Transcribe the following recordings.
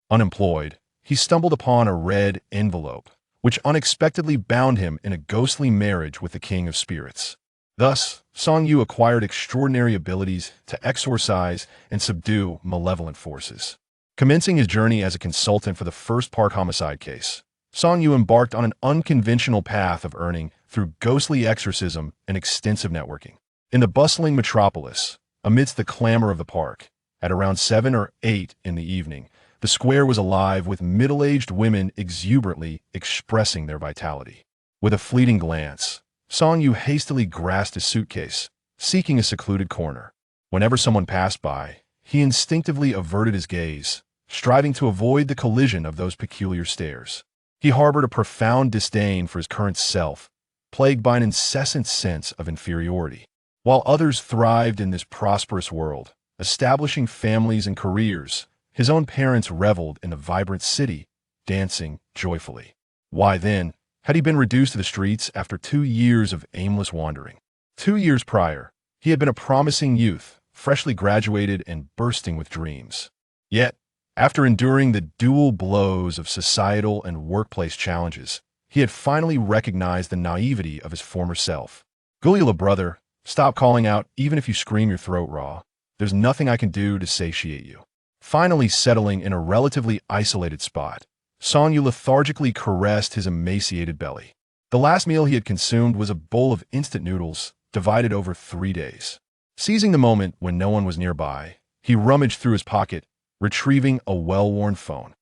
Unemployed, he stumbled upon a red envelope, which unexpectedly bound him in a ghostly marriage with the King of Spirits. Thus, Song Yu acquired extraordinary abilities to exorcise and subdue malevolent forces. Commencing his journey as a consultant for the first Park homicide case, Song Yu embarked on an unconventional path of earning through ghostly exorcism and extensive networking. In the bustling metropolis, amidst the clamor of the park, at around 7 or 8 in the evening, the square was alive with middle-aged women exuberantly expressing their vitality. With a fleeting glance, Song Yu hastily grasped his suitcase, seeking a secluded corner. Whenever someone passed by, he instinctively averted his gaze, striving to avoid the collision of those peculiar stares. He harbored a profound disdain for his current self, plagued by an incessant sense of inferiority. While others thrived in this prosperous world, establishing families and careers, his own parents reveled in the vibrant city, dancing joyfully. Why then had he been reduced to the streets after 2 years of aimless wandering? 2 years prior, he had been a promising youth, freshly graduated and bursting with dreams. Yet, after enduring the dual blows of societal and workplace challenges, he had finally recognized the naivety of his former self. Gulula, brother, stop calling out even if you scream your throat raw. There's nothing I can do to satiate you. Finally settling in a relatively isolated spot, Song Yu lethargically caressed his emaciated belly. The last meal he had consumed was a bowl of instant noodles, divided over 3 days. Seizing the moment when no one was nearby, he rummaged through his pocket, retrieving a well-worn phone.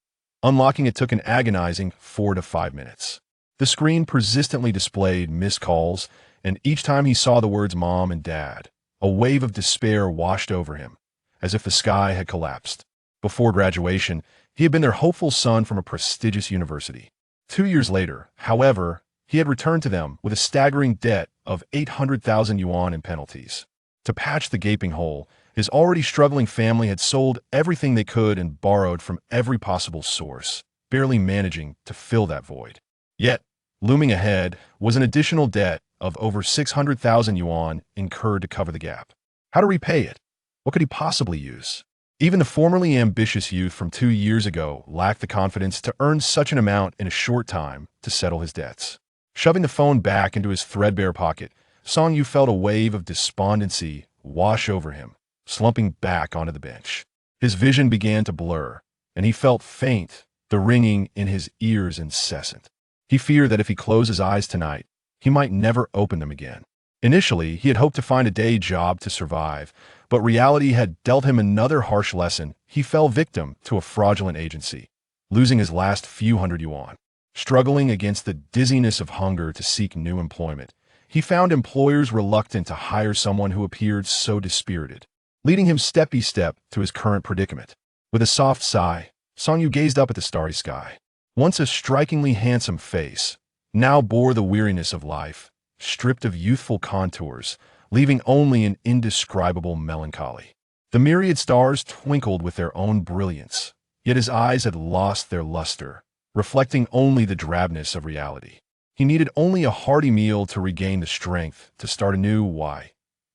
Unlocking it took an agonizing 4 to 5 minutes. The screen persistently displayed missed calls, and each time he saw the words Mom and Dad, a wave of despair washed over him, as if the sky had collapsed. Before graduation, he had been their hopeful son from a prestigious university. 2 years later, however, he had returned to them with a staggering debt of 800,000 yuan in penalties. To patch the gaping hole, his already struggling family had sold everything they could and borrowed from every possible source, barely managing to fill that void. Yet, looming ahead was an additional debt of over 600,000 yuan incurred to cover the gap. How to repay it? What could he possibly use? Even the formerly ambitious youth from 2 years ago lacked the confidence to earn such an amount in a short time to settle his debts. Shoving the phone back into his threadbare pocket, Song Yu felt a wave of despondency wash over him, slumping back onto the bench. His vision began to blur, and he felt faint, the ringing in his ears incessant. He feared that if he closed his eyes tonight, he might never open them again. Initially, he had hoped to find a day job to survive, but reality had dealt him another harsh lesson. He fell victim to a fraudulent agency, losing his last few hundred yuan. Struggling against the dizziness of hunger to seek new employment, he found employers reluctant to hire someone who appeared so dispirited, leading him step by step to his current predicament. With a soft sigh, Song Yu gazed up at the starry sky. Once a strikingly handsome face, now bore the weariness of life, stripped of youthful contours, leaving only an indescribable melancholy. The myriad stars twinkled with their own brilliance, yet his eyes had lost their luster, reflecting only the drabness of reality. He needed only a hearty meal to regain the strength to start anew. Why?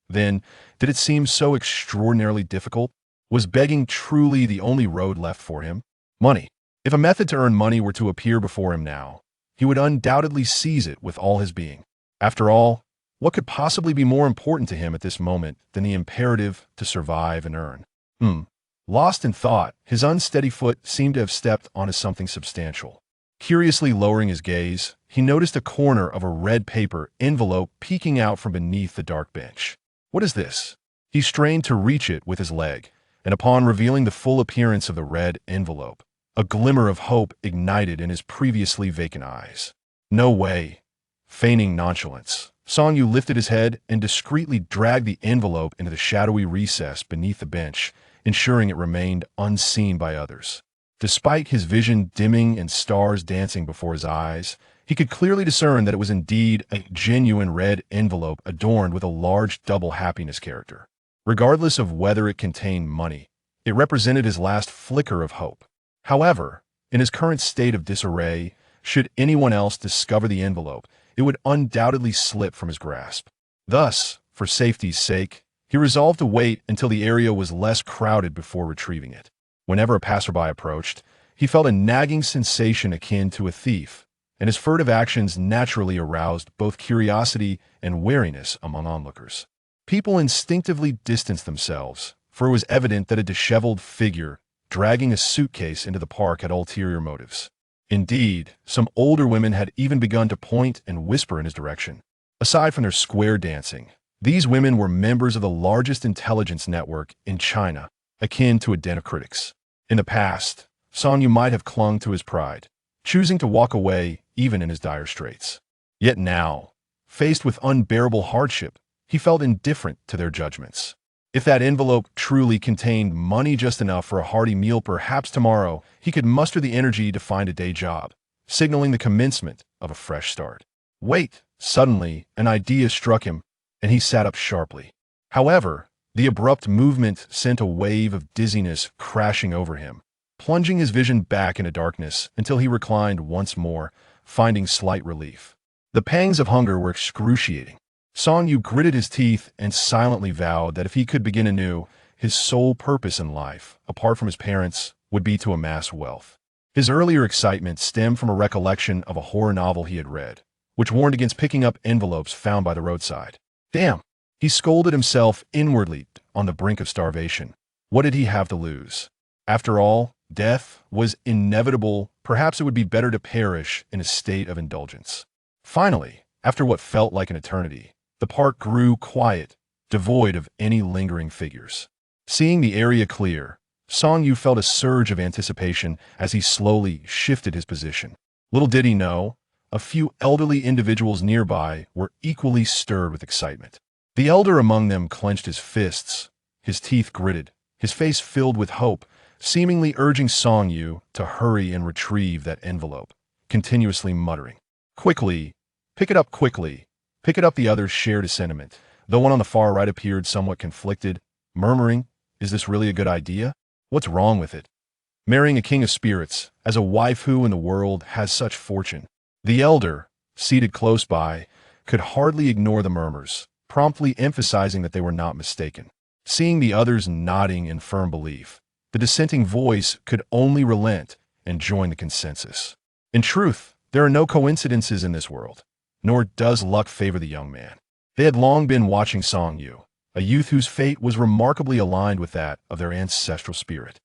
Then, did it seem so extraordinarily difficult? Was begging truly the only road left for him? Money. If a method to earn money were to appear before him now, he would undoubtedly seize it with all his being. After all, what could possibly be more important to him at this moment than the imperative to survive and earn? Lost in thought, his unsteady foot seemed to have stepped onto something substantial. Curiously lowering his gaze, he noticed a corner of a red paper envelope peeking out from beneath the dark bench. What is this? He strained to reach it with his leg, and upon revealing the full appearance of the red envelope, a glimmer of hope ignited in his previously vacant eyes. No way. Feigning nonchalance, Song Yu lifted his head and discreetly dragged the envelope into the shadowy recess beneath the bench, ensuring it remained unseen by others. Despite his vision dimming and stars dancing before his eyes, he could clearly discern that it was indeed a genuine red envelope adorned with a large double happiness character. Regardless of whether it contained money, it represented his last flicker of hope. However, in his current state of disarray, should anyone else discover the envelope, it would undoubtedly slip from his grasp. Thus, for safety's sake, he resolved to wait until the area was less crowded before retrieving it. Whenever a passerby approached, He felt a nagging sensation akin to a thief, and his furtive actions naturally aroused both curiosity and wariness among onlookers. People instinctively distanced themselves, for it was evident that a disheveled figure dragging a suitcase into the park had ulterior motives. Indeed, some older women had even begun to point and whisper in his direction. Aside from their square dancing, these women were members of the largest intelligence network in China, akin to a den of critics. In the past, Song Yu might have clung to his pride, choosing to walk away even in his dire straits. Yet now, faced with unbearable hardship, he felt indifferent to their judgments. If that envelope truly contained money just enough for a hearty meal, perhaps tomorrow he could muster the energy to find a day job, signaling the commencement of a fresh start. Wait! Suddenly, an idea struck him, and he sat up sharply. However, the abrupt movement sent a wave of dizziness crashing over him, plunging his vision back into darkness until he reclined once more, finding slight relief. The pangs of hunger were excruciating. Song Yu gritted his teeth and silently vowed that if he could begin anew, his sole purpose in life, apart from his parents, would be to amass wealth. His earlier excitement stemmed from a recollection of a horror novel he had read, which warned against picking up envelopes found by the roadside. Damn! He scolded himself inwardly on the brink of starvation. What did he have to lose? After all, death was inevitable. Perhaps it would be better to perish in a state of indulgence. Finally, after what felt like an eternity, the park grew quiet, devoid of any lingering figures. Seeing the area clear, Song Yu felt a surge of anticipation as he slowly shifted his position. Little did he know, a few elderly individuals nearby were equally stirred with excitement. The elder among them clenched his fists, his teeth gritted, his face filled with hope, seemingly urging Song Yu to hurry and retrieve that envelope, continuously muttering, "Quickly! Pick it up quickly! Pick it up!" The others shared his sentiment. The one on the far right appeared somewhat conflicted, murmuring, "Is this really a good idea? What's wrong with it? Marrying a king of spirits, as a wife who in the world has such fortune?" The elder, seated close by, could hardly ignore the murmurs, promptly emphasizing that they were not mistaken. Seeing the others nodding in firm belief, the dissenting voice could only relent and join the consensus. In truth, there are no coincidences in this world, nor does luck favor the young man. They had long been watching Song Yu, a youth whose fate was remarkably aligned with that of their ancestral spirit.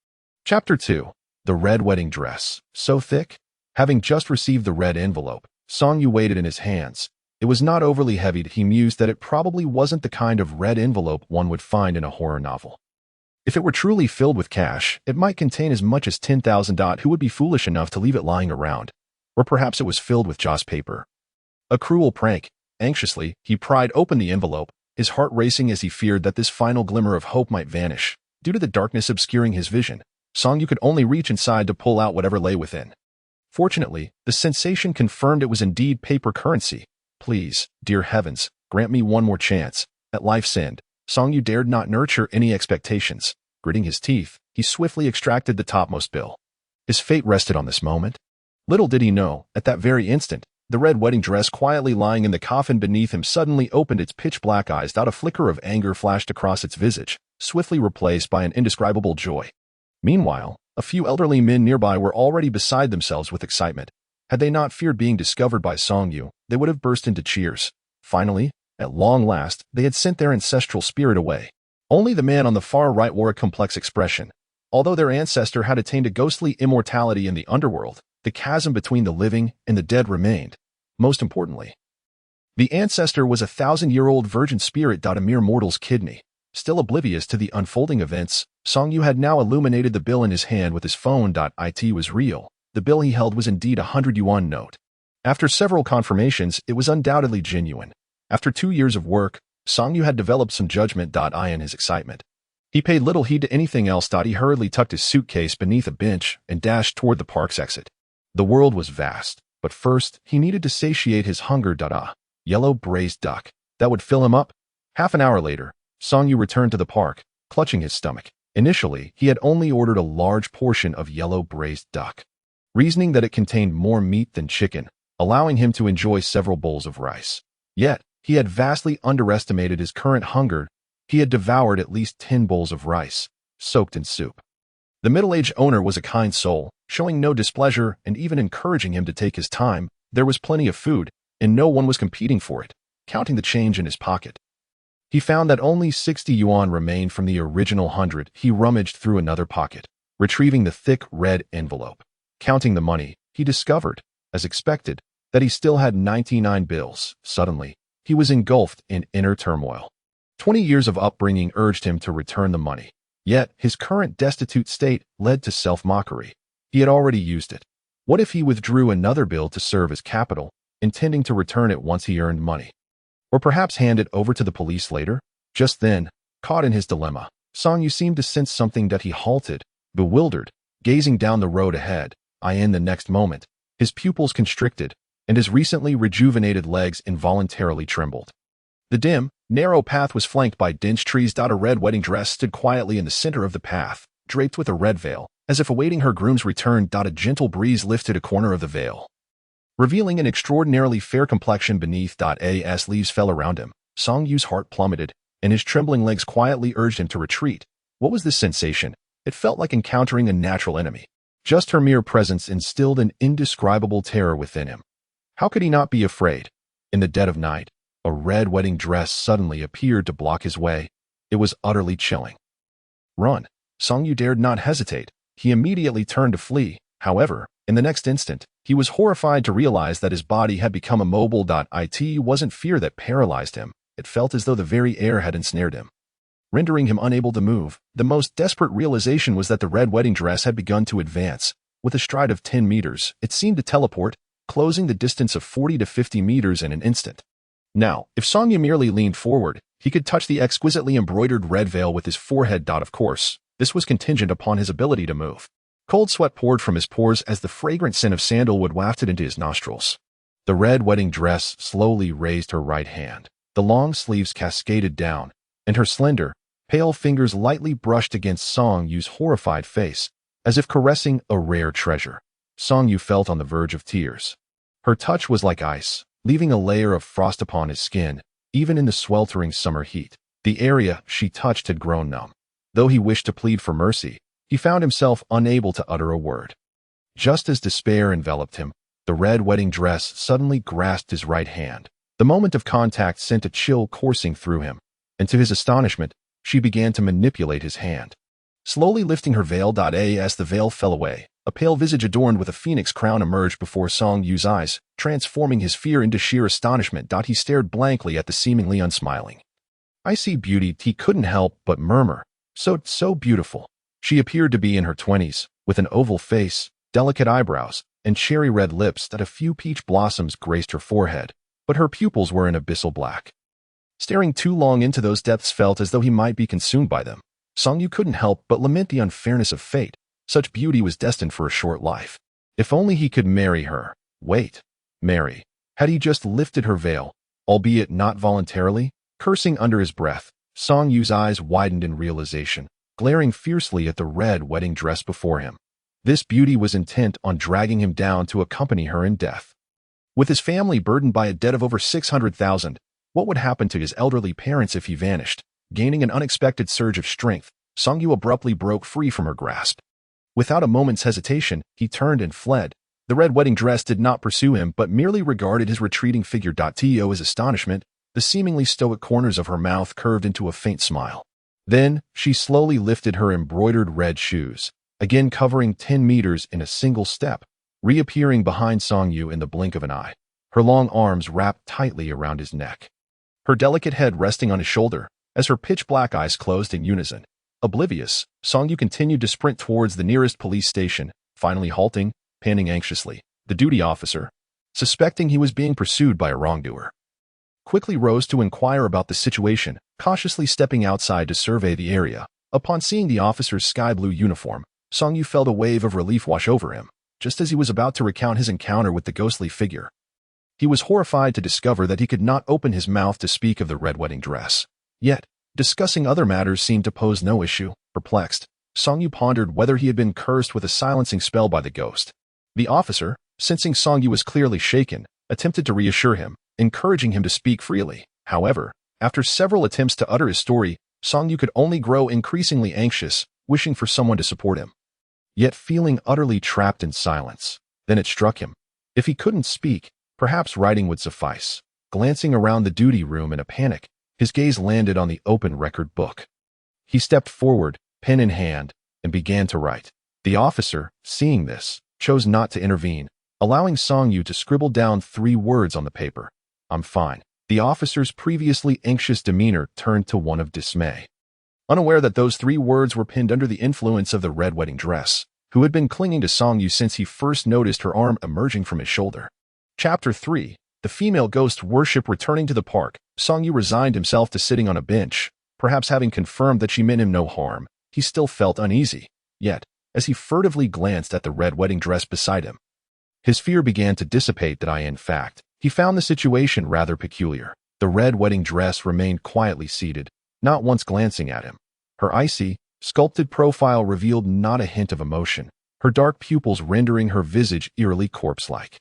Chapter 2. The Red Wedding Dress. So thick? Having just received the red envelope, Song Yu weighed it in his hands. It was not overly heavy. He mused that it probably wasn't the kind of red envelope one would find in a horror novel. If it were truly filled with cash, it might contain as much as 10,000. Who would be foolish enough to leave it lying around? Or perhaps it was filled with joss paper. A cruel prank. Anxiously, he pried open the envelope, his heart racing as he feared that this final glimmer of hope might vanish. Due to the darkness obscuring his vision, Song Yu could only reach inside to pull out whatever lay within. Fortunately, the sensation confirmed it was indeed paper currency. Please, dear heavens, grant me one more chance. At life's end, Song Yu dared not nurture any expectations. Gritting his teeth, he swiftly extracted the topmost bill. His fate rested on this moment. Little did he know, at that very instant, the red wedding dress quietly lying in the coffin beneath him suddenly opened its pitch-black eyes. A flicker of anger flashed across its visage, swiftly replaced by an indescribable joy. Meanwhile, a few elderly men nearby were already beside themselves with excitement. Had they not feared being discovered by Song Yu, they would have burst into cheers. Finally, at long last, they had sent their ancestral spirit away. Only the man on the far right wore a complex expression. Although their ancestor had attained a ghostly immortality in the underworld, the chasm between the living and the dead remained. Most importantly, the ancestor was a 1,000-year-old virgin spirit. A mere mortal's kidney. Still oblivious to the unfolding events, Song Yu had now illuminated the bill in his hand with his phone. It was real. The bill he held was indeed a 100 yuan note. After several confirmations, it was undoubtedly genuine. After 2 years of work, Song Yu had developed some judgment. In his excitement, he paid little heed to anything else. He hurriedly tucked his suitcase beneath a bench and dashed toward the park's exit. The world was vast, but first, he needed to satiate his hunger. Yellow braised duck. That would fill him up. Half an hour later, Song Yu returned to the park, clutching his stomach. Initially, he had only ordered a large portion of yellow braised duck, reasoning that it contained more meat than chicken, allowing him to enjoy several bowls of rice. Yet, he had vastly underestimated his current hunger. He had devoured at least 10 bowls of rice, soaked in soup. The middle-aged owner was a kind soul, showing no displeasure and even encouraging him to take his time. There was plenty of food, and no one was competing for it. Counting the change in his pocket, he found that only 60 yuan remained from the original 100. He rummaged through another pocket, retrieving the thick red envelope. Counting the money, he discovered, as expected, that he still had 99 bills. Suddenly, he was engulfed in inner turmoil. 20 years of upbringing urged him to return the money. Yet, his current destitute state led to self-mockery. He had already used it. What if he withdrew another bill to serve as capital, intending to return it once he earned money? Or perhaps hand it over to the police later? Just then, caught in his dilemma, Song Yu seemed to sense something that he halted, bewildered, gazing down the road ahead. In the next moment, his pupils constricted, and his recently rejuvenated legs involuntarily trembled. The dim, narrow path was flanked by dense trees. A red wedding dress stood quietly in the center of the path, draped with a red veil, as if awaiting her groom's return. A gentle breeze lifted a corner of the veil, revealing an extraordinarily fair complexion beneath. As leaves fell around him, Song Yu's heart plummeted, and his trembling legs quietly urged him to retreat. What was this sensation? It felt like encountering a natural enemy. Just her mere presence instilled an indescribable terror within him. How could he not be afraid? In the dead of night, a red wedding dress suddenly appeared to block his way. It was utterly chilling. Run! Song Yu dared not hesitate. He immediately turned to flee. However, in the next instant, he was horrified to realize that his body had become immobile. It wasn't fear that paralyzed him. It felt as though the very air had ensnared him, rendering him unable to move. The most desperate realization was that the red wedding dress had begun to advance. With a stride of 10 meters, it seemed to teleport, closing the distance of 40 to 50 meters in an instant. Now, if Song Yu merely leaned forward, he could touch the exquisitely embroidered red veil with his forehead. Of course, this was contingent upon his ability to move. Cold sweat poured from his pores as the fragrant scent of sandalwood wafted into his nostrils. The red wedding dress slowly raised her right hand. The long sleeves cascaded down, and her slender, pale fingers lightly brushed against Song Yu's horrified face, as if caressing a rare treasure. Song Yu felt on the verge of tears. Her touch was like ice, leaving a layer of frost upon his skin, even in the sweltering summer heat. The area she touched had grown numb. Though he wished to plead for mercy, he found himself unable to utter a word. Just as despair enveloped him, the red wedding dress suddenly grasped his right hand. The moment of contact sent a chill coursing through him, and to his astonishment, she began to manipulate his hand. Slowly lifting her veil. As the veil fell away, a pale visage adorned with a phoenix crown emerged before Song Yu's eyes, transforming his fear into sheer astonishment. He stared blankly at the seemingly unsmiling. "I see beauty," he couldn't help but murmur. So beautiful. She appeared to be in her 20s, with an oval face, delicate eyebrows, and cherry-red lips. A few peach blossoms graced her forehead, but her pupils were an abyssal black. Staring too long into those depths felt as though he might be consumed by them. Song Yu couldn't help but lament the unfairness of fate. Such beauty was destined for a short life. If only he could marry her. Wait. Marry. Had he just lifted her veil, albeit not voluntarily? Cursing under his breath, Song Yu's eyes widened in realization, glaring fiercely at the red wedding dress before him. This beauty was intent on dragging him down to accompany her in death. With his family burdened by a debt of over 600,000, what would happen to his elderly parents if he vanished? Gaining an unexpected surge of strength, Song Yu abruptly broke free from her grasp. Without a moment's hesitation, he turned and fled. The red wedding dress did not pursue him but merely regarded his retreating figure. To his astonishment, the seemingly stoic corners of her mouth curved into a faint smile. Then, she slowly lifted her embroidered red shoes, again covering 10 meters in a single step, reappearing behind Song Yu in the blink of an eye, her long arms wrapped tightly around his neck, her delicate head resting on his shoulder. As her pitch-black eyes closed in unison, oblivious, Song Yu continued to sprint towards the nearest police station, finally halting, panting anxiously. The duty officer, suspecting he was being pursued by a wrongdoer, quickly rose to inquire about the situation, cautiously stepping outside to survey the area. Upon seeing the officer's sky-blue uniform, Song Yu felt a wave of relief wash over him. Just as he was about to recount his encounter with the ghostly figure, he was horrified to discover that he could not open his mouth to speak of the red wedding dress. Yet, discussing other matters seemed to pose no issue. Perplexed, Song Yu pondered whether he had been cursed with a silencing spell by the ghost. The officer, sensing Song Yu was clearly shaken, attempted to reassure him, encouraging him to speak freely. However, after several attempts to utter his story, Song Yu could only grow increasingly anxious, wishing for someone to support him. yet feeling utterly trapped in silence. Then it struck him. If he couldn't speak, perhaps writing would suffice. Glancing around the duty room in a panic, his gaze landed on the open record book. He stepped forward, pen in hand, and began to write. The officer, seeing this, chose not to intervene, allowing Song Yu to scribble down 3 words on the paper. I'm fine. The officer's previously anxious demeanor turned to one of dismay. Unaware that those 3 words were pinned under the influence of the red wedding dress, who had been clinging to Song Yu since he first noticed her arm emerging from his shoulder. Chapter 3. The female ghost worship returning to the park. Song Yu resigned himself to sitting on a bench. Perhaps having confirmed that she meant him no harm, he still felt uneasy. Yet, as he furtively glanced at the red wedding dress beside him, his fear began to dissipate that in fact, he found the situation rather peculiar. The red wedding dress remained quietly seated, not once glancing at him. Her icy, sculpted profile revealed not a hint of emotion, her dark pupils rendering her visage eerily corpse-like.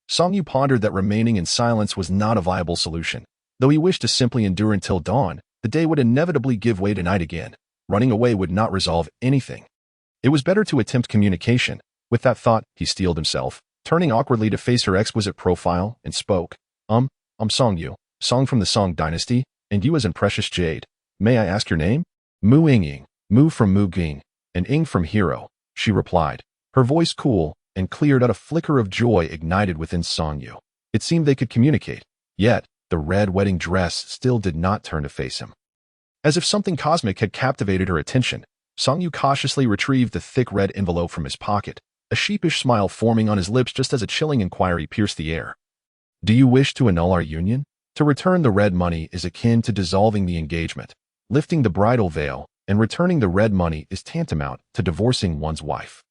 Song Yu pondered that remaining in silence was not a viable solution. Though he wished to simply endure until dawn, the day would inevitably give way to night again. Running away would not resolve anything. It was better to attempt communication. With that thought, he steeled himself, turning awkwardly to face her exquisite profile, and spoke. I'm Song Yu, Song from the Song Dynasty, and you as in precious jade. May I ask your name? Mu Ying, Mu from Mu Ging, and Ying from Hero, she replied, her voice cool and clear that a flicker of joy ignited within Song Yu. It seemed they could communicate, yet the red wedding dress still did not turn to face him. As if something cosmic had captivated her attention, Song Yu cautiously retrieved the thick red envelope from his pocket, a sheepish smile forming on his lips just as a chilling inquiry pierced the air. Do you wish to annul our union? To return the red money is akin to dissolving the engagement. Lifting the bridal veil and returning the red money is tantamount to divorcing one's wife.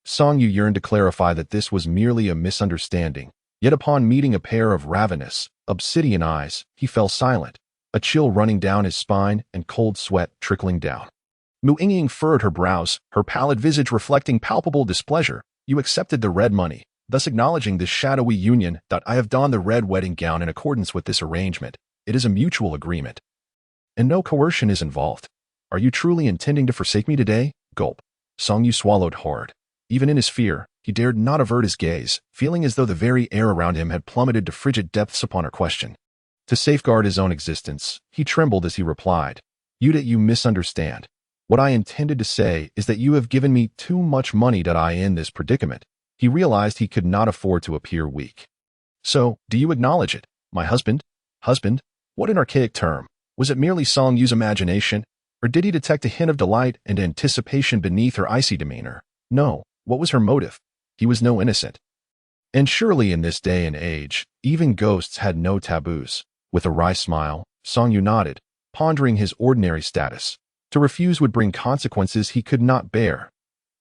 Song Yu yearned to clarify that this was merely a misunderstanding, yet upon meeting a pair of ravenous, obsidian eyes, he fell silent, a chill running down his spine and cold sweat trickling down. Mu Ying furrowed her brows, her pallid visage reflecting palpable displeasure. You accepted the red money, thus acknowledging this shadowy union. I have donned the red wedding gown in accordance with this arrangement. It is a mutual agreement, and no coercion is involved. Are you truly intending to forsake me today? Gulp. Song Yu swallowed hard. Even in his fear, he dared not avert his gaze, feeling as though the very air around him had plummeted to frigid depths upon her question. To safeguard his own existence, he trembled as he replied, You misunderstand. What I intended to say is that you have given me too much money I in this predicament. He realized he could not afford to appear weak. So, do you acknowledge it? My husband? Husband? What an archaic term. Was it merely Song Yu's imagination? Or did he detect a hint of delight and anticipation beneath her icy demeanor? No. What was her motive? He was no innocent. And surely in this day and age, even ghosts had no taboos. With a wry smile, Song Yu nodded, pondering his ordinary status. To refuse would bring consequences he could not bear.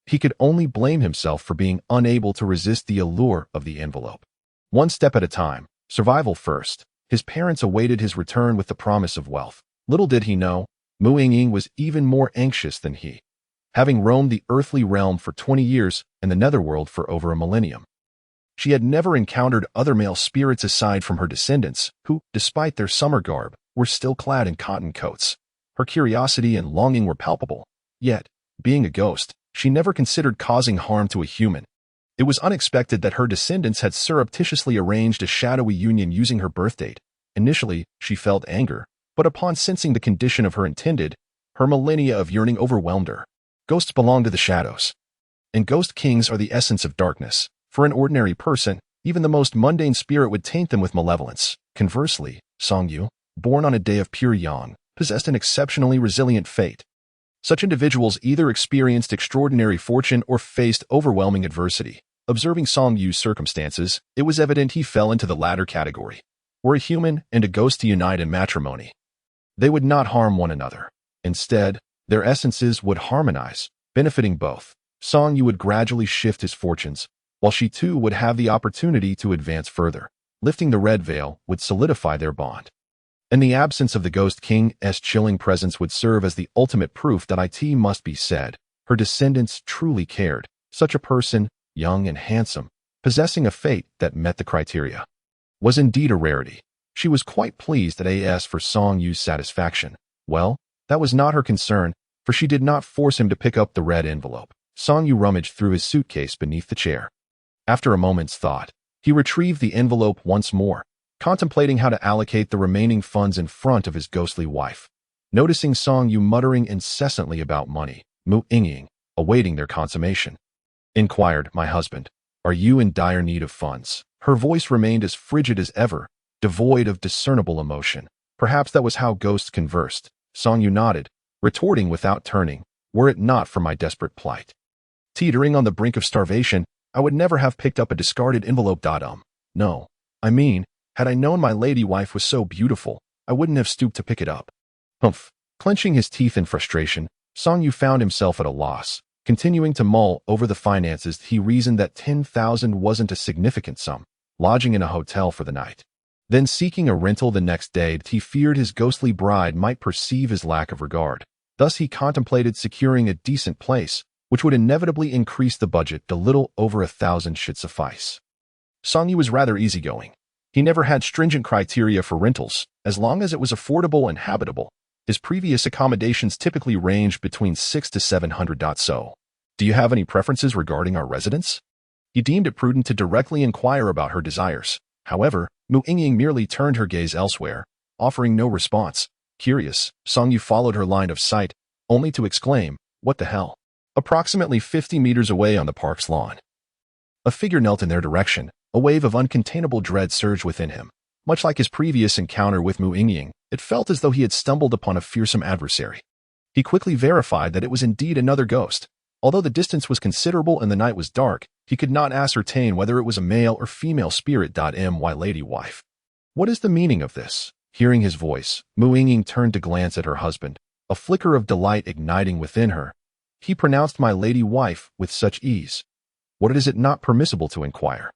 He could only blame himself for being unable to resist the allure of the envelope. One step at a time, survival first. His parents awaited his return with the promise of wealth. Little did he know, Mu Ying was even more anxious than he, having roamed the earthly realm for 20 years and the netherworld for over a millennium. She had never encountered other male spirits aside from her descendants, who, despite their summer garb, were still clad in cotton coats. Her curiosity and longing were palpable. Yet, being a ghost, she never considered causing harm to a human. It was unexpected that her descendants had surreptitiously arranged a shadowy union using her birth date. Initially, she felt anger, but upon sensing the condition of her intended, her millennia of yearning overwhelmed her. Ghosts belong to the shadows, and ghost kings are the essence of darkness. For an ordinary person, even the most mundane spirit would taint them with malevolence. Conversely, Song Yu, born on a day of pure yang, possessed an exceptionally resilient fate. Such individuals either experienced extraordinary fortune or faced overwhelming adversity. Observing Song Yu's circumstances, it was evident he fell into the latter category. Were a human and a ghost to unite in matrimony, they would not harm one another. Instead, their essences would harmonize, benefiting both. Song Yu would gradually shift his fortunes, while she too would have the opportunity to advance further. Lifting the red veil would solidify their bond. And the absence of the Ghost King's chilling presence would serve as the ultimate proof that it must be said, her descendants truly cared. Such a person, young and handsome, possessing a fate that met the criteria, was indeed a rarity. She was quite pleased at for Song Yu's satisfaction. Well, that was not her concern, for she did not force him to pick up the red envelope. Song Yu rummaged through his suitcase beneath the chair. After a moment's thought, he retrieved the envelope once more, contemplating how to allocate the remaining funds in front of his ghostly wife. Noticing Song Yu muttering incessantly about money, Mu Yingying, awaiting their consummation, inquired, "My husband, are you in dire need of funds?" Her voice remained as frigid as ever, devoid of discernible emotion. Perhaps that was how ghosts conversed. Song Yu nodded, retorting without turning, "Were it not for my desperate plight, teetering on the brink of starvation, I would never have picked up a discarded envelope. No, I mean, had I known my lady wife was so beautiful, I wouldn't have stooped to pick it up." Humph. Clenching his teeth in frustration, Song Yu found himself at a loss. Continuing to mull over the finances, he reasoned that 10,000 wasn't a significant sum, lodging in a hotel for the night, then seeking a rental the next day. He feared his ghostly bride might perceive his lack of regard. Thus he contemplated securing a decent place, which would inevitably increase the budget. A little over 1,000 should suffice. Song Yu was rather easygoing. He never had stringent criteria for rentals, as long as it was affordable and habitable. His previous accommodations typically ranged between 600 to 700. "So, do you have any preferences regarding our residence?" He deemed it prudent to directly inquire about her desires. However, Mu Yingying merely turned her gaze elsewhere, offering no response. Curious, Song Yu followed her line of sight, only to exclaim, "What the hell?" Approximately 50 meters away on the park's lawn, a figure knelt in their direction. A wave of uncontainable dread surged within him. Much like his previous encounter with Mu Yingying, it felt as though he had stumbled upon a fearsome adversary. He quickly verified that it was indeed another ghost. Although the distance was considerable and the night was dark, he could not ascertain whether it was a male or female spirit. My lady wife. What is the meaning of this? Hearing his voice, Mu Yingying turned to glance at her husband, a flicker of delight igniting within her. He pronounced "my lady wife" with such ease. What is it not permissible to inquire?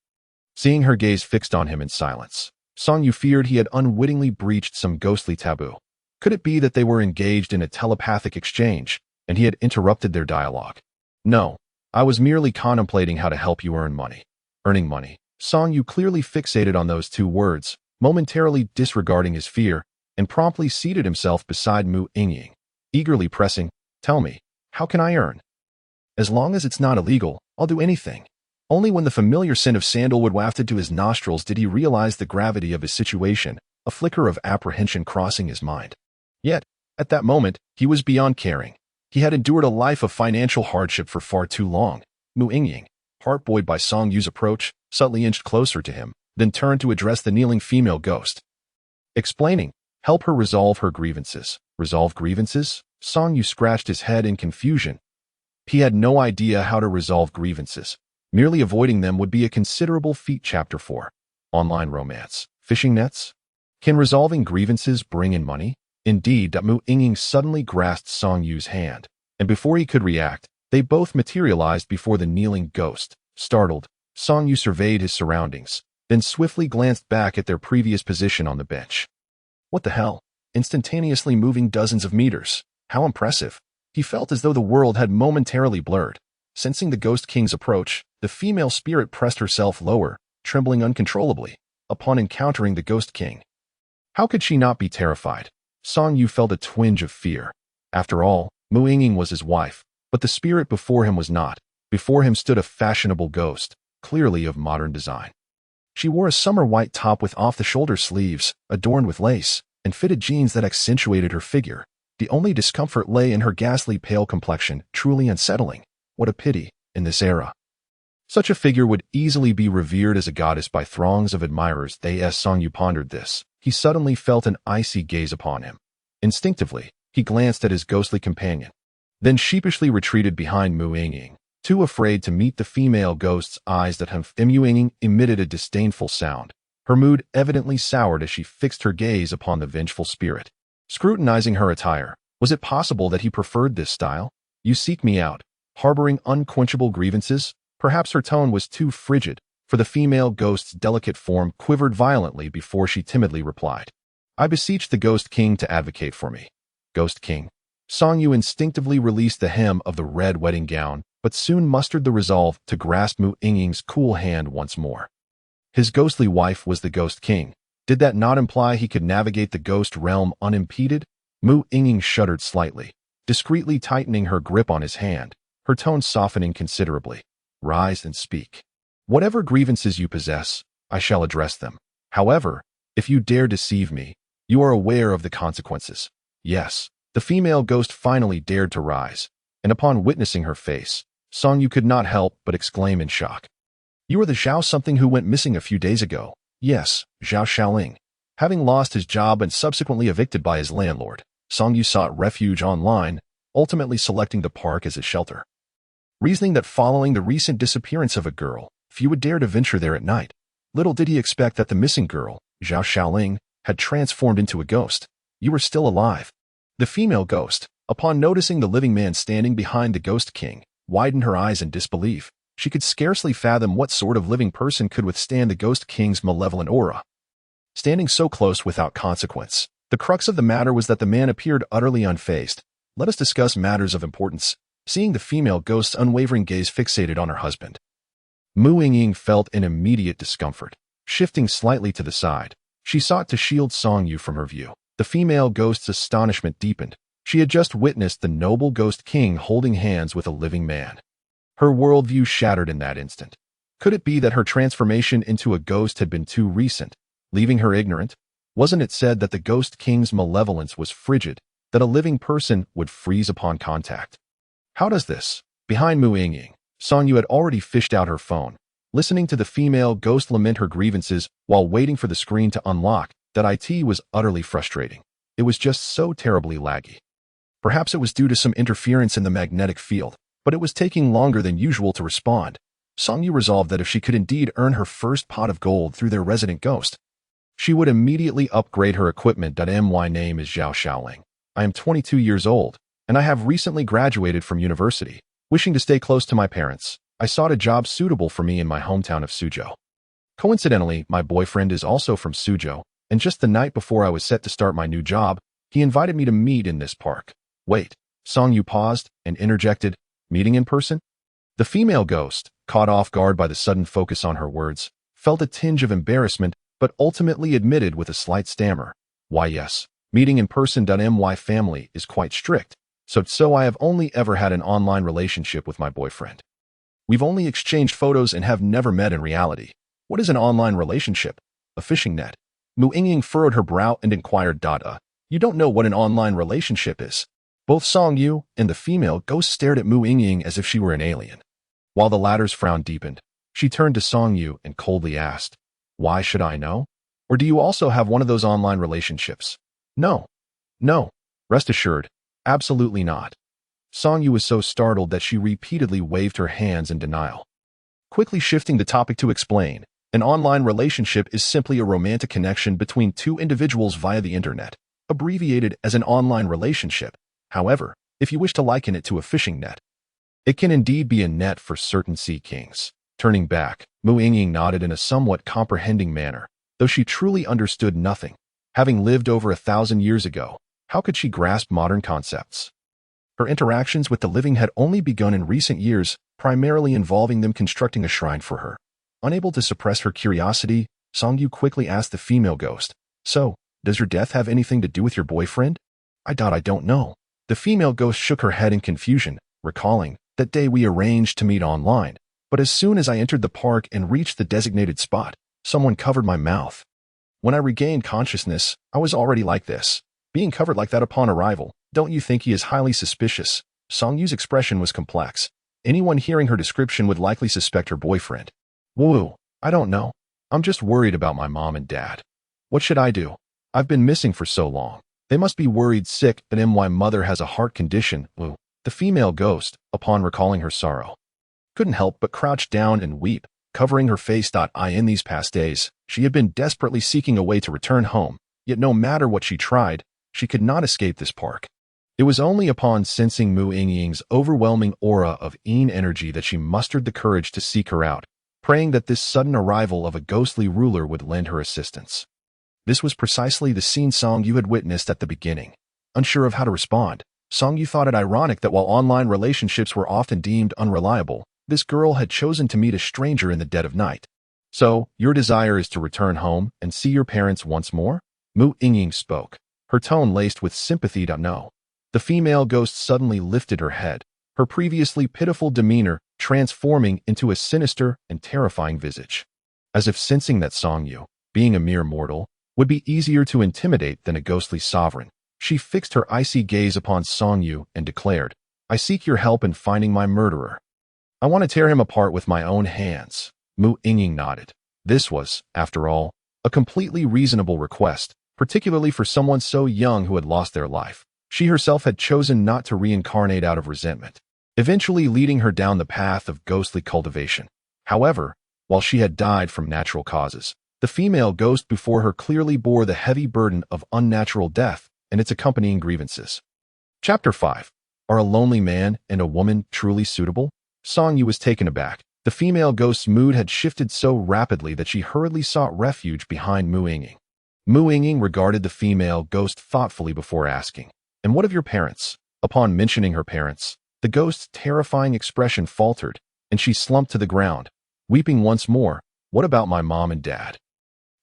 Seeing her gaze fixed on him in silence, Song Yu feared he had unwittingly breached some ghostly taboo. Could it be that they were engaged in a telepathic exchange, and he had interrupted their dialogue? "No, I was merely contemplating how to help you earn money." Earning money. Song Yu clearly fixated on those two words, momentarily disregarding his fear, and promptly seated himself beside Mu Yingying, eagerly pressing, "Tell me, how can I earn? As long as it's not illegal, I'll do anything." Only when the familiar scent of sandalwood wafted to his nostrils did he realize the gravity of his situation, a flicker of apprehension crossing his mind. Yet, at that moment, he was beyond caring. He had endured a life of financial hardship for far too long. Mu Yingying, heart-buoyed by Song Yu's approach, subtly inched closer to him, then turned to address the kneeling female ghost, explaining, "Help her resolve her grievances." Resolve grievances? Song Yu scratched his head in confusion. He had no idea how to resolve grievances. Merely avoiding them would be a considerable feat. Chapter 4. Online romance. Fishing nets? Can resolving grievances bring in money? Indeed. Mu Yingying suddenly grasped Song Yu's hand, and before he could react, they both materialized before the kneeling ghost. Startled, Song Yu surveyed his surroundings, then swiftly glanced back at their previous position on the bench. What the hell? Instantaneously moving dozens of meters. How impressive. He felt as though the world had momentarily blurred. Sensing the Ghost King's approach, the female spirit pressed herself lower, trembling uncontrollably, upon encountering the Ghost King. How could she not be terrified? Song Yu felt a twinge of fear. After all, Mu Yingying was his wife, but the spirit before him was not. Before him stood a fashionable ghost, clearly of modern design. She wore a summer white top with off-the-shoulder sleeves, adorned with lace, and fitted jeans that accentuated her figure. The only discomfort lay in her ghastly pale complexion, truly unsettling. What a pity, in this era. Such a figure would easily be revered as a goddess by throngs of admirers. As Song Yu pondered this, he suddenly felt an icy gaze upon him. Instinctively, he glanced at his ghostly companion, then sheepishly retreated behind Mu Yingying, too afraid to meet the female ghost's eyes. Mu Yingying emitted a disdainful sound. Her mood evidently soured as she fixed her gaze upon the vengeful spirit. Scrutinizing her attire, was it possible that he preferred this style? "You seek me out, harboring unquenchable grievances?" Perhaps her tone was too frigid, for the female ghost's delicate form quivered violently before she timidly replied, "I beseech the Ghost King to advocate for me." Ghost King. Song Yu instinctively released the hem of the red wedding gown, but soon mustered the resolve to grasp Mu Yingying's cool hand once more. His ghostly wife was the Ghost King. Did that not imply he could navigate the ghost realm unimpeded? Mu Yingying shuddered slightly, discreetly tightening her grip on his hand. her tone softening considerably. "Rise and speak. Whatever grievances you possess, I shall address them. However, if you dare deceive me, you are aware of the consequences." Yes, the female ghost finally dared to rise, and upon witnessing her face, Song Yu could not help but exclaim in shock. "You are the Zhao something who went missing a few days ago." Yes, Zhao Xiaoling. Having lost his job and subsequently evicted by his landlord, Song Yu sought refuge online, ultimately selecting the park as his shelter. Reasoning that following the recent disappearance of a girl, few would dare to venture there at night. Little did he expect that the missing girl, Zhao Xiaoling, had transformed into a ghost. "You are still alive." The female ghost, upon noticing the living man standing behind the Ghost King, widened her eyes in disbelief. She could scarcely fathom what sort of living person could withstand the Ghost King's malevolent aura. Standing so close without consequence, the crux of the matter was that the man appeared utterly unfazed. Let us discuss matters of importance. Seeing the female ghost's unwavering gaze fixated on her husband, Mu Yingying felt an immediate discomfort. Shifting slightly to the side, she sought to shield Song Yu from her view. The female ghost's astonishment deepened. She had just witnessed the noble Ghost King holding hands with a living man. Her worldview shattered in that instant. Could it be that her transformation into a ghost had been too recent, leaving her ignorant? Wasn't it said that the Ghost King's malevolence was frigid, that a living person would freeze upon contact? How does this? Behind Mu Yingying, Song Yu had already fished out her phone. Listening to the female ghost lament her grievances while waiting for the screen to unlock, that it was utterly frustrating. It was just so terribly laggy. Perhaps it was due to some interference in the magnetic field, but it was taking longer than usual to respond. Song Yu resolved that if she could indeed earn her first pot of gold through their resident ghost, she would immediately upgrade her equipment. My name is Zhao Xiaoling. I am 22 years old, and I have recently graduated from university. Wishing to stay close to my parents, I sought a job suitable for me in my hometown of Suzhou. Coincidentally, my boyfriend is also from Suzhou, and just the night before I was set to start my new job, he invited me to meet in this park. Wait, Song Yu paused and interjected, "Meeting in person?" The female ghost, caught off guard by the sudden focus on her words, felt a tinge of embarrassment but ultimately admitted with a slight stammer, "Why yes, meeting in person. My family is quite strict, so I have only ever had an online relationship with my boyfriend. We've only exchanged photos and have never met in reality." "What is an online relationship?" "A fishing net." Mu Yingying furrowed her brow and inquired, "You don't know what an online relationship is?" Both Song Yu and the female ghost stared at Mu Yingying as if she were an alien. While the latter's frown deepened, she turned to Song Yu and coldly asked, "Why should I know? Or do you also have one of those online relationships?" No. Rest assured, absolutely not." Song Yu was so startled that she repeatedly waved her hands in denial. Quickly shifting the topic to explain, an online relationship is simply a romantic connection between two individuals via the internet, abbreviated as an online relationship. However, if you wish to liken it to a fishing net, it can indeed be a net for certain sea kings. Turning back, Mu Yingying nodded in a somewhat comprehending manner, though she truly understood nothing. Having lived over 1,000 years ago, how could she grasp modern concepts? Her interactions with the living had only begun in recent years, primarily involving them constructing a shrine for her. Unable to suppress her curiosity, Song Yu quickly asked the female ghost, "So, does your death have anything to do with your boyfriend?" I don't know." The female ghost shook her head in confusion, recalling, "That day we arranged to meet online, but as soon as I entered the park and reached the designated spot, someone covered my mouth. When I regained consciousness, I was already like this. Being covered like that upon arrival, don't you think he is highly suspicious?" Song Yu's expression was complex. Anyone hearing her description would likely suspect her boyfriend. "Woo, I don't know. I'm just worried about my mom and dad. What should I do? I've been missing for so long. They must be worried sick that my mother has a heart condition." The female ghost, upon recalling her sorrow, couldn't help but crouch down and weep, covering her face. In these past days, she had been desperately seeking a way to return home, yet no matter what she tried, she could not escape this park. It was only upon sensing Mu Yingying's overwhelming aura of Yin energy that she mustered the courage to seek her out, praying that this sudden arrival of a ghostly ruler would lend her assistance. This was precisely the scene Song Yu had witnessed at the beginning. Unsure of how to respond, Song Yu thought it ironic that while online relationships were often deemed unreliable, this girl had chosen to meet a stranger in the dead of night. "So, your desire is to return home and see your parents once more?" Mu Yingying spoke, her tone laced with sympathy. "No." The female ghost suddenly lifted her head, her previously pitiful demeanor transforming into a sinister and terrifying visage. As if sensing that Song Yu, being a mere mortal, would be easier to intimidate than a ghostly sovereign, she fixed her icy gaze upon Song Yu and declared, "I seek your help in finding my murderer. I want to tear him apart with my own hands." Mu Yingying nodded. This was, after all, a completely reasonable request, particularly for someone so young who had lost their life. She herself had chosen not to reincarnate out of resentment, eventually leading her down the path of ghostly cultivation. However, while she had died from natural causes, the female ghost before her clearly bore the heavy burden of unnatural death and its accompanying grievances. Chapter 5. Are a lonely man and a woman truly suitable? Song Yu was taken aback. The female ghost's mood had shifted so rapidly that she hurriedly sought refuge behind Mu Yingying. Mu Yingying regarded the female ghost thoughtfully before asking, "And what of your parents?" Upon mentioning her parents, the ghost's terrifying expression faltered, and she slumped to the ground, weeping once more. "What about my mom and dad?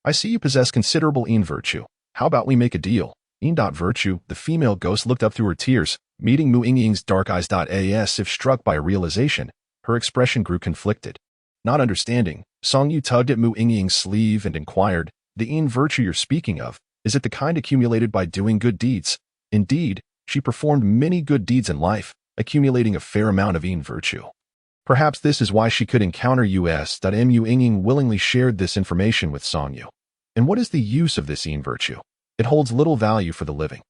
I see you possess considerable Yin virtue. How about we make a deal?" Yin virtue, the female ghost looked up through her tears, meeting Mu Yingying's dark eyes. As if struck by a realization, her expression grew conflicted. Not understanding, Song Yu tugged at Mu Yingying's sleeve and inquired, "The Yin virtue you're speaking of, is it the kind accumulated by doing good deeds?" Indeed, she performed many good deeds in life, accumulating a fair amount of Yin virtue. Perhaps this is why she could encounter us. Mu Yingying willingly shared this information with Song Yu. And what is the use of this Yin virtue? It holds little value for the living.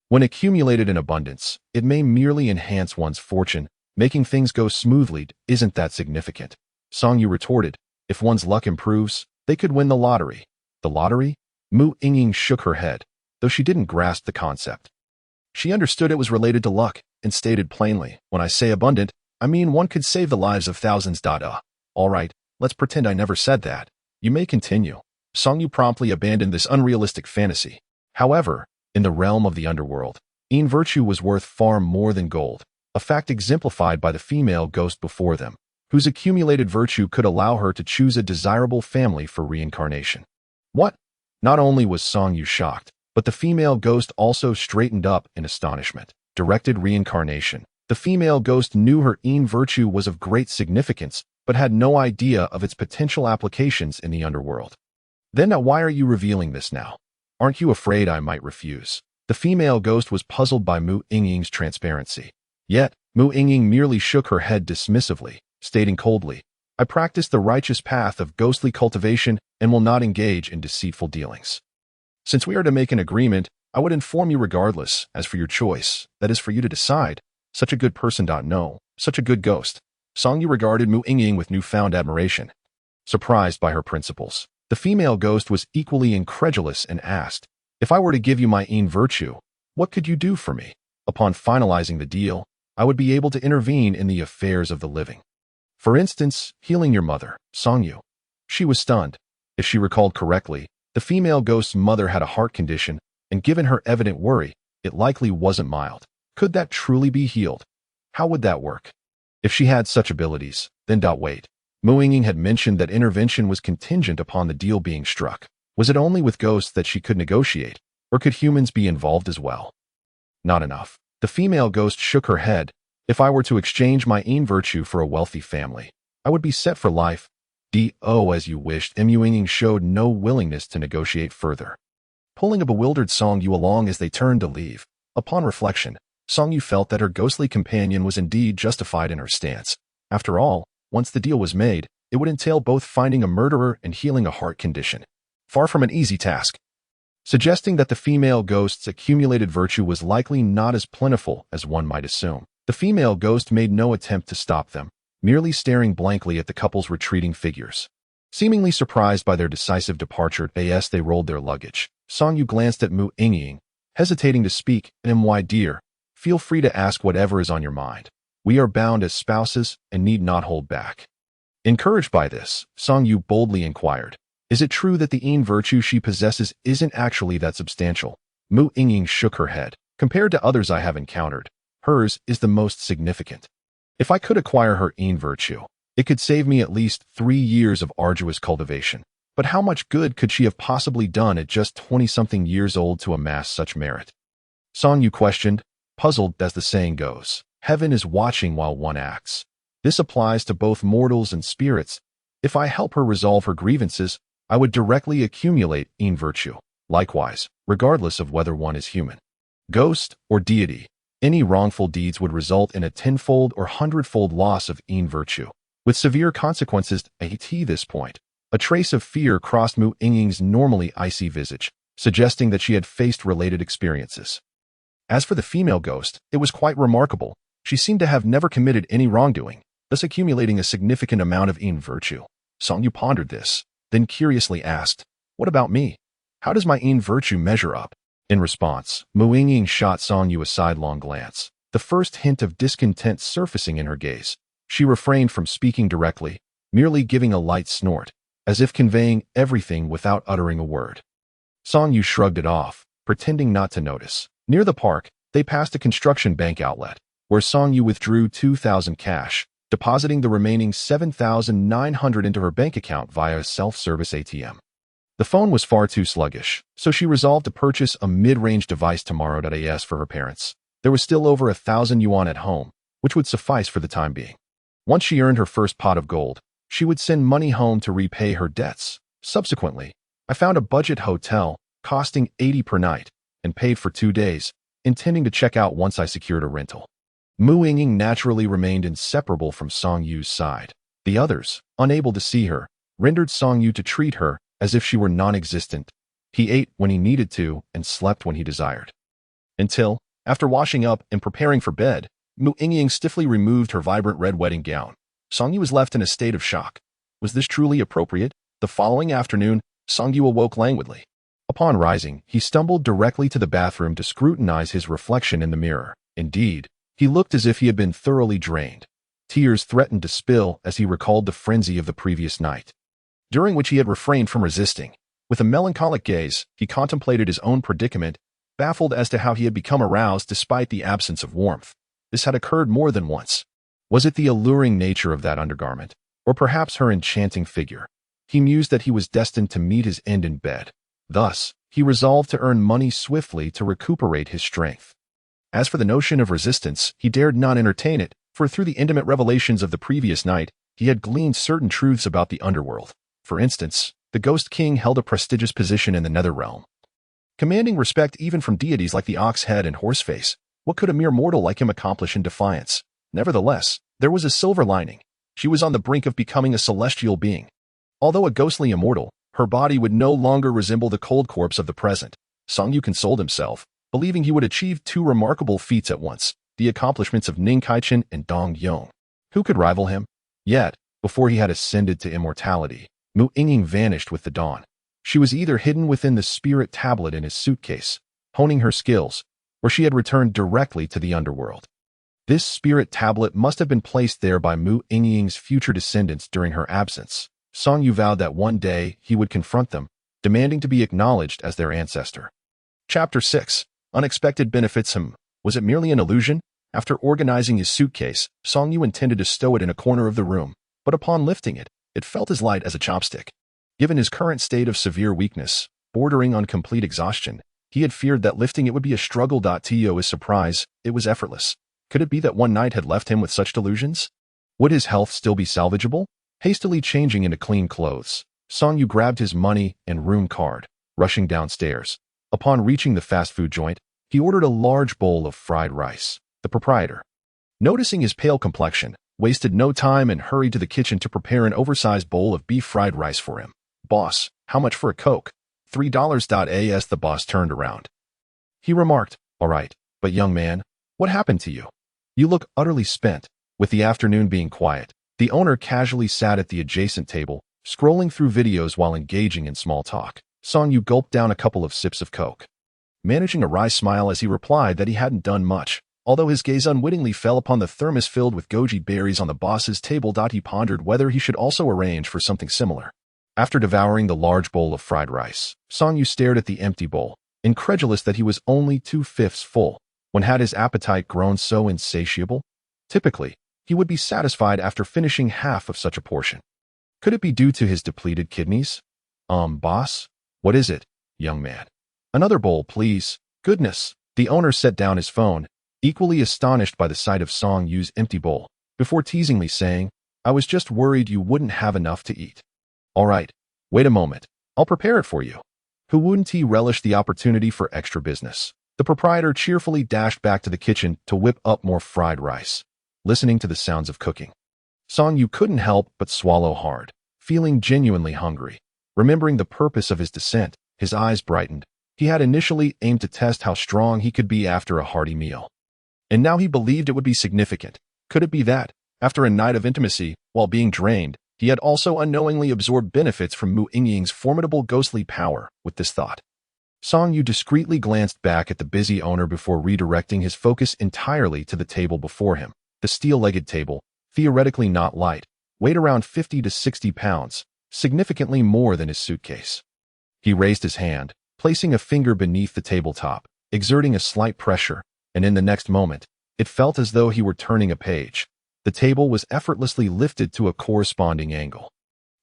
When accumulated in abundance, it may merely enhance one's fortune, making things go smoothly. Isn't that significant? Song Yu retorted, "If one's luck improves, they could win the lottery." The lottery? Mu Yingying shook her head, though she didn't grasp the concept. She understood it was related to luck, and stated plainly, "When I say abundant, I mean one could save the lives of thousands. All right, let's pretend I never said that. You may continue." Song Yu promptly abandoned this unrealistic fantasy. However, in the realm of the underworld, Yin virtue was worth far more than gold, a fact exemplified by the female ghost before them, whose accumulated virtue could allow her to choose a desirable family for reincarnation. What? Not only was Song Yu shocked, but the female ghost also straightened up in astonishment. Directed reincarnation. The female ghost knew her Yin virtue was of great significance, but had no idea of its potential applications in the underworld. Then why are you revealing this now? Aren't you afraid I might refuse? The female ghost was puzzled by Mu Yingying's transparency. Yet, Mu Yingying merely shook her head dismissively, stating coldly, "I practice the righteous path of ghostly cultivation and will not engage in deceitful dealings. Since we are to make an agreement, I would inform you regardless. As for your choice, that is for you to decide. Such a good person. No, such a good ghost." Song Yu regarded Mu Yingying with newfound admiration. Surprised by her principles, the female ghost was equally incredulous and asked, "If I were to give you my Yin virtue, what could you do for me? Upon finalizing the deal, I would be able to intervene in the affairs of the living. For instance, healing your mother, Song Yu." She was stunned. If she recalled correctly, the female ghost's mother had a heart condition, and given her evident worry, it likely wasn't mild. Could that truly be healed? How would that work? If she had such abilities, then wait. Mu Yingying had mentioned that intervention was contingent upon the deal being struck. Was it only with ghosts that she could negotiate, or could humans be involved as well? Not enough. The female ghost shook her head. "If I were to exchange my Yin virtue for a wealthy family, I would be set for life." As you wished. Mu Yingying showed no willingness to negotiate further, pulling a bewildered Song Yu along as they turned to leave. Upon reflection, Song Yu felt that her ghostly companion was indeed justified in her stance. After all, once the deal was made, it would entail both finding a murderer and healing a heart condition. Far from an easy task. Suggesting that the female ghost's accumulated virtue was likely not as plentiful as one might assume, the female ghost made no attempt to stop them, merely staring blankly at the couple's retreating figures. Seemingly surprised by their decisive departure, as they rolled their luggage, Song Yu glanced at Mu Yingying, hesitating to speak. "My dear, feel free to ask whatever is on your mind. We are bound as spouses and need not hold back." Encouraged by this, Song Yu boldly inquired, "Is it true that the Yin virtue she possesses isn't actually that substantial?" Mu Yingying shook her head. "Compared to others I have encountered, hers is the most significant. If I could acquire her Yin virtue, it could save me at least 3 years of arduous cultivation. But how much good could she have possibly done at just 20-something years old to amass such merit?" Song Yu questioned, puzzled as the saying goes. Heaven is watching while one acts. This applies to both mortals and spirits. If I help her resolve her grievances, I would directly accumulate in virtue. Likewise, regardless of whether one is human, ghost, or deity, any wrongful deeds would result in a tenfold or hundredfold loss of in virtue, with severe consequences. At this point, a trace of fear crossed Mu Yingying's normally icy visage, suggesting that she had faced related experiences. As for the female ghost, it was quite remarkable. She seemed to have never committed any wrongdoing, thus accumulating a significant amount of in virtue. Song Yu pondered this, then curiously asked, "What about me? How does my in virtue measure up?" In response, Mu Yingying shot Song Yu a sidelong glance, the first hint of discontent surfacing in her gaze. She refrained from speaking directly, merely giving a light snort, as if conveying everything without uttering a word. Song Yu shrugged it off, pretending not to notice. Near the park, they passed a construction bank outlet, where Song Yu withdrew 2,000 cash, depositing the remaining 7,900 into her bank account via a self-service ATM. The phone was far too sluggish, so she resolved to purchase a mid-range device tomorrow.as for her parents. There was still over 1,000 yuan at home, which would suffice for the time being. Once she earned her first pot of gold, she would send money home to repay her debts. Subsequently, I found a budget hotel costing 80 per night and paid for 2 days, intending to check out once I secured a rental. Mu Yingying naturally remained inseparable from Song Yu's side. The others, unable to see her, rendered Song Yu to treat her as if she were non-existent. He ate when he needed to and slept when he desired. Until, after washing up and preparing for bed, Mu Yingying stiffly removed her vibrant red wedding gown. Song Yu was left in a state of shock. Was this truly appropriate? The following afternoon, Song Yu awoke languidly. Upon rising, he stumbled directly to the bathroom to scrutinize his reflection in the mirror. Indeed, he looked as if he had been thoroughly drained. Tears threatened to spill as he recalled the frenzy of the previous night, during which he had refrained from resisting. With a melancholic gaze, he contemplated his own predicament, baffled as to how he had become aroused despite the absence of warmth. This had occurred more than once. Was it the alluring nature of that undergarment, or perhaps her enchanting figure? He mused that he was destined to meet his end in bed. Thus, he resolved to earn money swiftly to recuperate his strength. As for the notion of resistance, he dared not entertain it, for through the intimate revelations of the previous night, he had gleaned certain truths about the underworld. For instance, the Ghost King held a prestigious position in the Netherrealm, commanding respect even from deities like the Ox Head and Horseface. What could a mere mortal like him accomplish in defiance? Nevertheless, there was a silver lining. She was on the brink of becoming a celestial being. Although a ghostly immortal, her body would no longer resemble the cold corpse of the present. Song Yu consoled himself, believing he would achieve 2 remarkable feats at once, the accomplishments of Ning Kaichen and Dong Yong. Who could rival him? Yet, before he had ascended to immortality, Mu Yingying vanished with the dawn. She was either hidden within the spirit tablet in his suitcase, honing her skills, or she had returned directly to the underworld. This spirit tablet must have been placed there by Mu Yingying's future descendants during her absence. Song Yu vowed that one day he would confront them, demanding to be acknowledged as their ancestor. Chapter 6. Unexpected benefits. Was it merely an illusion? After organizing his suitcase, Song Yu intended to stow it in a corner of the room, but upon lifting it, it felt as light as a chopstick. Given his current state of severe weakness, bordering on complete exhaustion, he had feared that lifting it would be a struggle. To his surprise, it was effortless. Could it be that one night had left him with such delusions? Would his health still be salvageable? Hastily changing into clean clothes, Song Yu grabbed his money and room card, rushing downstairs. Upon reaching the fast food joint, he ordered a large bowl of fried rice. The proprietor, noticing his pale complexion, wasted no time and hurried to the kitchen to prepare an oversized bowl of beef fried rice for him. "Boss, how much for a Coke?" $3. As the boss turned around, he remarked, "All right, but young man, what happened to you? You look utterly spent." With the afternoon being quiet, the owner casually sat at the adjacent table, scrolling through videos while engaging in small talk. Song Yu gulped down a couple of sips of Coke, managing a wry smile as he replied that he hadn't done much. Although his gaze unwittingly fell upon the thermos filled with goji berries on the boss's table, he pondered whether he should also arrange for something similar. After devouring the large bowl of fried rice, Song Yu stared at the empty bowl, incredulous that he was only 2/5 full. When had his appetite grown so insatiable? Typically, he would be satisfied after finishing half of such a portion. Could it be due to his depleted kidneys? Boss? What is it, young man? Another bowl, please. Goodness. The owner set down his phone, equally astonished by the sight of Song Yu's empty bowl, before teasingly saying, "I was just worried you wouldn't have enough to eat." "All right, wait a moment. I'll prepare it for you." Hu Wunti relished the opportunity for extra business. The proprietor cheerfully dashed back to the kitchen to whip up more fried rice. Listening to the sounds of cooking, Song Yu couldn't help but swallow hard, feeling genuinely hungry. Remembering the purpose of his descent, his eyes brightened. He had initially aimed to test how strong he could be after a hearty meal. And now he believed it would be significant. Could it be that, after a night of intimacy, while being drained, he had also unknowingly absorbed benefits from Mu Yingying's formidable ghostly power? With this thought, Song Yu discreetly glanced back at the busy owner before redirecting his focus entirely to the table before him. The steel-legged table, theoretically not light, weighed around 50 to 60 pounds, significantly more than his suitcase. He raised his hand, placing a finger beneath the tabletop, exerting a slight pressure, and in the next moment, it felt as though he were turning a page. The table was effortlessly lifted to a corresponding angle.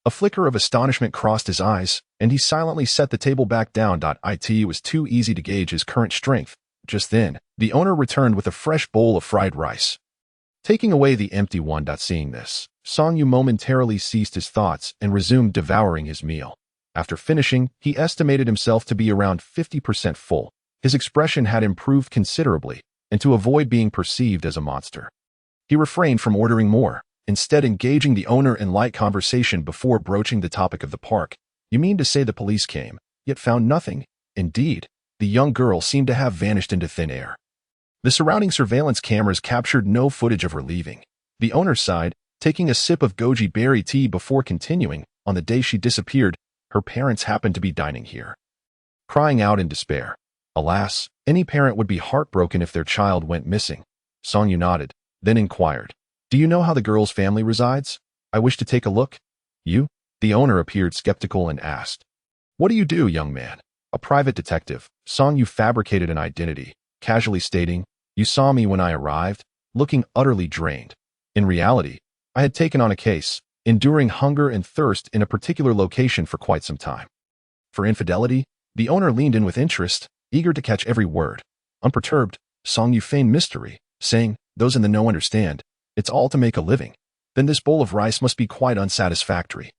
A flicker of astonishment crossed his eyes, and he silently set the table back down. It was too easy to gauge his current strength. Just then, the owner returned with a fresh bowl of fried rice, taking away the empty one. Seeing this, Song Yu momentarily ceased his thoughts and resumed devouring his meal. After finishing, he estimated himself to be around 50% full. His expression had improved considerably, and to avoid being perceived as a monster, he refrained from ordering more, instead engaging the owner in light conversation before broaching the topic of the park. "You mean to say the police came, yet found nothing?" Indeed, the young girl seemed to have vanished into thin air. The surrounding surveillance cameras captured no footage of her leaving. The owner sighed, taking a sip of goji berry tea before continuing. "On the day she disappeared, her parents happened to be dining here." Crying out in despair. Alas, any parent would be heartbroken if their child went missing. Song Yu nodded, then inquired, "Do you know how the girl's family resides? I wish to take a look." "You?" The owner appeared skeptical and asked, "What do you do, young man?" "A private detective." Song Yu fabricated an identity, casually stating, "You saw me when I arrived, looking utterly drained. In reality, I had taken on a case, enduring hunger and thirst in a particular location for quite some time." "For infidelity?" The owner leaned in with interest, eager to catch every word. Unperturbed, Song Yu feigned mystery, saying, "Those in the know understand. It's all to make a living." "Then this bowl of rice must be quite unsatisfactory.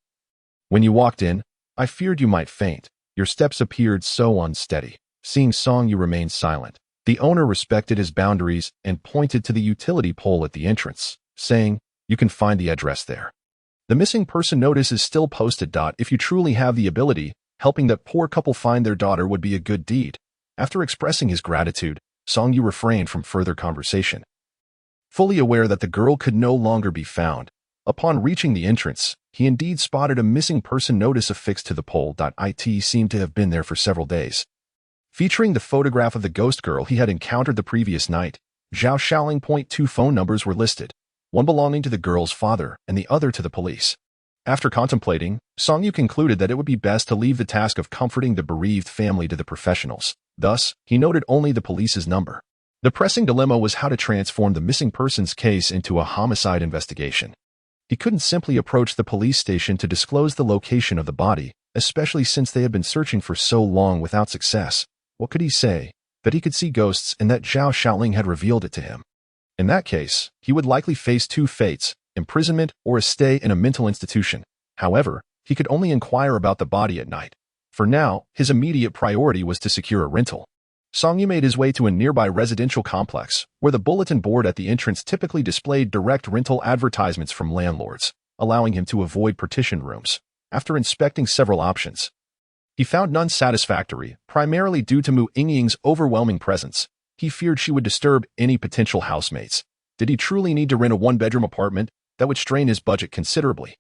When you walked in, I feared you might faint. Your steps appeared so unsteady." Seeing Song Yu remain silent, the owner respected his boundaries and pointed to the utility pole at the entrance, saying, "You can find the address there. The missing person notice is still posted. If you truly have the ability, helping that poor couple find their daughter would be a good deed." After expressing his gratitude, Song Yu refrained from further conversation, fully aware that the girl could no longer be found. Upon reaching the entrance, he indeed spotted a missing person notice affixed to the pole. It seemed to have been there for several days, featuring the photograph of the ghost girl he had encountered the previous night. Zhao Shaoling. 2 phone numbers were listed, one belonging to the girl's father and the other to the police. After contemplating, Song Yu concluded that it would be best to leave the task of comforting the bereaved family to the professionals. Thus, he noted only the police's number. The pressing dilemma was how to transform the missing persons case into a homicide investigation. He couldn't simply approach the police station to disclose the location of the body, especially since they had been searching for so long without success. What could he say? That he could see ghosts and that Zhao Shaoling had revealed it to him. In that case, he would likely face 2 fates, imprisonment or a stay in a mental institution. However, he could only inquire about the body at night. For now, his immediate priority was to secure a rental. Song Yu made his way to a nearby residential complex, where the bulletin board at the entrance typically displayed direct rental advertisements from landlords, allowing him to avoid partitioned rooms. After inspecting several options, he found none satisfactory, primarily due to Mu Yingying's overwhelming presence. He feared she would disturb any potential housemates. Did he truly need to rent a 1-bedroom apartment? That would strain his budget considerably.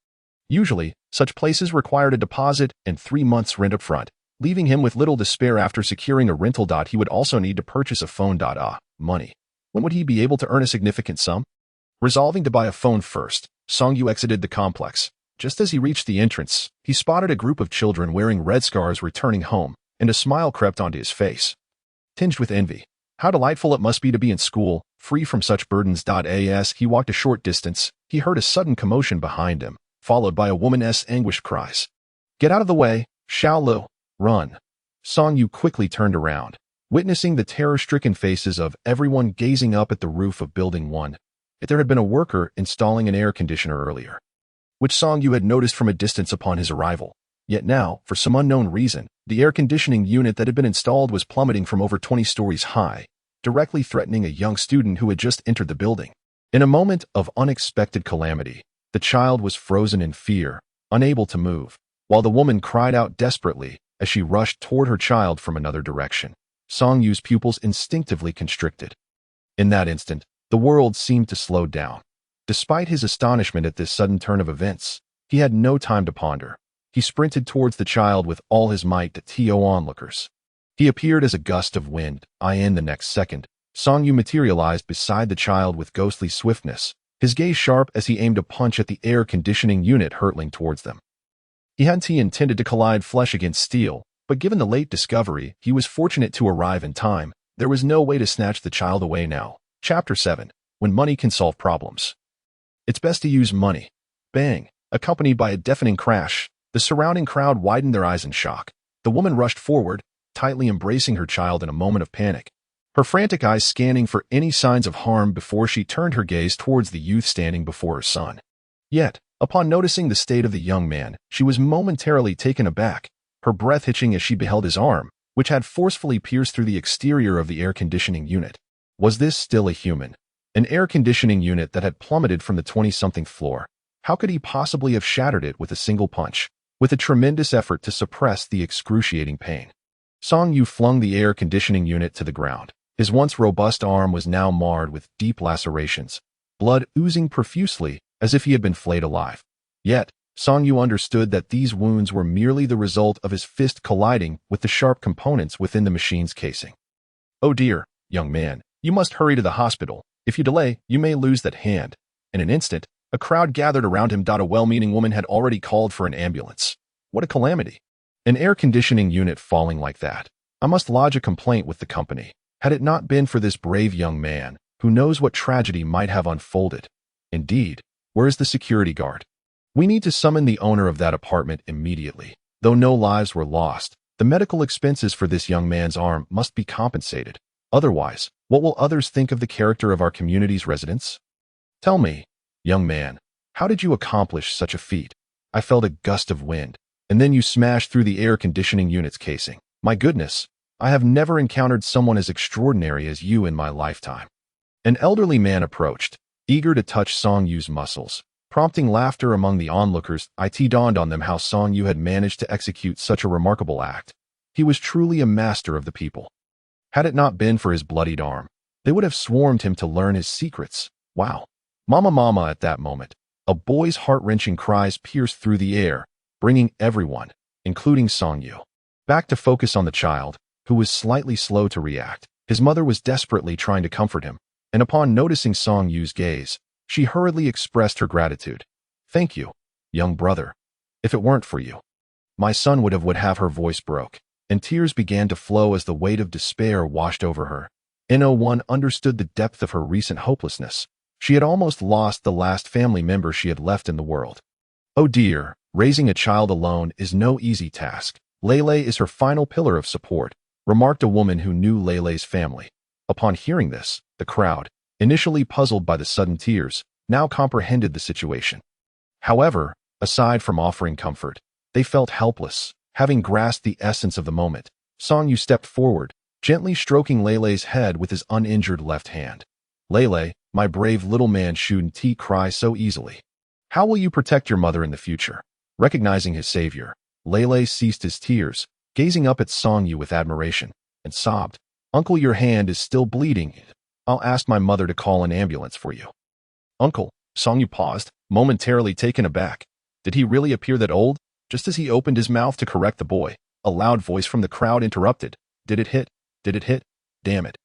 Usually, such places required a deposit and 3 months rent up front, leaving him with little to spare after securing a rental. He would also need to purchase a phone. Money. When would he be able to earn a significant sum? Resolving to buy a phone first, Song Yu exited the complex. Just as he reached the entrance, he spotted a group of children wearing red scarves returning home, and a smile crept onto his face, tinged with envy. How delightful it must be to be in school, free from such burdens. As he walked a short distance, he heard a sudden commotion behind him, followed by a woman's anguished cries. "Get out of the way, Xiao Lu! Run!" Song Yu quickly turned around, Witnessing the terror-stricken faces of everyone gazing up at the roof of Building 1, there had been a worker installing an air conditioner earlier, which Song Yu had noticed from a distance upon his arrival. Yet now, for some unknown reason, the air conditioning unit that had been installed was plummeting from over 20 stories high, directly threatening a young student who had just entered the building. In a moment of unexpected calamity, the child was frozen in fear, unable to move, while the woman cried out desperately as she rushed toward her child from another direction. Song Yu's pupils instinctively constricted. In that instant, the world seemed to slow down. Despite his astonishment at this sudden turn of events, he had no time to ponder. He sprinted towards the child with all his might to TO onlookers. He appeared as a gust of wind. In the next second, Song Yu materialized beside the child with ghostly swiftness, his gaze sharp as he aimed a punch at the air conditioning unit hurtling towards them. He hadn't intended to collide flesh against steel, but given the late discovery, he was fortunate to arrive in time. There was no way to snatch the child away now. Chapter 7. When money can solve problems. It's best to use money. Bang! Accompanied by a deafening crash, the surrounding crowd widened their eyes in shock. The woman rushed forward, tightly embracing her child in a moment of panic, her frantic eyes scanning for any signs of harm before she turned her gaze towards the youth standing before her son. Yet, upon noticing the state of the young man, she was momentarily taken aback, her breath hitching as she beheld his arm, which had forcefully pierced through the exterior of the air conditioning unit. Was this still a human? An air conditioning unit that had plummeted from the 20-something floor. How could he possibly have shattered it with a single punch? With a tremendous effort to suppress the excruciating pain, Song Yu flung the air conditioning unit to the ground. His once robust arm was now marred with deep lacerations, blood oozing profusely as if he had been flayed alive. Yet, Song Yu understood that these wounds were merely the result of his fist colliding with the sharp components within the machine's casing. "Oh dear, young man, you must hurry to the hospital. If you delay, you may lose that hand." In an instant, a crowd gathered around him. A well-meaning woman had already called for an ambulance. What a calamity. An air conditioning unit falling like that. I must lodge a complaint with the company. Had it not been for this brave young man, who knows what tragedy might have unfolded. Indeed, where is the security guard? We need to summon the owner of that apartment immediately. Though no lives were lost, the medical expenses for this young man's arm must be compensated. Otherwise, what will others think of the character of our community's residents? Tell me, young man, how did you accomplish such a feat? I felt a gust of wind, and then you smashed through the air conditioning unit's casing. My goodness, I have never encountered someone as extraordinary as you in my lifetime. An elderly man approached, eager to touch Song Yu's muscles, prompting laughter among the onlookers. It dawned on them how Song Yu had managed to execute such a remarkable act. He was truly a master of the people. Had it not been for his bloodied arm, they would have swarmed him to learn his secrets. Wow. Mama, at that moment, a boy's heart-wrenching cries pierced through the air, bringing everyone, including Song Yu, back to focus on the child, who was slightly slow to react. His mother was desperately trying to comfort him, and upon noticing Song Yu's gaze, she hurriedly expressed her gratitude. "Thank you, young brother. If it weren't for you, my son would have her voice broke, and tears began to flow as the weight of despair washed over her. No one understood the depth of her recent hopelessness. She had almost lost the last family member she had left in the world. Oh dear, raising a child alone is no easy task. Lele is her final pillar of support," remarked a woman who knew Lele's family. Upon hearing this, the crowd, initially puzzled by the sudden tears, now comprehended the situation. However, aside from offering comfort, they felt helpless. Having grasped the essence of the moment, Song Yu stepped forward, gently stroking Lele's head with his uninjured left hand. "Lele, my brave little man shouldn't cry so easily. How will you protect your mother in the future?" Recognizing his savior, Lele ceased his tears, gazing up at Song Yu with admiration, and sobbed, "Uncle, your hand is still bleeding. I'll ask my mother to call an ambulance for you." "Uncle?" Song Yu paused, momentarily taken aback. Did he really appear that old? Just as he opened his mouth to correct the boy, a loud voice from the crowd interrupted. Did it hit? Did it hit? Damn it.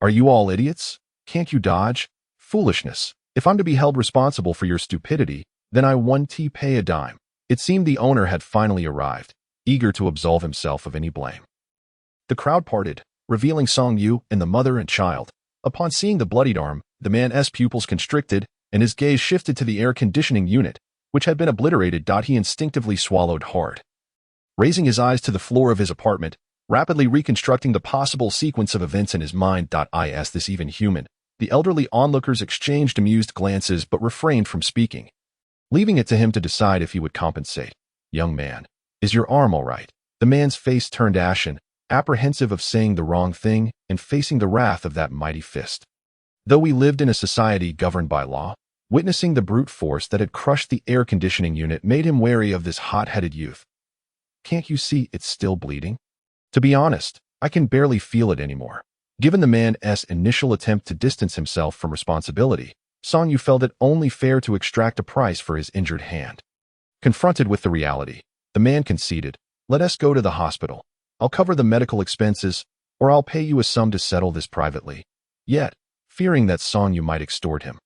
Are you all idiots? Can't you dodge? Foolishness. If I'm to be held responsible for your stupidity, then I won't pay a dime. It seemed the owner had finally arrived, eager to absolve himself of any blame. The crowd parted, revealing Song Yu and the mother and child. Upon seeing the bloodied arm, the man's pupils constricted, and his gaze shifted to the air conditioning unit, which had been obliterated. He instinctively swallowed hard. Raising his eyes to the floor of his apartment, rapidly reconstructing the possible sequence of events in his mind. Is this even human? The elderly onlookers exchanged amused glances but refrained from speaking, leaving it to him to decide if he would compensate. Young man, is your arm all right? The man's face turned ashen, apprehensive of saying the wrong thing and facing the wrath of that mighty fist. Though we lived in a society governed by law, witnessing the brute force that had crushed the air conditioning unit made him wary of this hot-headed youth. Can't you see it's still bleeding? To be honest, I can barely feel it anymore. Given the man's initial attempt to distance himself from responsibility, Song Yu felt it only fair to extract a price for his injured hand. Confronted with the reality, the man conceded, "Let us go to the hospital. I'll cover the medical expenses, or I'll pay you a sum to settle this privately." Yet, fearing that Song Yu might extort him,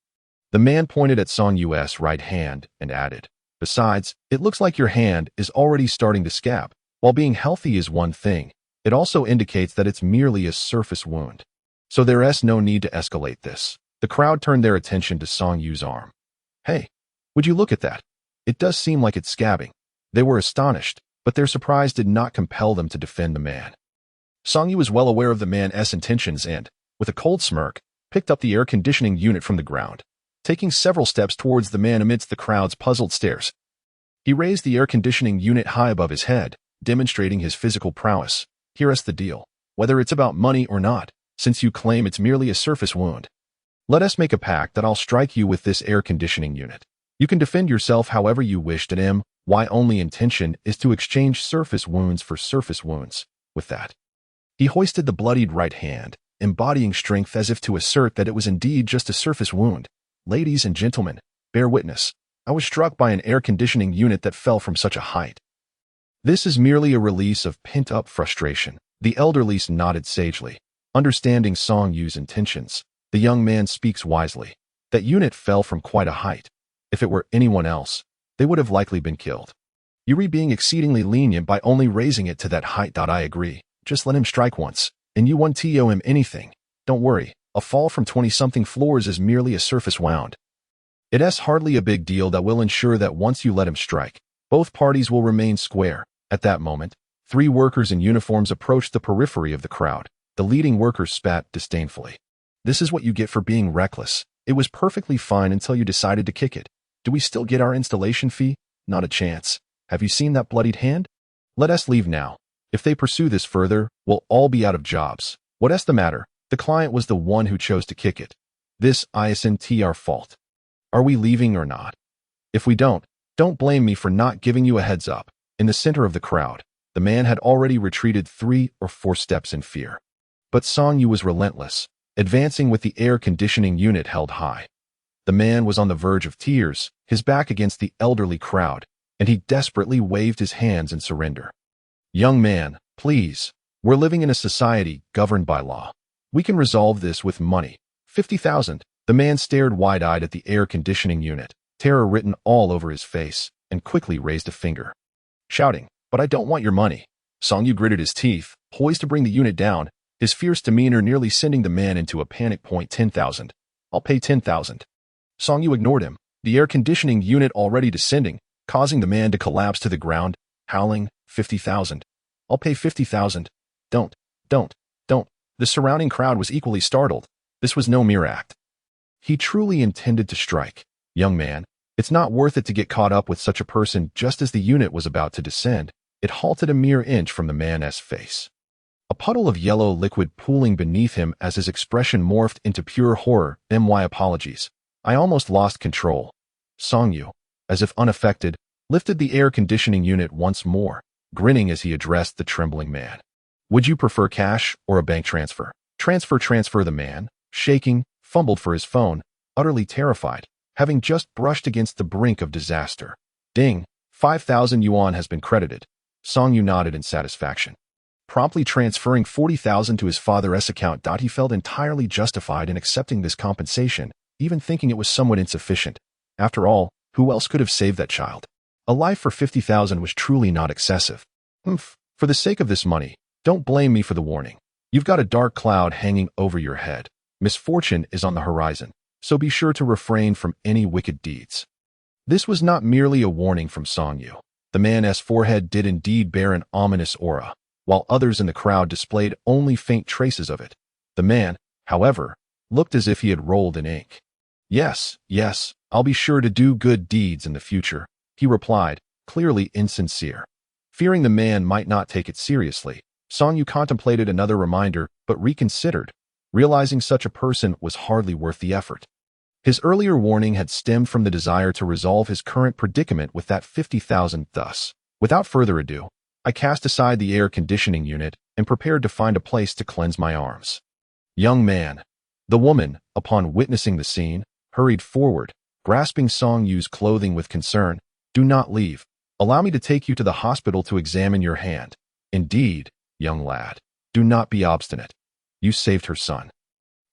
the man pointed at Song Yu's right hand and added, "Besides, it looks like your hand is already starting to scab. While being healthy is one thing, it also indicates that it's merely a surface wound. So there's no need to escalate this." The crowd turned their attention to Song Yu's arm. "Hey, would you look at that? It does seem like it's scabbing." They were astonished, but their surprise did not compel them to defend the man. Song Yu was well aware of the man's intentions and, with a cold smirk, picked up the air conditioning unit from the ground, taking several steps towards the man amidst the crowd's puzzled stares. He raised the air conditioning unit high above his head, demonstrating his physical prowess. "Here's the deal. Whether it's about money or not, since you claim it's merely a surface wound, let us make a pact that I'll strike you with this air conditioning unit. You can defend yourself however you wish, and my only intention is to exchange surface wounds for surface wounds." With that, he hoisted the bloodied right hand, embodying strength as if to assert that it was indeed just a surface wound. "Ladies and gentlemen, bear witness. I was struck by an air conditioning unit that fell from such a height. This is merely a release of pent-up frustration." The elderly nodded sagely, understanding Song Yu's intentions. The young man speaks wisely. That unit fell from quite a height. If it were anyone else, they would have likely been killed. You're being exceedingly lenient by only raising it to that height. I agree. Just let him strike once, and you won't owe him anything. Don't worry, a fall from 20-something floors is merely a surface wound. It's hardly a big deal that will ensure that once you let him strike, both parties will remain square. At that moment, 3 workers in uniforms approached the periphery of the crowd. The leading worker spat disdainfully. "This is what you get for being reckless. It was perfectly fine until you decided to kick it. Do we still get our installation fee? Not a chance. Have you seen that bloodied hand? Let us leave now. If they pursue this further, we'll all be out of jobs." "What's the matter? The client was the one who chose to kick it. This isn't our fault. Are we leaving or not? If we don't blame me for not giving you a heads up." In the center of the crowd, the man had already retreated 3 or 4 steps in fear. But Song Yu was relentless, advancing with the air conditioning unit held high. The man was on the verge of tears, his back against the elderly crowd, and he desperately waved his hands in surrender. "Young man, please. We're living in a society governed by law. We can resolve this with money. 50,000. The man stared wide-eyed at the air conditioning unit, terror written all over his face, and quickly raised a finger, shouting, "But I don't want your money." Song Yu gritted his teeth, poised to bring the unit down, his fierce demeanor nearly sending the man into a panic point. 10,000. I'll pay 10,000. Song Yu ignored him, the air conditioning unit already descending, causing the man to collapse to the ground, howling, 50,000. I'll pay 50,000. Don't. The surrounding crowd was equally startled. This was no mere act. He truly intended to strike. Young man, it's not worth it to get caught up with such a person. Just as the unit was about to descend, it halted a mere inch from the man's face. A puddle of yellow liquid pooling beneath him as his expression morphed into pure horror. My apologies. I almost lost control. Song Yu, as if unaffected, lifted the air conditioning unit once more, grinning as he addressed the trembling man. Would you prefer cash or a bank transfer? Transfer. The man, shaking, fumbled for his phone, utterly terrified, having just brushed against the brink of disaster. Ding, 5,000 yuan has been credited. Song Yu nodded in satisfaction, promptly transferring 40,000 to his father's account. He felt entirely justified in accepting this compensation, even thinking it was somewhat insufficient. After all, who else could have saved that child? A life for 50,000 was truly not excessive. For the sake of this money, don't blame me for the warning. You've got a dark cloud hanging over your head. Misfortune is on the horizon, so be sure to refrain from any wicked deeds. This was not merely a warning from Song Yu. The man's forehead did indeed bear an ominous aura. while others in the crowd displayed only faint traces of it. The man, however, looked as if he had rolled in ink. Yes, yes, I'll be sure to do good deeds in the future, he replied, clearly insincere. Fearing the man might not take it seriously, Song Yu contemplated another reminder but reconsidered, realizing such a person was hardly worth the effort. His earlier warning had stemmed from the desire to resolve his current predicament with that 50,000. Thus, without further ado, I cast aside the air conditioning unit and prepared to find a place to cleanse my arms. Young man. The woman, upon witnessing the scene, hurried forward, grasping Song Yu's clothing with concern. Do not leave. Allow me to take you to the hospital to examine your hand. Indeed, young lad. Do not be obstinate. You saved her son.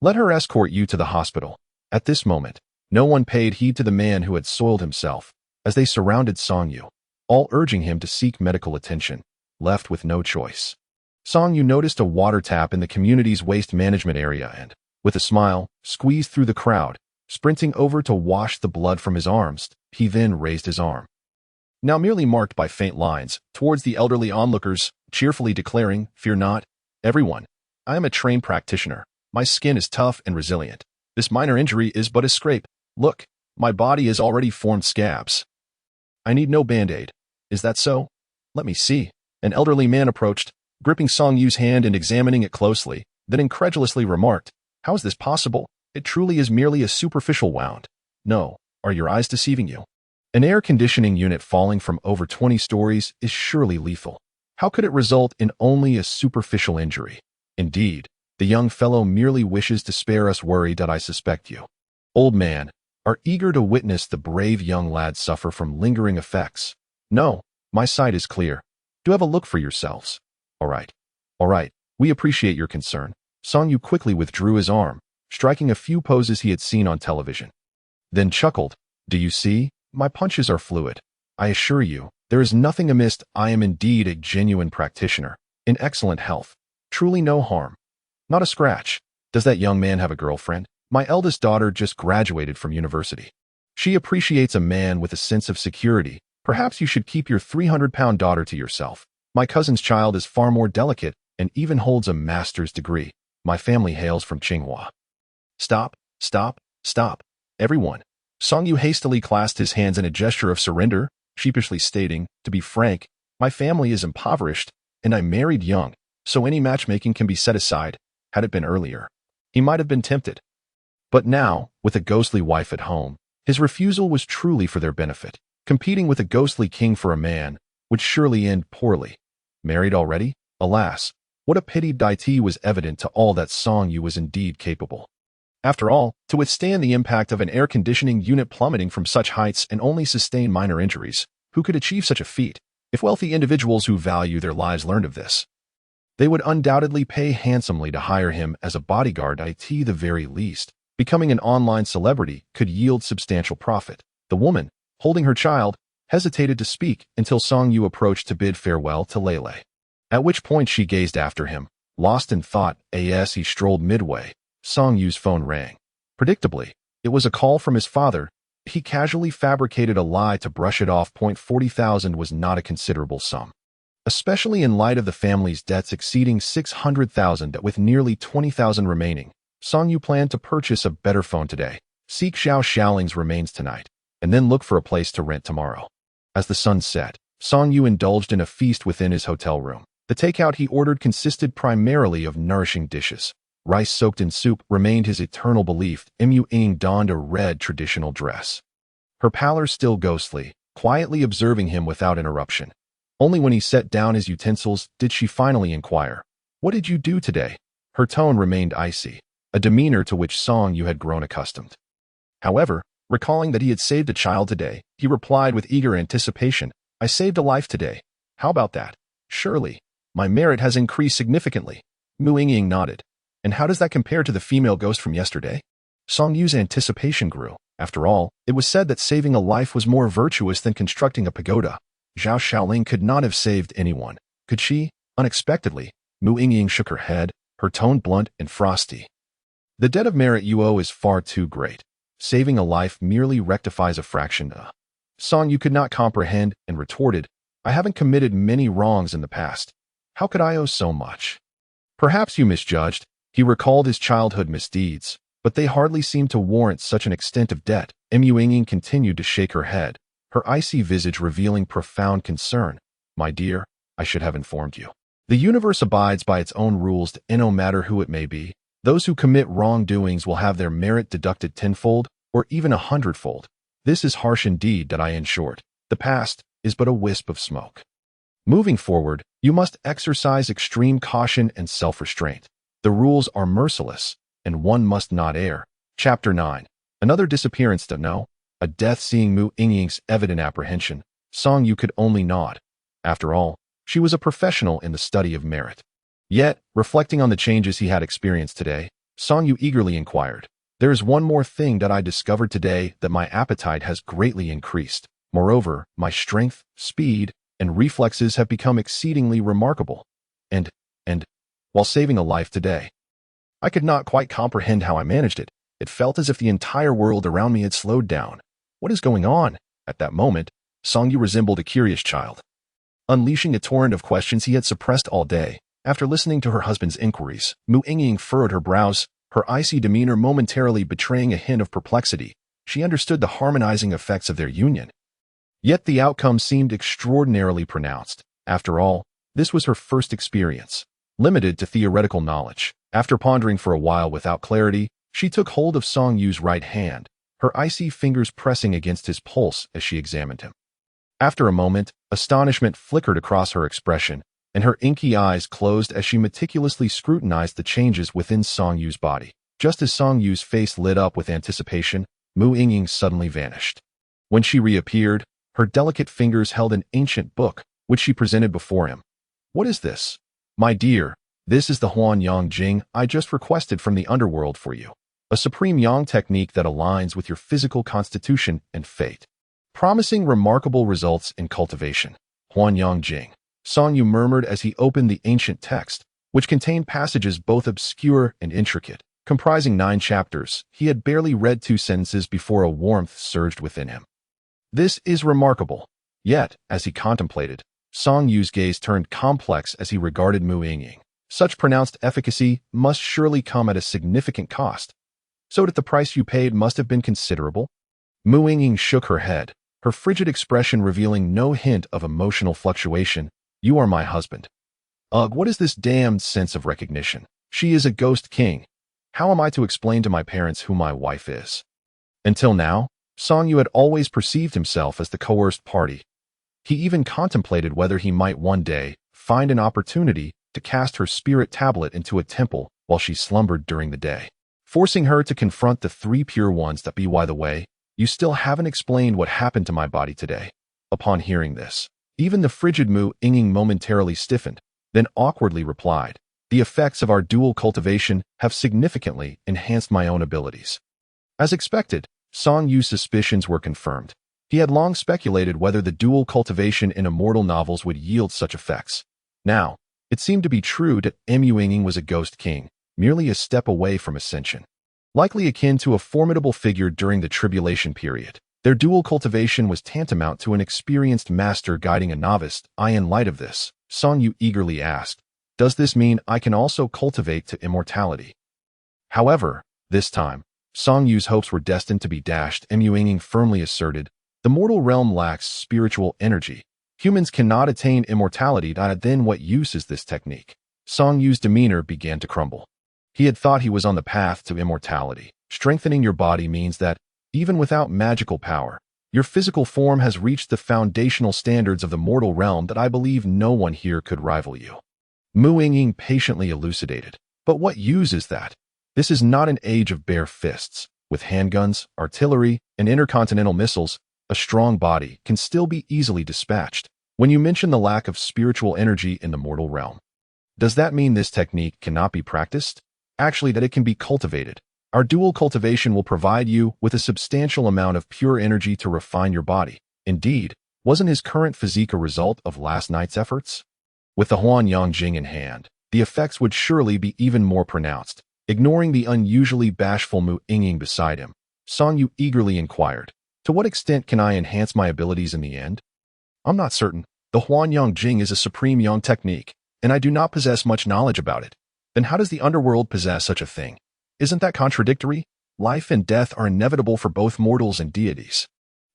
Let her escort you to the hospital. At this moment, no one paid heed to the man who had soiled himself, as they surrounded Song Yu, all urging him to seek medical attention, left with no choice. Song Yu noticed a water tap in the community's waste management area and, with a smile, squeezed through the crowd, sprinting over to wash the blood from his arms. He then raised his arm, now merely marked by faint lines, towards the elderly onlookers, cheerfully declaring, "Fear not, everyone. I am a trained practitioner. My skin is tough and resilient. This minor injury is but a scrape. Look, my body has already formed scabs. I need no band-aid. Is that so? Let me see." An elderly man approached, gripping Song Yu's hand and examining it closely, then incredulously remarked, "How is this possible? It truly is merely a superficial wound. No, are your eyes deceiving you? An air conditioning unit falling from over 20 stories is surely lethal. How could it result in only a superficial injury? Indeed, the young fellow merely wishes to spare us worry that I suspect you, old man, are eager to witness the brave young lad suffer from lingering effects. No, my sight is clear. Do have a look for yourselves. All right, we appreciate your concern." Song Yu quickly withdrew his arm, striking a few poses he had seen on television. Then chuckled, "Do you see? My punches are fluid. I assure you, there is nothing amiss. I am indeed a genuine practitioner, in excellent health. Truly no harm. Not a scratch. Does that young man have a girlfriend? My eldest daughter just graduated from university. She appreciates a man with a sense of security. Perhaps you should keep your 300-pound daughter to yourself. My cousin's child is far more delicate and even holds a master's degree. My family hails from Tsinghua." Stop, everyone. Song Yu hastily clasped his hands in a gesture of surrender, sheepishly stating, "To be frank, my family is impoverished, and I married young, so any matchmaking can be set aside. Had it been earlier, he might have been tempted. But now, with a ghostly wife at home, his refusal was truly for their benefit. Competing with a ghostly king for a man would surely end poorly. Married already? Alas, what a pity! It was evident to all that Song Yu was indeed capable. After all, to withstand the impact of an air conditioning unit plummeting from such heights and only sustain minor injuries, who could achieve such a feat? If wealthy individuals who value their lives learned of this, they would undoubtedly pay handsomely to hire him as a bodyguard. At the very least, becoming an online celebrity could yield substantial profit. The woman, holding her child, hesitated to speak until Song Yu approached to bid farewell to Lele. At which point she gazed after him, lost in thought. As he strolled midway, Song Yu's phone rang. Predictably, it was a call from his father. He casually fabricated a lie to brush it off. 40,000 was not a considerable sum, especially in light of the family's debts exceeding 600,000. With nearly 20,000 remaining, Song Yu planned to purchase a better phone today, seek Zhao Xiaoling's remains tonight, and then look for a place to rent tomorrow. As the sun set, Song Yu indulged in a feast within his hotel room. The takeout he ordered consisted primarily of nourishing dishes. Rice soaked in soup remained his eternal belief. Mu Ying donned a red traditional dress, her pallor still ghostly, quietly observing him without interruption. Only when he set down his utensils did she finally inquire, "What did you do today?" Her tone remained icy, a demeanor to which Song Yu had grown accustomed. However, recalling that he had saved a child today, he replied with eager anticipation, "I saved a life today. How about that? Surely, my merit has increased significantly." Mu Ying nodded. "And how does that compare to the female ghost from yesterday?" Song Yu's anticipation grew. After all, it was said that saving a life was more virtuous than constructing a pagoda. Zhao Xiaoling could not have saved anyone, could she? Unexpectedly, Mu Ying shook her head, her tone blunt and frosty. "The debt of merit you owe is far too great. Saving a life merely rectifies a fraction." Song Yu could not comprehend and retorted, "I haven't committed many wrongs in the past. How could I owe so much? Perhaps you misjudged. He recalled his childhood misdeeds, but they hardly seemed to warrant such an extent of debt. Mu Ying continued to shake her head, her icy visage revealing profound concern. My dear, I should have informed you. The universe abides by its own rules, and no matter who it may be, those who commit wrongdoings will have their merit deducted tenfold or even 100-fold. This is harsh indeed, that I in short. The past is but a wisp of smoke. Moving forward, you must exercise extreme caution and self-restraint. The rules are merciless, and one must not err. Chapter 9. Another disappearance to know. A death seeing Mu Ying's evident apprehension. Song Yu could only nod. After all, she was a professional in the study of merit. Yet, reflecting on the changes he had experienced today, Song Yu eagerly inquired, there is one more thing that I discovered today, that my appetite has greatly increased. Moreover, my strength, speed, and reflexes have become exceedingly remarkable. And, while saving a life today, I could not quite comprehend how I managed it. It felt as if the entire world around me had slowed down. What is going on? At that moment, Song Yu resembled a curious child, unleashing a torrent of questions he had suppressed all day. After listening to her husband's inquiries, Mu Ying furrowed her brows, her icy demeanor momentarily betraying a hint of perplexity. She understood the harmonizing effects of their union. Yet the outcome seemed extraordinarily pronounced. After all, this was her first experience, limited to theoretical knowledge. After pondering for a while without clarity, she took hold of Song Yu's right hand, her icy fingers pressing against his pulse as she examined him. After a moment, astonishment flickered across her expression, and her inky eyes closed as she meticulously scrutinized the changes within Song Yu's body. Just as Song Yu's face lit up with anticipation, Mu Ying suddenly vanished. When she reappeared, her delicate fingers held an ancient book, which she presented before him. What is this? My dear, this is the Huan Yang Jing I just requested from the underworld for you. A supreme yang technique that aligns with your physical constitution and fate, promising remarkable results in cultivation. Huan Yang Jing, Song Yu murmured as he opened the ancient text, which contained passages both obscure and intricate. Comprising 9 chapters, he had barely read 2 sentences before a warmth surged within him. This is remarkable. Yet, as he contemplated, Song Yu's gaze turned complex as he regarded Mu Ying. Such pronounced efficacy must surely come at a significant cost. So that the price you paid must have been considerable? Mu Ying shook her head, her frigid expression revealing no hint of emotional fluctuation. You are my husband. Ugh, what is this damned sense of recognition? She is a ghost king. How am I to explain to my parents who my wife is? Until now, Song Yu had always perceived himself as the coerced party. He even contemplated whether he might one day find an opportunity to cast her spirit tablet into a temple while she slumbered during the day, forcing her to confront the 3 pure ones that be. By the way, you still haven't explained what happened to my body today. Upon hearing this, even the frigid Mu Ying momentarily stiffened, then awkwardly replied, the effects of our dual cultivation have significantly enhanced my own abilities. As expected, Song Yu's suspicions were confirmed. He had long speculated whether the dual cultivation in immortal novels would yield such effects. Now, it seemed to be true that Mu Ying was a ghost king, merely a step away from ascension. Likely akin to a formidable figure during the tribulation period, their dual cultivation was tantamount to an experienced master guiding a novice. In light of this, Song Yu eagerly asked, does this mean I can also cultivate to immortality? However, this time, Song Yu's hopes were destined to be dashed. Mu Ying firmly asserted, the mortal realm lacks spiritual energy. Humans cannot attain immortality. Then what use is this technique? Song Yu's demeanor began to crumble. He had thought he was on the path to immortality. Strengthening your body means that, even without magical power, your physical form has reached the foundational standards of the mortal realm that I believe no one here could rival you. Mu Ying patiently elucidated. But what use is that? This is not an age of bare fists. With handguns, artillery, and intercontinental missiles, a strong body can still be easily dispatched. When you mention the lack of spiritual energy in the mortal realm, does that mean this technique cannot be practiced? Actually, that it can be cultivated. Our dual cultivation will provide you with a substantial amount of pure energy to refine your body. Indeed, wasn't his current physique a result of last night's efforts? With the Huan Yang Jing in hand, the effects would surely be even more pronounced. Ignoring the unusually bashful Mu Ying beside him, Song Yu eagerly inquired, to what extent can I enhance my abilities in the end? I'm not certain. The Huan Yang Jing is a supreme yang technique. and I do not possess much knowledge about it. Then how does the underworld possess such a thing? Isn't that contradictory? Life and death are inevitable for both mortals and deities.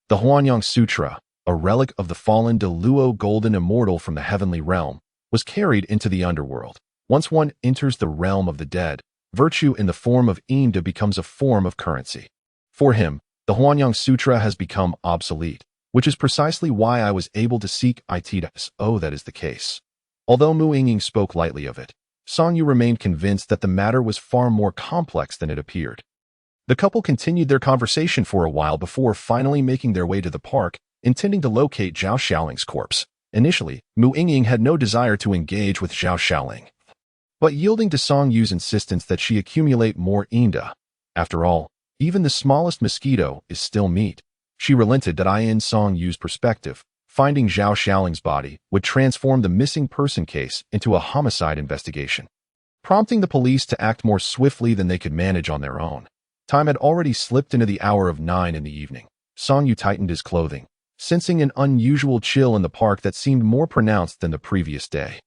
The Huanyang Sutra, a relic of the fallen Deluo golden immortal from the heavenly realm, was carried into the underworld. Once one enters the realm of the dead, virtue in the form of Inda becomes a form of currency. For him, the Huanyang Sutra has become obsolete, which is precisely why I was able to seek Itidas. Oh, that is the case. Although Mu Yingying spoke lightly of it, Song Yu remained convinced that the matter was far more complex than it appeared. The couple continued their conversation for a while before finally making their way to the park, intending to locate Zhao Xiaoling's corpse. Initially, Mu Yingying had no desire to engage with Zhao Xiaoling, but yielding to Song Yu's insistence that she accumulate more Inda. After all, even the smallest mosquito is still meat. She relented that in Song Yu's perspective, finding Zhao Xiaoling's body would transform the missing person case into a homicide investigation, prompting the police to act more swiftly than they could manage on their own. Time had already slipped into the hour of 9 in the evening. Song Yu tightened his clothing, sensing an unusual chill in the park that seemed more pronounced than the previous day.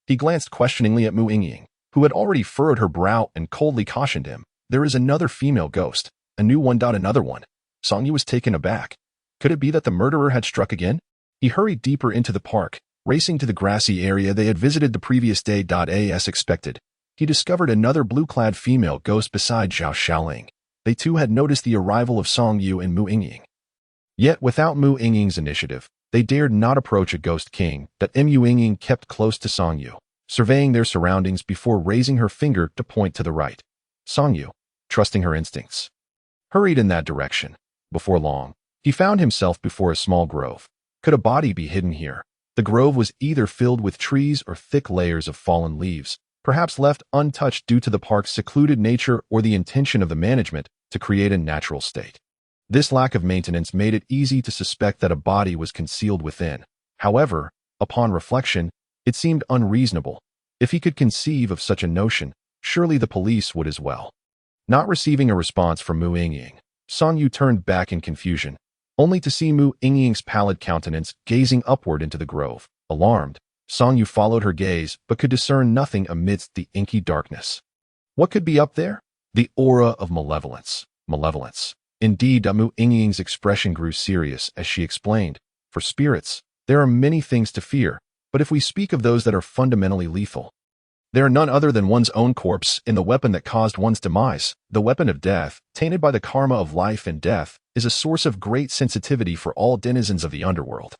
He glanced questioningly at Mu Yingying, who had already furrowed her brow and coldly cautioned him, "There is another female ghost, a new one. Another one." Song Yu was taken aback. Could it be that the murderer had struck again? He hurried deeper into the park, racing to the grassy area they had visited the previous day. As expected, he discovered another blue-clad female ghost beside Zhao Xiaoling. They too had noticed the arrival of Song Yu and Mu Yingying. Yet without Mu Yingying's initiative, they dared not approach a ghost king. Mu Yingying kept close to Song Yu, surveying their surroundings before raising her finger to point to the right. Song Yu, trusting her instincts, hurried in that direction. Before long, he found himself before a small grove. Could a body be hidden here? The grove was either filled with trees or thick layers of fallen leaves, perhaps left untouched due to the park's secluded nature or the intention of the management to create a natural state. This lack of maintenance made it easy to suspect that a body was concealed within. However, upon reflection, it seemed unreasonable. If he could conceive of such a notion, surely the police would as well. Not receiving a response from Mu Yingying, Song Yu turned back in confusion, only to see Mu Yingying's pallid countenance gazing upward into the grove. Alarmed, Song Yu followed her gaze but could discern nothing amidst the inky darkness. What could be up there? The aura of malevolence. Malevolence. Indeed, Mu Yingying's expression grew serious as she explained, "For spirits, there are many things to fear, but if we speak of those that are fundamentally lethal, they are none other than one's own corpse and the weapon that caused one's demise. The weapon of death, tainted by the karma of life and death, is a source of great sensitivity for all denizens of the underworld.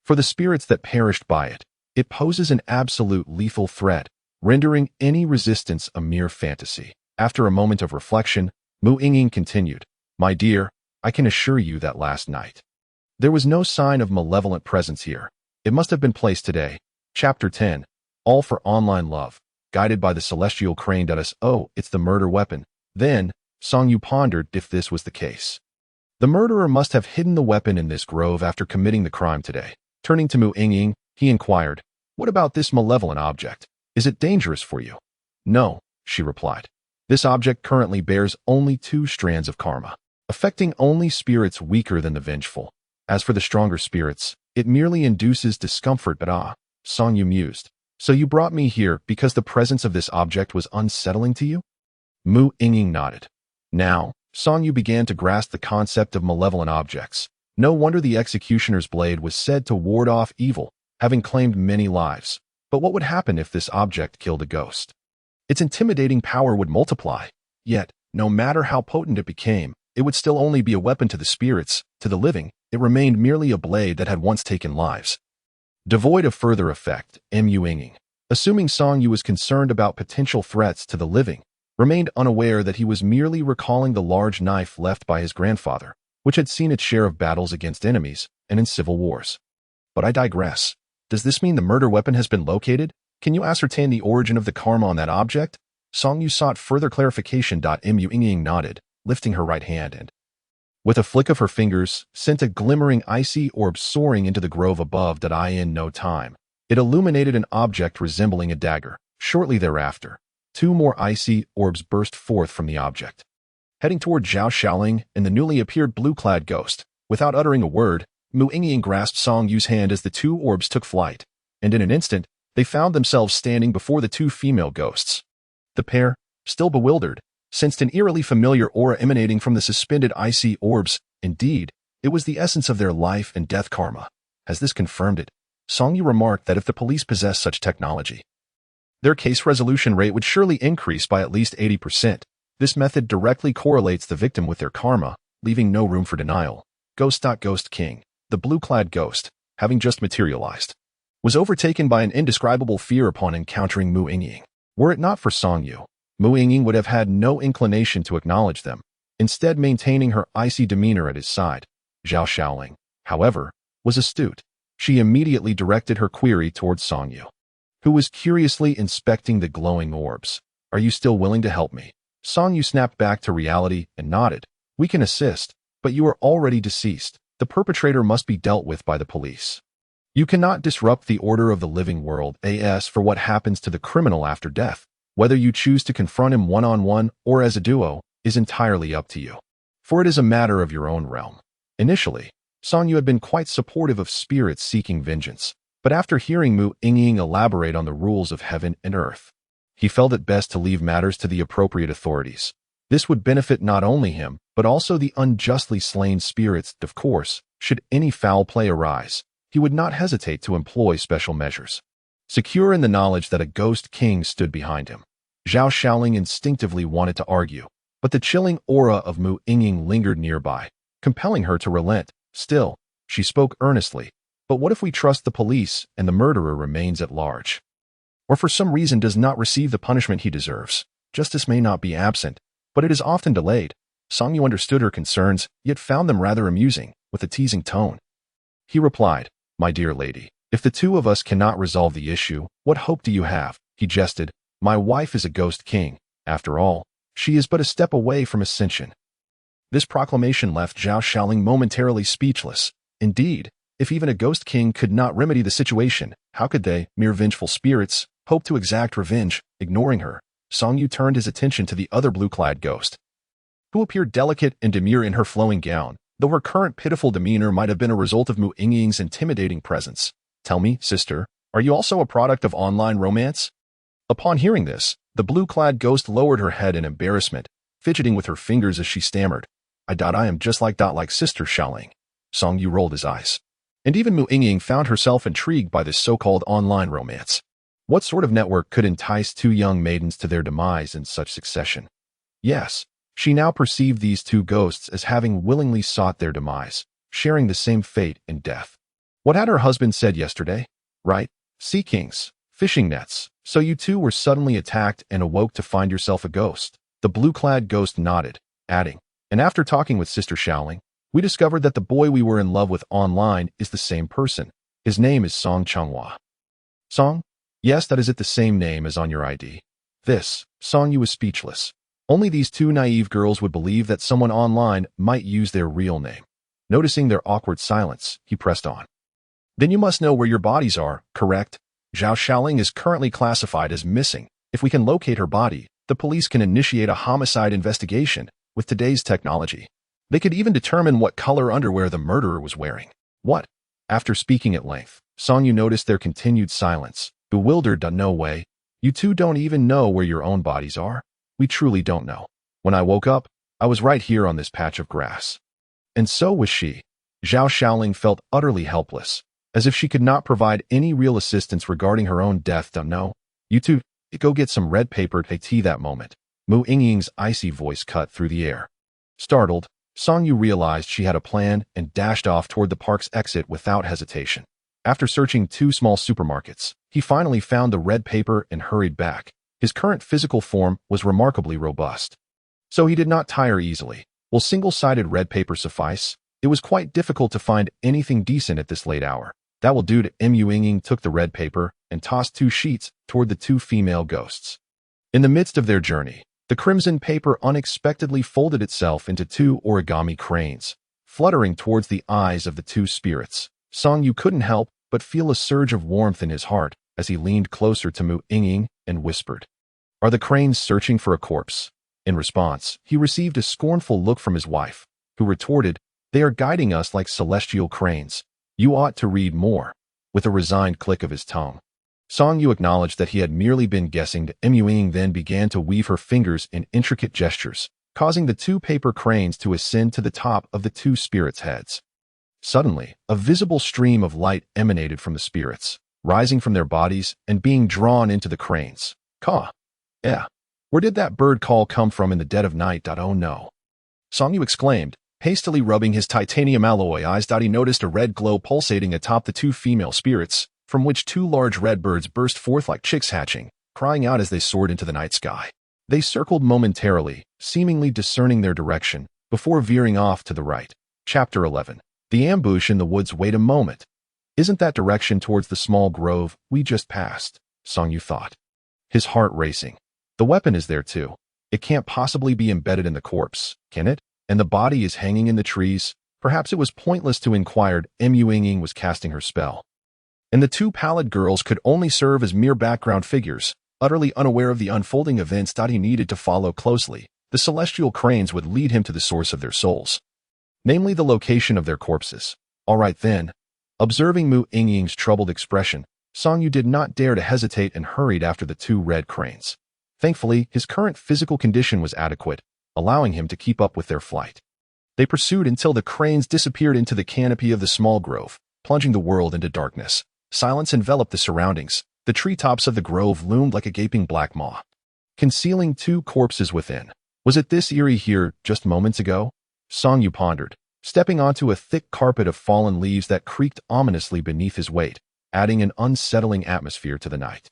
For the spirits that perished by it, it poses an absolute lethal threat, rendering any resistance a mere fantasy." After a moment of reflection, Mu Yingying continued, "My dear, I can assure you that last night there was no sign of malevolent presence here. It must have been placed today." Chapter 10, All for Online Love, guided by the celestial crane. Oh, it's the murder weapon. Then, Song Yu pondered if this was the case. The murderer must have hidden the weapon in this grove after committing the crime today. Turning to Mu Yingying, he inquired, "What about this malevolent object? Is it dangerous for you?" "No," she replied. "This object currently bears only 2 strands of karma, affecting only spirits weaker than the vengeful. As for the stronger spirits, it merely induces discomfort." But Song Yu mused, "So you brought me here because the presence of this object was unsettling to you?" Mu Yingying nodded. Now, Song Yu began to grasp the concept of malevolent objects. No wonder the executioner's blade was said to ward off evil, having claimed many lives. But what would happen if this object killed a ghost? Its intimidating power would multiply. Yet, no matter how potent it became, it would still only be a weapon to the spirits. To the living, it remained merely a blade that had once taken lives. Devoid of further effect, Mu Yingying, assuming Song Yu was concerned about potential threats to the living, remained unaware that he was merely recalling the large knife left by his grandfather, which had seen its share of battles against enemies and in civil wars. But I digress. Does this mean the murder weapon has been located? Can you ascertain the origin of the karma on that object? Song Yu sought further clarification. Mu Yingying nodded, lifting her right hand and, with a flick of her fingers, sent a glimmering icy orb soaring into the grove above. In no time, it illuminated an object resembling a dagger. Shortly thereafter, 2 more icy orbs burst forth from the object, heading toward Zhao Xiaoling and the newly appeared blue-clad ghost. Without uttering a word, Mu Yingying grasped Song Yu's hand as the 2 orbs took flight, and in an instant, they found themselves standing before the two female ghosts. The pair, still bewildered, sensed an eerily familiar aura emanating from the suspended icy orbs. Indeed, it was the essence of their life and death karma. As this confirmed it, Song Yu remarked that if the police possessed such technology, their case resolution rate would surely increase by at least 80%. This method directly correlates the victim with their karma, leaving no room for denial. Ghost King, the blue-clad ghost, having just materialized, was overtaken by an indescribable fear upon encountering Mu Yingying. Were it not for Song Yu, Mu Yingying would have had no inclination to acknowledge them, instead maintaining her icy demeanor at his side. Zhao Xiaoling, however, was astute. She immediately directed her query towards Song Yu, who was curiously inspecting the glowing orbs. "Are you still willing to help me?" Song Yu snapped back to reality and nodded. "We can assist, but you are already deceased. The perpetrator must be dealt with by the police. You cannot disrupt the order of the living world. As for what happens to the criminal after death, whether you choose to confront him one-on-one or as a duo, is entirely up to you, for it is a matter of your own realm." Initially, Song Yu had been quite supportive of spirits seeking vengeance, but after hearing Mu Yingying elaborate on the rules of heaven and earth, he felt it best to leave matters to the appropriate authorities. This would benefit not only him, but also the unjustly slain spirits. Of course, should any foul play arise, he would not hesitate to employ special measures. Secure in the knowledge that a ghost king stood behind him, Zhao Xiaoling instinctively wanted to argue, but the chilling aura of Mu Yingying lingered nearby, compelling her to relent. Still, she spoke earnestly. "But what if we trust the police and the murderer remains at large, or for some reason does not receive the punishment he deserves? Justice may not be absent, but it is often delayed." Song Yu understood her concerns, yet found them rather amusing, with a teasing tone. He replied, "My dear lady, if the two of us cannot resolve the issue, what hope do you have?" He jested. "My wife is a ghost king. After all, she is but a step away from ascension." This proclamation left Zhao Xiaoling momentarily speechless. Indeed, if even a ghost king could not remedy the situation, how could they, mere vengeful spirits, hope to exact revenge? Ignoring her, Song Yu turned his attention to the other blue-clad ghost, who appeared delicate and demure in her flowing gown, though her current pitiful demeanor might have been a result of Mu Yingying's intimidating presence. "Tell me, sister, are you also a product of online romance?" Upon hearing this, the blue-clad ghost lowered her head in embarrassment, fidgeting with her fingers as she stammered, I am just like Sister Xiaoling." Song Yu rolled his eyes. And even Mu Yingying found herself intrigued by this so-called online romance. What sort of network could entice two young maidens to their demise in such succession? Yes, she now perceived these two ghosts as having willingly sought their demise, sharing the same fate and death. What had her husband said yesterday? Right? Sea kings, fishing nets. So you two were suddenly attacked and awoke to find yourself a ghost. The blue-clad ghost nodded, adding, "And after talking with Sister Xiaoling, we discovered that the boy we were in love with online is the same person. His name is Song Changhua." "Song? Yes, that is it, the same name as on your ID." Song Yu was speechless. Only these two naive girls would believe that someone online might use their real name. Noticing their awkward silence, he pressed on. "Then you must know where your bodies are, correct? Zhao Xiaoling is currently classified as missing. If we can locate her body, the police can initiate a homicide investigation. With today's technology, they could even determine what color underwear the murderer was wearing." "What?" After speaking at length, Song Yu noticed their continued silence. Bewildered, "No way. You two don't even know where your own bodies are?" "We truly don't know. When I woke up, I was right here on this patch of grass." And so was she. Zhao Xiaoling felt utterly helpless, as if she could not provide any real assistance regarding her own death. "No. You two, go get some red paper to tea." That moment, Mu Yingying's icy voice cut through the air. Startled, Song Yu realized she had a plan and dashed off toward the park's exit without hesitation. After searching two small supermarkets, he finally found the red paper and hurried back. His current physical form was remarkably robust, so he did not tire easily. Will single-sided red paper suffice? It was quite difficult to find anything decent at this late hour. "That will do." Mu Yingying took the red paper and tossed two sheets toward the two female ghosts. In the midst of their journey, the crimson paper unexpectedly folded itself into two origami cranes, fluttering towards the eyes of the two spirits. Song Yu couldn't help but feel a surge of warmth in his heart as he leaned closer to Mu Yingying and whispered, "Are the cranes searching for a corpse?" In response, he received a scornful look from his wife, who retorted, "They are guiding us like celestial cranes. You ought to read more," with a resigned click of his tongue. Song Yu acknowledged that he had merely been guessing. Mu Ying then began to weave her fingers in intricate gestures, causing the two paper cranes to ascend to the top of the two spirits' heads. Suddenly, a visible stream of light emanated from the spirits, rising from their bodies and being drawn into the cranes. Caw. Yeah. Where did that bird call come from in the dead of night? Oh no. Song Yu exclaimed, hastily rubbing his titanium alloy eyes. He noticed a red glow pulsating atop the two female spirits, from which two large red birds burst forth like chicks hatching, crying out as they soared into the night sky. They circled momentarily, seemingly discerning their direction, before veering off to the right. Chapter 11. The ambush in the woods. Wait a moment. Isn't that direction towards the small grove we just passed? Song Yu thought, his heart racing. The weapon is there too. It can't possibly be embedded in the corpse, can it? And the body is hanging in the trees. Perhaps it was pointless to inquire. Mu Ying was casting her spell, and the two pallid girls could only serve as mere background figures, utterly unaware of the unfolding events. He needed to follow closely. The celestial cranes would lead him to the source of their souls, namely the location of their corpses. All right then. Observing Mu Ying's troubled expression, Song Yu did not dare to hesitate and hurried after the two red cranes. Thankfully, his current physical condition was adequate, allowing him to keep up with their flight. They pursued until the cranes disappeared into the canopy of the small grove, plunging the world into darkness. Silence enveloped the surroundings. The treetops of the grove loomed like a gaping black maw, concealing two corpses within. Was it this eerie here just moments ago? Song Yu pondered, stepping onto a thick carpet of fallen leaves that creaked ominously beneath his weight, adding an unsettling atmosphere to the night.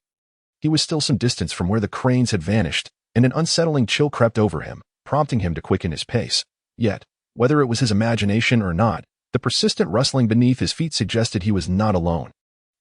He was still some distance from where the cranes had vanished, and an unsettling chill crept over him, prompting him to quicken his pace. Yet, whether it was his imagination or not, the persistent rustling beneath his feet suggested he was not alone.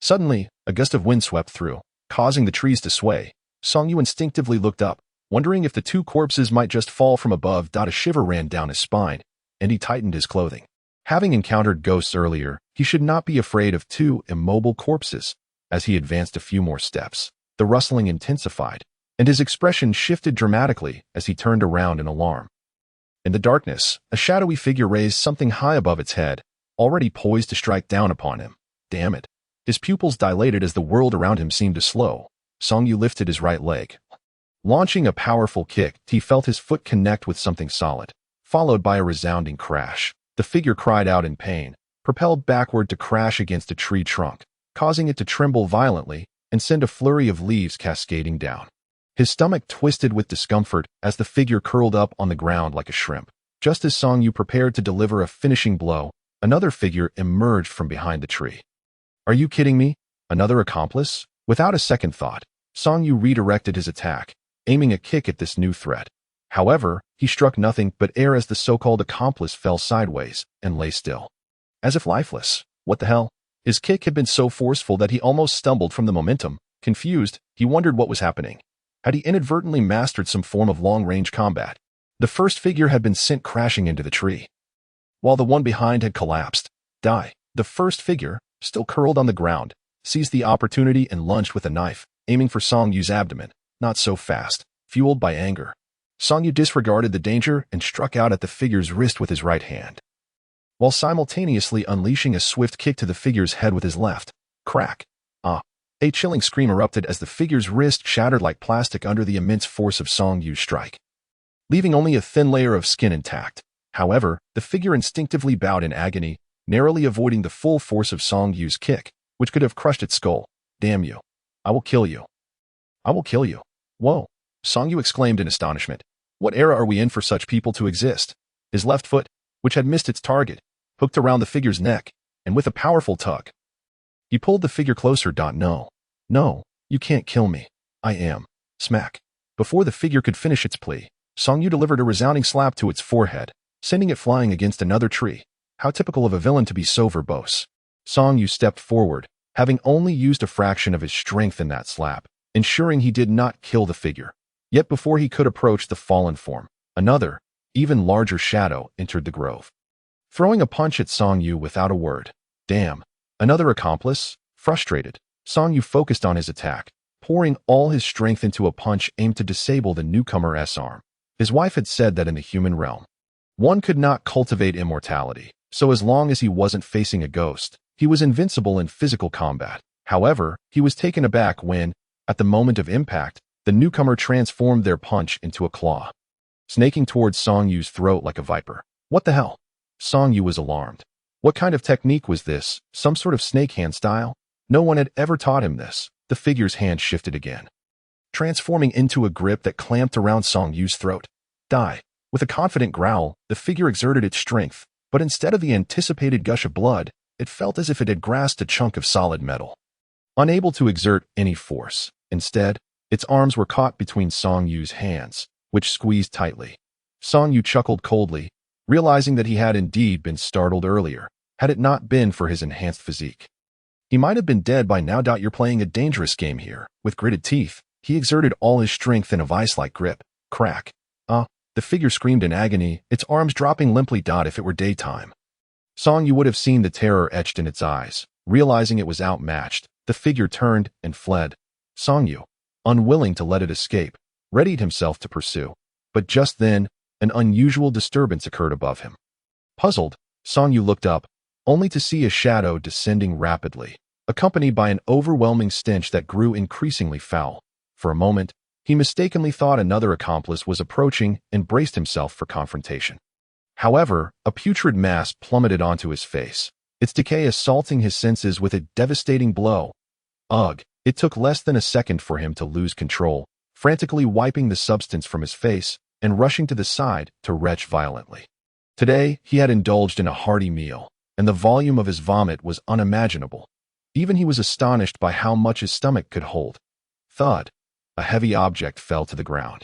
Suddenly, a gust of wind swept through, causing the trees to sway. Song Yu instinctively looked up, wondering if the two corpses might just fall from above. A shiver ran down his spine, and he tightened his clothing. Having encountered ghosts earlier, he should not be afraid of two immobile corpses. As he advanced a few more steps, the rustling intensified, and his expression shifted dramatically as he turned around in alarm. In the darkness, a shadowy figure raised something high above its head, already poised to strike down upon him. Damn it. His pupils dilated as the world around him seemed to slow. Song Yu lifted his right leg. Launching a powerful kick, he felt his foot connect with something solid, followed by a resounding crash. The figure cried out in pain, propelled backward to crash against a tree trunk, causing it to tremble violently and send a flurry of leaves cascading down. His stomach twisted with discomfort as the figure curled up on the ground like a shrimp. Just as Song Yu prepared to deliver a finishing blow, another figure emerged from behind the tree. Are you kidding me? Another accomplice? Without a second thought, Song Yu redirected his attack, aiming a kick at this new threat. However, he struck nothing but air as the so-called accomplice fell sideways and lay still, as if lifeless. What the hell? His kick had been so forceful that he almost stumbled from the momentum. Confused, he wondered what was happening. Had he inadvertently mastered some form of long-range combat? The first figure had been sent crashing into the tree, while the one behind had collapsed. The first figure, still curled on the ground, seized the opportunity and lunged with a knife, aiming for Song Yu's abdomen. Not so fast. Fueled by anger, Song Yu disregarded the danger and struck out at the figure's wrist with his right hand, while simultaneously unleashing a swift kick to the figure's head with his left. Crack! A chilling scream erupted as the figure's wrist shattered like plastic under the immense force of Song Yu's strike, leaving only a thin layer of skin intact. However, the figure instinctively bowed in agony, narrowly avoiding the full force of Song Yu's kick, which could have crushed its skull. Damn you. I will kill you. I will kill you. Whoa! Song Yu exclaimed in astonishment. What era are we in for such people to exist? His left foot, which had missed its target, hooked around the figure's neck, and with a powerful tug, he pulled the figure closer. No, you can't kill me. I am. Smack. Before the figure could finish its plea, Song Yu delivered a resounding slap to its forehead, sending it flying against another tree. How typical of a villain to be so verbose. Song Yu stepped forward, having only used a fraction of his strength in that slap, ensuring he did not kill the figure. Yet before he could approach the fallen form, another, even larger shadow entered the grove, throwing a punch at Song Yu without a word. Damn. Another accomplice? Frustrated, Song Yu focused on his attack, pouring all his strength into a punch aimed to disable the newcomer's arm. His wife had said that in the human realm, one could not cultivate immortality, so as long as he wasn't facing a ghost, he was invincible in physical combat. However, he was taken aback when, at the moment of impact, the newcomer transformed their punch into a claw, snaking towards Song Yu's throat like a viper. What the hell? Song Yu was alarmed. What kind of technique was this? Some sort of snake hand style? No one had ever taught him this. The figure's hand shifted again, transforming into a grip that clamped around Song Yu's throat. Die. With a confident growl, the figure exerted its strength, but instead of the anticipated gush of blood, it felt as if it had grasped a chunk of solid metal. Unable to exert any force, instead, its arms were caught between Song Yu's hands, which squeezed tightly. Song Yu chuckled coldly, realizing that he had indeed been startled earlier, had it not been for his enhanced physique. He might have been dead by now. You're playing a dangerous game here. With gritted teeth, he exerted all his strength in a vice-like grip. Crack. The figure screamed in agony, its arms dropping limply. If it were daytime, Song Yu would have seen the terror etched in its eyes. Realizing it was outmatched, the figure turned and fled. Song Yu, unwilling to let it escape, readied himself to pursue. But just then, an unusual disturbance occurred above him. Puzzled, Song Yu looked up, only to see a shadow descending rapidly, accompanied by an overwhelming stench that grew increasingly foul. For a moment, he mistakenly thought another accomplice was approaching and braced himself for confrontation. However, a putrid mass plummeted onto his face, its decay assaulting his senses with a devastating blow. Ugh! It took less than a second for him to lose control, frantically wiping the substance from his face and rushing to the side to retch violently. Today, he had indulged in a hearty meal, and the volume of his vomit was unimaginable. Even he was astonished by how much his stomach could hold. Thud! A heavy object fell to the ground.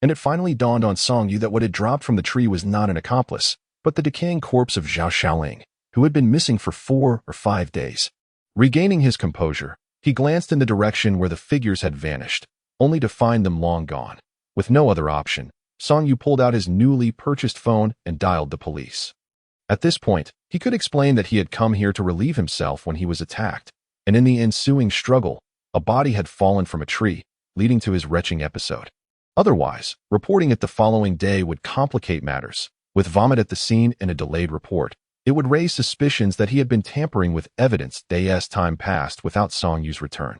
And it finally dawned on Song Yu that what had dropped from the tree was not an accomplice, but the decaying corpse of Zhao Xiaoling, who had been missing for 4 or 5 days. Regaining his composure, he glanced in the direction where the figures had vanished, only to find them long gone. With no other option, Song Yu pulled out his newly purchased phone and dialed the police. At this point, he could explain that he had come here to relieve himself when he was attacked, and in the ensuing struggle, a body had fallen from a tree, leading to his retching episode. Otherwise, reporting it the following day would complicate matters. With vomit at the scene and a delayed report, it would raise suspicions that he had been tampering with evidence. Days time passed without Song Yu's return.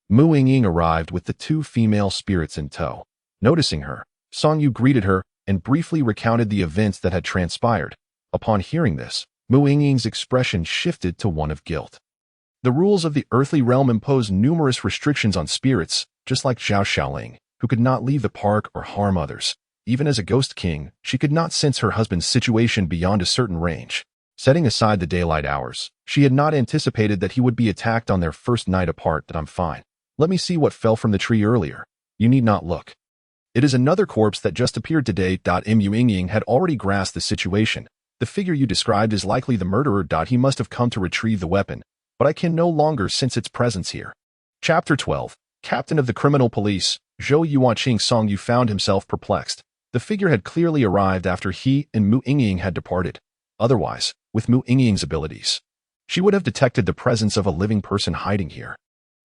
Mu Yingying arrived with the 2 female spirits in tow. Noticing her, Song Yu greeted her and briefly recounted the events that had transpired. Upon hearing this, Mu Yingying's expression shifted to one of guilt. The rules of the earthly realm impose numerous restrictions on spirits, just like Zhao Xiaoling, who could not leave the park or harm others. Even as a ghost king, she could not sense her husband's situation beyond a certain range. Setting aside the daylight hours, she had not anticipated that he would be attacked on their first night apart. I'm fine. Let me see what fell from the tree earlier. You need not look. It is another corpse that just appeared today. Mu Yingying had already grasped the situation. The figure you described is likely the murderer. He must have come to retrieve the weapon, but I can no longer sense its presence here. Chapter 12. Captain of the Criminal Police, Zhou Yuanqing. Song Yu found himself perplexed. The figure had clearly arrived after he and Mu Yingying had departed. Otherwise, with Mu Yingying's abilities, she would have detected the presence of a living person hiding here.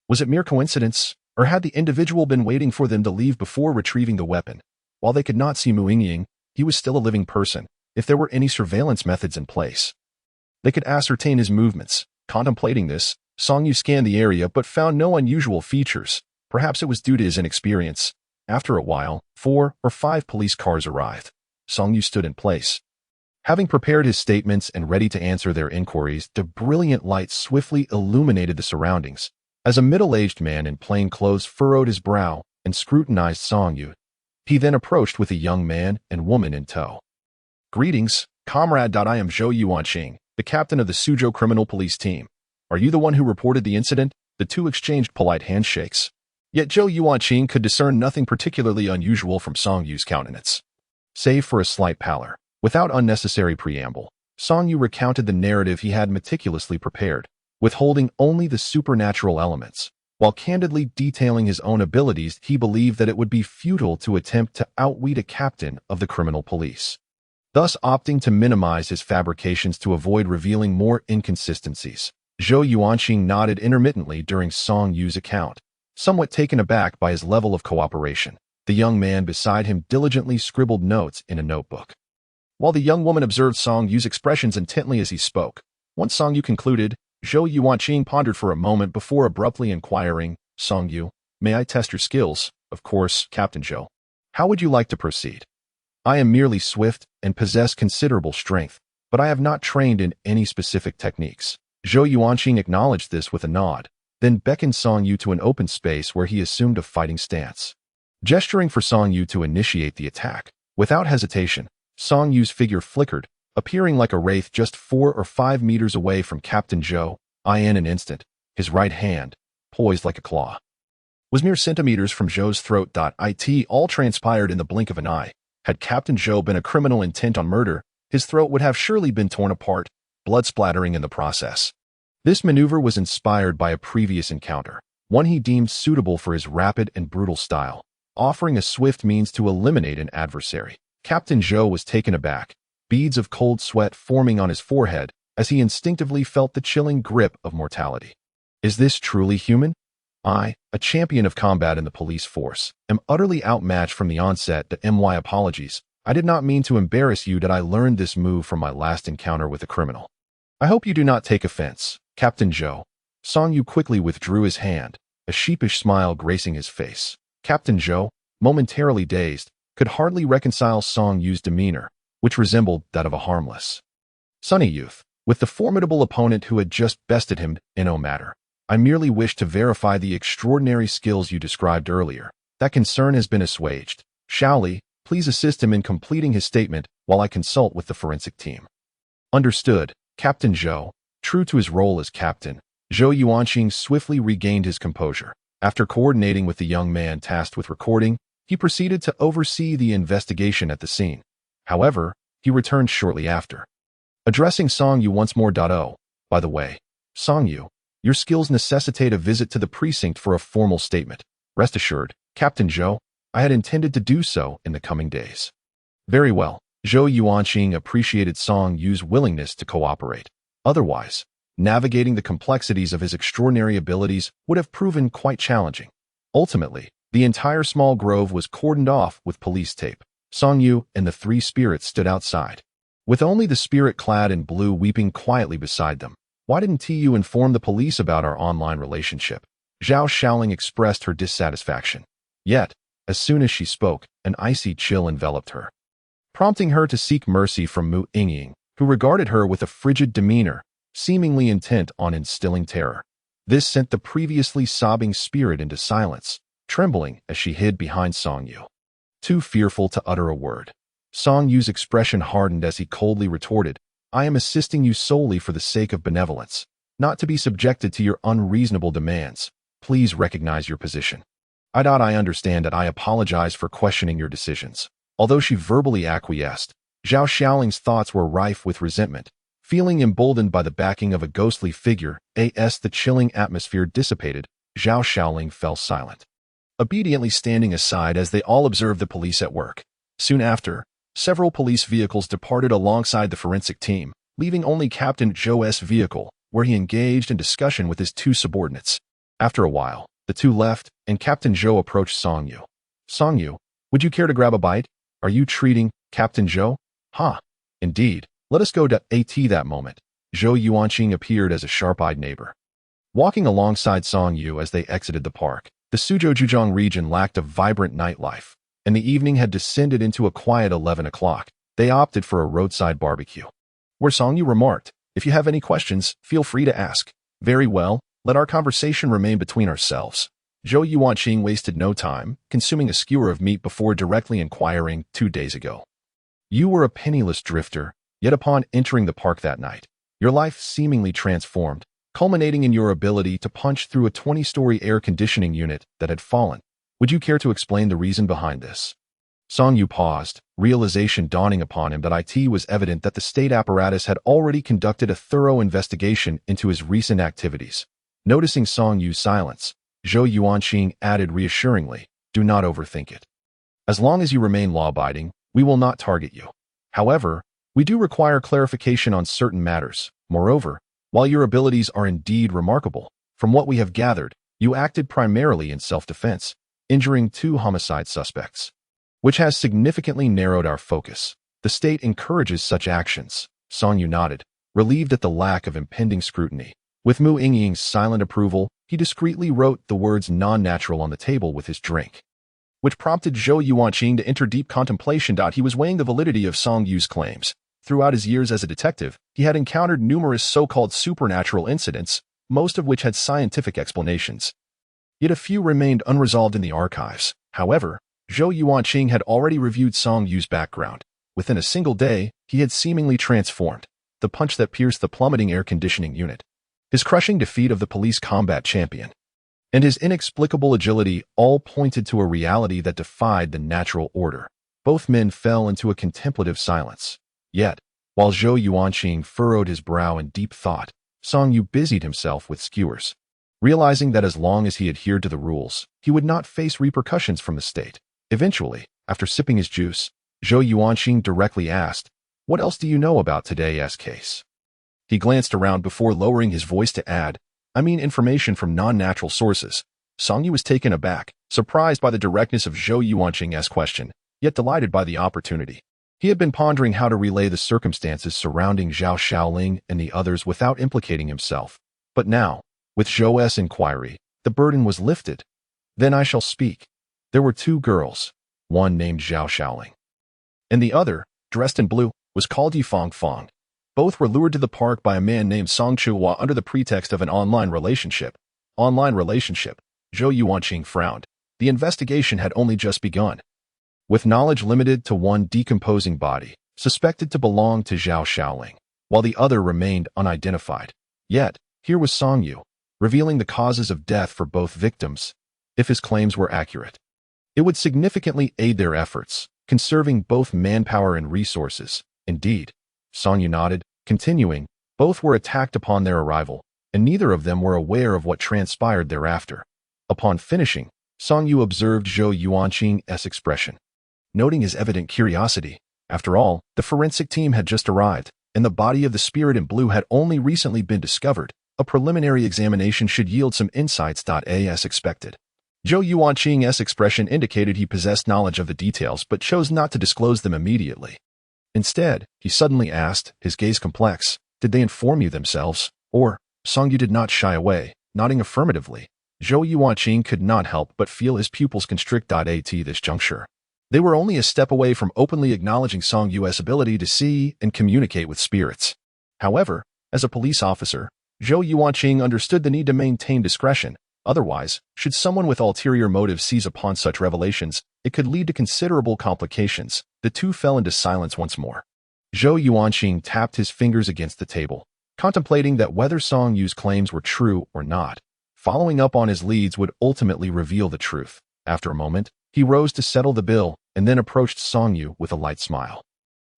Was it mere coincidence, or had the individual been waiting for them to leave before retrieving the weapon? While they could not see Mu Yingying, he was still a living person. If there were any surveillance methods in place, they could ascertain his movements. Contemplating this, Song Yu scanned the area but found no unusual features. Perhaps it was due to his inexperience. After a while, 4 or 5 police cars arrived. Song Yu stood in place. Having prepared his statements and ready to answer their inquiries, the brilliant light swiftly illuminated the surroundings. As a middle-aged man in plain clothes furrowed his brow and scrutinized Song Yu, he then approached with a young man and woman in tow. Greetings, comrade. I am Zhou Yuanqing, the captain of the Suzhou Criminal Police team. Are you the one who reported the incident? The two exchanged polite handshakes. Yet Zhou Yuanqing could discern nothing particularly unusual from Song Yu's countenance, save for a slight pallor. Without unnecessary preamble, Song Yu recounted the narrative he had meticulously prepared, withholding only the supernatural elements. While candidly detailing his own abilities, he believed that it would be futile to attempt to outwit a captain of the criminal police, thus opting to minimize his fabrications to avoid revealing more inconsistencies. Zhou Yuanqing nodded intermittently during Song Yu's account, somewhat taken aback by his level of cooperation. The young man beside him diligently scribbled notes in a notebook, while the young woman observed Song Yu's expressions intently as he spoke. Once Song Yu concluded, Zhou Yuanqing pondered for a moment before abruptly inquiring, Song Yu, may I test your skills? Of course, Captain Zhou. How would you like to proceed? I am merely swift and possess considerable strength, but I have not trained in any specific techniques. Zhou Yuanqing acknowledged this with a nod, then beckoned Song Yu to an open space where he assumed a fighting stance. Gesturing for Song Yu to initiate the attack, without hesitation, Song Yu's figure flickered, appearing like a wraith just 4 or 5 meters away from Captain Zhou. In an instant, his right hand, poised like a claw, was mere centimeters from Zhou's throat. It all transpired in the blink of an eye. Had Captain Zhou been a criminal intent on murder, his throat would have surely been torn apart, blood splattering in the process. This maneuver was inspired by a previous encounter, one he deemed suitable for his rapid and brutal style, offering a swift means to eliminate an adversary. Captain Zhou was taken aback, beads of cold sweat forming on his forehead as he instinctively felt the chilling grip of mortality. Is this truly human? I, a champion of combat in the police force, am utterly outmatched from the onset. My apologies. I did not mean to embarrass you. I learned this move from my last encounter with a criminal. I hope you do not take offense, Captain Zhou. Song Yu quickly withdrew his hand, a sheepish smile gracing his face. Captain Zhou, momentarily dazed, could hardly reconcile Song Yu's demeanor, which resembled that of a harmless, sunny youth, with the formidable opponent who had just bested him. No matter. I merely wish to verify the extraordinary skills you described earlier. That concern has been assuaged. Shaoli, please assist him in completing his statement while I consult with the forensic team. Understood, Captain Zhou. True to his role as captain, Zhou Yuanqing swiftly regained his composure. After coordinating with the young man tasked with recording, he proceeded to oversee the investigation at the scene. However, he returned shortly after, addressing Song Yu once more. By the way, Song Yu, your skills necessitate a visit to the precinct for a formal statement. Rest assured, Captain Zhou, I had intended to do so in the coming days. Very well. Zhou Yuanqing appreciated Song Yu's willingness to cooperate. Otherwise, navigating the complexities of his extraordinary abilities would have proven quite challenging. Ultimately, the entire small grove was cordoned off with police tape. Song Yu and the 3 spirits stood outside, with only the spirit clad in blue weeping quietly beside them. Why didn't you inform the police about our online relationship? Zhao Shaoling expressed her dissatisfaction. Yet, as soon as she spoke, an icy chill enveloped her, prompting her to seek mercy from Mu Yingying, who regarded her with a frigid demeanor, seemingly intent on instilling terror. This sent the previously sobbing spirit into silence, trembling as she hid behind Song Yu, too fearful to utter a word. Song Yu's expression hardened as he coldly retorted, I am assisting you solely for the sake of benevolence, not to be subjected to your unreasonable demands. Please recognize your position. I understand that I apologize for questioning your decisions. Although she verbally acquiesced, Zhao Shaoling's thoughts were rife with resentment. Feeling emboldened by the backing of a ghostly figure, as the chilling atmosphere dissipated, Zhao Shaoling fell silent, obediently standing aside as they all observed the police at work. Soon after, several police vehicles departed alongside the forensic team, leaving only Captain Zhou's vehicle, where he engaged in discussion with his 2 subordinates. After a while, the 2 left, and Captain Zhou approached Song Yu. Song Yu, would you care to grab a bite? Are you treating Captain Zhou? Indeed. Let us go to that moment. Zhou Yuanqing appeared as a sharp-eyed neighbor, walking alongside Song Yu as they exited the park. The Suzhou-Zhejiang region lacked a vibrant nightlife, and the evening had descended into a quiet 11 o'clock. They opted for a roadside barbecue, where Song Yu remarked, if you have any questions, feel free to ask. Very well, let our conversation remain between ourselves. Zhou Yuanqing wasted no time, consuming a skewer of meat before directly inquiring 2 days ago. You were a penniless drifter, yet upon entering the park that night, your life seemingly transformed, culminating in your ability to punch through a 20-story air conditioning unit that had fallen. Would you care to explain the reason behind this? Song Yu paused, realization dawning upon him that it was evident that the state apparatus had already conducted a thorough investigation into his recent activities. Noticing Song Yu's silence, Zhou Yuanqing added reassuringly, do not overthink it. As long as you remain law-abiding, we will not target you. However, we do require clarification on certain matters. Moreover, while your abilities are indeed remarkable, from what we have gathered, you acted primarily in self-defense, injuring 2 homicide suspects, which has significantly narrowed our focus. The state encourages such actions. Song Yu nodded, relieved at the lack of impending scrutiny. With Mu Yingying's silent approval, he discreetly wrote the words non-natural on the table with his drink, which prompted Zhou Yuanqing to enter deep contemplation. He was weighing the validity of Song Yu's claims. Throughout his years as a detective, he had encountered numerous so-called supernatural incidents, most of which had scientific explanations. Yet a few remained unresolved in the archives. However, Zhou Yuanqing had already reviewed Song Yu's background. Within a single day, he had seemingly transformed. The punch that pierced the plummeting air conditioning unit, his crushing defeat of the police combat champion, and his inexplicable agility all pointed to a reality that defied the natural order. Both men fell into a contemplative silence. Yet, while Zhou Yuanqing furrowed his brow in deep thought, Song Yu busied himself with skewers. Realizing that as long as he adhered to the rules, he would not face repercussions from the state. Eventually, after sipping his juice, Zhou Yuanqing directly asked, "What else do you know about today's case?" He glanced around before lowering his voice to add, "I mean information from non-natural sources." Song Yu was taken aback, surprised by the directness of Zhou Yuanqing's question, yet delighted by the opportunity. He had been pondering how to relay the circumstances surrounding Zhao Xiaoling and the others without implicating himself. But now, with Zhou's inquiry, the burden was lifted. "Then I shall speak. There were two girls, one named Zhao Xiaoling, and the other, dressed in blue, was called Yifang Fang. Both were lured to the park by a man named Song Chuhua under the pretext of an online relationship." Online relationship? Zhou Yuanqing frowned. The investigation had only just begun. With knowledge limited to one decomposing body, suspected to belong to Zhao Xiaoling, while the other remained unidentified. Yet, here was Song Yu, revealing the causes of death for both victims. If his claims were accurate, it would significantly aid their efforts, conserving both manpower and resources. Indeed, Song Yu nodded, continuing, both were attacked upon their arrival, and neither of them were aware of what transpired thereafter. Upon finishing, Song Yu observed Zhou Yuanqing's expression, noting his evident curiosity. After all, the forensic team had just arrived, and the body of the spirit in blue had only recently been discovered. A preliminary examination should yield some insights. As expected, Zhou Yuanqing's expression indicated he possessed knowledge of the details but chose not to disclose them immediately. Instead, he suddenly asked, his gaze complex, "Did they inform you themselves?" Or, Song Yu did not shy away, nodding affirmatively. Zhou Yuanqing could not help but feel his pupils constrict. At this juncture, they were only a step away from openly acknowledging Song Yu's ability to see and communicate with spirits. However, as a police officer, Zhou Yuanqing understood the need to maintain discretion. Otherwise, should someone with ulterior motives seize upon such revelations, it could lead to considerable complications. The two fell into silence once more. Zhou Yuanqing tapped his fingers against the table, contemplating that whether Song Yu's claims were true or not. Following up on his leads would ultimately reveal the truth. After a moment, he rose to settle the bill and then approached Song Yu with a light smile.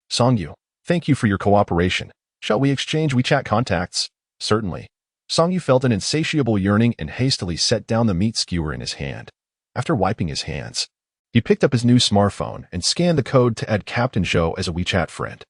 "Song Yu, thank you for your cooperation. Shall we exchange WeChat contacts?" "Certainly." Song Yu felt an insatiable yearning and hastily set down the meat skewer in his hand. After wiping his hands, he picked up his new smartphone and scanned the code to add Captain Zhou as a WeChat friend.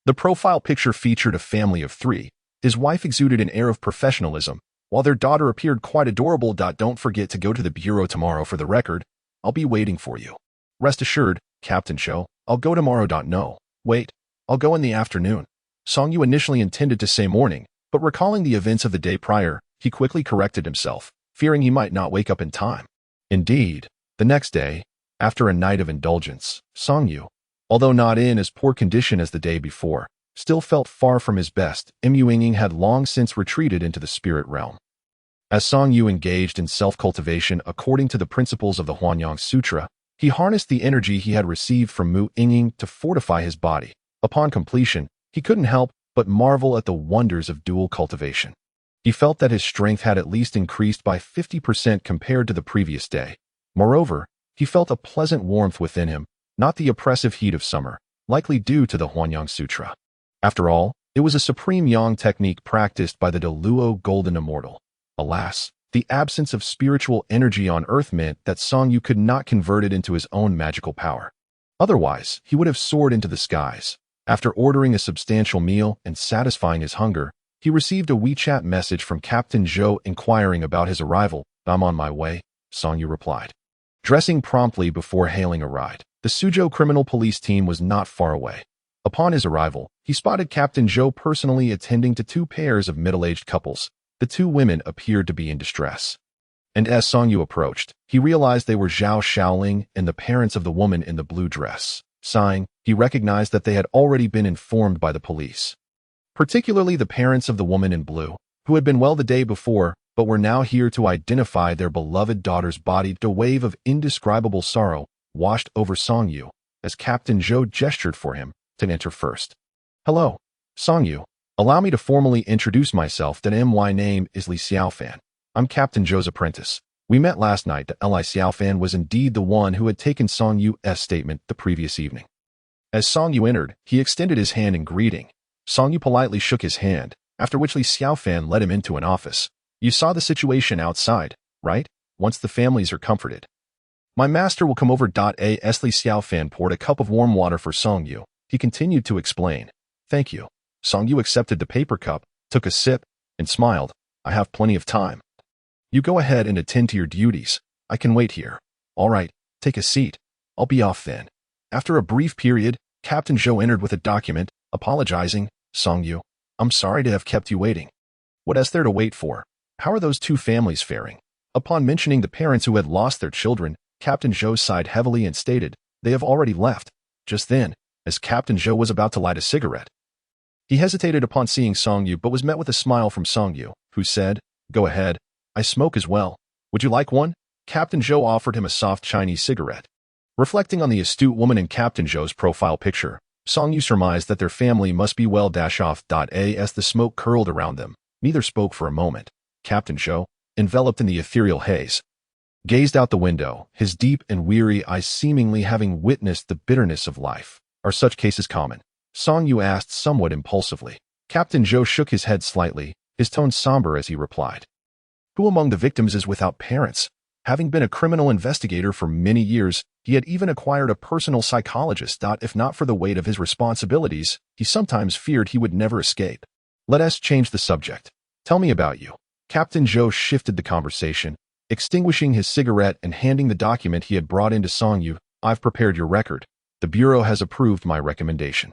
The profile picture featured a family of three. His wife exuded an air of professionalism, while their daughter appeared quite adorable. "Don't forget to go to the bureau tomorrow for the record. I'll be waiting for you." "Rest assured, Captain Zhou, I'll go tomorrow." "No, wait, I'll go in the afternoon." Song Yu initially intended to say morning, but recalling the events of the day prior, he quickly corrected himself, fearing he might not wake up in time. Indeed, the next day, after a night of indulgence, Song Yu, although not in as poor condition as the day before, still felt far from his best. Mu Yingying had long since retreated into the spirit realm. As Song Yu engaged in self-cultivation according to the principles of the Huanyang Sutra, he harnessed the energy he had received from Mu Yingying to fortify his body. Upon completion, he couldn't help but marvel at the wonders of dual cultivation. He felt that his strength had at least increased by 50% compared to the previous day. Moreover, he felt a pleasant warmth within him, not the oppressive heat of summer, likely due to the Huanyang Sutra. After all, it was a supreme yang technique practiced by the Deluo Golden Immortal. Alas, the absence of spiritual energy on Earth meant that Song Yu could not convert it into his own magical power. Otherwise, he would have soared into the skies. After ordering a substantial meal and satisfying his hunger, he received a WeChat message from Captain Zhou inquiring about his arrival. "I'm on my way," Song Yu replied, dressing promptly before hailing a ride. The Suzhou criminal police team was not far away. Upon his arrival, he spotted Captain Zhou personally attending to two pairs of middle-aged couples. The two women appeared to be in distress. And as Song Yu approached, he realized they were Zhao Xiaoling and the parents of the woman in the blue dress. Sighing, he recognized that they had already been informed by the police. Particularly the parents of the woman in blue, who had been well the day before, but were now here to identify their beloved daughter's body. A wave of indescribable sorrow washed over Song Yu as Captain Zhou gestured for him to enter first. Hello, Song Yu. Allow me to formally introduce myself. My name is Li Xiaofan. I'm Captain Zhou's apprentice. We met last night. Li Xiaofan was indeed the one who had taken Song Yu's statement the previous evening. As Song Yu entered, he extended his hand in greeting. Song Yu politely shook his hand, after which Li Xiaofan led him into an office. You saw the situation outside, right? Once the families are comforted, my master will come over. As Li Xiaofan poured a cup of warm water for Song Yu, he continued to explain. Thank you. Song Yu accepted the paper cup, took a sip, and smiled. I have plenty of time. You go ahead and attend to your duties. I can wait here. All right, take a seat. I'll be off then. After a brief period, Captain Zhou entered with a document, apologizing. Song Yu, I'm sorry to have kept you waiting. What is there to wait for? How are those two families faring? Upon mentioning the parents who had lost their children, Captain Zhou sighed heavily and stated, they have already left. Just then, as Captain Zhou was about to light a cigarette, he hesitated upon seeing Song Yu but was met with a smile from Song Yu, who said, Go ahead. I smoke as well. Would you like one? Captain Zhou offered him a soft Chinese cigarette. Reflecting on the astute woman in Captain Zhou's profile picture, Song Yu surmised that their family must be well off. As the smoke curled around them, neither spoke for a moment. Captain Zhou, enveloped in the ethereal haze, gazed out the window, his deep and weary eyes seemingly having witnessed the bitterness of life. Are such cases common? Song Yu asked somewhat impulsively. Captain Zhou shook his head slightly, his tone somber as he replied. Who among the victims is without parents? Having been a criminal investigator for many years, he had even acquired a personal psychologist. If not for the weight of his responsibilities, he sometimes feared he would never escape. Let us change the subject. Tell me about you. Captain Zhou shifted the conversation, extinguishing his cigarette and handing the document he had brought into Song Yu. I've prepared your record. The Bureau has approved my recommendation.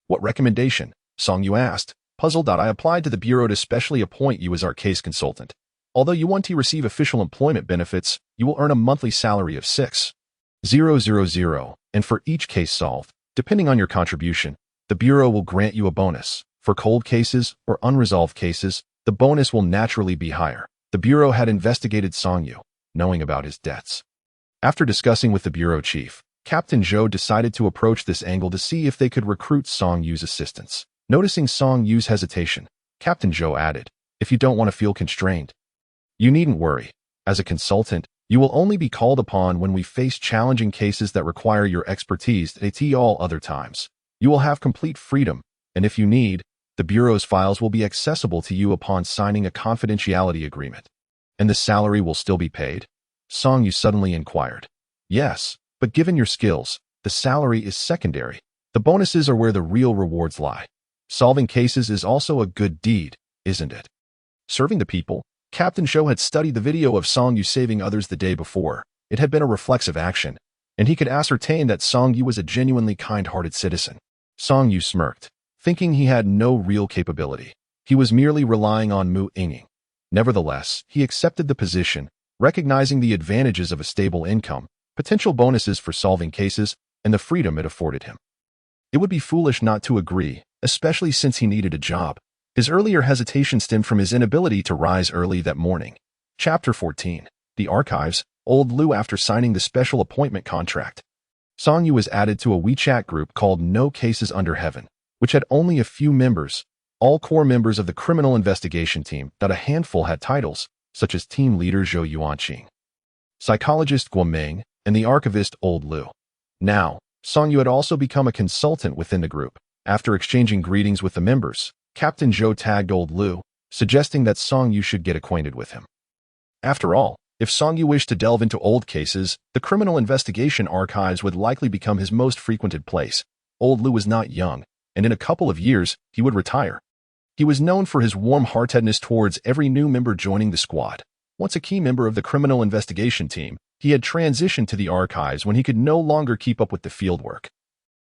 What recommendation? Song Yu asked, puzzled. I applied to the Bureau to specially appoint you as our case consultant. Although you want to receive official employment benefits, you will earn a monthly salary of 6,000, and for each case solved, depending on your contribution, the Bureau will grant you a bonus. For cold cases or unresolved cases, the bonus will naturally be higher. The Bureau had investigated Song Yu, knowing about his debts. After discussing with the Bureau chief, Captain Zhou decided to approach this angle to see if they could recruit Song Yu's assistance. Noticing Song Yu's hesitation, Captain Zhou added, if you don't want to feel constrained, you needn't worry. As a consultant, you will only be called upon when we face challenging cases that require your expertise. At all other times, you will have complete freedom, and if you need, the Bureau's files will be accessible to you upon signing a confidentiality agreement. And the salary will still be paid? Song Yu suddenly inquired. Yes, but given your skills, the salary is secondary. The bonuses are where the real rewards lie. Solving cases is also a good deed, isn't it? Serving the people, Captain Zhou had studied the video of Song Yu saving others the day before. It had been a reflexive action, and he could ascertain that Song Yu was a genuinely kind-hearted citizen. Song Yu smirked, thinking he had no real capability. He was merely relying on Mu Yinging. Nevertheless, he accepted the position, recognizing the advantages of a stable income, potential bonuses for solving cases, and the freedom it afforded him. It would be foolish not to agree, especially since he needed a job. His earlier hesitation stemmed from his inability to rise early that morning. Chapter 14. The Archives. Old Lu. After signing the special appointment contract, Song Yu was added to a WeChat group called No Cases Under Heaven, which had only a few members, all core members of the criminal investigation team. A handful had titles, such as team leader Zhou Yuanqing, psychologist Guo Meng, and the archivist Old Lu. Now, Song Yu had also become a consultant within the group. After exchanging greetings with the members, Captain Zhou tagged Old Lu, suggesting that Song Yu should get acquainted with him. After all, if Song Yu wished to delve into old cases, the criminal investigation archives would likely become his most frequented place. Old Lu was not young, and in a couple of years, he would retire. He was known for his warm-heartedness towards every new member joining the squad. Once a key member of the criminal investigation team, he had transitioned to the archives when he could no longer keep up with the fieldwork,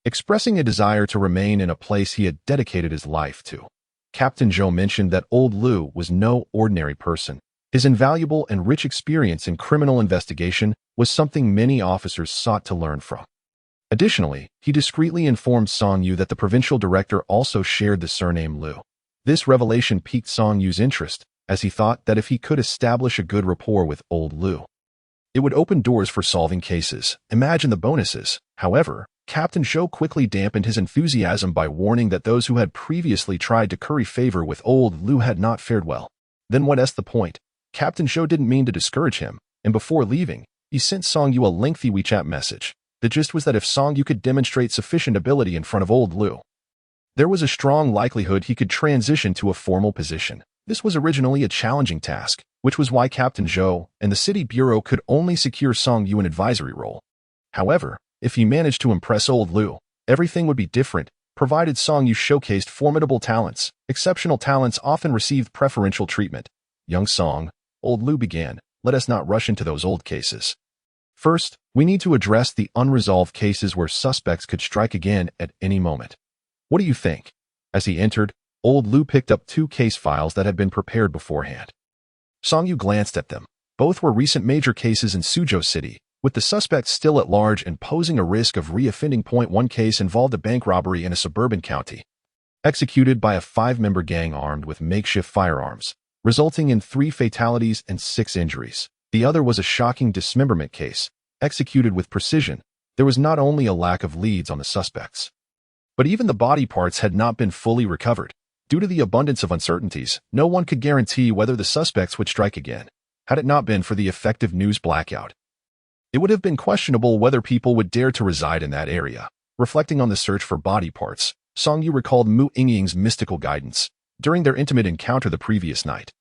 expressing a desire to remain in a place he had dedicated his life to. Captain Zhou mentioned that old Lu was no ordinary person. His invaluable and rich experience in criminal investigation was something many officers sought to learn from. Additionally, he discreetly informed Song Yu that the provincial director also shared the surname Lu. This revelation piqued Song Yu's interest, as he thought that if he could establish a good rapport with old Lu, it would open doors for solving cases. Imagine the bonuses. However, Captain Zhou quickly dampened his enthusiasm by warning that those who had previously tried to curry favor with old Lu had not fared well. Then what's the point? Captain Zhou didn't mean to discourage him, and before leaving, he sent Song Yu a lengthy WeChat message. The gist was that if Song Yu could demonstrate sufficient ability in front of old Lu, there was a strong likelihood he could transition to a formal position. This was originally a challenging task, which was why Captain Zhou and the City Bureau could only secure Song Yu an advisory role. However, if he managed to impress old Lu, everything would be different, provided Song Yu showcased formidable talents. Exceptional talents often received preferential treatment. Young Song, old Lu began, let us not rush into those old cases. First, we need to address the unresolved cases where suspects could strike again at any moment. What do you think? As he entered, old Lu picked up 2 case files that had been prepared beforehand. Song Yu glanced at them. Both were recent major cases in Suzhou City, with the suspects still at large and posing a risk of re-offending. One case involved a bank robbery in a suburban county, executed by a 5-member gang armed with makeshift firearms, resulting in 3 fatalities and 6 injuries. The other was a shocking dismemberment case, executed with precision. There was not only a lack of leads on the suspects, but even the body parts had not been fully recovered. Due to the abundance of uncertainties, no one could guarantee whether the suspects would strike again. Had it not been for the effective news blackout, it would have been questionable whether people would dare to reside in that area. Reflecting on the search for body parts, Song Yu recalled Mu Yingying's mystical guidance during their intimate encounter the previous night.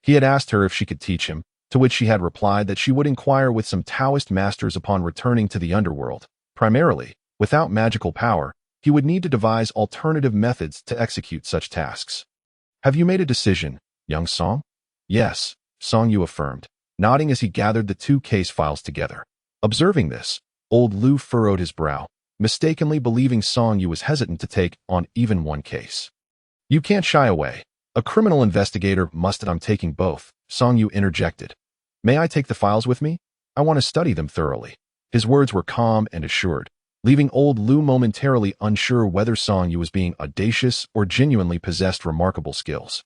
He had asked her if she could teach him, to which she had replied that she would inquire with some Taoist masters upon returning to the underworld. Primarily, without magical power, he would need to devise alternative methods to execute such tasks. Have you made a decision, young Song? Yes, Song Yu affirmed, nodding as he gathered the 2 case files together. Observing this, old Lu furrowed his brow, mistakenly believing Song Yu was hesitant to take on even one case. You can't shy away. A criminal investigator must. I'm taking both, Song Yu interjected. May I take the files with me? I want to study them thoroughly. His words were calm and assured, leaving old Lu momentarily unsure whether Song Yu was being audacious or genuinely possessed remarkable skills.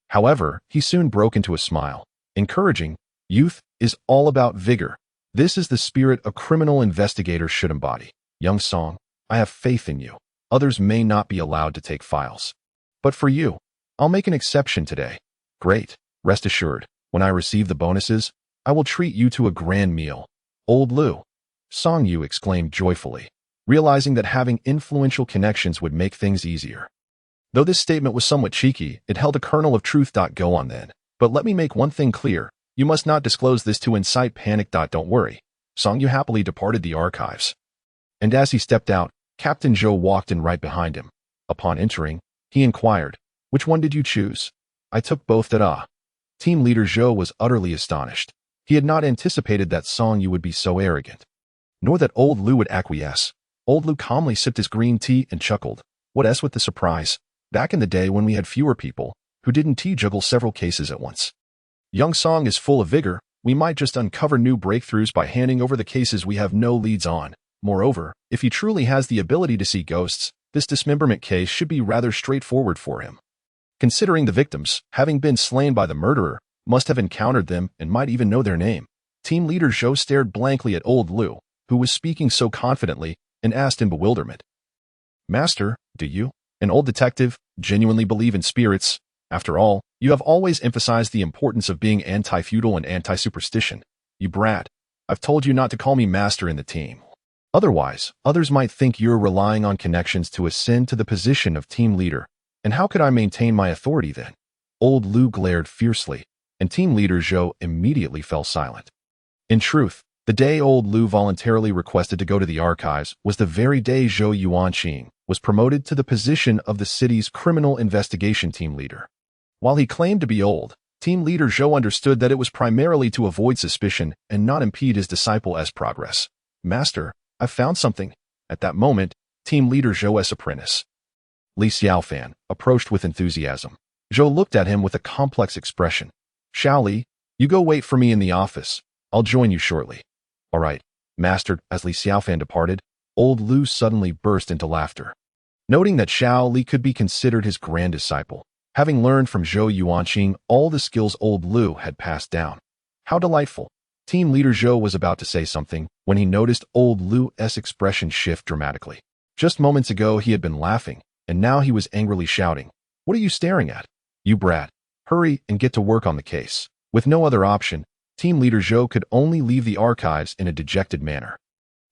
However, he soon broke into a smile, encouraging. Youth is all about vigor. This is the spirit a criminal investigator should embody. Young Song, I have faith in you. Others may not be allowed to take files, but for you, I'll make an exception today. Great. Rest assured, when I receive the bonuses, I will treat you to a grand meal. Old Lu, Song Yu exclaimed joyfully, realizing that having influential connections would make things easier. Though this statement was somewhat cheeky, it held a kernel of truth. Go on then. But let me make one thing clear. You must not disclose this to incite panic. Don't worry. Song Yu happily departed the archives. And as he stepped out, Captain Zhou walked in right behind him. Upon entering, he inquired, which one did you choose? I took both. Team leader Zhou was utterly astonished. He had not anticipated that Song Yu would be so arrogant, nor that old Lu would acquiesce. Old Lu calmly sipped his green tea and chuckled. What's with the surprise? Back in the day when we had fewer people who didn't juggle several cases at once. Young Song is full of vigor. We might just uncover new breakthroughs by handing over the cases we have no leads on. Moreover, if he truly has the ability to see ghosts, this dismemberment case should be rather straightforward for him. Considering the victims, having been slain by the murderer, must have encountered them and might even know their name. Team leader Zhou stared blankly at old Lu, who was speaking so confidently, and asked in bewilderment. Master, do you, an old detective, genuinely believe in spirits? After all, you have always emphasized the importance of being anti-feudal and anti-superstition. You brat, I've told you not to call me master in the team. Otherwise, others might think you're relying on connections to ascend to the position of team leader. And how could I maintain my authority then? Old Lu glared fiercely, and team leader Zhou immediately fell silent. In truth, the day old Lu voluntarily requested to go to the archives was the very day Zhou Yuanqing was promoted to the position of the city's criminal investigation team leader. While he claimed to be old, team leader Zhou understood that it was primarily to avoid suspicion and not impede his disciple's progress. Master, I've found something. At that moment, team leader Zhou's apprentice, Li Xiaofan approached with enthusiasm. Zhou looked at him with a complex expression. Xiaoli, you go wait for me in the office. I'll join you shortly. All right, master. As Li Xiaofan departed, old Lu suddenly burst into laughter. Noting that Xiao Li could be considered his grand disciple, having learned from Zhou Yuanqing all the skills old Lu had passed down. How delightful. Team leader Zhou was about to say something when he noticed old Lu's expression shift dramatically. Just moments ago he had been laughing, and now he was angrily shouting, "What are you staring at? You brat. Hurry and get to work on the case." With no other option, team leader Zhou could only leave the archives in a dejected manner.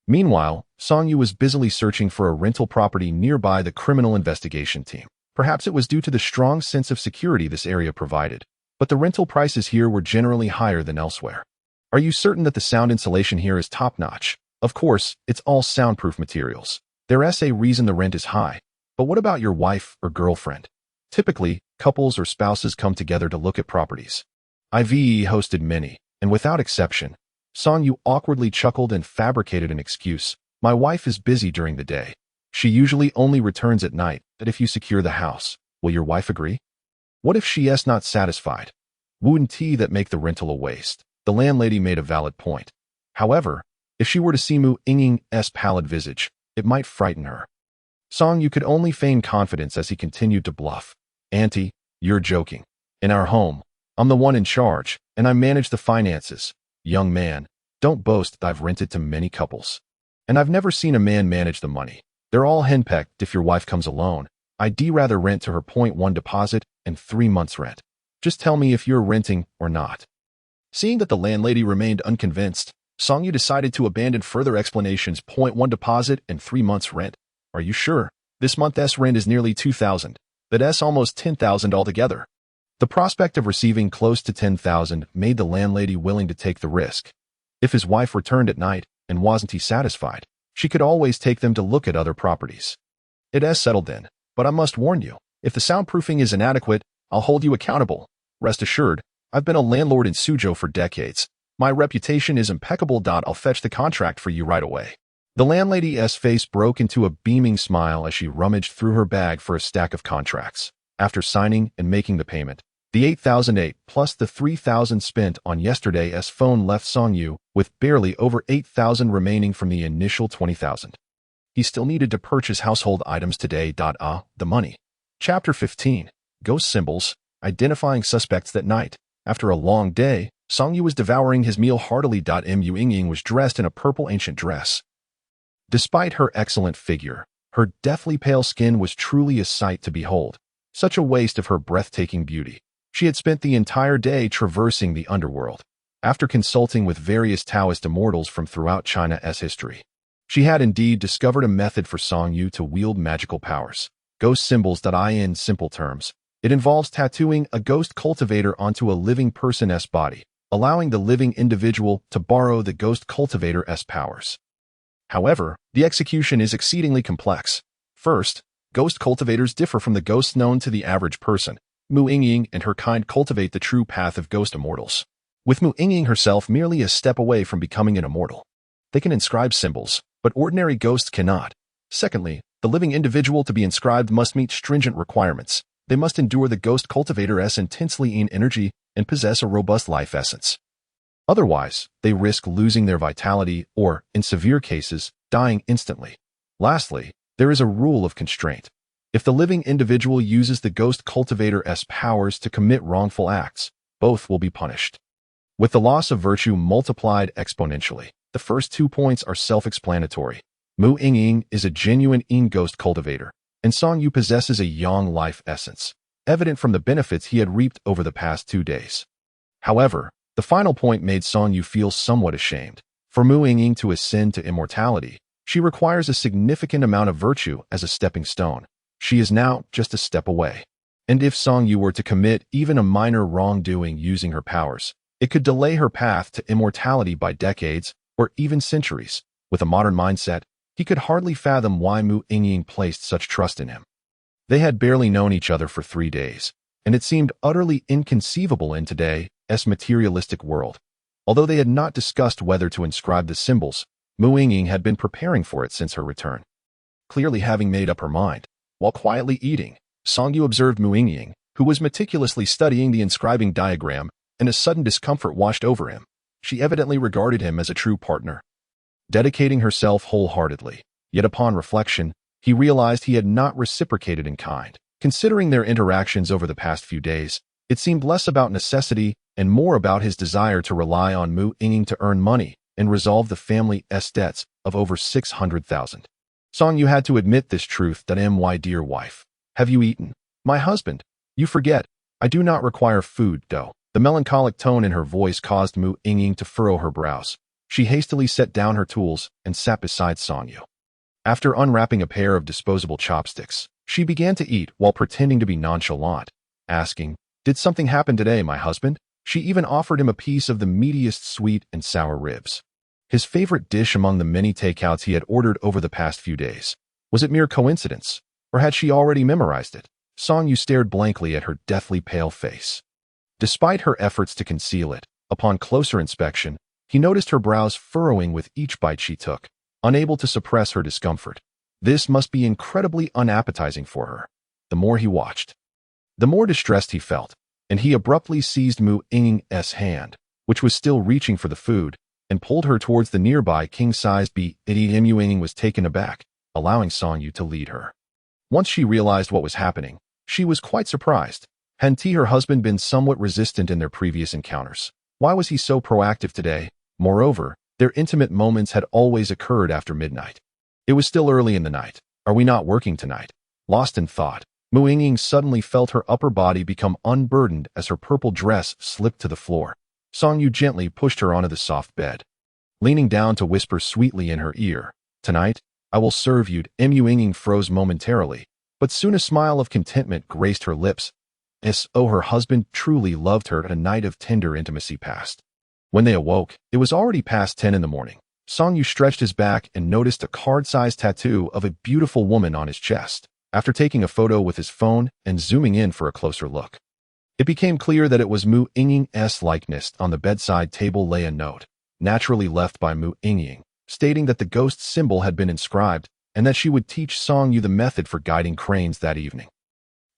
Meanwhile, Song Yu was busily searching for a rental property nearby the criminal investigation team. Perhaps it was due to the strong sense of security this area provided, but the rental prices here were generally higher than elsewhere. Are you certain that the sound insulation here is top-notch? Of course, it's all soundproof materials. There's a reason the rent is high. But what about your wife or girlfriend? Typically, couples or spouses come together to look at properties. IVE hosted many, and without exception, Song Yu awkwardly chuckled and fabricated an excuse. My wife is busy during the day. She usually only returns at night, that if you secure the house, will your wife agree? What if she is not satisfied? Wouldn't that make the rental a waste? The landlady made a valid point. However, if she were to see Mu Yingying's pallid visage, it might frighten her. Song Yu could only feign confidence as he continued to bluff. Auntie, you're joking. In our home, I'm the one in charge, and I manage the finances. Young man, don't boast that I've rented to many couples. And I've never seen a man manage the money. They're all henpecked if your wife comes alone. I'd rather rent to her 0.1 deposit and 3 months rent. Just tell me if you're renting or not. Seeing that the landlady remained unconvinced, Song Yu decided to abandon further explanations. 0.1 deposit and 3 months rent. Are you sure? This month's rent is nearly 2,000. That's almost 10,000 altogether. The prospect of receiving close to 10,000 made the landlady willing to take the risk. If his wife returned at night and wasn't he satisfied, she could always take them to look at other properties. It's settled then, but I must warn you, if the soundproofing is inadequate, I'll hold you accountable. Rest assured, I've been a landlord in Suzhou for decades. My reputation is impeccable. I'll fetch the contract for you right away. The landlady's face broke into a beaming smile as she rummaged through her bag for a stack of contracts. After signing and making the payment, the 8,008 plus the 3,000 spent on yesterday's phone left Song Yu with barely over 8,000 remaining from the initial 20,000. He still needed to purchase household items today. The money. Chapter 15. Ghost Symbols, Identifying Suspects that Night. After a long day, Song Yu was devouring his meal heartily. Mu Yingying was dressed in a purple ancient dress. Despite her excellent figure, her deathly pale skin was truly a sight to behold. Such a waste of her breathtaking beauty. She had spent the entire day traversing the underworld. After consulting with various Taoist immortals from throughout China's history, she had indeed discovered a method for Song Yu to wield magical powers. Ghost symbols. In simple terms, it involves tattooing a ghost cultivator onto a living person's body, allowing the living individual to borrow the ghost cultivator's powers. However, the execution is exceedingly complex. First, ghost cultivators differ from the ghosts known to the average person. Mu Yingying and her kind cultivate the true path of ghost immortals, with Mu Yingying herself merely a step away from becoming an immortal. They can inscribe symbols, but ordinary ghosts cannot. Secondly, the living individual to be inscribed must meet stringent requirements. They must endure the ghost cultivator's intensely energy and possess a robust life essence. Otherwise, they risk losing their vitality or, in severe cases, dying instantly. Lastly, there is a rule of constraint. If the living individual uses the ghost cultivator's powers to commit wrongful acts, both will be punished. With the loss of virtue multiplied exponentially, the first 2 points are self-explanatory. Mu Yingying is a genuine ghost cultivator, and Song Yu possesses a yang life essence, evident from the benefits he had reaped over the past 2 days. However, the final point made Song Yu feel somewhat ashamed. For Mu Yingying to ascend to immortality, she requires a significant amount of virtue as a stepping stone. She is now just a step away. And if Song Yu were to commit even a minor wrongdoing using her powers, it could delay her path to immortality by decades or even centuries. With a modern mindset, he could hardly fathom why Mu Yingying placed such trust in him. They had barely known each other for 3 days, and it seemed utterly inconceivable in today's materialistic world. Although they had not discussed whether to inscribe the symbols, Mu Yingying had been preparing for it since her return. Clearly having made up her mind, While quietly eating, Song Yu observed Mu Yingying, who was meticulously studying the inscribing diagram, and a sudden discomfort washed over him. She evidently regarded him as a true partner, dedicating herself wholeheartedly. Yet upon reflection, he realized he had not reciprocated in kind. Considering their interactions over the past few days, it seemed less about necessity and more about his desire to rely on Mu Yingying to earn money and resolve the family's debts of over 600,000. Song Yu had to admit this truth that my dear wife, have you eaten? My husband, you forget, I do not require food, though. The melancholic tone in her voice caused Mu Yingying to furrow her brows. She hastily set down her tools and sat beside Song Yu. After unwrapping a pair of disposable chopsticks, she began to eat while pretending to be nonchalant, asking, "Did something happen today, my husband?" She even offered him a piece of the meatiest sweet and sour ribs, his favorite dish among the many takeouts he had ordered over the past few days. Was it mere coincidence, or had she already memorized it? Song Yu stared blankly at her deathly pale face. Despite her efforts to conceal it, upon closer inspection, he noticed her brows furrowing with each bite she took, unable to suppress her discomfort. This must be incredibly unappetizing for her. The more he watched, the more distressed he felt, and he abruptly seized Mu Yingying's hand, which was still reaching for the food, and pulled her towards the nearby king-sized bed. Mu Yingying was taken aback, allowing Song Yu to lead her. Once she realized what was happening, she was quite surprised. Hadn't her husband been somewhat resistant in their previous encounters? Why was he so proactive today? Moreover, their intimate moments had always occurred after midnight. It was still early in the night. Are we not working tonight? Lost in thought, Mu Yingying suddenly felt her upper body become unburdened as her purple dress slipped to the floor. Song Yu gently pushed her onto the soft bed, leaning down to whisper sweetly in her ear, "Tonight, I will serve you." Mu Yingying froze momentarily, but soon a smile of contentment graced her lips. Her husband truly loved her. A night of tender intimacy passed. When they awoke, it was already past 10 in the morning. Song Yu stretched his back and noticed a card-sized tattoo of a beautiful woman on his chest. After taking a photo with his phone and zooming in for a closer look, it became clear that it was Mu Yingying's likeness. On the bedside table lay a note, naturally left by Mu Yingying, stating that the ghost symbol had been inscribed and that she would teach Song Yu the method for guiding cranes that evening.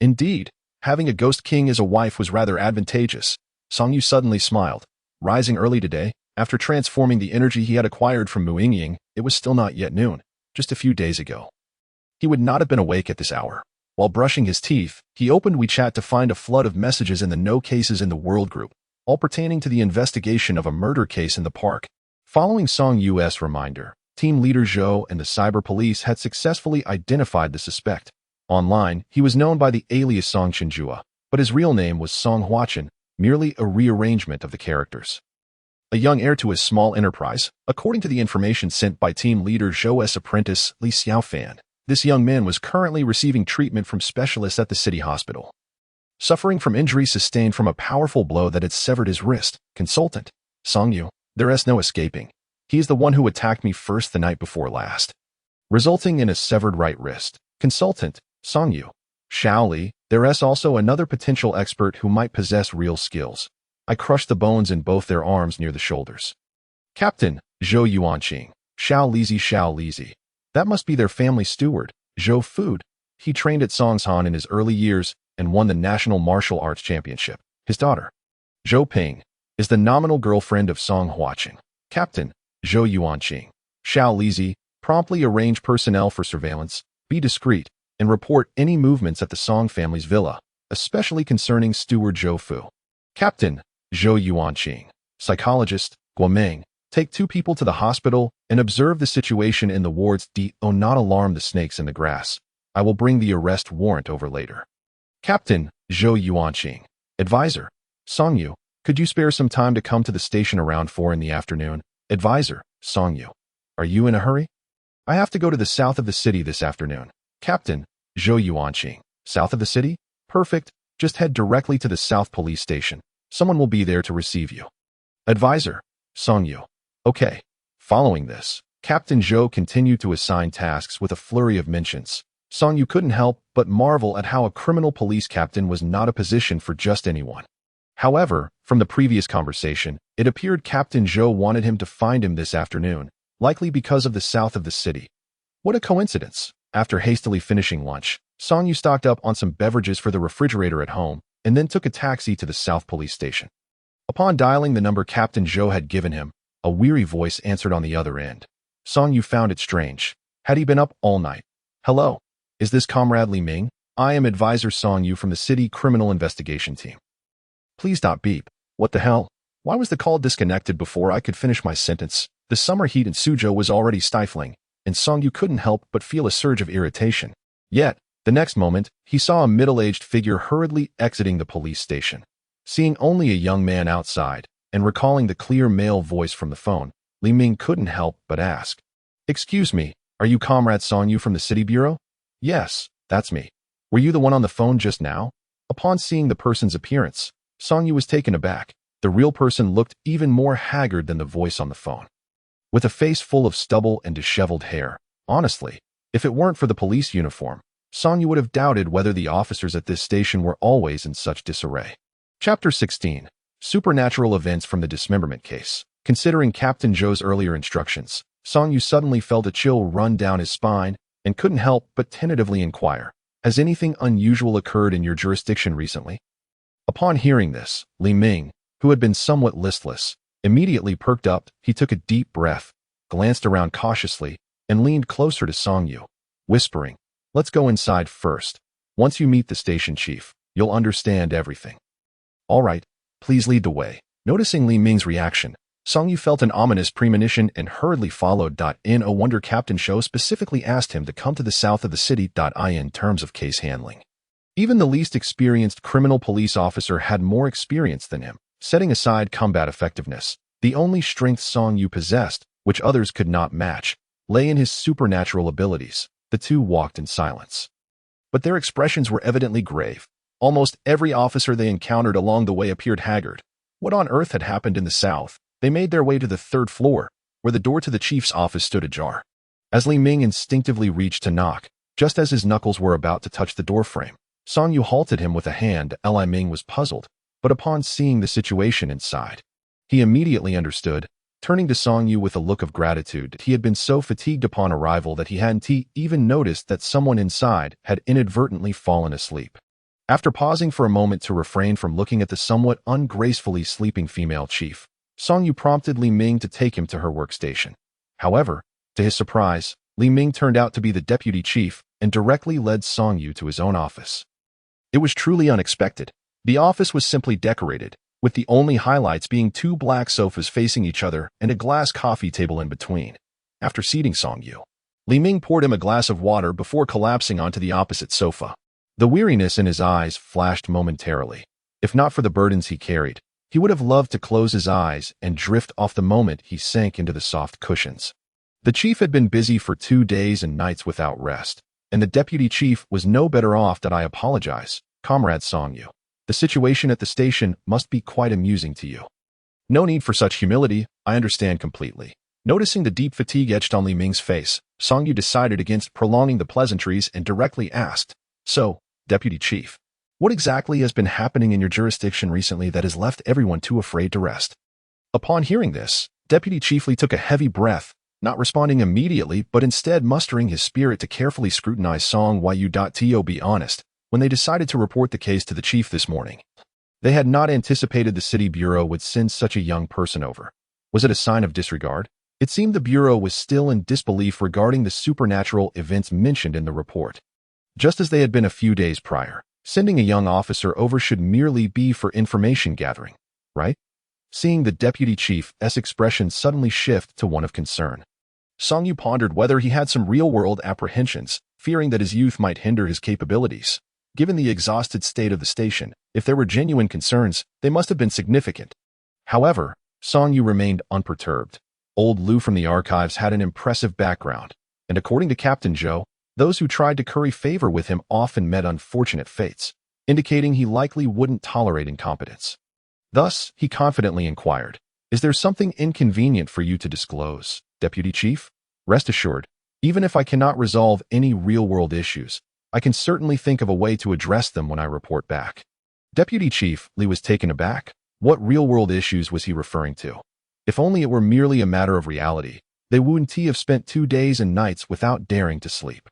Indeed, having a ghost king as a wife was rather advantageous. Song Yu suddenly smiled. Rising early today, after transforming the energy he had acquired from Mu Yingying, it was still not yet noon, just a few days ago. He would not have been awake at this hour. While brushing his teeth, he opened WeChat to find a flood of messages in the No Cases in the World group, all pertaining to the investigation of a murder case in the park. Following Song Yu's reminder, team leader Zhou and the cyber police had successfully identified the suspect. Online, he was known by the alias Song Chenjua, but his real name was Song Huachen, merely a rearrangement of the characters. A young heir to his small enterprise, according to the information sent by team leader Zhou's apprentice Li Xiaofan. This young man was currently receiving treatment from specialists at the city hospital, suffering from injuries sustained from a powerful blow that had severed his wrist. Consultant, Song Yu, there is no escaping. He is the one who attacked me first the night before last, resulting in a severed right wrist. Consultant, Song Yu, Xiao Li, there is also another potential expert who might possess real skills. I crushed the bones in both their arms near the shoulders. Captain, Zhou Yuanqing, Xiao Lizi. That must be their family steward, Zhou Food. He trained at Songshan in his early years and won the National Martial Arts Championship. His daughter, Zhou Ping, is the nominal girlfriend of Song Huachen. Captain, Zhou Yuanqing, Xiao Lizi, promptly arrange personnel for surveillance, be discreet, and report any movements at the Song family's villa, especially concerning steward Zhou Fu. Captain, Zhou Yuanqing, psychologist, Guomeng, take 2 people to the hospital and observe the situation in the wards. Not alarm the snakes in the grass. I will bring the arrest warrant over later. Captain, Zhou Yuanqing, advisor, Song Yu, could you spare some time to come to the station around 4 in the afternoon? Advisor, Song Yu, are you in a hurry? I have to go to the south of the city this afternoon. Captain, Zhou Yuanqing, south of the city? Perfect, just head directly to the South Police Station. Someone will be there to receive you. Advisor, Song Yu. Okay. Following this, Captain Zhou continued to assign tasks with a flurry of mentions. Song Yu couldn't help but marvel at how a criminal police captain was not a position for just anyone. However, from the previous conversation, it appeared Captain Zhou wanted him to find him this afternoon, likely because of the south of the city. What a coincidence! After hastily finishing lunch, Song Yu stocked up on some beverages for the refrigerator at home and then took a taxi to the South Police Station. Upon dialing the number Captain Zhou had given him, a weary voice answered on the other end. Song Yu found it strange. Had he been up all night? Hello, is this Comrade Li Ming? I am Advisor Song Yu from the City Criminal Investigation Team. Please stop beep. What the hell? Why was the call disconnected before I could finish my sentence? The summer heat in Suzhou was already stifling, and Song Yu couldn't help but feel a surge of irritation. Yet, the next moment, he saw a middle-aged figure hurriedly exiting the police station. Seeing only a young man outside, and recalling the clear male voice from the phone, Li Ming couldn't help but ask, "Excuse me, are you Comrade Song Yu from the City Bureau?" "Yes, that's me. Were you the one on the phone just now?" Upon seeing the person's appearance, Song Yu was taken aback. The real person looked even more haggard than the voice on the phone. With a face full of stubble and disheveled hair, honestly, if it weren't for the police uniform, Song Yu would have doubted whether the officers at this station were always in such disarray. Chapter 16. Supernatural Events from the Dismemberment Case. Considering Captain Zhou's earlier instructions, Song Yu suddenly felt a chill run down his spine and couldn't help but tentatively inquire, "Has anything unusual occurred in your jurisdiction recently?" Upon hearing this, Li Ming, who had been somewhat listless, immediately perked up. He took a deep breath, glanced around cautiously, and leaned closer to Song Yu, whispering, "Let's go inside first. Once you meet the station chief, you'll understand everything." "All right, please lead the way." Noticing Li Ming's reaction, Song Yu felt an ominous premonition and hurriedly followed. In a wonder Captain Zhou specifically asked him to come to the south of the city. In terms of case handling, even the least experienced criminal police officer had more experience than him. Setting aside combat effectiveness, the only strength Song Yu possessed, which others could not match, lay in his supernatural abilities. The two walked in silence, but their expressions were evidently grave. Almost every officer they encountered along the way appeared haggard. What on earth had happened in the south? They made their way to the third floor, where the door to the chief's office stood ajar. As Li Ming instinctively reached to knock, just as his knuckles were about to touch the doorframe, Song Yu halted him with a hand. Li Ming was puzzled, but upon seeing the situation inside, he immediately understood. Turning to Song Yu with a look of gratitude, he had been so fatigued upon arrival that he hadn't even noticed that someone inside had inadvertently fallen asleep. After pausing for a moment to refrain from looking at the somewhat ungracefully sleeping female chief, Song Yu prompted Li Ming to take him to her workstation. However, to his surprise, Li Ming turned out to be the deputy chief and directly led Song Yu to his own office. It was truly unexpected. The office was simply decorated, with the only highlights being two black sofas facing each other and a glass coffee table in between. After seating Song Yu, Li Ming poured him a glass of water before collapsing onto the opposite sofa. The weariness in his eyes flashed momentarily. If not for the burdens he carried, he would have loved to close his eyes and drift off the moment he sank into the soft cushions. The chief had been busy for 2 days and nights without rest, and the deputy chief was no better off. I apologize, Comrade Song Yu. The situation at the station must be quite amusing to you. No need for such humility, I understand completely. Noticing the deep fatigue etched on Li Ming's face, Song Yu decided against prolonging the pleasantries and directly asked, "So, Deputy Chief, what exactly has been happening in your jurisdiction recently that has left everyone too afraid to rest?" Upon hearing this, Deputy Chief Li took a heavy breath, not responding immediately but instead mustering his spirit to carefully scrutinize Song Yu. To be honest, when they decided to report the case to the chief this morning, they had not anticipated the city bureau would send such a young person over. Was it a sign of disregard? It seemed the bureau was still in disbelief regarding the supernatural events mentioned in the report. Just as they had been a few days prior, sending a young officer over should merely be for information gathering, right? Seeing the deputy chief's expression suddenly shift to one of concern, Song Yu pondered whether he had some real-world apprehensions, fearing that his youth might hinder his capabilities. Given the exhausted state of the station, if there were genuine concerns, they must have been significant. However, Song Yu remained unperturbed. Old Lu from the archives had an impressive background, and according to Captain Zhou, those who tried to curry favor with him often met unfortunate fates, indicating he likely wouldn't tolerate incompetence. Thus, he confidently inquired, "Is there something inconvenient for you to disclose, Deputy Chief? Rest assured, even if I cannot resolve any real-world issues, I can certainly think of a way to address them when I report back." Deputy Chief Li was taken aback. What real-world issues was he referring to? If only it were merely a matter of reality, they wouldn't have spent 2 days and nights without daring to sleep.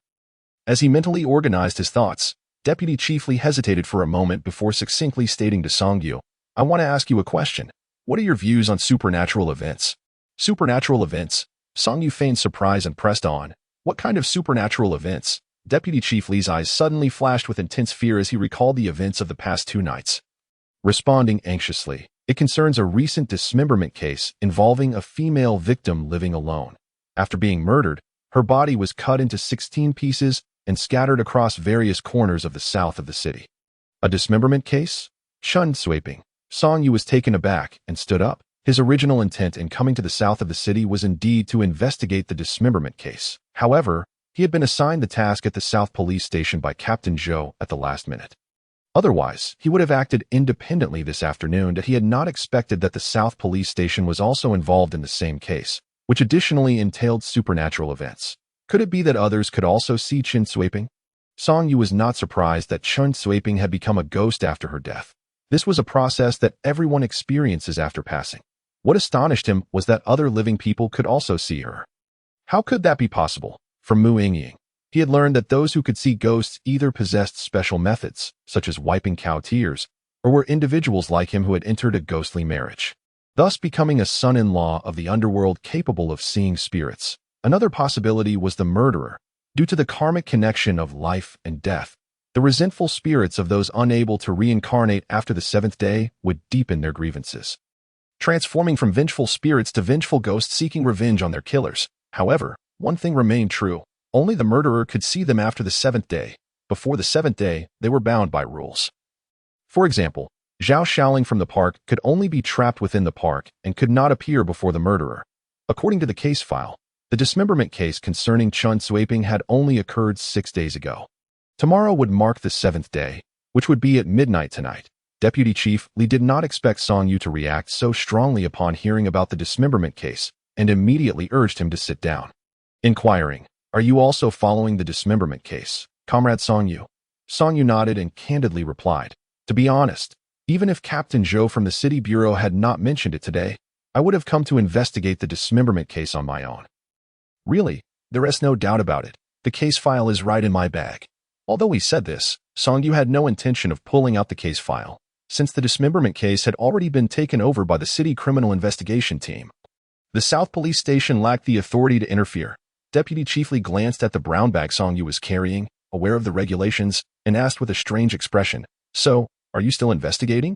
As he mentally organized his thoughts, Deputy Chief Lee hesitated for a moment before succinctly stating to Song-yu, "I want to ask you a question. What are your views on supernatural events?" "Supernatural events?" Song-yu feigned surprise and pressed on. "What kind of supernatural events?" Deputy Chief Lee's eyes suddenly flashed with intense fear as he recalled the events of the past 2 nights. Responding anxiously, "It concerns a recent dismemberment case involving a female victim living alone. After being murdered, her body was cut into 16 pieces and scattered across various corners of the south of the city." "A dismemberment case?" Chun Sweeping. Song-yu was taken aback and stood up. His original intent in coming to the south of the city was indeed to investigate the dismemberment case. However, he had been assigned the task at the South Police Station by Captain Zhou at the last minute. Otherwise, he would have acted independently this afternoon that he had not expected that the South Police Station was also involved in the same case, which additionally entailed supernatural events. Could it be that others could also see Chun Sweeping? Song-yu was not surprised that Chun Sweeping had become a ghost after her death. This was a process that everyone experiences after passing. What astonished him was that other living people could also see her. How could that be possible? From Mu Yingying, he had learned that those who could see ghosts either possessed special methods, such as wiping cow tears, or were individuals like him who had entered a ghostly marriage, thus becoming a son-in-law of the underworld capable of seeing spirits. Another possibility was the murderer. Due to the karmic connection of life and death, the resentful spirits of those unable to reincarnate after the 7th day would deepen their grievances, transforming from vengeful spirits to vengeful ghosts seeking revenge on their killers. However, one thing remained true. Only the murderer could see them after the 7th day. Before the 7th day, they were bound by rules. For example, Zhao Shaoling from the park could only be trapped within the park and could not appear before the murderer. According to the case file, the dismemberment case concerning Chun Sweeping had only occurred 6 days ago. Tomorrow would mark the 7th day, which would be at midnight tonight. Deputy Chief Lee did not expect Song-yu to react so strongly upon hearing about the dismemberment case and immediately urged him to sit down. Inquiring, "Are you also following the dismemberment case, Comrade Song-yu?" Song-yu nodded and candidly replied, "To be honest, even if Captain Zhou from the City Bureau had not mentioned it today, I would have come to investigate the dismemberment case on my own." "Really? There is no doubt about it. The case file is right in my bag." Although he said this, Song-yu had no intention of pulling out the case file, since the dismemberment case had already been taken over by the city criminal investigation team. The South Police Station lacked the authority to interfere. Deputy Chief Lee glanced at the brown bag Song-yu was carrying, aware of the regulations, and asked with a strange expression, "So, are you still investigating?"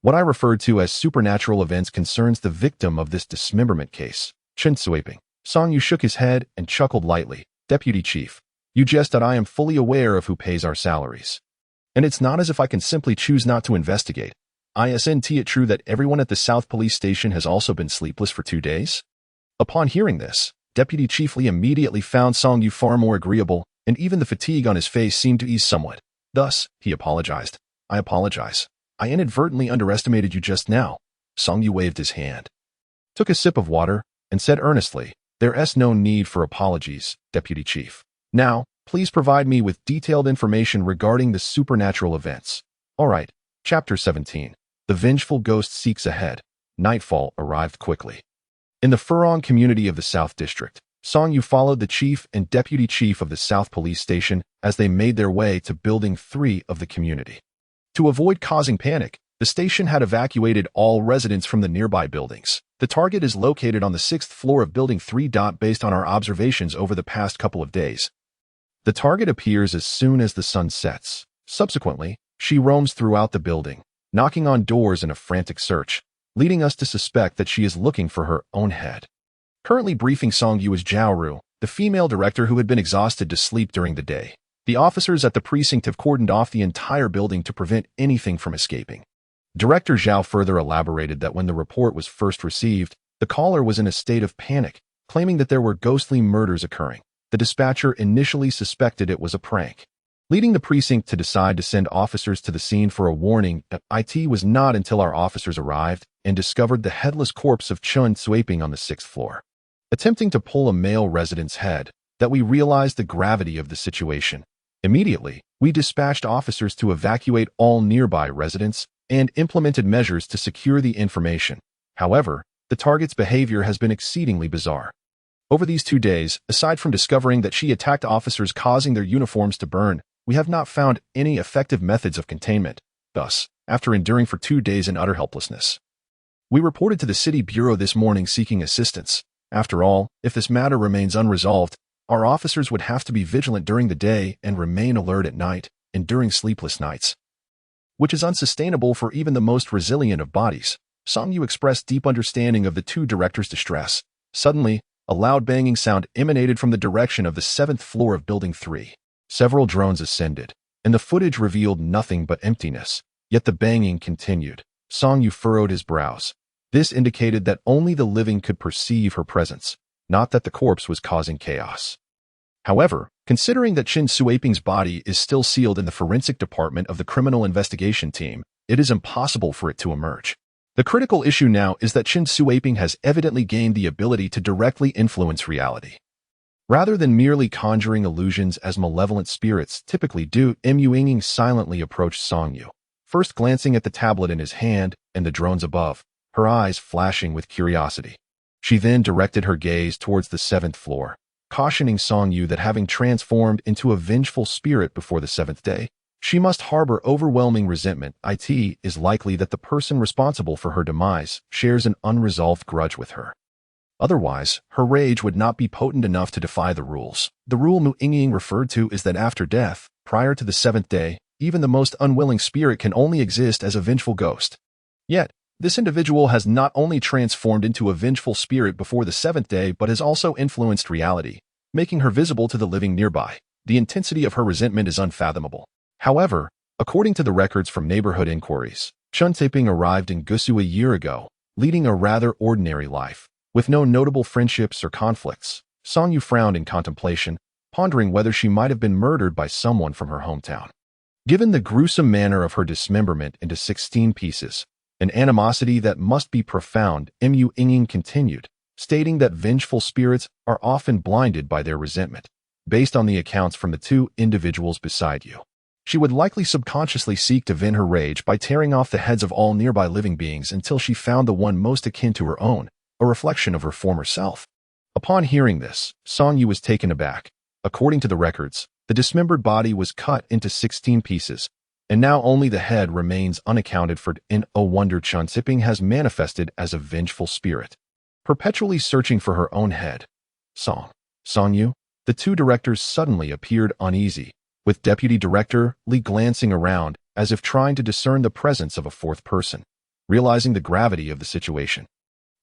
"What I referred to as supernatural events concerns the victim of this dismemberment case, Chun Sweeping." Song-yu shook his head and chuckled lightly. "Deputy Chief, you jest that I am fully aware of who pays our salaries. And it's not as if I can simply choose not to investigate. Isn't it true that everyone at the South Police Station has also been sleepless for 2 days?" Upon hearing this, Deputy Chief Lee immediately found Song-yu far more agreeable, and even the fatigue on his face seemed to ease somewhat. Thus, he apologized. "I apologize. I inadvertently underestimated you just now." Song-yu waved his hand, took a sip of water, and said earnestly, "There's no need for apologies, Deputy Chief. Now, please provide me with detailed information regarding the supernatural events." All right. Chapter 17. The Vengeful Ghost Seeks Ahead. Nightfall arrived quickly. In the Furong community of the South District, Song-yu followed the chief and deputy chief of the South Police Station as they made their way to Building 3 of the community. To avoid causing panic, the station had evacuated all residents from the nearby buildings. The target is located on the 6th floor of Building 3. Based on our observations over the past couple of days, the target appears as soon as the sun sets. Subsequently, she roams throughout the building, knocking on doors in a frantic search, leading us to suspect that she is looking for her own head. Currently briefing Song-yu is Zhao Ru, the female director who had been exhausted to sleep during the day. The officers at the precinct have cordoned off the entire building to prevent anything from escaping. Director Zhao further elaborated that when the report was first received, the caller was in a state of panic, claiming that there were ghostly murders occurring. The dispatcher initially suspected it was a prank, leading the precinct to decide to send officers to the scene for a warning. It was not until our officers arrived and discovered the headless corpse of Chun Sweeping on the 6th floor, attempting to pull a male resident's head, that we realized the gravity of the situation. Immediately, we dispatched officers to evacuate all nearby residents and implemented measures to secure the information. However, the target's behavior has been exceedingly bizarre. Over these 2 days, aside from discovering that she attacked officers causing their uniforms to burn, we have not found any effective methods of containment. Thus, after enduring for 2 days in utter helplessness, we reported to the City Bureau this morning seeking assistance. After all, if this matter remains unresolved, our officers would have to be vigilant during the day and remain alert at night, enduring sleepless nights, which is unsustainable for even the most resilient of bodies. Song Yu expressed deep understanding of the two directors' distress. Suddenly, a loud banging sound emanated from the direction of the 7th floor of Building 3. Several drones ascended, and the footage revealed nothing but emptiness. Yet the banging continued. Song Yu furrowed his brows. This indicated that only the living could perceive her presence, not that the corpse was causing chaos. However, considering that Qin Suiping's body is still sealed in the forensic department of the criminal investigation team, it is impossible for it to emerge. The critical issue now is that Qin Suiping has evidently gained the ability to directly influence reality. Rather than merely conjuring illusions as malevolent spirits typically do, Mu Yingning silently approached Song Yu, first glancing at the tablet in his hand and the drones above, her eyes flashing with curiosity. She then directed her gaze towards the 7th floor, cautioning Song Yu that having transformed into a vengeful spirit before the 7th day, she must harbor overwhelming resentment. It is likely that the person responsible for her demise shares an unresolved grudge with her. Otherwise, her rage would not be potent enough to defy the rules. The rule Mu Yingning referred to is that after death, prior to the 7th day, even the most unwilling spirit can only exist as a vengeful ghost. Yet, this individual has not only transformed into a vengeful spirit before the 7th day but has also influenced reality, making her visible to the living nearby. The intensity of her resentment is unfathomable. However, according to the records from neighborhood inquiries, Qin Suiping arrived in Gusu a year ago, leading a rather ordinary life, with no notable friendships or conflicts. Song Yu frowned in contemplation, pondering whether she might have been murdered by someone from her hometown. Given the gruesome manner of her dismemberment into 16 pieces, an animosity that must be profound, Mu Yingning continued, stating that vengeful spirits are often blinded by their resentment. Based on the accounts from the two individuals beside you, she would likely subconsciously seek to vent her rage by tearing off the heads of all nearby living beings until she found the one most akin to her own, a reflection of her former self. Upon hearing this, Song Yu was taken aback. According to the records, the dismembered body was cut into 16 pieces, and now only the head remains unaccounted for. In a wonder, Qin Suiping has manifested as a vengeful spirit, perpetually searching for her own head. Song Yu, the two directors suddenly appeared uneasy, with Deputy Director Li glancing around as if trying to discern the presence of a fourth person. Realizing the gravity of the situation,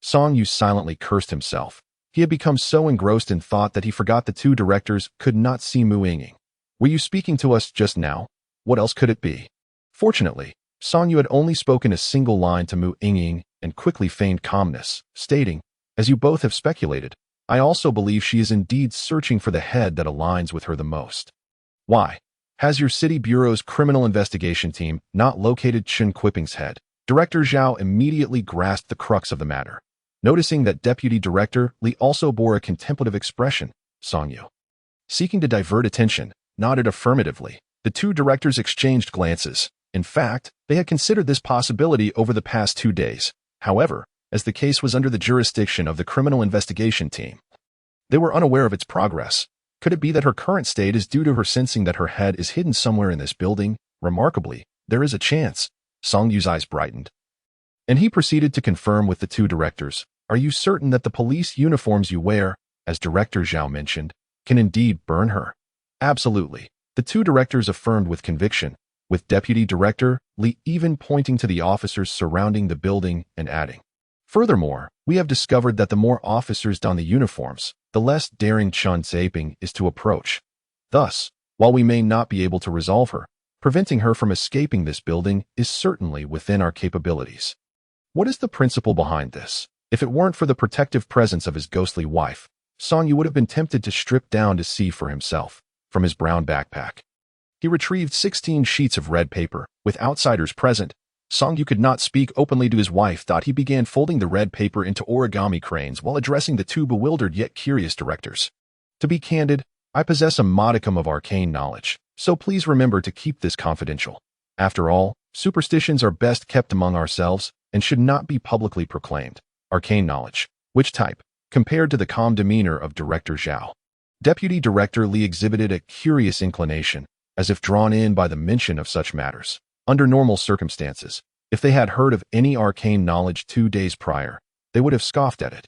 Song Yu silently cursed himself. He had become so engrossed in thought that he forgot the two directors could not see Mu Yingning. "Were you speaking to us just now? What else could it be?" Fortunately, Song Yu had only spoken a single line to Mu Yingning and quickly feigned calmness, stating, "As you both have speculated, I also believe she is indeed searching for the head that aligns with her the most." "Why? Has your City Bureau's criminal investigation team not located Qin Suiping's head?" Director Zhao immediately grasped the crux of the matter. Noticing that Deputy Director Li also bore a contemplative expression, Song Yu, seeking to divert attention, nodded affirmatively. The two directors exchanged glances. In fact, they had considered this possibility over the past 2 days. However, as the case was under the jurisdiction of the criminal investigation team, they were unaware of its progress. Could it be that her current state is due to her sensing that her head is hidden somewhere in this building? Remarkably, there is a chance. Song Yu's eyes brightened, and he proceeded to confirm with the two directors, "Are you certain that the police uniforms you wear, as Director Zhao mentioned, can indeed burn her?" "Absolutely," the two directors affirmed with conviction, with Deputy Director Li even pointing to the officers surrounding the building and adding, "Furthermore, we have discovered that the more officers don the uniforms, the less daring Qin Suiping is to approach. Thus, while we may not be able to resolve her, preventing her from escaping this building is certainly within our capabilities." What is the principle behind this? If it weren't for the protective presence of his ghostly wife, Song Yu would have been tempted to strip down to see for himself. From his brown backpack, he retrieved 16 sheets of red paper. With outsiders present, Song Yu could not speak openly to his wife. He began folding the red paper into origami cranes while addressing the two bewildered yet curious directors. "To be candid, I possess a modicum of arcane knowledge, so please remember to keep this confidential. After all, superstitions are best kept among ourselves and should not be publicly proclaimed." "Arcane knowledge. Which type?" compared to the calm demeanor of Director Zhao. Deputy Director Li exhibited a curious inclination, as if drawn in by the mention of such matters. Under normal circumstances, if they had heard of any arcane knowledge 2 days prior, they would have scoffed at it,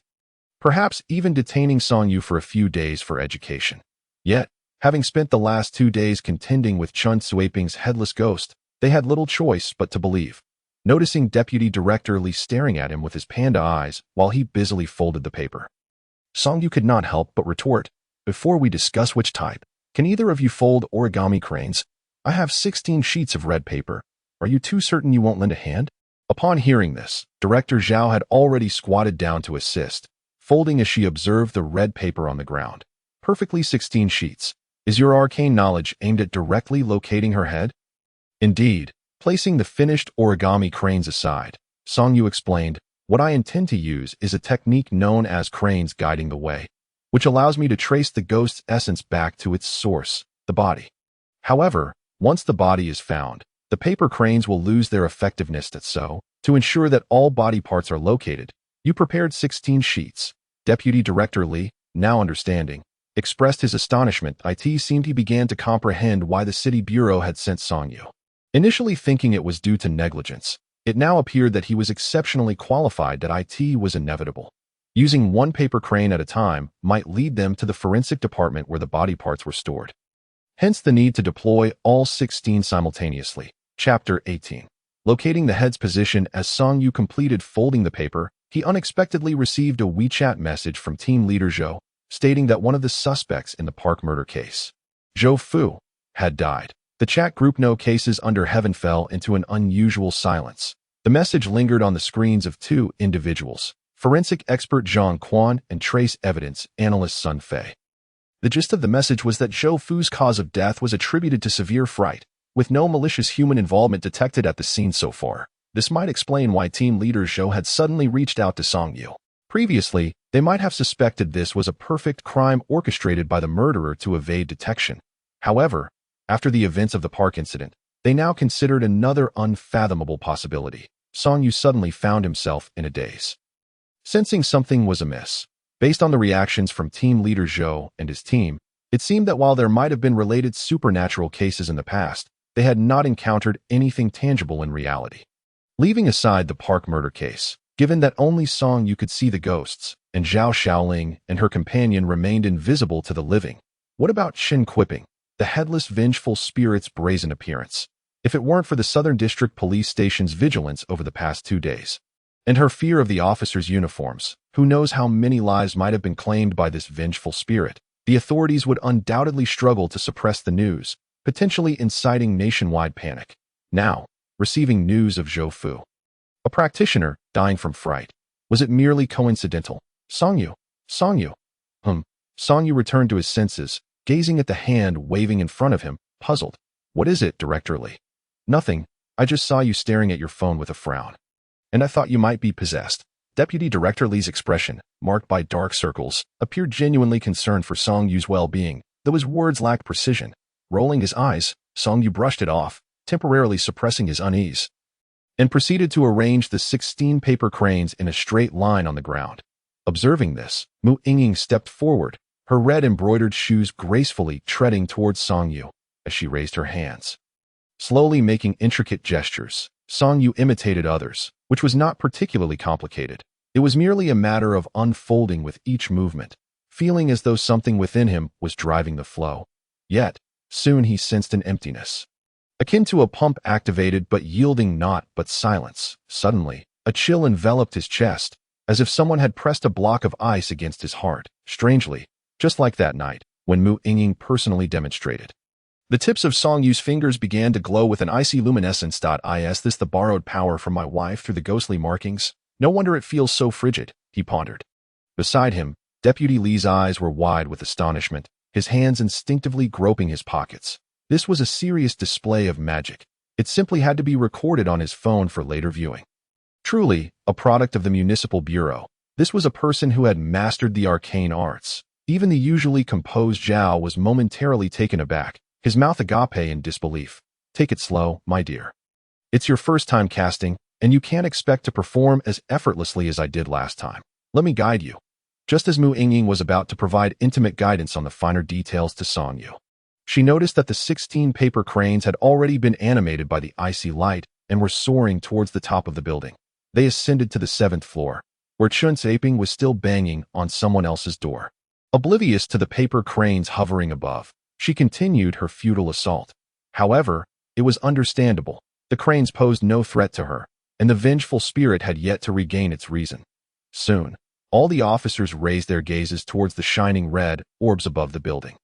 perhaps even detaining Song Yu for a few days for education. Yet, having spent the last 2 days contending with Chun Suiping's headless ghost, they had little choice but to believe. Noticing Deputy Director Li staring at him with his panda eyes while he busily folded the paper, Song Yu could not help but retort, "Before we discuss which type, can either of you fold origami cranes? I have 16 sheets of red paper. Are you too certain you won't lend a hand?" Upon hearing this, Director Zhao had already squatted down to assist, folding as she observed the red paper on the ground. Perfectly 16 sheets. Is your arcane knowledge aimed at directly locating her head? Indeed. Placing the finished origami cranes aside, Song Yu explained, "What I intend to use is a technique known as cranes guiding the way, which allows me to trace the ghost's essence back to its source, the body. However, once the body is found, the paper cranes will lose their effectiveness. To ensure that all body parts are located, you prepared 16 sheets." Deputy Director Li, now understanding, expressed his astonishment. It seemed he began to comprehend why the city bureau had sent Song Yu. Initially thinking it was due to negligence, it now appeared that he was exceptionally qualified, that it was inevitable. Using one paper crane at a time might lead them to the forensic department where the body parts were stored. Hence the need to deploy all 16 simultaneously. Chapter 18. Locating the head's position. As Song Yu completed folding the paper, he unexpectedly received a WeChat message from team leader Zhou, stating that one of the suspects in the park murder case, Zhou Fu, had died. The chat group No Cases Under Heaven fell into an unusual silence. The message lingered on the screens of two individuals, forensic expert Zhang Quan and trace evidence analyst Sun Fei. The gist of the message was that Zhou Fu's cause of death was attributed to severe fright, with no malicious human involvement detected at the scene so far. This might explain why team leader Zhou had suddenly reached out to Song Yu. Previously, they might have suspected this was a perfect crime orchestrated by the murderer to evade detection. However, after the events of the park incident, they now considered another unfathomable possibility. Song Yu suddenly found himself in a daze. Sensing something was amiss, based on the reactions from team leader Zhou and his team, it seemed that while there might have been related supernatural cases in the past, they had not encountered anything tangible in reality. Leaving aside the park murder case, given that only Song Yu could see the ghosts, and Zhao Xiaoling and her companion remained invisible to the living, what about Shen Kuiping, the headless vengeful spirit's brazen appearance? If it weren't for the Southern District Police Station's vigilance over the past 2 days, and her fear of the officers' uniforms, who knows how many lives might have been claimed by this vengeful spirit, the authorities would undoubtedly struggle to suppress the news, potentially inciting nationwide panic. Now, receiving news of Zhou Fu, a practitioner, dying from fright. Was it merely coincidental? Song Yu. Song Yu returned to his senses, gazing at the hand waving in front of him, puzzled. What is it, Director Li? Nothing. I just saw you staring at your phone with a frown. And I thought you might be possessed. Deputy Director Li's expression, marked by dark circles, appeared genuinely concerned for Song Yu's well-being, though his words lacked precision. Rolling his eyes, Song Yu brushed it off, temporarily suppressing his unease, and proceeded to arrange the 16 paper cranes in a straight line on the ground. Observing this, Mu Yingying stepped forward, her red embroidered shoes gracefully treading towards Song Yu as she raised her hands. Slowly making intricate gestures, Song Yu imitated others, which was not particularly complicated. It was merely a matter of unfolding with each movement, feeling as though something within him was driving the flow. Yet, soon he sensed an emptiness, akin to a pump activated but yielding not but silence. Suddenly, a chill enveloped his chest, as if someone had pressed a block of ice against his heart. Strangely, just like that night, when Mu Yingying personally demonstrated. The tips of Song Yu's fingers began to glow with an icy luminescence. Is this the borrowed power from my wife through the ghostly markings? No wonder it feels so frigid, he pondered. Beside him, Deputy Li's eyes were wide with astonishment, his hands instinctively groping his pockets. This was a serious display of magic. It simply had to be recorded on his phone for later viewing. Truly, a product of the Municipal Bureau, this was a person who had mastered the arcane arts. Even the usually composed Zhao was momentarily taken aback, his mouth agape in disbelief. Take it slow, my dear. It's your first time casting, and you can't expect to perform as effortlessly as I did last time. Let me guide you. just as Mu Yingying was about to provide intimate guidance on the finer details to Song Yu. She noticed that the 16 paper cranes had already been animated by the icy light and were soaring towards the top of the building. They ascended to the 7th floor, where Chen Suiping was still banging on someone else's door. Oblivious to the paper cranes hovering above, she continued her futile assault. However, it was understandable. The cranes posed no threat to her, and the vengeful spirit had yet to regain its reason. Soon, all the officers raised their gazes towards the shining red orbs above the building.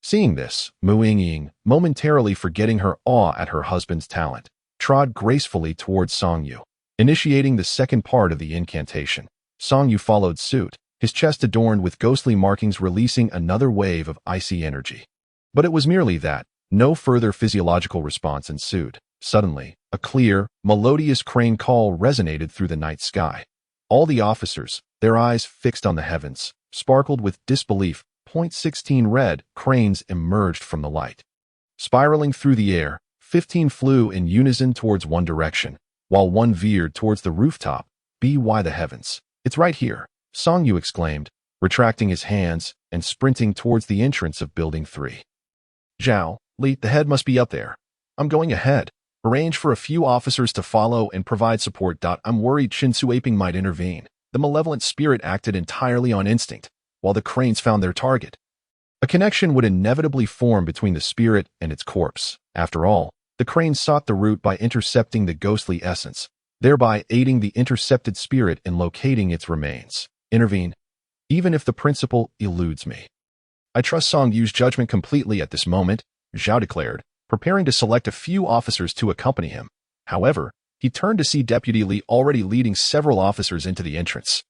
Seeing this, Mu Yingying, momentarily forgetting her awe at her husband's talent, trod gracefully towards Song Yu, initiating the second part of the incantation. Song Yu followed suit, his chest adorned with ghostly markings releasing another wave of icy energy. But it was merely that. No further physiological response ensued. Suddenly, a clear, melodious crane call resonated through the night sky. All the officers, their eyes fixed on the heavens, sparkled with disbelief. 16 red cranes emerged from the light. Spiraling through the air, 15 flew in unison towards one direction, while one veered towards the rooftop. By the heavens! It's right here, Song Yu exclaimed, retracting his hands and sprinting towards the entrance of Building 3. Zhao Li, the head must be up there. I'm going ahead. Arrange for a few officers to follow and provide support. I'm worried Chen Suiping might intervene. The malevolent spirit acted entirely on instinct, while the cranes found their target. A connection would inevitably form between the spirit and its corpse. After all, the cranes sought the route by intercepting the ghostly essence, thereby aiding the intercepted spirit in locating its remains. Intervene, even if the principle eludes me. I trust Song Yu's judgment completely at this moment, Zhao declared, preparing to select a few officers to accompany him. However, he turned to see Deputy Li already leading several officers into the entrance.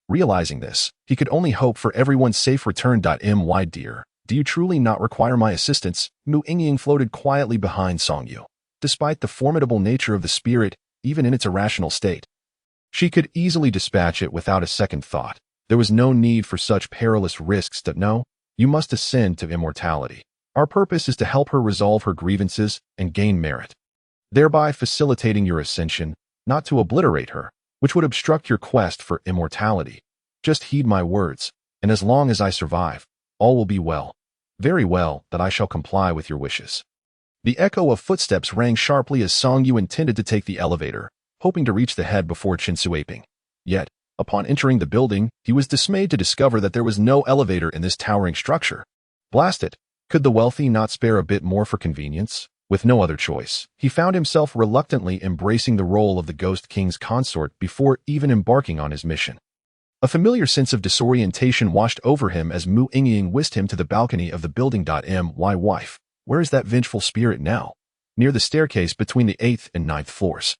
Realizing this, he could only hope for everyone's safe return. My dear, do you truly not require my assistance? Mu Yingying floated quietly behind Song Yu. Despite the formidable nature of the spirit, even in its irrational state, she could easily dispatch it without a second thought. There was no need for such perilous risks. No, you must ascend to immortality. Our purpose is to help her resolve her grievances and gain merit, thereby facilitating your ascension, not to obliterate her, which would obstruct your quest for immortality. Just heed my words, and as long as I survive, all will be well. Very well, that I shall comply with your wishes. The echo of footsteps rang sharply as Song Yu intended to take the elevator, hoping to reach the head before Chen Suiping. Yet, upon entering the building, he was dismayed to discover that there was no elevator in this towering structure. Blast it! Could the wealthy not spare a bit more for convenience? With no other choice, he found himself reluctantly embracing the role of the Ghost King's consort before even embarking on his mission. A familiar sense of disorientation washed over him as Mu Yingying whisked him to the balcony of the building. My wife, where is that vengeful spirit now? Near the staircase between the 8th and 9th floors.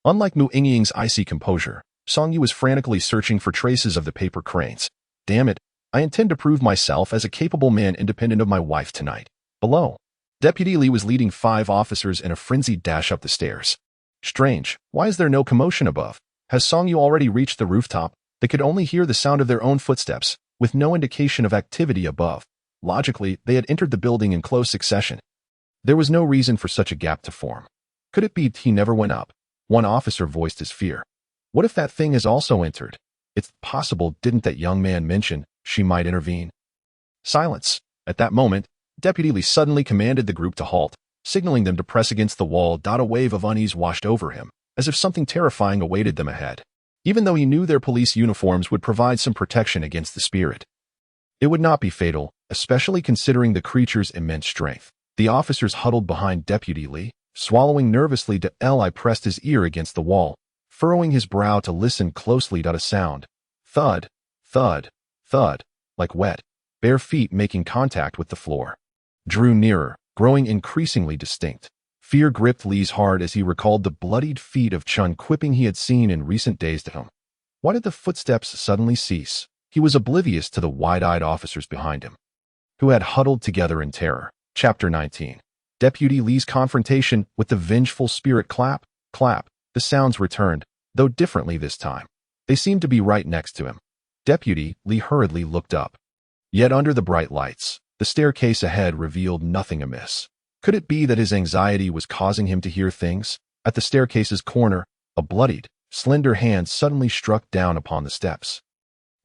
Unlike Mu Yingying's icy composure, Song Yu was frantically searching for traces of the paper cranes. Damn it, I intend to prove myself as a capable man independent of my wife tonight. Below, Deputy Li was leading 5 officers in a frenzied dash up the stairs. Strange, why is there no commotion above? Has Song Yu already reached the rooftop? They could only hear the sound of their own footsteps, with no indication of activity above. Logically, they had entered the building in close succession. There was no reason for such a gap to form. Could it be he never went up? One officer voiced his fear. What if that thing has also entered? It's possible, didn't that young man mention she might intervene? Silence. At that moment, Deputy Li suddenly commanded the group to halt, signaling them to press against the wall. A wave of unease washed over him, as if something terrifying awaited them ahead. Even though he knew their police uniforms would provide some protection against the spirit, it would not be fatal, especially considering the creature's immense strength. The officers huddled behind Deputy Li, swallowing nervously. Li pressed his ear against the wall, furrowing his brow to listen closely. A sound. Thud, thud, thud, like wet, bare feet making contact with the floor. Drew nearer, growing increasingly distinct. Fear gripped Li's heart as he recalled the bloodied feet of Chen Suiping he had seen in recent days to him. Why did the footsteps suddenly cease? He was oblivious to the wide-eyed officers behind him, who had huddled together in terror. Chapter 19. Deputy Li's confrontation with the vengeful spirit. Clap, clap. The sounds returned, though differently this time. They seemed to be right next to him. Deputy Li hurriedly looked up. Yet under the bright lights, the staircase ahead revealed nothing amiss. Could it be that his anxiety was causing him to hear things? At the staircase's corner, a bloodied, slender hand suddenly struck down upon the steps.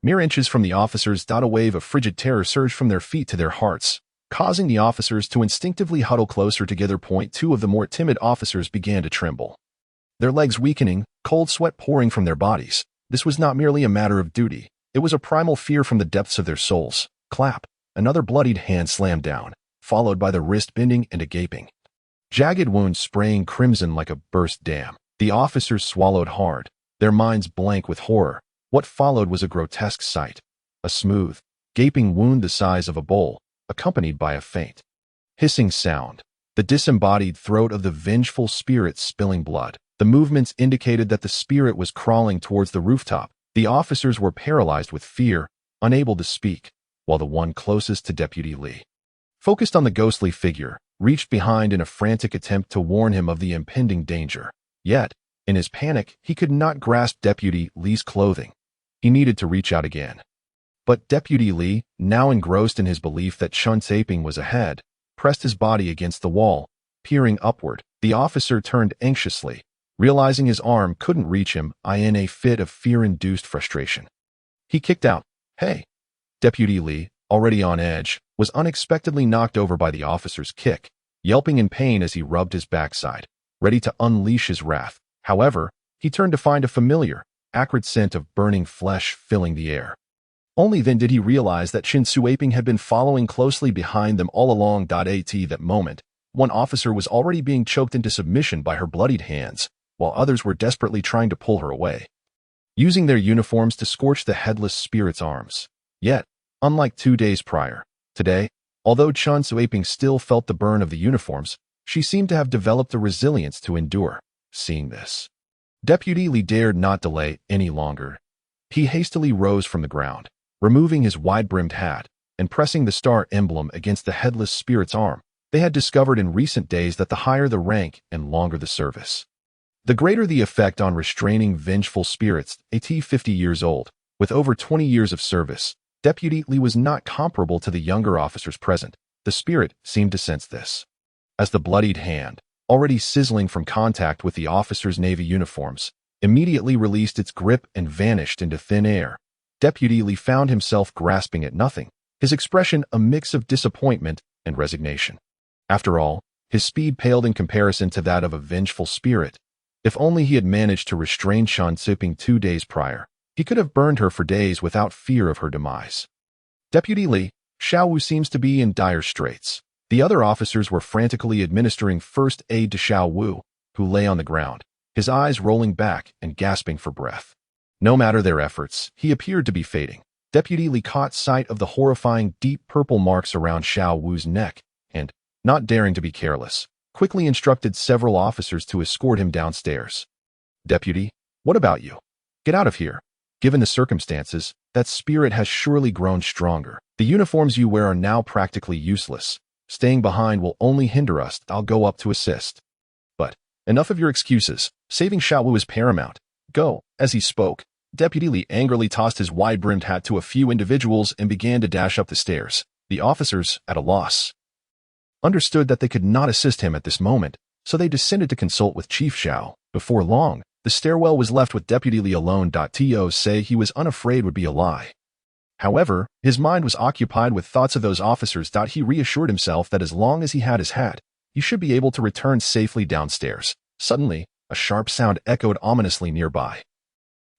Mere inches from the officers, a wave of frigid terror surged from their feet to their hearts, causing the officers to instinctively huddle closer together. Two of the more timid officers began to tremble, their legs weakening, cold sweat pouring from their bodies. This was not merely a matter of duty. It was a primal fear from the depths of their souls. Clap. Another bloodied hand slammed down, followed by the wrist bending and a gaping, jagged wound spraying crimson like a burst dam. The officers swallowed hard, their minds blank with horror. What followed was a grotesque sight. A smooth, gaping wound the size of a bowl, accompanied by a faint, hissing sound. The disembodied throat of the vengeful spirit spilling blood. The movements indicated that the spirit was crawling towards the rooftop. The officers were paralyzed with fear, unable to speak, while the one closest to Deputy Lee, focused on the ghostly figure, reached behind in a frantic attempt to warn him of the impending danger. Yet, in his panic, he could not grasp Deputy Lee's clothing. He needed to reach out again. But Deputy Lee, now engrossed in his belief that Chun Saping was ahead, pressed his body against the wall, peering upward. The officer turned anxiously, realizing his arm couldn't reach him, in a fit of fear-induced frustration. He kicked out, "Hey!" Deputy Lee, already on edge, was unexpectedly knocked over by the officer's kick, yelping in pain as he rubbed his backside, ready to unleash his wrath. However, he turned to find a familiar, acrid scent of burning flesh filling the air. Only then did he realize that Chun Saping had been following closely behind them all along. At that moment, one officer was already being choked into submission by her bloodied hands, while others were desperately trying to pull her away, using their uniforms to scorch the headless spirit's arms. Yet, unlike 2 days prior, today, although Chun Saping still felt the burn of the uniforms, she seemed to have developed a resilience to endure. Seeing this, Deputy Lee dared not delay any longer. He hastily rose from the ground, removing his wide-brimmed hat and pressing the star emblem against the headless spirit's arm. They had discovered in recent days that the higher the rank and longer the service, the greater the effect on restraining vengeful spirits. At 50 years old, with over 20 years of service, Deputy Lee was not comparable to the younger officers present. The spirit seemed to sense this. As the bloodied hand, already sizzling from contact with the officers' navy uniforms, immediately released its grip and vanished into thin air, Deputy Lee found himself grasping at nothing, his expression a mix of disappointment and resignation. After all, his speed paled in comparison to that of a vengeful spirit. If only he had managed to restrain Chun Saping 2 days prior, he could have burned her for days without fear of her demise. Deputy Lee, Xiao Wu seems to be in dire straits. The other officers were frantically administering first aid to Xiao Wu, who lay on the ground, his eyes rolling back and gasping for breath. No matter their efforts, he appeared to be fading. Deputy Lee caught sight of the horrifying deep purple marks around Xiao Wu's neck and, not daring to be careless, quickly instructed several officers to escort him downstairs. "Deputy, what about you? Get out of here. Given the circumstances, that spirit has surely grown stronger. The uniforms you wear are now practically useless. Staying behind will only hinder us. I'll go up to assist." "But, enough of your excuses. Saving Xiao Wu is paramount. Go." As he spoke, Deputy Lee angrily tossed his wide-brimmed hat to a few individuals and began to dash up the stairs. The officers, at a loss, understood that they could not assist him at this moment, so they descended to consult with Chief Xiao. Before long, the stairwell was left with Deputy Lee alone. To say he was unafraid would be a lie. However, his mind was occupied with thoughts of those officers. He reassured himself that as long as he had his hat, he should be able to return safely downstairs. Suddenly, a sharp sound echoed ominously nearby,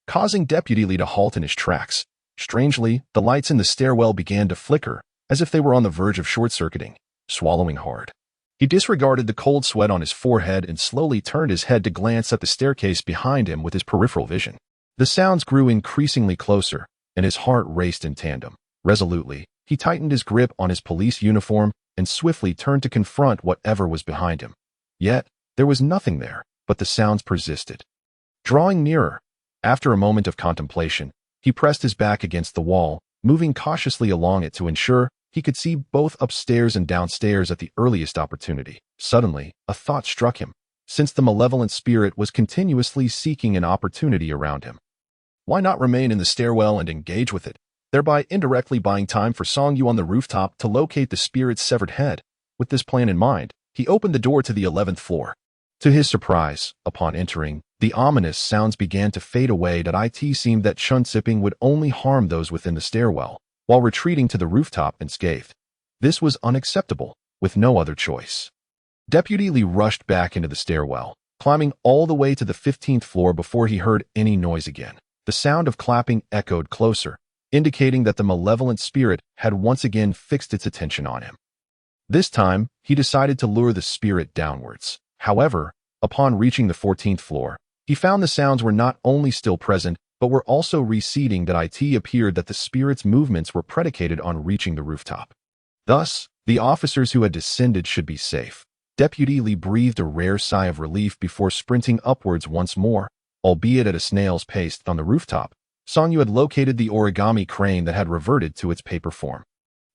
causing Deputy Lee to halt in his tracks. Strangely, the lights in the stairwell began to flicker, as if they were on the verge of short-circuiting. Swallowing hard, he disregarded the cold sweat on his forehead and slowly turned his head to glance at the staircase behind him with his peripheral vision. The sounds grew increasingly closer, and his heart raced in tandem. Resolutely, he tightened his grip on his police uniform and swiftly turned to confront whatever was behind him. Yet, there was nothing there, but the sounds persisted, drawing nearer. After a moment of contemplation, he pressed his back against the wall, moving cautiously along it to ensure he could see both upstairs and downstairs at the earliest opportunity. Suddenly, a thought struck him. Since the malevolent spirit was continuously seeking an opportunity around him, why not remain in the stairwell and engage with it, thereby indirectly buying time for Song Yu on the rooftop to locate the spirit's severed head? With this plan in mind, he opened the door to the 11th floor. To his surprise, upon entering, The ominous sounds began to fade away. It seemed that Chun Siping would only harm those within the stairwell, while retreating to the rooftop unscathed. This was unacceptable, with no other choice. Deputy Lee rushed back into the stairwell, climbing all the way to the 15th floor before he heard any noise again. The sound of clapping echoed closer, indicating that the malevolent spirit had once again fixed its attention on him. This time, he decided to lure the spirit downwards. However, upon reaching the 14th floor, he found the sounds were not only still present, but were also receding. It appeared that the spirit's movements were predicated on reaching the rooftop. Thus, the officers who had descended should be safe. Deputy Lee breathed a rare sigh of relief before sprinting upwards once more, albeit at a snail's pace. On the rooftop, Song Yu had located the origami crane that had reverted to its paper form.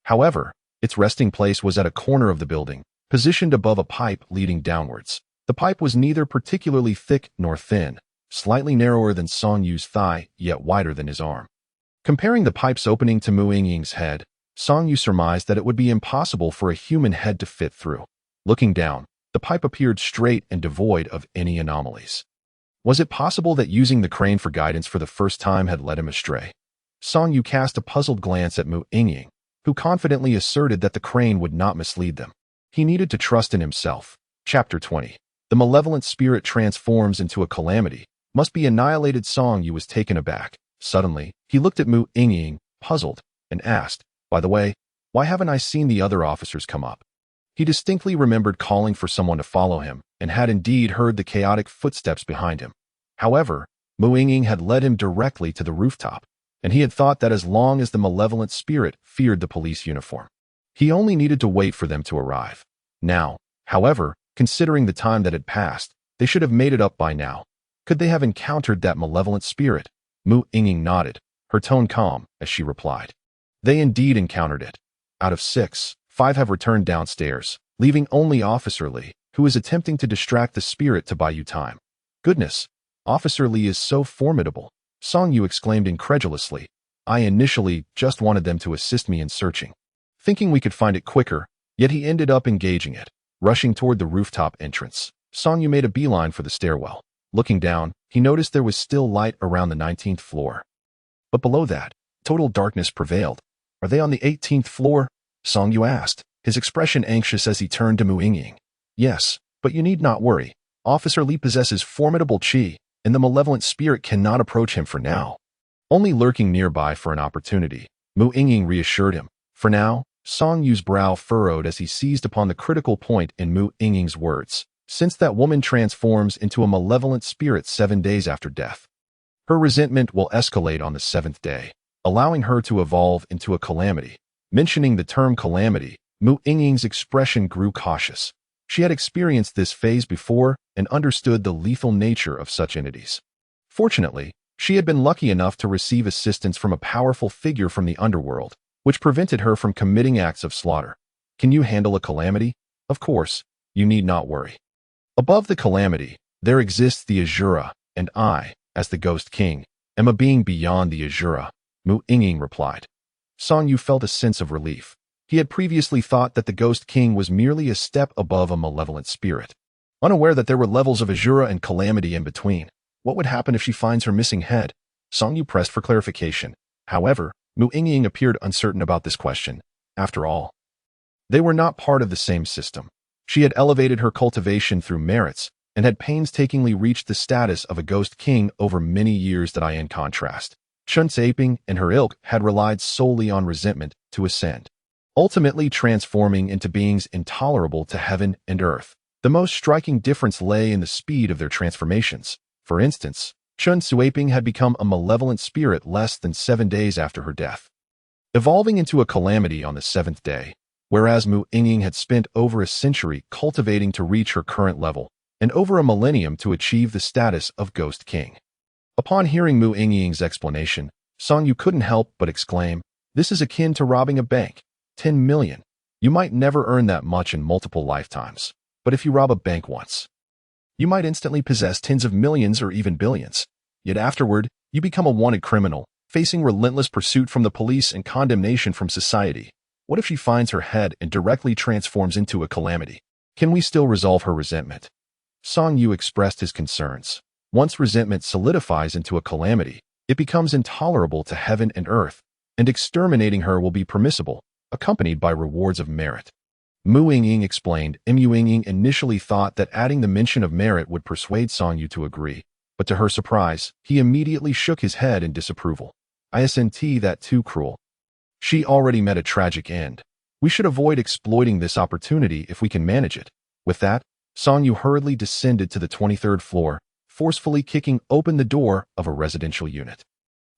However, its resting place was at a corner of the building, positioned above a pipe leading downwards. The pipe was neither particularly thick nor thin, slightly narrower than Song Yu's thigh, yet wider than his arm. Comparing the pipe's opening to Mu Yingying's head, Song Yu surmised that it would be impossible for a human head to fit through. Looking down, the pipe appeared straight and devoid of any anomalies. Was it possible that using the crane for guidance for the first time had led him astray? Song Yu cast a puzzled glance at Mu Yingying, who confidently asserted that the crane would not mislead them. He needed to trust in himself. Chapter 20. The malevolent spirit transforms into a calamity, must be annihilated. Song Yu was taken aback. Suddenly, he looked at Mu Yingying, puzzled, and asked, "By the way, why haven't I seen the other officers come up?" He distinctly remembered calling for someone to follow him, and had indeed heard the chaotic footsteps behind him. However, Mu Yingying had led him directly to the rooftop, and he had thought that as long as the malevolent spirit feared the police uniform, he only needed to wait for them to arrive. Now, however, considering the time that had passed, they should have made it up by now. Could they have encountered that malevolent spirit? Mu Yingying nodded, her tone calm, as she replied. They indeed encountered it. Out of 6, 5 have returned downstairs, leaving only Officer Lee, who is attempting to distract the spirit to buy you time. Goodness, Officer Lee is so formidable, Song Yu exclaimed incredulously. I initially just wanted them to assist me in searching, thinking we could find it quicker, yet he ended up engaging it. Rushing toward the rooftop entrance, Song Yu made a beeline for the stairwell. Looking down, he noticed there was still light around the 19th floor. But below that, total darkness prevailed. Are they on the 18th floor? Song Yu asked, his expression anxious as he turned to Mu Yingying. Yes, but you need not worry. Officer Lee possesses formidable qi, and the malevolent spirit cannot approach him for now. Only lurking nearby for an opportunity, Mu Yingying reassured him. For now, Song Yu's brow furrowed as he seized upon the critical point in Mu Yingying's words. Since that woman transforms into a malevolent spirit 7 days after death, her resentment will escalate on the 7th day, allowing her to evolve into a calamity. Mentioning the term calamity, Mu Yingying's expression grew cautious. She had experienced this phase before and understood the lethal nature of such entities. Fortunately, she had been lucky enough to receive assistance from a powerful figure from the underworld, which prevented her from committing acts of slaughter. Can you handle a calamity? Of course, you need not worry. Above the calamity, there exists the Azura, and I, as the Ghost King, am a being beyond the Azura, Mu Yingying replied. Song Yu felt a sense of relief. He had previously thought that the Ghost King was merely a step above a malevolent spirit, unaware that there were levels of Azura and calamity in between. What would happen if she finds her missing head? Song Yu pressed for clarification. However, Mu Yingying appeared uncertain about this question. After all, they were not part of the same system. She had elevated her cultivation through merits and had painstakingly reached the status of a Ghost King over many years. In contrast, Chun Siping and her ilk had relied solely on resentment to ascend, ultimately transforming into beings intolerable to heaven and earth. The most striking difference lay in the speed of their transformations. For instance, Chun Siping had become a malevolent spirit less than 7 days after her death, evolving into a calamity on the 7th day, whereas Mu Yingying had spent over a century cultivating to reach her current level, and over a millennium to achieve the status of Ghost King. Upon hearing Mu Yingying's explanation, Song Yu couldn't help but exclaim, "This is akin to robbing a bank. 10 million. You might never earn that much in multiple lifetimes, but if you rob a bank once, you might instantly possess tens of millions or even billions. Yet afterward, you become a wanted criminal, facing relentless pursuit from the police and condemnation from society. What if she finds her head and directly transforms into a calamity? Can we still resolve her resentment?" Song Yu expressed his concerns. Once resentment solidifies into a calamity, it becomes intolerable to heaven and earth, and exterminating her will be permissible, accompanied by rewards of merit. Mu Yingying explained. Mu Yingying initially thought that adding the mention of merit would persuade Song Yu to agree, but to her surprise, he immediately shook his head in disapproval. Isn't that too cruel? She already met a tragic end. We should avoid exploiting this opportunity if we can manage it. With that, Song Yu hurriedly descended to the 23rd floor, forcefully kicking open the door of a residential unit.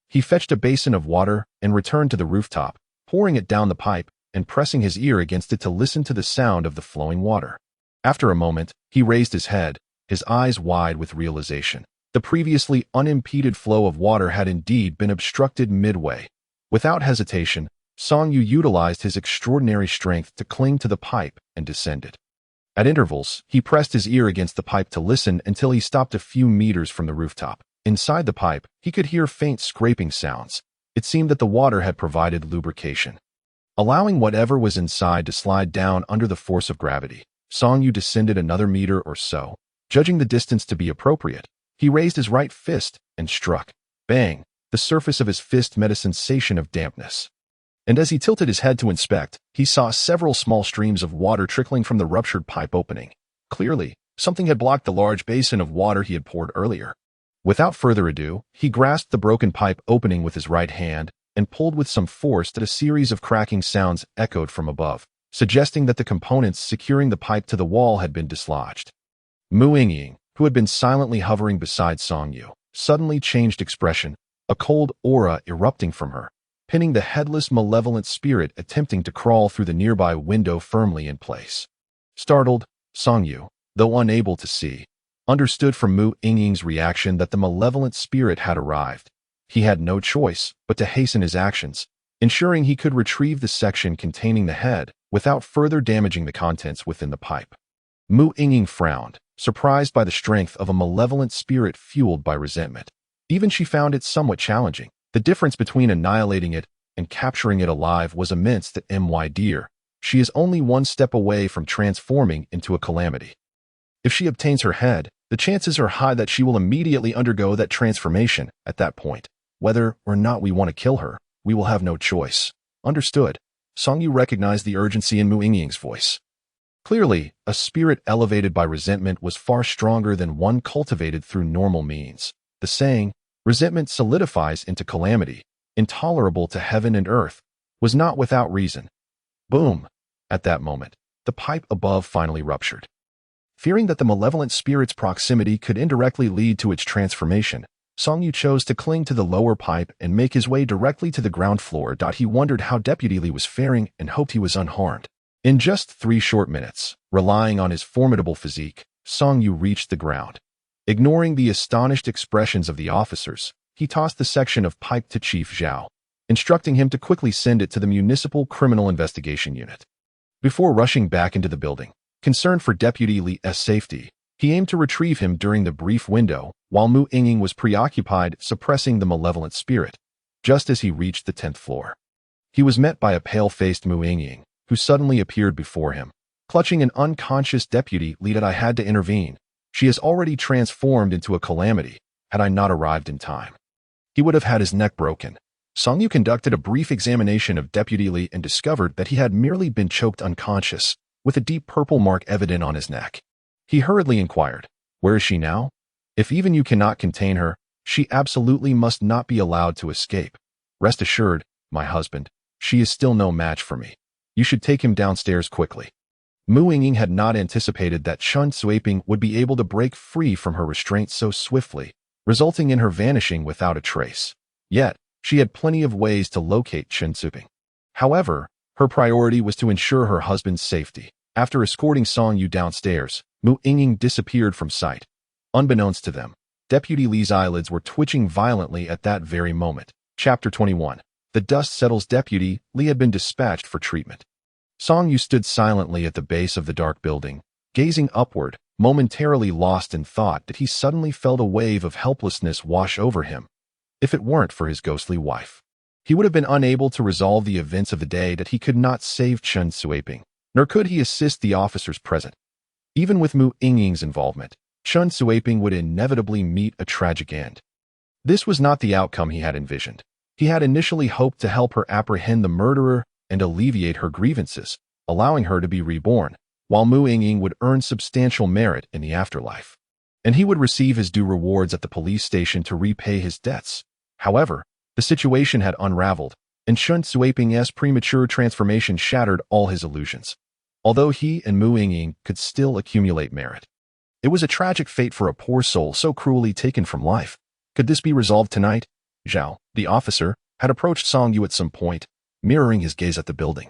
He fetched a basin of water and returned to the rooftop, pouring it down the pipe and pressing his ear against it to listen to the sound of the flowing water. After a moment, he raised his head, his eyes wide with realization. The previously unimpeded flow of water had indeed been obstructed midway. Without hesitation, Song Yu utilized his extraordinary strength to cling to the pipe and descended. At intervals, he pressed his ear against the pipe to listen until he stopped a few meters from the rooftop. Inside the pipe, he could hear faint scraping sounds. It seemed that the water had provided lubrication. Allowing whatever was inside to slide down under the force of gravity, Song Yu descended another meter or so. Judging the distance to be appropriate, he raised his right fist and struck. Bang! The surface of his fist met a sensation of dampness. And as he tilted his head to inspect, he saw several small streams of water trickling from the ruptured pipe opening. Clearly, something had blocked the large basin of water he had poured earlier. Without further ado, he grasped the broken pipe opening with his right hand and pulled with some force that a series of cracking sounds echoed from above, suggesting that the components securing the pipe to the wall had been dislodged. Mu Yingying, who had been silently hovering beside Song Yu, suddenly changed expression, a cold aura erupting from her, pinning the headless malevolent spirit attempting to crawl through the nearby window firmly in place. Startled, Song Yu, though unable to see, understood from Mu Yingying's reaction that the malevolent spirit had arrived. He had no choice but to hasten his actions, ensuring he could retrieve the section containing the head without further damaging the contents within the pipe. Mu Yingying frowned, surprised by the strength of a malevolent spirit fueled by resentment. Even she found it somewhat challenging. The difference between annihilating it and capturing it alive was immense. That dear, she is only one step away from transforming into a calamity. If she obtains her head, the chances are high that she will immediately undergo that transformation. At that point, whether or not we want to kill her, we will have no choice. Understood. Song Yu recognized the urgency in Mu Yingying's voice. Clearly, a spirit elevated by resentment was far stronger than one cultivated through normal means. The saying, resentment solidifies into calamity, intolerable to heaven and earth, was not without reason. Boom! At that moment, the pipe above finally ruptured. Fearing that the malevolent spirit's proximity could indirectly lead to its transformation, Song Yu chose to cling to the lower pipe and make his way directly to the ground floor. He wondered how Deputy Li was faring and hoped he was unharmed. In just 3 short minutes, relying on his formidable physique, Song Yu reached the ground. Ignoring the astonished expressions of the officers, he tossed the section of pipe to Chief Zhao, instructing him to quickly send it to the Municipal Criminal Investigation Unit. Before rushing back into the building, concerned for Deputy Li's safety, he aimed to retrieve him during the brief window, while Mu Yingying was preoccupied suppressing the malevolent spirit. Just as he reached the 10th floor, he was met by a pale-faced Mu Yingying, who suddenly appeared before him, clutching an unconscious Deputy Li. I had to intervene. She has already transformed into a calamity. Had I not arrived in time, he would have had his neck broken. Song Yu conducted a brief examination of Deputy Li and discovered that he had merely been choked unconscious, with a deep purple mark evident on his neck. He hurriedly inquired, "Where is she now? If even you cannot contain her, she absolutely must not be allowed to escape. Rest assured, my husband, she is still no match for me. You should take him downstairs quickly." Mu Yingying had not anticipated that Chen Suiping would be able to break free from her restraint so swiftly, resulting in her vanishing without a trace. Yet, she had plenty of ways to locate Chen Suiping. However, her priority was to ensure her husband's safety. After escorting Song Yu downstairs, Mu Yingying disappeared from sight. Unbeknownst to them, Deputy Li's eyelids were twitching violently at that very moment. Chapter 21. The dust settles. Deputy Li had been dispatched for treatment. Song Yu stood silently at the base of the dark building, gazing upward, momentarily lost in thought. That he suddenly felt a wave of helplessness wash over him. If it weren't for his ghostly wife, he would have been unable to resolve the events of the day. That he could not save Chen Suiping, nor could he assist the officers present. Even with Mu Yingying's involvement, Chun Suaping would inevitably meet a tragic end. This was not the outcome he had envisioned. He had initially hoped to help her apprehend the murderer and alleviate her grievances, allowing her to be reborn, while Mu Yingying would earn substantial merit in the afterlife. And he would receive his due rewards at the police station to repay his debts. However, the situation had unraveled, and Chun Suaping's premature transformation shattered all his illusions. Although he and Mu Yingying could still accumulate merit. It was a tragic fate for a poor soul so cruelly taken from life. Could this be resolved tonight? Zhao, the officer, had approached Song Yu at some point, mirroring his gaze at the building.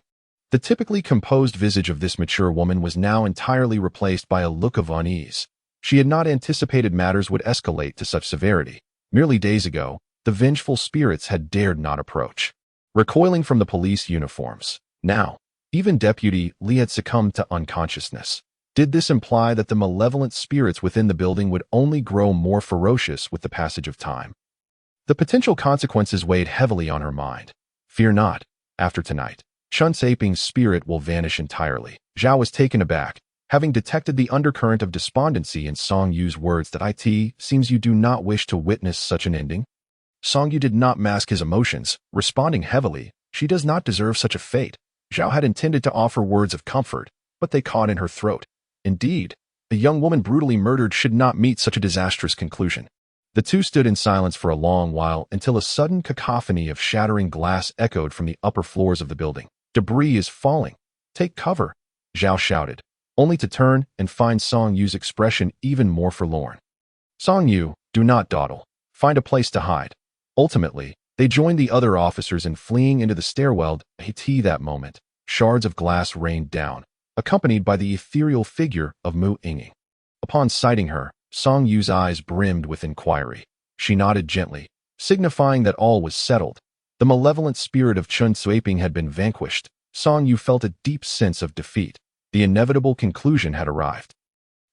The typically composed visage of this mature woman was now entirely replaced by a look of unease. She had not anticipated matters would escalate to such severity. Merely days ago, the vengeful spirits had dared not approach. Recoiling from the police uniforms. Now, even Deputy Li had succumbed to unconsciousness. Did this imply that the malevolent spirits within the building would only grow more ferocious with the passage of time? The potential consequences weighed heavily on her mind. Fear not. After tonight, Chun Suaping's spirit will vanish entirely. Zhao was taken aback, having detected the undercurrent of despondency in Song Yu's words that it seems you do not wish to witness such an ending. Song Yu did not mask his emotions, responding heavily, she does not deserve such a fate. Zhao had intended to offer words of comfort, but they caught in her throat. Indeed, a young woman brutally murdered should not meet such a disastrous conclusion. The two stood in silence for a long while until a sudden cacophony of shattering glass echoed from the upper floors of the building. Debris is falling. Take cover, Zhao shouted, only to turn and find Song Yu's expression even more forlorn. Song Yu, do not dawdle. Find a place to hide. Ultimately, they joined the other officers in fleeing into the stairwell. That moment, shards of glass rained down, accompanied by the ethereal figure of Mu Yingying. Upon sighting her, Song Yu's eyes brimmed with inquiry. She nodded gently, signifying that all was settled. The malevolent spirit of Chun Suaping had been vanquished. Song Yu felt a deep sense of defeat. The inevitable conclusion had arrived.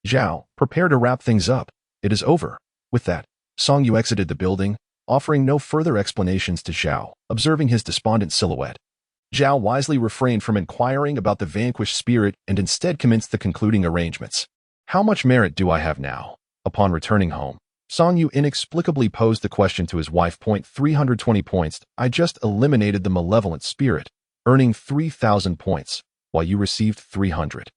Zhao, prepare to wrap things up. It is over. With that, Song Yu exited the building, offering no further explanations to Zhao, observing his despondent silhouette. Zhao wisely refrained from inquiring about the vanquished spirit and instead commenced the concluding arrangements. How much merit do I have now? Upon returning home, Song Yu inexplicably posed the question to his wife. 320 points. I just eliminated the malevolent spirit, earning 3,000 points, while you received 300.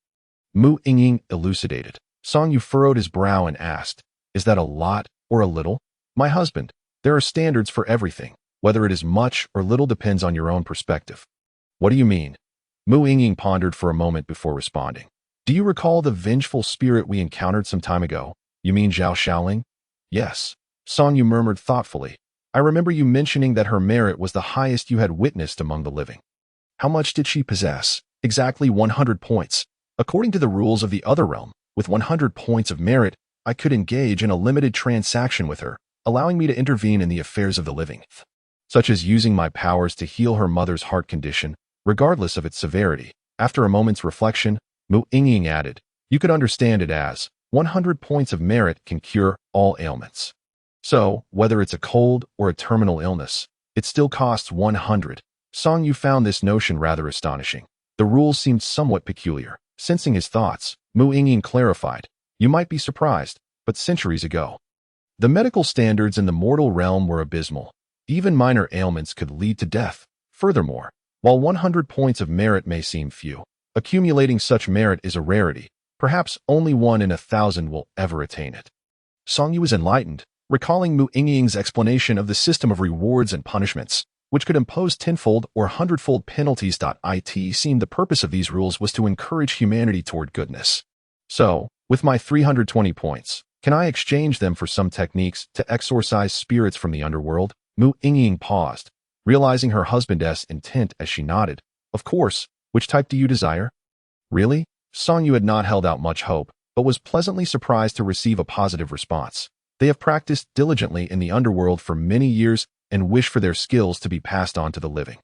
Mu Yingying elucidated. Song Yu furrowed his brow and asked, is that a lot or a little? My husband, there are standards for everything. Whether it is much or little depends on your own perspective. What do you mean? Mu Yingying pondered for a moment before responding. Do you recall the vengeful spirit we encountered some time ago? You mean Zhao Shaoling? Yes. Song Yu murmured thoughtfully. I remember you mentioning that her merit was the highest you had witnessed among the living. How much did she possess? Exactly 100 points. According to the rules of the other realm, with 100 points of merit, I could engage in a limited transaction with her, allowing me to intervene in the affairs of the living, such as using my powers to heal her mother's heart condition, regardless of its severity. After a moment's reflection, Mu Yingying added, you could understand it as 100 points of merit can cure all ailments. So, whether it's a cold or a terminal illness, it still costs 100. Song Yu found this notion rather astonishing. The rules seemed somewhat peculiar. Sensing his thoughts, Mu Yingying clarified, you might be surprised, but centuries ago, the medical standards in the mortal realm were abysmal. Even minor ailments could lead to death. Furthermore, while 100 points of merit may seem few, accumulating such merit is a rarity. Perhaps only 1 in 1,000 will ever attain it. Song Yu was enlightened, recalling Mu Yingying's explanation of the system of rewards and punishments, which could impose tenfold or hundredfold penalties. It seemed the purpose of these rules was to encourage humanity toward goodness. So, with my 320 points, can I exchange them for some techniques to exorcise spirits from the underworld? Mu Yingying paused, realizing her husband's intent as she nodded. Of course, which type do you desire? Really? Song Yu had not held out much hope, but was pleasantly surprised to receive a positive response. They have practiced diligently in the underworld for many years and wish for their skills to be passed on to the living.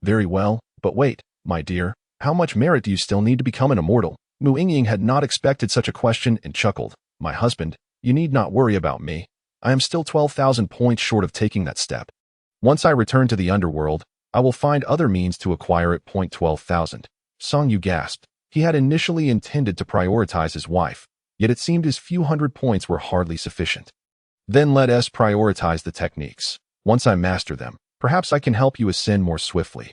Very well, but wait, my dear, how much merit do you still need to become an immortal? Mu Yingying had not expected such a question and chuckled. My husband, you need not worry about me. I am still 12,000 points short of taking that step. Once I return to the underworld, I will find other means to acquire it. 12,000. Song Yu gasped. He had initially intended to prioritize his wife, yet it seemed his few hundred points were hardly sufficient. Then let us prioritize the techniques. Once I master them, perhaps I can help you ascend more swiftly.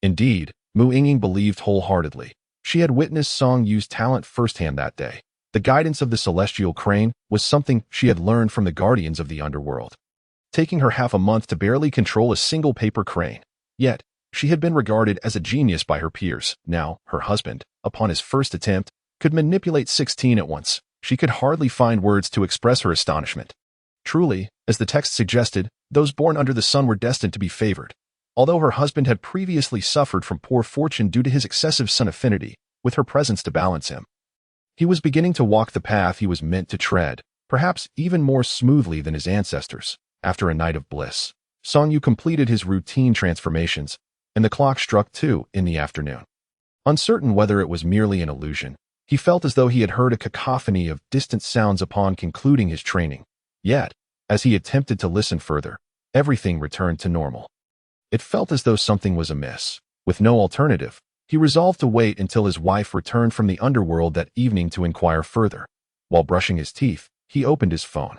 Indeed, Mu Yingying believed wholeheartedly. She had witnessed Song Yu's talent firsthand that day. The guidance of the celestial crane was something she had learned from the guardians of the underworld. Taking her half a month to barely control a single paper crane. Yet, she had been regarded as a genius by her peers. Now, her husband, upon his first attempt, could manipulate 16 at once. She could hardly find words to express her astonishment. Truly, as the text suggested, those born under the sun were destined to be favored. Although her husband had previously suffered from poor fortune due to his excessive sun affinity, with her presence to balance him, he was beginning to walk the path he was meant to tread, perhaps even more smoothly than his ancestors. After a night of bliss, Song Yu completed his routine transformations, and the clock struck 2 in the afternoon. Uncertain whether it was merely an illusion, he felt as though he had heard a cacophony of distant sounds upon concluding his training. Yet, as he attempted to listen further, everything returned to normal. It felt as though something was amiss. With no alternative, he resolved to wait until his wife returned from the underworld that evening to inquire further. While brushing his teeth, he opened his phone.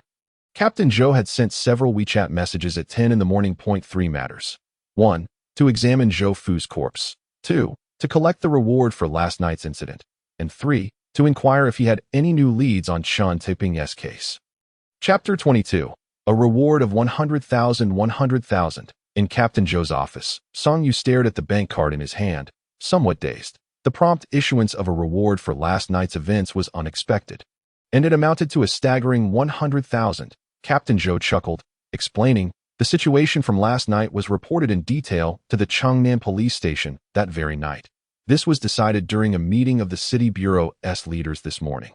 Captain Zhou had sent several WeChat messages at 10 in the morning. 3 matters. 1. To examine Zhou Fu's corpse. 2. To collect the reward for last night's incident. And 3. To inquire if he had any new leads on Shan Tiping's case. Chapter 22. A reward of 100,000. In Captain Zhou's office, Song Yu stared at the bank card in his hand, somewhat dazed. The prompt issuance of a reward for last night's events was unexpected, and it amounted to a staggering 100,000. Captain Zhou chuckled, explaining, the situation from last night was reported in detail to the Changnan police station that very night. This was decided during a meeting of the City Bureau's leaders this morning.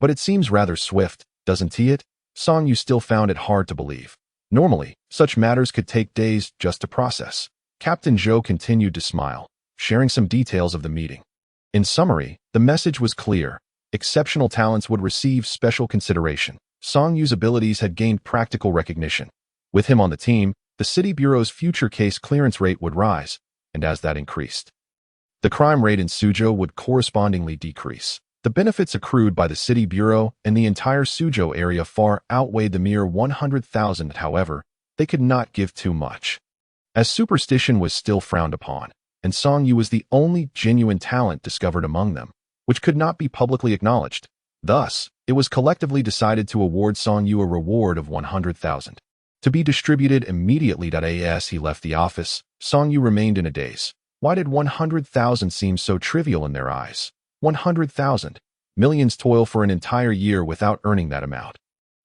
But it seems rather swift, doesn't it? Song Yu still found it hard to believe. Normally, such matters could take days just to process. Captain Zhou continued to smile, sharing some details of the meeting. In summary, the message was clear. Exceptional talents would receive special consideration. Song Yu's abilities had gained practical recognition. With him on the team, the City Bureau's future case clearance rate would rise, and as that increased, the crime rate in Suzhou would correspondingly decrease. The benefits accrued by the City Bureau and the entire Suzhou area far outweighed the mere 100,000. However, they could not give too much, as superstition was still frowned upon, and Song Yu was the only genuine talent discovered among them, which could not be publicly acknowledged. Thus, it was collectively decided to award Song Yu a reward of 100,000. To be distributed immediately. As he left the office, Song Yu remained in a daze. Why did 100,000 seem so trivial in their eyes? 100,000. Millions toil for an entire year without earning that amount.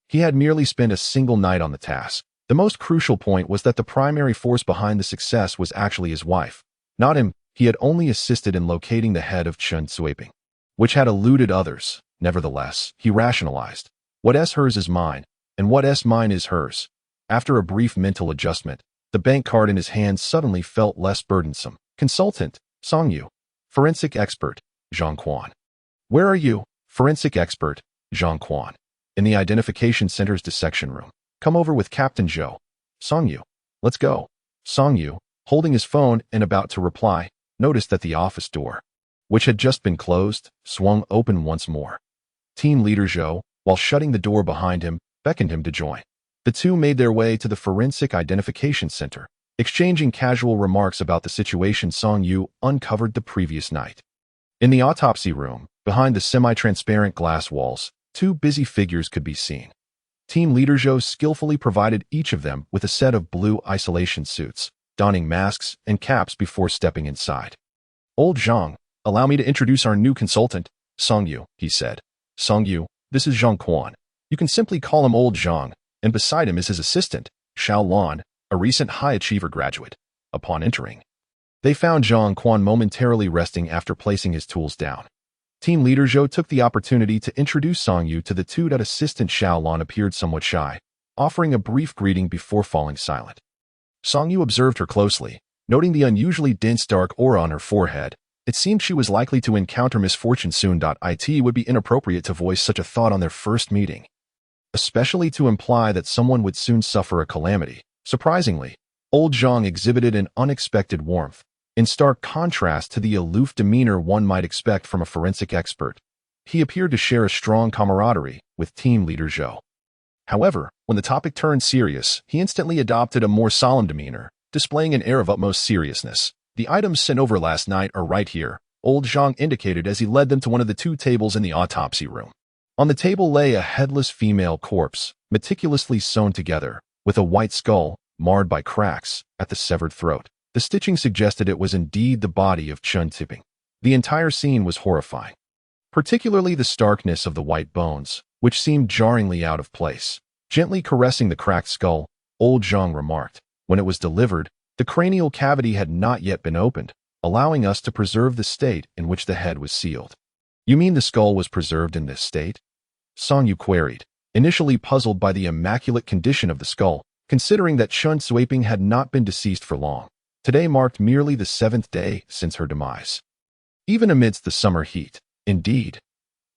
He had merely spent a single night on the task. The most crucial point was that the primary force behind the success was actually his wife, not him. He had only assisted in locating the head of Chen Suiping, which had eluded others. Nevertheless, he rationalized. What's hers is mine, and what's mine is hers. After a brief mental adjustment, the bank card in his hand suddenly felt less burdensome. Consultant, Song Yu. Forensic expert, Zhang Quan. Where are you? Forensic expert, Zhang Quan. In the Identification Center's dissection room. Come over with Captain Zhou. Song Yu. Let's go. Song Yu, holding his phone and about to reply, noticed that the office door, which had just been closed, swung open once more. Team leader Zhou, while shutting the door behind him, beckoned him to join. The two made their way to the Forensic Identification Center, exchanging casual remarks about the situation Song Yu uncovered the previous night. In the autopsy room, behind the semi-transparent glass walls, two busy figures could be seen. Team leader Zhou skillfully provided each of them with a set of blue isolation suits, donning masks and caps before stepping inside. Old Zhang, allow me to introduce our new consultant, Song Yu, he said. Song Yu, this is Zhang Quan. You can simply call him Old Zhang, and beside him is his assistant, Xiao Lan, a recent high achiever graduate. Upon entering, they found Zhang Quan momentarily resting after placing his tools down. Team leader Zhou took the opportunity to introduce Song Yu to the two. Assistant Xiao Lan appeared somewhat shy, offering a brief greeting before falling silent. Song Yu observed her closely, noting the unusually dense dark aura on her forehead. It seemed she was likely to encounter misfortune soon. It would be inappropriate to voice such a thought on their first meeting, especially to imply that someone would soon suffer a calamity. Surprisingly, old Zhang exhibited an unexpected warmth, in stark contrast to the aloof demeanor one might expect from a forensic expert. he appeared to share a strong camaraderie with team leader Zhou. However, when the topic turned serious, he instantly adopted a more solemn demeanor, displaying an air of utmost seriousness. "The items sent over last night are right here," old Zhang indicated as he led them to one of the two tables in the autopsy room. On the table lay a headless female corpse, meticulously sewn together, with a white skull, marred by cracks, at the severed throat. The stitching suggested it was indeed the body of Chen Ziping. The entire scene was horrifying, particularly the starkness of the white bones, which seemed jarringly out of place. Gently caressing the cracked skull, old Zhang remarked, "When it was delivered, the cranial cavity had not yet been opened, allowing us to preserve the state in which the head was sealed." "You mean the skull was preserved in this state?" Song Yu queried, initially puzzled by the immaculate condition of the skull, considering that Chen Suiping had not been deceased for long. Today marked merely the 7th day since her demise. Even amidst the summer heat, indeed.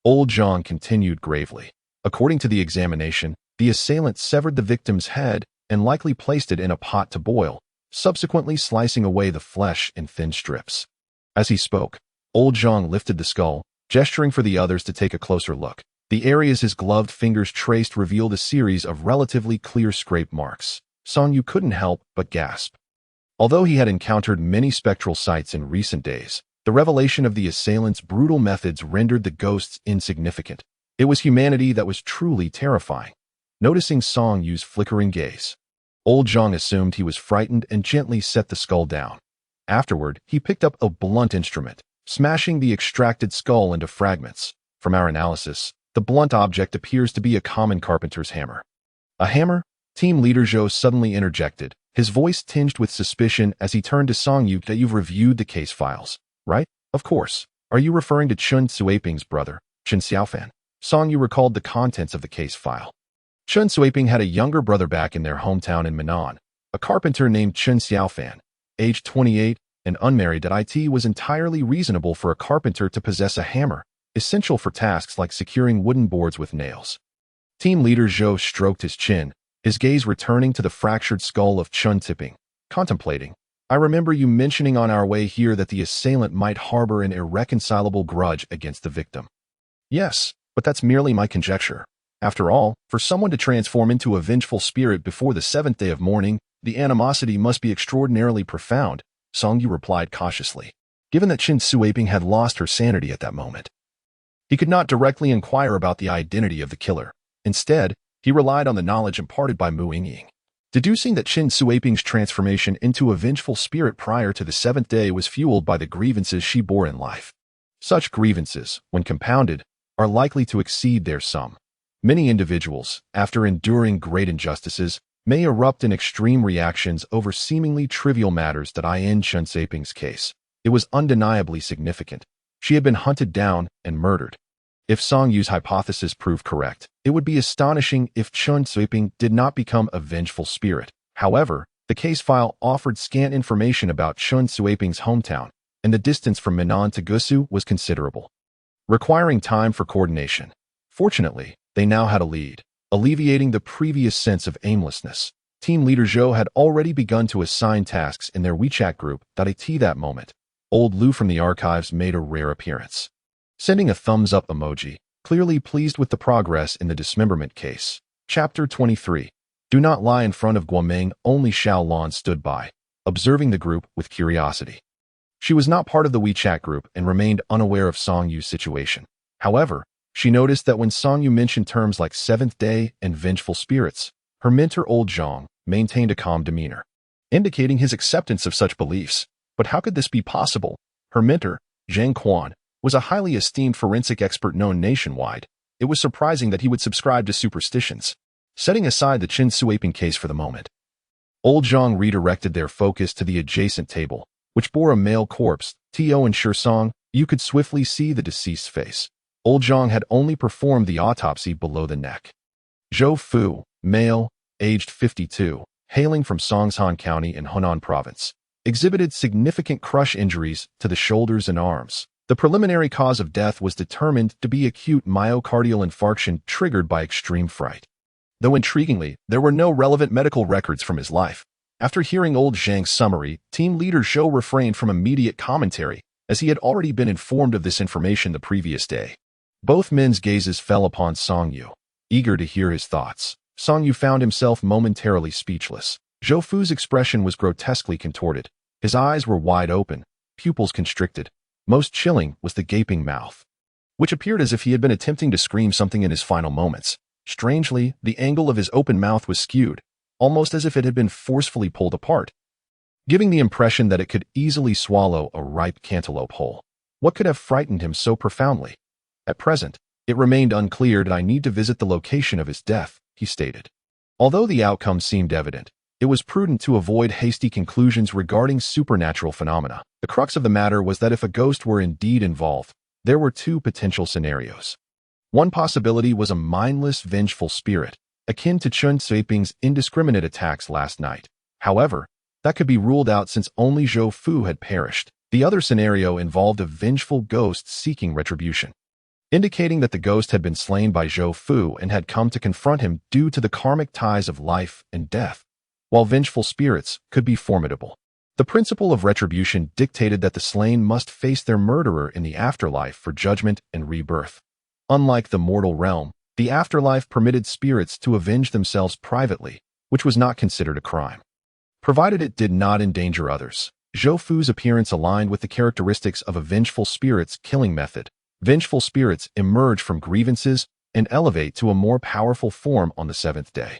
Old Zhang continued gravely. According to the examination, the assailant severed the victim's head and likely placed it in a pot to boil, subsequently slicing away the flesh in thin strips. As he spoke, old Zhang lifted the skull, gesturing for the others to take a closer look. The areas his gloved fingers traced revealed a series of relatively clear scrape marks. Song Yu couldn't help but gasp. Although he had encountered many spectral sights in recent days, the revelation of the assailant's brutal methods rendered the ghosts insignificant. It was humanity that was truly terrifying. Noticing Song Yu's flickering gaze, old Zhang assumed he was frightened and gently set the skull down. Afterward, he picked up a blunt instrument, smashing the extracted skull into fragments. From our analysis, the blunt object appears to be a common carpenter's hammer. "A hammer?" Team leader Zhou suddenly interjected, his voice tinged with suspicion as he turned to Song Yu. "That you've reviewed the case files, right?" "Of course. Are you referring to Chen Suiping's brother, Chen Xiaofan?" Song Yu recalled the contents of the case file. Chen Suiping had a younger brother back in their hometown in Minnan, a carpenter named Chen Xiaofan, aged 28 and unmarried. It was entirely reasonable for a carpenter to possess a hammer, essential for tasks like securing wooden boards with nails. Team leader Zhou stroked his chin, his gaze returning to the fractured skull of Chen Ziping, contemplating. "I remember you mentioning on our way here that the assailant might harbor an irreconcilable grudge against the victim." "Yes, but that's merely my conjecture. After all, for someone to transform into a vengeful spirit before the 7th day of mourning, the animosity must be extraordinarily profound," Song Yu replied cautiously. Given that Chen Suiping had lost her sanity at that moment, he could not directly inquire about the identity of the killer. Instead, he relied on the knowledge imparted by Mu Yingying. Deducing that Chen Suiping's transformation into a vengeful spirit prior to the 7th day was fueled by the grievances she bore in life. Such grievances, when compounded, are likely to exceed their sum. Many individuals, after enduring great injustices, may erupt in extreme reactions over seemingly trivial matters. That in Chen Suiping's case, it was undeniably significant. She had been hunted down and murdered. If Song Yu's hypothesis proved correct, it would be astonishing if Chen Suiping did not become a vengeful spirit. However, the case file offered scant information about Chen Suiping's hometown, and the distance from Minnan to Gusu was considerable, requiring time for coordination. Fortunately, they now had a lead, alleviating the previous sense of aimlessness. Team leader Zhou had already begun to assign tasks in their WeChat group. At that moment, old Lu from the archives made a rare appearance, sending a thumbs-up emoji, clearly pleased with the progress in the dismemberment case. Chapter 23. Do not lie in front of Guomeng. Only Xiao Lan stood by, observing the group with curiosity. She was not part of the WeChat group and remained unaware of Song Yu's situation. However, she noticed that when Song Yu mentioned terms like 7th day and vengeful spirits, her mentor old Zhang maintained a calm demeanor, indicating his acceptance of such beliefs. But how could this be possible? Her mentor, Zhang Quan, was a highly esteemed forensic expert known nationwide. It was surprising that he would subscribe to superstitions. Setting aside the Chen Suiping case for the moment, old Zhang redirected their focus to the adjacent table, which bore a male corpse. To ensure Song Yu could swiftly see the deceased's face, old Zhang had only performed the autopsy below the neck. Zhou Fu, male, aged 52, hailing from Songshan County in Hunan Province, exhibited significant crush injuries to the shoulders and arms. The preliminary cause of death was determined to be acute myocardial infarction triggered by extreme fright. Though intriguingly, there were no relevant medical records from his life. After hearing old Zhang's summary, team leader Zhou refrained from immediate commentary, as he had already been informed of this information the previous day. Both men's gazes fell upon Song Yu, eager to hear his thoughts. Song Yu found himself momentarily speechless. Zhou Fu's expression was grotesquely contorted. His eyes were wide open, pupils constricted. Most chilling was the gaping mouth, which appeared as if he had been attempting to scream something in his final moments. Strangely, the angle of his open mouth was skewed, almost as if it had been forcefully pulled apart, giving the impression that it could easily swallow a ripe cantaloupe whole. What could have frightened him so profoundly? At present, it remained unclear that I need to visit the location of his death, he stated. Although the outcome seemed evident, it was prudent to avoid hasty conclusions regarding supernatural phenomena. The crux of the matter was that if a ghost were indeed involved, there were two potential scenarios. One possibility was a mindless, vengeful spirit, akin to Chen Suiping's indiscriminate attacks last night. However, that could be ruled out since only Zhou Fu had perished. The other scenario involved a vengeful ghost seeking retribution, indicating that the ghost had been slain by Zhou Fu and had come to confront him due to the karmic ties of life and death. While vengeful spirits could be formidable, the principle of retribution dictated that the slain must face their murderer in the afterlife for judgment and rebirth. Unlike the mortal realm, the afterlife permitted spirits to avenge themselves privately, which was not considered a crime, provided it did not endanger others. Zhou Fu's appearance aligned with the characteristics of a vengeful spirit's killing method. Vengeful spirits emerge from grievances and elevate to a more powerful form on the seventh day,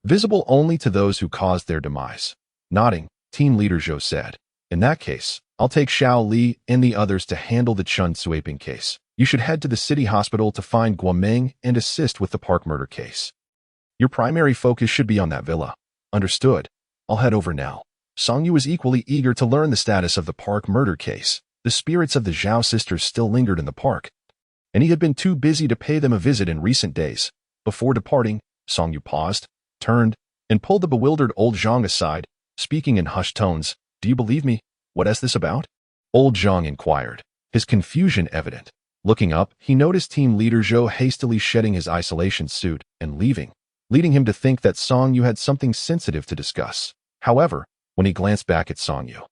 visible only to those who caused their demise. Nodding, team leader Zhou said, "In that case, I'll take Xiao Li and the others to handle the Chen Suiping case. You should head to the city hospital to find Guoming and assist with the park murder case. Your primary focus should be on that villa." "Understood. I'll head over now." Song Yu was equally eager to learn the status of the park murder case. The spirits of the Zhao sisters still lingered in the park, and he had been too busy to pay them a visit in recent days. Before departing, Song Yu paused, turned, and pulled the bewildered old Zhang aside, speaking in hushed tones. "Do you believe me? What is this about?" Old Zhang inquired, his confusion evident. Looking up, he noticed team leader Zhou hastily shedding his isolation suit and leaving, leading him to think that Song Yu had something sensitive to discuss. However, when he glanced back at Song Yu,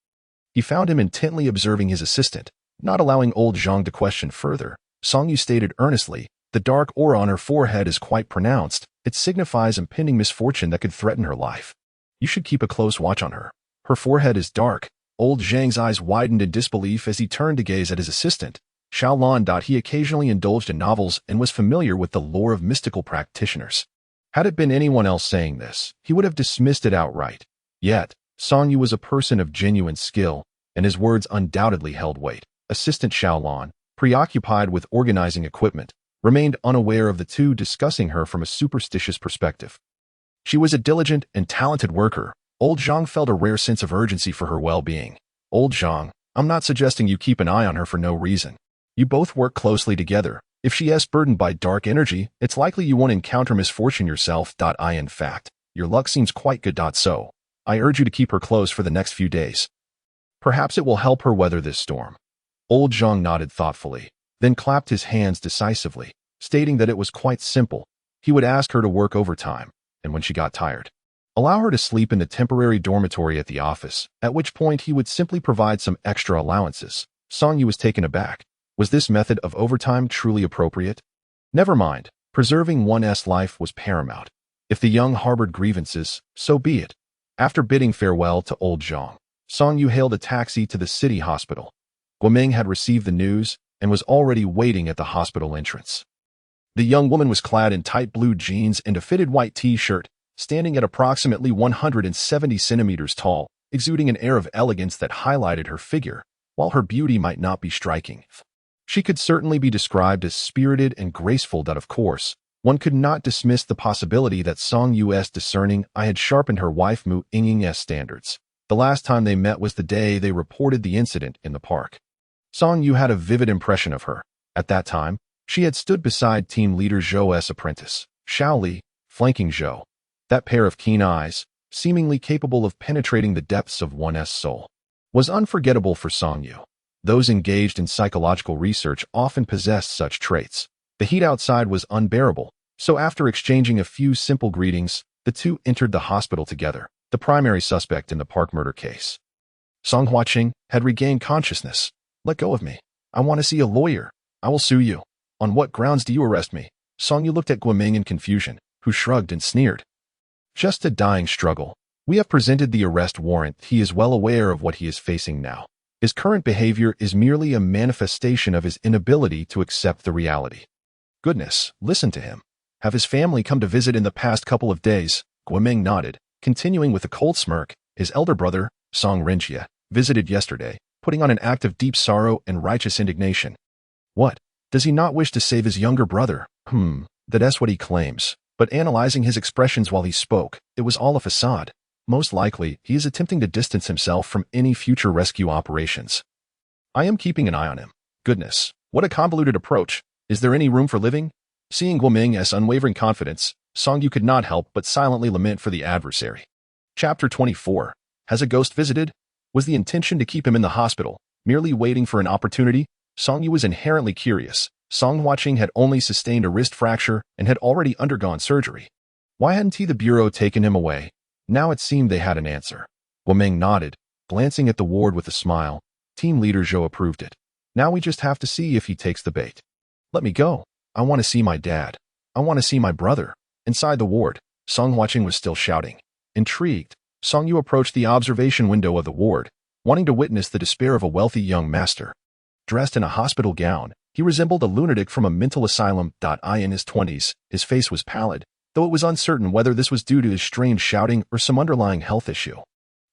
he found him intently observing his assistant, not allowing old Zhang to question further. Song Yu stated earnestly, "The dark aura on her forehead is quite pronounced. It signifies impending misfortune that could threaten her life. You should keep a close watch on her. Her forehead is dark." Old Zhang's eyes widened in disbelief as he turned to gaze at his assistant, Xiao Lan. He occasionally indulged in novels and was familiar with the lore of mystical practitioners. Had it been anyone else saying this, he would have dismissed it outright. Yet, Song Yu was a person of genuine skill, and his words undoubtedly held weight. Assistant Xiao Lan, preoccupied with organizing equipment, remained unaware of the two discussing her from a superstitious perspective. She was a diligent and talented worker. Old Zhang felt a rare sense of urgency for her well-being. "Old Zhang, I'm not suggesting you keep an eye on her for no reason. You both work closely together. If she is burdened by dark energy, it's likely you won't encounter misfortune yourself. In fact, your luck seems quite good. So, I urge you to keep her close for the next few days. Perhaps it will help her weather this storm." Old Zhang nodded thoughtfully, then clapped his hands decisively, stating that it was quite simple. He would ask her to work overtime, and when she got tired, allow her to sleep in the temporary dormitory at the office, at which point he would simply provide some extra allowances. Song Yu was taken aback. Was this method of overtime truly appropriate? Never mind, preserving one's life was paramount. If the young harbored grievances, so be it. After bidding farewell to old Zhang, Song Yu hailed a taxi to the city hospital. Guoming had received the news and was already waiting at the hospital entrance. The young woman was clad in tight blue jeans and a fitted white t-shirt, standing at approximately 170 centimeters tall, exuding an air of elegance that highlighted her figure. While her beauty might not be striking, she could certainly be described as spirited and graceful. Of course, one could not dismiss the possibility that Song Yu's discerning eye had sharpened her wife Mu Yingying's standards. The last time they met was the day they reported the incident in the park. Song Yu had a vivid impression of her. At that time, she had stood beside team leader Zhou's apprentice, Xiao Li, flanking Zhou. That pair of keen eyes, seemingly capable of penetrating the depths of one's soul, was unforgettable for Song Yu. Those engaged in psychological research often possessed such traits. The heat outside was unbearable, so after exchanging a few simple greetings, the two entered the hospital together. The primary suspect in the park murder case, Song Huaqing, had regained consciousness. "Let go of me. I want to see a lawyer. I will sue you." On what grounds do you arrest me? Song Yu looked at Guoming in confusion, who shrugged and sneered. Just a dying struggle. We have presented the arrest warrant. He is well aware of what he is facing now. His current behavior is merely a manifestation of his inability to accept the reality. Goodness, listen to him. Have his family come to visit in the past couple of days? Guoming nodded, continuing with a cold smirk. His elder brother, Song Renjie, visited yesterday, putting on an act of deep sorrow and righteous indignation. What? Does he not wish to save his younger brother? That's what he claims. But analyzing his expressions while he spoke, it was all a facade. Most likely, he is attempting to distance himself from any future rescue operations. I am keeping an eye on him. Goodness, what a convoluted approach. Is there any room for living? Seeing Guoming's unwavering confidence, Song Yu could not help but silently lament for the adversary. Chapter 24. Has a ghost visited? Was the intention to keep him in the hospital, merely waiting for an opportunity? Song Yu was inherently curious. Song Huaqing had only sustained a wrist fracture and had already undergone surgery. Why hadn't the bureau taken him away? Now it seemed they had an answer. Guoming nodded, glancing at the ward with a smile. Team leader Zhou approved it. Now we just have to see if he takes the bait. Let me go. I want to see my dad. I want to see my brother. Inside the ward, Song Huaqing was still shouting. Intrigued, Song Yu approached the observation window of the ward, wanting to witness the despair of a wealthy young master. Dressed in a hospital gown, he resembled a lunatic from a mental asylum. In his 20s, his face was pallid, though it was uncertain whether this was due to his strange shouting or some underlying health issue.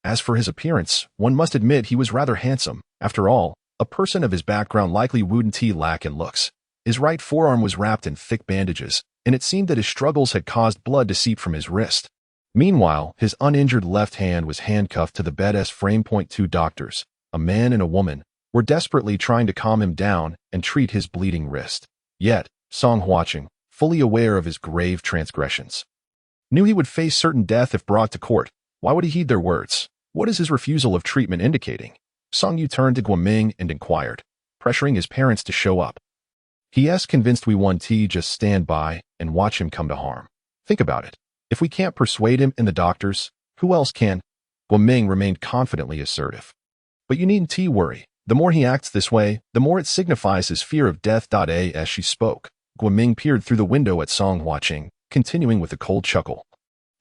As for his appearance, one must admit he was rather handsome. After all, a person of his background likely wouldn't lack in looks. His right forearm was wrapped in thick bandages, and it seemed that his struggles had caused blood to seep from his wrist. Meanwhile, his uninjured left hand was handcuffed to the bed's frame. Two doctors, a man and a woman, were desperately trying to calm him down and treat his bleeding wrist. Yet, Song Huaqing, fully aware of his grave transgressions, knew he would face certain death if brought to court. Why would he heed their words? What is his refusal of treatment indicating? Song Yu turned to Guoming and inquired, pressuring his parents to show up. He's convinced we want to just stand by and watch him come to harm. Think about it. If we can't persuade him and the doctors, who else can? Guoming remained confidently assertive. But you needn't worry. The more he acts this way, the more it signifies his fear of death. As she spoke, Guoming peered through the window at Song Huaqing, continuing with a cold chuckle.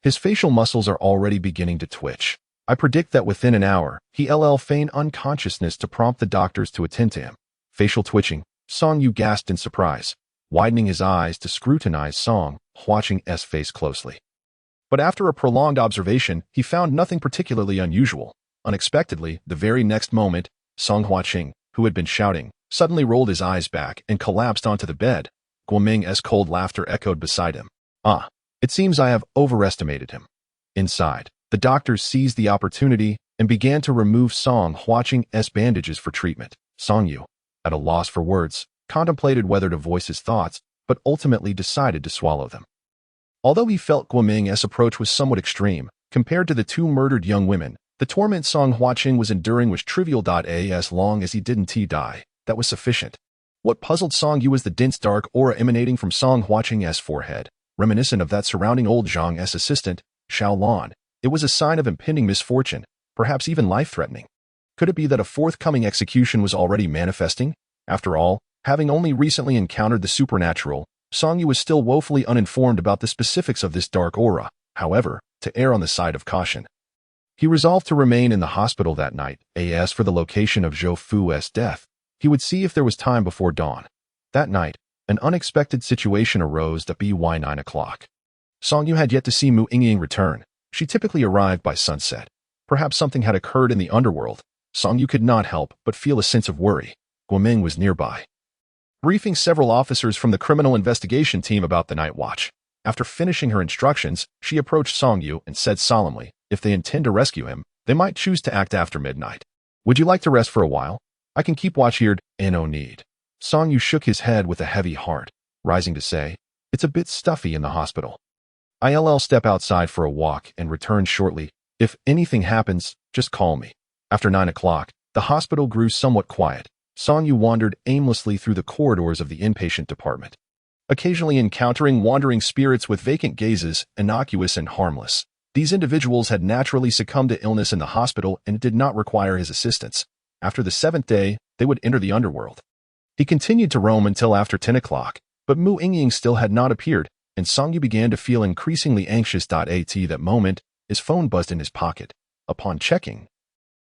His facial muscles are already beginning to twitch. I predict that within an hour, he'll feign unconsciousness to prompt the doctors to attend to him. Facial twitching, Song Yu gasped in surprise, widening his eyes to scrutinize Song Huaqing's face closely. But after a prolonged observation, he found nothing particularly unusual. Unexpectedly, the very next moment, Song Huaqing, who had been shouting, suddenly rolled his eyes back and collapsed onto the bed. Guoming's cold laughter echoed beside him. It seems I have overestimated him. Inside, the doctors seized the opportunity and began to remove Song Huaqing's bandages for treatment. Song Yu, at a loss for words, contemplated whether to voice his thoughts, but ultimately decided to swallow them. Although he felt Guoming's approach was somewhat extreme, compared to the two murdered young women, the torment Song Huaqing was enduring was trivial. As long as he didn't die, that was sufficient. What puzzled Song Yu was the dense dark aura emanating from Song Huaqing's forehead, reminiscent of that surrounding old Zhang's assistant, Xiao Lan. It was a sign of impending misfortune, perhaps even life-threatening. Could it be that a forthcoming execution was already manifesting? After all, having only recently encountered the supernatural, Song Yu was still woefully uninformed about the specifics of this dark aura. However, to err on the side of caution, he resolved to remain in the hospital that night. As for the location of Zhou Fu's death, he would see if there was time before dawn. That night, an unexpected situation arose at by 9 o'clock. Song Yu had yet to see Mu Yingying return. She typically arrived by sunset. Perhaps something had occurred in the underworld. Song Yu could not help but feel a sense of worry. Guoming was nearby, briefing several officers from the criminal investigation team about the night watch. After finishing her instructions, she approached Song Yu and said solemnly, if they intend to rescue him, they might choose to act after midnight. Would you like to rest for a while? I can keep watch here. No need. Song Yu shook his head with a heavy heart, rising to say, it's a bit stuffy in the hospital. I'll step outside for a walk and return shortly. If anything happens, just call me. After 9 o'clock, the hospital grew somewhat quiet. Song Yu wandered aimlessly through the corridors of the inpatient department, occasionally encountering wandering spirits with vacant gazes, innocuous and harmless. These individuals had naturally succumbed to illness in the hospital and did not require his assistance. After the 7th day, they would enter the underworld. He continued to roam until after 10 o'clock, but Mu Yingying still had not appeared, and Song Yu began to feel increasingly anxious. At that moment, his phone buzzed in his pocket. Upon checking,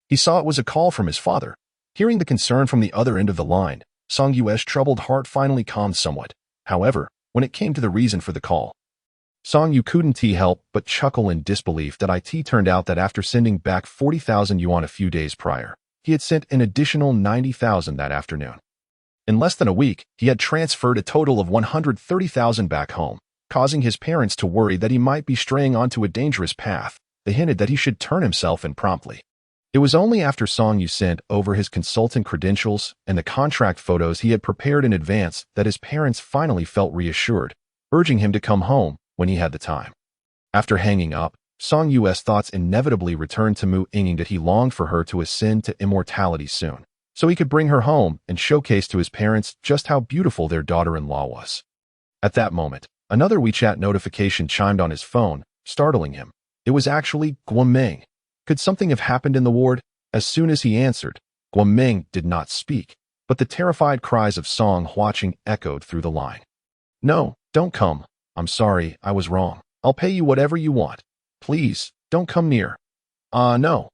he saw it was a call from his father. Hearing the concern from the other end of the line, Song Yu's troubled heart finally calmed somewhat. However, when it came to the reason for the call, Song Yu couldn't help but chuckle in disbelief. That it turned out that after sending back 40,000 yuan a few days prior, he had sent an additional 90,000 that afternoon. In less than a week, he had transferred a total of 130,000 back home, causing his parents to worry that he might be straying onto a dangerous path. They hinted that he should turn himself in promptly. It was only after Song Yu sent over his consultant credentials and the contract photos he had prepared in advance that his parents finally felt reassured, urging him to come home when he had the time. After hanging up, Song Yu's thoughts inevitably returned to Mu Yingying. That he longed for her to ascend to immortality soon, so he could bring her home and showcase to his parents just how beautiful their daughter-in-law was. At that moment, another WeChat notification chimed on his phone, startling him. It was actually Guoming. Could something have happened in the ward? As soon as he answered, Guoming did not speak, but the terrified cries of Song Huaqing echoed through the line. "No, don't come. I'm sorry, I was wrong. I'll pay you whatever you want. Please, don't come near." No.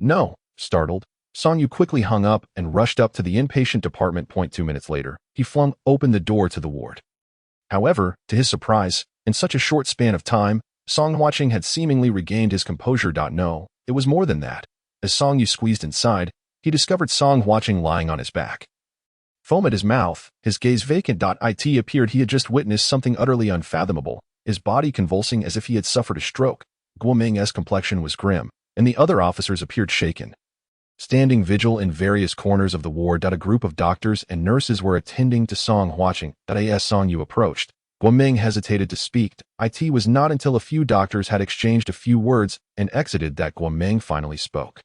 No, startled, Song Yu quickly hung up and rushed up to the inpatient department. 2 minutes later, he flung open the door to the ward. However, to his surprise, in such a short span of time, Song Huaqing had seemingly regained his composure. No, it was more than that. As Song Yu squeezed inside, he discovered Song Huaqing lying on his back. Foam at his mouth, his gaze vacant. It appeared he had just witnessed something utterly unfathomable, his body convulsing as if he had suffered a stroke. Guoming's complexion was grim, and the other officers appeared shaken. Standing vigil in various corners of the ward, a group of doctors and nurses were attending to Song Huaqing. As Song Yu approached, Guoming hesitated to speak. It was not until a few doctors had exchanged a few words and exited that Guoming finally spoke.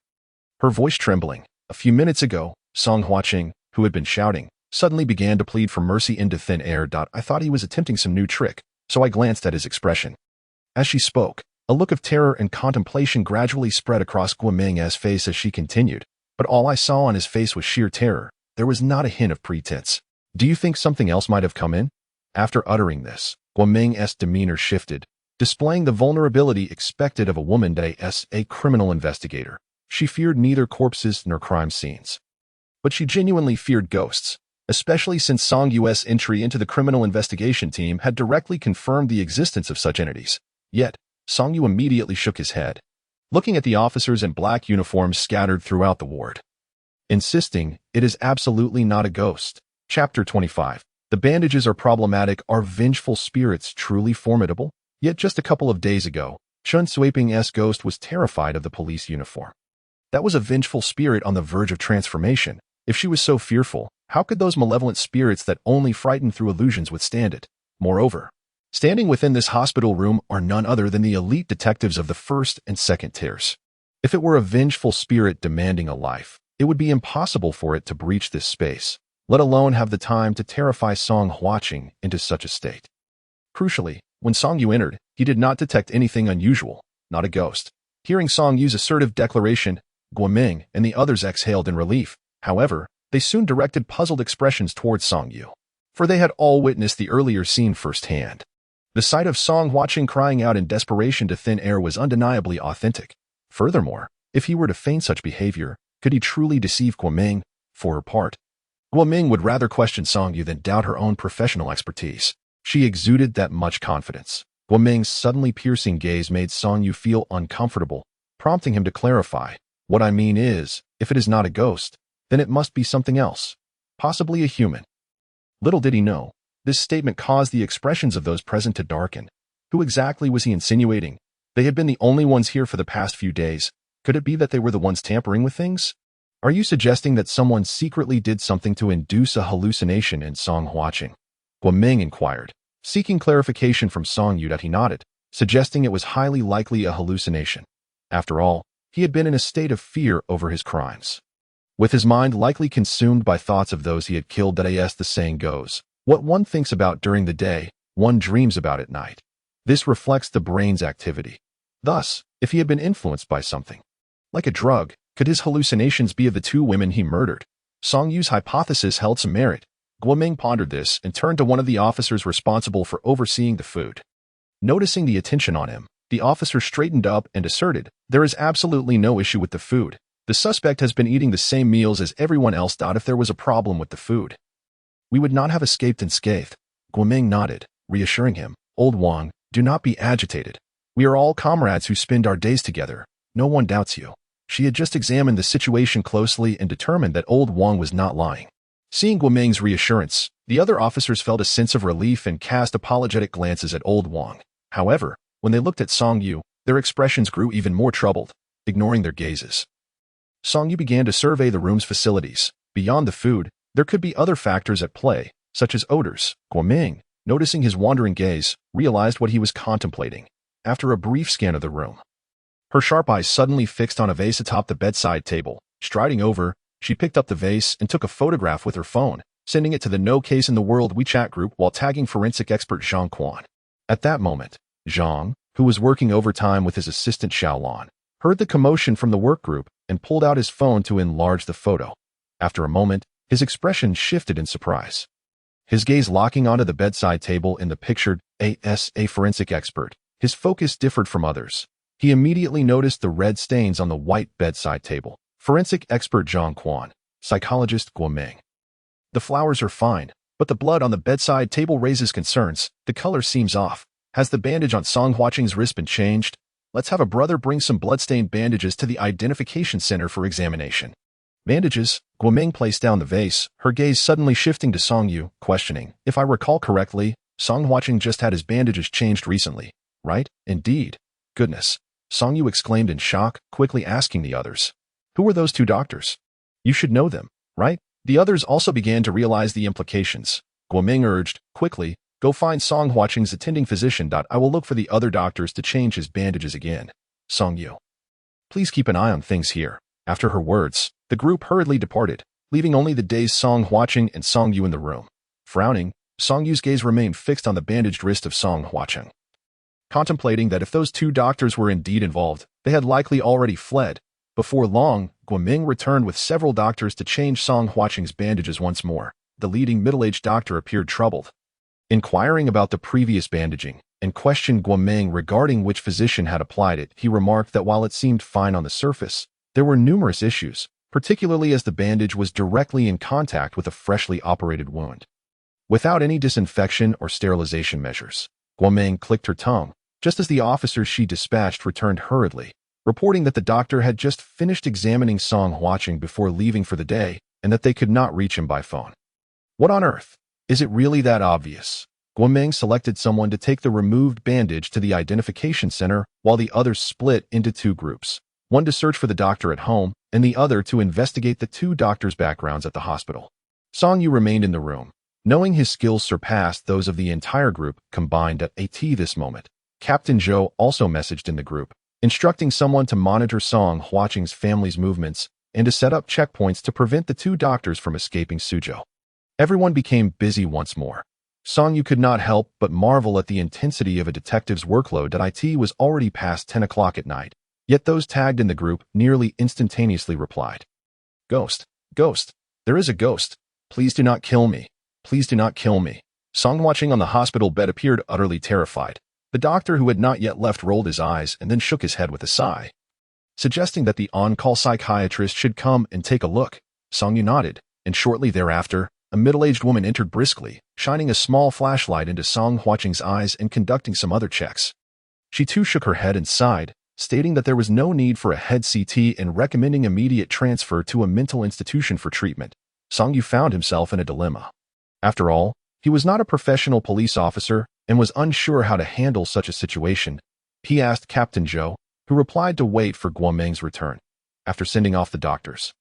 Her voice trembling. A few minutes ago, Song Huaqing, who had been shouting, suddenly began to plead for mercy into thin air. I thought he was attempting some new trick, so I glanced at his expression. As she spoke, a look of terror and contemplation gradually spread across Guoming's face as she continued, but all I saw on his face was sheer terror. There was not a hint of pretense. "Do you think something else might have come in?" After uttering this, Guoming's demeanor shifted, displaying the vulnerability expected of a woman as a criminal investigator. She feared neither corpses nor crime scenes. But she genuinely feared ghosts, especially since Song Yu's entry into the criminal investigation team had directly confirmed the existence of such entities. Yet, Song Yu immediately shook his head, looking at the officers in black uniforms scattered throughout the ward, insisting it is absolutely not a ghost. Chapter 25. The bandages are problematic. Are vengeful spirits truly formidable? Yet just a couple of days ago, Chun Suiping's ghost was terrified of the police uniform. That was a vengeful spirit on the verge of transformation. If she was so fearful, how could those malevolent spirits that only frighten through illusions withstand it? Moreover, standing within this hospital room are none other than the elite detectives of the first and second tiers. If it were a vengeful spirit demanding a life, it would be impossible for it to breach this space, let alone have the time to terrify Song Huaqing into such a state. Crucially, when Song Yu entered, he did not detect anything unusual, not a ghost. Hearing Song Yu's assertive declaration, Guoming and the others exhaled in relief. However, they soon directed puzzled expressions towards Song Yu, for they had all witnessed the earlier scene firsthand. The sight of Song Huaqing crying out in desperation to thin air was undeniably authentic. Furthermore, if he were to feign such behavior, could he truly deceive Guoming? For her part, Guoming would rather question Song Yu than doubt her own professional expertise. She exuded that much confidence. Guoming's suddenly piercing gaze made Song Yu feel uncomfortable, prompting him to clarify. "What I mean is, if it is not a ghost, then it must be something else, possibly a human." Little did he know, this statement caused the expressions of those present to darken. Who exactly was he insinuating? They had been the only ones here for the past few days. Could it be that they were the ones tampering with things? "Are you suggesting that someone secretly did something to induce a hallucination in Song Huaqing?" Guoming inquired, seeking clarification from Song Yu. He nodded, suggesting it was highly likely a hallucination. After all, he had been in a state of fear over his crimes, with his mind likely consumed by thoughts of those he had killed. As the saying goes, what one thinks about during the day, one dreams about at night. This reflects the brain's activity. Thus, if he had been influenced by something, like a drug, could his hallucinations be of the two women he murdered? Song Yu's hypothesis held some merit. Guoming pondered this and turned to one of the officers responsible for overseeing the food. Noticing the attention on him, the officer straightened up and asserted, "There is absolutely no issue with the food. The suspect has been eating the same meals as everyone else. If there was a problem with the food, we would not have escaped unscathed." Guoming nodded, reassuring him, "Old Wang, do not be agitated. We are all comrades who spend our days together. No one doubts you." She had just examined the situation closely and determined that Old Wang was not lying. Seeing Guoming's reassurance, the other officers felt a sense of relief and cast apologetic glances at Old Wang. However, when they looked at Song Yu, their expressions grew even more troubled, ignoring their gazes. Song Yu began to survey the room's facilities. Beyond the food, there could be other factors at play, such as odors. Guoming, noticing his wandering gaze, realized what he was contemplating. After a brief scan of the room, her sharp eyes suddenly fixed on a vase atop the bedside table. Striding over, she picked up the vase and took a photograph with her phone, sending it to the No Case in the World WeChat group while tagging forensic expert Zhang Quan. At that moment, Zhang, who was working overtime with his assistant Xiaolan, heard the commotion from the work group and pulled out his phone to enlarge the photo. After a moment, his expression shifted in surprise. His gaze locking onto the bedside table in the pictured a forensic expert, his focus differed from others. He immediately noticed the red stains on the white bedside table. Forensic expert Zhang Quan, psychologist Guoming. "The flowers are fine, but the blood on the bedside table raises concerns. The color seems off. Has the bandage on Song Huaqing's wrist been changed? Let's have a brother bring some bloodstained bandages to the identification center for examination." "Bandages?" Guoming placed down the vase, her gaze suddenly shifting to Song Yu, questioning, "If I recall correctly, Song Huaqing just had his bandages changed recently, right?" "Indeed." "Goodness," Song Yu exclaimed in shock, quickly asking the others, "Who were those two doctors? You should know them, right?" The others also began to realize the implications. Guoming urged, quickly, "Go find Song Huaqing's attending physician. I will look for the other doctors to change his bandages again." Song Yu, "Please keep an eye on things here." After her words, the group hurriedly departed, leaving only the dazed Song Huaqing and Song Yu in the room. Frowning, Song Yu's gaze remained fixed on the bandaged wrist of Song Huaqing, contemplating that if those two doctors were indeed involved, they had likely already fled. Before long, Guoming returned with several doctors to change Song Huaqing's bandages once more. The leading middle-aged doctor appeared troubled, inquiring about the previous bandaging, and questioned Guoming regarding which physician had applied it. He remarked that while it seemed fine on the surface, there were numerous issues, particularly as the bandage was directly in contact with a freshly operated wound. Without any disinfection or sterilization measures, Guoming clicked her tongue, just as the officers she dispatched returned hurriedly, reporting that the doctor had just finished examining Song Huaqing before leaving for the day and that they could not reach him by phone. What on earth? Is it really that obvious? Guoming selected someone to take the removed bandage to the identification center while the others split into two groups, one to search for the doctor at home and the other to investigate the two doctors' backgrounds at the hospital. Song Yu remained in the room, knowing his skills surpassed those of the entire group combined at this moment. Captain Zhou also messaged in the group, instructing someone to monitor Song Huaqing's family's movements and to set up checkpoints to prevent the two doctors from escaping Suzhou. Everyone became busy once more. Song Yu could not help but marvel at the intensity of a detective's workload. It was already past 10 o'clock at night, yet those tagged in the group nearly instantaneously replied, "Ghost, ghost, there is a ghost. Please do not kill me. Please do not kill me." Song Huaqing on the hospital bed appeared utterly terrified. The doctor, who had not yet left, rolled his eyes and then shook his head with a sigh, suggesting that the on-call psychiatrist should come and take a look. Song Yu nodded, and shortly thereafter, a middle-aged woman entered briskly, shining a small flashlight into Song Huaqing's eyes and conducting some other checks. She too shook her head and sighed, stating that there was no need for a head CT and recommending immediate transfer to a mental institution for treatment. Song Yu found himself in a dilemma. After all, he was not a professional police officer and was unsure how to handle such a situation. He asked Captain Zhou, who replied to wait for Guoming's return. After sending off the doctors,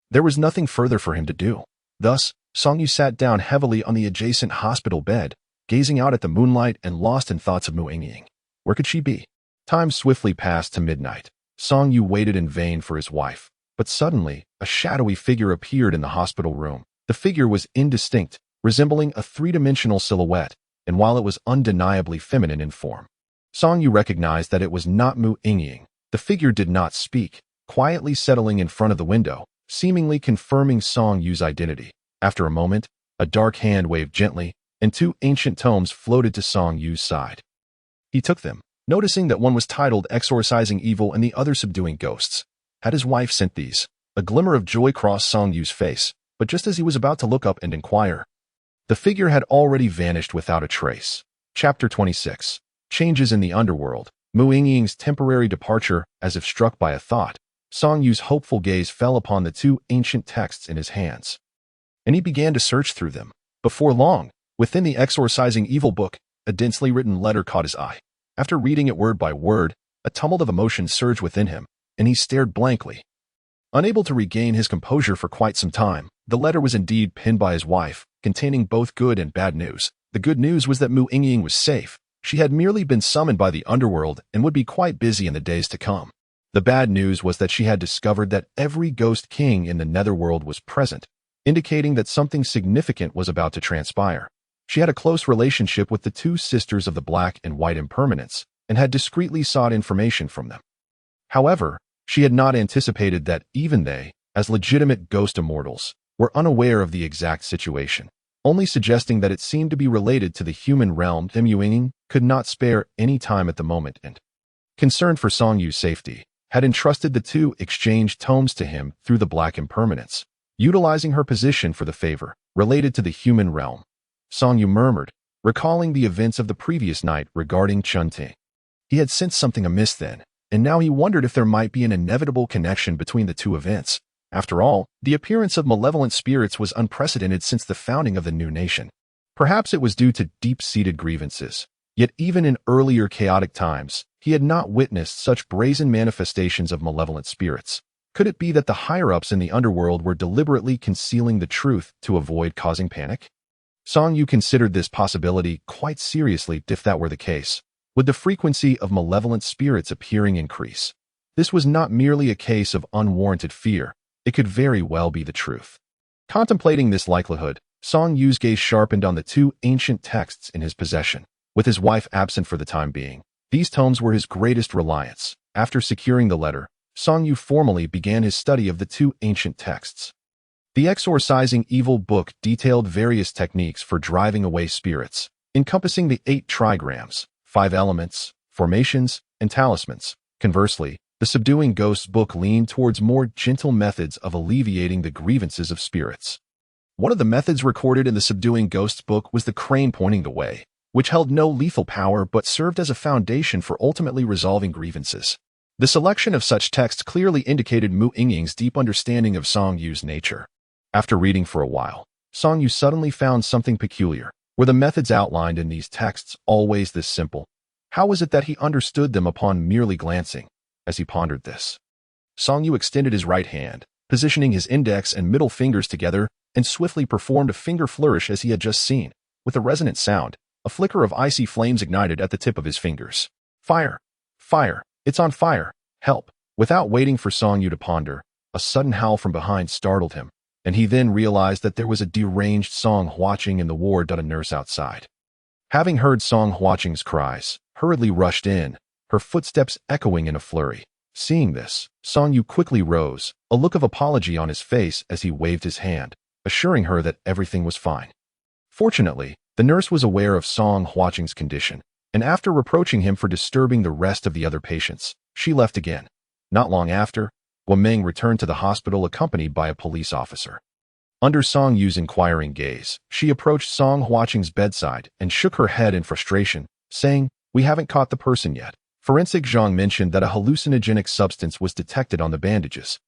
there was nothing further for him to do. Thus, Song Yu sat down heavily on the adjacent hospital bed, gazing out at the moonlight and lost in thoughts of Mu Yingying. Where could she be? Time swiftly passed to midnight. Song Yu waited in vain for his wife, but suddenly, a shadowy figure appeared in the hospital room. The figure was indistinct, resembling a three-dimensional silhouette, and while it was undeniably feminine in form, Song Yu recognized that it was not Mu Yingying. The figure did not speak, quietly settling in front of the window, seemingly confirming Song Yu's identity. After a moment, A dark hand waved gently, and two ancient tomes floated to Song Yu's side. He took them, noticing that one was titled Exorcising Evil and the other Subduing Ghosts. Had his wife sent these? A glimmer of joy crossed Song Yu's face, but just as he was about to look up and inquire, the figure had already vanished without a trace. Chapter 26. Changes in the Underworld. Mu Yingying's temporary departure, as if struck by a thought, Song Yu's hopeful gaze fell upon the two ancient texts in his hands, and he began to search through them. Before long, within the Exorcising Evil book, a densely written letter caught his eye. After reading it word by word, a tumult of emotion surged within him, and he stared blankly. Unable to regain his composure for quite some time, the letter was indeed penned by his wife, containing both good and bad news. The good news was that Mu Yingying was safe. She had merely been summoned by the underworld and would be quite busy in the days to come. The bad news was that she had discovered that every ghost king in the netherworld was present, indicating that something significant was about to transpire. She had a close relationship with the two sisters of the Black and White Impermanence, and had discreetly sought information from them. However, she had not anticipated that even they, as legitimate ghost immortals, were unaware of the exact situation, only suggesting that it seemed to be related to the human realm. Mu Yingying could not spare any time at the moment and, concerned for Song Yu's safety, had entrusted the two exchanged tomes to him through the Black Impermanence, utilizing her position for the favor related to the human realm. Song Yu murmured, recalling the events of the previous night regarding Chun Ting. He had sensed something amiss then, and now he wondered if there might be an inevitable connection between the two events. After all, the appearance of malevolent spirits was unprecedented since the founding of the new nation. Perhaps it was due to deep-seated grievances. Yet even in earlier chaotic times, he had not witnessed such brazen manifestations of malevolent spirits. Could it be that the higher-ups in the underworld were deliberately concealing the truth to avoid causing panic? Song Yu considered this possibility quite seriously. If that were the case, would the frequency of malevolent spirits appearing increase? This was not merely a case of unwarranted fear. It could very well be the truth. Contemplating this likelihood, Song Yu's gaze sharpened on the two ancient texts in his possession. With his wife absent for the time being, these tomes were his greatest reliance. After securing the letter, Song Yu formally began his study of the two ancient texts. The Exorcising Evil book detailed various techniques for driving away spirits, encompassing the 8 trigrams, 5 elements, formations, and talismans. Conversely, the Subduing Ghosts book leaned towards more gentle methods of alleviating the grievances of spirits. One of the methods recorded in the Subduing Ghosts book was the crane pointing the way, which held no lethal power but served as a foundation for ultimately resolving grievances. The selection of such texts clearly indicated Mu Yingying's deep understanding of Song Yu's nature. After reading for a while, Song Yu suddenly found something peculiar. Were the methods outlined in these texts always this simple? How was it that he understood them upon merely glancing? As he pondered this, Song Yu extended his right hand, positioning his index and middle fingers together, and swiftly performed a finger flourish as he had just seen. With a resonant sound, a flicker of icy flames ignited at the tip of his fingers. Fire! Fire! It's on fire! Help! Without waiting for Song Yu to ponder, a sudden howl from behind startled him, and he then realized that there was a deranged Song Huaqing in the ward. A nurse outside, having heard Song Huaqing's cries, hurriedly rushed in, her footsteps echoing in a flurry. Seeing this, Song Yu quickly rose, a look of apology on his face as he waved his hand, assuring her that everything was fine. Fortunately, the nurse was aware of Song Huaqing's condition, and after reproaching him for disturbing the rest of the other patients, she left again. Not long after, Guomeng returned to the hospital accompanied by a police officer. Under Song Yu's inquiring gaze, she approached Song Huaqing's bedside and shook her head in frustration, saying, "We haven't caught the person yet. Forensic Zhang mentioned that a hallucinogenic substance was detected on the bandages,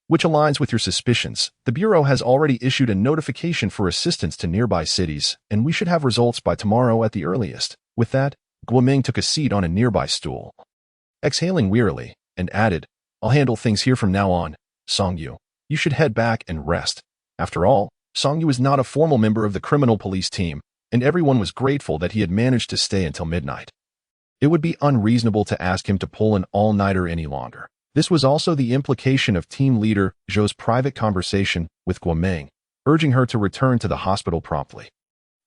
which aligns with your suspicions. The Bureau has already issued a notification for assistance to nearby cities, and we should have results by tomorrow at the earliest." With that, Guomeng took a seat on a nearby stool, exhaling wearily, and added, "I'll handle things here from now on. Song Yu, you should head back and rest." After all, Song Yu was not a formal member of the criminal police team, and everyone was grateful that he had managed to stay until midnight. It would be unreasonable to ask him to pull an all-nighter any longer. This was also the implication of team leader Zhou's private conversation with Guomeng, urging her to return to the hospital promptly.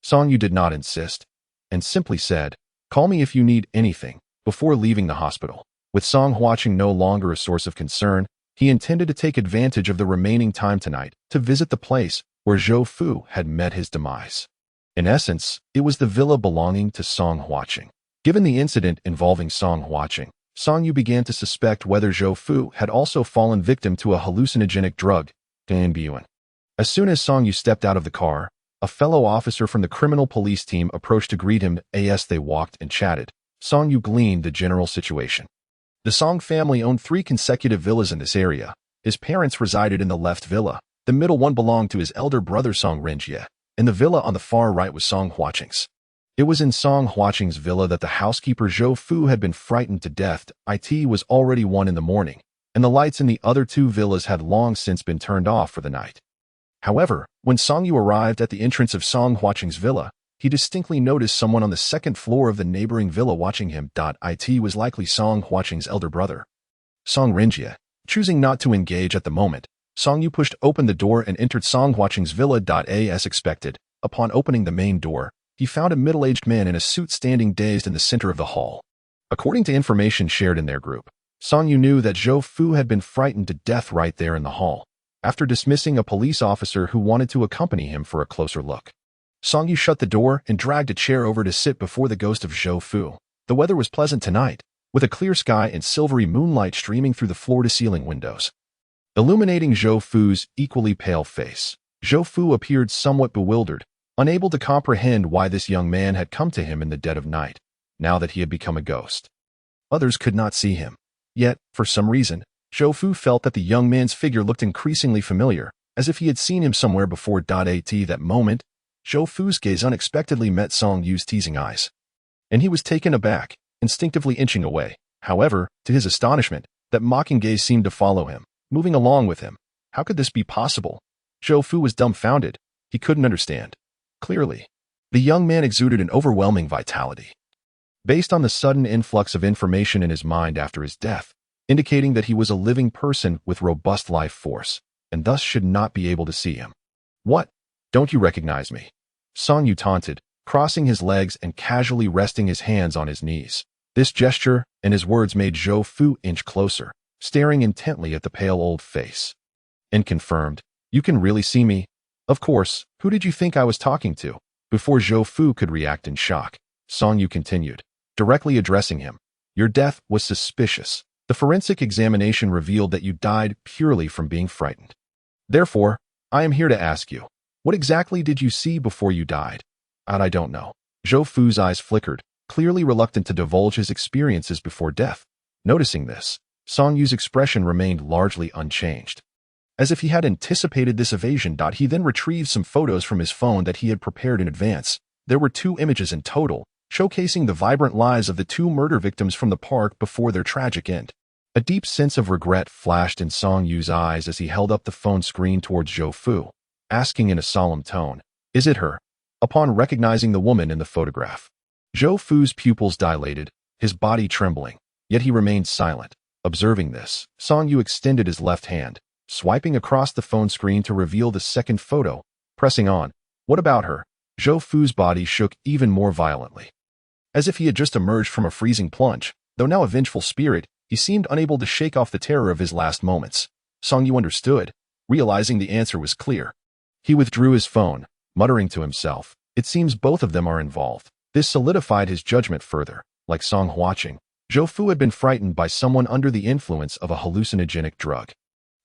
Song Yu did not insist, and simply said, "Call me if you need anything," before leaving the hospital. With Song Huaqing no longer a source of concern, he intended to take advantage of the remaining time tonight to visit the place where Zhou Fu had met his demise. In essence, it was the villa belonging to Song Huaqing. Given the incident involving Song Huaqing, Song Yu began to suspect whether Zhou Fu had also fallen victim to a hallucinogenic drug, Danbuan. As soon as Song Yu stepped out of the car, a fellow officer from the criminal police team approached to greet him. As they walked and chatted, Song Yu gleaned the general situation. The Song family owned 3 consecutive villas in this area. His parents resided in the left villa. The middle one belonged to his elder brother Song Renjie, and the villa on the far right was Song Huaqing's. It was in Song Huaqing's villa that the housekeeper Zhou Fu had been frightened to death. It was already 1 in the morning, and the lights in the other 2 villas had long since been turned off for the night. However, when Song Yu arrived at the entrance of Song Huaqing's villa, he distinctly noticed someone on the 2nd floor of the neighboring villa watching him. It was likely Song Huaqing's elder brother, Song Renjie. Choosing not to engage at the moment, Song Yu pushed open the door and entered Song Huaqing's villa. As expected, upon opening the main door, he found a middle-aged man in a suit standing dazed in the center of the hall. According to information shared in their group, Song Yu knew that Zhou Fu had been frightened to death right there in the hall, after dismissing a police officer who wanted to accompany him for a closer look. Song Yu shut the door and dragged a chair over to sit before the ghost of Zhou Fu. The weather was pleasant tonight, with a clear sky and silvery moonlight streaming through the floor-to-ceiling windows, illuminating Zhou Fu's equally pale face. Zhou Fu appeared somewhat bewildered, unable to comprehend why this young man had come to him in the dead of night, now that he had become a ghost. Others could not see him. Yet, for some reason, Zhou Fu felt that the young man's figure looked increasingly familiar, as if he had seen him somewhere before. At that moment, Zhou Fu's gaze unexpectedly met Song Yu's teasing eyes, and he was taken aback, instinctively inching away. However, to his astonishment, that mocking gaze seemed to follow him, moving along with him. How could this be possible? Zhou Fu was dumbfounded. He couldn't understand. Clearly, the young man exuded an overwhelming vitality, based on the sudden influx of information in his mind after his death, indicating that he was a living person with robust life force, and thus should not be able to see him. What? Don't you recognize me? Song Yu taunted, crossing his legs and casually resting his hands on his knees. This gesture and his words made Zhou Fu inch closer, staring intently at the pale old face. And confirmed, "You can really see me? Of course, who did you think I was talking to?" Before Zhou Fu could react in shock, Song Yu continued, directly addressing him. "Your death was suspicious. The forensic examination revealed that you died purely from being frightened. Therefore, I am here to ask you, what exactly did you see before you died?" "I don't know." Zhou Fu's eyes flickered, clearly reluctant to divulge his experiences before death. Noticing this, Song Yu's expression remained largely unchanged, as if he had anticipated this evasion. He then retrieved some photos from his phone that he had prepared in advance. There were 2 images in total, showcasing the vibrant lives of the 2 murder victims from the park before their tragic end. A deep sense of regret flashed in Song Yu's eyes as he held up the phone screen towards Zhou Fu, asking in a solemn tone, "Is it her?" Upon recognizing the woman in the photograph, Zhou Fu's pupils dilated, his body trembling, yet he remained silent. Observing this, Song Yu extended his left hand, swiping across the phone screen to reveal the second photo, pressing on. "What about her?" Zhou Fu's body shook even more violently, as if he had just emerged from a freezing plunge. Though now a vengeful spirit, he seemed unable to shake off the terror of his last moments. Song Yu understood, realizing the answer was clear. He withdrew his phone, muttering to himself, "It seems both of them are involved." This solidified his judgment further. Like Song Huaqing, Zhou Fu had been frightened by someone under the influence of a hallucinogenic drug.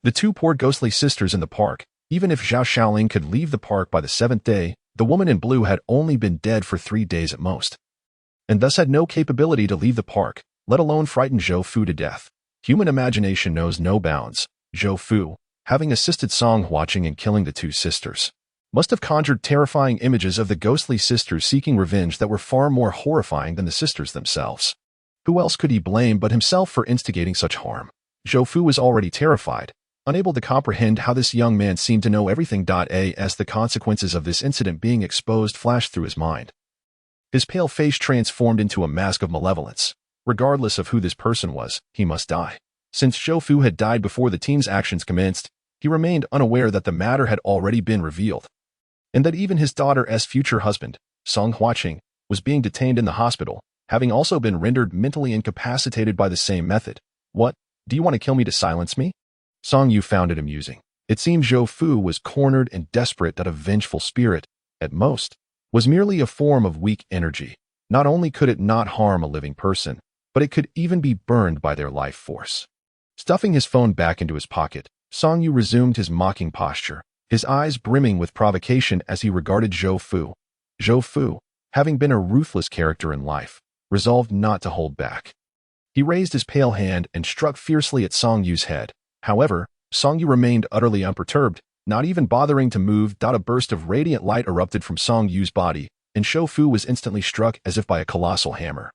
The 2 poor ghostly sisters in the park, even if Zhao Xiaoling could leave the park by the 7th day, the woman in blue had only been dead for 3 days at most, and thus had no capability to leave the park, let alone frighten Zhou Fu to death. Human imagination knows no bounds. Zhou Fu, having assisted Song Huaqing in killing the 2 sisters, must have conjured terrifying images of the ghostly sisters seeking revenge that were far more horrifying than the sisters themselves. Who else could he blame but himself for instigating such harm? Zhou Fu was already terrified, unable to comprehend how this young man seemed to know everything. As the consequences of this incident being exposed flashed through his mind, his pale face transformed into a mask of malevolence. Regardless of who this person was, he must die. Since Zhou Fu had died before the team's actions commenced, he remained unaware that the matter had already been revealed, and that even his daughter's future husband, Song Huaqing, was being detained in the hospital, having also been rendered mentally incapacitated by the same method. "What? Do you want to kill me to silence me?" Song Yu found it amusing. It seemed Zhou Fu was cornered and desperate that a vengeful spirit, at most, was merely a form of weak energy. Not only could it not harm a living person, but it could even be burned by their life force. Stuffing his phone back into his pocket, Song Yu resumed his mocking posture, his eyes brimming with provocation as he regarded Zhou Fu. Zhou Fu, having been a ruthless character in life, resolved not to hold back. He raised his pale hand and struck fiercely at Song Yu's head. However, Song Yu remained utterly unperturbed, not even bothering to move. A burst of radiant light erupted from Song Yu's body, and Zhou Fu was instantly struck as if by a colossal hammer.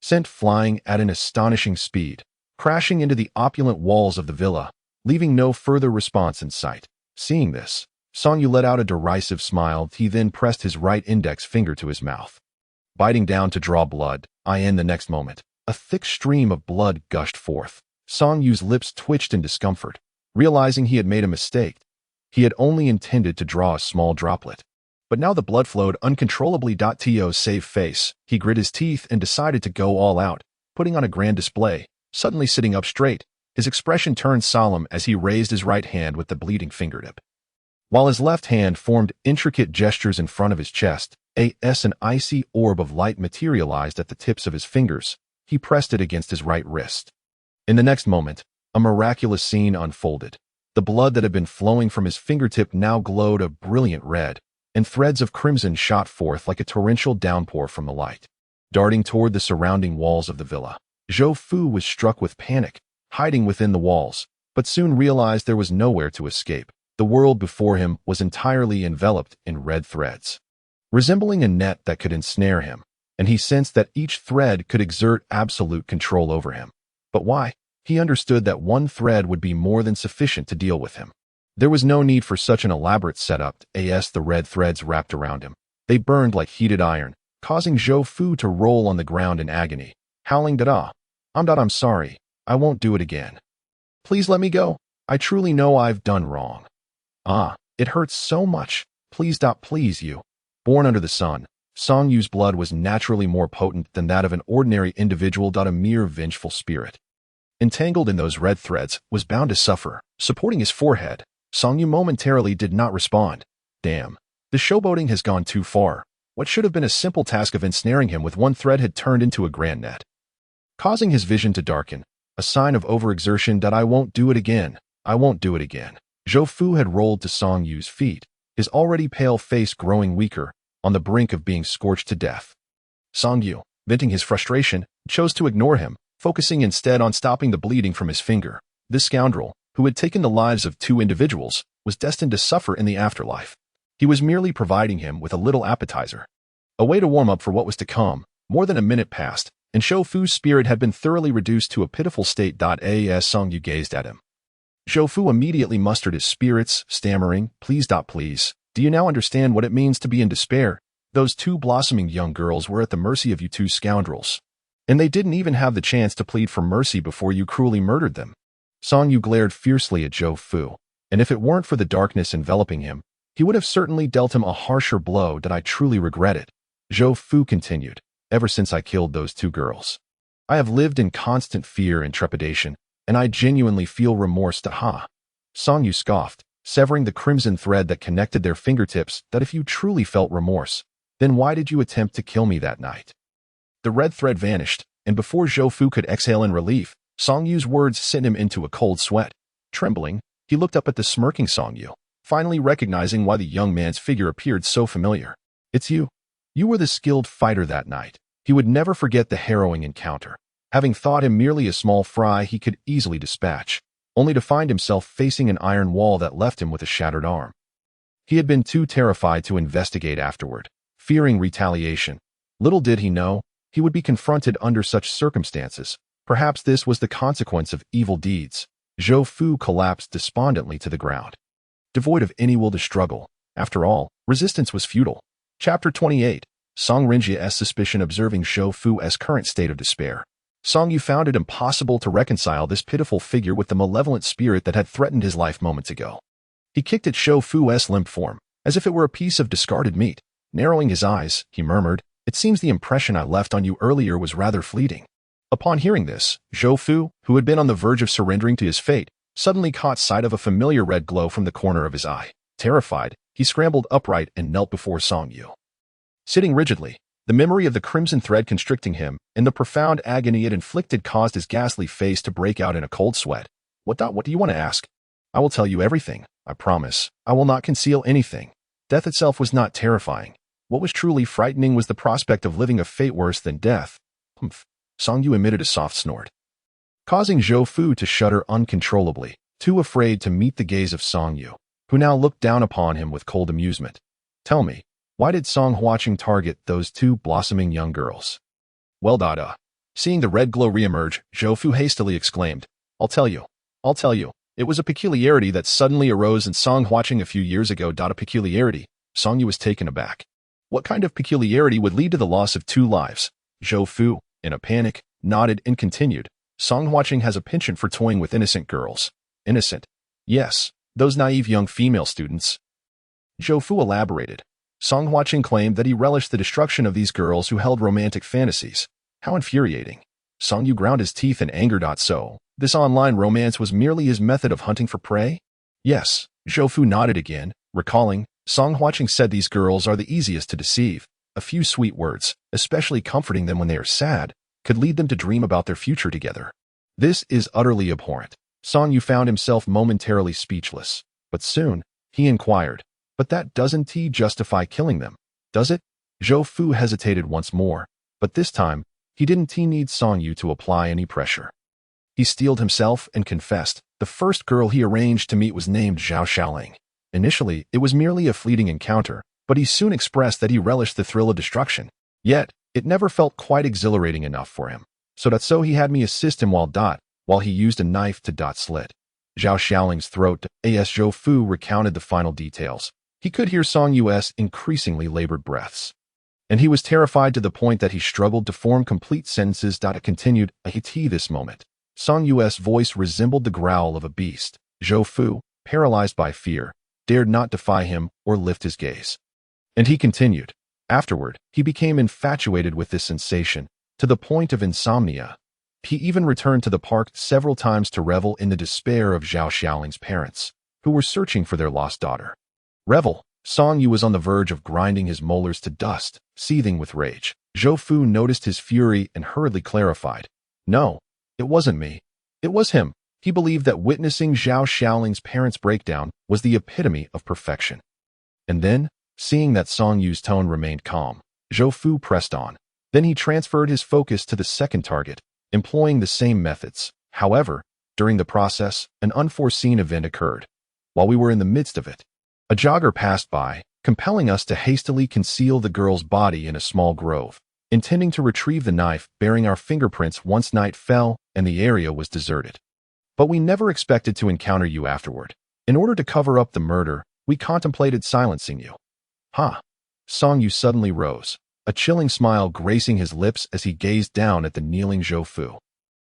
Sent flying at an astonishing speed, crashing into the opulent walls of the villa, leaving no further response in sight. Seeing this, Song Yu let out a derisive smile. He then pressed his right index finger to his mouth, biting down to draw blood. In the next moment, a thick stream of blood gushed forth. Song Yu's lips twitched in discomfort, realizing he had made a mistake. He had only intended to draw a small droplet. But now the blood flowed uncontrollably. To save face, he grit his teeth and decided to go all out, putting on a grand display. Suddenly sitting up straight, his expression turned solemn as he raised his right hand with the bleeding fingertip. While his left hand formed intricate gestures in front of his chest, an icy orb of light materialized at the tips of his fingers. He pressed it against his right wrist. In the next moment, a miraculous scene unfolded. The blood that had been flowing from his fingertip now glowed a brilliant red, and threads of crimson shot forth like a torrential downpour from the light. Darting toward the surrounding walls of the villa, Zhou Fu was struck with panic, hiding within the walls, but soon realized there was nowhere to escape. The world before him was entirely enveloped in red threads, resembling a net that could ensnare him, and he sensed that each thread could exert absolute control over him. But why? He understood that one thread would be more than sufficient to deal with him. There was no need for such an elaborate setup. The red threads wrapped around him. They burned like heated iron, causing Zhou Fu to roll on the ground in agony, howling, I'm sorry. I won't do it again. Please let me go. I truly know I've done wrong. It hurts so much. Please you. Born under the sun, Song Yu's blood was naturally more potent than that of an ordinary individual. A mere vengeful spirit, entangled in those red threads, was bound to suffer. Supporting his forehead, Song Yu momentarily did not respond. Damn, the showboating has gone too far. What should have been a simple task of ensnaring him with one thread had turned into a grand net, causing his vision to darken, a sign of overexertion. I won't do it again. I won't do it again. Zhou Fu had rolled to Song Yu's feet, his already pale face growing weaker, on the brink of being scorched to death. Song Yu, venting his frustration, chose to ignore him, focusing instead on stopping the bleeding from his finger. This scoundrel, who had taken the lives of two individuals, was destined to suffer in the afterlife. He was merely providing him with a little appetizer, a way to warm up for what was to come. More than a minute passed, and Zhou Fu's spirit had been thoroughly reduced to a pitiful state. As Song Yu gazed at him, Zhou Fu immediately mustered his spirits, stammering, please. Do you now understand what it means to be in despair? Those two blossoming young girls were at the mercy of you two scoundrels, and they didn't even have the chance to plead for mercy before you cruelly murdered them. Song Yu glared fiercely at Zhou Fu, and if it weren't for the darkness enveloping him, he would have certainly dealt him a harsher blow. I truly regret it. Zhou Fu continued, ever since I killed those two girls, I have lived in constant fear and trepidation, and I genuinely feel remorse. Song Yu scoffed, severing the crimson thread that connected their fingertips. If you truly felt remorse, then why did you attempt to kill me that night? The red thread vanished, and before Zhou Fu could exhale in relief, Song Yu's words sent him into a cold sweat. Trembling, he looked up at the smirking Song Yu, finally recognizing why the young man's figure appeared so familiar. It's you. You were the skilled fighter that night. He would never forget the harrowing encounter. Having thought him merely a small fry he could easily dispatch, only to find himself facing an iron wall that left him with a shattered arm. He had been too terrified to investigate afterward, fearing retaliation. Little did he know, he would be confronted under such circumstances. Perhaps this was the consequence of evil deeds. Zhou Fu collapsed despondently to the ground, devoid of any will to struggle. After all, resistance was futile. Chapter 28. Song Renjia's suspicion. Observing Zhou Fu's current state of despair, Song Yu found it impossible to reconcile this pitiful figure with the malevolent spirit that had threatened his life moments ago. He kicked at Zhou Fu's limp form, as if it were a piece of discarded meat. Narrowing his eyes, he murmured, it seems the impression I left on you earlier was rather fleeting. Upon hearing this, Zhou Fu, who had been on the verge of surrendering to his fate, suddenly caught sight of a familiar red glow from the corner of his eye. Terrified, he scrambled upright and knelt before Song Yu. Sitting rigidly, the memory of the crimson thread constricting him and the profound agony it inflicted caused his ghastly face to break out in a cold sweat. What do you want to ask? I will tell you everything, I promise. I will not conceal anything. Death itself was not terrifying. What was truly frightening was the prospect of living a fate worse than death. Humph. Song Yu emitted a soft snort, causing Zhou Fu to shudder uncontrollably, too afraid to meet the gaze of Song Yu, who now looked down upon him with cold amusement. Tell me, why did Song Huaqing target those two blossoming young girls? Well, Seeing the red glow reemerge, Zhou Fu hastily exclaimed, I'll tell you. It was a peculiarity that suddenly arose in Song Huaqing a few years ago. A peculiarity. Song Yu was taken aback. What kind of peculiarity would lead to the loss of 2 lives? Zhou Fu, in a panic, nodded and continued. Song Huaqing has a penchant for toying with innocent girls. Innocent? Yes, those naive young female students. Zhou Fu elaborated. Song Huaqing claimed that he relished the destruction of these girls who held romantic fantasies. How infuriating. Song Yu ground his teeth in anger. So, this online romance was merely his method of hunting for prey? Yes, Zhou Fu nodded again, recalling, Song Huaqing said these girls are the easiest to deceive. A few sweet words, especially comforting them when they are sad, could lead them to dream about their future together. This is utterly abhorrent. Song Yu found himself momentarily speechless. But soon, he inquired, but that doesn't justify killing them, does it? Zhou Fu hesitated once more, but this time, he didn't need Song Yu to apply any pressure. He steeled himself and confessed, the first girl he arranged to meet was named Zhao Xiaoling. Initially, it was merely a fleeting encounter, but he soon expressed that he relished the thrill of destruction. Yet, it never felt quite exhilarating enough for him. So he had me assist him while he used a knife to slit Zhao Xiaoling's throat. As Zhou Fu recounted the final details, he could hear Song Yu's increasingly labored breaths. And he was terrified to the point that he struggled to form complete sentences. It continued, this moment. Song Yu's voice resembled the growl of a beast. Zhou Fu, paralyzed by fear, dared not defy him or lift his gaze. And he continued. Afterward, he became infatuated with this sensation, to the point of insomnia. He even returned to the park several times to revel in the despair of Zhao Xiaoling's parents, who were searching for their lost daughter. Revel. Song Yu was on the verge of grinding his molars to dust, seething with rage. Zhou Fu noticed his fury and hurriedly clarified. No, it wasn't me. It was him. He believed that witnessing Zhao Xiaoling's parents' breakdown was the epitome of perfection. And then, seeing that Song Yu's tone remained calm, Zhou Fu pressed on. Then he transferred his focus to the second target, employing the same methods. However, during the process, an unforeseen event occurred. While we were in the midst of it, a jogger passed by, compelling us to hastily conceal the girl's body in a small grove, intending to retrieve the knife bearing our fingerprints once night fell and the area was deserted. But we never expected to encounter you afterward. In order to cover up the murder, we contemplated silencing you. Song Yu suddenly rose, a chilling smile gracing his lips as he gazed down at the kneeling Zhou Fu.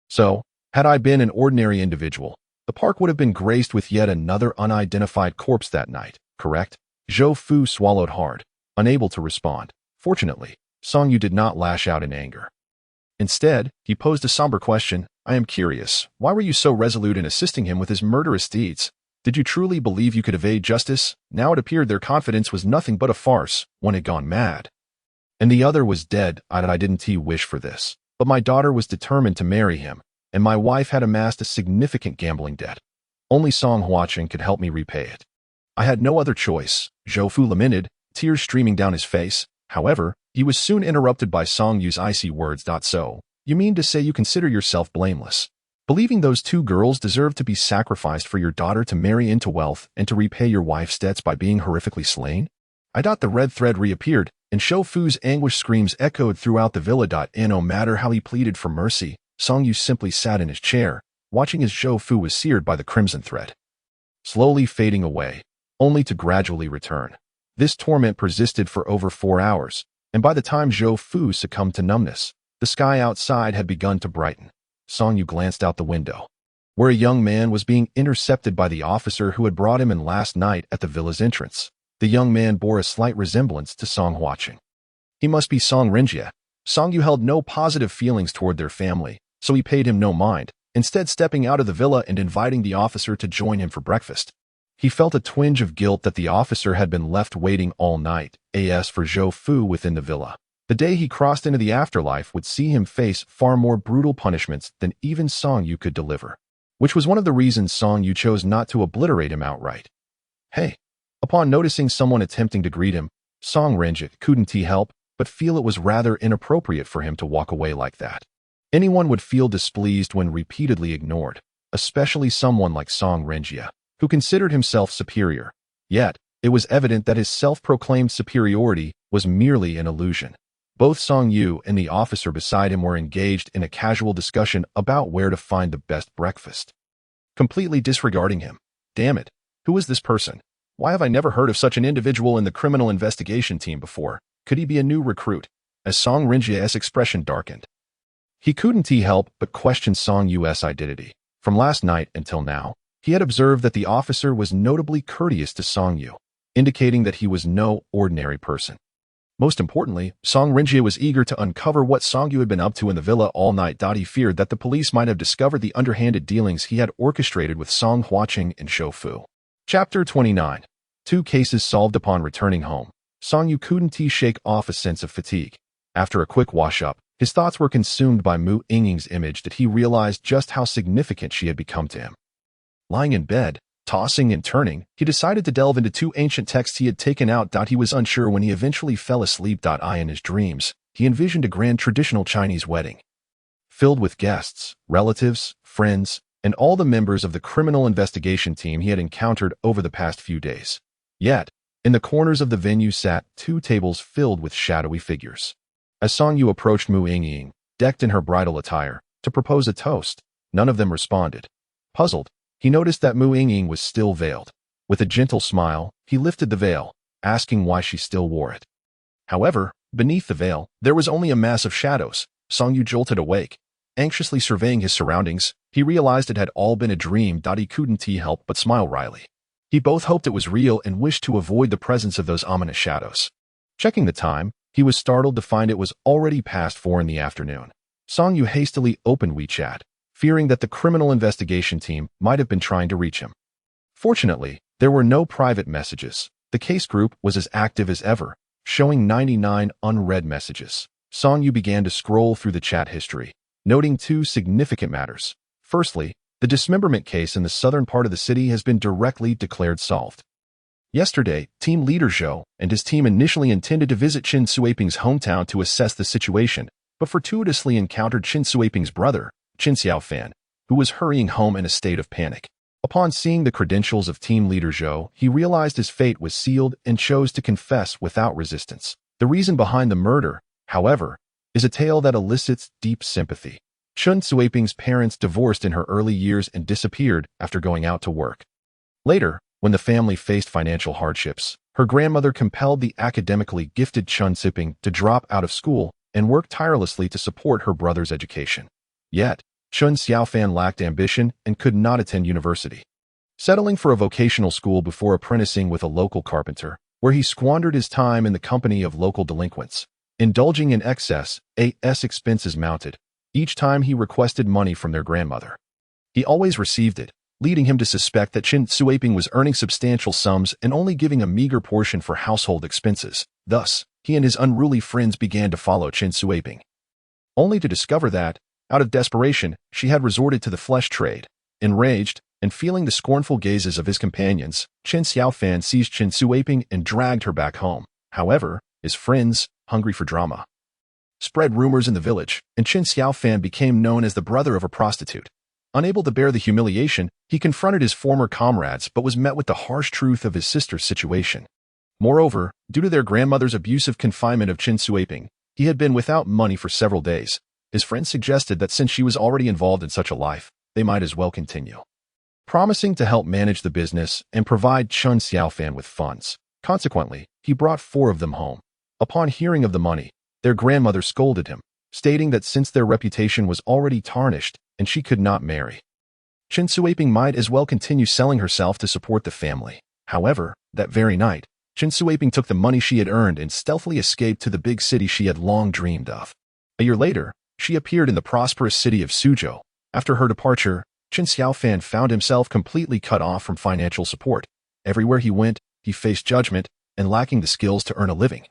So, had I been an ordinary individual, the park would have been graced with yet another unidentified corpse that night, correct? Zhou Fu swallowed hard, unable to respond. Fortunately, Song Yu did not lash out in anger. Instead, he posed a somber question. I am curious, why were you so resolute in assisting him with his murderous deeds? Did you truly believe you could evade justice? Now it appeared their confidence was nothing but a farce. One had gone mad. And the other was dead. I didn't wish for this. But my daughter was determined to marry him, and my wife had amassed a significant gambling debt. Only Song Huaqing could help me repay it. I had no other choice, Zhou Fu lamented, tears streaming down his face. However, he was soon interrupted by Song Yu's icy words. So, you mean to say you consider yourself blameless, believing those 2 girls deserve to be sacrificed for your daughter to marry into wealth and to repay your wife's debts by being horrifically slain? The red thread reappeared, and Zhou Fu's anguished screams echoed throughout the villa. No matter how he pleaded for mercy, Song Yu simply sat in his chair, watching as Zhou Fu was seared by the crimson thread, slowly fading away, only to gradually return. This torment persisted for over 4 hours, and by the time Zhou Fu succumbed to numbness, the sky outside had begun to brighten. Song Yu glanced out the window, where a young man was being intercepted by the officer who had brought him in last night at the villa's entrance. The young man bore a slight resemblance to Song Huaqing. He must be Song Renjie. Song Yu held no positive feelings toward their family, so he paid him no mind, instead stepping out of the villa and inviting the officer to join him for breakfast. He felt a twinge of guilt that the officer had been left waiting all night, as for Zhou Fu within the villa. The day he crossed into the afterlife would see him face far more brutal punishments than even Song Yu could deliver, which was one of the reasons Song Yu chose not to obliterate him outright. Hey. Upon noticing someone attempting to greet him, Song Renji couldn't help but feel it was rather inappropriate for him to walk away like that. Anyone would feel displeased when repeatedly ignored, especially someone like Song Renji, who considered himself superior. Yet, it was evident that his self-proclaimed superiority was merely an illusion. Both Song Yu and the officer beside him were engaged in a casual discussion about where to find the best breakfast. Completely disregarding him. Damn it, who is this person? Why have I never heard of such an individual in the criminal investigation team before? Could he be a new recruit? As Song Renji's expression darkened, he couldn't help but question Song Yu's identity. From last night until now, he had observed that the officer was notably courteous to Song Yu, indicating that he was no ordinary person. Most importantly, Song Renji was eager to uncover what Song Yu had been up to in the villa all night. He feared that the police might have discovered the underhanded dealings he had orchestrated with Song Huaqing and Zhou Fu. Chapter 29. 2 cases solved. Upon returning home, Song Yu couldn't shake off a sense of fatigue. After a quick wash-up, his thoughts were consumed by Mu Yingying's image that he realized just how significant she had become to him. Lying in bed, tossing and turning, he decided to delve into 2 ancient texts he had taken out. He was unsure when he eventually fell asleep. In his dreams, he envisioned a grand traditional Chinese wedding, filled with guests, relatives, friends, and all the members of the criminal investigation team he had encountered over the past few days. Yet, in the corners of the venue sat 2 tables filled with shadowy figures. As Song Yu approached Mu Yingying, decked in her bridal attire, to propose a toast, none of them responded. Puzzled, he noticed that Mu Yingying was still veiled. With a gentle smile, he lifted the veil, asking why she still wore it. However, beneath the veil, there was only a mass of shadows. Song Yu jolted awake. Anxiously surveying his surroundings, he realized it had all been a dream. He couldn't help but smile wryly. He both hoped it was real and wished to avoid the presence of those ominous shadows. Checking the time, he was startled to find it was already past 4 in the afternoon. Song Yu hastily opened WeChat, fearing that the criminal investigation team might have been trying to reach him. Fortunately, there were no private messages. The case group was as active as ever, showing 99 unread messages. Song Yu began to scroll through the chat history, noting 2 significant matters. Firstly, the dismemberment case in the southern part of the city has been directly declared solved. Yesterday, team leader Zhou and his team initially intended to visit Qin Suiping's hometown to assess the situation, but fortuitously encountered Qin Suiping's brother, Qin Xiaofan, who was hurrying home in a state of panic. Upon seeing the credentials of team leader Zhou, he realized his fate was sealed and chose to confess without resistance. The reason behind the murder, however, is a tale that elicits deep sympathy. Qin Suiping's parents divorced in her early years and disappeared after going out to work. Later, when the family faced financial hardships, her grandmother compelled the academically gifted Qin Suiping to drop out of school and work tirelessly to support her brother's education. Yet, Qin Xiaofan lacked ambition and could not attend university. Settling for a vocational school before apprenticing with a local carpenter, where he squandered his time in the company of local delinquents. Indulging in excess, expenses mounted each time he requested money from their grandmother. He always received it, leading him to suspect that Qin Suiping was earning substantial sums and only giving a meager portion for household expenses. Thus, he and his unruly friends began to follow Qin Suiping, only to discover that, out of desperation, she had resorted to the flesh trade. Enraged, and feeling the scornful gazes of his companions, Qin Xiaofan seized Qin Suiping and dragged her back home. However, his friends, hungry for drama, spread rumors in the village, and Qin Xiaofan became known as the brother of a prostitute. Unable to bear the humiliation, he confronted his former comrades but was met with the harsh truth of his sister's situation. Moreover, due to their grandmother's abusive confinement of Qin Suiping, he had been without money for several days. His friends suggested that since she was already involved in such a life, they might as well continue, promising to help manage the business and provide Qin Xiaofan with funds. Consequently, he brought 4 of them home. Upon hearing of the money, their grandmother scolded him, stating that since their reputation was already tarnished and she could not marry, Qin Suiping might as well continue selling herself to support the family. However, that very night, Qin Suiping took the money she had earned and stealthily escaped to the big city she had long dreamed of. A year later, she appeared in the prosperous city of Suzhou, After her departure, Chen Xiaofan found himself completely cut off from financial support. Everywhere he went, he faced judgment and lacking the skills to earn a living.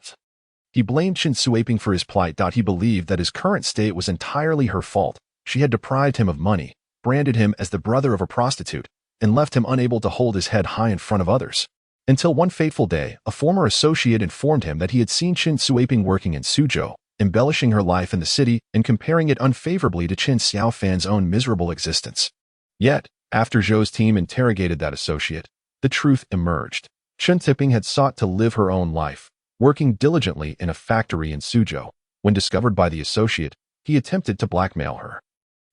He blamed Chen Suiping for his plight. He believed that his current state was entirely her fault. She had deprived him of money, branded him as the brother of a prostitute, and left him unable to hold his head high in front of others. Until one fateful day, a former associate informed him that he had seen Chen Suiping working in Suzhou, embellishing her life in the city and comparing it unfavorably to Chen Xiaofan's own miserable existence. Yet, after Zhou's team interrogated that associate, the truth emerged. Chen Suiping had sought to live her own life, working diligently in a factory in Suzhou. When discovered by the associate, he attempted to blackmail her,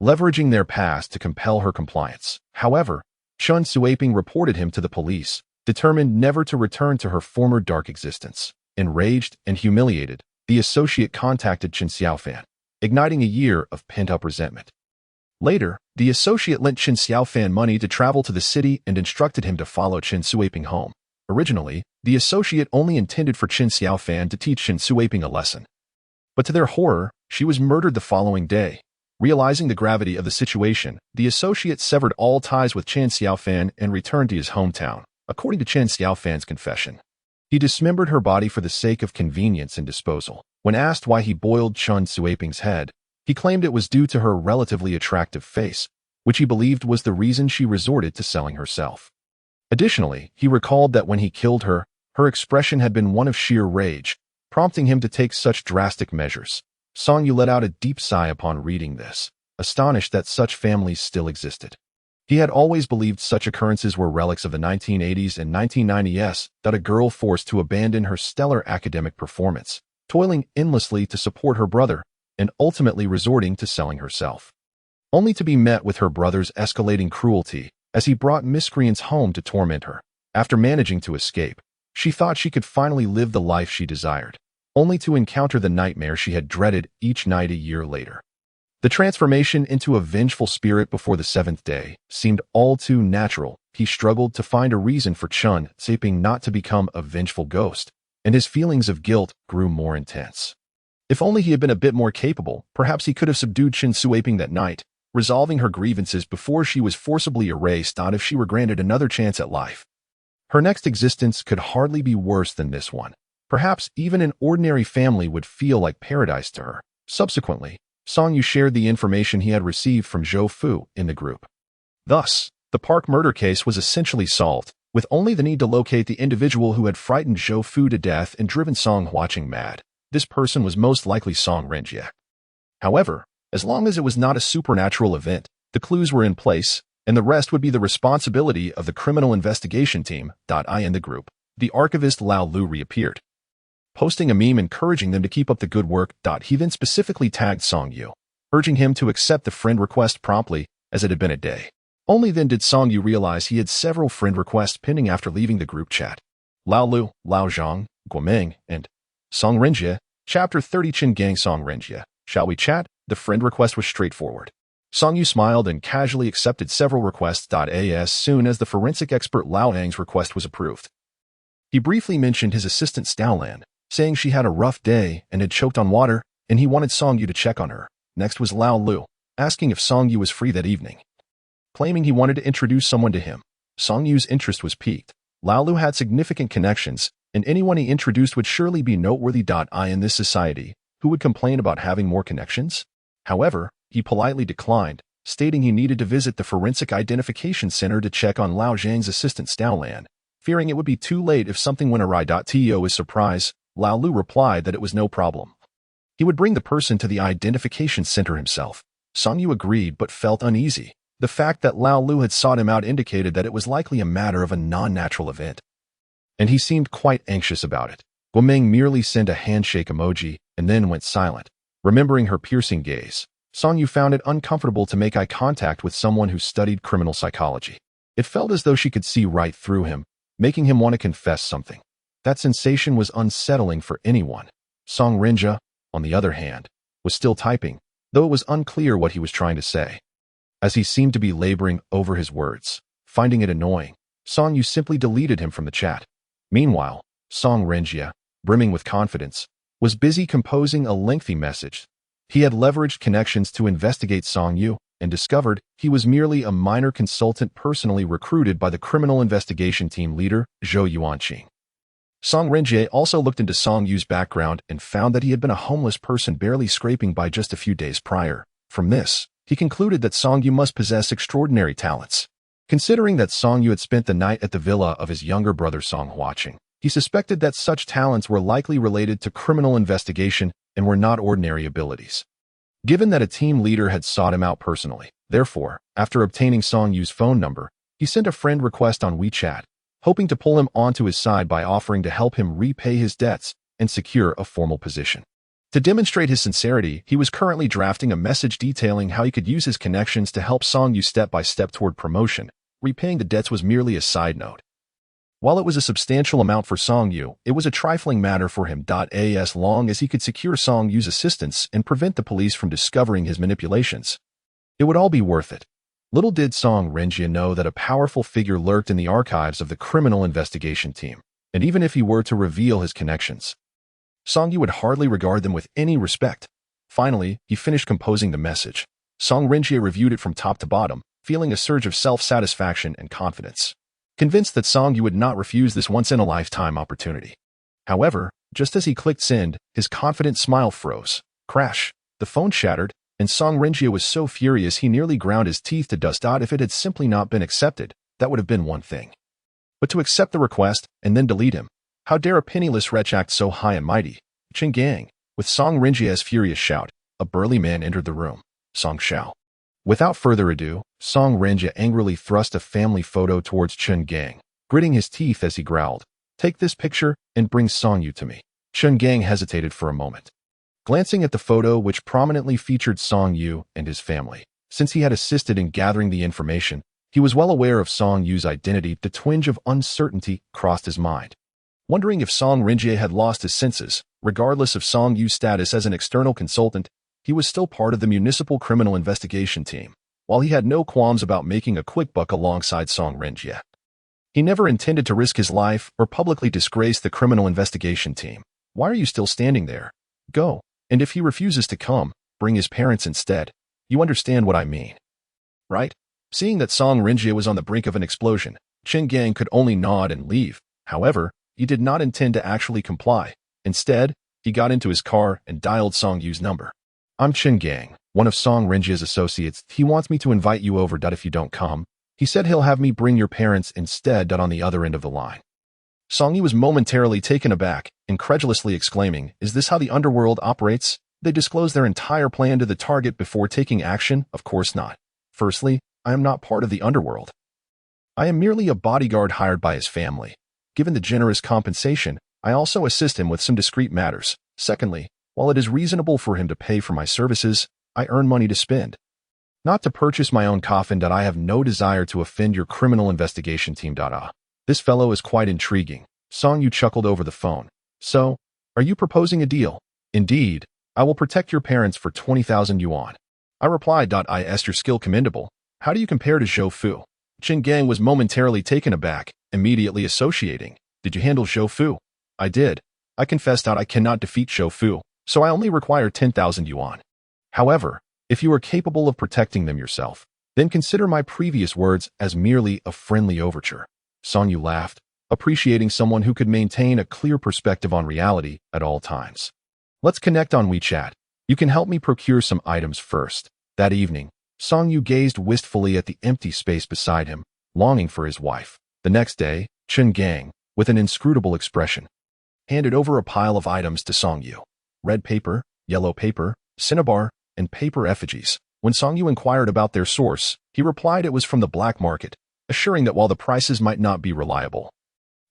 leveraging their past to compel her compliance. However, Chen Suiping reported him to the police, determined never to return to her former dark existence. Enraged and humiliated, the associate contacted Chen Xiaofan, igniting a year of pent-up resentment. Later, the associate lent Chen Xiaofan money to travel to the city and instructed him to follow Chen Suiping home. Originally, the associate only intended for Chen Xiaofan to teach Chen Suiping a lesson. But to their horror, she was murdered the following day. Realizing the gravity of the situation, the associate severed all ties with Chen Xiaofan and returned to his hometown. According to Chen Xiaofan's confession, he dismembered her body for the sake of convenience and disposal. When asked why he boiled Chen Suiping's head, he claimed it was due to her relatively attractive face, which he believed was the reason she resorted to selling herself. Additionally, he recalled that when he killed her, her expression had been one of sheer rage, prompting him to take such drastic measures. Song Yu let out a deep sigh upon reading this, astonished that such families still existed. He had always believed such occurrences were relics of the 1980s and 1990s, that a girl forced to abandon her stellar academic performance, toiling endlessly to support her brother, and ultimately resorting to selling herself, only to be met with her brother's escalating cruelty as he brought miscreants home to torment her. After managing to escape, she thought she could finally live the life she desired, only to encounter the nightmare she had dreaded each night a year later. The transformation into a vengeful spirit before the seventh day seemed all too natural. He struggled to find a reason for Chen Suiping not to become a vengeful ghost, and his feelings of guilt grew more intense. If only he had been a bit more capable, perhaps he could have subdued Chen Suiping that night, resolving her grievances before she was forcibly erased. If she were granted another chance at life, her next existence could hardly be worse than this one. Perhaps even an ordinary family would feel like paradise to her. Subsequently, Song Yu shared the information he had received from Zhou Fu in the group. Thus, the park murder case was essentially solved, with only the need to locate the individual who had frightened Zhou Fu to death and driven Song watching mad. This person was most likely Song Renjie. However, as long as it was not a supernatural event, the clues were in place, and the rest would be the responsibility of the criminal investigation team. In the group, the archivist Lao Lu reappeared, posting a meme encouraging them to keep up the good work. He then specifically tagged Song Yu, urging him to accept the friend request promptly, as it had been a day. Only then did Song Yu realize he had several friend requests pending after leaving the group chat. Lao Lu, Lao Zhang, Guoming, and Song Renjie. Chapter 30 Qin Gang Song Renjie. Shall we chat? The friend request was straightforward. Song Yu smiled and casually accepted several requests. As soon as the forensic expert Lao Ang's request was approved, he briefly mentioned his assistant Staolan, saying she had a rough day and had choked on water, and he wanted Song Yu to check on her. Next was Lao Lu, asking if Song Yu was free that evening, claiming he wanted to introduce someone to him. Song Yu's interest was piqued. Lao Lu had significant connections, and anyone he introduced would surely be noteworthy. In this society, who would complain about having more connections? However, he politely declined, stating he needed to visit the Forensic Identification Center to check on Lao Zhang's assistant Staolan, fearing it would be too late if something went awry. To his surprise, Lao Lu replied that it was no problem. He would bring the person to the identification center himself. Song Yu agreed but felt uneasy. The fact that Lao Lu had sought him out indicated that it was likely a matter of a non-natural event, and he seemed quite anxious about it. Guoming merely sent a handshake emoji and then went silent. Remembering her piercing gaze, Song Yu found it uncomfortable to make eye contact with someone who studied criminal psychology. It felt as though she could see right through him, making him want to confess something. That sensation was unsettling for anyone. Song Renjie, on the other hand, was still typing, though it was unclear what he was trying to say. As he seemed to be laboring over his words, finding it annoying, Song Yu simply deleted him from the chat. Meanwhile, Song Renjie, brimming with confidence, was busy composing a lengthy message. He had leveraged connections to investigate Song Yu, and discovered he was merely a minor consultant personally recruited by the criminal investigation team leader, Zhou Yuanqing. Song Renjie also looked into Song Yu's background and found that he had been a homeless person barely scraping by just a few days prior. From this, he concluded that Song Yu must possess extraordinary talents. Considering that Song Yu had spent the night at the villa of his younger brother Song Huaqing, he suspected that such talents were likely related to criminal investigation and were not ordinary abilities. Given that a team leader had sought him out personally, therefore, after obtaining Song Yu's phone number, he sent a friend request on WeChat, hoping to pull him onto his side by offering to help him repay his debts and secure a formal position. To demonstrate his sincerity, he was currently drafting a message detailing how he could use his connections to help Song Yu step by step toward promotion. Repaying the debts was merely a side note. While it was a substantial amount for Song Yu, it was a trifling matter for him. As long as he could secure Song Yu's assistance and prevent the police from discovering his manipulations, it would all be worth it. Little did Song Renjie know that a powerful figure lurked in the archives of the criminal investigation team, and even if he were to reveal his connections, Song Yu would hardly regard them with any respect. Finally, he finished composing the message. Song Renjie reviewed it from top to bottom, feeling a surge of self-satisfaction and confidence, convinced that Song Yu would not refuse this once-in-a-lifetime opportunity. However, just as he clicked send, his confident smile froze. Crash! The phone shattered, and Song Renjie was so furious he nearly ground his teeth to dust. If it had simply not been accepted, that would have been one thing. But to accept the request and then delete him, how dare a penniless wretch act so high and mighty? Chen Gang! With Song Renjie's furious shout, a burly man entered the room. Song Xiao. Without further ado, Song Renjie angrily thrust a family photo towards Chen Gang, gritting his teeth as he growled, "Take this picture and bring Song Yu to me." Chen Gang hesitated for a moment, glancing at the photo which prominently featured Song Yu and his family. Since he had assisted in gathering the information, he was well aware of Song Yu's identity. The twinge of uncertainty crossed his mind, wondering if Song Renjie had lost his senses. Regardless of Song Yu's status as an external consultant, he was still part of the municipal criminal investigation team. While he had no qualms about making a quick buck alongside Song Renjie, he never intended to risk his life or publicly disgrace the criminal investigation team. Why are you still standing there? Go. And if he refuses to come, bring his parents instead. You understand what I mean, right? Seeing that Song Renjie was on the brink of an explosion, Chen Gang could only nod and leave. However, he did not intend to actually comply. Instead, he got into his car and dialed Song Yu's number. "I'm Chen Gang, one of Song Renjie's associates. He wants me to invite you over. If you don't come, he said he'll have me bring your parents instead." On the other end of the line, Song Yu was momentarily taken aback, incredulously exclaiming, "Is this how the underworld operates? They disclose their entire plan to the target before taking action? Of course not. Firstly, I am not part of the underworld. I am merely a bodyguard hired by his family. Given the generous compensation, I also assist him with some discreet matters. Secondly, while it is reasonable for him to pay for my services, I earn money to spend, not to purchase my own coffin. I have no desire to offend your criminal investigation team. This fellow is quite intriguing." Song Yu chuckled over the phone. "So, are you proposing a deal?" "Indeed, I will protect your parents for 20,000 yuan. I replied. Is your skill commendable? How do you compare to Zhou Fu?" Chen Gang was momentarily taken aback, immediately associating. "Did you handle Zhou Fu?" "I did. I confessed. I cannot defeat Zhou Fu, so I only require 10,000 yuan. However, if you are capable of protecting them yourself, then consider my previous words as merely a friendly overture." Song Yu laughed, appreciating someone who could maintain a clear perspective on reality at all times. "Let's connect on WeChat. You can help me procure some items first." That evening, Song Yu gazed wistfully at the empty space beside him, longing for his wife. The next day, Chen Gang, with an inscrutable expression, handed over a pile of items to Song Yu. Red paper, yellow paper, cinnabar, and paper effigies. When Song Yu inquired about their source, he replied it was from the black market, assuring that while the prices might not be reliable,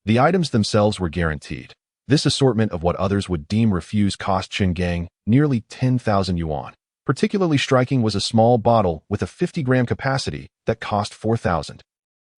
the items themselves were guaranteed. This assortment of what others would deem refuse cost Chen Gang nearly 10,000 yuan. Particularly striking was a small bottle with a 50-gram capacity that cost 4,000.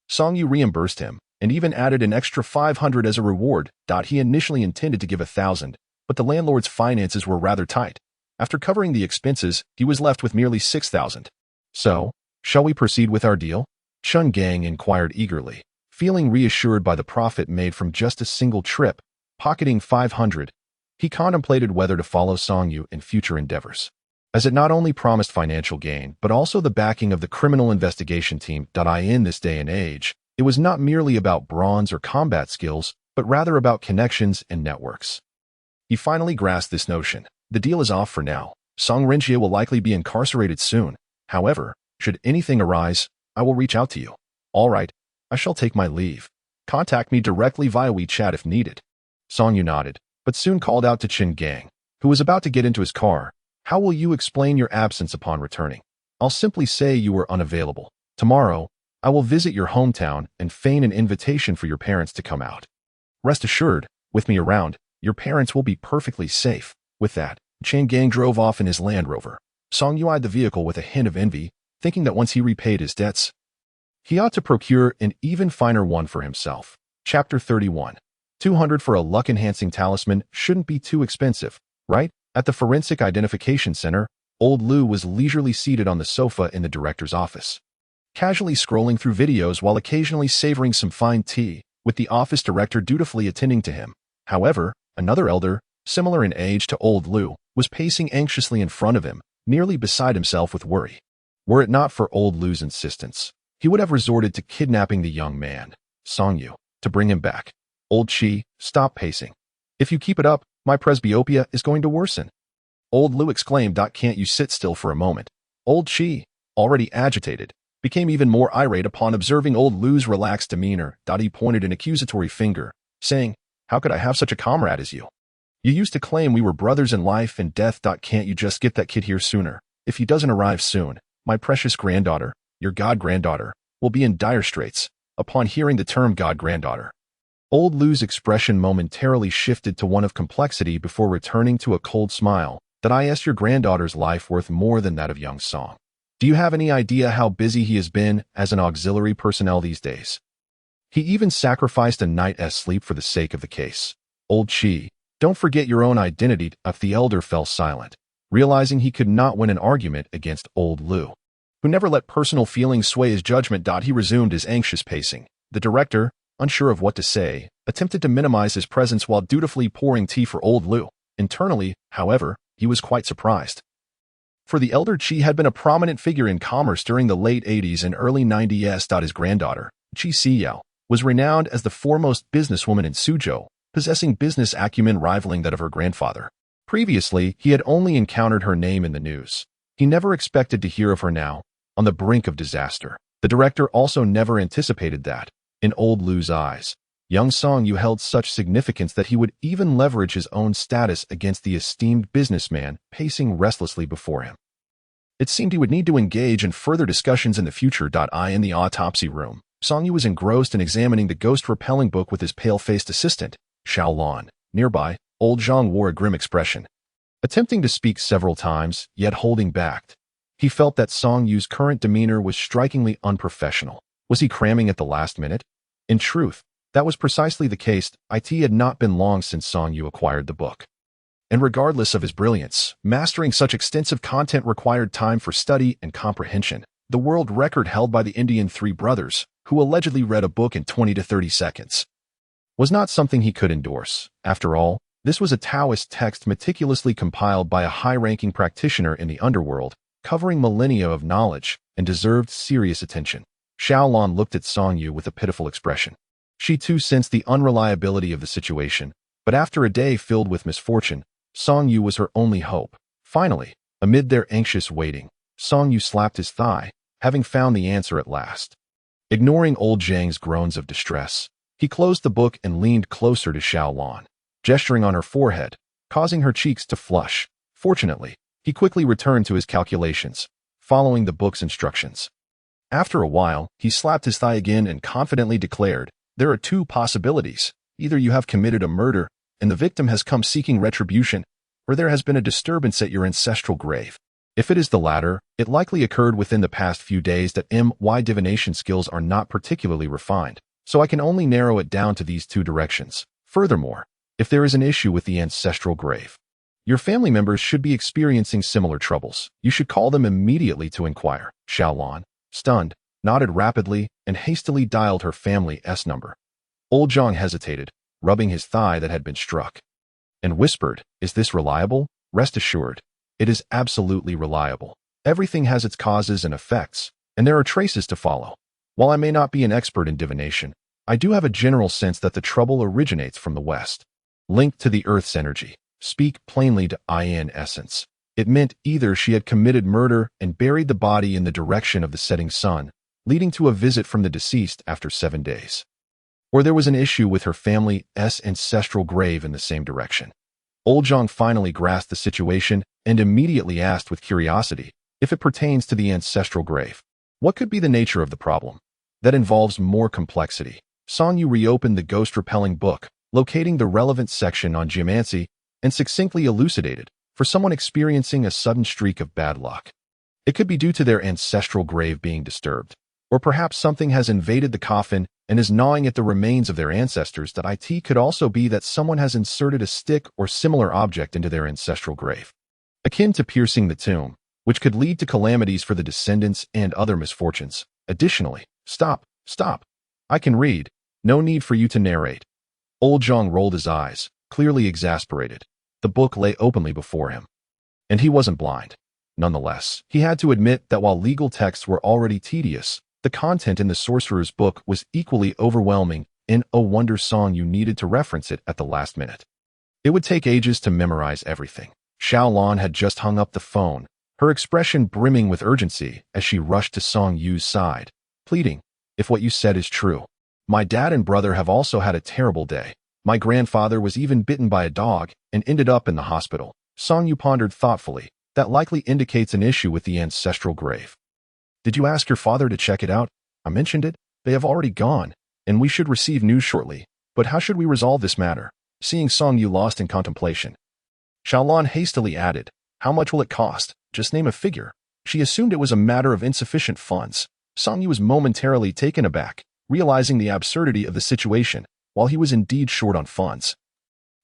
Song Yu reimbursed him, and even added an extra 500 as a reward. He initially intended to give 1,000, but the landlord's finances were rather tight. After covering the expenses, he was left with merely 6,000. "So, shall we proceed with our deal?" Chen Gang inquired eagerly, feeling reassured by the profit made from just a single trip. Pocketing 500, he contemplated whether to follow Song Yu in future endeavors. as it not only promised financial gain, but also the backing of the criminal investigation team. In this day and age, it was not merely about bronze or combat skills, but rather about connections and networks. He finally grasped this notion. The deal is off for now. Song Renjie will likely be incarcerated soon. However, should anything arise, I will reach out to you. All right, I shall take my leave. Contact me directly via WeChat if needed. Song Yu nodded, but soon called out to Qin Gang, who was about to get into his car. How will you explain your absence upon returning? I'll simply say you were unavailable. Tomorrow, I will visit your hometown and feign an invitation for your parents to come out. Rest assured, with me around, your parents will be perfectly safe. With that, Qin Gang drove off in his Land Rover. Song Yu eyed the vehicle with a hint of envy, thinking that once he repaid his debts, he ought to procure an even finer one for himself. Chapter 31. 200 for a luck-enhancing talisman shouldn't be too expensive, right? At the Forensic Identification Center, Old Lu was leisurely seated on the sofa in the director's office, casually scrolling through videos while occasionally savoring some fine tea, with the office director dutifully attending to him. However, another elder, similar in age to Old Lu, was pacing anxiously in front of him, nearly beside himself with worry. Were it not for Old Lu's insistence, he would have resorted to kidnapping the young man, Song Yu, to bring him back. Old Chi, stop pacing. If you keep it up, my presbyopia is going to worsen. Old Lu exclaimed. Can't you sit still for a moment? Old Chi, already agitated, became even more irate upon observing Old Lu's relaxed demeanor. He pointed an accusatory finger, saying, how could I have such a comrade as you? You used to claim we were brothers in life and death. Can't you just get that kid here sooner? If he doesn't arrive soon, my precious granddaughter, your god-granddaughter, will be in dire straits. Upon hearing the term god-granddaughter, Old Lu's expression momentarily shifted to one of complexity before returning to a cold smile. Is your granddaughter's life worth more than that of young Song? Do you have any idea how busy he has been as an auxiliary personnel these days? He even sacrificed a night's sleep for the sake of the case. Old Chi, don't forget your own identity. The elder fell silent, realizing he could not win an argument against Old Lu, who never let personal feelings sway his judgment. He resumed his anxious pacing. The director, unsure of what to say, attempted to minimize his presence while dutifully pouring tea for Old Lu. Internally, however, he was quite surprised. For the elder Chi had been a prominent figure in commerce during the late 80s and early 90s. His granddaughter, Chi Siyao, was renowned as the foremost businesswoman in Suzhou, possessing business acumen rivaling that of her grandfather. Previously, he had only encountered her name in the news. He never expected to hear of her now, on the brink of disaster. The director also never anticipated that, in Old Lu's eyes, young Song Yu held such significance that he would even leverage his own status against the esteemed businessman pacing restlessly before him. It seemed he would need to engage in further discussions in the future. In the autopsy room, Song Yu was engrossed in examining the ghost-repelling book with his pale-faced assistant, Xiao Lan. Nearby, Old Zhang wore a grim expression, attempting to speak several times, yet holding back. He felt that Song Yu's current demeanor was strikingly unprofessional. Was he cramming at the last minute? In truth, that was precisely the case. It had not been long since Song Yu acquired the book. And regardless of his brilliance, mastering such extensive content required time for study and comprehension. The world record held by the Indian three brothers, who allegedly read a book in 20 to 30 seconds, was not something he could endorse. After all, this was a Taoist text meticulously compiled by a high-ranking practitioner in the underworld, covering millennia of knowledge, and deserved serious attention. Xiao Lan looked at Song Yu with a pitiful expression. She too sensed the unreliability of the situation, but after a day filled with misfortune, Song Yu was her only hope. Finally, amid their anxious waiting, Song Yu slapped his thigh, having found the answer at last. Ignoring old Zhang's groans of distress, he closed the book and leaned closer to Xiao Lan, gesturing on her forehead, causing her cheeks to flush. Fortunately, he quickly returned to his calculations, following the book's instructions. After a while, he slapped his thigh again and confidently declared, there are two possibilities. Either you have committed a murder, and the victim has come seeking retribution, or there has been a disturbance at your ancestral grave. If it is the latter, it likely occurred within the past few days. My divination skills are not particularly refined, so I can only narrow it down to these two directions. Furthermore, if there is an issue with the ancestral grave, your family members should be experiencing similar troubles. You should call them immediately to inquire. Xiao Lan, stunned, nodded rapidly and hastily dialed her family's number. Old Zhang hesitated, rubbing his thigh that had been struck, and whispered, is this reliable? Rest assured, It is absolutely reliable. Everything has its causes and effects, and there are traces to follow. While I may not be an expert in divination, I do have a general sense that the trouble originates from the West. Linked to the Earth's energy. Speak plainly to In essence. It meant either she had committed murder and buried the body in the direction of the setting sun, leading to a visit from the deceased after 7 days. Or there was an issue with her family's ancestral grave in the same direction. Old Zhang finally grasped the situation and immediately asked with curiosity if it pertains to the ancestral grave. What could be the nature of the problem? That involves more complexity. Song Yu reopened the ghost-repelling book, locating the relevant section on geomancy, and succinctly elucidated, for someone experiencing a sudden streak of bad luck. It could be due to their ancestral grave being disturbed, or perhaps something has invaded the coffin and is gnawing at the remains of their ancestors. That it could also be that someone has inserted a stick or similar object into their ancestral grave, akin to piercing the tomb, which could lead to calamities for the descendants and other misfortunes. Additionally, stop. I can read. No need for you to narrate. Old Zhang rolled his eyes, clearly exasperated. The book lay openly before him. And he wasn't blind. Nonetheless, he had to admit that while legal texts were already tedious, the content in the sorcerer's book was equally overwhelming. In a wonder Song Yu needed to reference it at the last minute. It would take ages to memorize everything. Xiaolan had just hung up the phone, her expression brimming with urgency as she rushed to Song Yu's side, pleading, "If what you said is true, my dad and brother have also had a terrible day. My grandfather was even bitten by a dog and ended up in the hospital." Song Yu pondered thoughtfully. That likely indicates an issue with the ancestral grave. "Did you ask your father to check it out?" "I mentioned it. They have already gone, and we should receive news shortly. But how should we resolve this matter?" Seeing Song Yu lost in contemplation, Xiaolan hastily added, "How much will it cost? Just name a figure." She assumed it was a matter of insufficient funds. Song Yu was momentarily taken aback, realizing the absurdity of the situation, while he was indeed short on funds.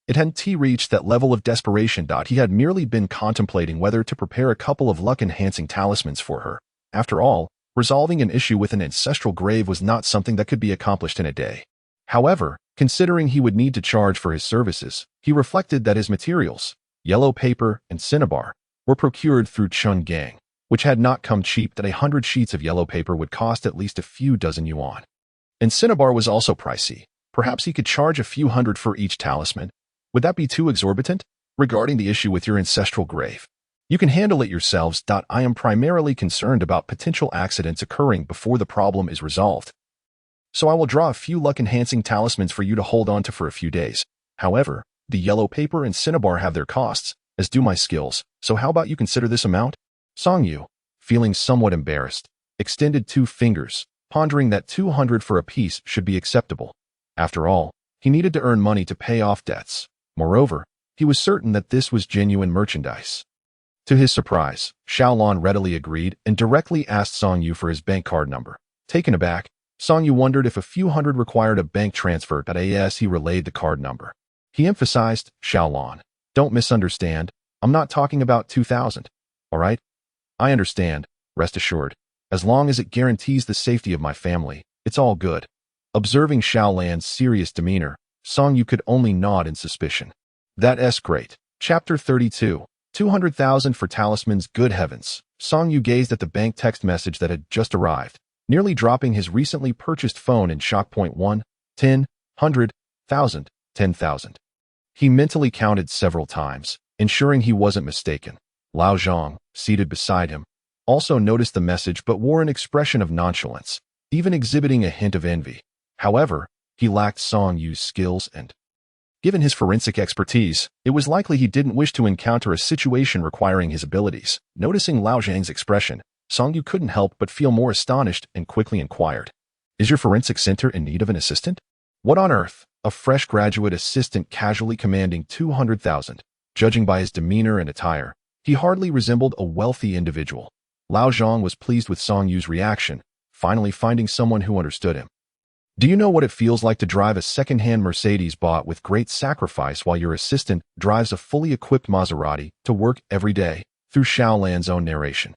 It hadn't reached that level of desperation. He had merely been contemplating whether to prepare a couple of luck-enhancing talismans for her. After all, resolving an issue with an ancestral grave was not something that could be accomplished in a day. However, considering he would need to charge for his services, he reflected that his materials, yellow paper and cinnabar, were procured through Chun Gang, which had not come cheap. That 100 sheets of yellow paper would cost at least a few dozen yuan. And cinnabar was also pricey. Perhaps he could charge a few hundred for each talisman. Would that be too exorbitant? Regarding the issue with your ancestral grave, you can handle it yourselves. I am primarily concerned about potential accidents occurring before the problem is resolved. So I will draw a few luck-enhancing talismans for you to hold on to for a few days. However, the yellow paper and cinnabar have their costs, as do my skills, so how about you consider this amount? Song Yu, feeling somewhat embarrassed, extended 2 fingers, pondering that 200 for a piece should be acceptable. After all, he needed to earn money to pay off debts. Moreover, he was certain that this was genuine merchandise. To his surprise, Xiaolan readily agreed and directly asked Song Yu for his bank card number. Taken aback, Song Yu wondered if a few hundred required a bank transfer. As he relayed the card number, he emphasized, "Xiaolan, don't misunderstand. I'm not talking about 2,000. All right? I understand. Rest assured. As long as it guarantees the safety of my family, it's all good." Observing Xiaolan's serious demeanor, Song Yu could only nod in suspicion. That's great. Chapter 32. 200,000 for talismans. Good heavens. Song Yu gazed at the bank text message that had just arrived, nearly dropping his recently purchased phone in shock. 1, 10, 100, 1,000, 10,000. He mentally counted several times, ensuring he wasn't mistaken. Lao Zhang, seated beside him, also noticed the message but wore an expression of nonchalance, even exhibiting a hint of envy. However, he lacked Song Yu's skills and, given his forensic expertise, it was likely he didn't wish to encounter a situation requiring his abilities. Noticing Lao Zhang's expression, Song Yu couldn't help but feel more astonished and quickly inquired, "Is your forensic center in need of an assistant?" "What on earth?" A fresh graduate assistant casually commanding 200,000. Judging by his demeanor and attire, he hardly resembled a wealthy individual. Lao Zhang was pleased with Song Yu's reaction, finally finding someone who understood him. "Do you know what it feels like to drive a second-hand Mercedes bought with great sacrifice while your assistant drives a fully equipped Maserati to work every day?" Through Xiaolan's own narration,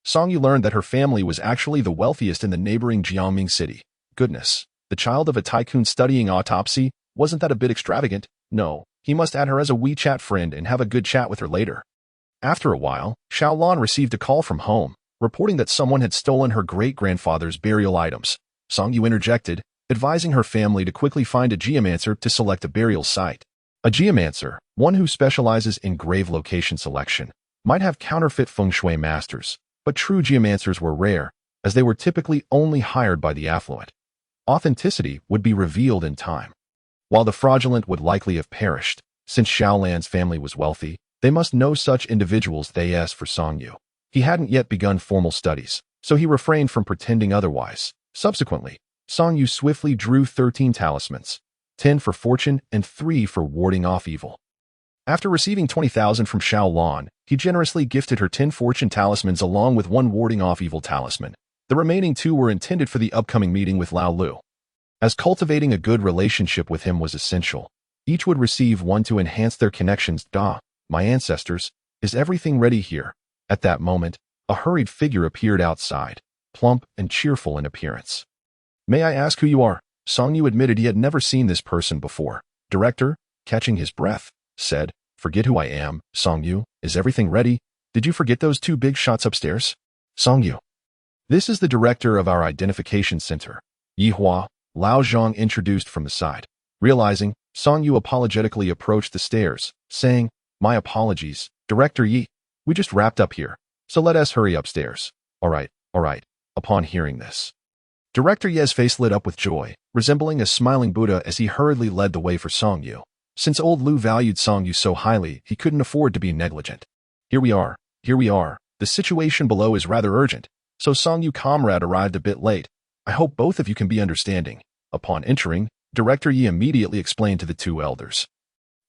Song Yu learned that her family was actually the wealthiest in the neighboring Jiangming city. Goodness, the child of a tycoon studying autopsy? Wasn't that a bit extravagant? No, he must add her as a WeChat friend and have a good chat with her later. After a while, Xiaolan received a call from home, reporting that someone had stolen her great-grandfather's burial items. Song Yu interjected, advising her family to quickly find a geomancer to select a burial site. A geomancer, one who specializes in grave location selection, might have counterfeit feng shui masters, but true geomancers were rare, as they were typically only hired by the affluent. Authenticity would be revealed in time. While the fraudulent would likely have perished, since Xiaolan's family was wealthy, they must know such individuals. They asked for Song Yu. He hadn't yet begun formal studies, so he refrained from pretending otherwise. Subsequently, Song Yu swiftly drew 13 talismans, 10 for fortune and 3 for warding off evil. After receiving 20,000 from Xiaolan, he generously gifted her 10 fortune talismans along with 1 warding off evil talisman. The remaining 2 were intended for the upcoming meeting with Lao Lu. As cultivating a good relationship with him was essential, each would receive 1 to enhance their connections. My ancestors, is everything ready here? At that moment, a hurried figure appeared outside, plump and cheerful in appearance. May I ask who you are? Song Yu admitted he had never seen this person before. Director, catching his breath, said, Forget who I am, Song Yu. Is everything ready? Did you forget those 2 big shots upstairs? Song Yu. This is the director of our identification center. Yi Hua, Lao Zhang introduced from the side. Realizing, Song Yu apologetically approached the stairs, saying, My apologies, Director Yi. We just wrapped up here, so let us hurry upstairs. All right. Upon hearing this, Director Ye's face lit up with joy, resembling a smiling Buddha as he hurriedly led the way for Song Yu. Since old Lu valued Song Yu so highly, he couldn't afford to be negligent. Here we are. The situation below is rather urgent, so Song Yu comrade arrived a bit late. I hope both of you can be understanding. Upon entering, Director Yi immediately explained to the 2 elders.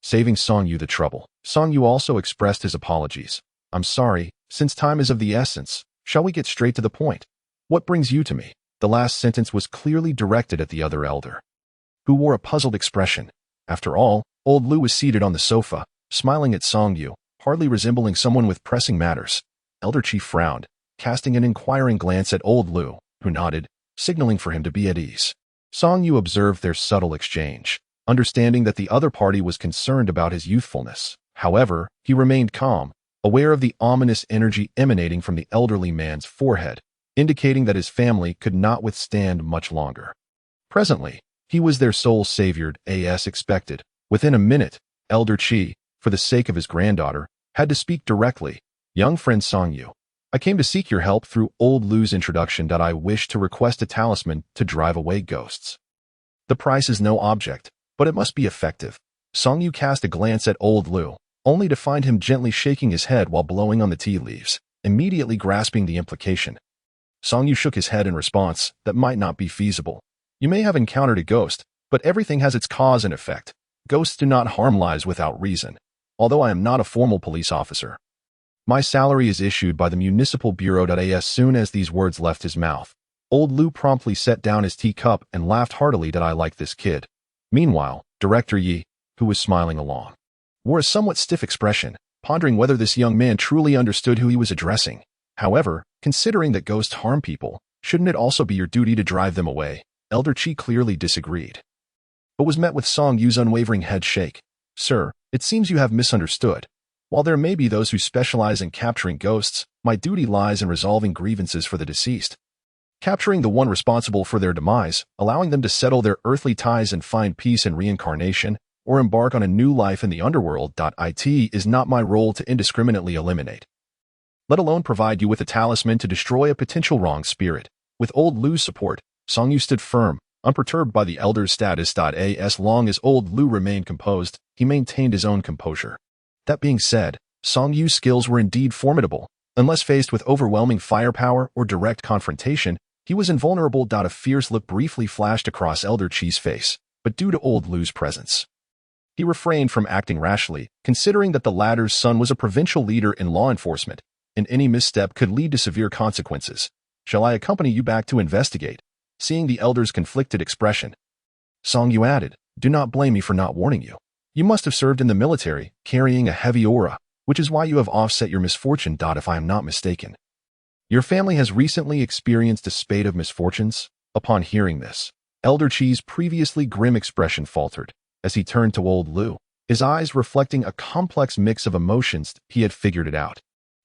Saving Song Yu the trouble, Song Yu also expressed his apologies. I'm sorry, since time is of the essence, shall we get straight to the point? What brings you to me? The last sentence was clearly directed at the other elder, who wore a puzzled expression. After all, old Lu was seated on the sofa, smiling at Song Yu, hardly resembling someone with pressing matters. Elder Chi frowned, casting an inquiring glance at old Lu, who nodded, signaling for him to be at ease. Song Yu observed their subtle exchange, understanding that the other party was concerned about his youthfulness. However, he remained calm, aware of the ominous energy emanating from the elderly man's forehead, indicating that his family could not withstand much longer. Presently, he was their sole savior, as expected. Within a minute, Elder Chi, for the sake of his granddaughter, had to speak directly. Young friend Song Yu, I came to seek your help through old Lu's introduction. I wish to request a talisman to drive away ghosts. The price is no object, but it must be effective. Song Yu cast a glance at old Lu, only to find him gently shaking his head while blowing on the tea leaves, immediately grasping the implication. Song Yu shook his head in response. That might not be feasible. You may have encountered a ghost, but everything has its cause and effect. Ghosts do not harm lives without reason, although I am not a formal police officer. My salary is issued by the Municipal Bureau. As soon as these words left his mouth, old Lu promptly set down his teacup and laughed heartily. I like this kid. Meanwhile, Director Yi, who was smiling along, wore a somewhat stiff expression, pondering whether this young man truly understood who he was addressing. However, considering that ghosts harm people, shouldn't it also be your duty to drive them away? Elder Chi clearly disagreed, but was met with Song Yu's unwavering head shake. Sir, it seems you have misunderstood. While there may be those who specialize in capturing ghosts, my duty lies in resolving grievances for the deceased. Capturing the one responsible for their demise, allowing them to settle their earthly ties and find peace in reincarnation, or embark on a new life in the underworld. It is not my role to indiscriminately eliminate, let alone provide you with a talisman to destroy a potential wrong spirit. With old Lu's support, Song Yu stood firm, unperturbed by the elder's status. As long as old Lu remained composed, he maintained his own composure. That being said, Song Yu's skills were indeed formidable. Unless faced with overwhelming firepower or direct confrontation, he was invulnerable. A fierce look briefly flashed across Elder Chi's face, but due to old Lu's presence, he refrained from acting rashly, considering that the latter's son was a provincial leader in law enforcement, and any misstep could lead to severe consequences. Shall I accompany you back to investigate? Seeing the elder's conflicted expression, Song Yu added, Do not blame me for not warning you. You must have served in the military, carrying a heavy aura, which is why you have offset your misfortune. If I am not mistaken, your family has recently experienced a spate of misfortunes. Upon hearing this, Elder Chi's previously grim expression faltered, as he turned to old Lu. his eyes reflecting a complex mix of emotions. He had figured it out,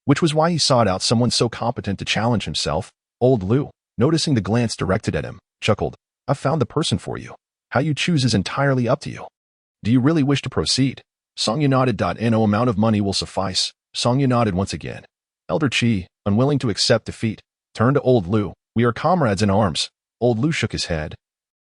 which was why he sought out someone so competent to challenge himself. Old Lu, noticing the glance directed at him, chuckled, "I've found the person for you. How you choose is entirely up to you. Do you really wish to proceed?" Song Yu nodded. "No amount of money will suffice." Song Yu nodded once again. Elder Qi, unwilling to accept defeat, turned to Old Lu. "We are comrades in arms." Old Lu shook his head.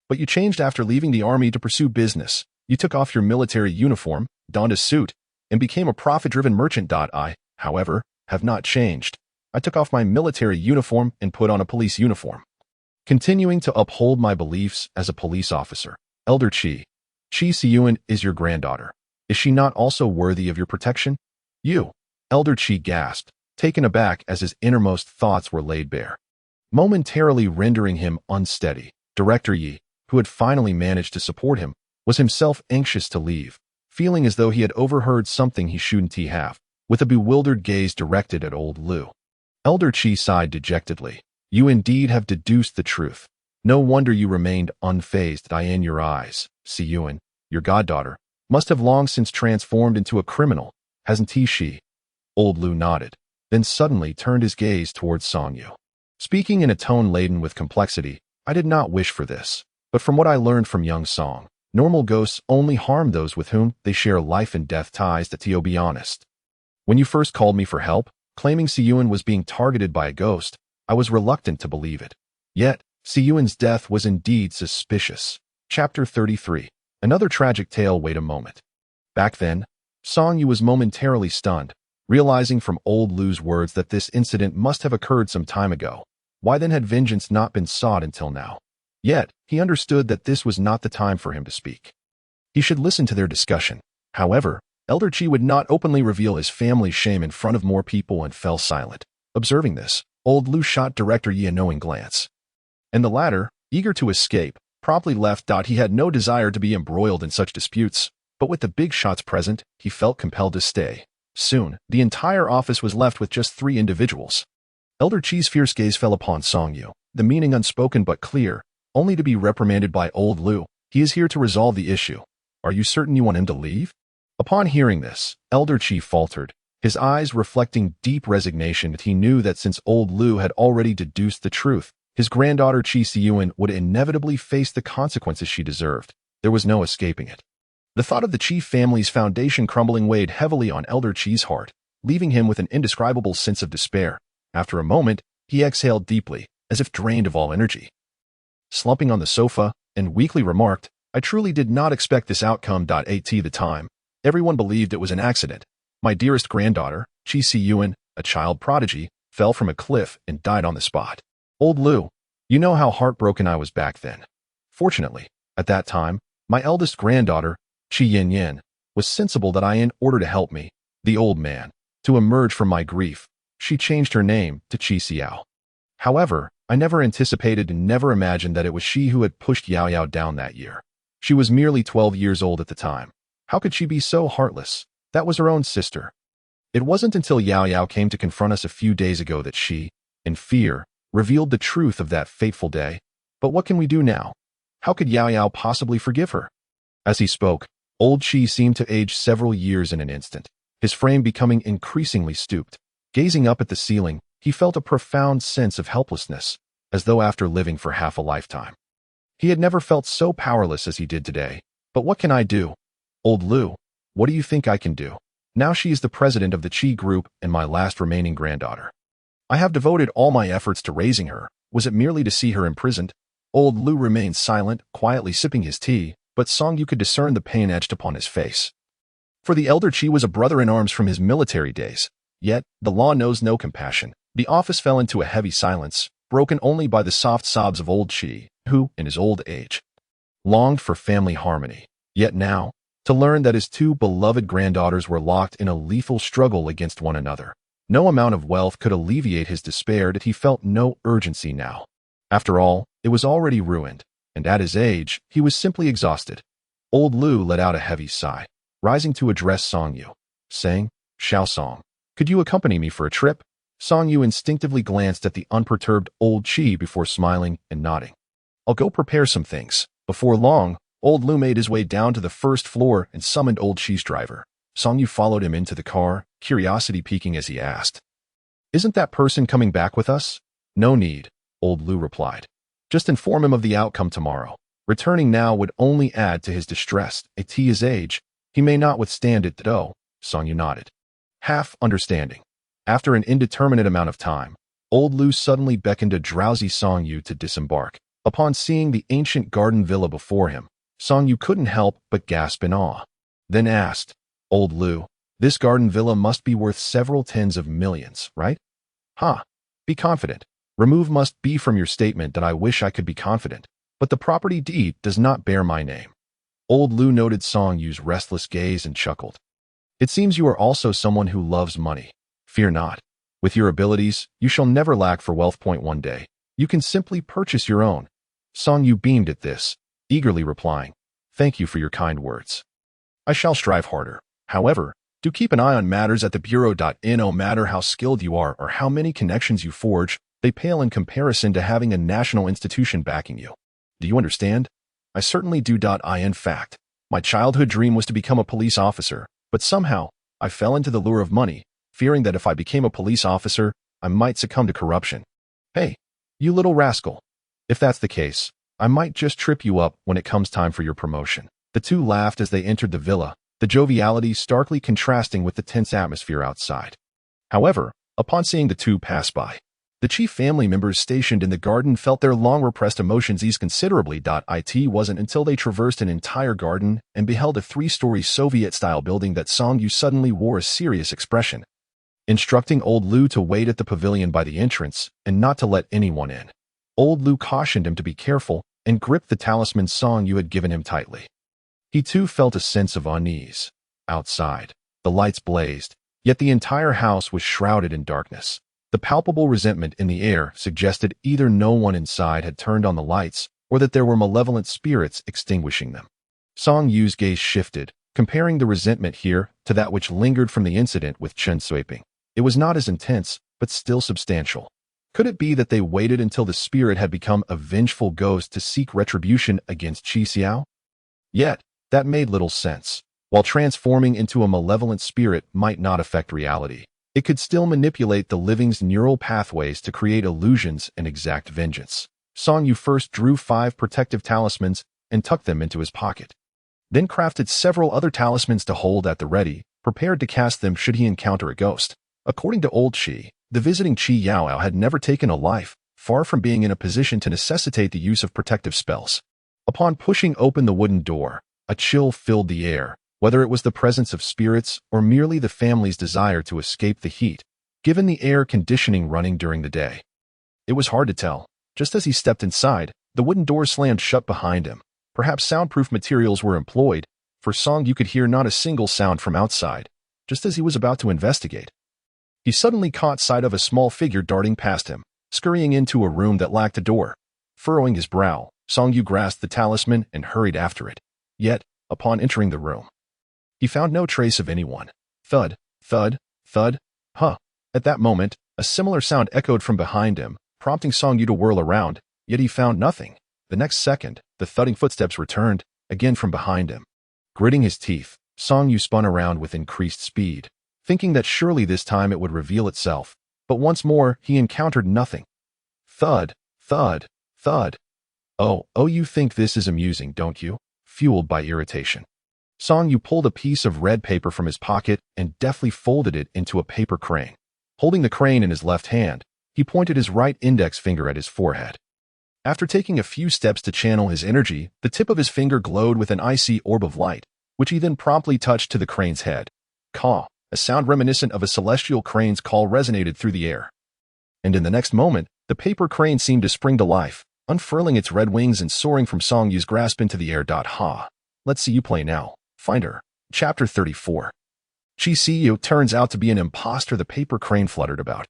"But you changed after leaving the army to pursue business. You took off your military uniform, donned a suit, and became a profit-driven merchant. I, however, have not changed. I took off my military uniform and put on a police uniform, continuing to uphold my beliefs as a police officer." Elder Qi, "Qi Siyuan is your granddaughter. Is she not also worthy of your protection?" "You." Elder Qi gasped, taken aback as his innermost thoughts were laid bare, momentarily rendering him unsteady. Director Yi, who had finally managed to support him, was himself anxious to leave, feeling as though he had overheard something he shouldn't have, with a bewildered gaze directed at Old Lu. Elder Qi sighed dejectedly. "You indeed have deduced the truth. No wonder you remained unfazed. In your eyes, Siyuan, your goddaughter, must have long since transformed into a criminal, hasn't she?" Old Lu nodded, then suddenly turned his gaze towards Song Yu, speaking in a tone laden with complexity. "I did not wish for this, but from what I learned from young Song, normal ghosts only harm those with whom they share life and death ties. To be honest, when you first called me for help, claiming Siyuan was being targeted by a ghost, I was reluctant to believe it. Yet, Siyuan's death was indeed suspicious." Chapter 33. Another tragic tale. Wait a moment. Back then, Song Yu was momentarily stunned, realizing from Old Lu's words that this incident must have occurred some time ago. Why then had vengeance not been sought until now? Yet, he understood that this was not the time for him to speak. He should listen to their discussion. However, Elder Qi would not openly reveal his family's shame in front of more people and fell silent. Observing this, Old Lu shot Director Yi a knowing glance, and the latter, eager to escape, promptly left. He had no desire to be embroiled in such disputes, but with the big shots present, he felt compelled to stay. Soon, the entire office was left with just 3 individuals. Elder Qi's fierce gaze fell upon Song Yu, the meaning unspoken but clear, only to be reprimanded by Old Lu. "He is here to resolve the issue. Are you certain you want him to leave?" Upon hearing this, Elder Qi faltered, his eyes reflecting deep resignation. He knew that since Old Lu had already deduced the truth, his granddaughter Qi Siyuan would inevitably face the consequences she deserved. There was no escaping it. The thought of the Qi family's foundation crumbling weighed heavily on Elder Qi's heart, leaving him with an indescribable sense of despair. After a moment, he exhaled deeply, as if drained of all energy. Slumping on the sofa, and weakly remarked, "I truly did not expect this outcome. At the time, everyone believed it was an accident. My dearest granddaughter, Qi Siyuan, a child prodigy, fell from a cliff and died on the spot." Old Lu, you know how heartbroken I was back then. Fortunately, at that time, my eldest granddaughter, Qi Yanyan, was sensible that in order to help me, the old man, to emerge from my grief, she changed her name to Qi Xiao. However, I never anticipated and never imagined that it was she who had pushed Yao Yao down that year. She was merely 12 years old at the time. How could she be so heartless? That was her own sister. It wasn't until Yao Yao came to confront us a few days ago that she, in fear, revealed the truth of that fateful day. But what can we do now? How could Yao Yao possibly forgive her? As he spoke, Old Qi seemed to age several years in an instant, his frame becoming increasingly stooped. Gazing up at the ceiling, he felt a profound sense of helplessness, as though after living for half a lifetime. He had never felt so powerless as he did today. But what can I do? Old Lu, what do you think I can do? Now she is the president of the Qi group and my last remaining granddaughter. I have devoted all my efforts to raising her. Was it merely to see her imprisoned? Old Lu remained silent, quietly sipping his tea, but Song Yu could discern the pain etched upon his face. For the elder Qi was a brother-in-arms from his military days. Yet, the law knows no compassion. The office fell into a heavy silence, broken only by the soft sobs of Old Qi, who, in his old age, longed for family harmony. Yet now, to learn that his 2 beloved granddaughters were locked in a lethal struggle against one another. No amount of wealth could alleviate his despair, that he felt no urgency now. After all, it was already ruined, and at his age, he was simply exhausted. Old Lu let out a heavy sigh, rising to address Song Yu, saying, "Xiao Song, could you accompany me for a trip?" Song Yu instinctively glanced at the unperturbed Old Qi before smiling and nodding. "I'll go prepare some things." Before long, Old Lu made his way down to the first floor and summoned Old Chi's driver. Song Yu followed him into the car, curiosity piquing as he asked, "Isn't that person coming back with us?" "No need," Old Lu replied. "Just inform him of the outcome tomorrow. Returning now would only add to his distress. At his age, he may not withstand it though." Song Yu nodded, half understanding. After an indeterminate amount of time, Old Lu suddenly beckoned a drowsy Song Yu to disembark. Upon seeing the ancient garden villa before him, Song Yu couldn't help but gasp in awe. Then asked, "Old Lu, this garden villa must be worth several tens of millions, right?" "Ha! Be confident. Remove must be from your statement that I wish I could be confident, but the property deed does not bear my name." Old Lu noted Song Yu's restless gaze and chuckled. "It seems you are also someone who loves money. Fear not. With your abilities, you shall never lack for wealth. One day, you can simply purchase your own." Song Yu beamed at this, eagerly replying, "Thank you for your kind words. I shall strive harder. However, do keep an eye on matters at the Bureau. No matter how skilled you are or how many connections you forge, they pale in comparison to having a national institution backing you. Do you understand?" "I certainly do. In fact, my childhood dream was to become a police officer, but somehow, I fell into the lure of money, fearing that if I became a police officer, I might succumb to corruption." "Hey, you little rascal. If that's the case, I might just trip you up when it comes time for your promotion." The two laughed as they entered the villa, the joviality starkly contrasting with the tense atmosphere outside. However, upon seeing the two pass by, the chief family members stationed in the garden felt their long-repressed emotions ease considerably. It wasn't until they traversed an entire garden and beheld a 3-story Soviet-style building that Song Yu suddenly wore a serious expression. Instructing Old Lu to wait at the pavilion by the entrance and not to let anyone in, Old Lu cautioned him to be careful and gripped the talisman Song Yu had given him tightly. He too felt a sense of unease. Outside, the lights blazed, yet the entire house was shrouded in darkness. The palpable resentment in the air suggested either no one inside had turned on the lights or that there were malevolent spirits extinguishing them. Song Yu's gaze shifted, comparing the resentment here to that which lingered from the incident with Chen Suiping. It was not as intense, but still substantial. Could it be that they waited until the spirit had become a vengeful ghost to seek retribution against Qi Xiao? Yet, that made little sense. While transforming into a malevolent spirit might not affect reality, it could still manipulate the living's neural pathways to create illusions and exact vengeance. Song Yu first drew 5 protective talismans and tucked them into his pocket. Then crafted several other talismans to hold at the ready, prepared to cast them should he encounter a ghost. According to Old Qi, the visiting Qi Yaoao had never taken a life, far from being in a position to necessitate the use of protective spells. Upon pushing open the wooden door, a chill filled the air, whether it was the presence of spirits or merely the family's desire to escape the heat, given the air conditioning running during the day. It was hard to tell. Just as he stepped inside, the wooden door slammed shut behind him. Perhaps soundproof materials were employed, for Song Yu could hear not a single sound from outside. Just as he was about to investigate, he suddenly caught sight of a small figure darting past him, scurrying into a room that lacked a door. Furrowing his brow, Song Yu grasped the talisman and hurried after it. Yet, upon entering the room, he found no trace of anyone. Thud, thud, thud, huh. At that moment, a similar sound echoed from behind him, prompting Song Yu to whirl around, yet he found nothing. The next second, the thudding footsteps returned, again from behind him. Gritting his teeth, Song Yu spun around with increased speed, thinking that surely this time it would reveal itself, but once more he encountered nothing. Thud, thud, thud. Oh, you think this is amusing, don't you? Fueled by irritation, Song Yu pulled a piece of red paper from his pocket and deftly folded it into a paper crane. Holding the crane in his left hand, he pointed his right index finger at his forehead. After taking a few steps to channel his energy, the tip of his finger glowed with an icy orb of light, which he then promptly touched to the crane's head. Caw, a sound reminiscent of a celestial crane's call resonated through the air. And in the next moment, the paper crane seemed to spring to life, unfurling its red wings and soaring from Song Yu's grasp into the air. Ha! Let's see you play now. Finder. Chapter 34. Qi Xiao turns out to be an imposter the paper crane fluttered about.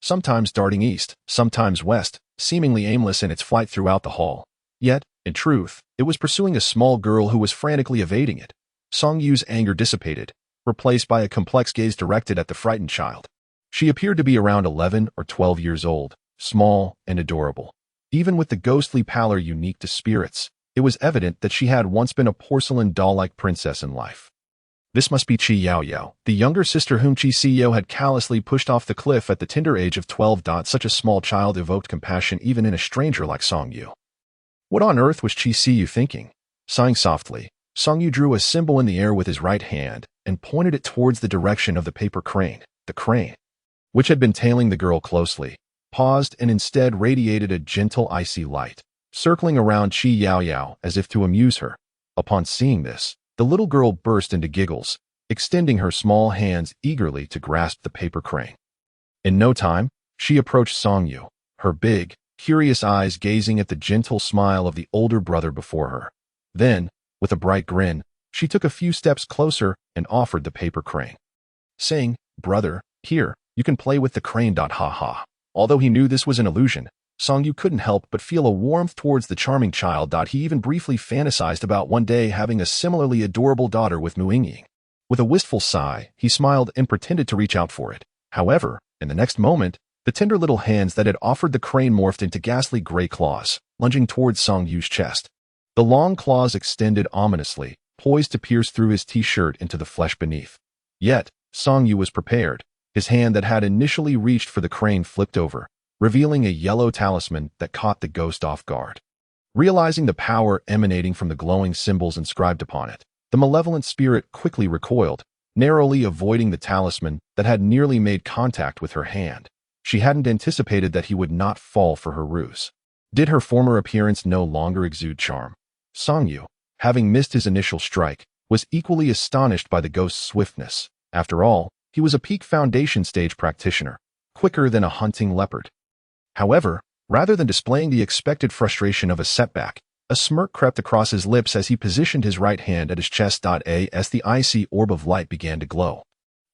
Sometimes darting east, sometimes west, seemingly aimless in its flight throughout the hall. Yet, in truth, it was pursuing a small girl who was frantically evading it. Song Yu's anger dissipated, replaced by a complex gaze directed at the frightened child. She appeared to be around 11 or 12 years old, small and adorable. Even with the ghostly pallor unique to spirits, it was evident that she had once been a porcelain doll-like princess in life. This must be Qi Yaoyao, the younger sister whom Qi Siyou had callously pushed off the cliff at the tender age of 12. Such a small child evoked compassion even in a stranger like Song Yu. What on earth was Qi Siyou thinking? Sighing softly, Song Yu drew a symbol in the air with his right hand and pointed it towards the direction of the paper crane. The crane, which had been tailing the girl closely, paused and instead radiated a gentle icy light, circling around Qi Yaoyao as if to amuse her. Upon seeing this, the little girl burst into giggles, extending her small hands eagerly to grasp the paper crane. In no time, she approached Song Yu, her big, curious eyes gazing at the gentle smile of the older brother before her. Then, with a bright grin, she took a few steps closer and offered the paper crane, saying, "Brother, here, you can play with the crane." Ha ha. Although he knew this was an illusion, Song Yu couldn't help but feel a warmth towards the charming child. He even briefly fantasized about one day having a similarly adorable daughter with Mu Yingying. With a wistful sigh, he smiled and pretended to reach out for it. However, in the next moment, the tender little hands that had offered the crane morphed into ghastly gray claws, lunging towards Song Yu's chest. The long claws extended ominously, poised to pierce through his t-shirt into the flesh beneath. Yet, Song Yu was prepared. His hand that had initially reached for the crane flipped over, revealing a yellow talisman that caught the ghost off guard. Realizing the power emanating from the glowing symbols inscribed upon it, the malevolent spirit quickly recoiled, narrowly avoiding the talisman that had nearly made contact with her hand. She hadn't anticipated that he would not fall for her ruse. Did her former appearance no longer exude charm? Song Yu, having missed his initial strike, was equally astonished by the ghost's swiftness. After all, he was a peak foundation stage practitioner, quicker than a hunting leopard. However, rather than displaying the expected frustration of a setback, a smirk crept across his lips as he positioned his right hand at his chest. As the icy orb of light began to glow,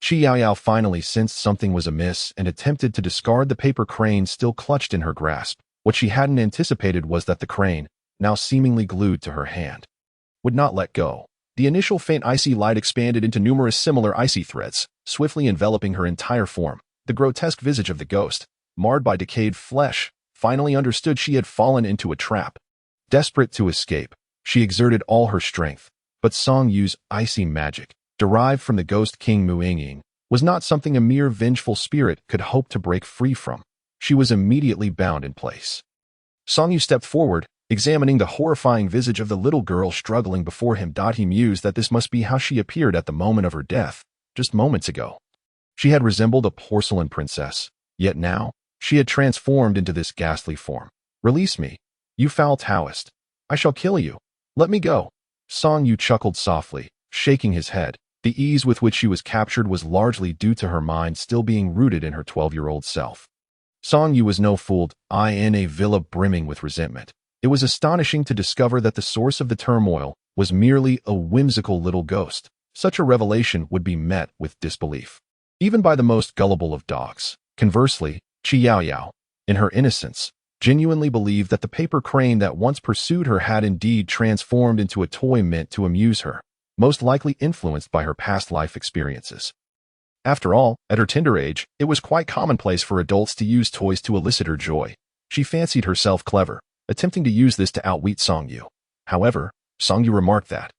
Qi Yaoyao finally sensed something was amiss and attempted to discard the paper crane still clutched in her grasp. What she hadn't anticipated was that the crane, now seemingly glued to her hand, would not let go. The initial faint icy light expanded into numerous similar icy threads, swiftly enveloping her entire form. The grotesque visage of the ghost, marred by decayed flesh, finally understood she had fallen into a trap. Desperate to escape, she exerted all her strength, but Song Yu's icy magic, derived from the ghost king Mu Yingying, was not something a mere vengeful spirit could hope to break free from. She was immediately bound in place. Song Yu stepped forward, examining the horrifying visage of the little girl struggling before him. He mused that this must be how she appeared at the moment of her death, just moments ago. She had resembled a porcelain princess, yet now, she had transformed into this ghastly form. "Release me, you foul Taoist. I shall kill you. Let me go." Song Yu chuckled softly, shaking his head. The ease with which she was captured was largely due to her mind still being rooted in her 12-year-old self. Song Yu was no fool, in a villa brimming with resentment. It was astonishing to discover that the source of the turmoil was merely a whimsical little ghost. Such a revelation would be met with disbelief, even by the most gullible of dogs. Conversely, Qi Yaoyao, in her innocence, genuinely believed that the paper crane that once pursued her had indeed transformed into a toy meant to amuse her, most likely influenced by her past life experiences. After all, at her tender age, it was quite commonplace for adults to use toys to elicit her joy. She fancied herself clever, attempting to use this to outwit Song Yu. However, Song Yu remarked that,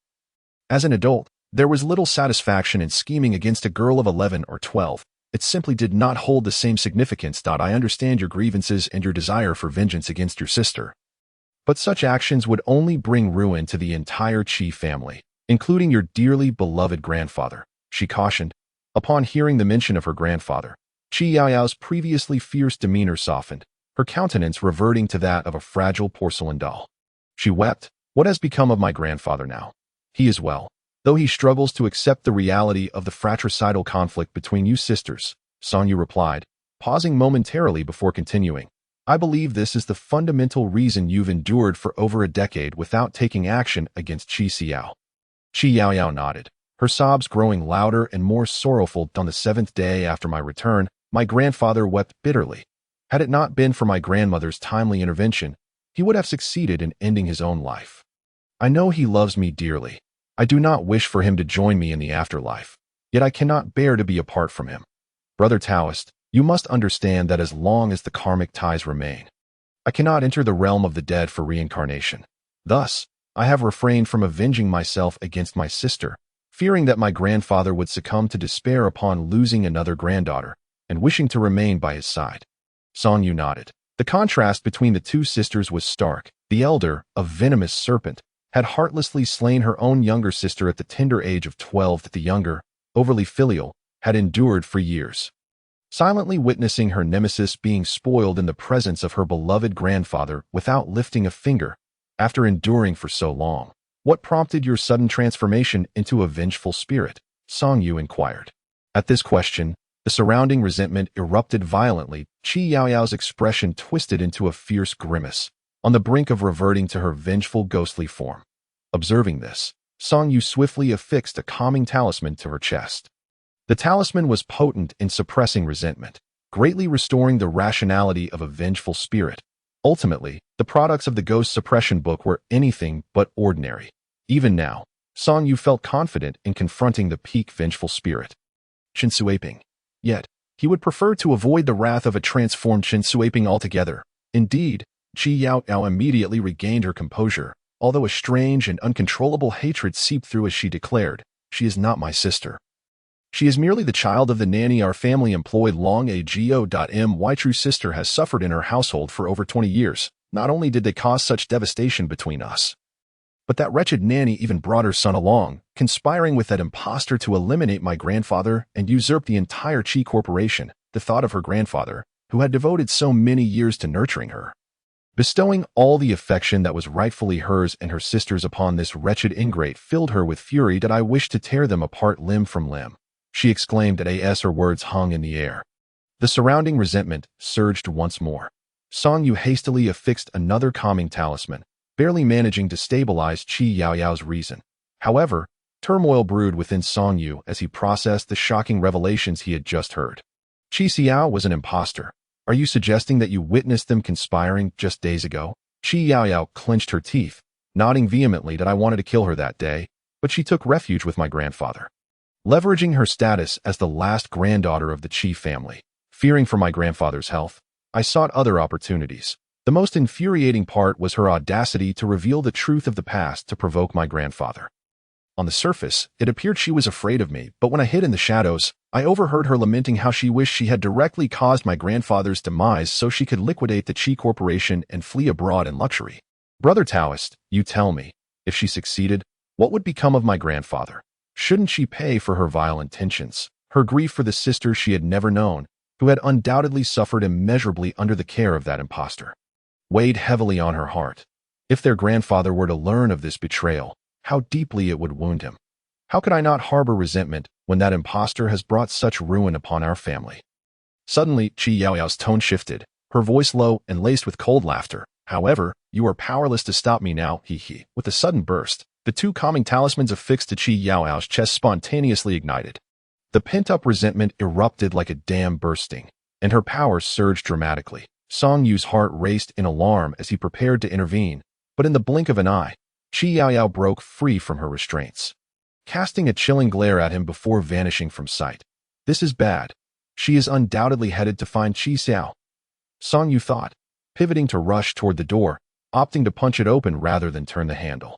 as an adult, there was little satisfaction in scheming against a girl of 11 or 12. It simply did not hold the same significance. I understand your grievances and your desire for vengeance against your sister, but such actions would only bring ruin to the entire Qi family, including your dearly beloved grandfather, she cautioned. Upon hearing the mention of her grandfather, Qi Yaoyao's previously fierce demeanor softened, her countenance reverting to that of a fragile porcelain doll. She wept. "What has become of my grandfather now? He is well, though he struggles to accept the reality of the fratricidal conflict between you sisters," Song Yu replied, pausing momentarily before continuing. "I believe this is the fundamental reason you've endured for over a decade without taking action against Qi Siyou." Qi Yaoyao nodded, her sobs growing louder and more sorrowful. "On the 7th day after my return, my grandfather wept bitterly. Had it not been for my grandmother's timely intervention, he would have succeeded in ending his own life. I know he loves me dearly. I do not wish for him to join me in the afterlife, yet I cannot bear to be apart from him. Brother Taoist, you must understand that as long as the karmic ties remain, I cannot enter the realm of the dead for reincarnation. Thus, I have refrained from avenging myself against my sister, fearing that my grandfather would succumb to despair upon losing another granddaughter, and wishing to remain by his side. Song Yu nodded. The contrast between the two sisters was stark. The elder, a venomous serpent, had heartlessly slain her own younger sister at the tender age of 12 that the younger, overly filial, had endured for years. Silently witnessing her nemesis being spoiled in the presence of her beloved grandfather without lifting a finger, after enduring for so long. What prompted your sudden transformation into a vengeful spirit? Song Yu inquired. At this question, the surrounding resentment erupted violently. Qi Yaoyao's expression twisted into a fierce grimace, on the brink of reverting to her vengeful ghostly form. Observing this, Song Yu swiftly affixed a calming talisman to her chest. The talisman was potent in suppressing resentment, greatly restoring the rationality of a vengeful spirit. Ultimately, the products of the ghost suppression book were anything but ordinary. Even now, Song Yu felt confident in confronting the peak vengeful spirit. Qin Suiping. Yet, he would prefer to avoid the wrath of a transformed Qin Suiping altogether. Indeed, Qi Yaoyao immediately regained her composure, although a strange and uncontrollable hatred seeped through as she declared, "She is not my sister. She is merely the child of the nanny our family employed long ago. My true sister has suffered in her household for over 20 years. Not only did they cause such devastation between us, but that wretched nanny even brought her son along, conspiring with that impostor to eliminate my grandfather and usurp the entire Qi Corporation. The thought of her grandfather, who had devoted so many years to nurturing her, bestowing all the affection that was rightfully hers and her sister's upon this wretched ingrate, filled her with fury that I wished to tear them apart limb from limb." She exclaimed as her words hung in the air. The surrounding resentment surged once more. Song Yu hastily affixed another calming talisman, barely managing to stabilize Qi Yaoyao's reason. However, turmoil brewed within Song Yu as he processed the shocking revelations he had just heard. Qi Xiao was an impostor. Are you suggesting that you witnessed them conspiring just days ago? Qi Yaoyao clenched her teeth, nodding vehemently that I wanted to kill her that day, but she took refuge with my grandfather. Leveraging her status as the last granddaughter of the Qi family, fearing for my grandfather's health, I sought other opportunities. The most infuriating part was her audacity to reveal the truth of the past to provoke my grandfather. On the surface, it appeared she was afraid of me, but when I hid in the shadows, I overheard her lamenting how she wished she had directly caused my grandfather's demise so she could liquidate the Qi Corporation and flee abroad in luxury. Brother Taoist, you tell me, if she succeeded, what would become of my grandfather? Shouldn't she pay for her vile intentions, her grief for the sister she had never known, who had undoubtedly suffered immeasurably under the care of that impostor? Weighed heavily on her heart. If their grandfather were to learn of this betrayal, how deeply it would wound him. How could I not harbor resentment when that impostor has brought such ruin upon our family? Suddenly, Qi Yaoyao's tone shifted, her voice low and laced with cold laughter. However, you are powerless to stop me now, he. With a sudden burst, the two calming talismans affixed to Qi Yaoyao's chest spontaneously ignited. The pent-up resentment erupted like a dam bursting, and her power surged dramatically. Song Yu's heart raced in alarm as he prepared to intervene, but in the blink of an eye, Qi Yaoyao broke free from her restraints, casting a chilling glare at him before vanishing from sight. This is bad. She is undoubtedly headed to find Qi Xiao, Song Yu thought, pivoting to rush toward the door, opting to punch it open rather than turn the handle.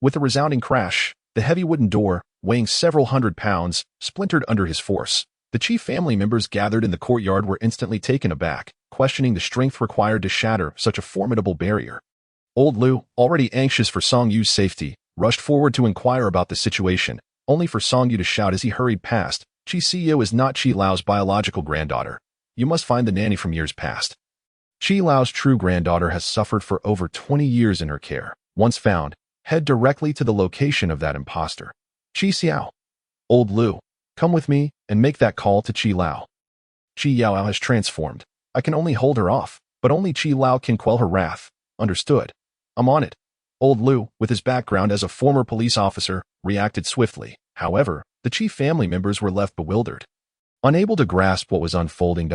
With a resounding crash, the heavy wooden door, weighing several hundred pounds, splintered under his force. The Qi family members gathered in the courtyard were instantly taken aback, questioning the strength required to shatter such a formidable barrier. Old Lu, already anxious for Song Yu's safety, rushed forward to inquire about the situation, only for Song Yu to shout as he hurried past, "Qi Xiao is not Qi Lao's biological granddaughter. You must find the nanny from years past. Qi Lao's true granddaughter has suffered for over 20 years in her care. Once found, head directly to the location of that impostor. Qi Xiao. Old Lu, come with me and make that call to Qi Lao. Qi Yao has transformed. I can only hold her off, but only Qi Lao can quell her wrath. Understood. I'm on it." Old Lu, with his background as a former police officer, reacted swiftly. However, the Qi family members were left bewildered. Unable to grasp what was unfolding,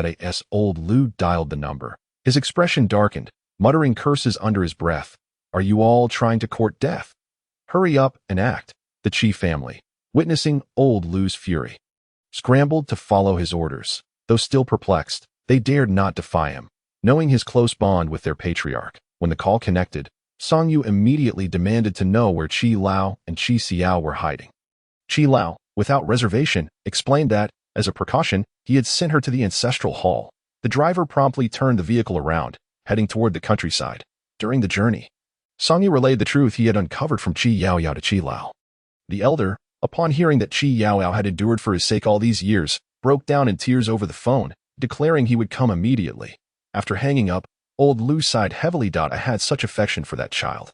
Old Lu dialed the number. His expression darkened, muttering curses under his breath. "Are you all trying to court death? Hurry up and act." The Qi family, witnessing Old Lu's fury, scrambled to follow his orders. Though still perplexed, they dared not defy him, knowing his close bond with their patriarch. When the call connected, Song Yu immediately demanded to know where Qi Lao and Qi Xiao were hiding. Qi Lao, without reservation, explained that, as a precaution, he had sent her to the ancestral hall. The driver promptly turned the vehicle around, heading toward the countryside. During the journey, Song Yu relayed the truth he had uncovered from Qi Yaoyao to Qi Lao. The elder, upon hearing that Qi Yaoyao had endured for his sake all these years, broke down in tears over the phone, declaring he would come immediately. After hanging up, old Lu sighed heavily. I had such affection for that child,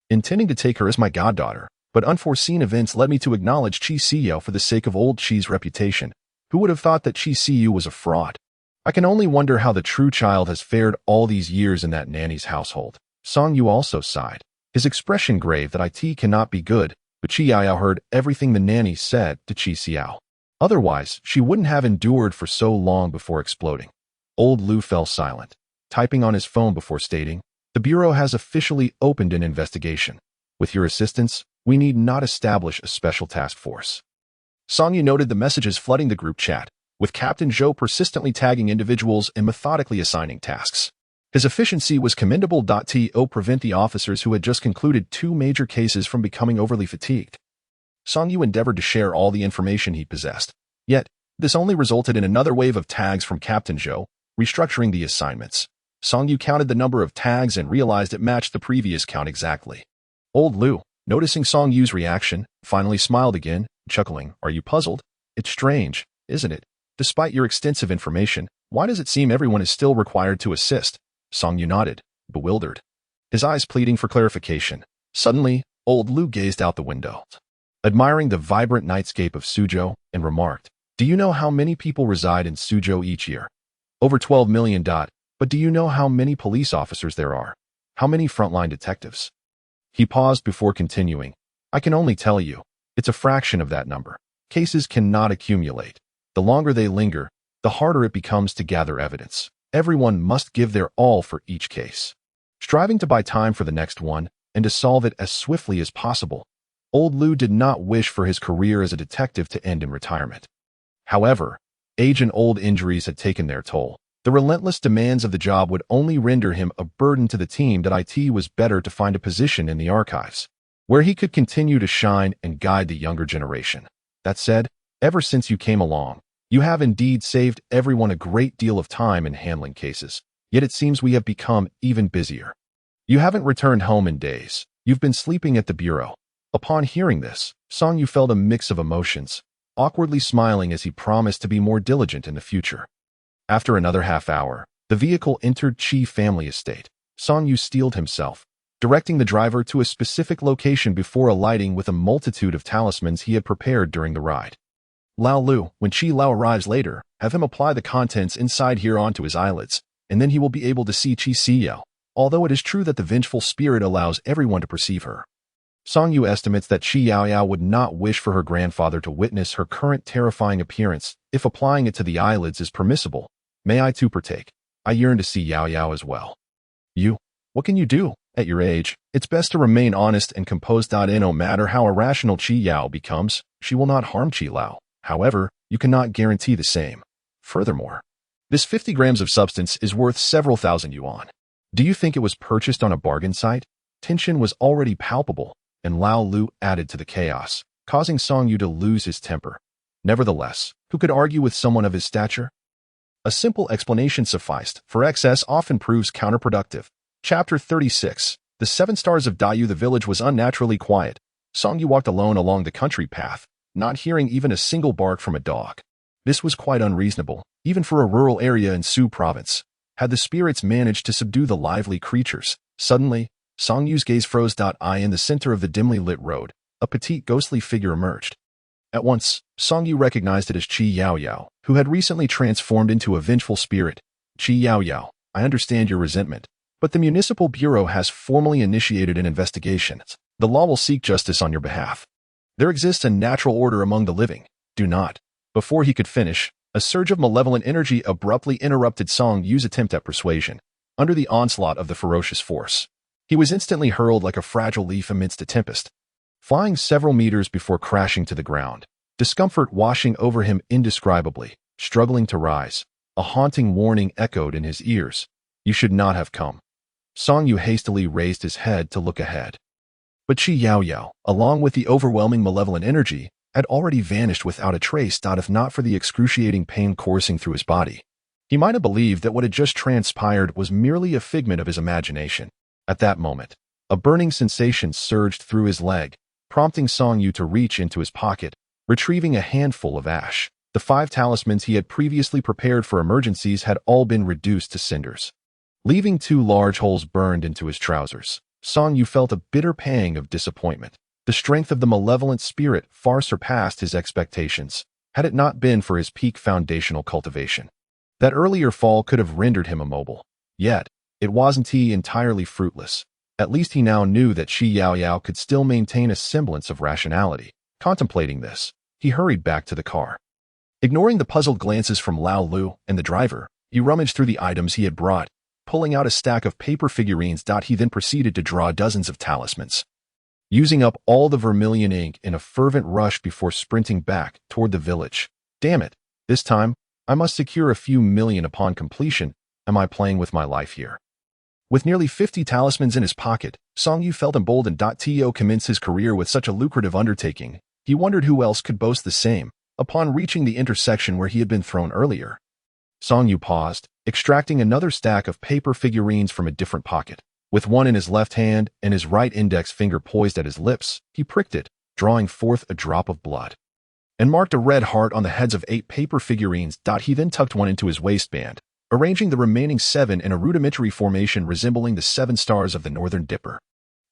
intending to take her as my goddaughter, but unforeseen events led me to acknowledge Qi Xiao for the sake of old Qi's reputation. Who would have thought that Qi Xiu was a fraud? I can only wonder how the true child has fared all these years in that nanny's household. Song Yu also sighed, his expression grave that it cannot be good, but Qi Yaoyao heard everything the nanny said to Qi Xiao. Otherwise, she wouldn't have endured for so long before exploding. Old Lu fell silent, typing on his phone before stating, "The Bureau has officially opened an investigation. With your assistance, we need not establish a special task force." Song Yu noted the messages flooding the group chat, with Captain Zhou persistently tagging individuals and methodically assigning tasks. His efficiency was commendable. To prevent the officers who had just concluded 2 major cases from becoming overly fatigued. Song Yu endeavored to share all the information he possessed. Yet, this only resulted in another wave of tags from Captain Zhou, restructuring the assignments. Song Yu counted the number of tags and realized it matched the previous count exactly. Old Lu, noticing Song Yu's reaction, finally smiled again, chuckling, "Are you puzzled? It's strange, isn't it? Despite your extensive information, why does it seem everyone is still required to assist?" Song Yu nodded, bewildered, his eyes pleading for clarification. Suddenly, old Lu gazed out the window, admiring the vibrant nightscape of Suzhou, and remarked, "Do you know how many people reside in Suzhou each year? Over 12 million. But do you know how many police officers there are? How many frontline detectives?" He paused before continuing, "I can only tell you, it's a fraction of that number. Cases cannot accumulate. The longer they linger, the harder it becomes to gather evidence. Everyone must give their all for each case, striving to buy time for the next one and to solve it as swiftly as possible." Old Lu did not wish for his career as a detective to end in retirement. However, age and old injuries had taken their toll. The relentless demands of the job would only render him a burden to the team. It was better to find a position in the archives, where he could continue to shine and guide the younger generation. That said, ever since you came along, you have indeed saved everyone a great deal of time in handling cases, yet it seems we have become even busier. You haven't returned home in days. You've been sleeping at the Bureau. Upon hearing this, Song Yu felt a mix of emotions, awkwardly smiling as he promised to be more diligent in the future. After another half hour, the vehicle entered Qi family estate. Song Yu steeled himself, directing the driver to a specific location before alighting with a multitude of talismans he had prepared during the ride. "Lao Lu, when Qi Lao arrives later, have him apply the contents inside here onto his eyelids, and then he will be able to see Qi Xiao, although it is true that the vengeful spirit allows everyone to perceive her." Song Yu estimates that Qi Yaoyao would not wish for her grandfather to witness her current terrifying appearance if applying it to the eyelids is permissible. "May I too partake? I yearn to see Yaoyao as well." "You? What can you do? At your age, it's best to remain honest and composed. No matter how irrational Qi Yao becomes, she will not harm Qi Lao. However, you cannot guarantee the same. Furthermore, this 50 grams of substance is worth several thousand yuan. Do you think it was purchased on a bargain site?" Tension was already palpable, and Lao Lu added to the chaos, causing Song Yu to lose his temper. Nevertheless, who could argue with someone of his stature? A simple explanation sufficed, for excess often proves counterproductive. Chapter 36. The 7 Stars of Dayu. The village was unnaturally quiet. Song Yu walked alone along the country path, not hearing even a single bark from a dog. This was quite unreasonable, even for a rural area in Su province. Had the spirits managed to subdue the lively creatures? Suddenly, Song Yu's gaze froze. In the center of the dimly lit road, a petite ghostly figure emerged. At once, Song Yu recognized it as Qi Yaoyao, who had recently transformed into a vengeful spirit. "Qi Yaoyao, I understand your resentment, but the Municipal Bureau has formally initiated an investigation. The law will seek justice on your behalf. There exists a natural order among the living. Do not." Before he could finish, a surge of malevolent energy abruptly interrupted Song Yu's attempt at persuasion. Under the onslaught of the ferocious force, he was instantly hurled like a fragile leaf amidst a tempest, flying several meters before crashing to the ground, discomfort washing over him indescribably. Struggling to rise, a haunting warning echoed in his ears. "You should not have come." Song Yu hastily raised his head to look ahead. But Qi Yaoyao, along with the overwhelming malevolent energy, had already vanished without a trace, if not for the excruciating pain coursing through his body. He might have believed that what had just transpired was merely a figment of his imagination. At that moment, a burning sensation surged through his leg, prompting Song Yu to reach into his pocket, retrieving a handful of ash. The 5 talismans he had previously prepared for emergencies had all been reduced to cinders. Leaving 2 large holes burned into his trousers, Song Yu felt a bitter pang of disappointment. The strength of the malevolent spirit far surpassed his expectations, had it not been for his peak foundational cultivation. That earlier fall could have rendered him immobile. Yet, it wasn't entirely fruitless. At least he now knew that Qi Yaoyao could still maintain a semblance of rationality. Contemplating this, he hurried back to the car. Ignoring the puzzled glances from Lao Lu and the driver, he rummaged through the items he had brought, pulling out a stack of paper figurines. He then proceeded to draw dozens of talismans, using up all the vermilion ink in a fervent rush before sprinting back toward the village. Damn it, this time, I must secure a few million upon completion. Am I playing with my life here? With nearly 50 talismans in his pocket, Song Yu felt emboldened. To commence his career with such a lucrative undertaking, he wondered who else could boast the same. Upon reaching the intersection where he had been thrown earlier, Song Yu paused, extracting another stack of paper figurines from a different pocket. With one in his left hand and his right index finger poised at his lips, he pricked it, drawing forth a drop of blood, and marked a red heart on the heads of 8 paper figurines. He then tucked one into his waistband, arranging the remaining 7 in a rudimentary formation resembling the 7 stars of the Northern Dipper.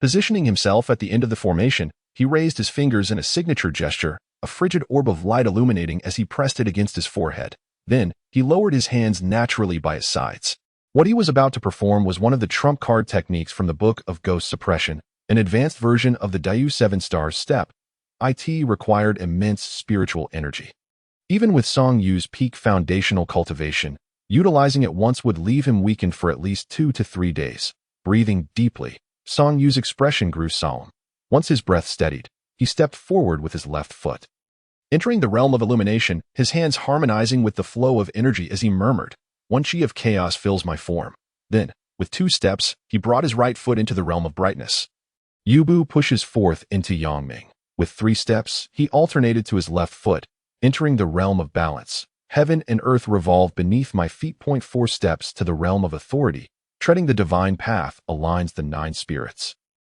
Positioning himself at the end of the formation, he raised his fingers in a signature gesture, a frigid orb of light illuminating as he pressed it against his forehead. Then, he lowered his hands naturally by his sides. What he was about to perform was one of the trump card techniques from the Book of Ghost Suppression, an advanced version of the Daiyu 7 Stars step. It required immense spiritual energy. Even with Song Yu's peak foundational cultivation, utilizing it once would leave him weakened for at least 2 to 3 days. Breathing deeply, Song Yu's expression grew solemn. Once his breath steadied, he stepped forward with his left foot, entering the realm of illumination, his hands harmonizing with the flow of energy as he murmured, "One chi of chaos fills my form." Then, with 2 steps, he brought his right foot into the realm of brightness. Yubu pushes forth into Yangming. With 3 steps, he alternated to his left foot, entering the realm of balance. Heaven and earth revolve beneath my feet. 4 steps to the realm of authority, treading the divine path aligns the 9 spirits.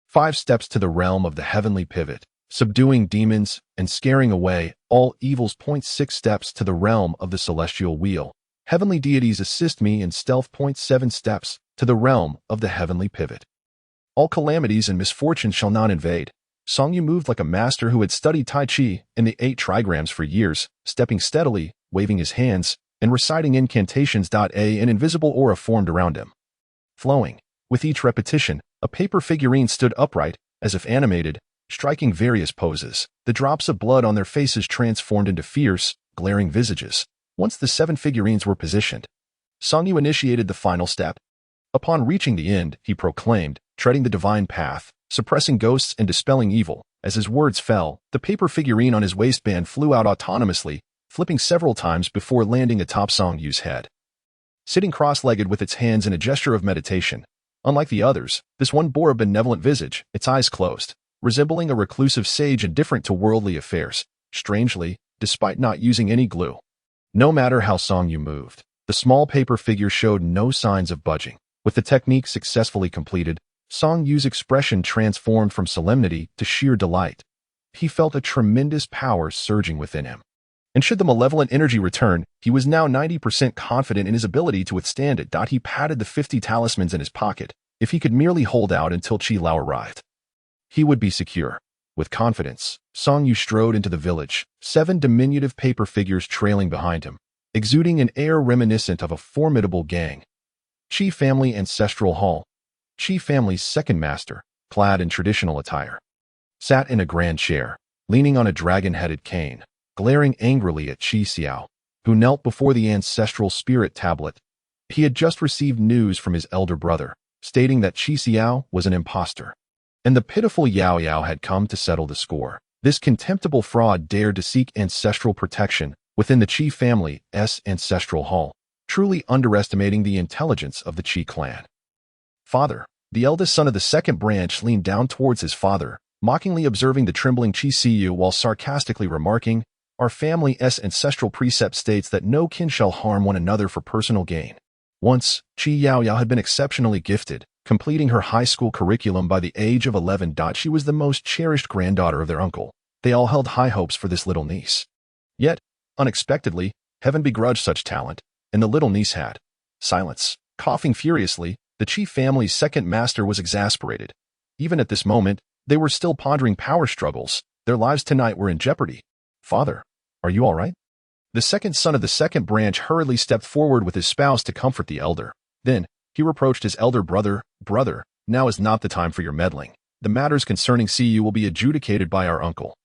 5 steps to the realm of the heavenly pivot, subduing demons and scaring away all evils. 6 steps to the realm of the celestial wheel. Heavenly deities assist me in stealth. 7 steps to the realm of the heavenly pivot. All calamities and misfortunes shall not invade. Song Yu moved like a master who had studied Tai Chi and the 8 trigrams for years, stepping steadily, waving his hands, and reciting incantations. An invisible aura formed around him, flowing. With each repetition, a paper figurine stood upright, as if animated, striking various poses. The drops of blood on their faces transformed into fierce, glaring visages. Once the 7 figurines were positioned, Song Yu initiated the final step. Upon reaching the end, he proclaimed, treading the divine path, suppressing ghosts and dispelling evil. As his words fell, the paper figurine on his waistband flew out autonomously, flipping several times before landing atop Song Yu's head. Sitting cross-legged with its hands in a gesture of meditation, unlike the others, this one bore a benevolent visage, its eyes closed, resembling a reclusive sage indifferent to worldly affairs. Strangely, despite not using any glue, no matter how Song Yu moved, the small paper figure showed no signs of budging. With the technique successfully completed, Song Yu's expression transformed from solemnity to sheer delight. He felt a tremendous power surging within him. And should the malevolent energy return, he was now 90% confident in his ability to withstand it. He patted the 50 talismans in his pocket. If he could merely hold out until Qi Lao arrived, he would be secure. With confidence, Song Yu strode into the village, 7 diminutive paper figures trailing behind him, exuding an air reminiscent of a formidable gang. Qi Family Ancestral Hall. Qi Family's second master, clad in traditional attire, sat in a grand chair, leaning on a dragon-headed cane, glaring angrily at Qi Xiao, who knelt before the ancestral spirit tablet. He had just received news from his elder brother, stating that Qi Xiao was an impostor, and the pitiful Yao Yao had come to settle the score. This contemptible fraud dared to seek ancestral protection within the Qi family's ancestral hall, truly underestimating the intelligence of the Qi clan. "Father," The eldest son of the second branch leaned down towards his father, mockingly observing the trembling Qi Siyu while sarcastically remarking, "Our family's ancestral precept states that no kin shall harm one another for personal gain." Once, Qi Yaoyao had been exceptionally gifted, completing her high school curriculum by the age of 11. She was the most cherished granddaughter of their uncle. They all held high hopes for this little niece. Yet, unexpectedly, heaven begrudged such talent, and the little niece had silence. Coughing furiously, the Qi family's second master was exasperated. Even at this moment, they were still pondering power struggles. Their lives tonight were in jeopardy. "Father, are you all right?" The second son of the second branch hurriedly stepped forward with his spouse to comfort the elder. Then, he reproached his elder brother, "Brother, now is not the time for your meddling. The matters concerning CU will be adjudicated by our uncle.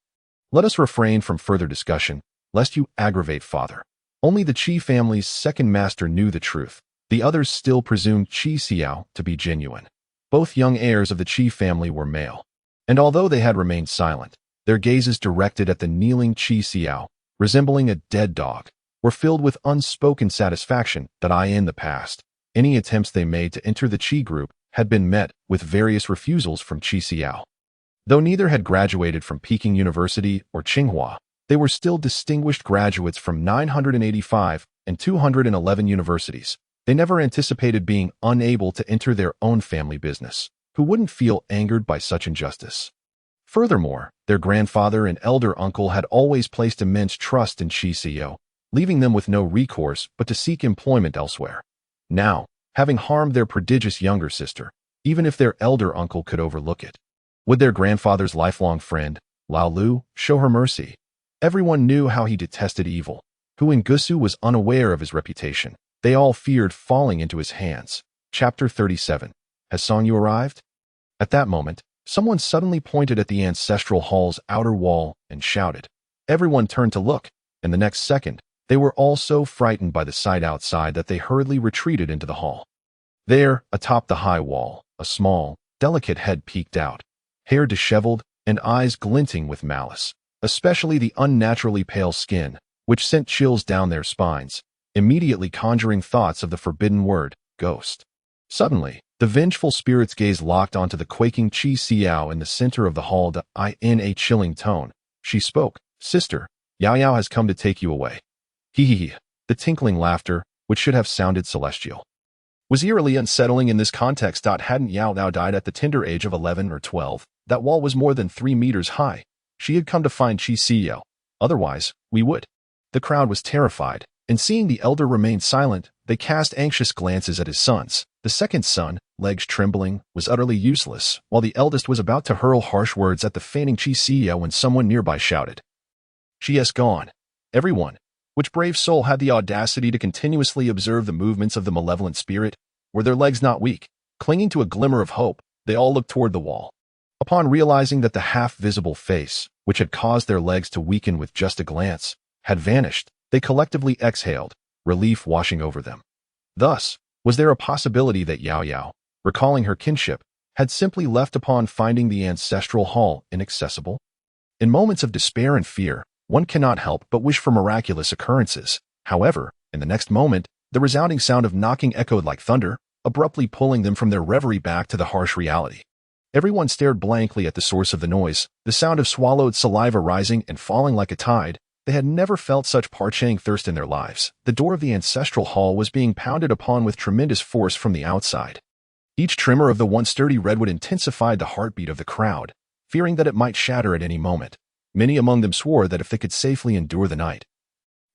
Let us refrain from further discussion, lest you aggravate father." Only the Qi family's second master knew the truth. The others still presumed Qi Xiao to be genuine. Both young heirs of the Qi family were male. And although they had remained silent, their gazes directed at the kneeling Qi Xiao, resembling a dead dog, were filled with unspoken satisfaction that in the past, any attempts they made to enter the Qi group had been met with various refusals from Qi Xiao. Though neither had graduated from Peking University or Tsinghua, they were still distinguished graduates from 985 and 211 universities. They never anticipated being unable to enter their own family business. Who wouldn't feel angered by such injustice? Furthermore, their grandfather and elder uncle had always placed immense trust in Qi Xiao, leaving them with no recourse but to seek employment elsewhere. Now, having harmed their prodigious younger sister, even if their elder uncle could overlook it, would their grandfather's lifelong friend, Lao Lu, show her mercy? Everyone knew how he detested evil. Hu Ngusu was unaware of his reputation. They all feared falling into his hands. Chapter 37. Has Song Yu arrived? At that moment, someone suddenly pointed at the ancestral hall's outer wall and shouted. Everyone turned to look, and the next second, they were all so frightened by the sight outside that they hurriedly retreated into the hall. There, atop the high wall, a small, delicate head peeked out, hair disheveled and eyes glinting with malice, especially the unnaturally pale skin, which sent chills down their spines, immediately conjuring thoughts of the forbidden word, ghost. Suddenly, the vengeful spirit's gaze locked onto the quaking Qi Xiao in the center of the hall. In a chilling tone, she spoke, "Sister, Yaoyao has come to take you away." Hee. The tinkling laughter, which should have sounded celestial, was eerily unsettling in this context. Hadn't Yaoyao died at the tender age of 11 or 12? That wall was more than 3 meters high. She had come to find Qi Xiao. Otherwise, we would. The crowd was terrified, and seeing the elder remain silent, they cast anxious glances at his sons. The second son, legs trembling, was utterly useless, while the eldest was about to hurl harsh words at the fainting Qi Xiao when someone nearby shouted, "She has gone." Everyone, which brave soul had the audacity to continuously observe the movements of the malevolent spirit? Were their legs not weak? Clinging to a glimmer of hope, they all looked toward the wall. Upon realizing that the half-visible face, which had caused their legs to weaken with just a glance, had vanished, they collectively exhaled, relief washing over them. Thus, was there a possibility that Yaoyao, recalling her kinship, had simply left upon finding the ancestral hall inaccessible? In moments of despair and fear, one cannot help but wish for miraculous occurrences. However, in the next moment, the resounding sound of knocking echoed like thunder, abruptly pulling them from their reverie back to the harsh reality. Everyone stared blankly at the source of the noise, the sound of swallowed saliva rising and falling like a tide. They had never felt such parching thirst in their lives. The door of the ancestral hall was being pounded upon with tremendous force from the outside. Each tremor of the once sturdy redwood intensified the heartbeat of the crowd, fearing that it might shatter at any moment. Many among them swore that if they could safely endure the night,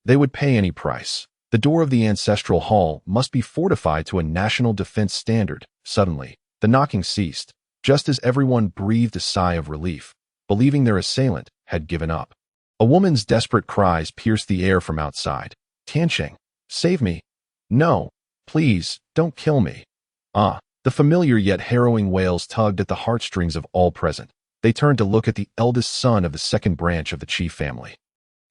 they would pay any price. The door of the ancestral hall must be fortified to a national defense standard. Suddenly, the knocking ceased, just as everyone breathed a sigh of relief, believing their assailant had given up. A woman's desperate cries pierced the air from outside. "Tiancheng, save me. No, please, don't kill me." The familiar yet harrowing wails tugged at the heartstrings of all present. They turned to look at the eldest son of the second branch of the Qi family.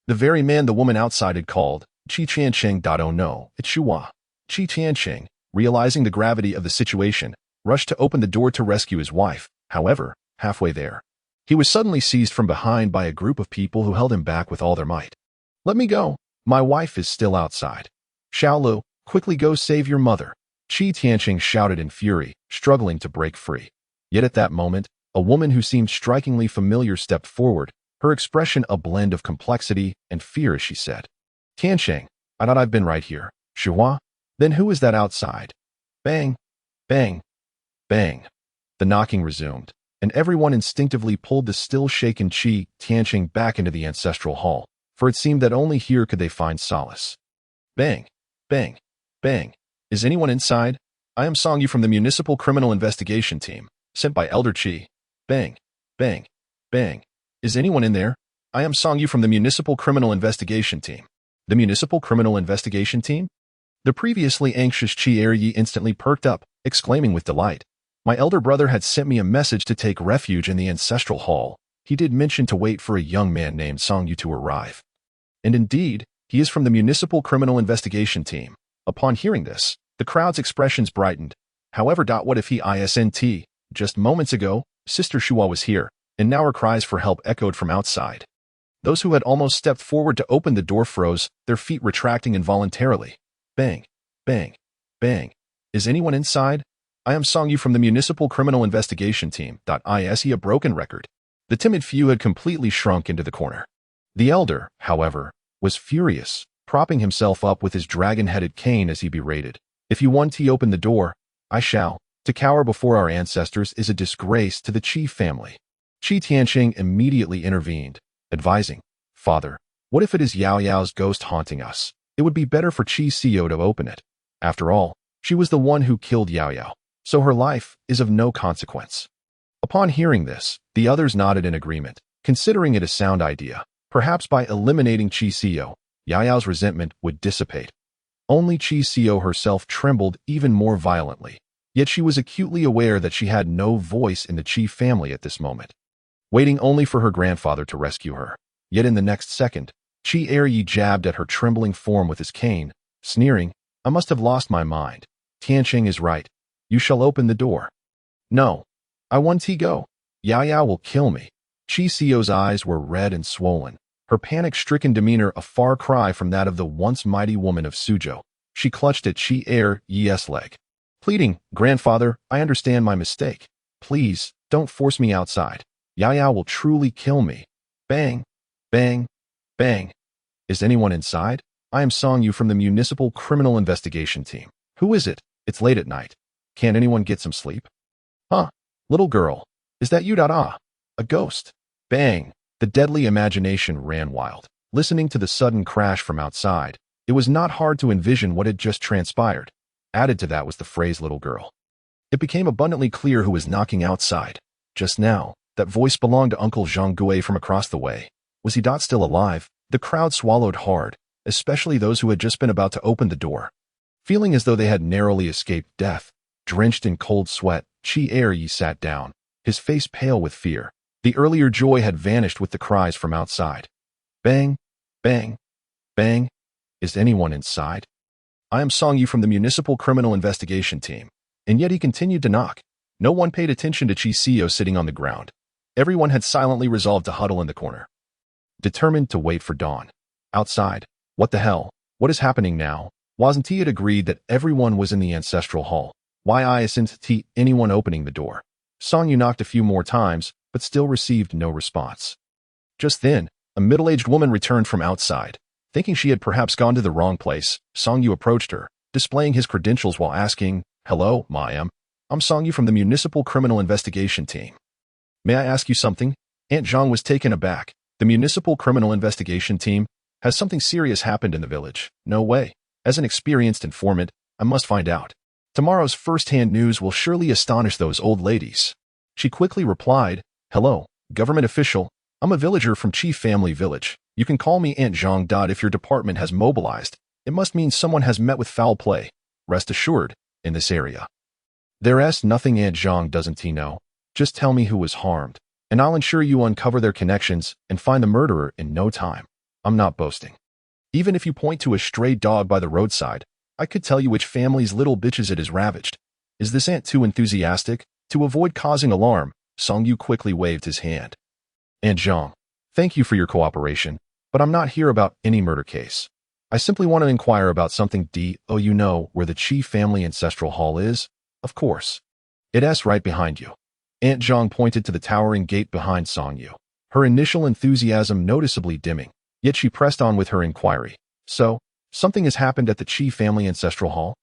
The very man the woman outside had called, Qi Tiancheng. Oh no, it's Shuhua. Qi Tiancheng, realizing the gravity of the situation, rushed to open the door to rescue his wife. However, halfway there, he was suddenly seized from behind by a group of people who held him back with all their might. "Let me go. My wife is still outside. Xiaolu, quickly go save your mother." Qi Tianqing shouted in fury, struggling to break free. Yet at that moment, a woman who seemed strikingly familiar stepped forward, her expression a blend of complexity and fear as she said, Tianqing, I thought I've been right here. Shuhua? Then who is that outside? Bang, bang, bang. The knocking resumed, and everyone instinctively pulled the still shaken Qi Tianqing back into the ancestral hall, for it seemed that only here could they find solace. Bang, bang, bang. Is anyone inside? I am Song Yu from the Municipal Criminal Investigation Team, sent by Elder Qi. Bang, bang, bang. Is anyone in there? I am Song Yu from the Municipal Criminal Investigation Team. The Municipal Criminal Investigation Team? The previously anxious Qi Eryi instantly perked up, exclaiming with delight. My elder brother had sent me a message to take refuge in the ancestral hall. He did mention to wait for a young man named Song Yu to arrive. And indeed, he is from the Municipal Criminal Investigation Team. Upon hearing this, the crowd's expressions brightened. However, what if he isn't? Just moments ago, Sister Shuhua was here, and now her cries for help echoed from outside. Those who had almost stepped forward to open the door froze, their feet retracting involuntarily. Bang, bang, bang. Is anyone inside? I am Song Yu from the Municipal Criminal Investigation Team. Is he a broken record? The timid few had completely shrunk into the corner. The elder, however, was furious, propping himself up with his dragon-headed cane as he berated. If you want to open the door, I shall. To cower before our ancestors is a disgrace to the Qi family. Qi Tianqing immediately intervened, advising, Father, what if it is Yao Yao's ghost haunting us? It would be better for Qi Xiao to open it. After all, she was the one who killed Yao Yao, so her life is of no consequence. Upon hearing this, the others nodded in agreement, considering it a sound idea. Perhaps by eliminating Qi Xiao, Yao Yao's resentment would dissipate. Only Qi Xiao herself trembled even more violently, yet she was acutely aware that she had no voice in the Qi family at this moment, waiting only for her grandfather to rescue her. Yet in the next second, Qi Eryi jabbed at her trembling form with his cane, sneering, I must have lost my mind. Tianqing is right. You shall open the door. No. I want to go. Yao Yao will kill me. Qi Xiao's eyes were red and swollen, her panic-stricken demeanor a far cry from that of the once mighty woman of Suzhou. She clutched at Qi Eryi's leg, pleading, Grandfather, I understand my mistake. Please, don't force me outside. Yao Yao will truly kill me. Bang, bang, bang. Is anyone inside? I am Song Yu from the Municipal Criminal Investigation Team. Who is it? It's late at night. Can't anyone get some sleep? Huh? Little girl. Is that you? A ghost. Bang. The deadly imagination ran wild. Listening to the sudden crash from outside, it was not hard to envision what had just transpired. Added to that was the phrase little girl. It became abundantly clear who was knocking outside. Just now, that voice belonged to Uncle Zhang Gui from across the way. Was he still alive? The crowd swallowed hard, especially those who had just been about to open the door. Feeling as though they had narrowly escaped death, drenched in cold sweat, Qi Eryi sat down, his face pale with fear. The earlier joy had vanished with the cries from outside. Bang, bang, bang. Is anyone inside? I am Song Yu from the Municipal Criminal Investigation Team. And yet he continued to knock. No one paid attention to Qi Xiao sitting on the ground. Everyone had silently resolved to huddle in the corner, determined to wait for dawn. Outside, what the hell? What is happening now? Wasn't he had agreed that everyone was in the ancestral hall? Why isn't anyone opening the door? Song Yu knocked a few more times, but still received no response. Just then, a middle-aged woman returned from outside. Thinking she had perhaps gone to the wrong place, Song Yu approached her, displaying his credentials while asking, Hello, ma'am. I'm Song Yu from the Municipal Criminal Investigation Team. May I ask you something? Aunt Zhang was taken aback. The Municipal Criminal Investigation Team? Has something serious happened in the village? No way. As an experienced informant, I must find out. Tomorrow's first-hand news will surely astonish those old ladies. She quickly replied, Hello, government official. I'm a villager from Qi Family Village. You can call me Aunt Zhang. If your department has mobilized, it must mean someone has met with foul play. Rest assured, in this area. There's nothing Aunt Zhang doesn't know. Just tell me who was harmed, and I'll ensure you uncover their connections and find the murderer in no time. I'm not boasting. Even if you point to a stray dog by the roadside, I could tell you which family's little bitches it is ravaged. Is this aunt too enthusiastic? To avoid causing alarm, Song Yu quickly waved his hand. Aunt Zhang, thank you for your cooperation, but I'm not here about any murder case. I simply want to inquire about something. Do you know where the Qi family ancestral hall is? Of course. It's right behind you. Aunt Zhang pointed to the towering gate behind Song Yu, her initial enthusiasm noticeably dimming, yet she pressed on with her inquiry. So, something has happened at the Qi family ancestral hall?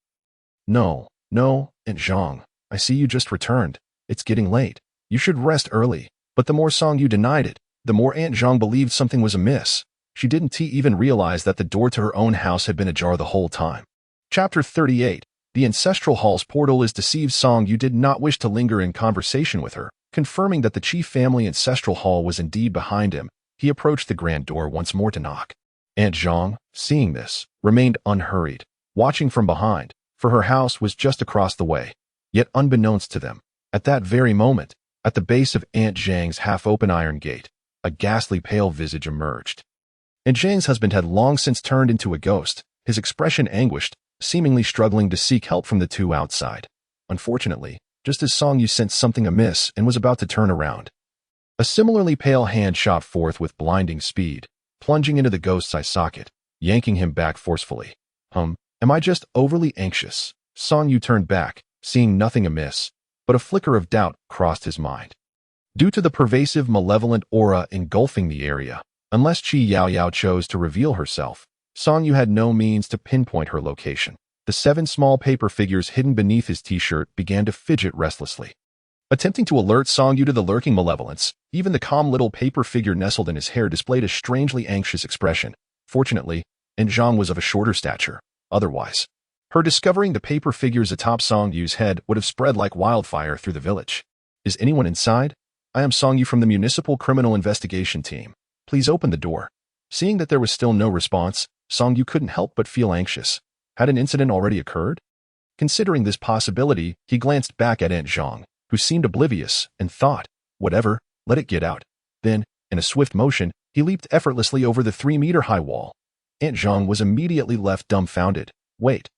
No, Aunt Zhang. I see you just returned. It's getting late. You should rest early. But the more Song Yu denied it, the more Aunt Zhang believed something was amiss. She didn't even realize that the door to her own house had been ajar the whole time. Chapter 38. The ancestral hall's portal is deceived. Song Yu did not wish to linger in conversation with her, confirming that the Qi family ancestral hall was indeed behind him. He approached the grand door once more to knock. Aunt Zhang, seeing this, remained unhurried, watching from behind, for her house was just across the way. Yet unbeknownst to them, at that very moment, at the base of Aunt Zhang's half-open iron gate, a ghastly pale visage emerged. Aunt Zhang's husband had long since turned into a ghost, his expression anguished, seemingly struggling to seek help from the two outside. Unfortunately, just as Song Yu sensed something amiss and was about to turn around, a similarly pale hand shot forth with blinding speed, plunging into the ghost's eye socket, yanking him back forcefully. Am I just overly anxious? Song Yu turned back, seeing nothing amiss, but a flicker of doubt crossed his mind. Due to the pervasive malevolent aura engulfing the area, unless Qi Yaoyao chose to reveal herself, Song Yu had no means to pinpoint her location. The 7 small paper figures hidden beneath his t-shirt began to fidget restlessly. Attempting to alert Song Yu to the lurking malevolence, even the calm little paper figure nestled in his hair displayed a strangely anxious expression. Fortunately, Aunt Zhang was of a shorter stature. Otherwise, her discovering the paper figures atop Song Yu's head would have spread like wildfire through the village. Is anyone inside? I am Song Yu from the Municipal Criminal Investigation Team. Please open the door. Seeing that there was still no response, Song Yu couldn't help but feel anxious. Had an incident already occurred? Considering this possibility, he glanced back at Aunt Zhang, who seemed oblivious, and thought, whatever, let it get out. Then, in a swift motion, he leaped effortlessly over the 3-meter-high wall. Aunt Zhang was immediately left dumbfounded. Wait,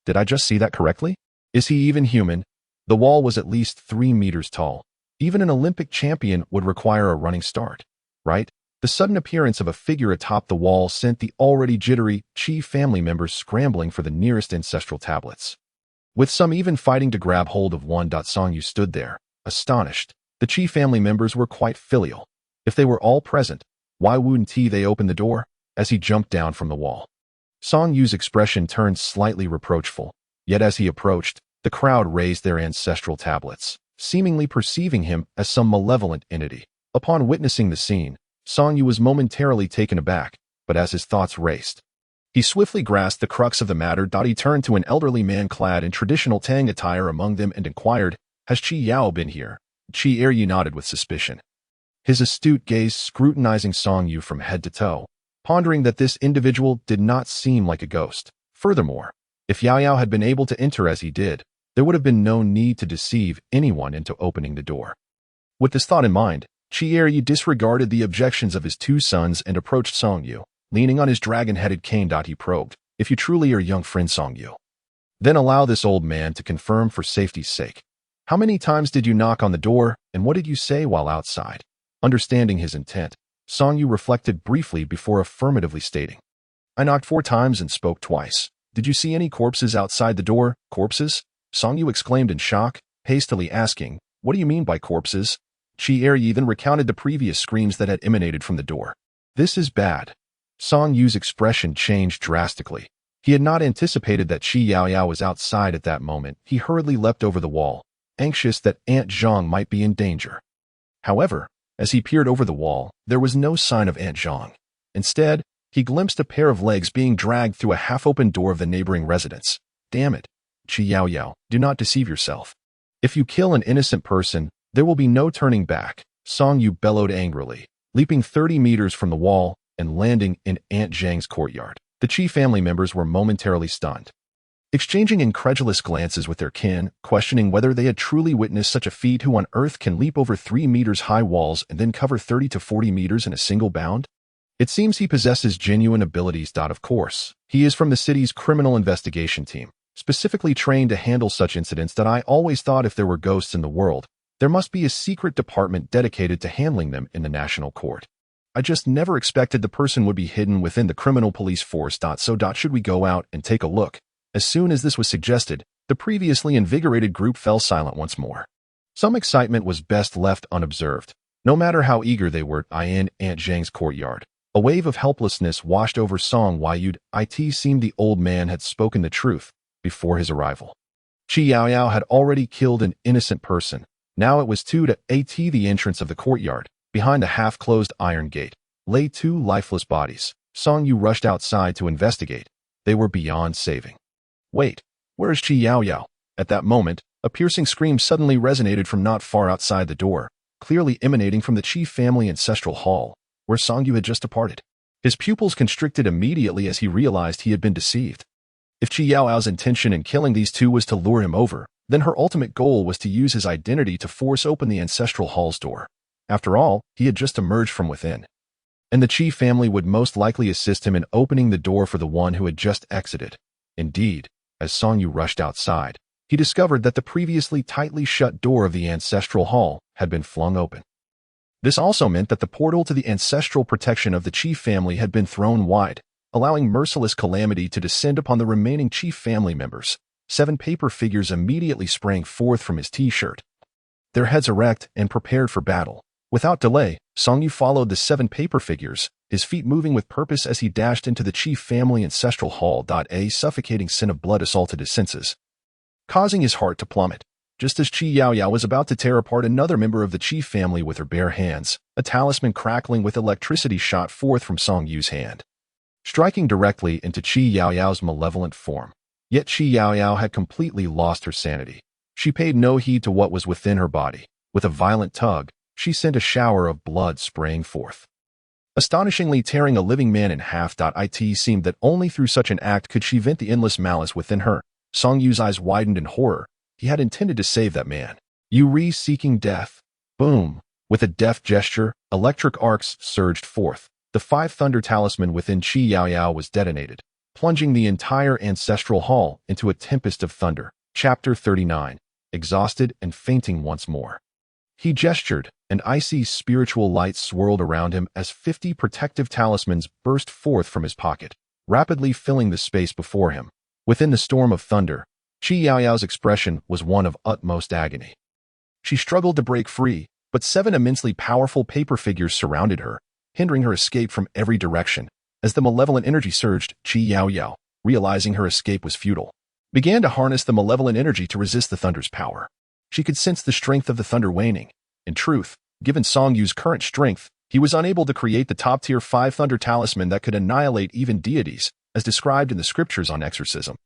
did I just see that correctly? Is he even human? The wall was at least 3 meters tall. Even an Olympic champion would require a running start, right? The sudden appearance of a figure atop the wall sent the already jittery Qi family members scrambling for the nearest ancestral tablets. With some even fighting to grab hold of one. Song Yu stood there, astonished. The Qi family members were quite filial. If they were all present, why wouldn't they open the door? As he jumped down from the wall, Song Yu's expression turned slightly reproachful, yet as he approached, the crowd raised their ancestral tablets, seemingly perceiving him as some malevolent entity. Upon witnessing the scene, Song Yu was momentarily taken aback, but as his thoughts raced, he swiftly grasped the crux of the matter. He turned to an elderly man clad in traditional Tang attire among them and inquired, "Has Qi Yao been here?" Qi Eryu nodded with suspicion, his astute gaze scrutinizing Song Yu from head to toe, pondering that this individual did not seem like a ghost. Furthermore, if Yao Yao had been able to enter as he did, there would have been no need to deceive anyone into opening the door. With this thought in mind, Qi Eryu disregarded the objections of his 2 sons and approached Song Yu, leaning on his dragon-headed cane. He probed, "If you truly are young friend Song Yu, then allow this old man to confirm for safety's sake. How many times did you knock on the door, and what did you say while outside?" Understanding his intent, Song Yu reflected briefly before affirmatively stating, "I knocked 4 times and spoke twice. Did you see any corpses outside the door?" "Corpses?" Song Yu exclaimed in shock, hastily asking, "What do you mean by corpses?" Qi Eryu then recounted the previous screams that had emanated from the door. "This is bad." Song Yu's expression changed drastically. He had not anticipated that Qi Yaoyao was outside at that moment. He hurriedly leapt over the wall, anxious that Aunt Zhang might be in danger. However, as he peered over the wall, there was no sign of Aunt Zhang. Instead, he glimpsed a pair of legs being dragged through a half-open door of the neighboring residence. "Damn it, Qi Yaoyao, do not deceive yourself. If you kill an innocent person, there will be no turning back," Song Yu bellowed angrily, leaping 30 meters from the wall and landing in Aunt Zhang's courtyard. The Qi family members were momentarily stunned, exchanging incredulous glances with their kin, questioning whether they had truly witnessed such a feat. Who on earth can leap over 3 meters high walls and then cover 30 to 40 meters in a single bound? It seems he possesses genuine abilities. Of course, he is from the city's criminal investigation team, specifically trained to handle such incidents. I always thought if there were ghosts in the world, there must be a secret department dedicated to handling them in the national court. I just never expected the person would be hidden within the criminal police force. Should we go out and take a look? As soon as this was suggested, the previously invigorated group fell silent once more. Some excitement was best left unobserved. No matter how eager they were in Aunt Zhang's courtyard, a wave of helplessness washed over Song Yud. It seemed the old man had spoken the truth before his arrival. Qi Yaoyao had already killed an innocent person. Now it was 2 to 8. The entrance of the courtyard, behind a half-closed iron gate, lay 2 lifeless bodies. Song Yu rushed outside to investigate. They were beyond saving. Wait, where is Qi Yaoyao? At that moment, a piercing scream suddenly resonated from not far outside the door, clearly emanating from the Qi family ancestral hall, where Song Yu had just departed. His pupils constricted immediately as he realized he had been deceived. If Qi Yaoyao's intention in killing these 2 was to lure him over, then her ultimate goal was to use his identity to force open the ancestral hall's door. After all, he had just emerged from within. And the Qi family would most likely assist him in opening the door for the one who had just exited. Indeed, as Song Yu rushed outside, he discovered that the previously tightly shut door of the ancestral hall had been flung open. This also meant that the portal to the ancestral protection of the Qi family had been thrown wide, allowing merciless calamity to descend upon the remaining Qi family members. 7 paper figures immediately sprang forth from his t-shirt, their heads erect and prepared for battle. Without delay, Song Yu followed the 7 paper figures, his feet moving with purpose as he dashed into the Qi family ancestral hall. A suffocating scent of blood assaulted his senses, causing his heart to plummet. Just as Qi Yaoyao was about to tear apart another member of the Qi family with her bare hands, a talisman crackling with electricity shot forth from Song Yu's hand, striking directly into Qi Yaoyao's malevolent form. Yet Qi Yaoyao had completely lost her sanity. She paid no heed to what was within her body. With a violent tug, she sent a shower of blood spraying forth, astonishingly tearing a living man in half. It seemed that only through such an act could she vent the endless malice within her. Song Yu's eyes widened in horror. He had intended to save that man. Yuri seeking death. Boom! With a deft gesture, electric arcs surged forth. The 5 thunder talisman within Qi Yaoyao was detonated, plunging the entire ancestral hall into a tempest of thunder. Chapter 39. Exhausted and fainting once more, he gestured, and icy spiritual light swirled around him as 50 protective talismans burst forth from his pocket, rapidly filling the space before him. Within the storm of thunder, Qi Yaoyao's expression was one of utmost agony. She struggled to break free, but 7 immensely powerful paper figures surrounded her, hindering her escape from every direction. As the malevolent energy surged, Qi Yaoyao, realizing her escape was futile, began to harness the malevolent energy to resist the thunder's power. She could sense the strength of the thunder waning. In truth, given Song Yu's current strength, he was unable to create the top-tier 5 thunder talisman that could annihilate even deities, as described in the scriptures on exorcism.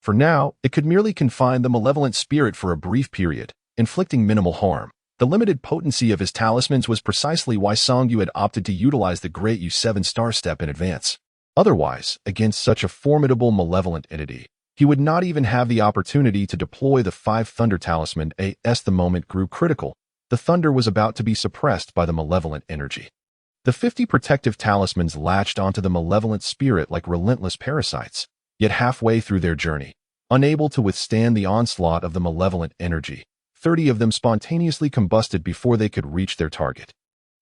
For now, it could merely confine the malevolent spirit for a brief period, inflicting minimal harm. The limited potency of his talismans was precisely why Song Yu had opted to utilize the Great U7 Star Step in advance. Otherwise, against such a formidable malevolent entity, he would not even have the opportunity to deploy the 5 thunder talisman. As the moment grew critical, the thunder was about to be suppressed by the malevolent energy. The 50 protective talismans latched onto the malevolent spirit like relentless parasites, yet halfway through their journey, unable to withstand the onslaught of the malevolent energy, 30 of them spontaneously combusted before they could reach their target.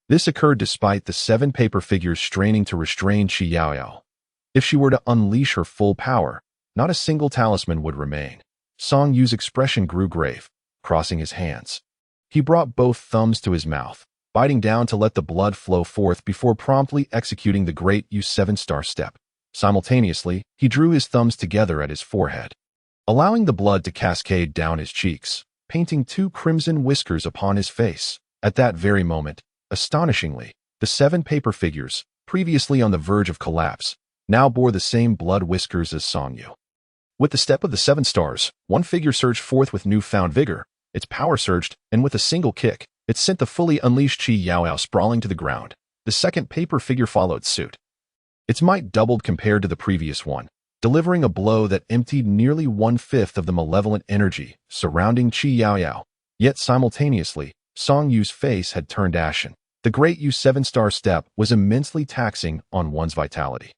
This occurred despite the 7 paper figures straining to restrain Qi Yaoyao. If she were to unleash her full power, not a single talisman would remain. Song Yu's expression grew grave, crossing his hands. He brought both thumbs to his mouth, biting down to let the blood flow forth before promptly executing the Great U7 Star Step. Simultaneously, he drew his thumbs together at his forehead, allowing the blood to cascade down his cheeks, painting 2 crimson whiskers upon his face. At that very moment, astonishingly, the 7 paper figures, previously on the verge of collapse, now bore the same blood whiskers as Song Yu. With the step of the 7 stars, one figure surged forth with newfound vigor. Its power surged, and with a single kick, it sent the fully unleashed Qi Yaoyao sprawling to the ground. The second paper figure followed suit. Its might doubled compared to the previous one, delivering a blow that emptied nearly 1/5 of the malevolent energy surrounding Qi Yaoyao. Yet simultaneously, Song Yu's face had turned ashen. The Great U7 Star Step was immensely taxing on one's vitality.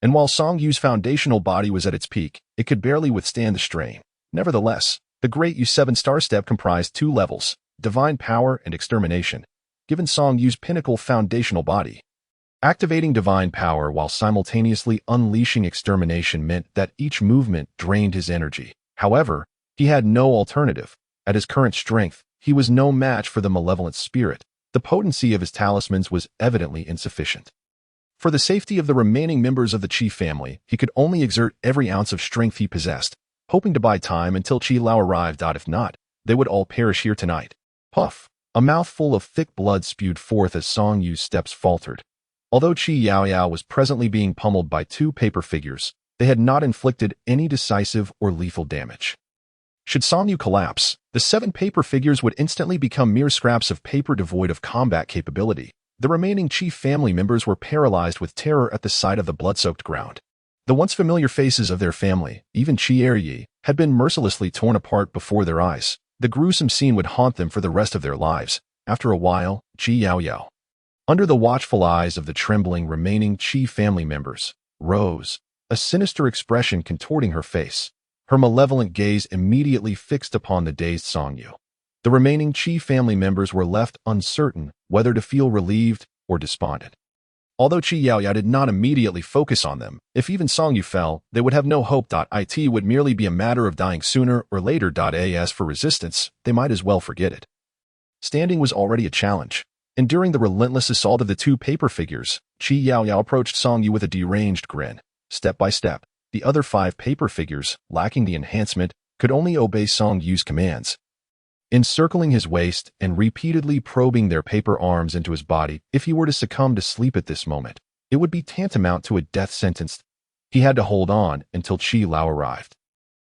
And while Song Yu's foundational body was at its peak, it could barely withstand the strain. Nevertheless, the Great U7 Star Step comprised 2 levels, divine power and extermination. Given Song Yu's pinnacle foundational body, Activating divine power while simultaneously unleashing extermination meant that each movement drained his energy. However, he had no alternative. At his current strength, he was no match for the malevolent spirit. The potency of his talismans was evidently insufficient. For the safety of the remaining members of the Qi family, he could only exert every ounce of strength he possessed, hoping to buy time until Qi Lao arrived. If not, they would all perish here tonight. Puff! A mouthful of thick blood spewed forth as Song Yu's steps faltered. Although Qi Yaoyao was presently being pummeled by two paper figures, they had not inflicted any decisive or lethal damage. Should Song Yu collapse, the 7 paper figures would instantly become mere scraps of paper devoid of combat capability. The remaining Qi family members were paralyzed with terror at the sight of the blood-soaked ground. The once familiar faces of their family, even Qi Eryi, had been mercilessly torn apart before their eyes. The gruesome scene would haunt them for the rest of their lives. After a while, Qi Yaoyao, under the watchful eyes of the trembling remaining Qi family members, rose, a sinister expression contorting her face. Her malevolent gaze immediately fixed upon the dazed Song Yu. The remaining Qi family members were left uncertain whether to feel relieved or despondent. Although Qi Yaoyao did not immediately focus on them, if even Song Yu fell, they would have no hope. It would merely be a matter of dying sooner or later. As for resistance, they might as well forget it. Standing was already a challenge. Enduring the relentless assault of the 2 paper figures, Qi Yaoyao approached Song Yu with a deranged grin. Step by step, the other 5 paper figures, lacking the enhancement, could only obey Song Yu's commands. Encircling his waist and repeatedly probing their paper arms into his body, if he were to succumb to sleep at this moment, it would be tantamount to a death sentence. He had to hold on until Qi Lao arrived.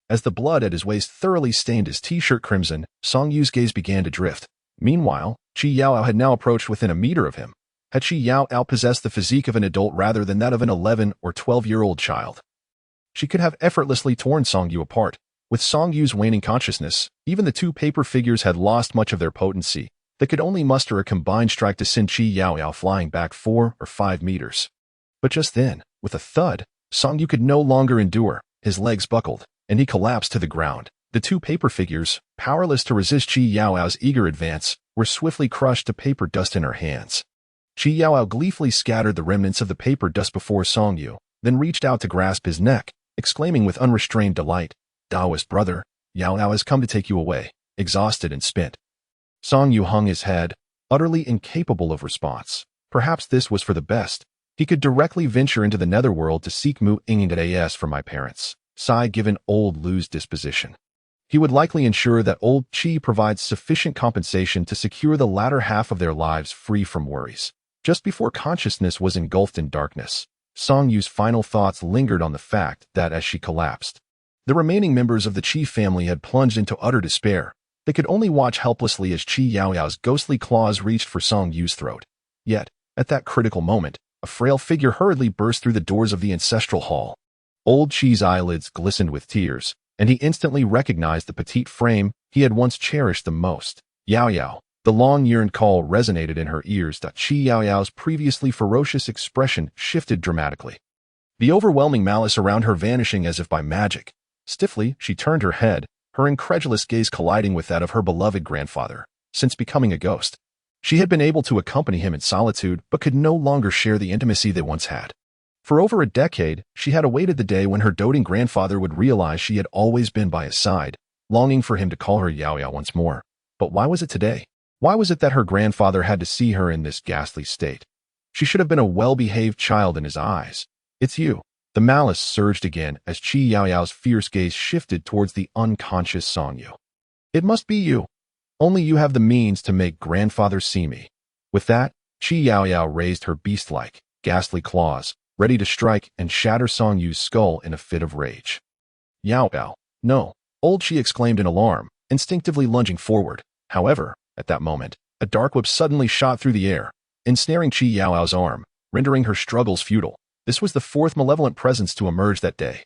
As the blood at his waist thoroughly stained his t-shirt crimson, Song Yu's gaze began to drift. Meanwhile, Qi Yaoyao had now approached within a meter of him. Had Qi Yaoyao possessed the physique of an adult rather than that of an 11 or 12-year-old child, she could have effortlessly torn Song Yu apart. With Song Yu's waning consciousness, even the 2 paper figures had lost much of their potency. They could only muster a combined strike to send Qi Yaoyao flying back 4 or 5 meters. But just then, with a thud, Song Yu could no longer endure. His legs buckled, and he collapsed to the ground. The 2 paper figures, powerless to resist Qi Yaoyao's eager advance, were swiftly crushed to paper dust in her hands. Qi Yaoyao gleefully scattered the remnants of the paper dust before Song Yu, then reached out to grasp his neck, exclaiming with unrestrained delight, "Taoist brother, Yaoyao has come to take you away," exhausted and spent. Song Yu hung his head, utterly incapable of response. Perhaps this was for the best. He could directly venture into the netherworld to seek Mu Inging from my parents. Sigh, given old Lu's disposition. He would likely ensure that old Qi provides sufficient compensation to secure the latter half of their lives free from worries. Just before consciousness was engulfed in darkness, Song Yu's final thoughts lingered on the fact that as she collapsed, the remaining members of the Qi family had plunged into utter despair. They could only watch helplessly as Qi Yaoyao's ghostly claws reached for Song Yu's throat. Yet, at that critical moment, a frail figure hurriedly burst through the doors of the ancestral hall. Old Qi's eyelids glistened with tears, and he instantly recognized the petite frame he had once cherished the most. Yaoyao. The long-yearned call resonated in her ears. Qi Yaoyao's previously ferocious expression shifted dramatically, the overwhelming malice around her vanishing as if by magic. Stiffly, she turned her head, her incredulous gaze colliding with that of her beloved grandfather. Since becoming a ghost, she had been able to accompany him in solitude but could no longer share the intimacy they once had. For over a decade, she had awaited the day when her doting grandfather would realize she had always been by his side, longing for him to call her Yaoyao once more. But why was it today? Why was it that her grandfather had to see her in this ghastly state? She should have been a well-behaved child in his eyes. "It's you." The malice surged again as Qi Yaoyao's fierce gaze shifted towards the unconscious Song Yu. "It must be you. Only you have the means to make grandfather see me." With that, Qi Yaoyao raised her beast-like, ghastly claws, ready to strike and shatter Song Yu's skull in a fit of rage. "Yaoyao, no!" Old Qi exclaimed in alarm, instinctively lunging forward. However, at that moment, a dark whip suddenly shot through the air, ensnaring Qi Yaoyao's arm, rendering her struggles futile. This was the 4th malevolent presence to emerge that day.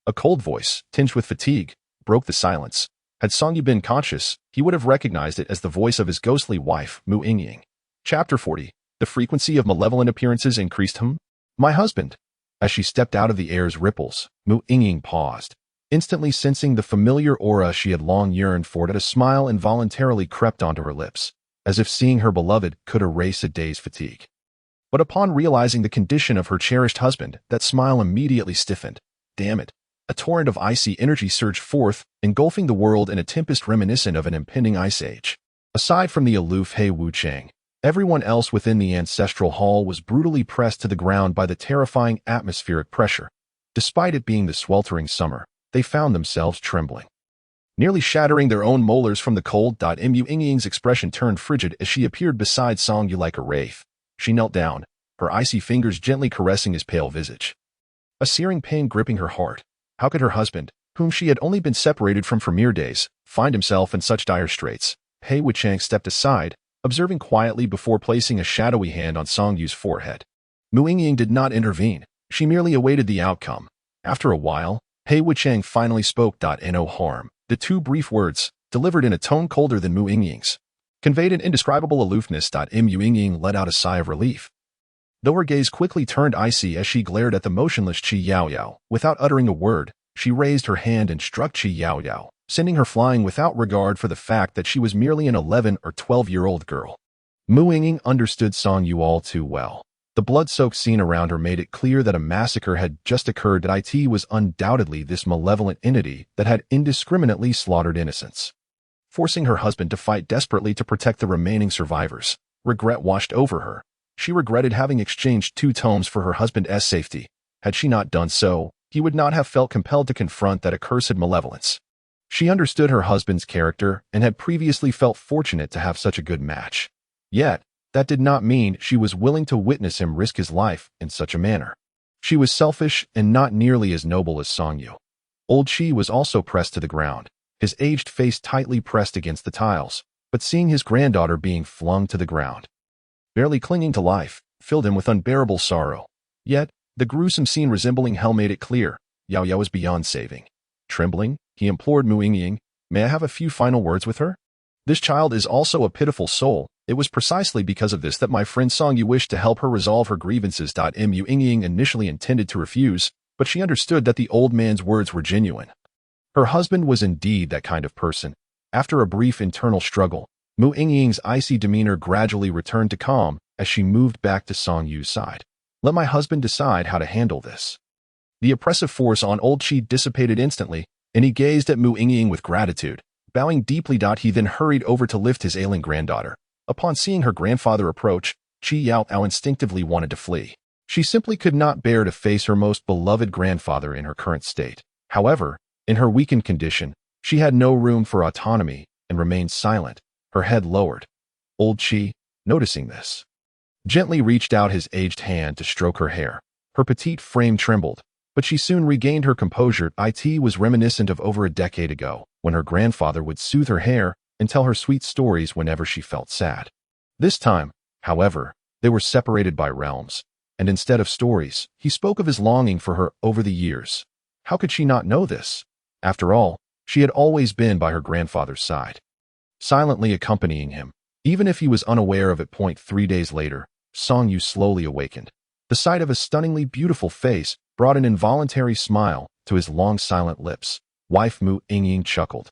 A cold voice, tinged with fatigue, broke the silence. Had Song Yu been conscious, he would have recognized it as the voice of his ghostly wife, Mu Inging. Chapter 40. The frequency of malevolent appearances increased. My husband. As she stepped out of the air's ripples, Mu Inging paused. Instantly sensing the familiar aura she had long yearned for, a smile involuntarily crept onto her lips, as if seeing her beloved could erase a day's fatigue. But upon realizing the condition of her cherished husband, that smile immediately stiffened. Damn it. A torrent of icy energy surged forth, engulfing the world in a tempest reminiscent of an impending ice age. Aside from the aloof He Wuchang, everyone else within the ancestral hall was brutally pressed to the ground by the terrifying atmospheric pressure. Despite it being the sweltering summer, they found themselves trembling, nearly shattering their own molars from the cold. Mu Yingying's expression turned frigid as she appeared beside Song Yu like a wraith. She knelt down, her icy fingers gently caressing his pale visage. A searing pain gripping her heart. How could her husband, whom she had only been separated from for mere days, find himself in such dire straits? He Wuchang stepped aside, observing quietly before placing a shadowy hand on Song Yu's forehead. Mu Yingying did not intervene. She merely awaited the outcome. After a while, He Wuchang finally spoke. No harm. The two brief words, delivered in a tone colder than Mu Yingying's, conveyed an indescribable aloofness. Mu Yingying let out a sigh of relief, though her gaze quickly turned icy as she glared at the motionless Qi Yaoyao. Without uttering a word, she raised her hand and struck Qi Yaoyao, sending her flying without regard for the fact that she was merely an 11 or 12-year-old girl. Mu Yingying understood Song Yu all too well. The blood-soaked scene around her made it clear that a massacre had just occurred. That it was undoubtedly this malevolent entity that had indiscriminately slaughtered innocents, forcing her husband to fight desperately to protect the remaining survivors. Regret washed over her. She regretted having exchanged 2 tomes for her husband's safety. Had she not done so, he would not have felt compelled to confront that accursed malevolence. She understood her husband's character and had previously felt fortunate to have such a good match. Yet, that did not mean she was willing to witness him risk his life in such a manner. She was selfish and not nearly as noble as Song Yu. Old Qi was also pressed to the ground, his aged face tightly pressed against the tiles, but seeing his granddaughter being flung to the ground, barely clinging to life, filled him with unbearable sorrow. Yet, the gruesome scene resembling hell made it clear, Yao Yao was beyond saving. Trembling, he implored Mu Yingying, "May I have a few final words with her? This child is also a pitiful soul. It was precisely because of this that my friend Song Yu wished to help her resolve her grievances." Mu Yingying initially intended to refuse, but she understood that the old man's words were genuine. Her husband was indeed that kind of person. After a brief internal struggle, Mu Yingying's icy demeanor gradually returned to calm as she moved back to Song Yu's side. "Let my husband decide how to handle this." The oppressive force on old Qi dissipated instantly, and he gazed at Mu Yingying with gratitude. Bowing deeply, he then hurried over to lift his ailing granddaughter. Upon seeing her grandfather approach, Qi Yaoyao instinctively wanted to flee. She simply could not bear to face her most beloved grandfather in her current state. However, in her weakened condition, she had no room for autonomy and remained silent, her head lowered. Old Qi, noticing this, gently reached out his aged hand to stroke her hair. Her petite frame trembled, but she soon regained her composure. It was reminiscent of over a decade ago, when her grandfather would soothe her hair and tell her sweet stories whenever she felt sad. This time, however, they were separated by realms, and instead of stories, he spoke of his longing for her over the years. How could she not know this? After all, she had always been by her grandfather's side, silently accompanying him, even if he was unaware of it. 3 days later, Song Yu slowly awakened. The sight of a stunningly beautiful face brought an involuntary smile to his long silent lips. Wife Mu Yingying chuckled,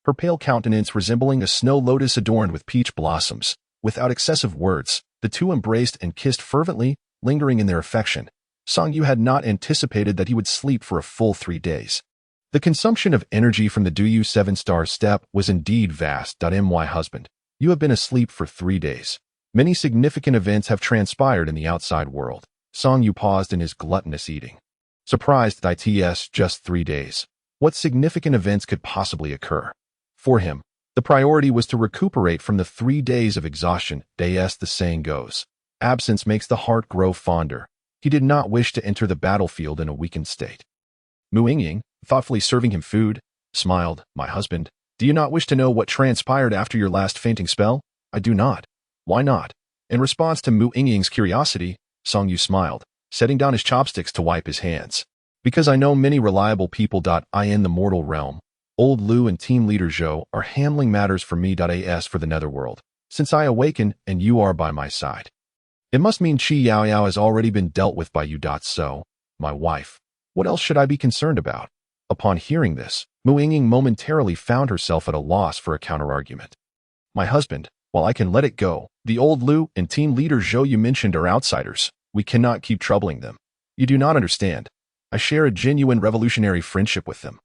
her pale countenance resembling a snow lotus adorned with peach blossoms. Without excessive words, the two embraced and kissed fervently, lingering in their affection. Song Yu had not anticipated that he would sleep for a full 3 days. The consumption of energy from the Duyu 7-star step was indeed vast. My husband, you have been asleep for 3 days. Many significant events have transpired in the outside world. Song Yu paused in his gluttonous eating, surprised that it's just 3 days. What significant events could possibly occur? For him, the priority was to recuperate from the 3 days of exhaustion. The saying goes, absence makes the heart grow fonder. He did not wish to enter the battlefield in a weakened state. Mu Yingying, thoughtfully serving him food, smiled. "My husband, do you not wish to know what transpired after your last fainting spell?" "I do not." "Why not?" In response to Mu Yingying's curiosity, Song Yu smiled, setting down his chopsticks to wipe his hands. "Because I know many reliable people. In the mortal realm, Old Lu and team leader Zhou are handling matters for me. As for the netherworld, since I awaken and you are by my side, it must mean Qi Yaoyao has already been dealt with by you. So, my wife, what else should I be concerned about?" Upon hearing this, Mu Yingying momentarily found herself at a loss for a counterargument. "My husband, While I can let it go, the old Lu and team leader Zhou you mentioned are outsiders. We cannot keep troubling them. You do not understand. I share a genuine revolutionary friendship with them.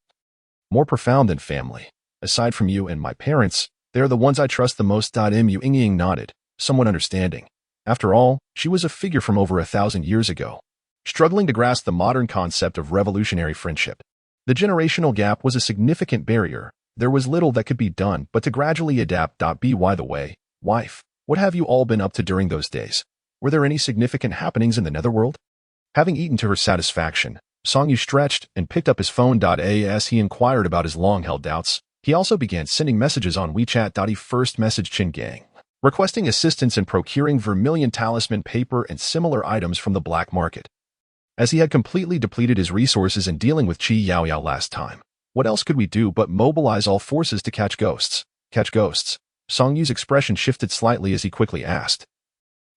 More profound than family. Aside from you and my parents, they are the ones I trust the most. Mu Yingying nodded, somewhat understanding. After all, she was a figure from over 1,000 years ago, struggling to grasp the modern concept of revolutionary friendship. The generational gap was a significant barrier. There was little that could be done but to gradually adapt. By the way, wife, what have you all been up to during those days? Were there any significant happenings in the netherworld? Having eaten to her satisfaction, Song Yu stretched and picked up his phone. As he inquired about his long-held doubts, he also began sending messages on WeChat. He first messaged Qin Gang, requesting assistance in procuring vermilion talisman paper and similar items from the black market. As he had completely depleted his resources in dealing with Qi Yaoyao last time, what else could we do but mobilize all forces to catch ghosts? Catch ghosts? Song Yu's expression shifted slightly as he quickly asked.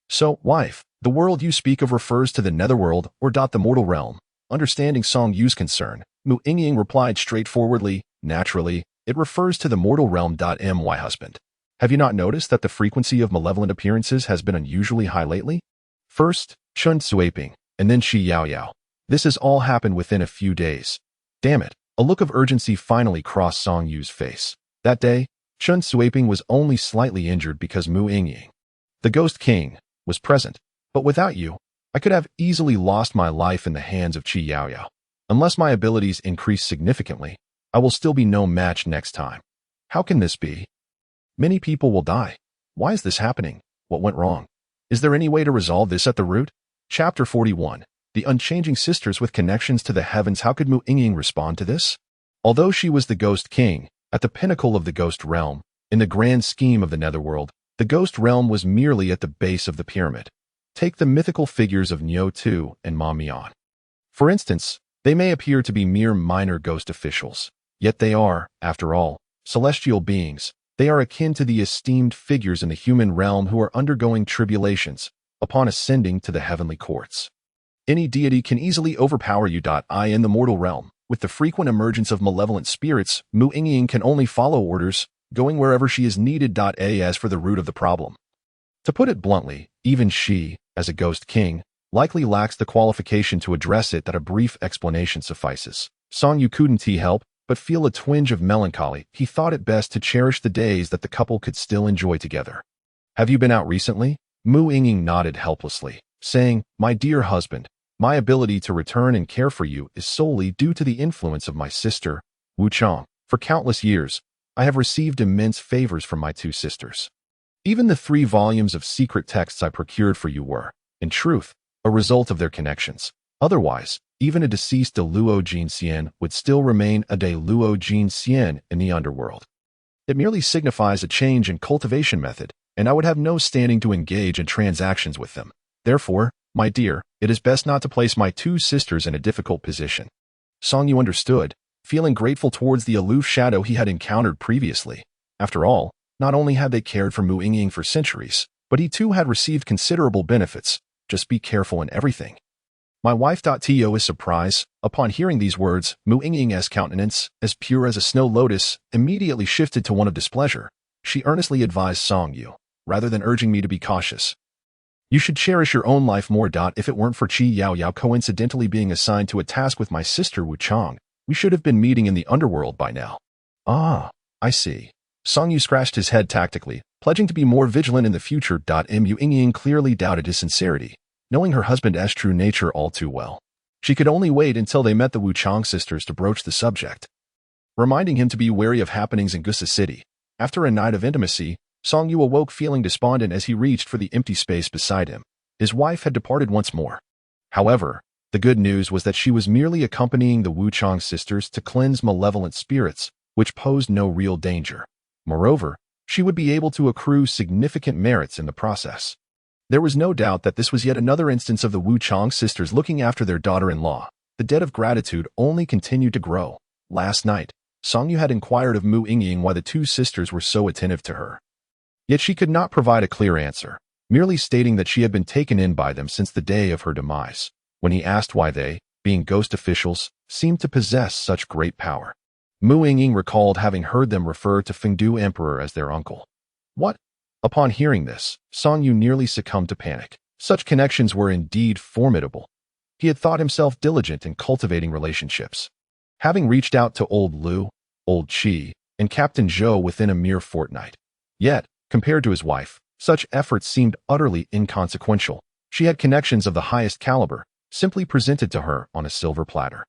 So, wife, the world you speak of refers to the netherworld or the mortal realm? Understanding Song Yu's concern, Mu Yingying replied straightforwardly, naturally, it refers to the mortal realm. My husband. Have you not noticed that the frequency of malevolent appearances has been unusually high lately? First, Chun Suiping, and then Qi Yaoyao. This has all happened within a few days. Damn it. A look of urgency finally crossed Song Yu's face. That day, Chun Suiping was only slightly injured because Mu Yingying, the Ghost King, was present. But without you, I could have easily lost my life in the hands of Qi Yaoyao. Unless my abilities increase significantly, I will still be no match next time. How can this be? Many people will die. Why is this happening? What went wrong? Is there any way to resolve this at the root? Chapter 41. The Unchanging Sisters with Connections to the Heavens. How could Mu Yingying respond to this? Although she was the Ghost King, at the pinnacle of the Ghost Realm, in the grand scheme of the Netherworld, the Ghost Realm was merely at the base of the pyramid. Take the mythical figures of Niu Tu and Ma Mian. For instance, they may appear to be mere minor ghost officials, yet they are, after all, celestial beings. They are akin to the esteemed figures in the human realm who are undergoing tribulations upon ascending to the heavenly courts. Any deity can easily overpower you. In the mortal realm, with the frequent emergence of malevolent spirits, Mu Yingying can only follow orders, going wherever she is needed. As for the root of the problem, to put it bluntly, even she, as a Ghost King, likely lacks the qualification to address it. That a brief explanation suffices. Song Yu couldn't help but feel a twinge of melancholy. He thought it best to cherish the days that the couple could still enjoy together. Have you been out recently? Mu Yingying nodded helplessly, saying, my dear husband, my ability to return and care for you is solely due to the influence of my sister, Wu Chang. For countless years, I have received immense favors from my two sisters. Even the 3 volumes of secret texts I procured for you were, in truth, a result of their connections. Otherwise, even a deceased de Luo Jin Xian would still remain a de Luo Jin Xian in the underworld. It merely signifies a change in cultivation method, and I would have no standing to engage in transactions with them. Therefore, my dear, it is best not to place my 2 sisters in a difficult position. Song Yu understood, feeling grateful towards the aloof shadow he had encountered previously. After all, not only had they cared for Mu Yingying for centuries, but he too had received considerable benefits. Just be careful in everything. My wife. To his surprise, upon hearing these words, Mu Yingying's countenance, as pure as a snow lotus, immediately shifted to one of displeasure. She earnestly advised Song Yu, rather than urging me to be cautious, you should cherish your own life more. If it weren't for Qi Yaoyao coincidentally being assigned to a task with my sister Wu Chang, we should have been meeting in the underworld by now. Ah, I see. Song Yu scratched his head tactically, pledging to be more vigilant in the future. Mu Yingying clearly doubted his sincerity, knowing her husband's true nature all too well. She could only wait until they met the Wu Chang sisters to broach the subject, reminding him to be wary of happenings in Gusa City. After a night of intimacy, Song Yu awoke feeling despondent as he reached for the empty space beside him. His wife had departed once more. However, the good news was that she was merely accompanying the Wu Chang sisters to cleanse malevolent spirits, which posed no real danger. Moreover, she would be able to accrue significant merits in the process. There was no doubt that this was yet another instance of the Wu Chang sisters looking after their daughter-in-law. The debt of gratitude only continued to grow. Last night, Song Yu had inquired of Mu Yingying why the 2 sisters were so attentive to her. Yet she could not provide a clear answer, merely stating that she had been taken in by them since the day of her demise. When he asked why they, being ghost officials, seemed to possess such great power, Mu Yingying recalled having heard them refer to Fengdu Emperor as their uncle. What? Upon hearing this, Song Yu nearly succumbed to panic. Such connections were indeed formidable. He had thought himself diligent in cultivating relationships, having reached out to Old Lu, Old Chi, and Captain Zhou within a mere fortnight. Yet, compared to his wife, such efforts seemed utterly inconsequential. She had connections of the highest caliber, simply presented to her on a silver platter.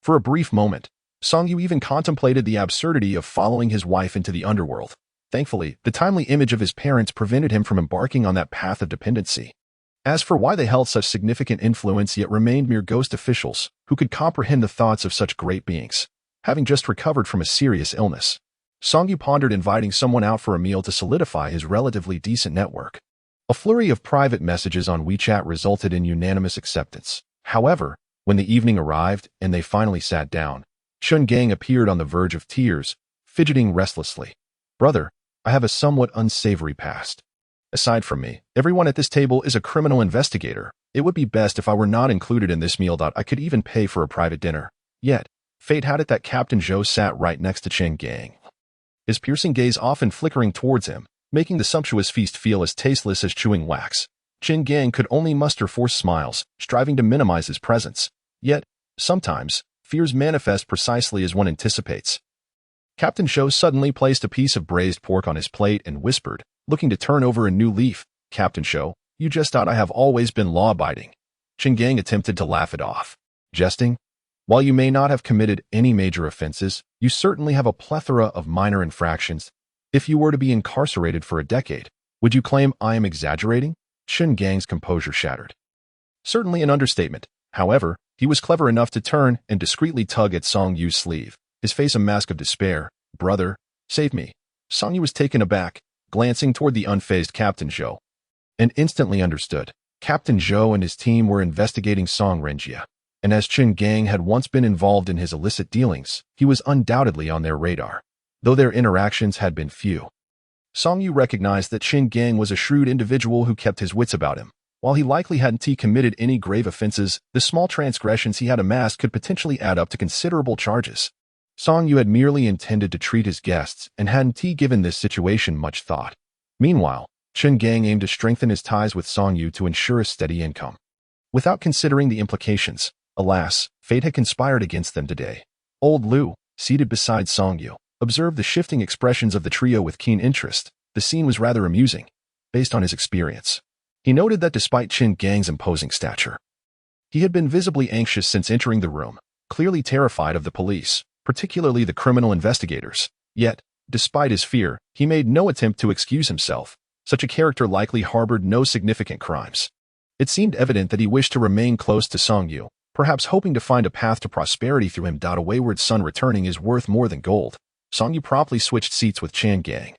For a brief moment, Song Yu even contemplated the absurdity of following his wife into the underworld. Thankfully, the timely image of his parents prevented him from embarking on that path of dependency. As for why they held such significant influence yet remained mere ghost officials who could comprehend the thoughts of such great beings, having just recovered from a serious illness, Song Yu pondered inviting someone out for a meal to solidify his relatively decent network. A flurry of private messages on WeChat resulted in unanimous acceptance. However, when the evening arrived and they finally sat down, Chun Gang appeared on the verge of tears, fidgeting restlessly. "Brother, I have a somewhat unsavory past. Aside from me, everyone at this table is a criminal investigator. It would be best if I were not included in this meal. I could even pay for a private dinner." Yet, fate had it that Captain Zhou sat right next to Chun Gang, his piercing gaze often flickering towards him, making the sumptuous feast feel as tasteless as chewing wax. Chun Gang could only muster forced smiles, striving to minimize his presence. Yet, sometimes, fears manifest precisely as one anticipates. Captain Zhou suddenly placed a piece of braised pork on his plate and whispered, looking to turn over a new leaf, "Captain Zhou, you just thought I have always been law-abiding." Chun Gang attempted to laugh it off, jesting, "While you may not have committed any major offenses, you certainly have a plethora of minor infractions. If you were to be incarcerated for a decade, would you claim I am exaggerating?" Chun Gang's composure shattered. Certainly an understatement. However, he was clever enough to turn and discreetly tug at Song Yu's sleeve, his face a mask of despair. "Brother, save me." Song Yu was taken aback, glancing toward the unfazed Captain Zhou, and instantly understood. Captain Zhou and his team were investigating Song Renjia, and as Chun Gang had once been involved in his illicit dealings, he was undoubtedly on their radar, though their interactions had been few. Song Yu recognized that Chun Gang was a shrewd individual who kept his wits about him. While he likely hadn't committed any grave offenses, the small transgressions he had amassed could potentially add up to considerable charges. Song Yu had merely intended to treat his guests and hadn't given this situation much thought. Meanwhile, Chun Gang aimed to strengthen his ties with Song Yu to ensure a steady income. Without considering the implications, alas, fate had conspired against them today. Old Lu, seated beside Song Yu, observed the shifting expressions of the trio with keen interest. The scene was rather amusing, based on his experience. He noted that despite Chun Gang's imposing stature, he had been visibly anxious since entering the room, clearly terrified of the police, particularly the criminal investigators. Yet, despite his fear, he made no attempt to excuse himself. Such a character likely harbored no significant crimes. It seemed evident that he wished to remain close to Song Yu, perhaps hoping to find a path to prosperity through him. A wayward son returning is worth more than gold. Song Yu promptly switched seats with Chun Gang.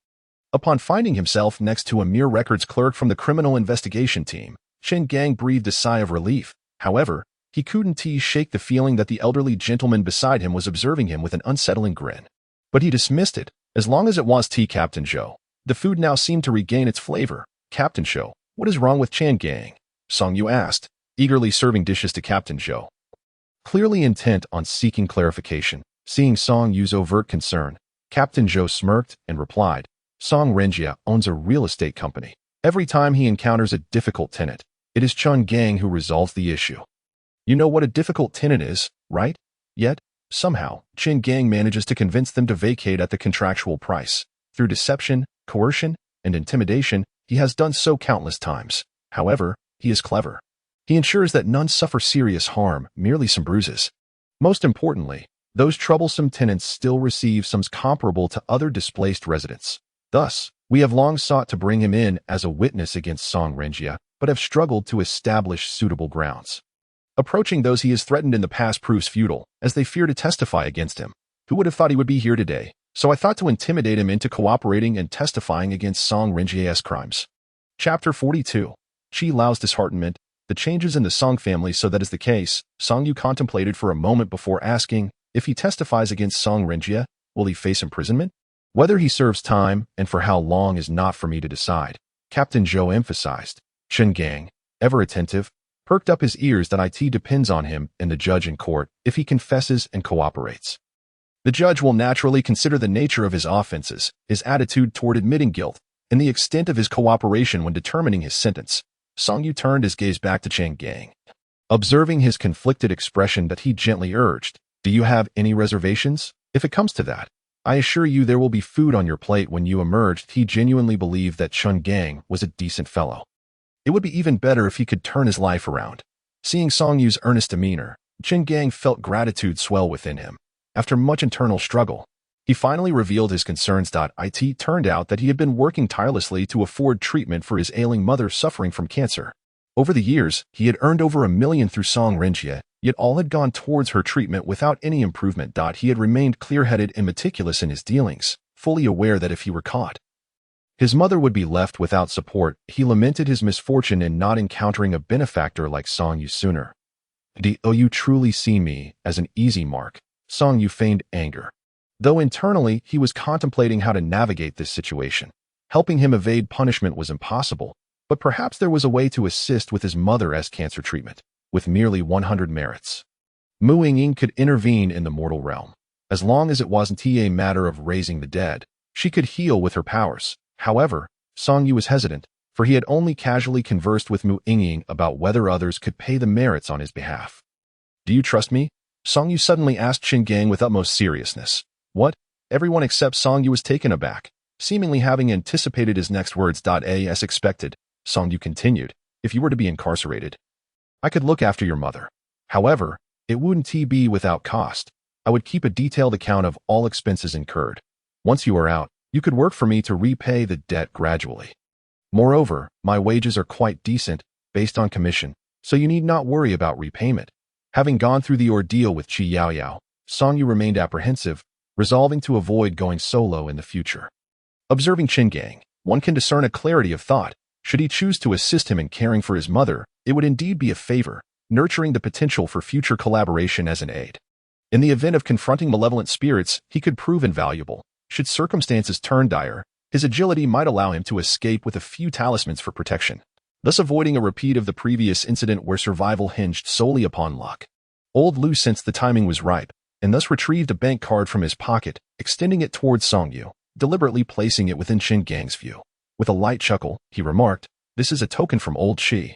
Upon finding himself next to a mere records clerk from the criminal investigation team, Chun Gang breathed a sigh of relief. However, he couldn't shake the feeling that the elderly gentleman beside him was observing him with an unsettling grin. But he dismissed it, as long as it was Captain Zhou. The food now seemed to regain its flavor. "Captain Zhou, what is wrong with Chun Gang?" Song Yu asked, eagerly serving dishes to Captain Zhou. Clearly intent on seeking clarification, seeing Song Yu's overt concern, Captain Zhou smirked and replied, "Song Renjia owns a real estate company. Every time he encounters a difficult tenant, it is Chun Gang who resolves the issue. You know what a difficult tenant is, right? Yet, somehow, Chun Gang manages to convince them to vacate at the contractual price. Through deception, coercion, and intimidation, he has done so countless times. However, he is clever. He ensures that none suffer serious harm, merely some bruises. Most importantly, those troublesome tenants still receive sums comparable to other displaced residents. Thus, we have long sought to bring him in as a witness against Song Renjia, but have struggled to establish suitable grounds. Approaching those he has threatened in the past proves futile, as they fear to testify against him. Who would have thought he would be here today? So I thought to intimidate him into cooperating and testifying against Song Renjia's crimes." Chapter 42. Qi Lao's disheartenment. The changes in the Song family. So that is the case, Song Yu contemplated for a moment before asking, if he testifies against Song Renjia, will he face imprisonment? Whether he serves time, and for how long, is not for me to decide. Captain Zhou emphasized. Chun Gang, ever attentive, perked up his ears. That it depends on him and the judge in court if he confesses and cooperates. The judge will naturally consider the nature of his offenses, his attitude toward admitting guilt, and the extent of his cooperation when determining his sentence, Song Yu turned his gaze back to Chen Gang. Observing his conflicted expression that he gently urged, "Do you have any reservations? If it comes to that, I assure you there will be food on your plate when you emerged." He genuinely believed that Chen Gang was a decent fellow. It would be even better if he could turn his life around. Seeing Song Yu's earnest demeanor, Chen Gang felt gratitude swell within him. After much internal struggle, he finally revealed his concerns. It turned out that he had been working tirelessly to afford treatment for his ailing mother suffering from cancer. Over the years, he had earned over $1 million through Song Renjie, yet all had gone towards her treatment without any improvement. He had remained clear-headed and meticulous in his dealings, fully aware that if he were caught, his mother would be left without support. He lamented his misfortune in not encountering a benefactor like Song Yu sooner. "Do you truly see me as an easy mark?" Song Yu feigned anger. Though internally he was contemplating how to navigate this situation. Helping him evade punishment was impossible, but perhaps there was a way to assist with his mother's cancer treatment, with merely 100 merits. Mu Yingying could intervene in the mortal realm. As long as it wasn't a matter of raising the dead, she could heal with her powers. However, Song Yu was hesitant, for he had only casually conversed with Mu Yingying about whether others could pay the merits on his behalf. "Do you trust me?" Song Yu suddenly asked Chen Gang with utmost seriousness. "What?" Everyone except Song Yu was taken aback, seemingly having anticipated his next words. As expected, Song Yu continued, "If you were to be incarcerated, I could look after your mother. However, it wouldn't be without cost. I would keep a detailed account of all expenses incurred. Once you are out, you could work for me to repay the debt gradually. Moreover, my wages are quite decent, based on commission, so you need not worry about repayment." Having gone through the ordeal with Qi Yaoyao, Song Yu remained apprehensive, resolving to avoid going solo in the future. Observing Chen Gang, one can discern a clarity of thought. Should he choose to assist him in caring for his mother, it would indeed be a favor, nurturing the potential for future collaboration as an aid. In the event of confronting malevolent spirits, he could prove invaluable. Should circumstances turn dire, his agility might allow him to escape with a few talismans for protection, thus avoiding a repeat of the previous incident where survival hinged solely upon luck. Old Lu sensed the timing was ripe, and thus retrieved a bank card from his pocket, extending it towards Song Yu, deliberately placing it within Chen Gang's view. With a light chuckle, he remarked, "This is a token from old Qi.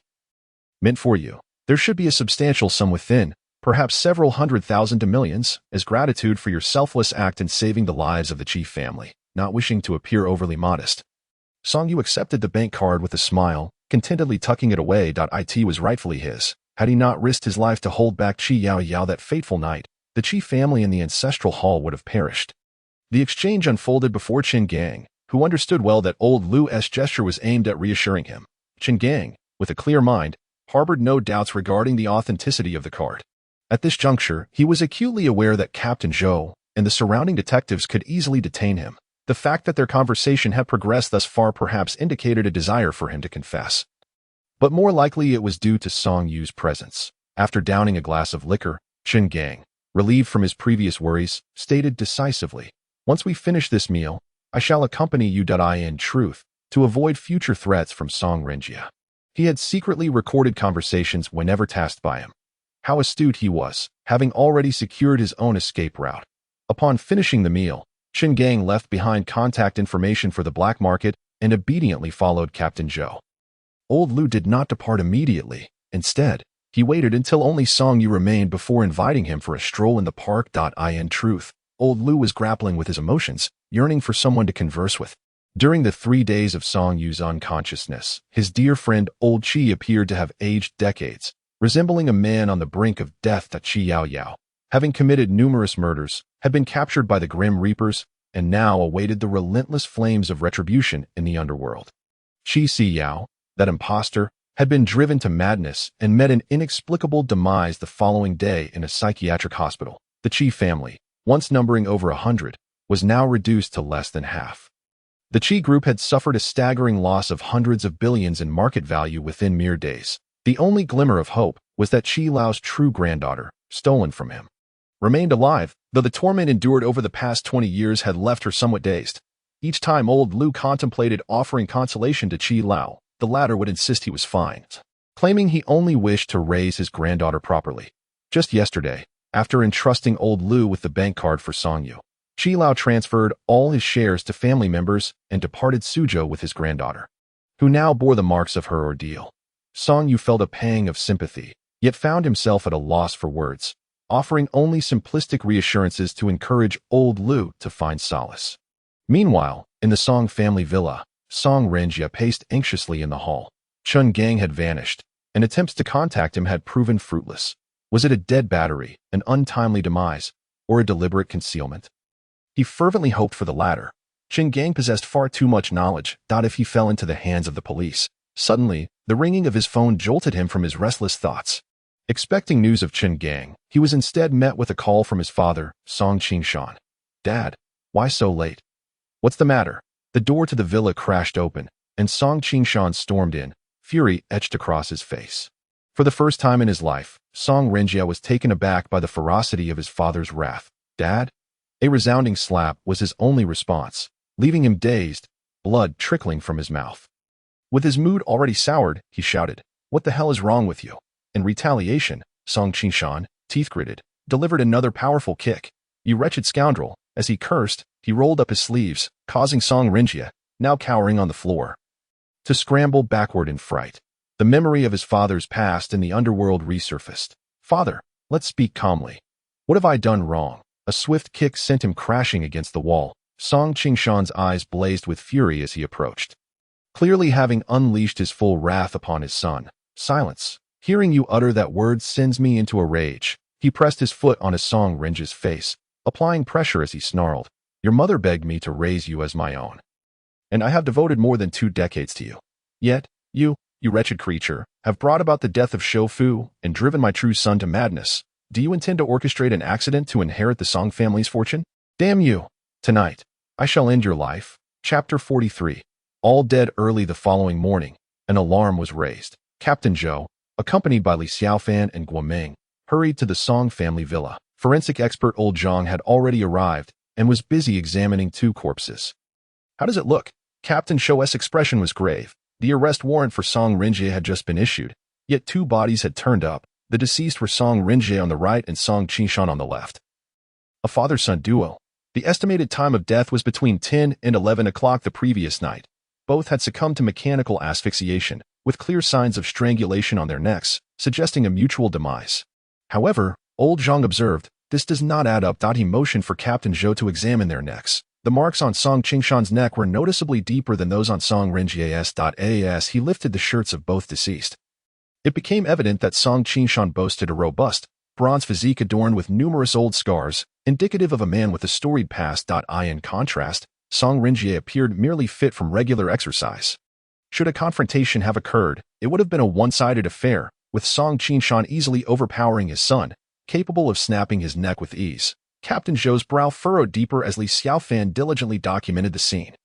Meant for you. There should be a substantial sum within, perhaps several 100,000 to millions, as gratitude for your selfless act in saving the lives of the Qi family." Not wishing to appear overly modest, Song Yu accepted the bank card with a smile, contentedly tucking it away. It was rightfully his. Had he not risked his life to hold back Qi Yaoyao that fateful night, the Qi family in the ancestral hall would have perished. The exchange unfolded before Chen Gang, who understood well that old Lu's gesture was aimed at reassuring him. Chen Gang, with a clear mind, harbored no doubts regarding the authenticity of the card. At this juncture, he was acutely aware that Captain Zhou and the surrounding detectives could easily detain him. The fact that their conversation had progressed thus far perhaps indicated a desire for him to confess. But more likely it was due to Song Yu's presence. After downing a glass of liquor, Chen Gang, relieved from his previous worries, stated decisively, "Once we finish this meal, I shall accompany you. In truth, to avoid future threats from Song Renjie." He had secretly recorded conversations whenever tasked by him. How astute he was, having already secured his own escape route. Upon finishing the meal, Chen Gang left behind contact information for the black market and obediently followed Captain Zhou. Old Lu did not depart immediately. Instead, he waited until only Song Yu remained before inviting him for a stroll in the park. In truth, old Lu was grappling with his emotions, yearning for someone to converse with. During the 3 days of Song Yu's unconsciousness, his dear friend Old Qi appeared to have aged decades, resembling a man on the brink of death. Qi Yaoyao, having committed numerous murders, had been captured by the Grim Reapers, and now awaited the relentless flames of retribution in the underworld. Qi Siyao, that impostor, had been driven to madness and met an inexplicable demise the following day in a psychiatric hospital. The Qi family, once numbering over 100, was now reduced to less than half. The Qi group had suffered a staggering loss of hundreds of billions in market value within mere days. The only glimmer of hope was that Qi Lao's true granddaughter, stolen from him, remained alive, though the torment endured over the past 20 years had left her somewhat dazed. Each time old Lu contemplated offering consolation to Qi Lao, the latter would insist he was fine, claiming he only wished to raise his granddaughter properly. Just yesterday, after entrusting old Lu with the bank card for Song Yu, Qi Lao transferred all his shares to family members and departed Suzhou with his granddaughter, who now bore the marks of her ordeal. Song Yu felt a pang of sympathy, yet found himself at a loss for words, offering only simplistic reassurances to encourage old Lu to find solace. Meanwhile, in the Song family villa, Song Renjie paced anxiously in the hall. Chun Gang had vanished, and attempts to contact him had proven fruitless. Was it a dead battery, an untimely demise, or a deliberate concealment? He fervently hoped for the latter. Chun Gang possessed far too much knowledge, if he fell into the hands of the police. Suddenly, the ringing of his phone jolted him from his restless thoughts. Expecting news of Chun Gang, he was instead met with a call from his father, Song Qingshan. "Dad, why so late? What's the matter?" The door to the villa crashed open, and Song Qingshan stormed in, fury etched across his face. For the first time in his life, Song Renjie was taken aback by the ferocity of his father's wrath. "Dad?" A resounding slap was his only response, leaving him dazed, blood trickling from his mouth. With his mood already soured, he shouted, "What the hell is wrong with you?" In retaliation, Song Qingshan, teeth gritted, delivered another powerful kick. "You wretched scoundrel!" As he cursed, he rolled up his sleeves, causing Song Renjie, now cowering on the floor, to scramble backward in fright. The memory of his father's past in the underworld resurfaced. "Father, let's speak calmly. What have I done wrong?" A swift kick sent him crashing against the wall. Song Qingshan's eyes blazed with fury as he approached, clearly having unleashed his full wrath upon his son. "Silence. Hearing you utter that word sends me into a rage." He pressed his foot on his Song Renjie's face, applying pressure as he snarled, "Your mother begged me to raise you as my own, and I have devoted more than 2 decades to you. Yet, you wretched creature, have brought about the death of Shou Fu and driven my true son to madness. Do you intend to orchestrate an accident to inherit the Song family's fortune? Damn you! Tonight, I shall end your life." Chapter 43. All dead early the following morning, an alarm was raised. Captain Zhou, accompanied by Li Xiaofan and Guoming, hurried to the Song family villa. Forensic expert Old Zhang had already arrived and was busy examining 2 corpses. "How does it look?" Captain Zhou's expression was grave. The arrest warrant for Song Renjie had just been issued, yet 2 bodies had turned up. The deceased were Song Renjie on the right and Song Qingshan on the left. A father-son duo. The estimated time of death was between 10 and 11 o'clock the previous night. Both had succumbed to mechanical asphyxiation, with clear signs of strangulation on their necks, suggesting a mutual demise. However, Old Zhang observed, this does not add up. He motioned for Captain Zhou to examine their necks. The marks on Song Qingshan's neck were noticeably deeper than those on Song Renjie's. As he lifted the shirts of both deceased, it became evident that Song Qingshan boasted a robust, bronze physique adorned with numerous old scars, indicative of a man with a storied past. In contrast, Song Renjie appeared merely fit from regular exercise. Should a confrontation have occurred, it would have been a one-sided affair, with Song Qingshan easily overpowering his son, capable of snapping his neck with ease. Captain Zhou's brow furrowed deeper as Li Xiaofan diligently documented the scene.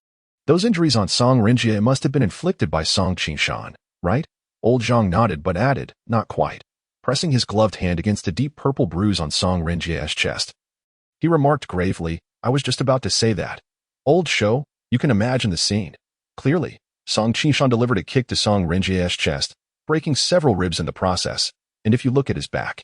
"Those injuries on Song Renjie must have been inflicted by Song Qingshan, right?" Old Zhang nodded but added, "Not quite," pressing his gloved hand against a deep purple bruise on Song Renjie's chest. He remarked gravely, "I was just about to say that. Old Shou, you can imagine the scene." Clearly, Song Qingshan delivered a kick to Song Renjie's chest, breaking several ribs in the process, and if you look at his back.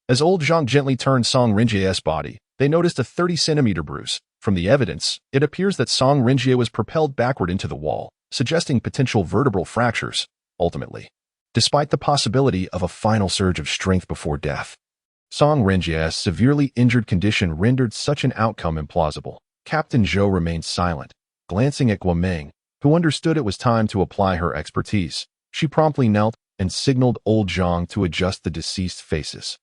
As Old Zhang gently turned Song Renjie's body, they noticed a 30-centimeter bruise. From the evidence, it appears that Song Renjie was propelled backward into the wall, suggesting potential vertebral fractures, ultimately, despite the possibility of a final surge of strength before death. Song Renjie's severely injured condition rendered such an outcome implausible. Captain Zhou remained silent, glancing at Guoming, who understood it was time to apply her expertise. She promptly knelt and signaled Old Zhang to adjust the deceased faces.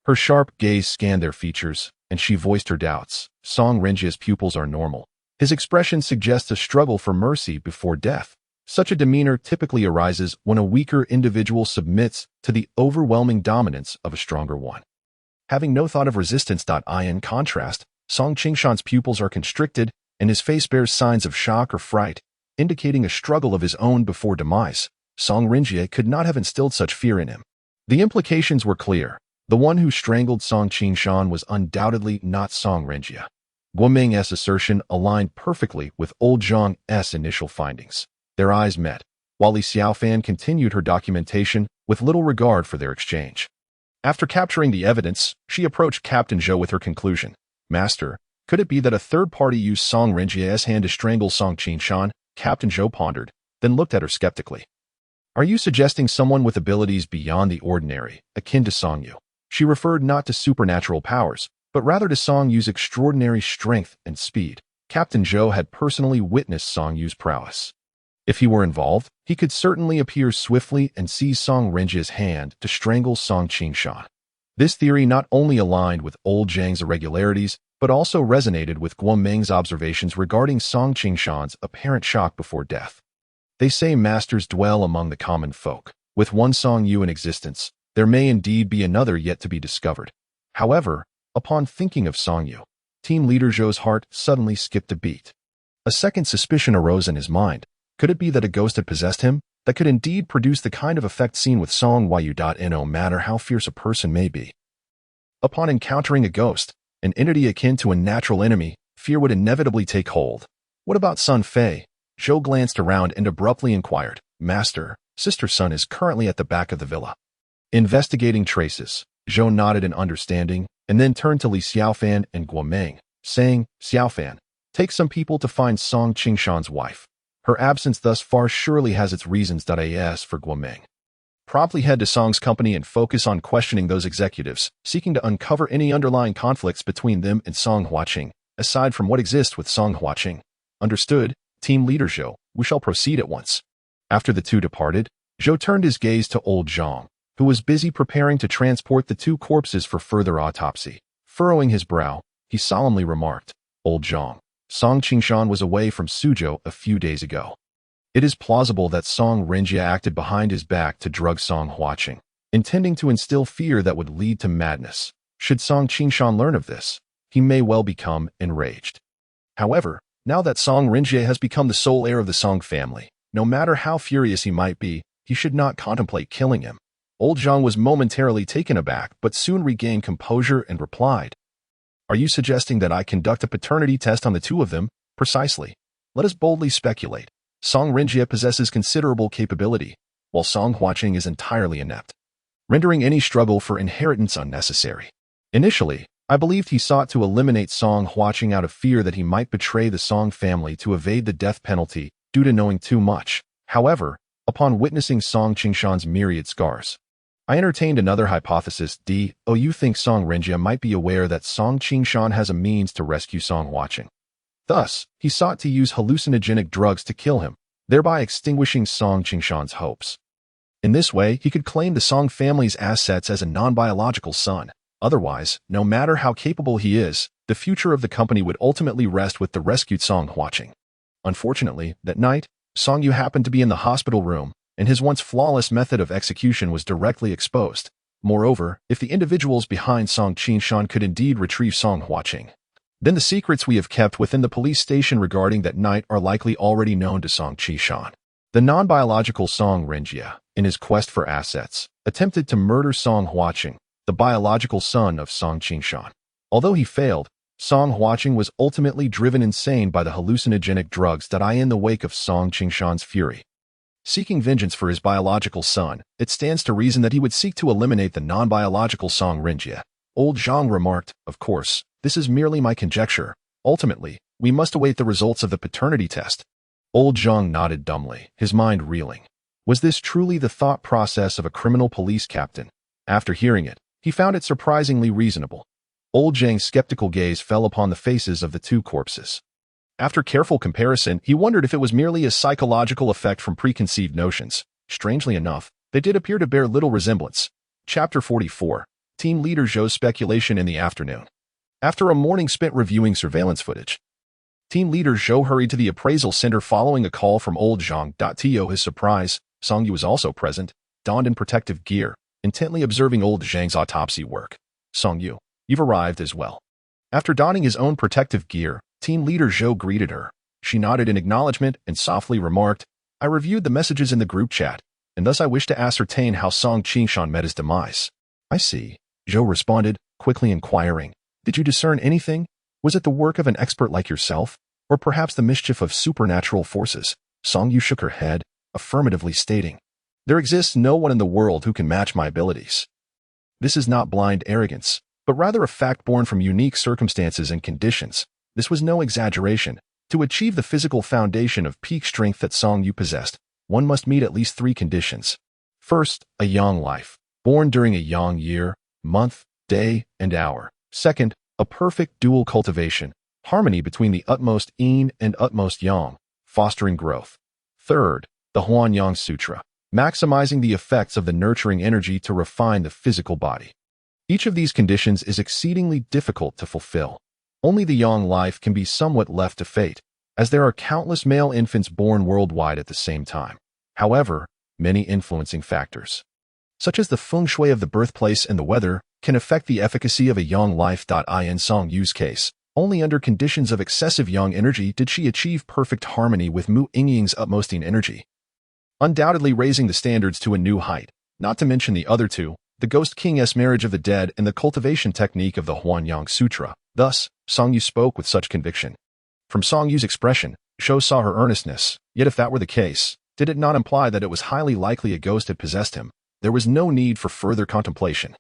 Her sharp gaze scanned their features, and she voiced her doubts. Song Renjie's pupils are normal. His expression suggests a struggle for mercy before death. Such a demeanor typically arises when a weaker individual submits to the overwhelming dominance of a stronger one. Having no thought of resistance. In contrast, Song Qingshan's pupils are constricted, and his face bears signs of shock or fright, indicating a struggle of his own before demise. Song Renjie could not have instilled such fear in him. The implications were clear. The one who strangled Song Qingshan was undoubtedly not Song Renjie. Guoming's assertion aligned perfectly with Old Zhang's initial findings. Their eyes met, while Li Xiaofan continued her documentation with little regard for their exchange. After capturing the evidence, she approached Captain Zhou with her conclusion. "Master, Could it be that a third party used Song Renjie's hand to strangle Song Qingshan? Captain Zhou pondered, then looked at her skeptically. Are you suggesting someone with abilities beyond the ordinary, akin to Song Yu? She referred not to supernatural powers, but rather to Song Yu's extraordinary strength and speed. Captain Zhou had personally witnessed Song Yu's prowess. If he were involved, he could certainly appear swiftly and seize Song Renjie's hand to strangle Song Qingshan. This theory not only aligned with old Zhang's irregularities, but also resonated with Guo Meng's observations regarding Song Qingshan's apparent shock before death. They say masters dwell among the common folk. With one Song Yu in existence, there may indeed be another yet to be discovered. However, upon thinking of Song Yu, Team Leader Zhou's heart suddenly skipped a beat. A second suspicion arose in his mind. Could it be that a ghost had possessed him, that could indeed produce the kind of effect seen with Song Yu? No matter how fierce a person may be. Upon encountering a ghost, an entity akin to a natural enemy, fear would inevitably take hold. What about Sun Fei? Zhou glanced around and abruptly inquired. Master, Sister Sun is currently at the back of the villa. Investigating traces. Zhou nodded in understanding, and then turned to Li Xiaofan and Guo Meng, saying, Xiaofan, take some people to find Song Qingshan's wife. Her absence thus far surely has its reasons. As for Guo Meng, promptly head to Song's company and focus on questioning those executives, seeking to uncover any underlying conflicts between them and Song Huaqing, aside from what exists with Song Huaqing. Understood, Team Leader Zhou, we shall proceed at once. After the two departed, Zhou turned his gaze to old Zhang, who was busy preparing to transport the two corpses for further autopsy. Furrowing his brow, he solemnly remarked, Old Zhang, Song Qingshan was away from Suzhou a few days ago. It is plausible that Song Renjie acted behind his back to drug Song Huaqing, intending to instill fear that would lead to madness. Should Song Qingshan learn of this, he may well become enraged. However, now that Song Renjie has become the sole heir of the Song family, no matter how furious he might be, he should not contemplate killing him. Old Zhang was momentarily taken aback, but soon regained composure and replied, Are you suggesting that I conduct a paternity test on the two of them? Precisely. Let us boldly speculate. Song Renjie possesses considerable capability, while Song Huaqing is entirely inept, rendering any struggle for inheritance unnecessary. Initially, I believed he sought to eliminate Song Huaqing out of fear that he might betray the Song family to evade the death penalty due to knowing too much. However, upon witnessing Song Qingshan's myriad scars, I entertained another hypothesis. You think Song Renjie might be aware that Song Qingshan has a means to rescue Song Huaqing. Thus, he sought to use hallucinogenic drugs to kill him, thereby extinguishing Song Qingshan's hopes. In this way, he could claim the Song family's assets as a non-biological son. Otherwise, no matter how capable he is, the future of the company would ultimately rest with the rescued Song Huaqing. Unfortunately, that night, Song Yu happened to be in the hospital room, and his once flawless method of execution was directly exposed. Moreover, if the individuals behind Song Qingshan could indeed retrieve Song Huaqing, then the secrets we have kept within the police station regarding that night are likely already known to Song Qingshan. The non-biological Song Renjie, in his quest for assets, attempted to murder Song Huaqing, the biological son of Song Qingshan. Although he failed, Song Huaqing was ultimately driven insane by the hallucinogenic drugs that in the wake of Song Qingshan's fury. Seeking vengeance for his biological son, it stands to reason that he would seek to eliminate the non-biological Song Renjie. Old Zhang remarked, Of course, this is merely my conjecture. Ultimately, we must await the results of the paternity test. Old Zhang nodded dumbly, his mind reeling. Was this truly the thought process of a criminal police captain? After hearing it, he found it surprisingly reasonable. Old Zhang's skeptical gaze fell upon the faces of the two corpses. After careful comparison, he wondered if it was merely a psychological effect from preconceived notions. Strangely enough, they did appear to bear little resemblance. Chapter 44. Team Leader Zhou's speculation in the afternoon. After a morning spent reviewing surveillance footage, Team Leader Zhou hurried to the appraisal center following a call from Old Zhang. To his surprise, Song Yu was also present, donned in protective gear, intently observing Old Zhang's autopsy work. Song Yu, you've arrived as well. After donning his own protective gear, Team Leader Zhou greeted her. She nodded in acknowledgement and softly remarked, I reviewed the messages in the group chat, and thus I wish to ascertain how Song Qingshan met his demise. I see, Zhou responded, quickly inquiring, Did you discern anything? Was it the work of an expert like yourself, or perhaps the mischief of supernatural forces? Song Yu shook her head, affirmatively stating, There exists no one in the world who can match my abilities. This is not blind arrogance, but rather a fact born from unique circumstances and conditions. This was no exaggeration. To achieve the physical foundation of peak strength that Song Yu possessed, one must meet at least three conditions. First, a yang life, born during a yang year, month, day, and hour. Second, a perfect dual cultivation, harmony between the utmost yin and utmost yang, fostering growth. Third, the Huanyang Sutra, maximizing the effects of the nurturing energy to refine the physical body. Each of these conditions is exceedingly difficult to fulfill. Only the yang life can be somewhat left to fate, as there are countless male infants born worldwide at the same time. However, many influencing factors, such as the feng shui of the birthplace and the weather, can affect the efficacy of a yang life. In Song Yu's case, only under conditions of excessive yang energy did she achieve perfect harmony with Mu Yingying's utmost yin energy, undoubtedly raising the standards to a new height, not to mention the other two, the Ghost King's marriage of the dead and the cultivation technique of the Huanyang Sutra. Thus, Song Yu spoke with such conviction. From Song Yu's expression, Zhou saw her earnestness, yet if that were the case, did it not imply that it was highly likely a ghost had possessed him? There was no need for further contemplation.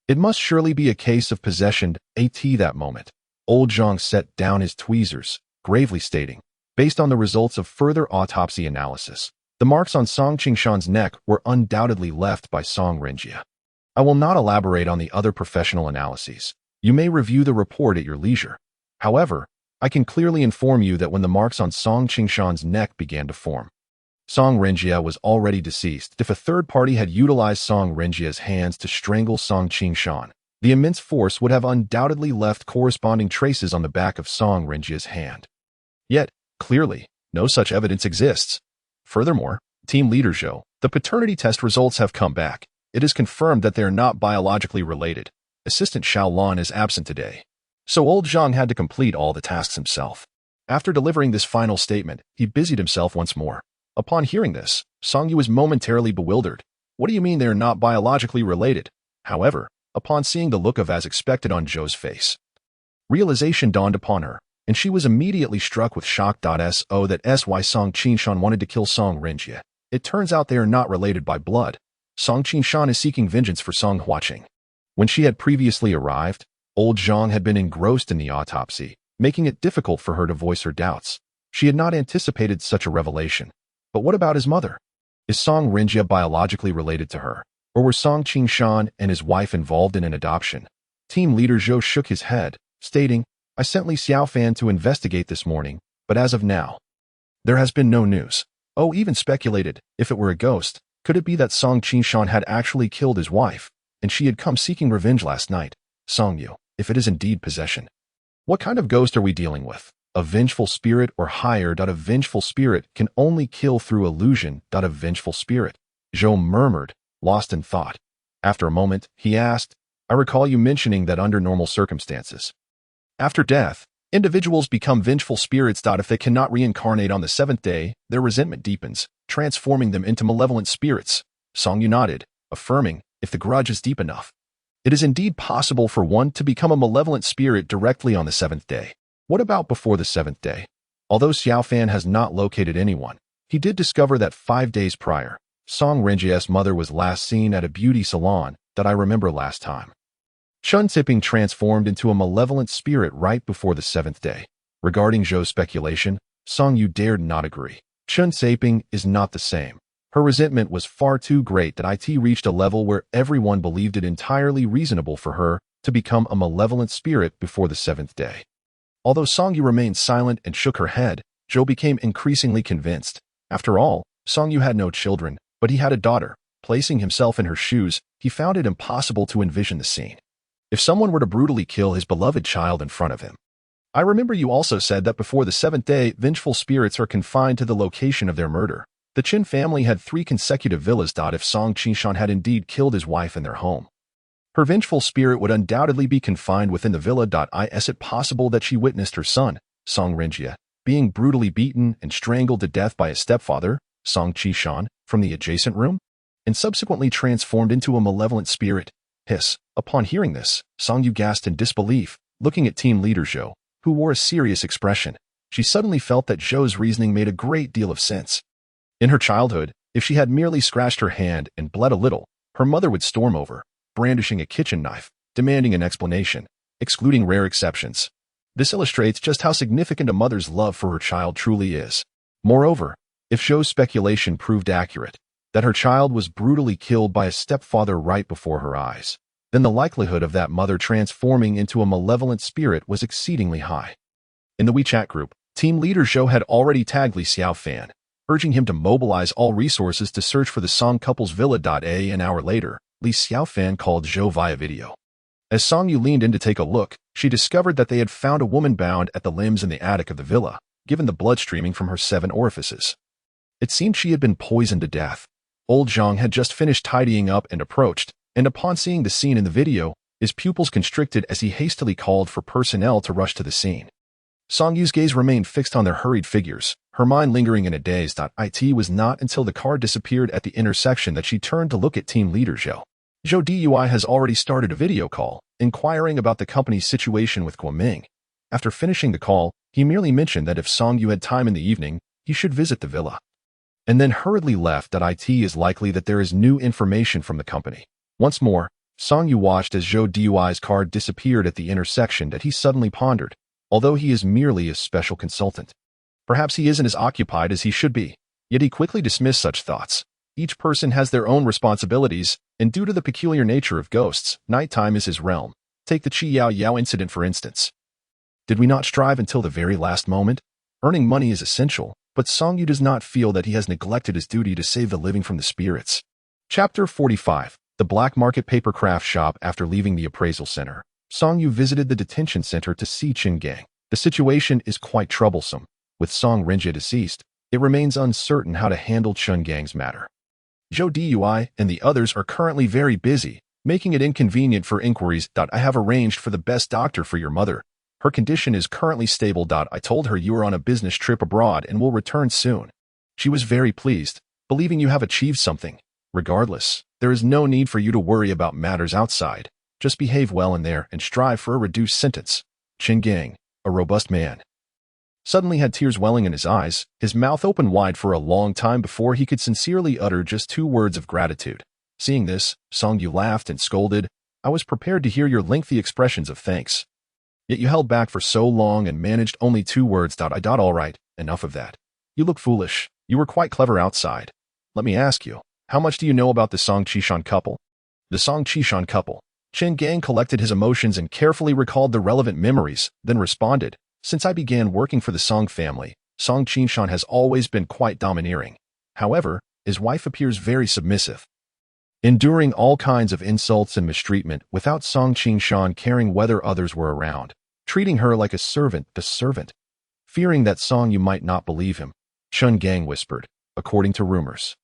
It must surely be a case of possession. At that moment, old Zhang set down his tweezers, gravely stating, based on the results of further autopsy analysis, the marks on Song Qingshan's neck were undoubtedly left by Song Renjie. I will not elaborate on the other professional analyses. You may review the report at your leisure. However, I can clearly inform you that when the marks on Song Qingshan's neck began to form, Song Renjie was already deceased. If a third party had utilized Song Renjie's hands to strangle Song Qingshan, the immense force would have undoubtedly left corresponding traces on the back of Song Renjie's hand. Yet, clearly, no such evidence exists. Furthermore, team leader Zhou, the paternity test results have come back. It is confirmed that they are not biologically related. Assistant Xiaolon is absent today, so old Zhang had to complete all the tasks himself. After delivering this final statement, he busied himself once more. Upon hearing this, Song Yu was momentarily bewildered. What do you mean they are not biologically related? However, upon seeing the look of as expected on Zhou's face, realization dawned upon her, and she was immediately struck with shock. So that's why Song Qingshan wanted to kill Song Renjie. It turns out they are not related by blood. Song Qingshan is seeking vengeance for Song Huaqing. When she had previously arrived, old Zhang had been engrossed in the autopsy, making it difficult for her to voice her doubts. She had not anticipated such a revelation. But what about his mother? Is Song Renjie biologically related to her? Or were Song Qingshan and his wife involved in an adoption? Team leader Zhou shook his head, stating, I sent Li Xiaofan to investigate this morning, but as of now, there has been no news. Oh, even speculated, if it were a ghost, could it be that Song Qingshan had actually killed his wife, and she had come seeking revenge last night? Song Yu, if it is indeed possession, what kind of ghost are we dealing with? A vengeful spirit or higher? A vengeful spirit can only kill through illusion. A vengeful spirit, Zhou murmured, lost in thought. After a moment, he asked, I recall you mentioning that under normal circumstances, after death, individuals become vengeful spirits. If they cannot reincarnate on the seventh day, their resentment deepens, transforming them into malevolent spirits. Song Yu nodded, affirming, if the grudge is deep enough, it is indeed possible for one to become a malevolent spirit directly on the seventh day. What about before the seventh day? Although Xiaofan has not located anyone, he did discover that 5 days prior, Song Renjie's mother was last seen at a beauty salon that I remember last time. Chun Siping transformed into a malevolent spirit right before the seventh day. Regarding Zhou's speculation, Song Yu dared not agree. Chun Siping is not the same. Her resentment was far too great that it reached a level where everyone believed it entirely reasonable for her to become a malevolent spirit before the seventh day. Although Song Yu remained silent and shook her head, Zhou became increasingly convinced. After all, Song Yu had no children, but he had a daughter. Placing himself in her shoes, he found it impossible to envision the scene. If someone were to brutally kill his beloved child in front of him. I remember you also said that before the seventh day, vengeful spirits are confined to the location of their murder. The Qin family had 3 consecutive villas. If Song Qingshan had indeed killed his wife in their home, her vengeful spirit would undoubtedly be confined within the villa. Is it possible that she witnessed her son, Song Renjie, being brutally beaten and strangled to death by his stepfather, Song Qingshan, from the adjacent room, and subsequently transformed into a malevolent spirit? Hiss. Upon hearing this, Song Yu gasped in disbelief, looking at team leader Zhou, who wore a serious expression. She suddenly felt that Zhou's reasoning made a great deal of sense. In her childhood, if she had merely scratched her hand and bled a little, her mother would storm over, brandishing a kitchen knife, demanding an explanation, excluding rare exceptions. This illustrates just how significant a mother's love for her child truly is. Moreover, if Zhou's speculation proved accurate, that her child was brutally killed by a stepfather right before her eyes, then the likelihood of that mother transforming into a malevolent spirit was exceedingly high. In the WeChat group, team leader Zhou had already tagged Li Xiaofan, urging him to mobilize all resources to search for the Song couple's villa. An hour later, Li Xiaofan called Zhou via video. As Song Yu leaned in to take a look, she discovered that they had found a woman bound at the limbs in the attic of the villa, given the blood streaming from her 7 orifices. It seemed she had been poisoned to death. Old Zhang had just finished tidying up and approached, and upon seeing the scene in the video, his pupils constricted as he hastily called for personnel to rush to the scene. Song Yu's gaze remained fixed on their hurried figures, her mind lingering in a daze. It was not until the car disappeared at the intersection that she turned to look at team leader Zhou. Zhou Dui has already started a video call, inquiring about the company's situation with Guoming. After finishing the call, he merely mentioned that if Song Yu had time in the evening, he should visit the villa. And then hurriedly left. It is likely that there is new information from the company. Once more, Song Yu watched as Zhou Dui's car disappeared at the intersection that he suddenly pondered, although he is merely a special consultant. Perhaps he isn't as occupied as he should be, yet he quickly dismissed such thoughts. Each person has their own responsibilities, and due to the peculiar nature of ghosts, nighttime is his realm. Take the Qi Yao Yao incident for instance. Did we not strive until the very last moment? Earning money is essential, but Song Yu does not feel that he has neglected his duty to save the living from the spirits. Chapter 45. The Black Market Papercraft Shop. After leaving the appraisal center, Song Yu visited the detention center to see Qin Gang. The situation is quite troublesome. With Song Renjie deceased, it remains uncertain how to handle Qin Gang's matter. Zhou Dui and the others are currently very busy, making it inconvenient for inquiries. I have arranged for the best doctor for your mother. Her condition is currently stable. I told her you are on a business trip abroad and will return soon. She was very pleased, believing you have achieved something. Regardless, there is no need for you to worry about matters outside. Just behave well in there and strive for a reduced sentence. Qin Gang, a robust man, suddenly had tears welling in his eyes, his mouth open wide for a long time before he could sincerely utter just 2 words of gratitude. Seeing this, Song Yu laughed and scolded, I was prepared to hear your lengthy expressions of thanks. Yet you held back for so long and managed only 2 words. All right, enough of that. You look foolish. You were quite clever outside. Let me ask you, how much do you know about the Song Qishan couple? The Song Qishan couple. Qin Gang collected his emotions and carefully recalled the relevant memories, then responded, since I began working for the Song family, Song Qishan has always been quite domineering. However, his wife appears very submissive, enduring all kinds of insults and mistreatment without Song Qishan caring whether others were around, treating her like a servant. Fearing that Song Yu might not believe him, Qin Gang whispered, according to rumors.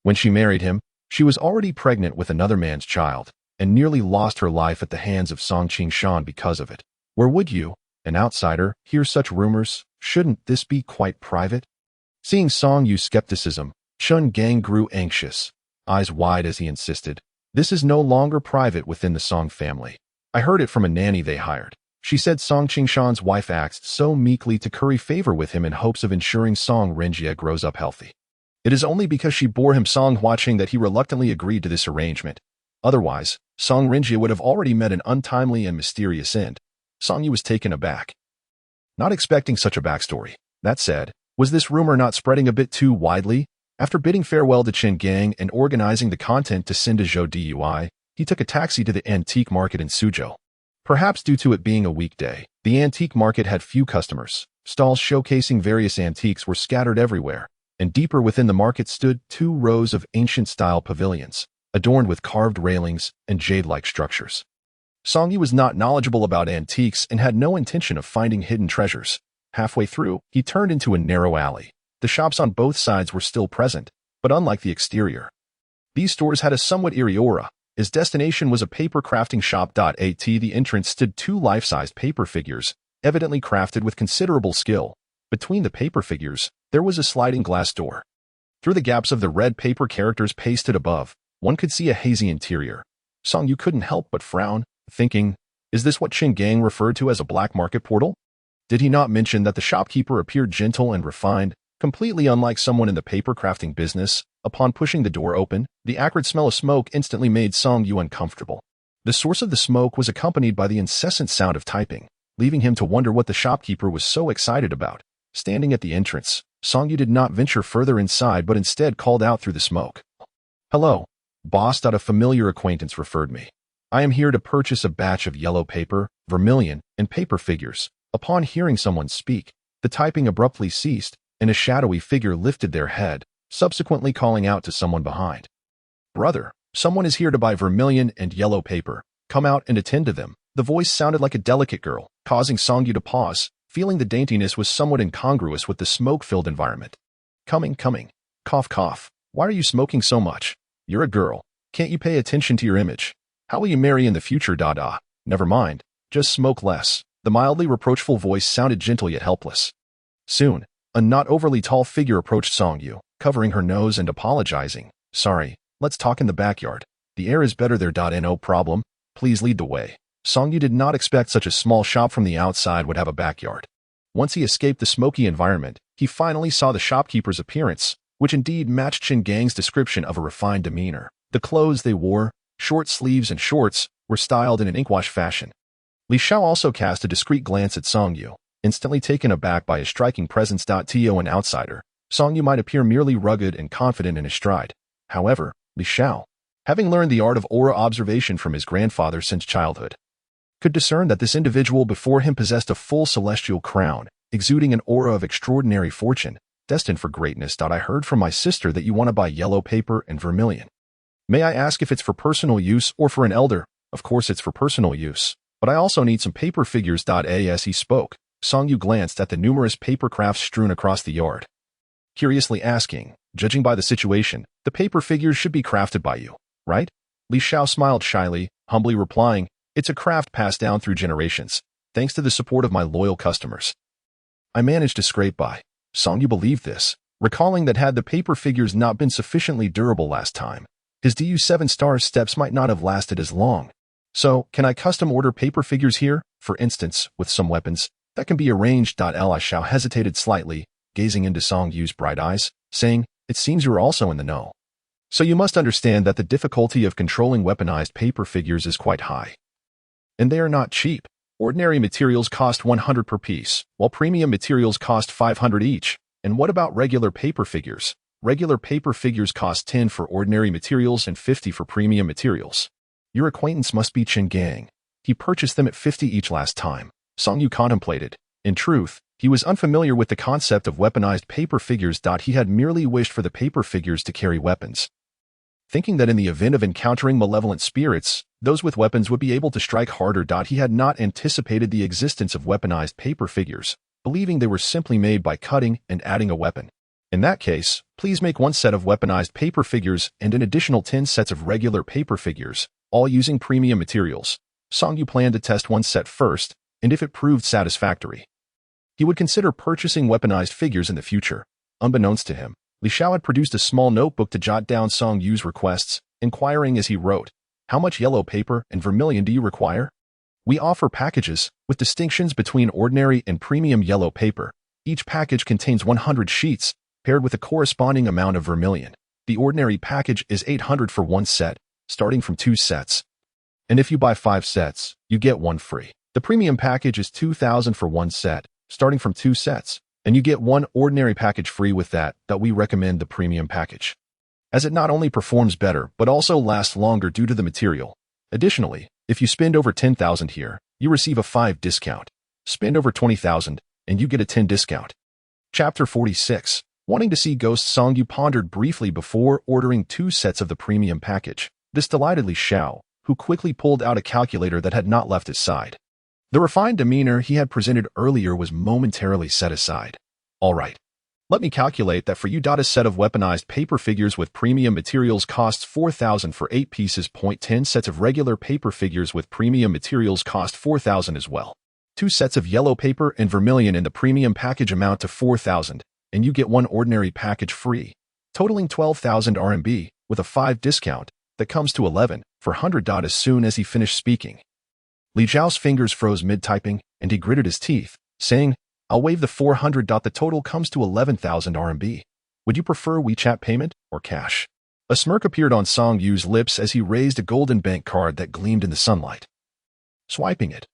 When she married him, she was already pregnant with another man's child, and nearly lost her life at the hands of Song Qishan because of it. Where would you, an outsider, hear such rumors? Shouldn't this be quite private? Seeing Song Yu's skepticism, Qin Gang grew anxious, eyes wide as he insisted, this is no longer private within the Song family. I heard it from a nanny they hired. She said Song Qishan's wife acts so meekly to curry favor with him in hopes of ensuring Song Renjie grows up healthy. It is only because she bore him Song Huaqing that he reluctantly agreed to this arrangement. Otherwise, Song Renjie would have already met an untimely and mysterious end. Song Yu was taken aback, not expecting such a backstory. That said, was this rumor not spreading a bit too widely? After bidding farewell to Qin Gang and organizing the content to send to Zhou Dui, he took a taxi to the antique market in Suzhou. Perhaps due to it being a weekday, the antique market had few customers. Stalls showcasing various antiques were scattered everywhere, and deeper within the market stood 2 rows of ancient-style pavilions, adorned with carved railings and jade-like structures. Song Yu was not knowledgeable about antiques and had no intention of finding hidden treasures. Halfway through, he turned into a narrow alley. The shops on both sides were still present, but unlike the exterior, these stores had a somewhat eerie aura. His destination was a paper crafting shop. At the entrance stood 2 life-sized paper figures, evidently crafted with considerable skill. Between the paper figures, there was a sliding glass door. Through the gaps of the red paper characters pasted above, one could see a hazy interior. Song Yu couldn't help but frown, thinking, is this what Qin Gang referred to as a black market portal? Did he not mention that the shopkeeper appeared gentle and refined, completely unlike someone in the paper crafting business? Upon pushing the door open, the acrid smell of smoke instantly made Song Yu uncomfortable. The source of the smoke was accompanied by the incessant sound of typing. leaving him to wonder what the shopkeeper was so excited about. Standing at the entrance, Song-yu did not venture further inside but instead called out through the smoke. "Hello, boss." A familiar acquaintance referred me. "I am here to purchase a batch of yellow paper, vermilion, and paper figures." Upon hearing someone speak, the typing abruptly ceased, and a shadowy figure lifted their head, subsequently calling out to someone behind. "Brother, someone is here to buy vermilion and yellow paper. Come out and attend to them." The voice sounded like a delicate girl, causing Song-yu to pause, feeling the daintiness was somewhat incongruous with the smoke-filled environment. Coming. Cough, cough. "Why are you smoking so much? You're a girl. Can't you pay attention to your image? How will you marry in the future? Never mind. Just smoke less." The mildly reproachful voice sounded gentle yet helpless. Soon, a not overly tall figure approached Song-yu, covering her nose and apologizing. "Sorry, let's talk in the backyard. The air is better there. No problem. Please lead the way." Song-yu did not expect such a small shop from the outside would have a backyard. Once he escaped the smoky environment, he finally saw the shopkeeper's appearance, which indeed matched Chen Gang's description of a refined demeanor. The clothes they wore, short sleeves and shorts, were styled in an inkwash fashion. Li Xiao also cast a discreet glance at Song-yu, instantly taken aback by his striking presence. To an outsider, Song-yu might appear merely rugged and confident in his stride. However, Li Xiao, having learned the art of aura observation from his grandfather since childhood, could discern that this individual before him possessed a full celestial crown, exuding an aura of extraordinary fortune, destined for greatness. "I heard from my sister that you want to buy yellow paper and vermilion. May I ask if it's for personal use or for an elder?" "Of course it's for personal use, but I also need some paper figures." As he spoke, Song-yu glanced at the numerous paper crafts strewn across the yard, curiously asking, "Judging by the situation, the paper figures should be crafted by you, right?" Li Xiao smiled shyly, humbly replying, "It's a craft passed down through generations, thanks to the support of my loyal customers. I managed to scrape by." Song-yu believed this, recalling that had the paper figures not been sufficiently durable last time, his Du7 steps might not have lasted as long. "So, can I custom order paper figures here, for instance, with some weapons? That can be arranged." Li Xiao hesitated slightly, gazing into Song-yu's bright eyes, saying, "It seems you're also in the know. So you must understand that the difficulty of controlling weaponized paper figures is quite high. And they are not cheap. Ordinary materials cost 100 per piece, while premium materials cost 500 each. And what about regular paper figures? Regular paper figures cost 10 for ordinary materials and 50 for premium materials. Your acquaintance must be Chen Gang. He purchased them at 50 each last time." Song-yu contemplated. In truth, he was unfamiliar with the concept of weaponized paper figures. He had merely wished for the paper figures to carry weapons, thinking that in the event of encountering malevolent spirits, those with weapons would be able to strike harder. He had not anticipated the existence of weaponized paper figures, believing they were simply made by cutting and adding a weapon. "In that case, please make one set of weaponized paper figures and an additional 10 sets of regular paper figures, all using premium materials." Song-yu planned to test one set first, and if it proved satisfactory, he would consider purchasing weaponized figures in the future. Unbeknownst to him, Li Xiao had produced a small notebook to jot down Song-yu's requests, inquiring as he wrote, "How much yellow paper and vermilion do you require? We offer packages with distinctions between ordinary and premium yellow paper. Each package contains 100 sheets, paired with a corresponding amount of vermilion. The ordinary package is 800 for one set, starting from 2 sets. And if you buy 5 sets, you get 1 free. The premium package is 2,000 for one set, starting from 2 sets. And you get 1 ordinary package free with that. We recommend the premium package, as it not only performs better but also lasts longer due to the material. Additionally, if you spend over 10,000 here, you receive a 5 discount. Spend over 20,000, and you get a 10 discount." Chapter 46. Wanting to see ghosts, Song-yu pondered briefly before ordering 2 sets of the premium package. This delighted Li Xiao, who quickly pulled out a calculator that had not left his side. The refined demeanor he had presented earlier was momentarily set aside. "All right. Let me calculate that for you. A set of weaponized paper figures with premium materials costs 4,000 for 8 pieces. 10 sets of regular paper figures with premium materials cost 4,000 as well. 2 sets of yellow paper and vermilion in the premium package amount to 4,000, and you get 1 ordinary package free, totaling 12,000 RMB, with a 5 discount, that comes to 11 for 100. As soon as he finished speaking, Li Zhao's fingers froze mid-typing, and he gritted his teeth, saying, "I'll waive the 400. The total comes to 11,000 RMB. Would you prefer WeChat payment or cash?" A smirk appeared on Song-yu's lips as he raised a golden bank card that gleamed in the sunlight. Swiping it,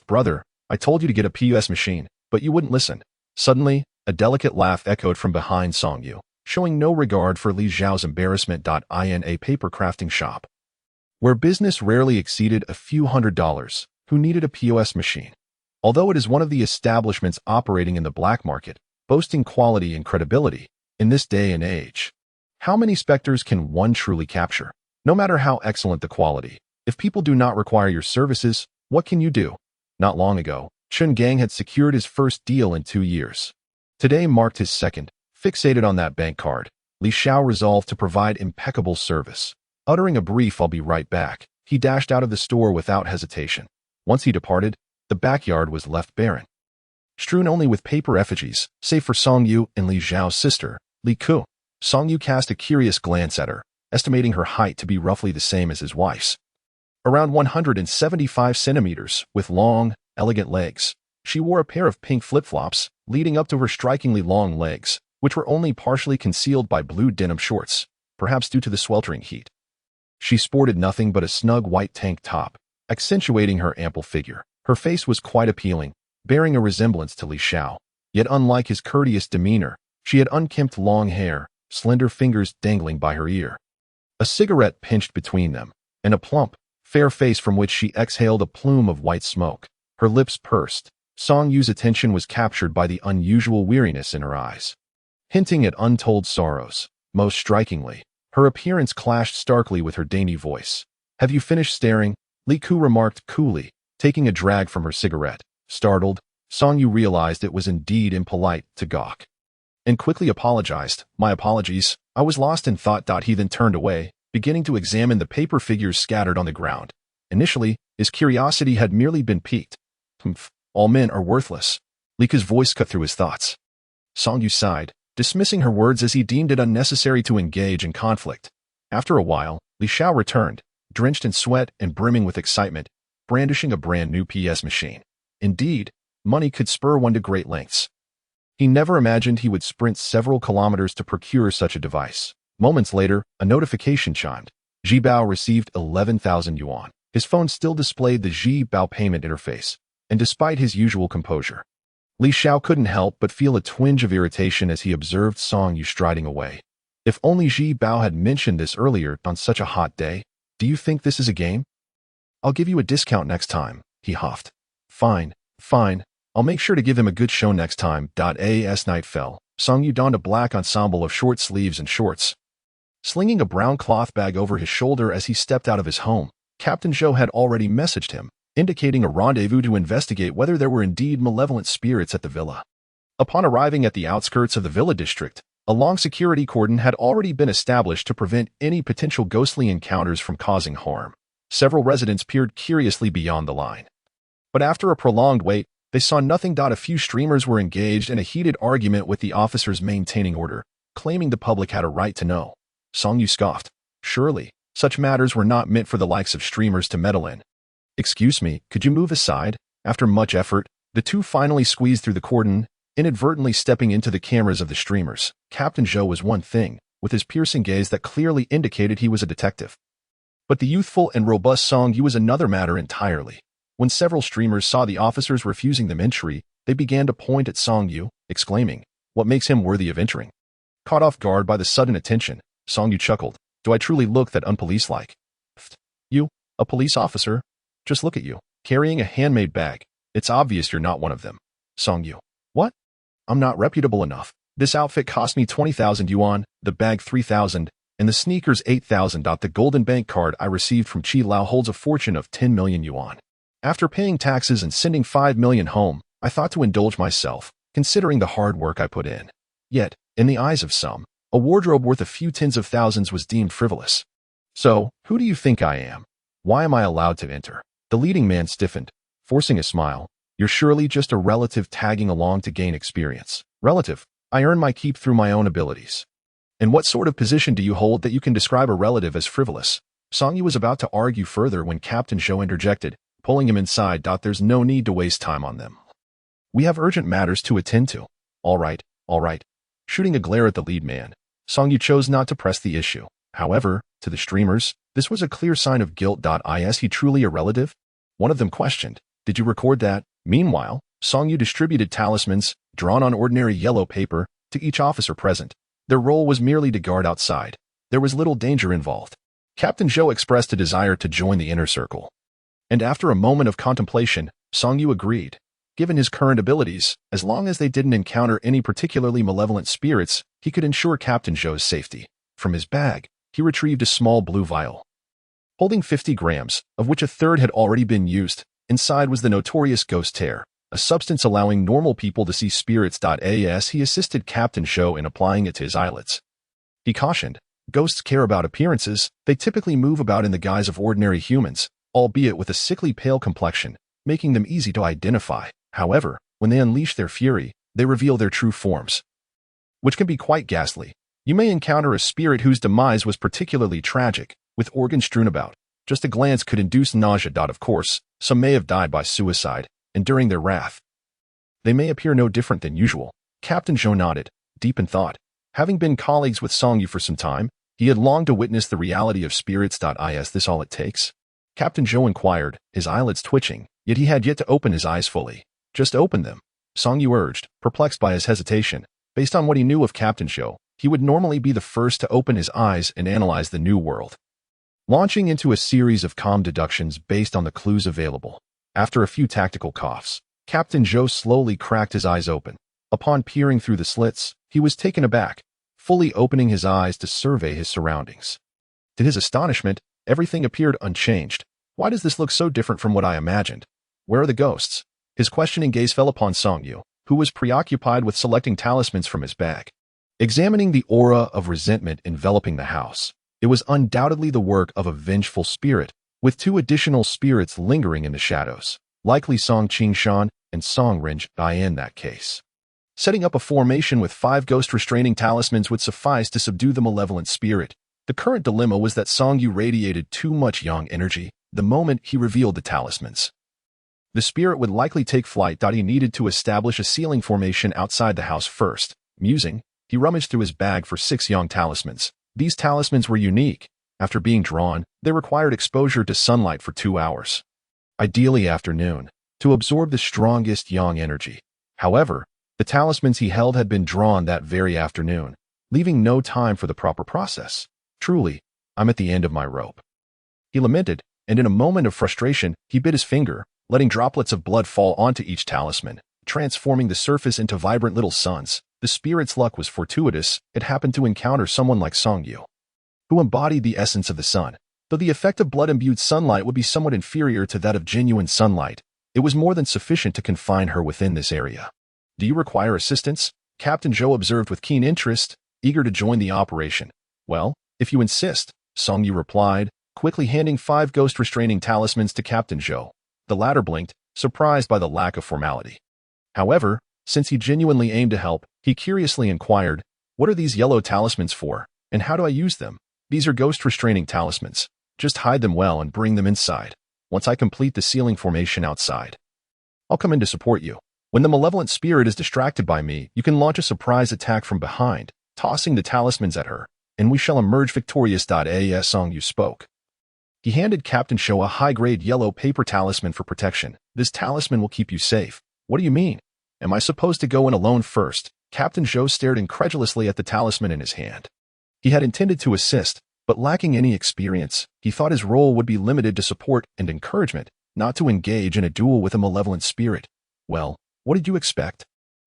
"Brother, I told you to get a POS machine, but you wouldn't listen. Suddenly, a delicate laugh echoed from behind Song Yu, showing no regard for Li Zhao's embarrassment. In a paper crafting shop, where business rarely exceeded a few $100s, who needed a POS machine? Although it is one of the establishments operating in the black market, boasting quality and credibility, in this day and age, how many specters can one truly capture? No matter how excellent the quality, if people do not require your services, what can you do? Not long ago, Chun Gang had secured his first deal in 2 years. Today marked his second. Fixated on that bank card, Li Xiao resolved to provide impeccable service. Uttering a brief "I'll be right back," he dashed out of the store without hesitation. Once he departed, the backyard was left barren, strewn only with paper effigies, save for Song Yu and Li Zhao's sister, Li Ku. Song Yu cast a curious glance at her, estimating her height to be roughly the same as his wife's. Around 175 centimeters, with long, elegant legs. She wore a pair of pink flip-flops, leading up to her strikingly long legs, which were only partially concealed by blue denim shorts, perhaps due to the sweltering heat. She sported nothing but a snug white tank top, accentuating her ample figure. Her face was quite appealing, bearing a resemblance to Li Xiao. Yet unlike his courteous demeanor, she had unkempt long hair, slender fingers dangling by her ear. A cigarette pinched between them, and a plump, fair face from which she exhaled a plume of white smoke. Her lips pursed. Song Yu's attention was captured by the unusual weariness in her eyes, hinting at untold sorrows. Most strikingly, her appearance clashed starkly with her dainty voice. "Have you finished staring?" Li Ku remarked coolly, taking a drag from her cigarette. Startled, Song Yu realized it was indeed impolite to gawk, and quickly apologized. "My apologies, I was lost in thought." He then turned away, beginning to examine the paper figures scattered on the ground. Initially, his curiosity had merely been piqued. All men are worthless. Li Ku's voice cut through his thoughts. Song Yu sighed, dismissing her words as he deemed it unnecessary to engage in conflict. After a while, Li Xiao returned, drenched in sweat and brimming with excitement, brandishing a brand new PS machine. Indeed, money could spur one to great lengths. He never imagined he would sprint several kilometers to procure such a device. Moments later, a notification chimed. Ji Bao received 11,000 yuan. His phone still displayed the Ji Bao payment interface, and despite his usual composure, Li Xiao couldn't help but feel a twinge of irritation as he observed Song Yu striding away. If only Ji Bao had mentioned this earlier on such a hot day. "Do you think this is a game? I'll give you a discount next time," he huffed. Fine. I'll make sure to give him a good show next time." As night fell, Song Yu donned a black ensemble of short sleeves and shorts, slinging a brown cloth bag over his shoulder as he stepped out of his home. Captain Zhou had already messaged him, indicating a rendezvous to investigate whether there were indeed malevolent spirits at the villa. Upon arriving at the outskirts of the villa district, a long security cordon had already been established to prevent any potential ghostly encounters from causing harm. Several residents peered curiously beyond the line, but after a prolonged wait, they saw nothing. A few streamers were engaged in a heated argument with the officers maintaining order, claiming the public had a right to know. Song Yu scoffed. Surely, such matters were not meant for the likes of streamers to meddle in. "Excuse me, could you move aside?" After much effort, the two finally squeezed through the cordon, inadvertently stepping into the cameras of the streamers. Captain Zhou was one thing, with his piercing gaze that clearly indicated he was a detective. But the youthful and robust Song Yu was another matter entirely. When several streamers saw the officers refusing them entry, they began to point at Song Yu, exclaiming, "What makes him worthy of entering?" Caught off guard by the sudden attention, Song Yu chuckled. "Do I truly look that unpolice-like? You, a police officer? Just look at you, carrying a handmade bag. It's obvious you're not one of them." Song Yu. "What? I'm not reputable enough. This outfit cost me 20,000 yuan, the bag 3,000, and the sneakers 8,000. The golden bank card I received from Qi Lao holds a fortune of 10 million yuan. After paying taxes and sending 5 million home, I thought to indulge myself, considering the hard work I put in. Yet, in the eyes of some, a wardrobe worth a few tens of thousands was deemed frivolous. So, who do you think I am? Why am I allowed to enter?" The leading man stiffened, forcing a smile. "You're surely just a relative tagging along to gain experience." "Relative? I earn my keep through my own abilities." "And what sort of position do you hold that you can describe a relative as frivolous?" Song Yu was about to argue further when Captain Zhou interjected, pulling him inside. "There's no need to waste time on them. We have urgent matters to attend to." All right. Shooting a glare at the lead man, Song Yu chose not to press the issue. However, to the streamers, this was a clear sign of guilt. Is he truly a relative? One of them questioned, "Did you record that?" Meanwhile, Song Yu distributed talismans, drawn on ordinary yellow paper, to each officer present. Their role was merely to guard outside. There was little danger involved. Captain Zhou expressed a desire to join the inner circle. And after a moment of contemplation, Song Yu agreed. Given his current abilities, as long as they didn't encounter any particularly malevolent spirits, he could ensure Captain Zhou's safety. From his bag, he retrieved a small blue vial. Holding 50 grams, of which a third had already been used, inside was the notorious ghost tear, a substance allowing normal people to see spirits. As he assisted Captain Zhou in applying it to his eyelids. He cautioned, ghosts care about appearances, they typically move about in the guise of ordinary humans, albeit with a sickly pale complexion, making them easy to identify. However, when they unleash their fury, they reveal their true forms, which can be quite ghastly. You may encounter a spirit whose demise was particularly tragic, with organs strewn about. Just a glance could induce nausea. Of course, some may have died by suicide, enduring their wrath. They may appear no different than usual. Captain Zhou nodded, deep in thought. Having been colleagues with Song Yu for some time, he had longed to witness the reality of spirits. Is this all it takes? Captain Zhou inquired, his eyelids twitching, yet he had yet to open his eyes fully. Just open them, Song Yu urged, perplexed by his hesitation. Based on what he knew of Captain Zhou, he would normally be the first to open his eyes and analyze the new world. Launching into a series of calm deductions based on the clues available. After a few tactical coughs, Captain Zhou slowly cracked his eyes open. Upon peering through the slits, he was taken aback, fully opening his eyes to survey his surroundings. To his astonishment, everything appeared unchanged. Why does this look so different from what I imagined? Where are the ghosts? His questioning gaze fell upon Song Yu, who was preoccupied with selecting talismans from his bag. Examining the aura of resentment enveloping the house, it was undoubtedly the work of a vengeful spirit, with 2 additional spirits lingering in the shadows, likely Song Qingshan and Song Renji in that case. Setting up a formation with 5 ghost-restraining talismans would suffice to subdue the malevolent spirit. The current dilemma was that Song Yu radiated too much yang energy the moment he revealed the talismans. The spirit would likely take flight. He needed to establish a sealing formation outside the house first. Musing, he rummaged through his bag for 6 yang talismans. These talismans were unique. After being drawn, they required exposure to sunlight for 2 hours. Ideally afternoon, to absorb the strongest yang energy. However, the talismans he held had been drawn that very afternoon, leaving no time for the proper process. Truly, I'm at the end of my rope. He lamented, and in a moment of frustration, he bit his finger, letting droplets of blood fall onto each talisman, transforming the surface into vibrant little suns. The spirit's luck was fortuitous. It happened to encounter someone like Song Yu, who embodied the essence of the sun. Though the effect of blood-imbued sunlight would be somewhat inferior to that of genuine sunlight, it was more than sufficient to confine her within this area. Do you require assistance? Captain Zhou observed with keen interest, eager to join the operation. Well, if you insist, Song Yu replied, quickly handing 5 ghost-restraining talismans to Captain Zhou. The latter blinked, surprised by the lack of formality. However, since he genuinely aimed to help, he curiously inquired, what are these yellow talismans for, and how do I use them? These are ghost-restraining talismans. Just hide them well and bring them inside. Once I complete the sealing formation outside, I'll come in to support you. When the malevolent spirit is distracted by me, you can launch a surprise attack from behind, tossing the talismans at her, and we shall emerge victorious. As Song Yu spoke. He handed Captain Zhou a high-grade yellow paper talisman for protection. This talisman will keep you safe. What do you mean? Am I supposed to go in alone first? Captain Zhou stared incredulously at the talisman in his hand. He had intended to assist, but lacking any experience, he thought his role would be limited to support and encouragement, not to engage in a duel with a malevolent spirit. Well, what did you expect?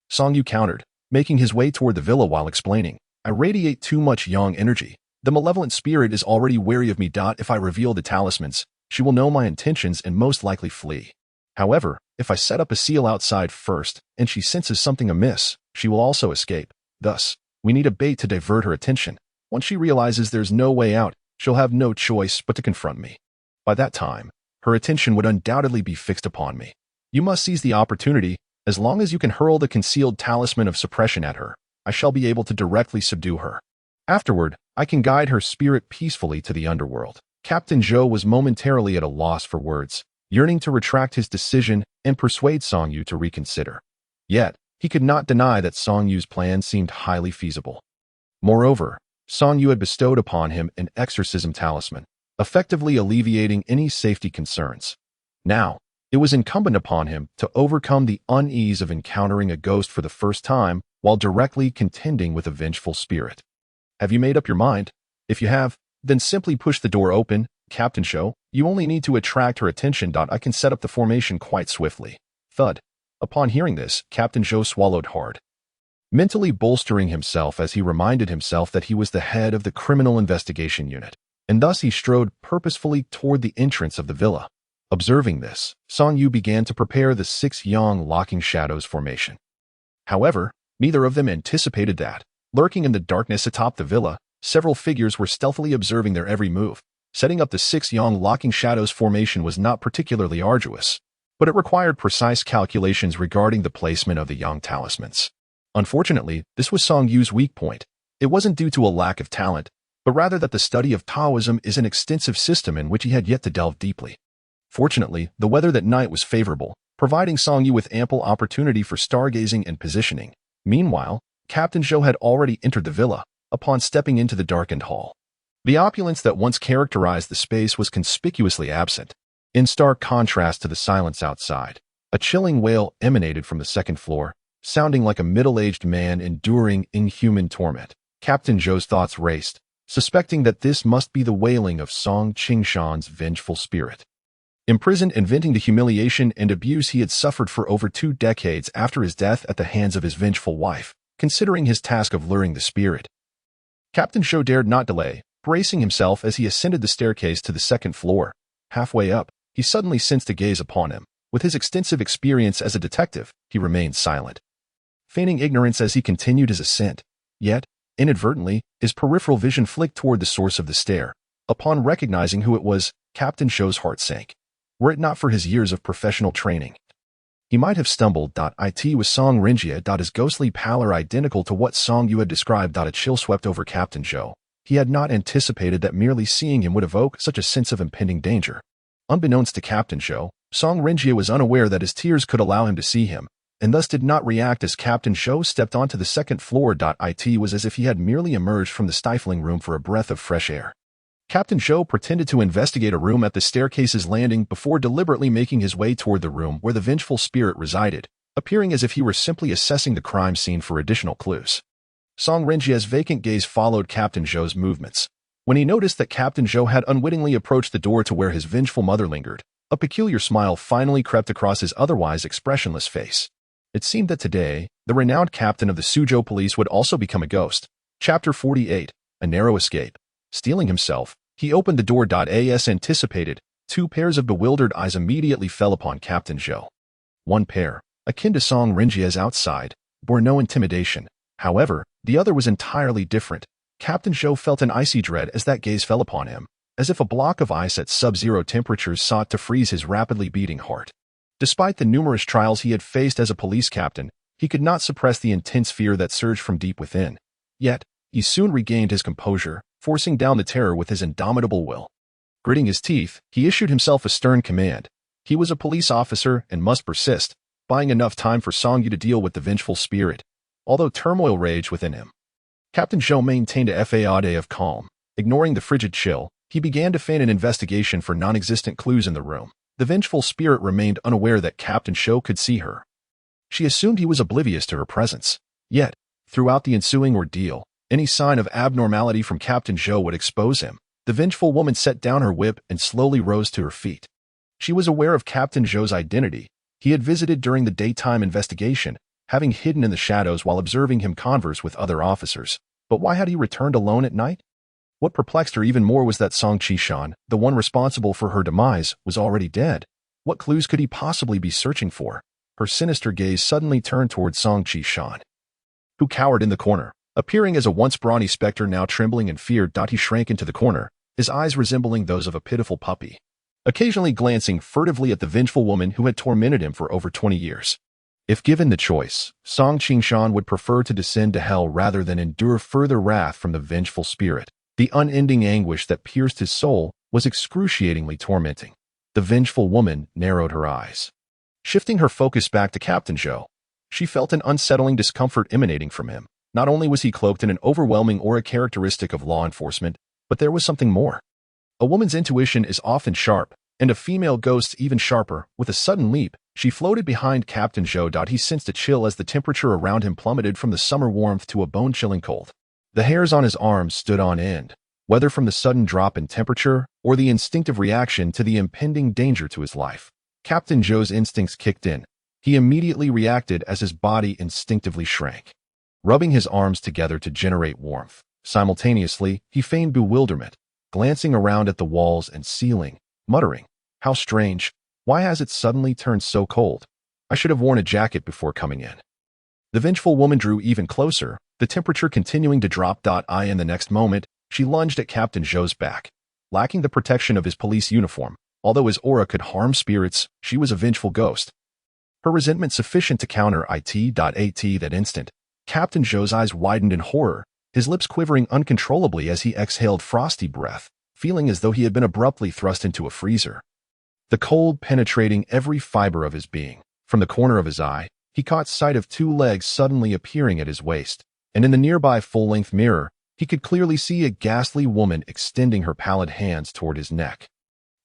Song Yu countered, making his way toward the villa while explaining. I radiate too much yang energy. The malevolent spirit is already wary of me. If I reveal the talismans, she will know my intentions and most likely flee. However, if I set up a seal outside first, and she senses something amiss, she will also escape. Thus, we need a bait to divert her attention. Once she realizes there's no way out, she'll have no choice but to confront me. By that time, her attention would undoubtedly be fixed upon me. You must seize the opportunity. As long as you can hurl the concealed talisman of suppression at her, I shall be able to directly subdue her. Afterward, I can guide her spirit peacefully to the underworld. Captain Zhou was momentarily at a loss for words, yearning to retract his decision and persuade Song Yu to reconsider. Yet, he could not deny that Song Yu's plan seemed highly feasible. Moreover, Song Yu had bestowed upon him an exorcism talisman, effectively alleviating any safety concerns. Now, It was incumbent upon him to overcome the unease of encountering a ghost for the first time while directly contending with a vengeful spirit. Have you made up your mind? If you have, then simply push the door open, Captain Show. You only need to attract her attention. I can set up the formation quite swiftly. Thud. Upon hearing this, Captain Joe swallowed hard, mentally bolstering himself as he reminded himself that he was the head of the Criminal Investigation Unit, and thus he strode purposefully toward the entrance of the villa. Observing this, Song Yu began to prepare the 6 Yang Locking Shadows formation. However, neither of them anticipated that, lurking in the darkness atop the villa, several figures were stealthily observing their every move. Setting up the 6 Yang Locking Shadows formation was not particularly arduous, but it required precise calculations regarding the placement of the Yang talismans. Unfortunately, this was Song Yu's weak point. It wasn't due to a lack of talent, but rather that the study of Taoism is an extensive system in which he had yet to delve deeply. Fortunately, the weather that night was favorable, providing Song Yu with ample opportunity for stargazing and positioning. Meanwhile, Captain Zhou had already entered the villa, upon stepping into the darkened hall. The opulence that once characterized the space was conspicuously absent. In stark contrast to the silence outside, a chilling wail emanated from the second floor, sounding like a middle-aged man enduring inhuman torment. Captain Zhou's thoughts raced, suspecting that this must be the wailing of Song Qingshan's vengeful spirit. Imprisoned and venting the humiliation and abuse he had suffered for over 2 decades after his death at the hands of his vengeful wife, considering his task of luring the spirit. Captain Zhou dared not delay, bracing himself as he ascended the staircase to the second floor. Halfway up, he suddenly sensed a gaze upon him. With his extensive experience as a detective, he remained silent, feigning ignorance as he continued his ascent. Yet, inadvertently, his peripheral vision flicked toward the source of the stair. Upon recognizing who it was, Captain Zhou's heart sank. Were it not for his years of professional training, he might have stumbled. It was Song Renjie. His ghostly pallor identical to what Song Yu had described. A chill swept over Captain Zhou. He had not anticipated that merely seeing him would evoke such a sense of impending danger. Unbeknownst to Captain Zhou, Song Renjie was unaware that his tears could allow him to see him, and thus did not react as Captain Zhou stepped onto the second floor. It was as if he had merely emerged from the stifling room for a breath of fresh air. Captain Zhou pretended to investigate a room at the staircase's landing before deliberately making his way toward the room where the vengeful spirit resided, appearing as if he were simply assessing the crime scene for additional clues. Song Renjie's vacant gaze followed Captain Zhou's movements. When he noticed that Captain Zhou had unwittingly approached the door to where his vengeful mother lingered, a peculiar smile finally crept across his otherwise expressionless face. It seemed that today, the renowned captain of the Suzhou police would also become a ghost. Chapter 48, A Narrow Escape. Steeling himself, he opened the door. As anticipated, 2 pairs of bewildered eyes immediately fell upon Captain Zhou. One pair, akin to Song Renjie's outside, bore no intimidation. However, the other was entirely different. Captain Zhou felt an icy dread as that gaze fell upon him, as if a block of ice at sub-zero temperatures sought to freeze his rapidly beating heart. Despite the numerous trials he had faced as a police captain, he could not suppress the intense fear that surged from deep within. Yet, he soon regained his composure, forcing down the terror with his indomitable will. Gritting his teeth, he issued himself a stern command. He was a police officer and must persist, buying enough time for Song Yu to deal with the vengeful spirit, although turmoil raged within him. Captain Zhou maintained a facade of calm. Ignoring the frigid chill, he began to feign an investigation for non-existent clues in the room. The vengeful spirit remained unaware that Captain Zhou could see her. She assumed he was oblivious to her presence. Yet, throughout the ensuing ordeal, any sign of abnormality from Captain Zhou would expose him. The vengeful woman set down her whip and slowly rose to her feet. She was aware of Captain Zhou's identity. He had visited during the daytime investigation, having hidden in the shadows while observing him converse with other officers. But why had he returned alone at night? What perplexed her even more was that Song Qingshan, the one responsible for her demise, was already dead. What clues could he possibly be searching for? Her sinister gaze suddenly turned toward Song Qingshan, who cowered in the corner. Appearing as a once brawny specter now trembling in fear. He shrank into the corner, his eyes resembling those of a pitiful puppy, occasionally glancing furtively at the vengeful woman who had tormented him for over 20 years. If given the choice, Song Qingshan would prefer to descend to hell rather than endure further wrath from the vengeful spirit. The unending anguish that pierced his soul was excruciatingly tormenting. The vengeful woman narrowed her eyes, shifting her focus back to Captain Zhou. She felt an unsettling discomfort emanating from him. Not only was he cloaked in an overwhelming aura characteristic of law enforcement, but there was something more. A woman's intuition is often sharp, and a female ghost even sharper. With a sudden leap, she floated behind Captain Zhou. He sensed a chill as the temperature around him plummeted from the summer warmth to a bone-chilling cold. The hairs on his arms stood on end, whether from the sudden drop in temperature or the instinctive reaction to the impending danger to his life. Captain Zhou's instincts kicked in. He immediately reacted as his body instinctively shrank, rubbing his arms together to generate warmth. Simultaneously, he feigned bewilderment, glancing around at the walls and ceiling, muttering, "How strange. Why has it suddenly turned so cold? I should have worn a jacket before coming in." The vengeful woman drew even closer, the temperature continuing to drop. In the next moment, she lunged at Captain Zhou's back. Lacking the protection of his police uniform, although his aura could harm spirits, she was a vengeful ghost. Her resentment sufficient to counter it. That instant, Captain Zhou's eyes widened in horror, his lips quivering uncontrollably as he exhaled frosty breath, feeling as though he had been abruptly thrust into a freezer. The cold penetrating every fiber of his being. From the corner of his eye, he caught sight of two legs suddenly appearing at his waist, and in the nearby full-length mirror, he could clearly see a ghastly woman extending her pallid hands toward his neck,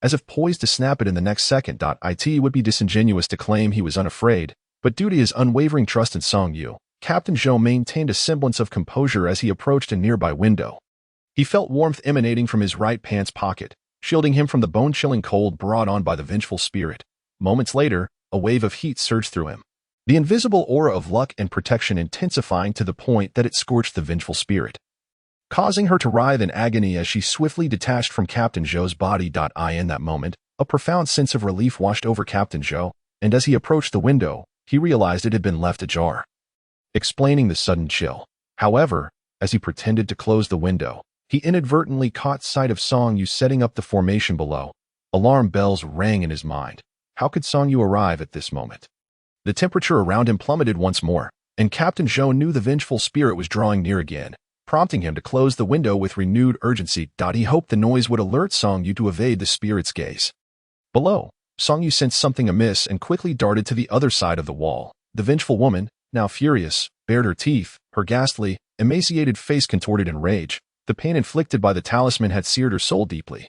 as if poised to snap it in the next second. It would be disingenuous to claim he was unafraid, but due to his unwavering trust in Song Yu, Captain Zhou maintained a semblance of composure as he approached a nearby window. He felt warmth emanating from his right pants pocket, shielding him from the bone-chilling cold brought on by the vengeful spirit. Moments later, a wave of heat surged through him, the invisible aura of luck and protection intensifying to the point that it scorched the vengeful spirit, causing her to writhe in agony as she swiftly detached from Captain Zhou's body. In that moment, a profound sense of relief washed over Captain Zhou, and as he approached the window, he realized it had been left ajar, explaining the sudden chill. However, as he pretended to close the window, he inadvertently caught sight of Song Yu setting up the formation below. Alarm bells rang in his mind. How could Song Yu arrive at this moment? The temperature around him plummeted once more, and Captain Zhou knew the vengeful spirit was drawing near again, prompting him to close the window with renewed urgency. He hoped the noise would alert Song Yu to evade the spirit's gaze. Below, Song Yu sensed something amiss and quickly darted to the other side of the wall. The vengeful woman, now furious, bared her teeth, her ghastly, emaciated face contorted in rage. The pain inflicted by the talisman had seared her soul deeply.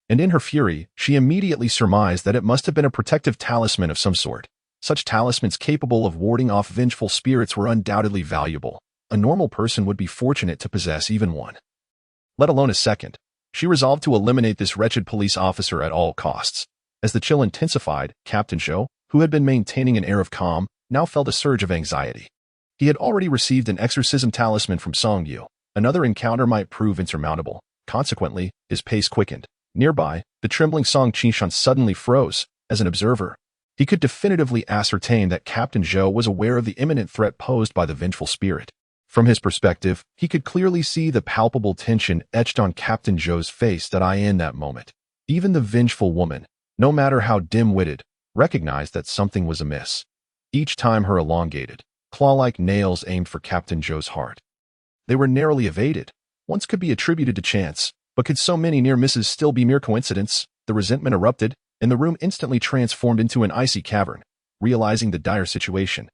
And in her fury, she immediately surmised that it must have been a protective talisman of some sort. Such talismans capable of warding off vengeful spirits were undoubtedly valuable. A normal person would be fortunate to possess even one, let alone a second. She resolved to eliminate this wretched police officer at all costs. As the chill intensified, Captain Zhou, who had been maintaining an air of calm, now felt a surge of anxiety. He had already received an exorcism talisman from Song Yu. Another encounter might prove insurmountable. Consequently, his pace quickened. Nearby, the trembling Song Qishan suddenly froze. As an observer, he could definitively ascertain that Captain Zhou was aware of the imminent threat posed by the vengeful spirit. From his perspective, he could clearly see the palpable tension etched on Captain Zhou's face. In that moment, even the vengeful woman, no matter how dim-witted, recognized that something was amiss. Each time her elongated, claw-like nails aimed for Captain Zhou's heart. They were narrowly evaded. Once could be attributed to chance, but could so many near misses still be mere coincidence? The resentment erupted, and the room instantly transformed into an icy cavern. Realizing the dire situation,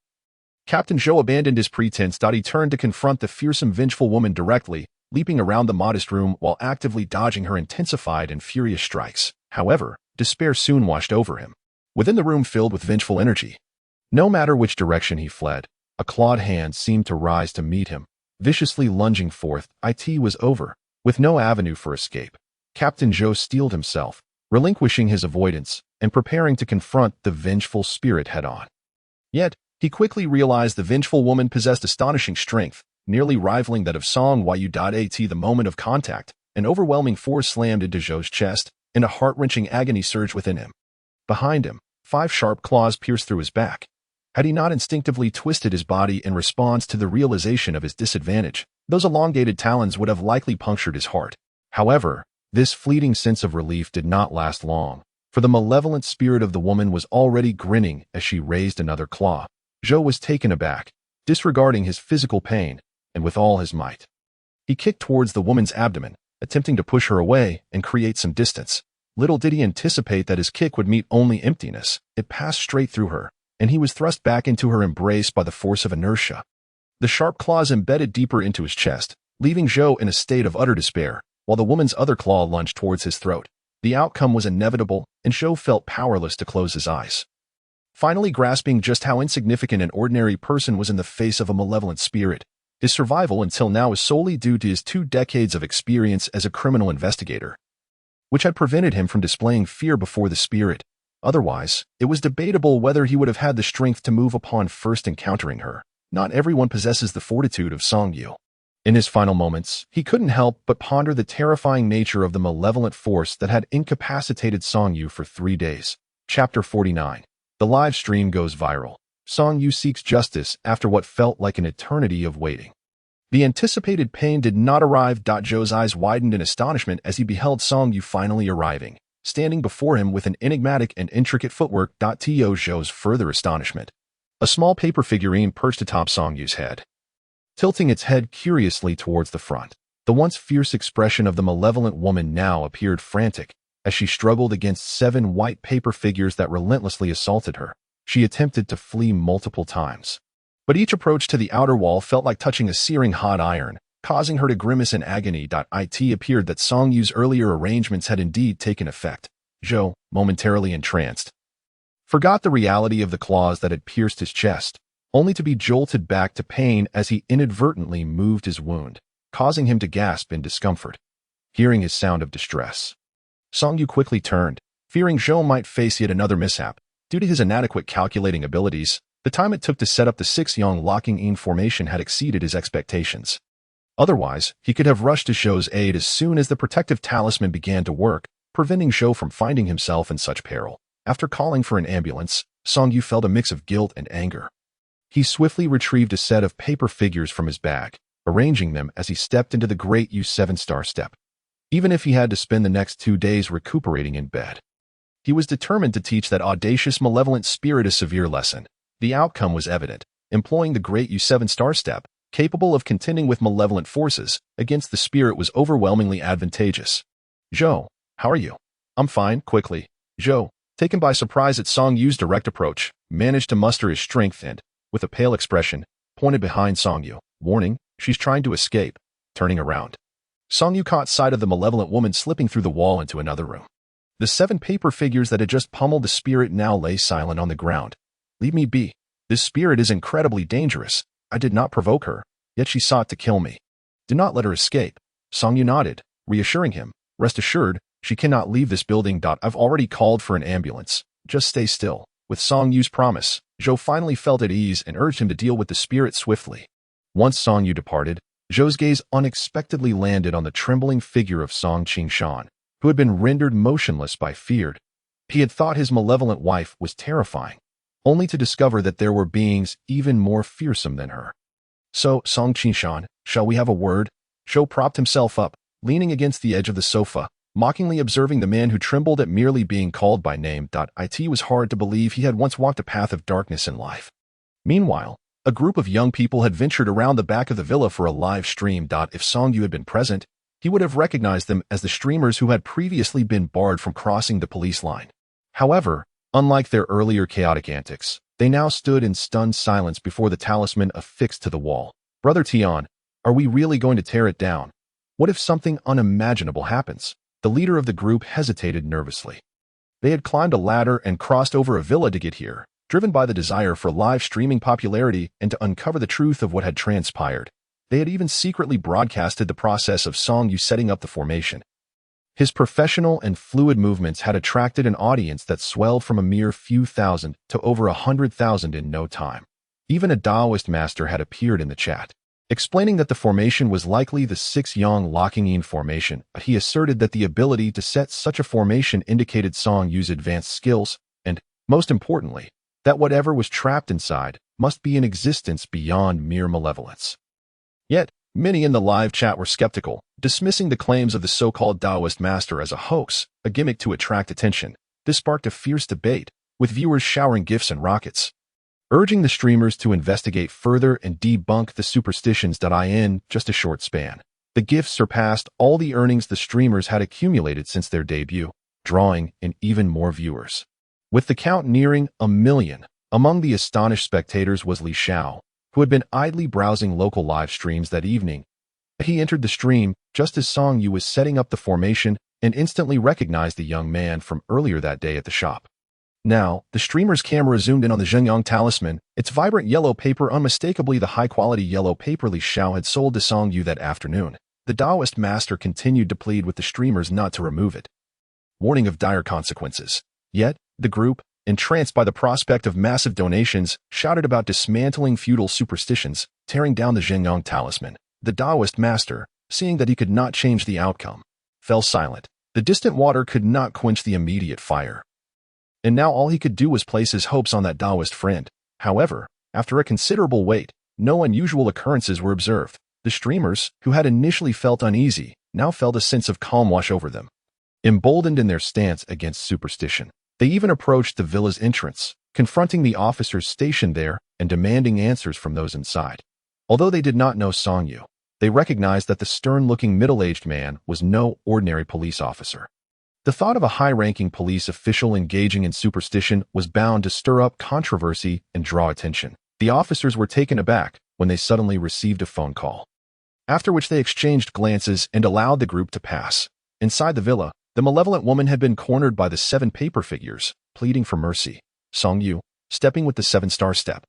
Captain Zhou abandoned his pretense. He turned to confront the fearsome vengeful woman directly, leaping around the modest room while actively dodging her intensified and furious strikes. However, despair soon washed over him. Within the room filled with vengeful energy, no matter which direction he fled, a clawed hand seemed to rise to meet him, viciously lunging forth. It was over. With no avenue for escape, Captain Zhou steeled himself, relinquishing his avoidance and preparing to confront the vengeful spirit head-on. Yet, he quickly realized the vengeful woman possessed astonishing strength, nearly rivaling that of Song Yu. The moment of contact, an overwhelming force slammed into Zhou's chest, and a heart-wrenching agony surged within him. Behind him, 5 sharp claws pierced through his back. Had he not instinctively twisted his body in response to the realization of his disadvantage, those elongated talons would have likely punctured his heart. However, this fleeting sense of relief did not last long, for the malevolent spirit of the woman was already grinning as she raised another claw. Zhou was taken aback, disregarding his physical pain, and with all his might, he kicked towards the woman's abdomen, attempting to push her away and create some distance. Little did he anticipate that his kick would meet only emptiness. It passed straight through her, and he was thrust back into her embrace by the force of inertia. The sharp claws embedded deeper into his chest, leaving Zhou in a state of utter despair, while the woman's other claw lunged towards his throat. The outcome was inevitable, and Zhou felt powerless to close his eyes. Finally grasping just how insignificant an ordinary person was in the face of a malevolent spirit, his survival until now was solely due to his 2 decades of experience as a criminal investigator, which had prevented him from displaying fear before the spirit. Otherwise, it was debatable whether he would have had the strength to move upon first encountering her. Not everyone possesses the fortitude of Song Yu. In his final moments, he couldn't help but ponder the terrifying nature of the malevolent force that had incapacitated Song Yu for 3 days. Chapter 49. The live stream goes viral. Song Yu seeks justice after what felt like an eternity of waiting. The anticipated pain did not arrive. Zhou's eyes widened in astonishment as he beheld Song Yu finally arriving, standing before him with an enigmatic and intricate footwork. To Zhou's further astonishment, a small paper figurine perched atop Song Yu's head, tilting its head curiously towards the front. The once fierce expression of the malevolent woman now appeared frantic as she struggled against 7 white paper figures that relentlessly assaulted her. She attempted to flee multiple times, but each approach to the outer wall felt like touching a searing hot iron, causing her to grimace in agony. It appeared that Song Yu's earlier arrangements had indeed taken effect. Zhou, momentarily entranced, forgot the reality of the claws that had pierced his chest, only to be jolted back to pain as he inadvertently moved his wound, causing him to gasp in discomfort. Hearing his sound of distress, Song Yu quickly turned, fearing Zhou might face yet another mishap. Due to his inadequate calculating abilities, the time it took to set up the 6-Yang locking-in formation had exceeded his expectations. Otherwise, he could have rushed to Zhou's aid as soon as the protective talisman began to work, preventing Zhou from finding himself in such peril. After calling for an ambulance, Song Yu felt a mix of guilt and anger. He swiftly retrieved a set of paper figures from his bag, arranging them as he stepped into the Great Yu 7-star step. Even if he had to spend the next 2 days recuperating in bed, he was determined to teach that audacious, malevolent spirit a severe lesson. The outcome was evident. Employing the Great Yu 7-star step, capable of contending with malevolent forces, against the spirit was overwhelmingly advantageous. Zhou, how are you? I'm fine. Quickly, Zhou, taken by surprise at Song Yu's direct approach, managed to muster his strength and, with a pale expression, pointed behind Song Yu, warning, she's trying to escape. Turning around, Song Yu caught sight of the malevolent woman slipping through the wall into another room. The 7 paper figures that had just pummeled the spirit now lay silent on the ground. Leave me be. This spirit is incredibly dangerous. I did not provoke her, yet she sought to kill me. Do not let her escape. Song Yu nodded, reassuring him. Rest assured, she cannot leave this building. I've already called for an ambulance. Just stay still. With Song Yu's promise, Zhou finally felt at ease and urged him to deal with the spirit swiftly. Once Song Yu departed, Zhou's gaze unexpectedly landed on the trembling figure of Song Qingshan, who had been rendered motionless by fear. He had thought his malevolent wife was terrifying, only to discover that there were beings even more fearsome than her. So, Song Qingshan, shall we have a word? Zhou propped himself up, leaning against the edge of the sofa, mockingly observing the man who trembled at merely being called by name. It was hard to believe he had once walked a path of darkness in life. Meanwhile, a group of young people had ventured around the back of the villa for a live stream. If Song Yu had been present, he would have recognized them as the streamers who had previously been barred from crossing the police line. However, unlike their earlier chaotic antics, they now stood in stunned silence before the talisman affixed to the wall. Brother Tian, are we really going to tear it down? What if something unimaginable happens? The leader of the group hesitated nervously. They had climbed a ladder and crossed over a villa to get here, driven by the desire for live streaming popularity and to uncover the truth of what had transpired. They had even secretly broadcasted the process of Song Yu setting up the formation. His professional and fluid movements had attracted an audience that swelled from a mere few thousand to over 100,000 in no time. Even a Taoist master had appeared in the chat, explaining that the formation was likely the 6-Yang locking-in formation, but he asserted that the ability to set such a formation indicated Song Yu's advanced skills, and, most importantly, that whatever was trapped inside must be in existence beyond mere malevolence. Yet, many in the live chat were skeptical, dismissing the claims of the so-called Taoist master as a hoax, a gimmick to attract attention. This sparked a fierce debate, with viewers showering gifts and rockets, urging the streamers to investigate further and debunk the superstitions. In just a short span, the gifts surpassed all the earnings the streamers had accumulated since their debut, drawing in even more viewers. With the count nearing 1 million, among the astonished spectators was Li Xiao, who had been idly browsing local live streams that evening. He entered the stream just as Song Yu was setting up the formation and instantly recognized the young man from earlier that day at the shop. Now, the streamer's camera zoomed in on the Zhengyang talisman, its vibrant yellow paper unmistakably the high-quality yellow paper Li Xiao had sold to Song Yu that afternoon. The Taoist master continued to plead with the streamers not to remove it, warning of dire consequences. Yet, the group, entranced by the prospect of massive donations, shouted about dismantling feudal superstitions, tearing down the Zhengyang talisman. The Taoist master, seeing that he could not change the outcome, fell silent. The distant water could not quench the immediate fire. And now all he could do was place his hopes on that Taoist friend. However, after a considerable wait, no unusual occurrences were observed. The streamers, who had initially felt uneasy, now felt a sense of calm wash over them. Emboldened in their stance against superstition, they even approached the villa's entrance, confronting the officers stationed there and demanding answers from those inside. Although they did not know Song Yu, they recognized that the stern-looking middle-aged man was no ordinary police officer. The thought of a high-ranking police official engaging in superstition was bound to stir up controversy and draw attention. The officers were taken aback when they suddenly received a phone call, after which they exchanged glances and allowed the group to pass. Inside the villa, the malevolent woman had been cornered by the 7 paper figures, pleading for mercy. Song Yu, stepping with the 7-star step,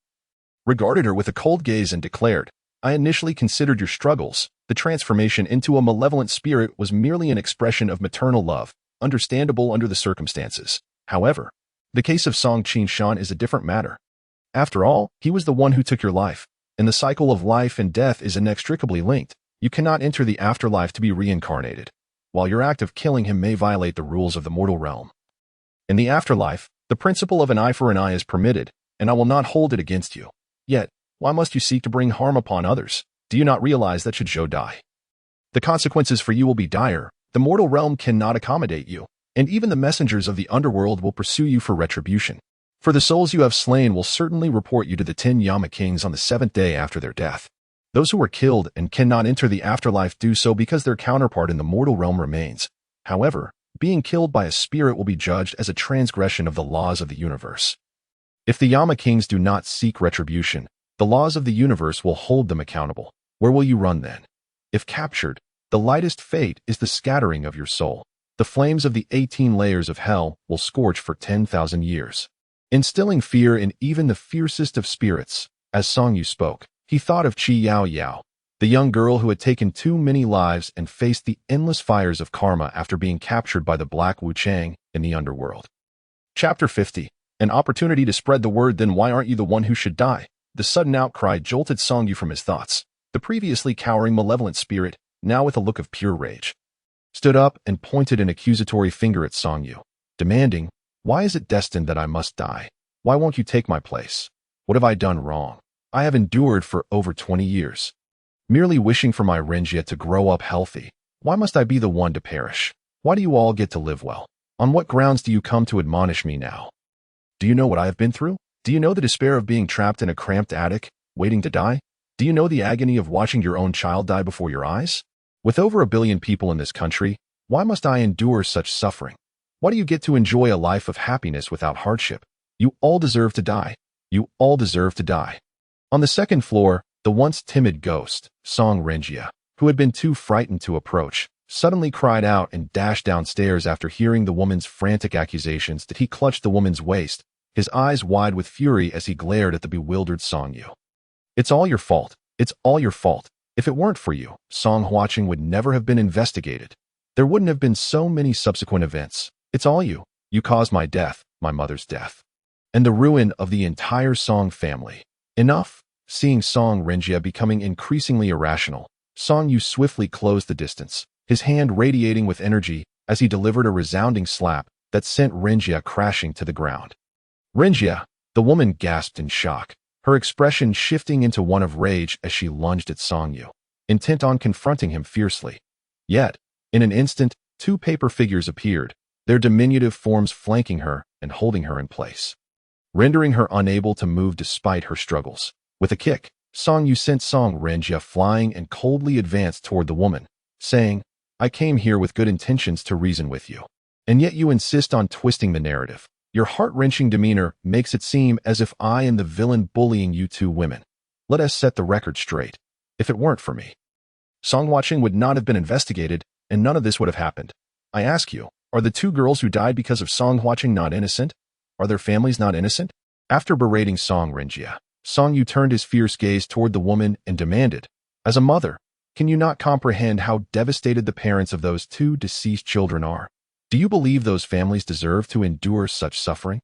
regarded her with a cold gaze and declared, "I initially considered your struggles. The transformation into a malevolent spirit was merely an expression of maternal love, understandable under the circumstances. However, the case of Song Qinshan is a different matter. After all, he was the one who took your life, and the cycle of life and death is inextricably linked. You cannot enter the afterlife to be reincarnated, while your act of killing him may violate the rules of the mortal realm. In the afterlife, the principle of an eye for an eye is permitted, and I will not hold it against you. Yet, why must you seek to bring harm upon others? Do you not realize that should Zhou die, the consequences for you will be dire? The mortal realm cannot accommodate you, and even the messengers of the underworld will pursue you for retribution. For the souls you have slain will certainly report you to the 10 Yama kings on the 7th day after their death. Those who were killed and cannot enter the afterlife do so because their counterpart in the mortal realm remains. However, being killed by a spirit will be judged as a transgression of the laws of the universe. If the Yama kings do not seek retribution, the laws of the universe will hold them accountable. Where will you run then? If captured, the lightest fate is the scattering of your soul. The flames of the 18 layers of hell will scorch for 10,000 years, instilling fear in even the fiercest of spirits. As Song Yu spoke, he thought of Qi Yao Yao, the young girl who had taken too many lives and faced the endless fires of karma after being captured by the Black Wu Chang in the underworld. Chapter 50. An opportunity to spread the word. Then why aren't you the one who should die? The sudden outcry jolted Song Yu from his thoughts. The previously cowering malevolent spirit, now with a look of pure rage, stood up and pointed an accusatory finger at Song Yu, demanding, "Why is it destined that I must die? Why won't you take my place? What have I done wrong? I have endured for over 20 years, merely wishing for my Renjia to grow up healthy. Why must I be the one to perish? Why do you all get to live well? On what grounds do you come to admonish me now? Do you know what I have been through? Do you know the despair of being trapped in a cramped attic, waiting to die? Do you know the agony of watching your own child die before your eyes? With over 1 billion people in this country, why must I endure such suffering? Why do you get to enjoy a life of happiness without hardship? You all deserve to die. You all deserve to die." On the 2nd floor, the once timid ghost, Song Renjia, who had been too frightened to approach, suddenly cried out and dashed downstairs after hearing the woman's frantic accusations that he clutched the woman's waist, his eyes wide with fury as he glared at the bewildered Song Yu. "It's all your fault. It's all your fault. If it weren't for you, Song Huaqing would never have been investigated. There wouldn't have been so many subsequent events. It's all you. You caused my death, my mother's death, and the ruin of the entire Song family. Enough." Seeing Song Renjia becoming increasingly irrational, Song Yu swiftly closed the distance, his hand radiating with energy as he delivered a resounding slap that sent Renjia crashing to the ground. "Renjia!" The woman gasped in shock, her expression shifting into one of rage as she lunged at Song Yu, intent on confronting him fiercely. Yet, in an instant, 2 paper figures appeared, their diminutive forms flanking her and holding her in place, rendering her unable to move despite her struggles. With a kick, Song Yu sent Song Renjia flying and coldly advanced toward the woman, saying, "I came here with good intentions to reason with you, and yet you insist on twisting the narrative. Your heart-wrenching demeanor makes it seem as if I am the villain bullying you 2 women. Let us set the record straight. If it weren't for me, Song Huaqing would not have been investigated, and none of this would have happened. I ask you, are the two girls who died because of Song watching not innocent? Are their families not innocent? After berating Song Renjia, Song Yu turned his fierce gaze toward the woman and demanded, as a mother, can you not comprehend how devastated the parents of those two deceased children are? Do you believe those families deserve to endure such suffering?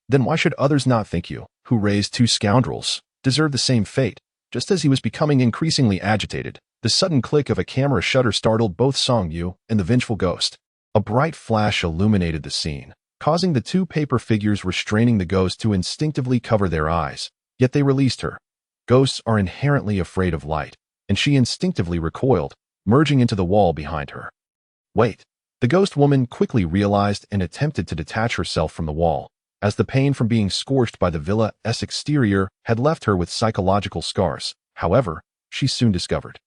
Then why should others not think you, who raised two scoundrels, deserve the same fate? Just as he was becoming increasingly agitated, the sudden click of a camera shutter startled both Song Yu and the vengeful ghost. A bright flash illuminated the scene, causing the two paper figures restraining the ghost to instinctively cover their eyes, yet they released her. Ghosts are inherently afraid of light, and she instinctively recoiled, merging into the wall behind her. Wait! The ghost woman quickly realized and attempted to detach herself from the wall, as the pain from being scorched by the villa's exterior had left her with psychological scars. However, she soon discovered.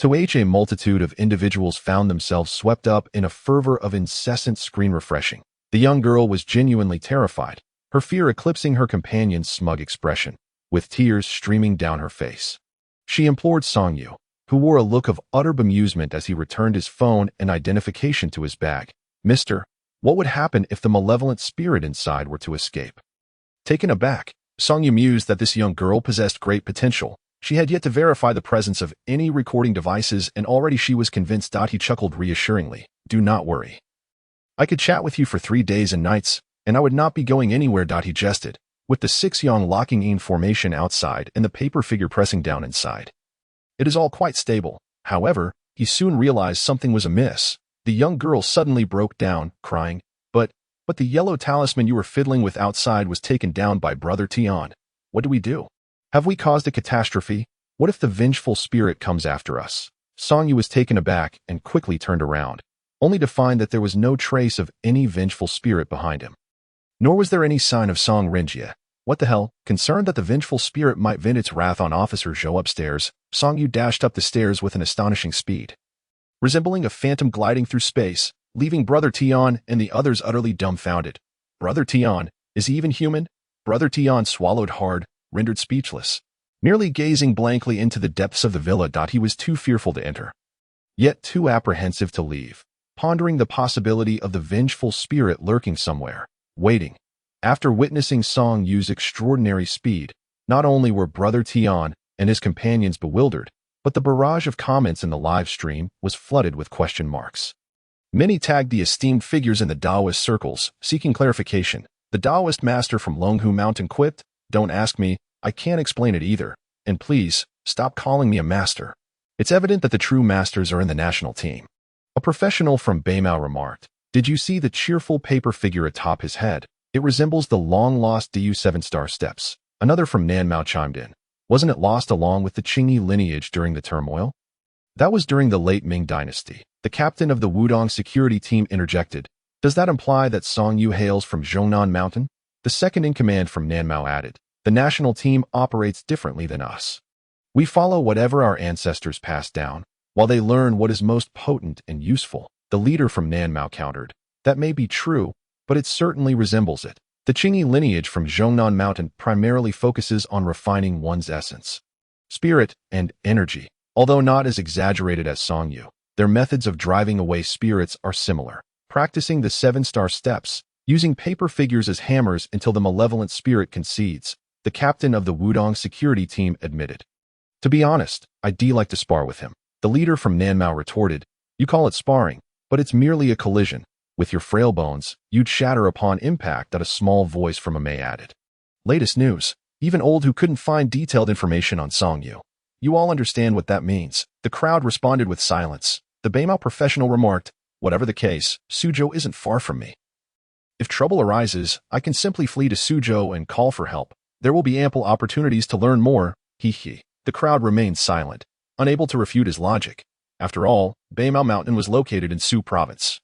A multitude of individuals found themselves swept up in a fervor of incessant screen refreshing. The young girl was genuinely terrified, her fear eclipsing her companion's smug expression, with tears streaming down her face. She implored Song Yu, who wore a look of utter bemusement as he returned his phone and identification to his bag. Mister, what would happen if the malevolent spirit inside were to escape? Taken aback, Song Yu mused that this young girl possessed great potential. She had yet to verify the presence of any recording devices, and already she was convinced. He chuckled reassuringly. Do not worry. I could chat with you for 3 days and nights, and I would not be going anywhere. He jested, with the 6-yang locking in formation outside and the paper figure pressing down inside. It is all quite stable. However, he soon realized something was amiss. The young girl suddenly broke down, crying, But the yellow talisman you were fiddling with outside was taken down by Brother Tian. What do we do? Have we caused a catastrophe? What if the vengeful spirit comes after us? Song Yu was taken aback and quickly turned around, only to find that there was no trace of any vengeful spirit behind him. Nor was there any sign of Song Renjia. What the hell? Concerned that the vengeful spirit might vent its wrath on Officer Zhou upstairs, Song Yu dashed up the stairs with an astonishing speed, resembling a phantom gliding through space, leaving Brother Tian and the others utterly dumbfounded. Brother Tian, is he even human? Brother Tian swallowed hard, rendered speechless, merely gazing blankly into the depths of the villa. He was too fearful to enter, yet too apprehensive to leave, pondering the possibility of the vengeful spirit lurking somewhere, waiting. After witnessing Song Yu's extraordinary speed, not only were Brother Tian and his companions bewildered, but the barrage of comments in the live stream was flooded with question marks. Many tagged the esteemed figures in the Taoist circles, seeking clarification. The Taoist master from Longhu Mountain quipped, "Don't ask me, I can't explain it either, and please, stop calling me a master. It's evident that the true masters are in the national team." A professional from Baimao remarked, "Did you see the cheerful paper figure atop his head? It resembles the long-lost Du 7-star steps." Another from Nanmao chimed in, "Wasn't it lost along with the Qingyi lineage during the turmoil?" "That was during the late Ming dynasty." The captain of the Wudong security team interjected, "Does that imply that Song Yu hails from Zhongnan Mountain?" The second-in-command from Nanmao added, "The national team operates differently than us. We follow whatever our ancestors passed down, while they learn what is most potent and useful." The leader from Nanmao countered, "That may be true, but it certainly resembles it. The Qingyi lineage from Zhongnan Mountain primarily focuses on refining one's essence, spirit, and energy. Although not as exaggerated as Song Yu, their methods of driving away spirits are similar, practicing the 7-star steps, using paper figures as hammers until the malevolent spirit concedes," the captain of the Wudong security team admitted. "To be honest, I'd like to spar with him." The leader from Nanmao retorted, "You call it sparring, but it's merely a collision. With your frail bones, you'd shatter upon impact." A small voice from Amei added, "Latest news, even old who couldn't find detailed information on Song Yu. You all understand what that means." The crowd responded with silence. The Baimao professional remarked, "Whatever the case, Suzhou isn't far from me. If trouble arises, I can simply flee to Suzhou and call for help. There will be ample opportunities to learn more." He. The crowd remained silent, unable to refute his logic. After all, Baimao Mountain was located in Su Province.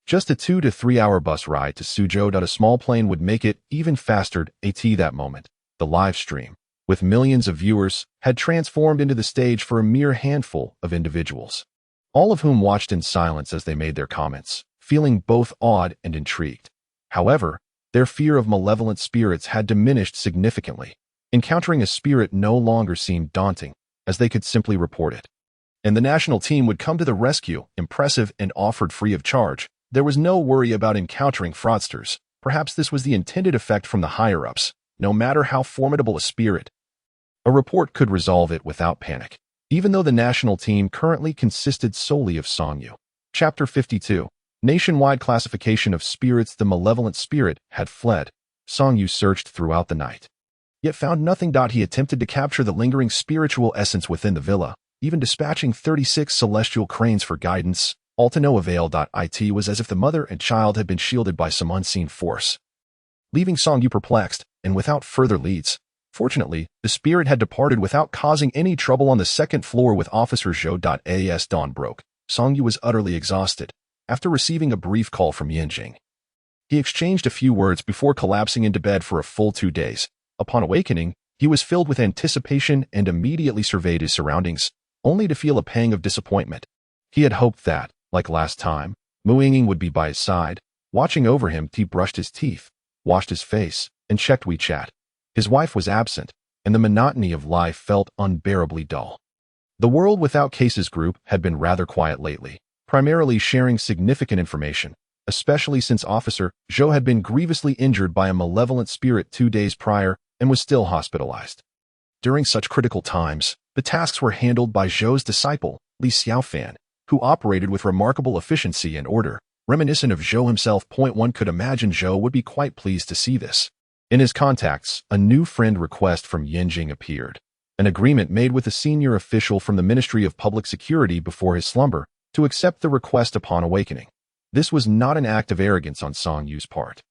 Just a 2 to 3 hour bus ride to Suzhou. A small plane would make it even faster. At that moment, the live stream, with millions of viewers, had transformed into the stage for a mere handful of individuals, all of whom watched in silence as they made their comments, feeling both awed and intrigued. However, their fear of malevolent spirits had diminished significantly. Encountering a spirit no longer seemed daunting, as they could simply report it, and the national team would come to the rescue, impressive and offered free of charge. There was no worry about encountering fraudsters. Perhaps this was the intended effect from the higher-ups. No matter how formidable a spirit, a report could resolve it without panic, even though the national team currently consisted solely of Song Yu. Chapter 52. Nationwide classification of spirits. The malevolent spirit had fled. Song Yu searched throughout the night, yet found nothing. He attempted to capture the lingering spiritual essence within the villa, even dispatching 36 celestial cranes for guidance. All to no avail. It was as if the mother and child had been shielded by some unseen force, leaving Song Yu perplexed and without further leads. Fortunately, the spirit had departed without causing any trouble. On the second floor with Officer Zhou. As dawn broke, Song Yu was utterly exhausted. After receiving a brief call from Yinjing, he exchanged a few words before collapsing into bed for a full 2 days. Upon awakening, he was filled with anticipation and immediately surveyed his surroundings, only to feel a pang of disappointment. He had hoped that, like last time, Mu Yingying would be by his side, watching over him. He brushed his teeth, washed his face, and checked WeChat. His wife was absent, and the monotony of life felt unbearably dull. The World Without Cases group had been rather quiet lately, primarily sharing significant information, especially since Officer Zhou had been grievously injured by a malevolent spirit 2 days prior and was still hospitalized. During such critical times, the tasks were handled by Zhou's disciple, Li Xiaofan, who operated with remarkable efficiency and order, reminiscent of Zhou himself. One could imagine Zhou would be quite pleased to see this. In his contacts, a new friend request from Yinjing appeared, an agreement made with a senior official from the Ministry of Public Security before his slumber to accept the request upon awakening. This was not an act of arrogance on Song Yu's part.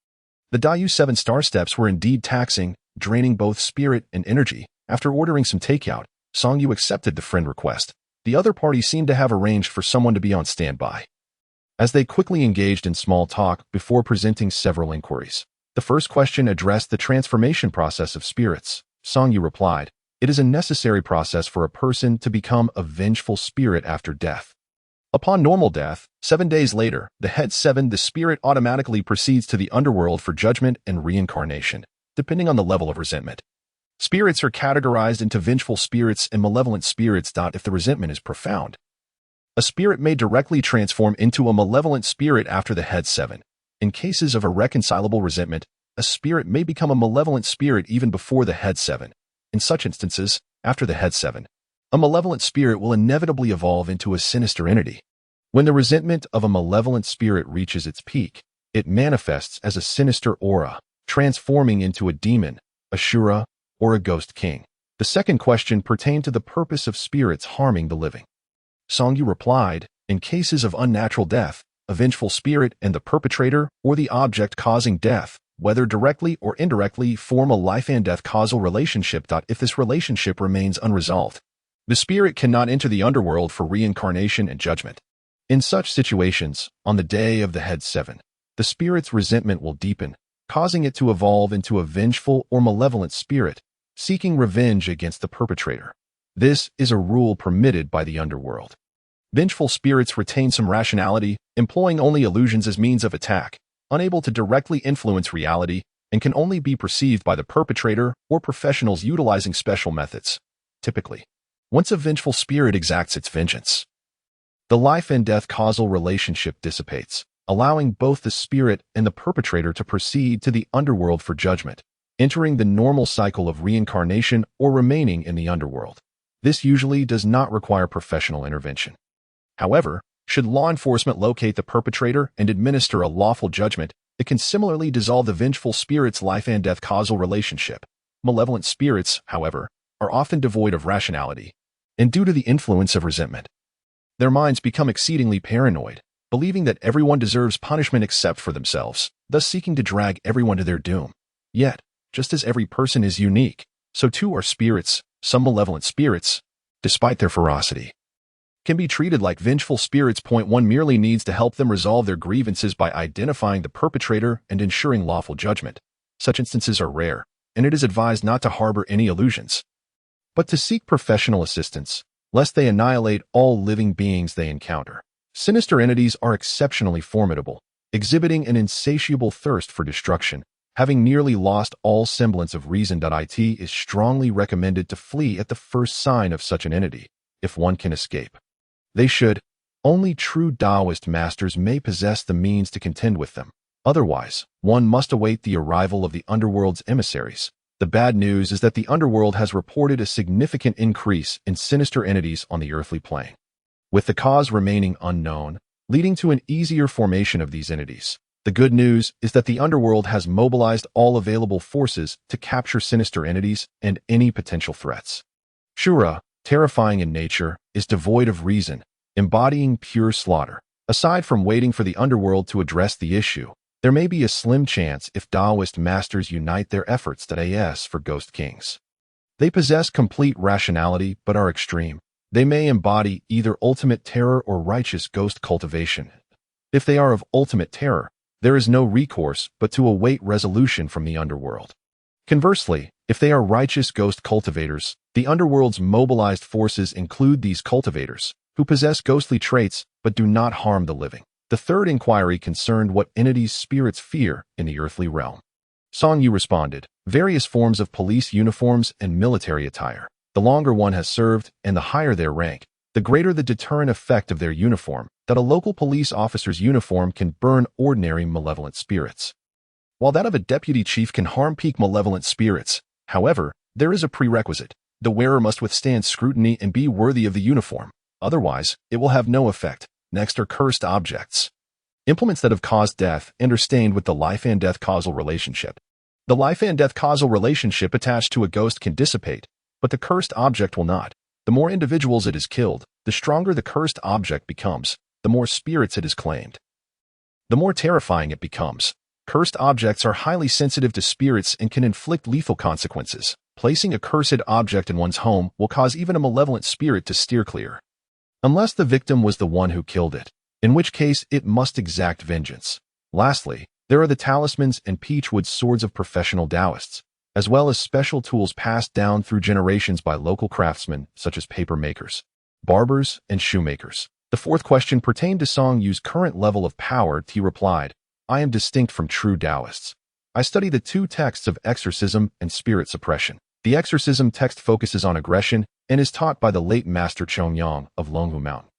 The Dayu 7 star steps were indeed taxing, draining both spirit and energy. After ordering some takeout, Song Yu accepted the friend request. The other party seemed to have arranged for someone to be on standby. As they quickly engaged in small talk before presenting several inquiries, the first question addressed the transformation process of spirits. Song Yu replied, "It is a necessary process for a person to become a vengeful spirit after death. Upon normal death, 7 days later, the head 7, the spirit automatically proceeds to the underworld for judgment and reincarnation, depending on the level of resentment. Spirits are categorized into vengeful spirits and malevolent spirits. If the resentment is profound, a spirit may directly transform into a malevolent spirit after the head 7. In cases of irreconcilable resentment, a spirit may become a malevolent spirit even before the head 7. In such instances, after the head 7, a malevolent spirit will inevitably evolve into a sinister entity. When the resentment of a malevolent spirit reaches its peak, it manifests as a sinister aura, transforming into a demon, a shura, or a ghost king." The second question pertained to the purpose of spirits harming the living. Song Yu replied, "In cases of unnatural death, a vengeful spirit and the perpetrator or the object causing death, whether directly or indirectly, form a life and death causal relationship. If this relationship remains unresolved, the spirit cannot enter the underworld for reincarnation and judgment. In such situations, on the day of the head 7, the spirit's resentment will deepen, causing it to evolve into a vengeful or malevolent spirit, seeking revenge against the perpetrator. This is a rule permitted by the underworld. Vengeful spirits retain some rationality, employing only illusions as means of attack, unable to directly influence reality, and can only be perceived by the perpetrator or professionals utilizing special methods. Typically, once a vengeful spirit exacts its vengeance, the life and death causal relationship dissipates, allowing both the spirit and the perpetrator to proceed to the underworld for judgment, entering the normal cycle of reincarnation or remaining in the underworld. This usually does not require professional intervention. However, should law enforcement locate the perpetrator and administer a lawful judgment, it can similarly dissolve the vengeful spirit's life and death causal relationship. Malevolent spirits, however, are often devoid of rationality, and due to the influence of resentment, their minds become exceedingly paranoid, believing that everyone deserves punishment except for themselves, thus seeking to drag everyone to their doom. Yet, just as every person is unique, so too are spirits. Some malevolent spirits, despite their ferocity, can be treated like vengeful spirits. One merely needs to help them resolve their grievances by identifying the perpetrator and ensuring lawful judgment. Such instances are rare, and it is advised not to harbor any illusions, but to seek professional assistance, lest they annihilate all living beings they encounter. Sinister entities are exceptionally formidable, exhibiting an insatiable thirst for destruction. Having nearly lost all semblance of reason. It is strongly recommended to flee at the first sign of such an entity, if one can escape. They should, Only true Taoist masters may possess the means to contend with them. Otherwise, one must await the arrival of the underworld's emissaries. The bad news is that the underworld has reported a significant increase in sinister entities on the earthly plane, with the cause remaining unknown, leading to an easier formation of these entities. The good news is that the underworld has mobilized all available forces to capture sinister entities and any potential threats. Shura, terrifying in nature, is devoid of reason, embodying pure slaughter. Aside from waiting for the underworld to address the issue, there may be a slim chance if Taoist masters unite their efforts for Ghost Kings. They possess complete rationality but are extreme. They may embody either ultimate terror or righteous ghost cultivation. If they are of ultimate terror, there is no recourse but to await resolution from the underworld. Conversely, if they are righteous ghost cultivators, the underworld's mobilized forces include these cultivators, who possess ghostly traits but do not harm the living. The third inquiry concerned what entities spirits fear in the earthly realm. Song Yu responded, various forms of police uniforms and military attire. The longer one has served and the higher their rank, the greater the deterrent effect of their uniform, that a local police officer's uniform can burn ordinary malevolent spirits, while that of a deputy chief can harm peak malevolent spirits. However, there is a prerequisite. The wearer must withstand scrutiny and be worthy of the uniform. Otherwise, it will have no effect. Next are cursed objects. Implements that have caused death and are stained with the life and death causal relationship. The life and death causal relationship attached to a ghost can dissipate, but the cursed object will not. The more individuals it has killed, the stronger the cursed object becomes, the more spirits it has claimed, the more terrifying it becomes. Cursed objects are highly sensitive to spirits and can inflict lethal consequences. Placing a cursed object in one's home will cause even a malevolent spirit to steer clear, unless the victim was the one who killed it, in which case it must exact vengeance. Lastly, there are the talismans and peachwood swords of professional Taoists, as well as special tools passed down through generations by local craftsmen such as paper makers, barbers, and shoemakers. The fourth question pertained to Song Yu's current level of power. He replied, I am distinct from true Taoists. I study the two texts of exorcism and spirit suppression. The exorcism text focuses on aggression and is taught by the late Master Chongyang of Longhu Mountain.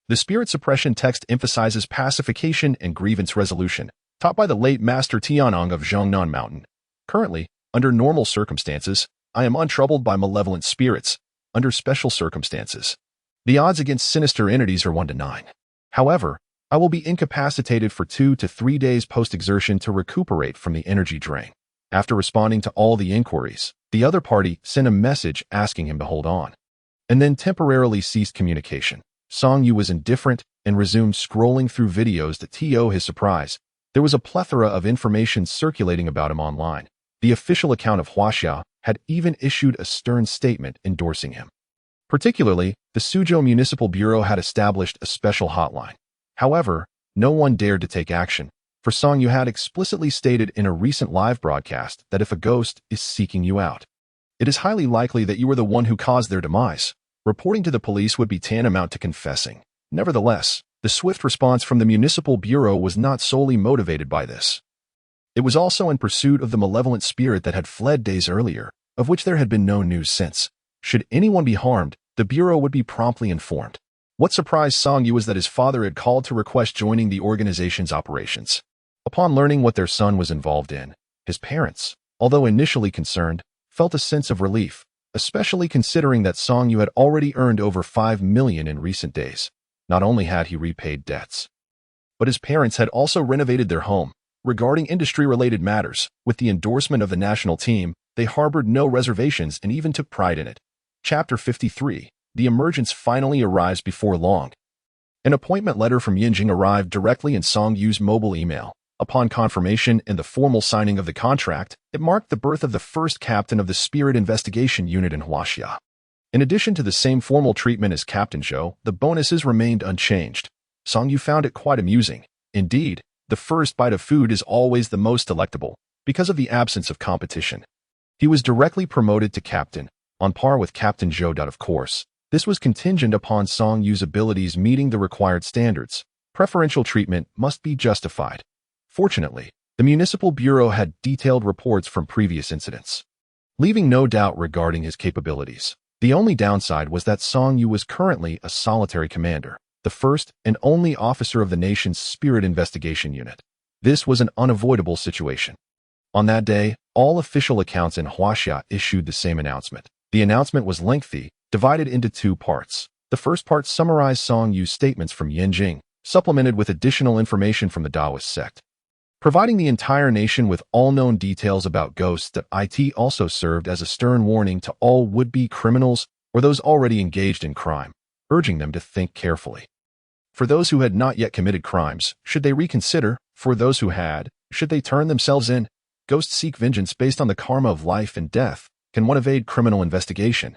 The spirit suppression text emphasizes pacification and grievance resolution, taught by the late Master Tianong of Zhongnan Mountain. Currently, under normal circumstances, I am untroubled by malevolent spirits. Under special circumstances, the odds against sinister entities are 1 to 9. However, I will be incapacitated for 2 to 3 days post-exertion to recuperate from the energy drain. After responding to all the inquiries, the other party sent a message asking him to hold on, and then temporarily ceased communication. Song Yu was indifferent and resumed scrolling through videos. To his surprise, there was a plethora of information circulating about him online. The official account of Huaxia had even issued a stern statement endorsing him. Particularly, the Suzhou Municipal Bureau had established a special hotline. However, no one dared to take action, for Song Yu had explicitly stated in a recent live broadcast that if a ghost is seeking you out, it is highly likely that you were the one who caused their demise. Reporting to the police would be tantamount to confessing. Nevertheless, the swift response from the Municipal Bureau was not solely motivated by this. It was also in pursuit of the malevolent spirit that had fled days earlier, of which there had been no news since. Should anyone be harmed, the Bureau would be promptly informed. What surprised Song Yu was that his father had called to request joining the organization's operations. Upon learning what their son was involved in, his parents, although initially concerned, felt a sense of relief, especially considering that Song Yu had already earned over 5 million in recent days. Not only had he repaid debts, but his parents had also renovated their home. Regarding industry-related matters, with the endorsement of the national team, they harbored no reservations and even took pride in it. Chapter 53. The emergence finally arrives before long. An appointment letter from Yinjing arrived directly in Song Yu's mobile email. Upon confirmation and the formal signing of the contract, it marked the birth of the first captain of the Spirit Investigation Unit in Huaxia. In addition to the same formal treatment as Captain Zhou, the bonuses remained unchanged. Song Yu found it quite amusing. Indeed, the first bite of food is always the most delectable, because of the absence of competition. He was directly promoted to captain, on par with Captain Zhou. Of course, this was contingent upon Song Yu's abilities meeting the required standards. Preferential treatment must be justified. Fortunately, the Municipal Bureau had detailed reports from previous incidents, leaving no doubt regarding his capabilities. The only downside was that Song Yu was currently a solitary commander. the first and only officer of the nation's Spirit Investigation Unit. This was an unavoidable situation. On that day, all official accounts in Huaxia issued the same announcement. The announcement was lengthy, divided into two parts. The first part summarized Song Yu's statements from Yanjing, supplemented with additional information from the Taoist sect. Providing the entire nation with all known details about ghosts, it also served as a stern warning to all would-be criminals or those already engaged in crime, urging them to think carefully. For those who had not yet committed crimes, should they reconsider? For those who had, should they turn themselves in? Ghosts seek vengeance based on the karma of life and death. Can one evade criminal investigation,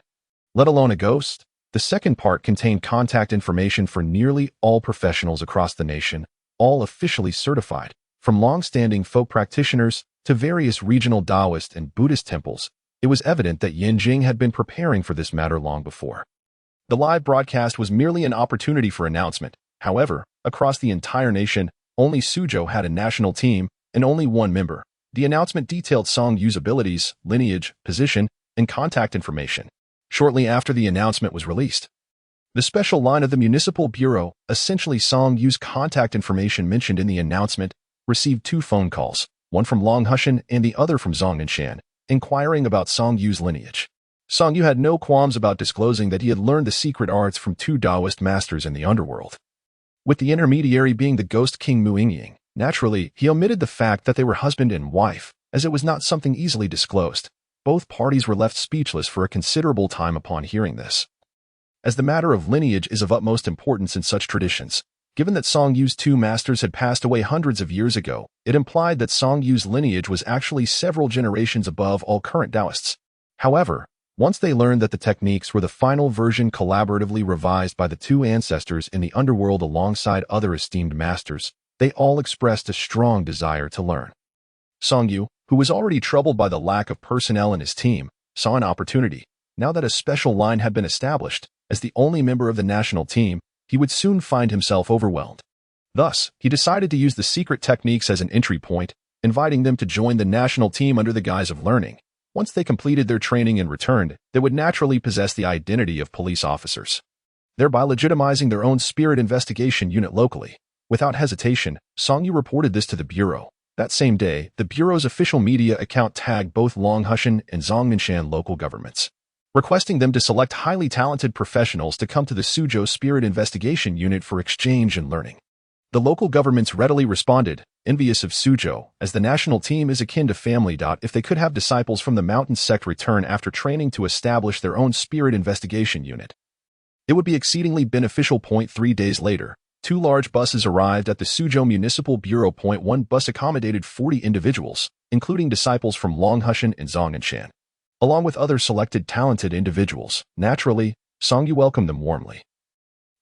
let alone a ghost? The second part contained contact information for nearly all professionals across the nation, all officially certified, from long-standing folk practitioners to various regional Taoist and Buddhist temples. It was evident that Yanjing had been preparing for this matter long before. The live broadcast was merely an opportunity for announcement. However, across the entire nation, only Suzhou had a national team and only one member. The announcement detailed Song Yu's abilities, lineage, position, and contact information. Shortly after the announcement was released, the special line of the Municipal Bureau, essentially Song Yu's contact information mentioned in the announcement, received two phone calls, one from Long Hushan and the other from Zhong Ninshan, inquiring about Song Yu's lineage. Song Yu had no qualms about disclosing that he had learned the secret arts from two Taoist masters in the underworld, with the intermediary being the ghost king Mu Yingying. Naturally, he omitted the fact that they were husband and wife, as it was not something easily disclosed. Both parties were left speechless for a considerable time upon hearing this. As the matter of lineage is of utmost importance in such traditions, given that Song Yu's two masters had passed away hundreds of years ago, it implied that Song Yu's lineage was actually several generations above all current Taoists. However, once they learned that the techniques were the final version collaboratively revised by the two ancestors in the underworld alongside other esteemed masters, they all expressed a strong desire to learn. Song Yu, who was already troubled by the lack of personnel in his team, saw an opportunity. Now that a special line had been established, as the only member of the national team, he would soon find himself overwhelmed. Thus, he decided to use the secret techniques as an entry point, inviting them to join the national team under the guise of learning. Once they completed their training and returned, they would naturally possess the identity of police officers, thereby legitimizing their own Spirit Investigation Unit locally. Without hesitation, Song Yu reported this to the Bureau. That same day, the Bureau's official media account tagged both Long Hushan and Zhong Ninshan local governments, requesting them to select highly talented professionals to come to the Suzhou Spirit Investigation Unit for exchange and learning. The local governments readily responded, envious of Suzhou, as the national team is akin to family. If they could have disciples from the mountain sect return after training to establish their own Spirit Investigation Unit, it would be exceedingly beneficial. 3 days later, two large buses arrived at the Suzhou Municipal Bureau. One bus accommodated 40 individuals, including disciples from Long Hushan and Zhong Ninshan, along with other selected talented individuals. Naturally, Song Yu welcomed them warmly,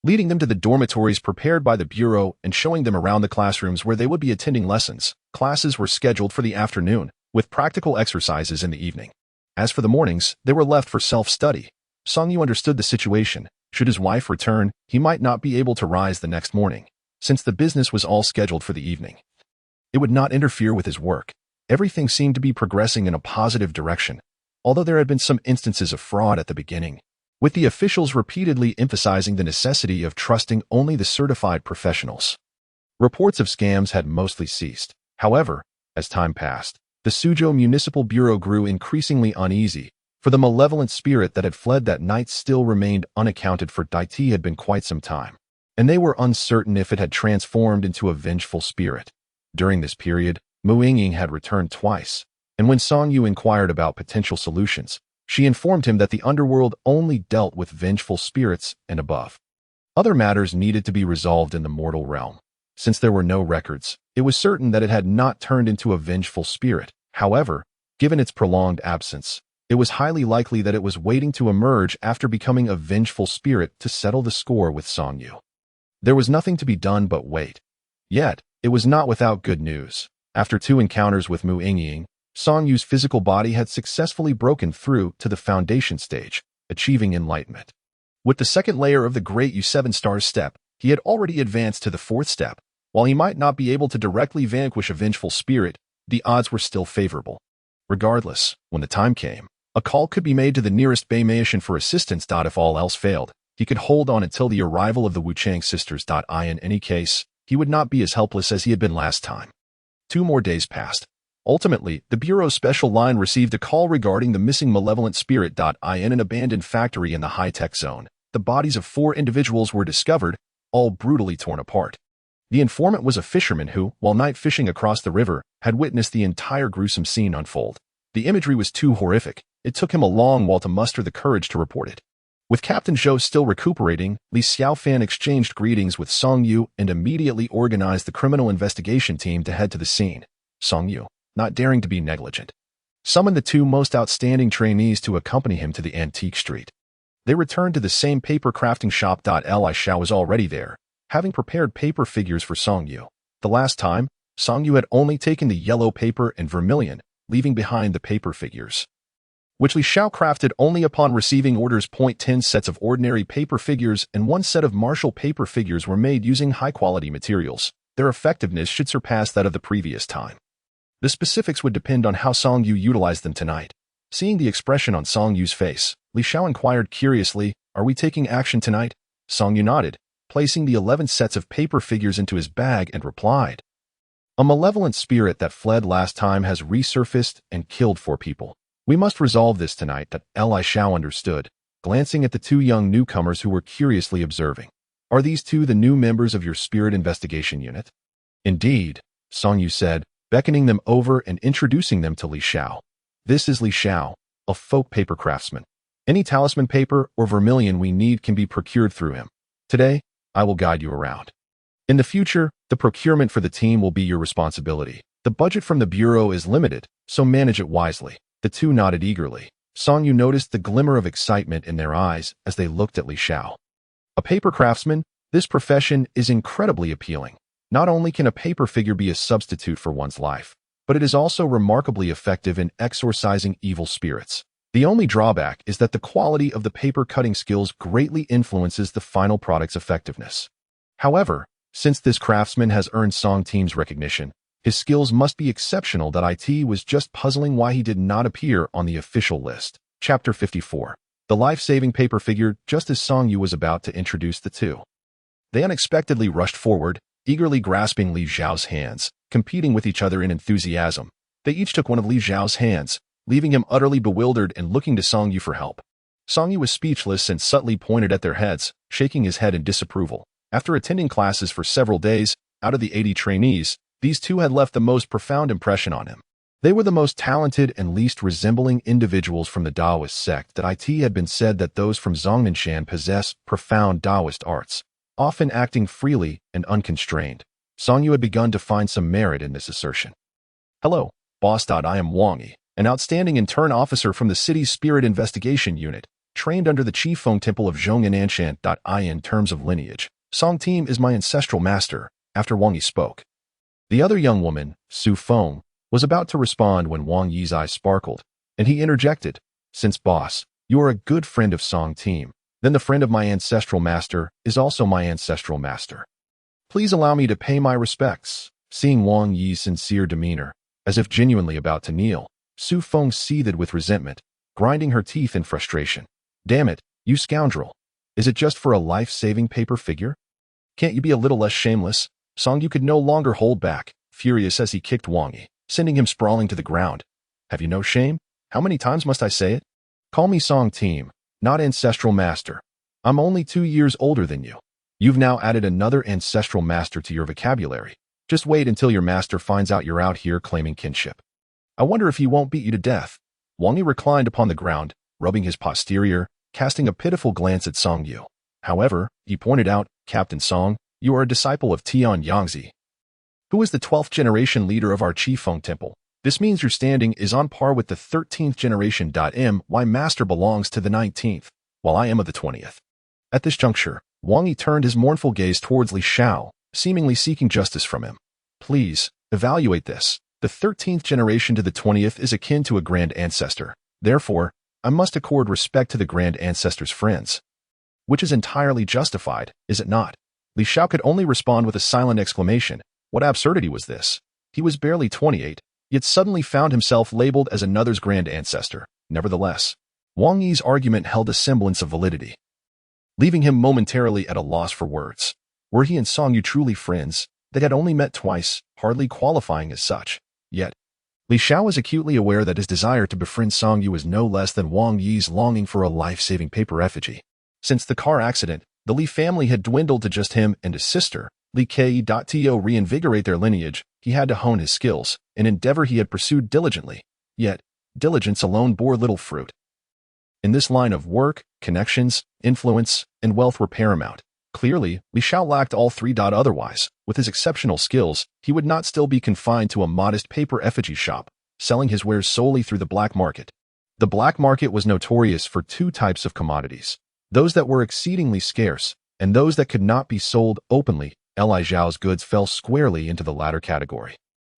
leading them to the dormitories prepared by the Bureau and showing them around the classrooms where they would be attending lessons. Classes were scheduled for the afternoon, with practical exercises in the evening. As for the mornings, they were left for self-study. Song Yu understood the situation. Should his wife return, he might not be able to rise the next morning, since the business was all scheduled for the evening. It would not interfere with his work. Everything seemed to be progressing in a positive direction, although there had been some instances of fraud at the beginning, with the officials repeatedly emphasizing the necessity of trusting only the certified professionals. Reports of scams had mostly ceased. However, as time passed, the Suzhou Municipal Bureau grew increasingly uneasy, for the malevolent spirit that had fled that night still remained unaccounted for. It had been quite some time, and they were uncertain if it had transformed into a vengeful spirit. During this period, Mu Yingying had returned twice, and when Song Yu inquired about potential solutions, she informed him that the underworld only dealt with vengeful spirits and above. Other matters needed to be resolved in the mortal realm. Since there were no records, it was certain that it had not turned into a vengeful spirit. However, given its prolonged absence, it was highly likely that it was waiting to emerge after becoming a vengeful spirit to settle the score with Song Yu. There was nothing to be done but wait. Yet, it was not without good news. After 2 encounters with Mu Yingying, Song Yu's physical body had successfully broken through to the foundation stage, achieving enlightenment. With the second layer of the Great U7 Stars step, he had already advanced to the 4th step. While he might not be able to directly vanquish a vengeful spirit, the odds were still favorable. Regardless, when the time came, a call could be made to the nearest Bei Meishan for assistance. If all else failed, He could hold on until the arrival of the Wuchang sisters. In any case, he would not be as helpless as he had been last time. 2 more days passed. Ultimately, the Bureau's special line received a call regarding the missing malevolent spirit. In an abandoned factory in the high-tech zone, the bodies of 4 individuals were discovered, all brutally torn apart. The informant was a fisherman who, while night fishing across the river, had witnessed the entire gruesome scene unfold. The imagery was too horrific. It took him a long while to muster the courage to report it. With Captain Zhou still recuperating, Li Xiaofan exchanged greetings with Song Yu and immediately organized the criminal investigation team to head to the scene. Song Yu, not daring to be negligent, summoned the 2 most outstanding trainees to accompany him to the antique street. They returned to the same paper crafting shop. Li Xiao was already there, having prepared paper figures for Song Yu. The last time, Song Yu had only taken the yellow paper and vermilion, leaving behind the paper figures, which Li Xiao crafted only upon receiving orders. 10 sets of ordinary paper figures and 1 set of martial paper figures were made using high-quality materials. Their effectiveness should surpass that of the previous time. The specifics would depend on how Song Yu utilized them tonight. Seeing the expression on Song Yu's face, Li Xiao inquired curiously, "Are we taking action tonight?" Song Yu nodded, placing the 11 sets of paper figures into his bag and replied, "A malevolent spirit that fled last time has resurfaced and killed 4 people. We must resolve this tonight." Li Xiao understood, glancing at the 2 young newcomers who were curiously observing. "Are these 2 the new members of your spirit investigation unit?" "Indeed," Song Yu said, beckoning them over and introducing them to Li Xiao. "This is Li Xiao, a folk paper craftsman. Any talisman paper or vermilion we need can be procured through him. Today, I will guide you around. In the future, the procurement for the team will be your responsibility. The budget from the Bureau is limited, so manage it wisely." The 2 nodded eagerly. Song Yu noticed the glimmer of excitement in their eyes as they looked at Li Xiao. A paper craftsman, this profession is incredibly appealing. Not only can a paper figure be a substitute for one's life, but it is also remarkably effective in exorcising evil spirits. The only drawback is that the quality of the paper cutting skills greatly influences the final product's effectiveness. However, since this craftsman has earned Song Team's recognition, his skills must be exceptional. It was just puzzling why he did not appear on the official list. Chapter 54. The life-saving paper figure. Just as Song Yu was about to introduce the 2, they unexpectedly rushed forward, eagerly grasping Li Xiao's hands, competing with each other in enthusiasm. They each took one of Li Xiao's hands, leaving him utterly bewildered and looking to Song Yu for help. Song Yu was speechless and subtly pointed at their heads, shaking his head in disapproval. After attending classes for several days, out of the 80 trainees, these 2 had left the most profound impression on him. They were the most talented and least resembling individuals from the Taoist sect. It had been said that those from Zhongnanshan possess profound Taoist arts, often acting freely and unconstrained. Song Yu had begun to find some merit in this assertion. "Hello, boss. I am Wang Yi, an outstanding intern officer from the city's spirit investigation unit, trained under the Qifeng Temple of Zhongnanshan. In terms of lineage, Song Team is my ancestral master." After Wang Yi spoke, the other young woman, Su Feng, was about to respond when Wang Yi's eyes sparkled, and he interjected, "Since boss, you are a good friend of Song Team, then the friend of my ancestral master is also my ancestral master. Please allow me to pay my respects." Seeing Wang Yi's sincere demeanor, as if genuinely about to kneel, Su Feng seethed with resentment, grinding her teeth in frustration. "Damn it, you scoundrel. Is it just for a life-saving paper figure? Can't you be a little less shameless?" Song Yu could no longer hold back, furious as he kicked Wang Yi, sending him sprawling to the ground. "Have you no shame? How many times must I say it? Call me Song Team, not ancestral master. I'm only 2 years older than you. You've now added another ancestral master to your vocabulary. Just wait until your master finds out you're out here claiming kinship. I wonder if he won't beat you to death." Wang Yi reclined upon the ground, rubbing his posterior, casting a pitiful glance at Song Yu. However, he pointed out, "Captain Song, you are a disciple of Tian Yangzi, who is the 12th generation leader of our Qifeng Temple. This means your standing is on par with the 13th generation. My master belongs to the 19th, while I am of the 20th. At this juncture, Wang Yi turned his mournful gaze towards Li Xiao, seemingly seeking justice from him. "Please, evaluate this. The 13th generation to the 20th is akin to a grand ancestor. Therefore, I must accord respect to the grand ancestor's friends." Which is entirely justified, is it not? Li Xiao could only respond with a silent exclamation. What absurdity was this? He was barely 28, yet suddenly found himself labeled as another's grand ancestor. Nevertheless, Wang Yi's argument held a semblance of validity. leaving him momentarily at a loss for words. Were he and Song Yu truly friends? They had only met twice, hardly qualifying as such. Yet, Li Xiao was acutely aware that his desire to befriend Song Yu was no less than Wang Yi's longing for a life-saving paper effigy. Since the car accident, the Li family had dwindled to just him and his sister. Li Ke. To reinvigorate their lineage, he had to hone his skills, an endeavor he had pursued diligently. Yet, diligence alone bore little fruit. In this line of work, connections, influence, and wealth were paramount. Clearly, Li Xiao lacked all three. Otherwise, with his exceptional skills, he would not still be confined to a modest paper effigy shop, selling his wares solely through the black market. The black market was notorious for two types of commodities: those that were exceedingly scarce, and those that could not be sold openly. Li Xiao's goods fell squarely into the latter category.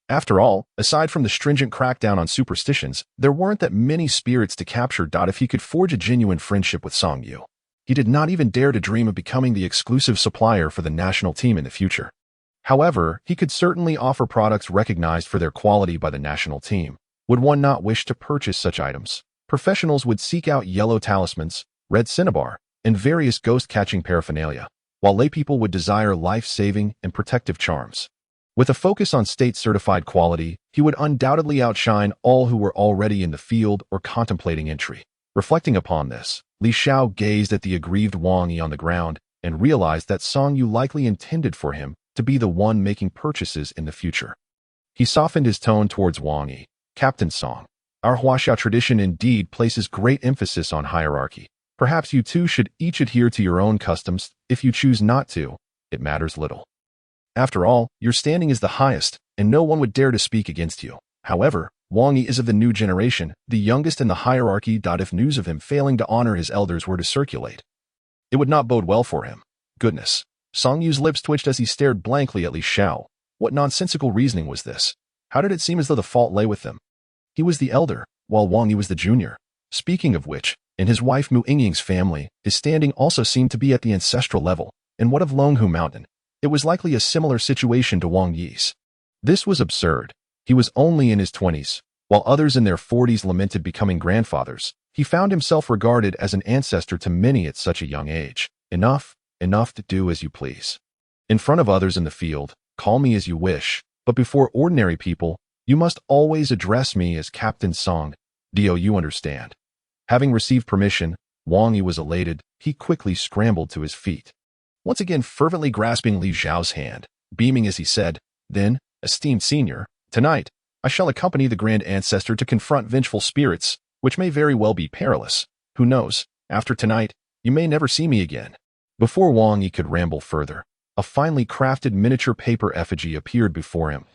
After all, aside from the stringent crackdown on superstitions, there weren't that many spirits to capture. If he could forge a genuine friendship with Song Yu, he did not even dare to dream of becoming the exclusive supplier for the national team in the future. However, he could certainly offer products recognized for their quality by the national team. Would one not wish to purchase such items? Professionals would seek out yellow talismans, red cinnabar, and various ghost-catching paraphernalia, while laypeople would desire life-saving and protective charms. With a focus on state-certified quality, he would undoubtedly outshine all who were already in the field or contemplating entry. Reflecting upon this, Li Xiao gazed at the aggrieved Wang Yi on the ground and realized that Song Yu likely intended for him to be the one making purchases in the future. He softened his tone towards Wang Yi. Captain Song, our Huaxia tradition indeed places great emphasis on hierarchy. Perhaps you two should each adhere to your own customs. If you choose not to, it matters little. After all, your standing is the highest, and no one would dare to speak against you. However, Wang Yi is of the new generation, the youngest in the hierarchy. If news of him failing to honor his elders were to circulate, it would not bode well for him. Goodness. Song Yu's lips twitched as he stared blankly at Li Xiao. What nonsensical reasoning was this? How did it seem as though the fault lay with him? He was the elder, while Wang Yi was the junior. Speaking of which, in his wife Mu Yingying's family, his standing also seemed to be at the ancestral level. And what of Longhu Mountain? It was likely a similar situation to Wang Yi's. This was absurd. He was only in his 20s, while others in their 40s lamented becoming grandfathers. He found himself regarded as an ancestor to many at such a young age. Enough to do as you please. In front of others in the field, call me as you wish, but before ordinary people, you must always address me as Captain Song. Do you understand? Having received permission, Wang Yi was elated. He quickly scrambled to his feet, once again fervently grasping Li Xiao's hand, beaming as he said, "Then, esteemed senior, tonight, I shall accompany the grand ancestor to confront vengeful spirits, which may very well be perilous. Who knows, after tonight, you may never see me again." Before Wang Yi could ramble further, a finely crafted miniature paper effigy appeared before him.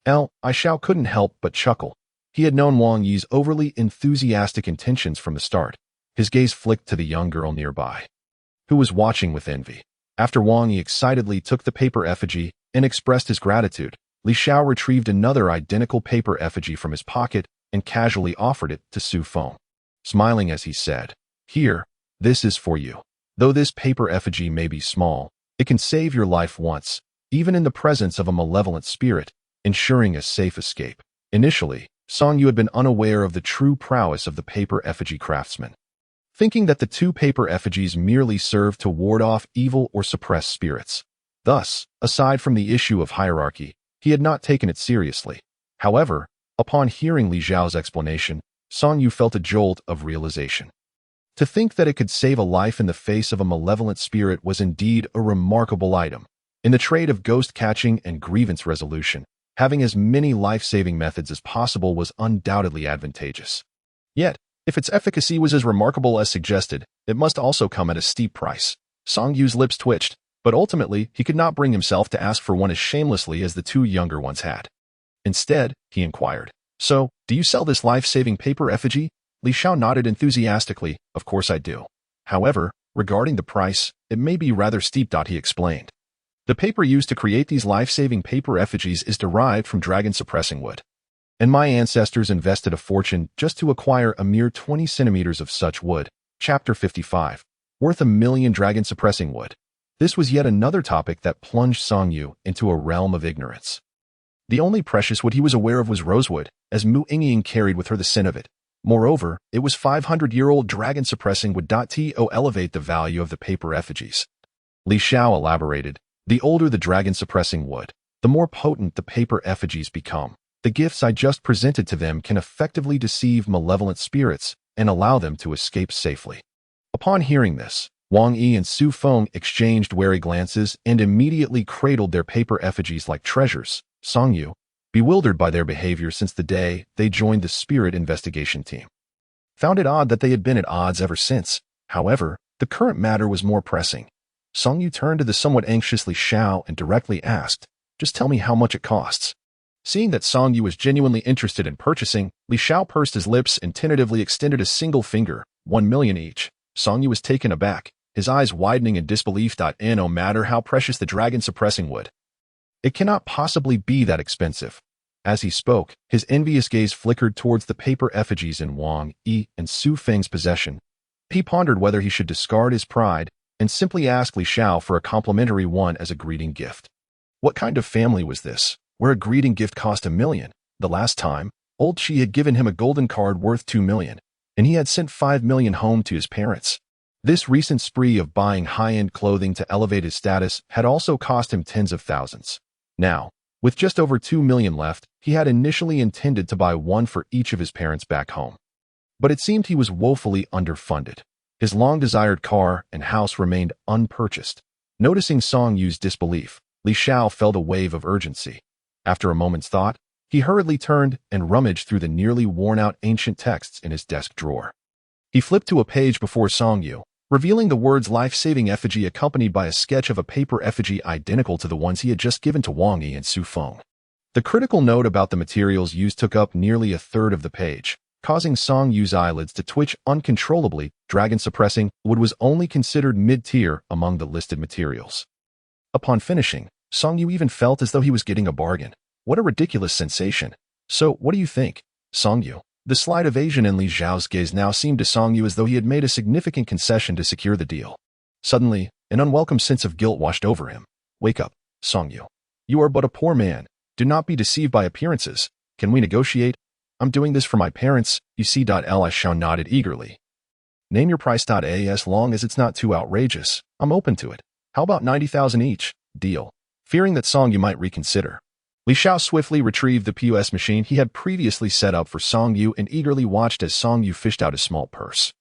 Li Xiao couldn't help but chuckle. He had known Wang Yi's overly enthusiastic intentions from the start. His gaze flicked to the young girl nearby, who was watching with envy. After Wang Yi excitedly took the paper effigy and expressed his gratitude, Li Xiao retrieved another identical paper effigy from his pocket and casually offered it to Su Feng, smiling as he said, "Here, this is for you. Though this paper effigy may be small, it can save your life once, even in the presence of a malevolent spirit, ensuring a safe escape." Initially, Song Yu had been unaware of the true prowess of the paper effigy craftsman, thinking that the two paper effigies merely served to ward off evil or suppress spirits. Thus, aside from the issue of hierarchy, he had not taken it seriously. However, upon hearing Li Xiao's explanation, Song Yu felt a jolt of realization. To think that it could save a life in the face of a malevolent spirit was indeed a remarkable item. In the trade of ghost catching and grievance resolution, having as many life-saving methods as possible was undoubtedly advantageous. Yet, if its efficacy was as remarkable as suggested, it must also come at a steep price. Song Yu's lips twitched, but ultimately he could not bring himself to ask for one as shamelessly as the two younger ones had. Instead, he inquired, "So, do you sell this life-saving paper effigy?" Li Xiao nodded enthusiastically. "Of course I do. However, regarding the price, it may be rather steep." He explained. "The paper used to create these life-saving paper effigies is derived from dragon-suppressing wood, and my ancestors invested a fortune just to acquire a mere 20 centimeters of such wood." Chapter 55. Worth 1,000,000 dragon-suppressing wood. This was yet another topic that plunged Song Yu into a realm of ignorance. The only precious wood he was aware of was rosewood, as Mu Yingying carried with her the scent of it. Moreover, it was 500-year-old dragon-suppressing wood. To elevate the value of the paper effigies. Li Xiao elaborated, the older the dragon-suppressing wood, the more potent the paper effigies become. The gifts I just presented to them can effectively deceive malevolent spirits and allow them to escape safely. Upon hearing this, Wang Yi and Su Feng exchanged wary glances and immediately cradled their paper effigies like treasures. Song Yu, bewildered by their behavior since the day they joined the spirit investigation team, found it odd that they had been at odds ever since. However, the current matter was more pressing. Song Yu turned to the somewhat anxious Li Xiao and directly asked, just tell me how much it costs. Seeing that Song Yu was genuinely interested in purchasing, Li Xiao pursed his lips and tentatively extended a single finger, 1 million each. Song Yu was taken aback, his eyes widening in disbelief. No matter how precious the dragon-suppressing wood, it cannot possibly be that expensive. As he spoke, his envious gaze flickered towards the paper effigies in Wang Yi and Su Feng's possession. He pondered whether he should discard his pride and simply ask Li Xiao for a complimentary one as a greeting gift. What kind of family was this, where a greeting gift cost 1 million? The last time, old Shi had given him a golden card worth 2 million, and he had sent 5 million home to his parents. This recent spree of buying high-end clothing to elevate his status had also cost him tens of thousands. Now, with just over 2 million left, he had initially intended to buy one for each of his parents back home. But it seemed he was woefully underfunded. His long-desired car and house remained unpurchased. Noticing Song Yu's disbelief, Li Xiao felt a wave of urgency. After a moment's thought, he hurriedly turned and rummaged through the nearly worn-out ancient texts in his desk drawer. He flipped to a page before Song Yu, revealing the words life-saving effigy accompanied by a sketch of a paper effigy identical to the ones he had just given to Wang Yi and Su Feng. The critical note about the materials used took up nearly a third of the page, causing Song Yu's eyelids to twitch uncontrollably. Dragon-suppressing wood was only considered mid-tier among the listed materials. Upon finishing, Song Yu even felt as though he was getting a bargain. What a ridiculous sensation. So, what do you think, Song Yu? The slight evasion in Li Xiao's gaze now seemed to Song Yu as though he had made a significant concession to secure the deal. Suddenly, an unwelcome sense of guilt washed over him. Wake up, Song Yu. You are but a poor man. Do not be deceived by appearances. Can we negotiate? I'm doing this for my parents, you see. Li Xiao nodded eagerly. Name your price. As long as it's not too outrageous, I'm open to it. How about 90,000 each? Deal. Fearing that Song Yu might reconsider, Li Xiao swiftly retrieved the POS machine he had previously set up for Song Yu and eagerly watched as Song Yu fished out a small purse.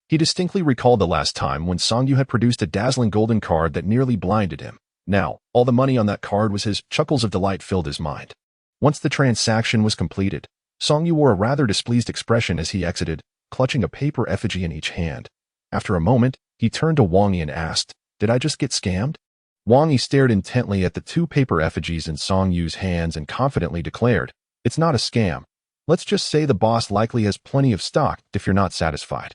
He distinctly recalled the last time when Song Yu had produced a dazzling golden card that nearly blinded him. Now, all the money on that card was his. Chuckles of delight filled his mind. Once the transaction was completed, Song Yu wore a rather displeased expression as he exited, clutching a paper effigy in each hand. After a moment, he turned to Wang Yi and asked, "Did I just get scammed?" Wang Yi stared intently at the 2 paper effigies in Song Yu's hands and confidently declared, "It's not a scam. Let's just say the boss likely has plenty of stock if you're not satisfied.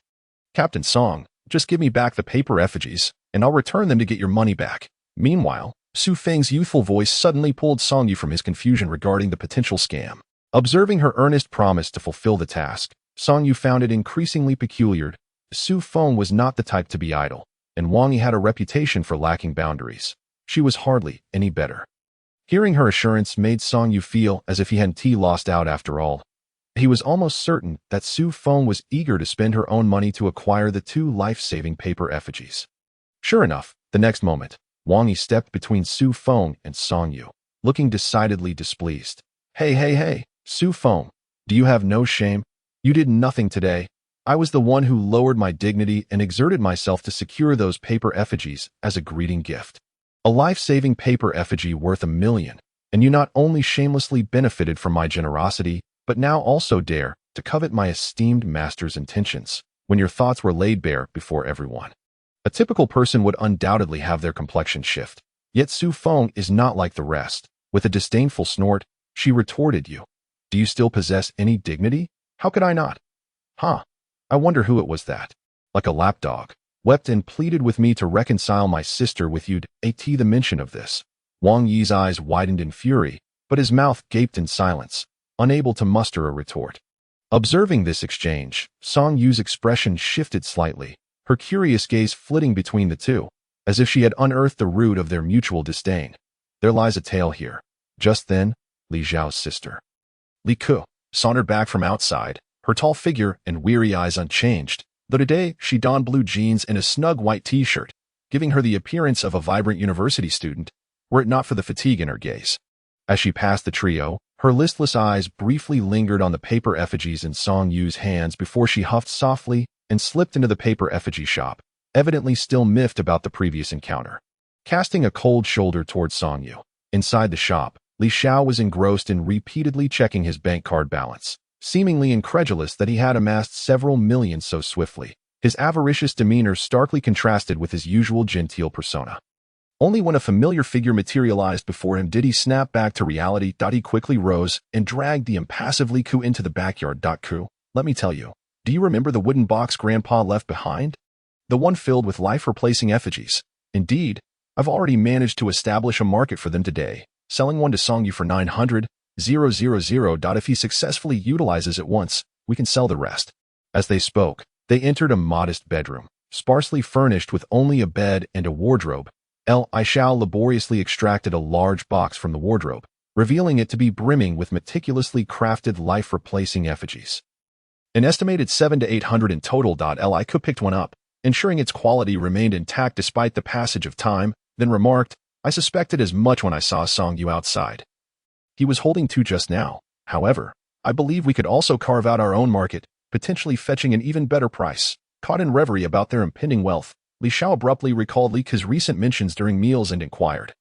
Captain Song, just give me back the paper effigies, and I'll return them to get your money back." Meanwhile, Su Feng's youthful voice suddenly pulled Song Yu from his confusion regarding the potential scam. Observing her earnest promise to fulfill the task, Song Yu found it increasingly peculiar. Su Feng was not the type to be idle, and Wang Yi had a reputation for lacking boundaries. She was hardly any better. Hearing her assurance made Song Yu feel as if he hadn't lost out after all. He was almost certain that Su Feng was eager to spend her own money to acquire the 2 life-saving paper effigies. Sure enough, the next moment, Wang Yi stepped between Su Feng and Song Yu, looking decidedly displeased. Hey, Su Feng, do you have no shame? You did nothing today. I was the one who lowered my dignity and exerted myself to secure those paper effigies as a greeting gift. A life-saving paper effigy worth 1 million, and you not only shamelessly benefited from my generosity, but now also dare to covet my esteemed master's intentions, when your thoughts were laid bare before everyone. A typical person would undoubtedly have their complexion shift, yet Su Feng is not like the rest. With a disdainful snort, she retorted, Do you still possess any dignity? How could I not? I wonder who it was that, like a lapdog, wept and pleaded with me to reconcile my sister with you. At the mention of this, Wang Yi's eyes widened in fury, but his mouth gaped in silence, unable to muster a retort. Observing this exchange, Song Yu's expression shifted slightly, her curious gaze flitting between the two, as if she had unearthed the root of their mutual disdain. There lies a tale here. Just then, Li Xiao's sister, Li Ku, sauntered back from outside, her tall figure and weary eyes unchanged, though today she donned blue jeans and a snug white t-shirt, giving her the appearance of a vibrant university student, were it not for the fatigue in her gaze. As she passed the trio, her listless eyes briefly lingered on the paper effigies in Song Yu's hands before she huffed softly and slipped into the paper effigy shop, evidently still miffed about the previous encounter. Casting a cold shoulder towards Song Yu. Inside the shop, Li Xiao was engrossed in repeatedly checking his bank card balance, seemingly incredulous that he had amassed several millions so swiftly. His avaricious demeanor starkly contrasted with his usual genteel persona. Only when a familiar figure materialized before him did he snap back to reality. He quickly rose and dragged the impassive Li Ku into the backyard. Ku, let me tell you, do you remember the wooden box Grandpa left behind? The one filled with life-replacing effigies. Indeed, I've already managed to establish a market for them today, selling one to Song Yu for 900,000. If he successfully utilizes it once, we can sell the rest. As they spoke, they entered a modest bedroom, sparsely furnished with only a bed and a wardrobe. Li Xiao laboriously extracted a large box from the wardrobe, revealing it to be brimming with meticulously crafted life-replacing effigies. An estimated 700 to 800 in total. Li Ku picked one up, ensuring its quality remained intact despite the passage of time, then remarked, I suspected as much when I saw Song Yu outside. He was holding two just now. However, I believe we could also carve out our own market, potentially fetching an even better price. Caught in reverie about their impending wealth, Li Xiao abruptly recalled Li Ku's recent mentions during meals and inquired,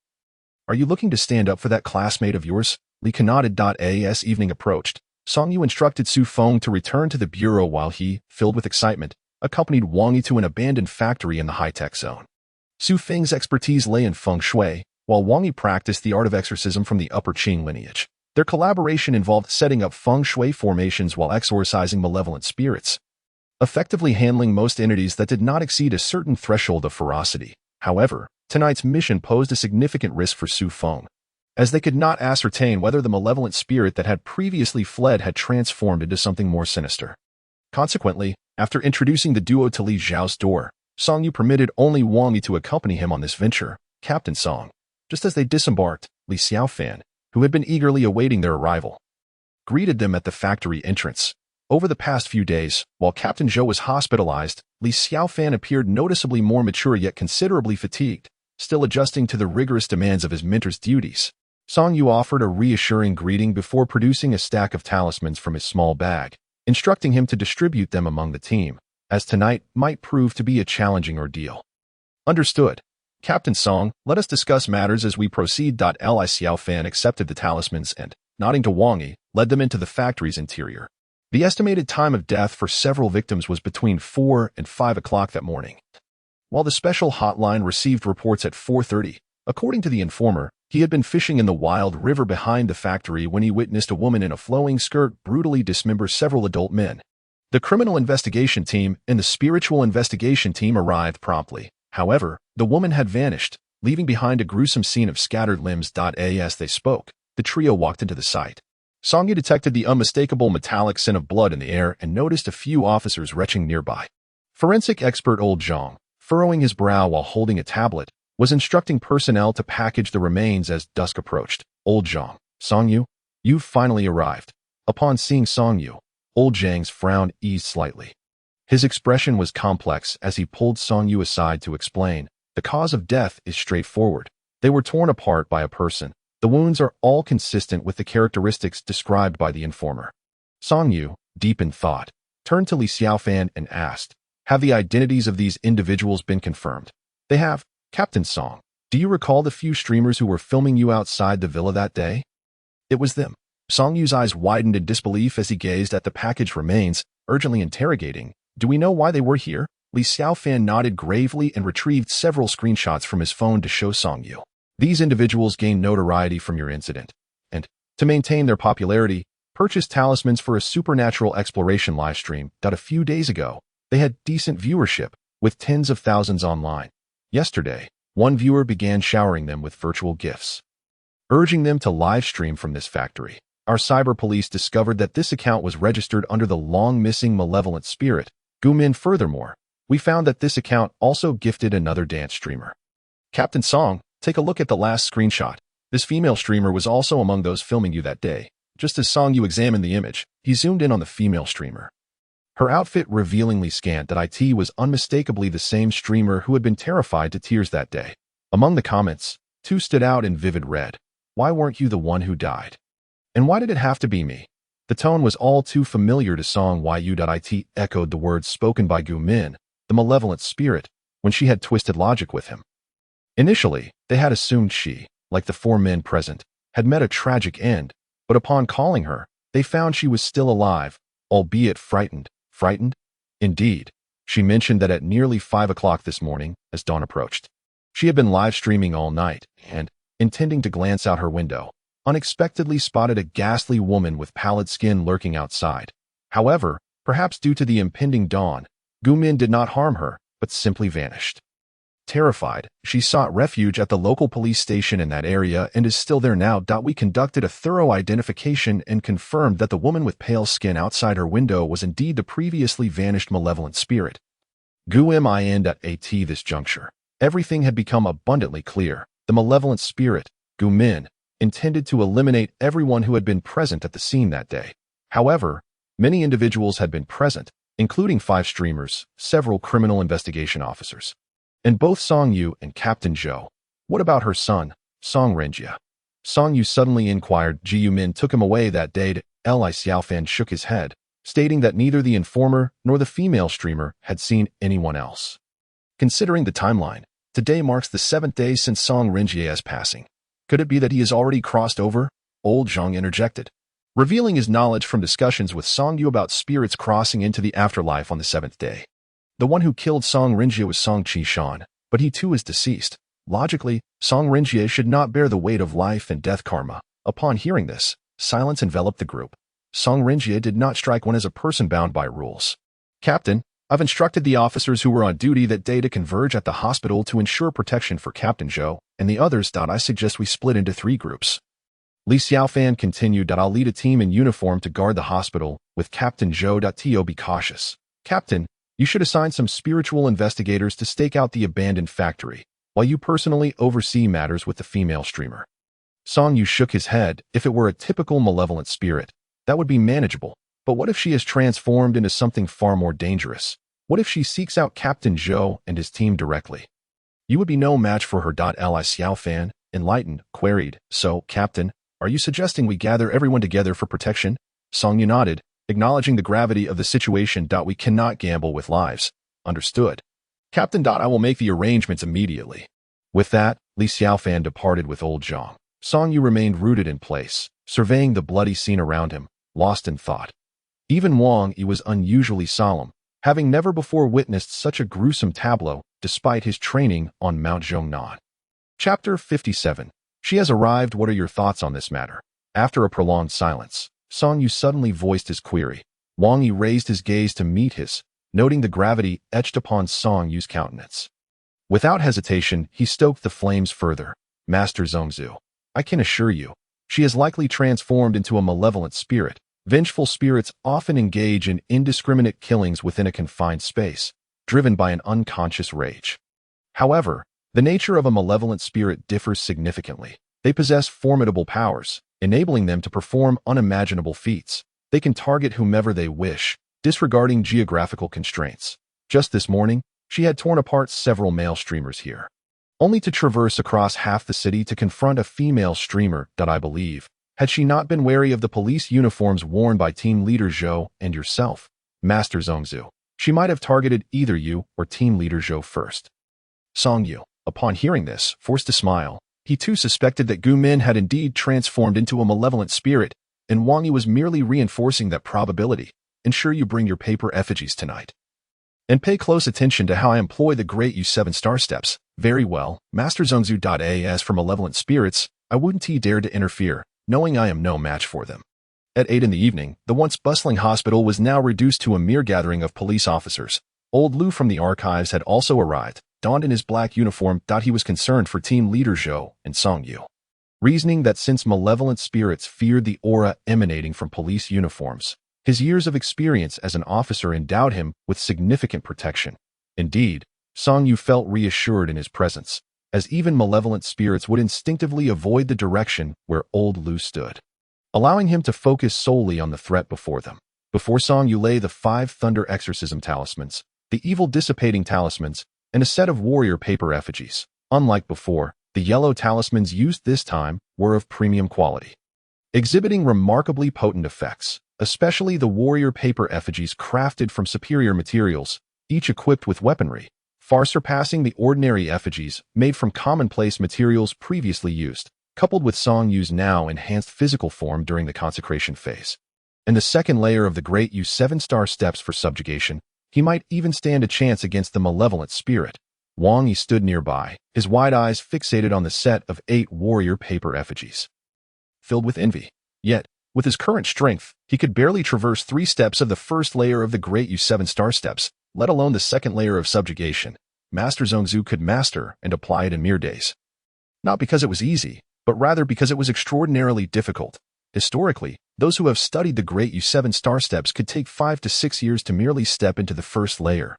Are you looking to stand up for that classmate of yours? Li Ku nodded. As evening approached, Song Yu instructed Su Feng to return to the bureau while he, filled with excitement, accompanied Wang Yi to an abandoned factory in the high-tech zone. Su Feng's expertise lay in feng shui, while Wang Yi practiced the art of exorcism from the upper Qing lineage. Their collaboration involved setting up feng shui formations while exorcising malevolent spirits, effectively handling most entities that did not exceed a certain threshold of ferocity. However, tonight's mission posed a significant risk for Su Feng, as they could not ascertain whether the malevolent spirit that had previously fled had transformed into something more sinister. Consequently, after introducing the duo to Li Xiao's door, Song Yu permitted only Wang Yi to accompany him on this venture. Captain Song. Just as they disembarked, Li Xiaofan, who had been eagerly awaiting their arrival, greeted them at the factory entrance. Over the past few days, while Captain Zhou was hospitalized, Li Xiaofan appeared noticeably more mature yet considerably fatigued, still adjusting to the rigorous demands of his mentor's duties. Song Yu offered a reassuring greeting before producing a stack of talismans from his small bag, instructing him to distribute them among the team, as tonight might prove to be a challenging ordeal. Understood. Captain Song, let us discuss matters as we proceed. Li Xiaofan accepted the talismans and, nodding to Wang Yi, led them into the factory's interior. The estimated time of death for several victims was between 4 and 5 o'clock that morning, while the special hotline received reports at 4:30. According to the informer, he had been fishing in the wild river behind the factory when he witnessed a woman in a flowing skirt brutally dismember several adult men. The criminal investigation team and the spiritual investigation team arrived promptly. However, the woman had vanished, leaving behind a gruesome scene of scattered limbs. As they spoke, the trio walked into the site. Song Yu detected the unmistakable metallic scent of blood in the air and noticed a few officers retching nearby. Forensic expert Old Zhang, furrowing his brow while holding a tablet, was instructing personnel to package the remains as dusk approached. Old Zhang, Song Yu, you've finally arrived. Upon seeing Song Yu, Old Zhang's frown eased slightly. His expression was complex as he pulled Song Yu aside to explain, the cause of death is straightforward. They were torn apart by a person. The wounds are all consistent with the characteristics described by the informer. Song Yu, deep in thought, turned to Li Xiaofan and asked, have the identities of these individuals been confirmed? They have. Captain Song, do you recall the few streamers who were filming you outside the villa that day? It was them. Song Yu's eyes widened in disbelief as he gazed at the packaged remains, urgently interrogating, do we know why they were here? Li Xiaofan nodded gravely and retrieved several screenshots from his phone to show Song Yu. These individuals gained notoriety from your incident, and, to maintain their popularity, purchased talismans for a supernatural exploration livestream. A few days ago, they had decent viewership, with tens of thousands online. Yesterday, one viewer began showering them with virtual gifts, urging them to livestream from this factory. Our cyber police discovered that this account was registered under the long-missing malevolent spirit, Gumin. Furthermore, we found that this account also gifted another dance streamer. Captain Song, take a look at the last screenshot. This female streamer was also among those filming you that day. Just as Song Yu examined the image, he zoomed in on the female streamer. Her outfit revealingly scant that it was unmistakably the same streamer who had been terrified to tears that day. Among the comments, two stood out in vivid red. Why weren't you the one who died? And why did it have to be me? The tone was all too familiar to Song Yu. It echoed the words spoken by Gu Min, the malevolent spirit, when she had twisted logic with him. Initially, they had assumed she, like the four men present, had met a tragic end, but upon calling her, they found she was still alive, albeit frightened. Frightened? Indeed. She mentioned that at nearly 5 o'clock this morning, as dawn approached, she had been live streaming all night and, intending to glance out her window, unexpectedly spotted a ghastly woman with pallid skin lurking outside. However, perhaps due to the impending dawn, Gu Min did not harm her, but simply vanished. Terrified, she sought refuge at the local police station in that area and is still there now. We conducted a thorough identification and confirmed that the woman with pale skin outside her window was indeed the previously vanished malevolent spirit. Gu Min at this juncture. Everything had become abundantly clear. The malevolent spirit, Gu Min, intended to eliminate everyone who had been present at the scene that day. However, many individuals had been present, including 5 streamers, several criminal investigation officers, and both Song Yu and Captain Zhou. What about her son, Song Renjie? Song Yu suddenly inquired. Ji Min took him away that day. Li Xiaofan shook his head, stating that neither the informer nor the female streamer had seen anyone else. Considering the timeline, today marks the 7th day since Song Renjie's passing. Could it be that he has already crossed over? Old Zhang interjected, revealing his knowledge from discussions with Song Yu about spirits crossing into the afterlife on the 7th day. The one who killed Song Renjie was Song Qishan, but he too is deceased. Logically, Song Renjie should not bear the weight of life and death karma. Upon hearing this, silence enveloped the group. Song Renjie did not strike one as a person bound by rules. Captain, I've instructed the officers who were on duty that day to converge at the hospital to ensure protection for Captain Zhou, and the others. I suggest we split into 3 groups. Li Xiaofan continued. I'll lead a team in uniform to guard the hospital, with Captain Zhou. To be cautious. Captain, you should assign some spiritual investigators to stake out the abandoned factory, while you personally oversee matters with the female streamer. Song Yu shook his head. If it were a typical malevolent spirit, that would be manageable. But what if she is transformed into something far more dangerous? What if she seeks out Captain Zhou and his team directly? You would be no match for her. Li Xiaofan, enlightened, queried. So, Captain, are you suggesting we gather everyone together for protection? Song Yu nodded, acknowledging the gravity of the situation. We cannot gamble with lives. Understood. Captain. I will make the arrangements immediately. With that, Li Xiaofan departed with old Zhang. Song Yu remained rooted in place, surveying the bloody scene around him, lost in thought. Even Wang Yi was unusually solemn, having never before witnessed such a gruesome tableau despite his training on Mount Zhongnan. Chapter 57. She has arrived. What are your thoughts on this matter? After a prolonged silence, Song Yu suddenly voiced his query. Wang Yi raised his gaze to meet his, noting the gravity etched upon Song Yu's countenance. Without hesitation, he stoked the flames further. Master Zhongzhu, I can assure you, she has likely transformed into a malevolent spirit. Vengeful spirits often engage in indiscriminate killings within a confined space, driven by an unconscious rage. However, the nature of a malevolent spirit differs significantly. They possess formidable powers, enabling them to perform unimaginable feats. They can target whomever they wish, disregarding geographical constraints. Just this morning, she had torn apart several male streamers here, only to traverse across half the city to confront a female streamer. I believe, had she not been wary of the police uniforms worn by Team Leader Zhou and yourself, Master Zhongzhu, she might have targeted either you or Team Leader Zhou first. Song Yu, upon hearing this, forced a smile. He too suspected that Gu Min had indeed transformed into a malevolent spirit, and Wang Yi was merely reinforcing that probability. Ensure you bring your paper effigies tonight. And pay close attention to how I employ the great U7 star steps. Very well, Master Zhongzhu. As for malevolent spirits, I wouldn't dare to interfere, knowing I am no match for them. At 8 in the evening, the once bustling hospital was now reduced to a mere gathering of police officers. Old Lu from the archives had also arrived, donned in his black uniform. He was concerned for Team Leader Zhou and Song Yu, reasoning that since malevolent spirits feared the aura emanating from police uniforms, his years of experience as an officer endowed him with significant protection. Indeed, Song Yu felt reassured in his presence, as even malevolent spirits would instinctively avoid the direction where old Lu stood. allowing him to focus solely on the threat before them. Before Song Yu lay the 5 Thunder Exorcism Talismans, the Evil Dissipating Talismans, and a set of warrior paper effigies. Unlike before, the yellow talismans used this time were of premium quality, exhibiting remarkably potent effects, especially the warrior paper effigies crafted from superior materials, each equipped with weaponry, far surpassing the ordinary effigies made from commonplace materials previously used, coupled with Song Yu's now enhanced physical form during the consecration phase. In the second layer of the Great Yu 7-star steps for subjugation, he might even stand a chance against the malevolent spirit. Wang Yi stood nearby, his wide eyes fixated on the set of 8 warrior paper effigies, filled with envy. Yet, with his current strength, he could barely traverse 3 steps of the first layer of the Great Yu 7-star steps, let alone the second layer of subjugation. Master Zhongzhu could master and apply it in mere days. Not because it was easy, but rather because it was extraordinarily difficult. Historically, those who have studied the Great Yu 7-star steps could take 5 to 6 years to merely step into the first layer,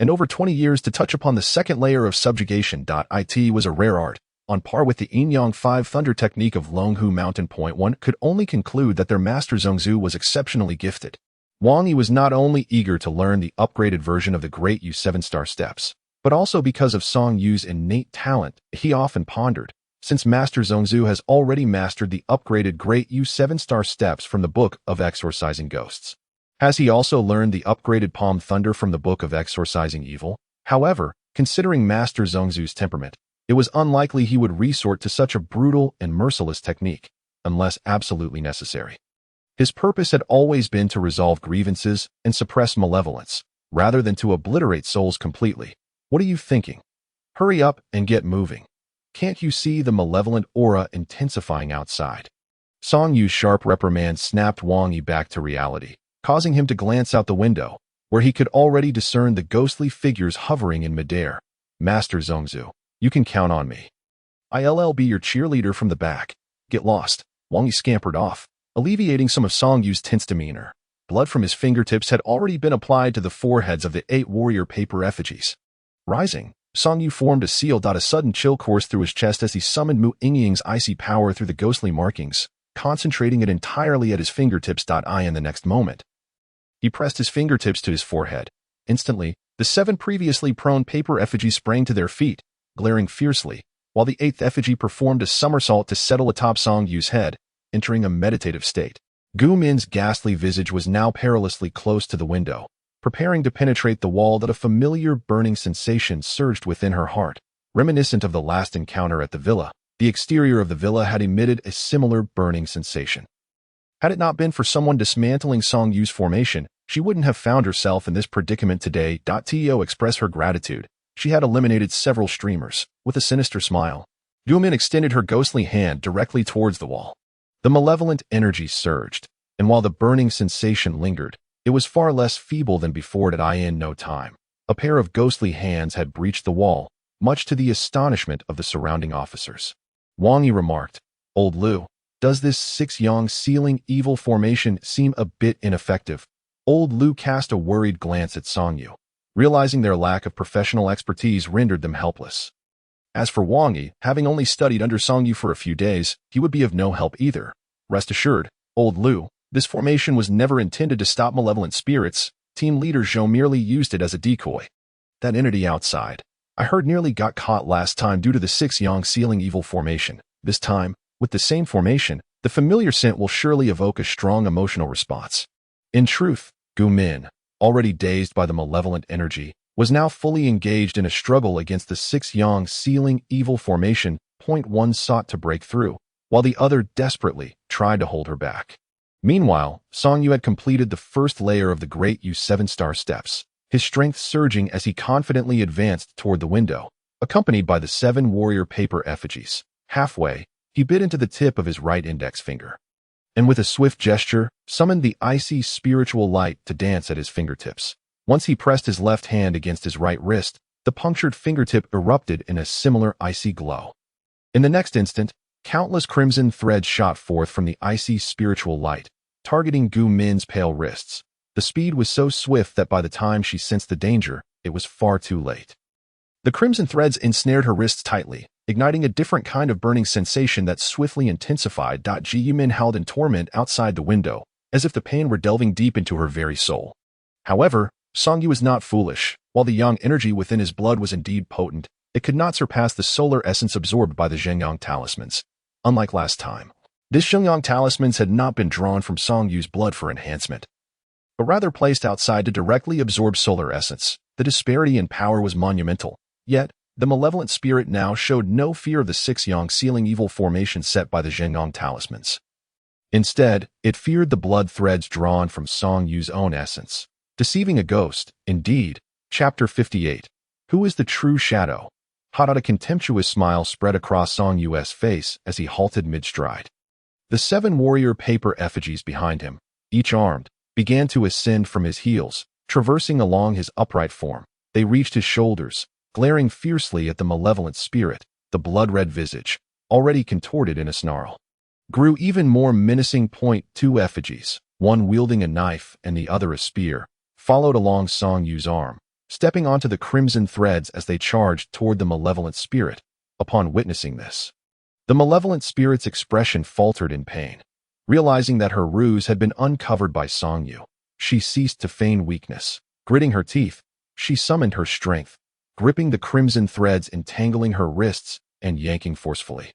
and over 20 years to touch upon the second layer of subjugation. It was a rare art, on par with the Yin-Yang 5 Thunder technique of Longhu Mountain. One could only conclude that their master Zhongzhu was exceptionally gifted. Wang Yi was not only eager to learn the upgraded version of the Great Yu 7-star steps, but also because of Song Yu's innate talent. He often pondered, since Master Zhongzhu has already mastered the upgraded Great Yu 7-star steps from the Book of Exorcising Ghosts, has he also learned the upgraded Palm Thunder from the Book of Exorcising Evil? However, considering Master Zhongzhu's temperament, it was unlikely he would resort to such a brutal and merciless technique, unless absolutely necessary. His purpose had always been to resolve grievances and suppress malevolence, rather than to obliterate souls completely. What are you thinking? Hurry up and get moving. Can't you see the malevolent aura intensifying outside? Song Yu's sharp reprimand snapped Wang Yi back to reality, causing him to glance out the window, where he could already discern the ghostly figures hovering in midair. Master Zhongzhu, you can count on me. I'll be your cheerleader from the back. Get lost. Wang Yi scampered off, alleviating some of Song Yu's tense demeanor. Blood from his fingertips had already been applied to the foreheads of the 8 warrior paper effigies. Rising, Song Yu formed a seal. A sudden chill coursed through his chest as he summoned Mu Yingying's icy power through the ghostly markings, concentrating it entirely at his fingertips. In the next moment, he pressed his fingertips to his forehead. Instantly, the 7 previously prone paper effigies sprang to their feet, glaring fiercely, while the 8th effigy performed a somersault to settle atop Song Yu's head, entering a meditative state. Gu Min's ghastly visage was now perilously close to the window, preparing to penetrate the wall. That a familiar burning sensation surged within her heart. Reminiscent of the last encounter at the villa, the exterior of the villa had emitted a similar burning sensation. Had it not been for someone dismantling Song Yu's formation, she wouldn't have found herself in this predicament today. To express her gratitude, she had eliminated several streamers. With a sinister smile, Gu Min extended her ghostly hand directly towards the wall. The malevolent energy surged, and while the burning sensation lingered, it was far less feeble than before. In no time, a pair of ghostly hands had breached the wall, much to the astonishment of the surrounding officers. Wang Yi remarked, "Old Lu, does this 6-yang sealing evil formation seem a bit ineffective?" Old Lu cast a worried glance at Song Yu, realizing their lack of professional expertise rendered them helpless. As for Wang Yi, having only studied under Song Yu for a few days, he would be of no help either. Rest assured, Old Lu, this formation was never intended to stop malevolent spirits. Team leader Zhou merely used it as a decoy. That entity outside, I heard, nearly got caught last time due to the 6-yang sealing evil formation. This time, with the same formation, the familiar scent will surely evoke a strong emotional response. In truth, Gu Min, already dazed by the malevolent energy, was now fully engaged in a struggle against the 6-yang sealing evil formation. One sought to break through, while the other desperately tried to hold her back. Meanwhile, Song Yu had completed the first layer of the Great Yu 7-star steps, his strength surging as he confidently advanced toward the window, accompanied by the 7 warrior paper effigies. Halfway, he bit into the tip of his right index finger, and with a swift gesture, summoned the icy spiritual light to dance at his fingertips. Once he pressed his left hand against his right wrist, the punctured fingertip erupted in a similar icy glow. In the next instant, countless crimson threads shot forth from the icy spiritual light, targeting Gu Min's pale wrists. The speed was so swift that by the time she sensed the danger, it was far too late. The crimson threads ensnared her wrists tightly, igniting a different kind of burning sensation that swiftly intensified. Ji Yumin howled in torment outside the window, as if the pain were delving deep into her very soul. However, Song Yu was not foolish. While the yang energy within his blood was indeed potent, it could not surpass the solar essence absorbed by the Zhengyang talismans. Unlike last time, this Zhengyang talismans had not been drawn from Song Yu's blood for enhancement, but rather placed outside to directly absorb solar essence. The disparity in power was monumental, yet the malevolent spirit now showed no fear of the 6 yang sealing evil formation set by the Zhengyang talismans. Instead, it feared the blood threads drawn from Song Yu's own essence. Deceiving a ghost, indeed. Chapter 58. Who is the true shadow? A contemptuous smile spread across Song Yu's face as he halted mid-stride. The 7 warrior paper effigies behind him, each armed, began to ascend from his heels, traversing along his upright form. They reached his shoulders, glaring fiercely at the malevolent spirit. The blood-red visage, already contorted in a snarl, grew even more menacing. 2 effigies, one wielding a knife and the other a spear, followed along Song Yu's arm, stepping onto the crimson threads as they charged toward the malevolent spirit. Upon witnessing this, the malevolent spirit's expression faltered in pain. Realizing that her ruse had been uncovered by Song Yu, she ceased to feign weakness. Gritting her teeth, she summoned her strength, gripping the crimson threads, entangling her wrists, and yanking forcefully.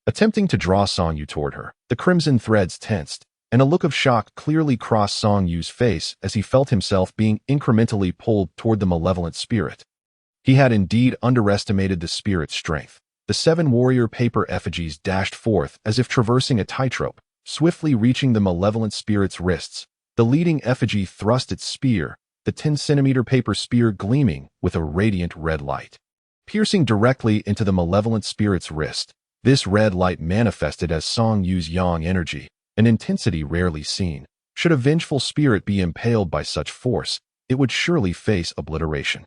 Attempting to draw Song Yu toward her, the crimson threads tensed, and a look of shock clearly crossed Song Yu's face as he felt himself being incrementally pulled toward the malevolent spirit. He had indeed underestimated the spirit's strength. The 7 warrior paper effigies dashed forth as if traversing a tightrope, swiftly reaching the malevolent spirit's wrists. The leading effigy thrust its spear, the 10-centimeter paper spear gleaming with a radiant red light, piercing directly into the malevolent spirit's wrist. This red light manifested as Song Yu's yang energy, an intensity rarely seen. Should a vengeful spirit be impaled by such force, it would surely face obliteration.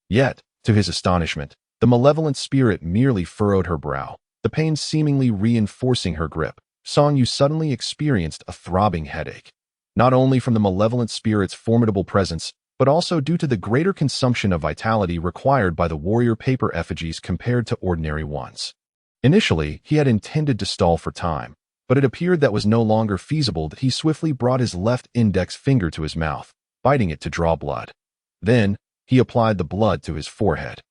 Yet, to his astonishment, the malevolent spirit merely furrowed her brow, the pain seemingly reinforcing her grip. Song Yu suddenly experienced a throbbing headache, not only from the malevolent spirit's formidable presence, but also due to the greater consumption of vitality required by the warrior paper effigies compared to ordinary ones. Initially, he had intended to stall for time, but it appeared that was no longer feasible. That he swiftly brought his left index finger to his mouth, biting it to draw blood. Then, he applied the blood to his forehead,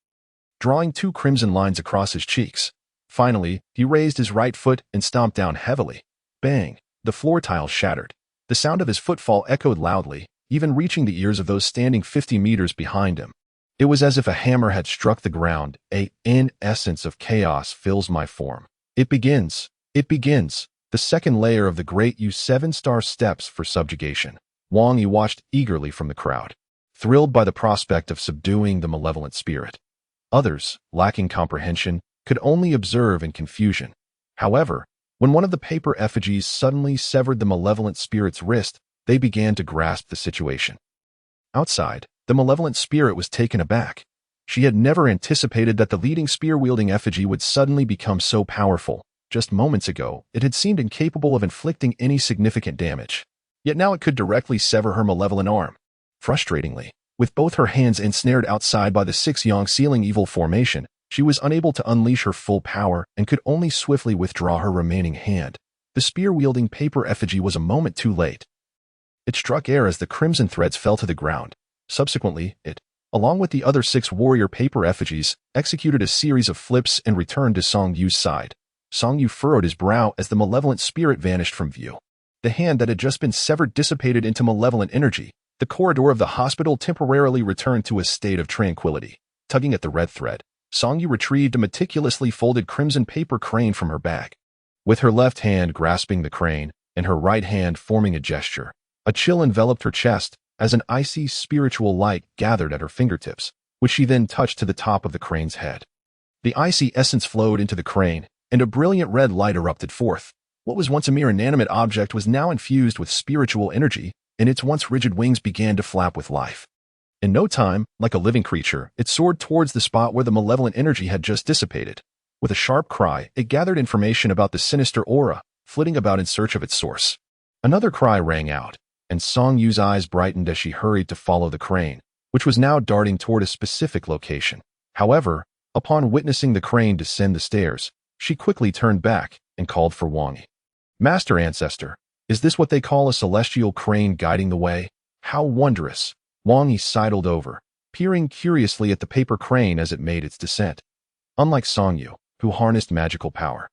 drawing 2 crimson lines across his cheeks. Finally, he raised his right foot and stomped down heavily. Bang! The floor tiles shattered. The sound of his footfall echoed loudly, even reaching the ears of those standing 50 meters behind him. It was as if a hammer had struck the ground. In essence of chaos fills my form. It begins. It begins. The second layer of the great U7-star steps for subjugation. Wang Yi watched eagerly from the crowd, thrilled by the prospect of subduing the malevolent spirit. Others, lacking comprehension, could only observe in confusion. However, when one of the paper effigies suddenly severed the malevolent spirit's wrist, they began to grasp the situation. Outside, the malevolent spirit was taken aback. She had never anticipated that the leading spear-wielding effigy would suddenly become so powerful. Just moments ago, it had seemed incapable of inflicting any significant damage. Yet now it could directly sever her malevolent arm. Frustratingly, with both her hands ensnared outside by the 6 yang sealing evil formation, she was unable to unleash her full power and could only swiftly withdraw her remaining hand. The spear-wielding paper effigy was a moment too late. It struck air as the crimson threads fell to the ground. Subsequently, it, along with the other 6 warrior paper effigies, executed a series of flips and returned to Song Yu's side. Song Yu furrowed his brow as the malevolent spirit vanished from view. The hand that had just been severed dissipated into malevolent energy. The corridor of the hospital temporarily returned to a state of tranquility. Tugging at the red thread, Song Yu retrieved a meticulously folded crimson paper crane from her bag. With her left hand grasping the crane and her right hand forming a gesture, a chill enveloped her chest as an icy spiritual light gathered at her fingertips, which she then touched to the top of the crane's head. The icy essence flowed into the crane, and a brilliant red light erupted forth. What was once a mere inanimate object was now infused with spiritual energy, and its once rigid wings began to flap with life. In no time, like a living creature, it soared towards the spot where the malevolent energy had just dissipated. With a sharp cry, it gathered information about the sinister aura, flitting about in search of its source. Another cry rang out, and Song Yu's eyes brightened as she hurried to follow the crane, which was now darting toward a specific location. However, Upon witnessing the crane descend the stairs, she quickly turned back and called for Wang Yi. Master Ancestor, is this what they call a celestial crane guiding the way? How wondrous! Wang Yi sidled over, peering curiously at the paper crane as it made its descent. Unlike Song Yu, who harnessed magical power,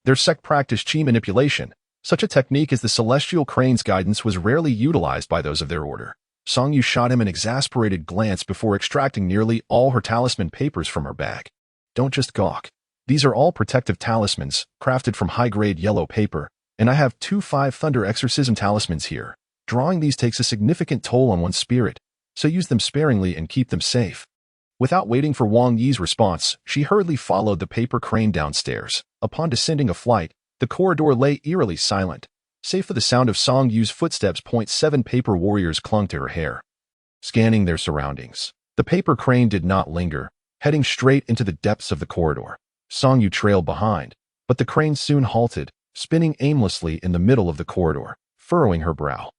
their sect practiced chi manipulation. Such a technique as the celestial crane's guidance was rarely utilized by those of their order. Song Yu shot him an exasperated glance before extracting nearly all her talisman papers from her bag. Don't just gawk. These are all protective talismans, crafted from high-grade yellow paper, and I have 2 5 Thunder Exorcism talismans here. Drawing these takes a significant toll on one's spirit, so use them sparingly and keep them safe. Without waiting for Wang Yi's response, she hurriedly followed the paper crane downstairs. Upon descending a flight, the corridor lay eerily silent. Save for the sound of Song Yu's footsteps, 7 paper warriors clung to her hair, scanning their surroundings. The paper crane did not linger, heading straight into the depths of the corridor. Song Yu trailed behind, but the crane soon halted, spinning aimlessly in the middle of the corridor, furrowing her brow.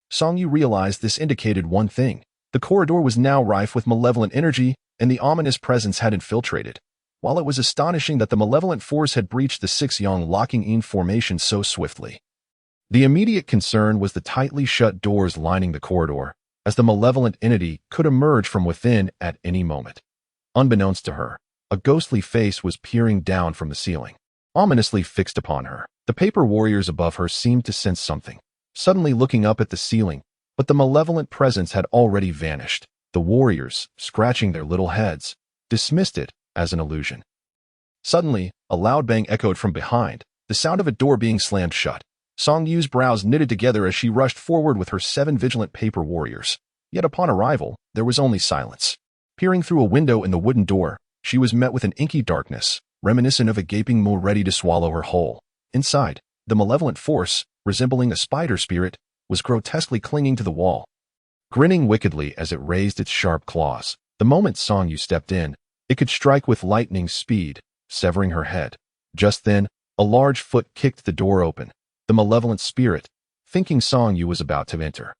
Song Yu realized this indicated one thing. The corridor was now rife with malevolent energy, and the ominous presence had infiltrated. While it was astonishing that the malevolent force had breached the 6-yang locking-in formation so swiftly, the immediate concern was the tightly shut doors lining the corridor, as the malevolent entity could emerge from within at any moment. Unbeknownst to her, a ghostly face was peering down from the ceiling, ominously fixed upon her. The paper warriors above her seemed to sense something, suddenly looking up at the ceiling, but the malevolent presence had already vanished. The warriors, scratching their little heads, dismissed it as an illusion. Suddenly, a loud bang echoed from behind, the sound of a door being slammed shut. Song Yu's brows knitted together as she rushed forward with her 7 vigilant paper warriors. Yet upon arrival, there was only silence. Peering through a window in the wooden door, she was met with an inky darkness, reminiscent of a gaping maw ready to swallow her whole. Inside, the malevolent force, resembling a spider spirit, was grotesquely clinging to the wall, grinning wickedly as it raised its sharp claws. The moment Song Yu stepped in, it could strike with lightning speed, severing her head. Just then, a large foot kicked the door open. The malevolent spirit, thinking Song Yu was about to enter,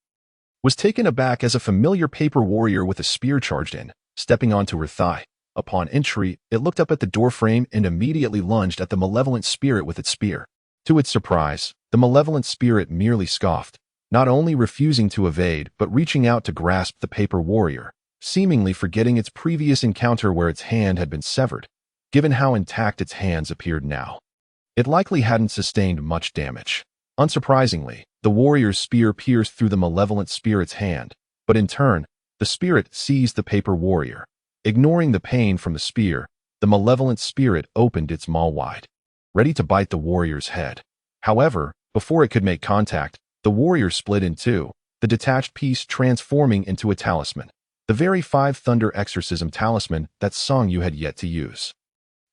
was taken aback as a familiar paper warrior with a spear charged in, stepping onto her thigh. Upon entry, it looked up at the doorframe and immediately lunged at the malevolent spirit with its spear. To its surprise, the malevolent spirit merely scoffed, not only refusing to evade but reaching out to grasp the paper warrior, seemingly forgetting its previous encounter where its hand had been severed. Given how intact its hands appeared now, it likely hadn't sustained much damage. Unsurprisingly, the warrior's spear pierced through the malevolent spirit's hand, but in turn, the spirit seized the paper warrior. Ignoring the pain from the spear, the malevolent spirit opened its maw wide, ready to bite the warrior's head. However, before it could make contact, the warrior split in two, the detached piece transforming into a talisman, the very 5 Thunder Exorcism talisman that Song Yu had yet to use.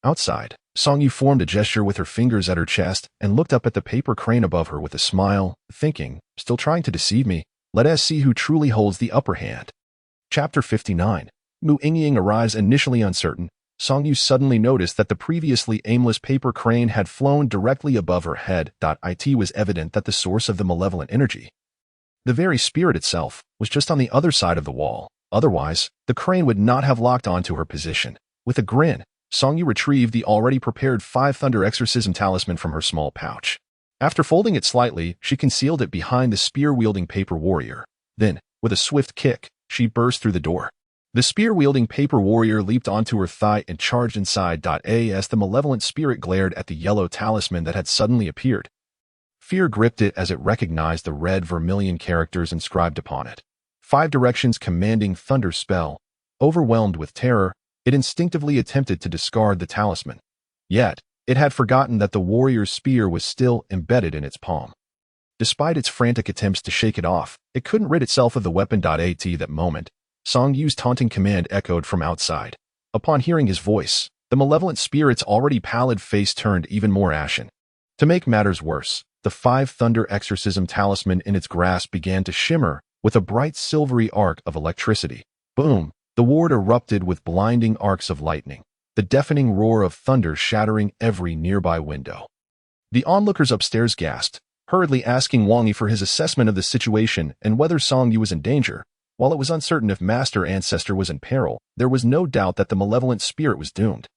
Outside, Song Yu formed a gesture with her fingers at her chest and looked up at the paper crane above her with a smile, thinking, still trying to deceive me, let us see who truly holds the upper hand. Chapter 59. Mu Yingying arrives initially uncertain. Song Yu suddenly noticed that the previously aimless paper crane had flown directly above her head. It was evident that the source of the malevolent energy, the very spirit itself, was just on the other side of the wall. Otherwise, the crane would not have locked onto her position. With a grin, Song Yu retrieved the already prepared 5 Thunder Exorcism talisman from her small pouch. After folding it slightly, she concealed it behind the spear-wielding paper warrior. Then, with a swift kick, she burst through the door. The spear-wielding paper warrior leaped onto her thigh and charged inside. As the malevolent spirit glared at the yellow talisman that had suddenly appeared, fear gripped it as it recognized the red vermilion characters inscribed upon it. 5 directions commanding thunder spell. Overwhelmed with terror, it instinctively attempted to discard the talisman. Yet, it had forgotten that the warrior's spear was still embedded in its palm. Despite its frantic attempts to shake it off, it couldn't rid itself of the weapon. At that moment, Song Yu's taunting command echoed from outside. Upon hearing his voice, the malevolent spirit's already pallid face turned even more ashen. To make matters worse, the 5 Thunder Exorcism talisman in its grasp began to shimmer with a bright silvery arc of electricity. Boom! The ward erupted with blinding arcs of lightning, the deafening roar of thunder shattering every nearby window. The onlookers upstairs gasped, hurriedly asking Wang Yi for his assessment of the situation and whether Song Yu was in danger. While it was uncertain if Master Ancestor was in peril, there was no doubt that the malevolent spirit was doomed.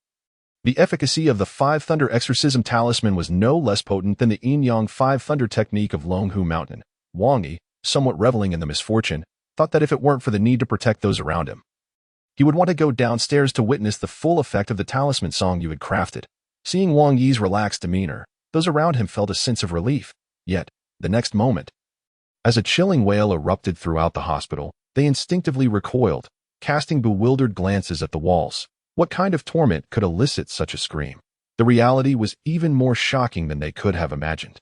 The efficacy of the Five Thunder Exorcism Talisman was no less potent than the Yin Yang Five Thunder technique of Longhu Mountain. Wang Yi, somewhat reveling in the misfortune, thought that if it weren't for the need to protect those around him, he would want to go downstairs to witness the full effect of the talisman Song Yu had crafted. Seeing Wang Yi's relaxed demeanor, those around him felt a sense of relief. Yet, the next moment, as a chilling wail erupted throughout the hospital, they instinctively recoiled, casting bewildered glances at the walls. What kind of torment could elicit such a scream? The reality was even more shocking than they could have imagined.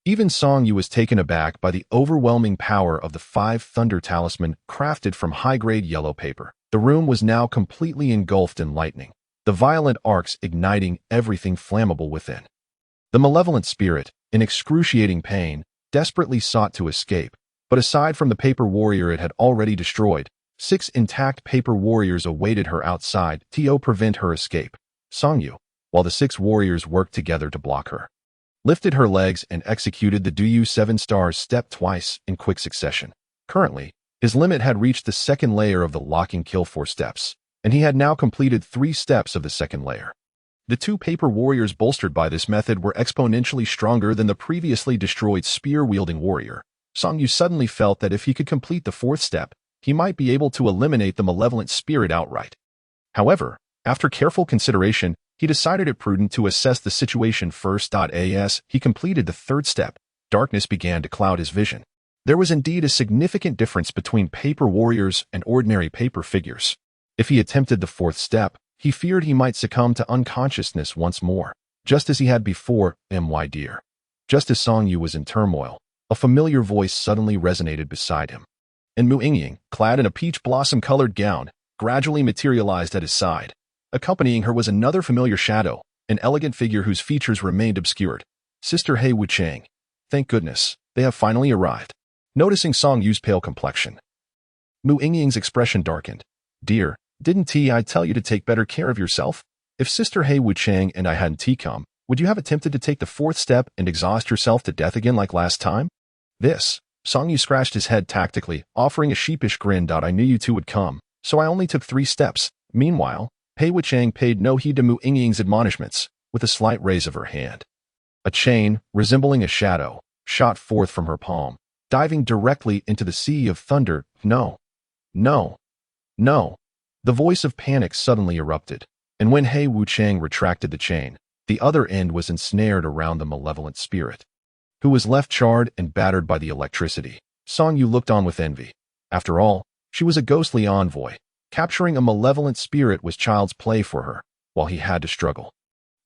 Even Song Yu was taken aback by the overwhelming power of the Five Thunder Talisman crafted from high-grade yellow paper. The room was now completely engulfed in lightning, the violent arcs igniting everything flammable within. The malevolent spirit, in excruciating pain, desperately sought to escape, but aside from the paper warrior it had already destroyed, 6 intact paper warriors awaited her outside to prevent her escape. Song Yu, while the 6 warriors worked together to block her, lifted her legs and executed the Duyu 7 stars step twice in quick succession. Currently, his limit had reached the second layer of the locking kill 4 steps, and he had now completed 3 steps of the second layer. The 2 paper warriors bolstered by this method were exponentially stronger than the previously destroyed spear-wielding warrior. Song Yu suddenly felt that if he could complete the 4th step, he might be able to eliminate the malevolent spirit outright. However, after careful consideration, he decided it prudent to assess the situation first. As he completed the 3rd step, darkness began to cloud his vision. There was indeed a significant difference between paper warriors and ordinary paper figures. If he attempted the 4th step, he feared he might succumb to unconsciousness once more, just as he had before. My dear. Just as Song Yu was in turmoil, a familiar voice suddenly resonated beside him. And Mu Yingying, clad in a peach blossom-colored gown, gradually materialized at his side. Accompanying her was another familiar shadow, an elegant figure whose features remained obscured. Sister He Wuchang. Thank goodness, they have finally arrived. Noticing Song Yu's pale complexion, Mu Yingying's expression darkened. Dear, didn't I tell you to take better care of yourself? If Sister He Wuchang and I hadn't come, would you have attempted to take the 4th step and exhaust yourself to death again like last time? Song Yu scratched his head tactically, offering a sheepish grin. I knew you two would come, so I only took 3 steps. Meanwhile, He Wuchang paid no heed to Mu Yingying's admonishments, with a slight raise of her hand. A chain, resembling a shadow, shot forth from her palm, diving directly into the sea of thunder. No. No. No. The voice of panic suddenly erupted, and when He Wuchang retracted the chain, the other end was ensnared around the malevolent spirit, who was left charred and battered by the electricity. Song Yu looked on with envy. After all, she was a ghostly envoy. Capturing a malevolent spirit was child's play for her, while he had to struggle.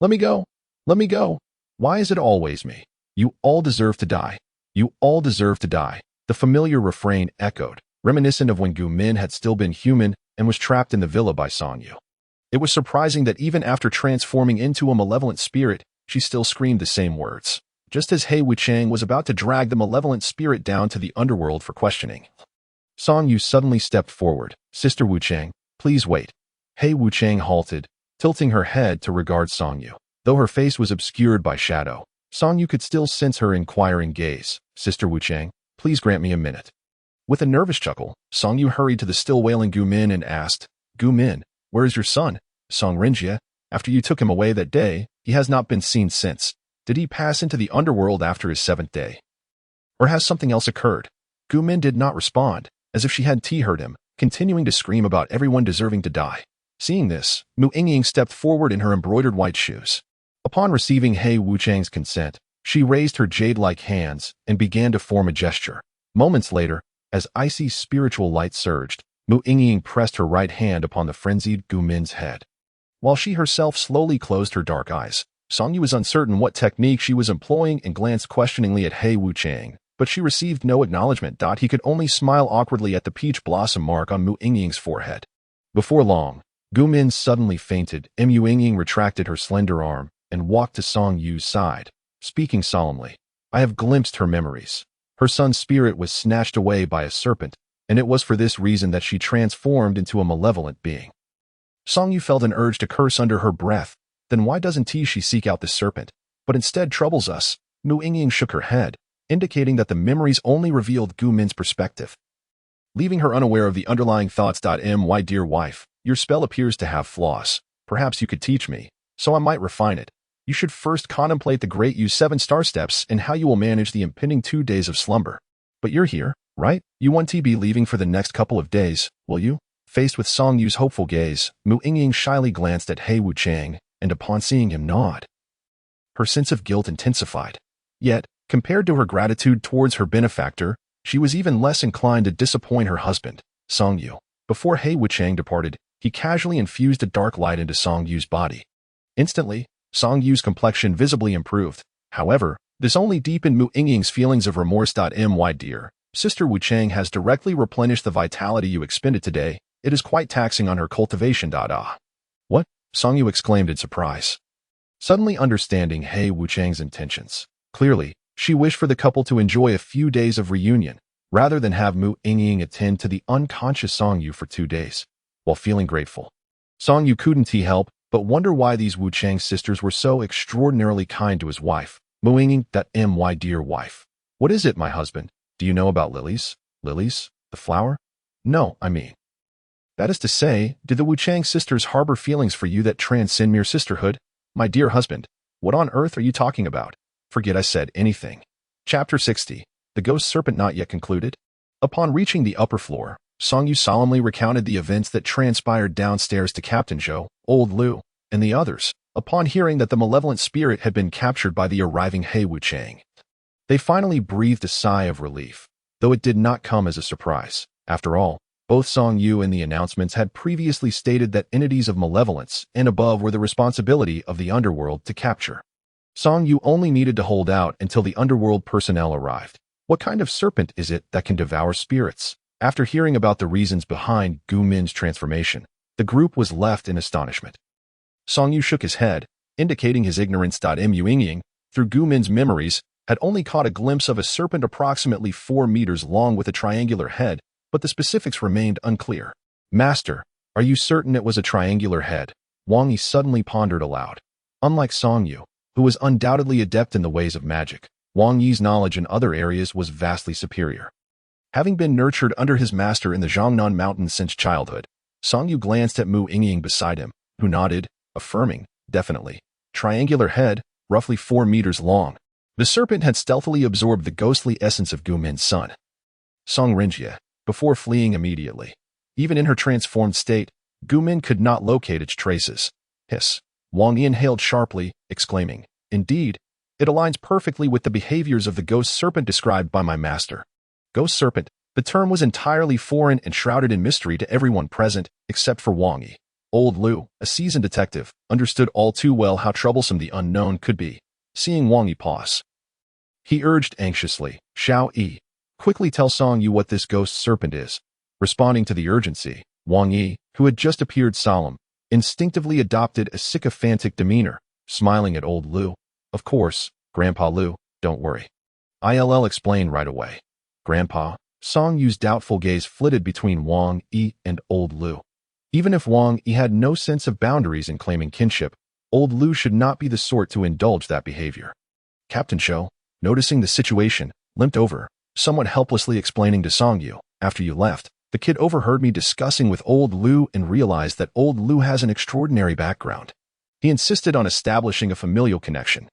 Let me go. Let me go. Why is it always me? You all deserve to die. You all deserve to die. The familiar refrain echoed, reminiscent of when Gu Min had still been human and was trapped in the villa by Song Yu. It was surprising that even after transforming into a malevolent spirit, she still screamed the same words. Just as He Wuchang was about to drag the malevolent spirit down to the underworld for questioning, Song Yu suddenly stepped forward. Sister Wuchang, please wait. He Wuchang halted, tilting her head to regard Song Yu. Though her face was obscured by shadow, Song Yu could still sense her inquiring gaze. Sister Wuchang, please grant me a minute. With a nervous chuckle, Song Yu hurried to the still wailing Gu Min and asked, Gu Min, where is your son? Song Renjie, after you took him away that day, he has not been seen since. Did he pass into the underworld after his 7th day? Or has something else occurred? Gu Min did not respond, as if she had heard him, continuing to scream about everyone deserving to die. Seeing this, Mu Yingying stepped forward in her embroidered white shoes. Upon receiving He Wuchang's consent, she raised her jade-like hands and began to form a gesture. Moments later, as icy spiritual light surged, Mu Yingying pressed her right hand upon the frenzied Gu Min's head, while she herself slowly closed her dark eyes. Song Yu was uncertain what technique she was employing and glanced questioningly at He Wuchang, but she received no acknowledgement. He could only smile awkwardly at the peach blossom mark on Mu Yingying's forehead. Before long, Gu Min suddenly fainted, and Mu Yingying retracted her slender arm and walked to Song Yu's side, speaking solemnly. I have glimpsed her memories. Her son's spirit was snatched away by a serpent, and it was for this reason that she transformed into a malevolent being. Song Yu felt an urge to curse under her breath. Then why doesn't she seek out the serpent, but instead troubles us? Mu Yingying shook her head, indicating that the memories only revealed Gu Min's perspective. leaving her unaware of the underlying thoughts. My dear wife, your spell appears to have flaws. Perhaps you could teach me, so I might refine it. You should first contemplate the great Yu 7-star steps and how you will manage the impending 2 days of slumber. But you're here, right? You won't be leaving for the next couple of days, will you? Faced with Song Yu's hopeful gaze, Mu Yingying shyly glanced at He Wuchang, and upon seeing him nod, her sense of guilt intensified. Yet, compared to her gratitude towards her benefactor, she was even less inclined to disappoint her husband, Song Yu. Before He Wuchang departed, he casually infused a dark light into Song Yu's body. Instantly, Song Yu's complexion visibly improved. However, this only deepened Mu Yingying's feelings of remorse. My dear sister Wuchang has directly replenished the vitality you expended today. It is quite taxing on her cultivation. What? Song Yu exclaimed in surprise, suddenly understanding He Wuchang's intentions. Clearly, she wished for the couple to enjoy a few days of reunion, rather than have Mu Yingying attend to the unconscious Song Yu for 2 days. While feeling grateful, Song Yu couldn't help but wonder why these Wuchang sisters were so extraordinarily kind to his wife. Mu Yingying, my dear wife. What is it, my husband? Do you know about lilies? Lilies? The flower? No, I mean. That is to say, do the Wuchang sisters harbor feelings for you that transcend mere sisterhood? My dear husband, what on earth are you talking about? Forget I said anything. Chapter 60. The Ghost Serpent Not Yet Concluded. Upon reaching the upper floor, Song Yu solemnly recounted the events that transpired downstairs to Captain Zhou, Old Lu, and the others, upon hearing that the malevolent spirit had been captured by the arriving He Wuchang. They finally breathed a sigh of relief, though it did not come as a surprise. After all, both Song Yu and the announcements had previously stated that entities of malevolence and above were the responsibility of the underworld to capture. Song Yu only needed to hold out until the underworld personnel arrived. What kind of serpent is it that can devour spirits? After hearing about the reasons behind Gu Min's transformation, the group was left in astonishment. Song Yu shook his head, indicating his ignorance. Mu Yingying, through Gu Min's memories, had only caught a glimpse of a serpent approximately 4 meters long with a triangular head, but the specifics remained unclear. Master, are you certain it was a triangular head? Wang Yi suddenly pondered aloud. Unlike Song Yu, who was undoubtedly adept in the ways of magic, Wang Yi's knowledge in other areas was vastly superior. Having been nurtured under his master in the Zhangnan Mountains since childhood, Song Yu glanced at Mu Yingying beside him, who nodded, affirming, definitely. Triangular head, roughly 4 meters long. The serpent had stealthily absorbed the ghostly essence of Gu Min's son, Song Renjie, before fleeing immediately. Even in her transformed state, Gu Min could not locate its traces. Hiss. Wang Yi inhaled sharply, exclaiming, indeed, it aligns perfectly with the behaviors of the ghost serpent described by my master. Ghost serpent, the term was entirely foreign and shrouded in mystery to everyone present, except for Wang Yi. Old Lu, a seasoned detective, understood all too well how troublesome the unknown could be. Seeing Wang Yi pause, he urged anxiously, Xiao Yi, quickly tell Song Yu what this ghost serpent is. Responding to the urgency, Wang Yi, who had just appeared solemn, instinctively adopted a sycophantic demeanor, smiling at Old Lu. Of course, Grandpa Lu, don't worry. I'll explain right away. Grandpa, Song Yu's doubtful gaze flitted between Wang Yi and Old Lu. Even if Wang Yi had no sense of boundaries in claiming kinship, Old Lu should not be the sort to indulge that behavior. Captain Zhou, noticing the situation, limped over, somewhat helplessly explaining to Song Yu, after you left, the kid overheard me discussing with Old Lu and realized that Old Lu has an extraordinary background. He insisted on establishing a familial connection.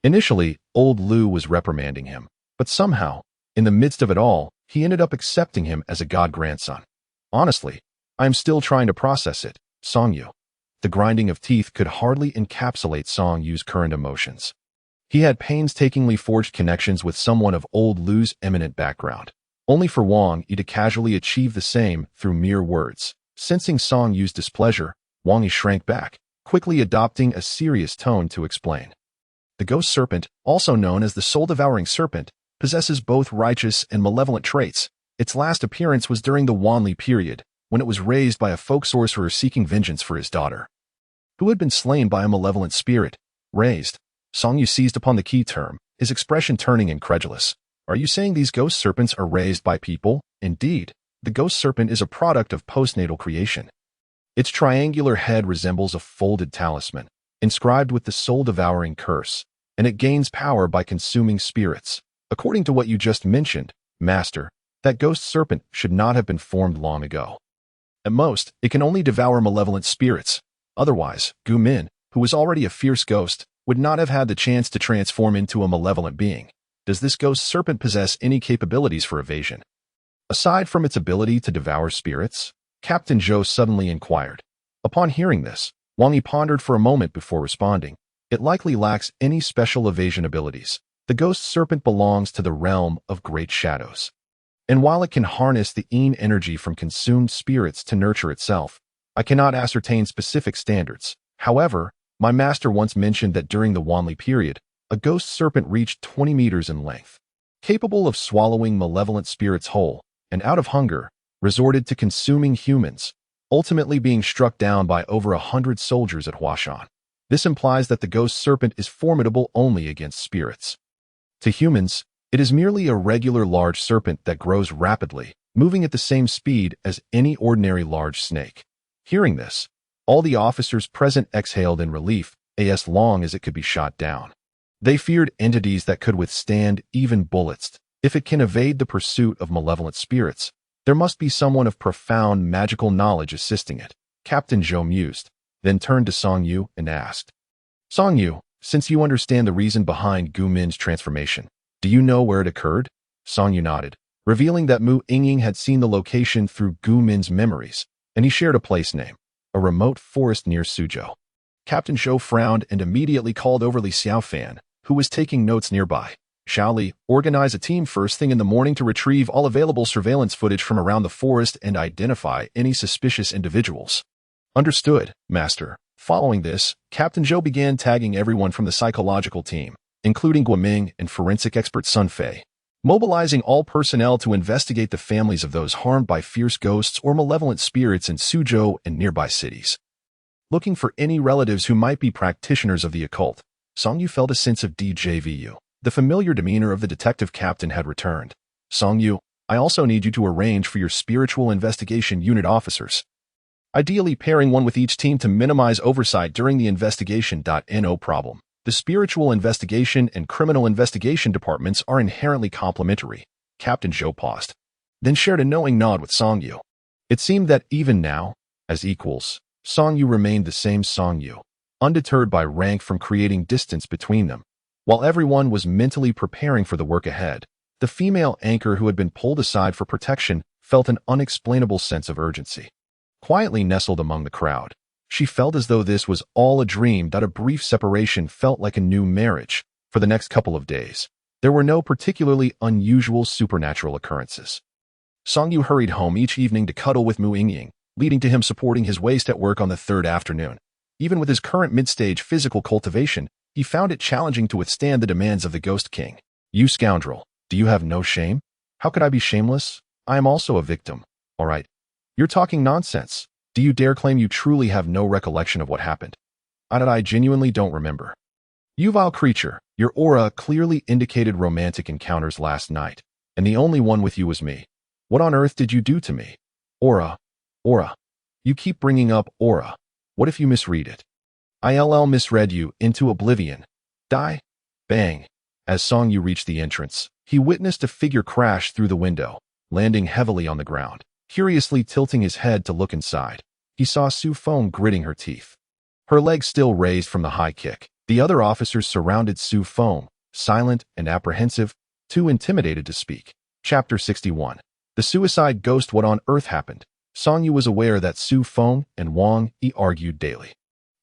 Initially, Old Lu was reprimanding him, but somehow, in the midst of it all, he ended up accepting him as a god-grandson. Honestly, I am still trying to process it, Song Yu. The grinding of teeth could hardly encapsulate Song Yu's current emotions. He had painstakingly forged connections with someone of Old Lu's eminent background, only for Wang Yi to casually achieve the same through mere words. Sensing Song Yu's displeasure, Wang Yi shrank back, quickly adopting a serious tone to explain. The ghost serpent, also known as the soul-devouring serpent, possesses both righteous and malevolent traits. Its last appearance was during the Wanli period, when it was raised by a folk sorcerer seeking vengeance for his daughter, who had been slain by a malevolent spirit. Raised. Song Yu seized upon the key term, his expression turning incredulous. Are you saying these ghost serpents are raised by people? Indeed, the ghost serpent is a product of postnatal creation. Its triangular head resembles a folded talisman, inscribed with the soul-devouring curse, and it gains power by consuming spirits. According to what you just mentioned, Master, That ghost serpent should not have been formed long ago. At most, it can only devour malevolent spirits. Otherwise, Gu Min, who was already a fierce ghost, would not have had the chance to transform into a malevolent being. Does this ghost serpent possess any capabilities for evasion? Aside from its ability to devour spirits? Captain Zhou suddenly inquired. Upon hearing this, Wang Yi pondered for a moment before responding. It likely lacks any special evasion abilities. The ghost serpent belongs to the realm of great shadows. And while it can harness the Yin energy from consumed spirits to nurture itself, I cannot ascertain specific standards. However, my master once mentioned that during the Wanli period, a ghost serpent reached 20 meters in length. Capable of swallowing malevolent spirits whole, and out of hunger, resorted to consuming humans, ultimately being struck down by over 100 soldiers at Huashan. This implies that the ghost serpent is formidable only against spirits. To humans, it is merely a regular large serpent that grows rapidly, moving at the same speed as any ordinary large snake. Hearing this, all the officers present exhaled in relief, as long as it could be shot down. They feared entities that could withstand even bullets. If it can evade the pursuit of malevolent spirits, there must be someone of profound magical knowledge assisting it. Captain Zhou mused, then turned to Song Yu and asked, Song Yu, since you understand the reason behind Gu Min's transformation, do you know where it occurred? Song Yu nodded, revealing that Mu Yingying had seen the location through Gu Min's memories, and he shared a place name, a remote forest near Suzhou. Captain Zhou frowned and immediately called over Li Xiaofan, who was taking notes nearby. Shall Li organize a team first thing in the morning to retrieve all available surveillance footage from around the forest and identify any suspicious individuals? Understood, Master. Following this, Captain Zhou began tagging everyone from the psychological team, including Guoming and forensic expert Sun Fei, mobilizing all personnel to investigate the families of those harmed by fierce ghosts or malevolent spirits in Suzhou and nearby cities. Looking for any relatives who might be practitioners of the occult, Song Yu felt a sense of deja vu. The familiar demeanor of the detective captain had returned. Song Yu, I also need you to arrange for your spiritual investigation unit officers, ideally pairing one with each team to minimize oversight during the investigation. No problem. The spiritual investigation and criminal investigation departments are inherently complementary. Captain Zhou paused, then shared a knowing nod with Song Yu. It seemed that even now, as equals, Song Yu remained the same Song Yu, undeterred by rank from creating distance between them. While everyone was mentally preparing for the work ahead, the female anchor who had been pulled aside for protection felt an unexplainable sense of urgency. Quietly nestled among the crowd, she felt as though this was all a dream, that a brief separation felt like a new marriage. For the next couple of days, there were no particularly unusual supernatural occurrences. Song Yu hurried home each evening to cuddle with Mu Yingying, leading to him supporting his waist at work on the third afternoon. Even with his current mid-stage physical cultivation, he found it challenging to withstand the demands of the Ghost King. You scoundrel, do you have no shame? How could I be shameless? I am also a victim. All right. You're talking nonsense. Do you dare claim you truly have no recollection of what happened? I genuinely don't remember. You vile creature, your aura clearly indicated romantic encounters last night, and the only one with you was me. What on earth did you do to me? Aura. You keep bringing up aura. What if you misread it? ILL misread you into oblivion. Die. Bang. As Song Yu reached the entrance, he witnessed a figure crash through the window, landing heavily on the ground. Curiously tilting his head to look inside, he saw Su Feng gritting her teeth, her legs still raised from the high kick. The other officers surrounded Su Feng, silent and apprehensive, too intimidated to speak. Chapter 61. The suicide ghost. What on earth happened? Song Yu was aware that Su Feng and Wang Yi argued daily,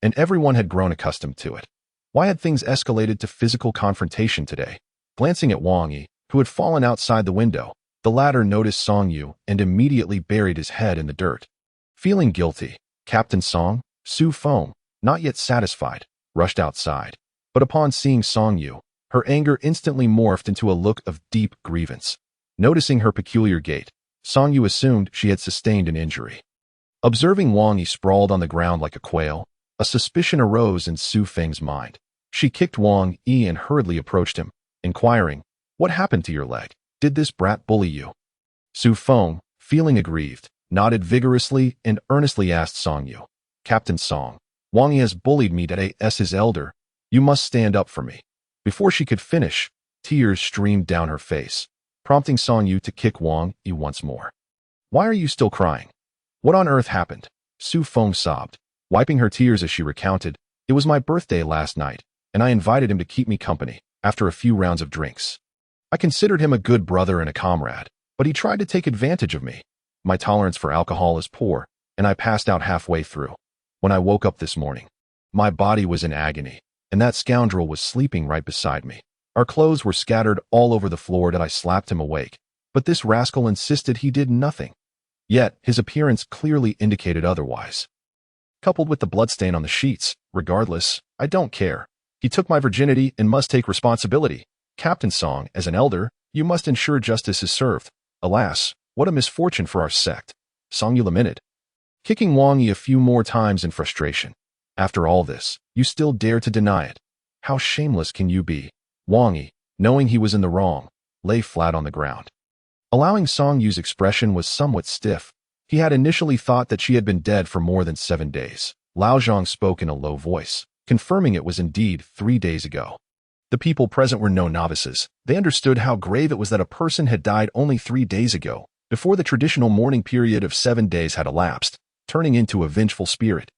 and everyone had grown accustomed to it. Why had things escalated to physical confrontation today? Glancing at Wang Yi, who had fallen outside the window, the latter noticed Song Yu and immediately buried his head in the dirt. Feeling guilty, Captain Song, Su Feng, not yet satisfied, rushed outside. But upon seeing Song Yu, her anger instantly morphed into a look of deep grievance. Noticing her peculiar gait, Song Yu assumed she had sustained an injury. Observing Wang Yi sprawled on the ground like a quail, a suspicion arose in Su Feng's mind. She kicked Wang Yi and hurriedly approached him, inquiring, "What happened to your leg? Did this brat bully you?" Su Feng, feeling aggrieved, nodded vigorously and earnestly asked Song Yu, "Captain Song, Wang Yi has bullied me as his elder. You must stand up for me." Before she could finish, tears streamed down her face. prompting Song Yu to kick Wang Yi once more. "Why are you still crying? What on earth happened?" Su Feng sobbed, wiping her tears as she recounted, "It was my birthday last night, and I invited him to keep me company after a few rounds of drinks. I considered him a good brother and a comrade, but he tried to take advantage of me. My tolerance for alcohol is poor, and I passed out halfway through. When I woke up this morning, my body was in agony, and that scoundrel was sleeping right beside me. Our clothes were scattered all over the floor and I slapped him awake, but this rascal insisted he did nothing. Yet, his appearance clearly indicated otherwise. Coupled with the bloodstain on the sheets, regardless, I don't care. He took my virginity and must take responsibility. Captain Song, as an elder, you must ensure justice is served. Alas, what a misfortune for our sect," Song Yu lamented, kicking Wang Yi a few more times in frustration. "After all this, you still dare to deny it. How shameless can you be?" Wang Yi, knowing he was in the wrong, lay flat on the ground. Allowing Song Yu's expression was somewhat stiff. He had initially thought that she had been dead for more than 7 days. Lao Zhang spoke in a low voice, confirming it was indeed 3 days ago. The people present were no novices. They understood how grave it was that a person had died only 3 days ago, before the traditional mourning period of 7 days had elapsed, turning into a vengeful spirit.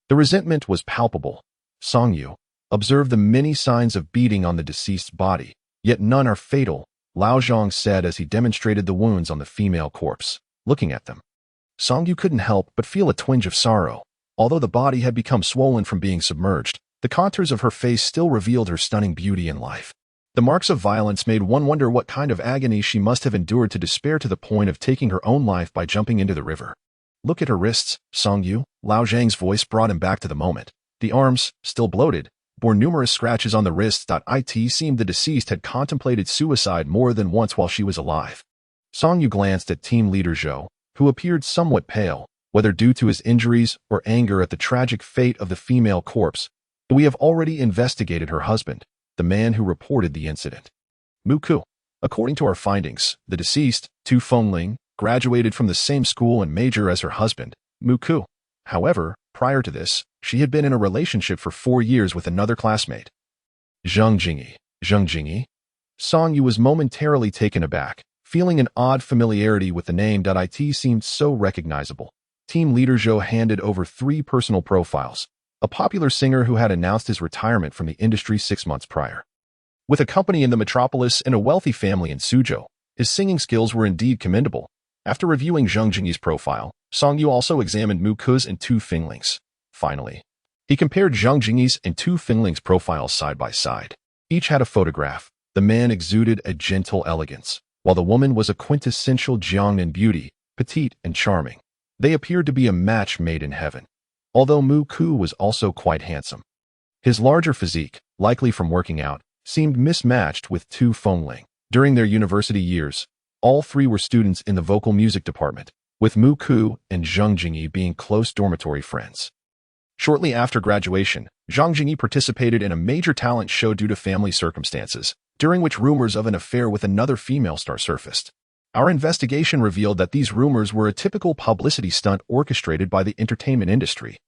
The resentment was palpable. Song Yu observed the many signs of beating on the deceased's body, yet none are fatal, Lao Zhang said as he demonstrated the wounds on the female corpse. Looking at them, Song Yu couldn't help but feel a twinge of sorrow. Although the body had become swollen from being submerged, the contours of her face still revealed her stunning beauty and life. The marks of violence made one wonder what kind of agony she must have endured to despair to the point of taking her own life by jumping into the river. "Look at her wrists, Song Yu," Lao Zhang's voice brought him back to the moment. The arms, still bloated, bore numerous scratches on the wrists. It seemed the deceased had contemplated suicide more than once while she was alive. Song Yu glanced at team leader Zhou, who appeared somewhat pale, whether due to his injuries or anger at the tragic fate of the female corpse. "We have already investigated her husband, the man who reported the incident. Mu Ku. According to our findings, the deceased, Tu Fengling, graduated from the same school and major as her husband, Mu Ku. However, prior to this, she had been in a relationship for 4 years with another classmate. Zheng Jingyi. Zheng Jingyi?" Song Yu was momentarily taken aback, feeling an odd familiarity with the name. It seemed so recognizable. Team leader Zhou handed over 3 personal profiles. A popular singer who had announced his retirement from the industry 6 months prior. With a company in the metropolis and a wealthy family in Suzhou, his singing skills were indeed commendable. After reviewing Zheng Jingyi's profile, Song Yu also examined Mu Ku's and Tu Fengling's. Finally, he compared Zheng Jingyi's and Tu Fengling's profiles side by side. Each had a photograph. The man exuded a gentle elegance, while the woman was a quintessential Jiangnan beauty, petite and charming. They appeared to be a match made in heaven. Although Mu Ku was also quite handsome. His larger physique, likely from working out, seemed mismatched with Tu Fengling. During their university years, all 3 were students in the vocal music department, with Mu Ku and Zheng Jingyi being close dormitory friends. Shortly after graduation, Zheng Jingyi participated in a major talent show due to family circumstances, during which rumors of an affair with another female star surfaced. Our investigation revealed that these rumors were a typical publicity stunt orchestrated by the entertainment industry.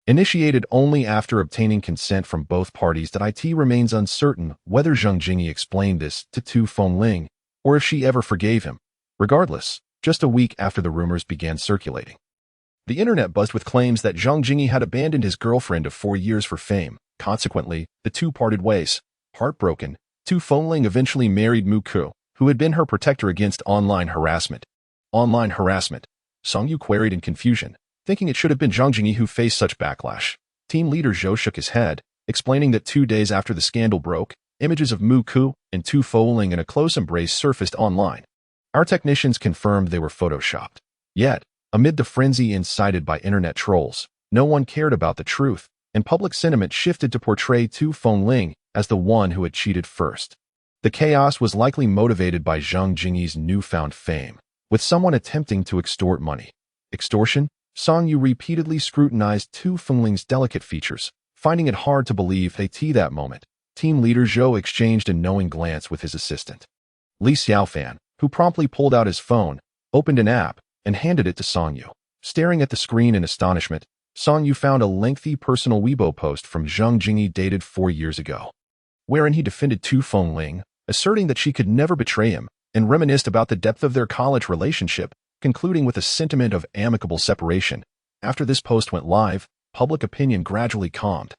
Initiated only after obtaining consent from both parties. It remains uncertain whether Zheng Jingyi explained this to Tu Fengling or if she ever forgave him. Regardless, just a week after the rumors began circulating, the internet buzzed with claims that Zheng Jingyi had abandoned his girlfriend of 4 years for fame. Consequently, the two parted ways. Heartbroken, Tu Fengling eventually married Mu Ku, who had been her protector against online harassment. Online harassment? Song Yu queried in confusion, thinking it should have been Zheng Jingyi who faced such backlash. Team leader Zhou shook his head, explaining that 2 days after the scandal broke, images of Mu Ku and Tu Fengling in a close embrace surfaced online. Our technicians confirmed they were photoshopped. Yet, amid the frenzy incited by internet trolls, no one cared about the truth, and public sentiment shifted to portray Tu Fengling as the one who had cheated first. The chaos was likely motivated by Zheng Jingyi's newfound fame, with someone attempting to extort money. Extortion? Song Yu repeatedly scrutinized Tu Fengling's delicate features, finding it hard to believe that moment. Team leader Zhou exchanged a knowing glance with his assistant, Li Xiaofan, who promptly pulled out his phone, opened an app, and handed it to Song Yu. Staring at the screen in astonishment, Song Yu found a lengthy personal Weibo post from Zheng Jingyi dated 4 years ago, wherein he defended Tu Fengling, asserting that she could never betray him, and reminisced about the depth of their college relationship, concluding with a sentiment of amicable separation. After this post went live, public opinion gradually calmed.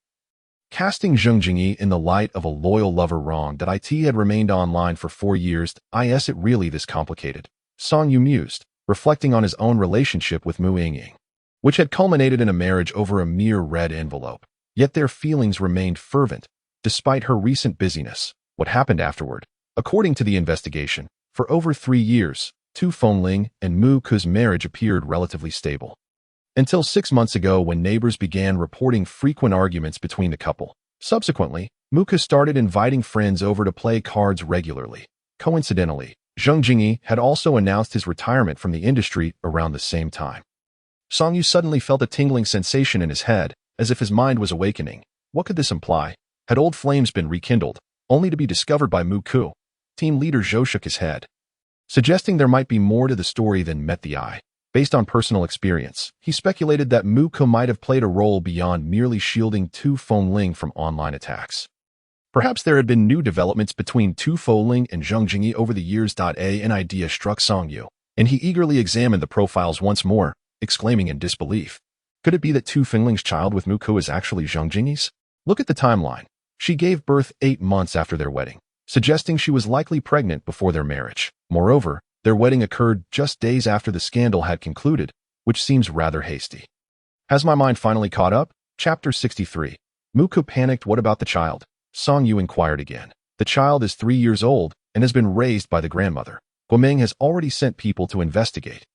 Casting Zheng Jingyi in the light of a loyal lover wrong that IT had remained online for 4 years, is it really this complicated? Song Yu mused, reflecting on his own relationship with Mu Yingying, which had culminated in a marriage over a mere red envelope. Yet their feelings remained fervent, despite her recent busyness. What happened afterward? According to the investigation, for over 3 years, Tu Fengling and Mu Ke's marriage appeared relatively stable. Until 6 months ago when neighbors began reporting frequent arguments between the couple. Subsequently, Mu Ke started inviting friends over to play cards regularly. Coincidentally, Zheng Jingyi had also announced his retirement from the industry around the same time. Song Yu suddenly felt a tingling sensation in his head, as if his mind was awakening. What could this imply? Had old flames been rekindled, only to be discovered by Mu Ke? Team leader Zhou shook his head, suggesting there might be more to the story than met the eye. Based on personal experience, he speculated that Mu Ke might have played a role beyond merely shielding Tu Fengling from online attacks. Perhaps there had been new developments between Tu Fengling and Zheng Jingyi over the years. An idea struck Song Yu, and he eagerly examined the profiles once more, exclaiming in disbelief. Could it be that Tu Fengling's child with Mu Ke is actually Zheng Jingyi's? Look at the timeline. She gave birth 8 months after their wedding, suggesting she was likely pregnant before their marriage. Moreover, their wedding occurred just days after the scandal had concluded, which seems rather hasty. Has my mind finally caught up? Chapter 63. Mu Ke panicked. What about the child? Song Yu inquired again. The child is 3 years old and has been raised by the grandmother. Guoming has already sent people to investigate.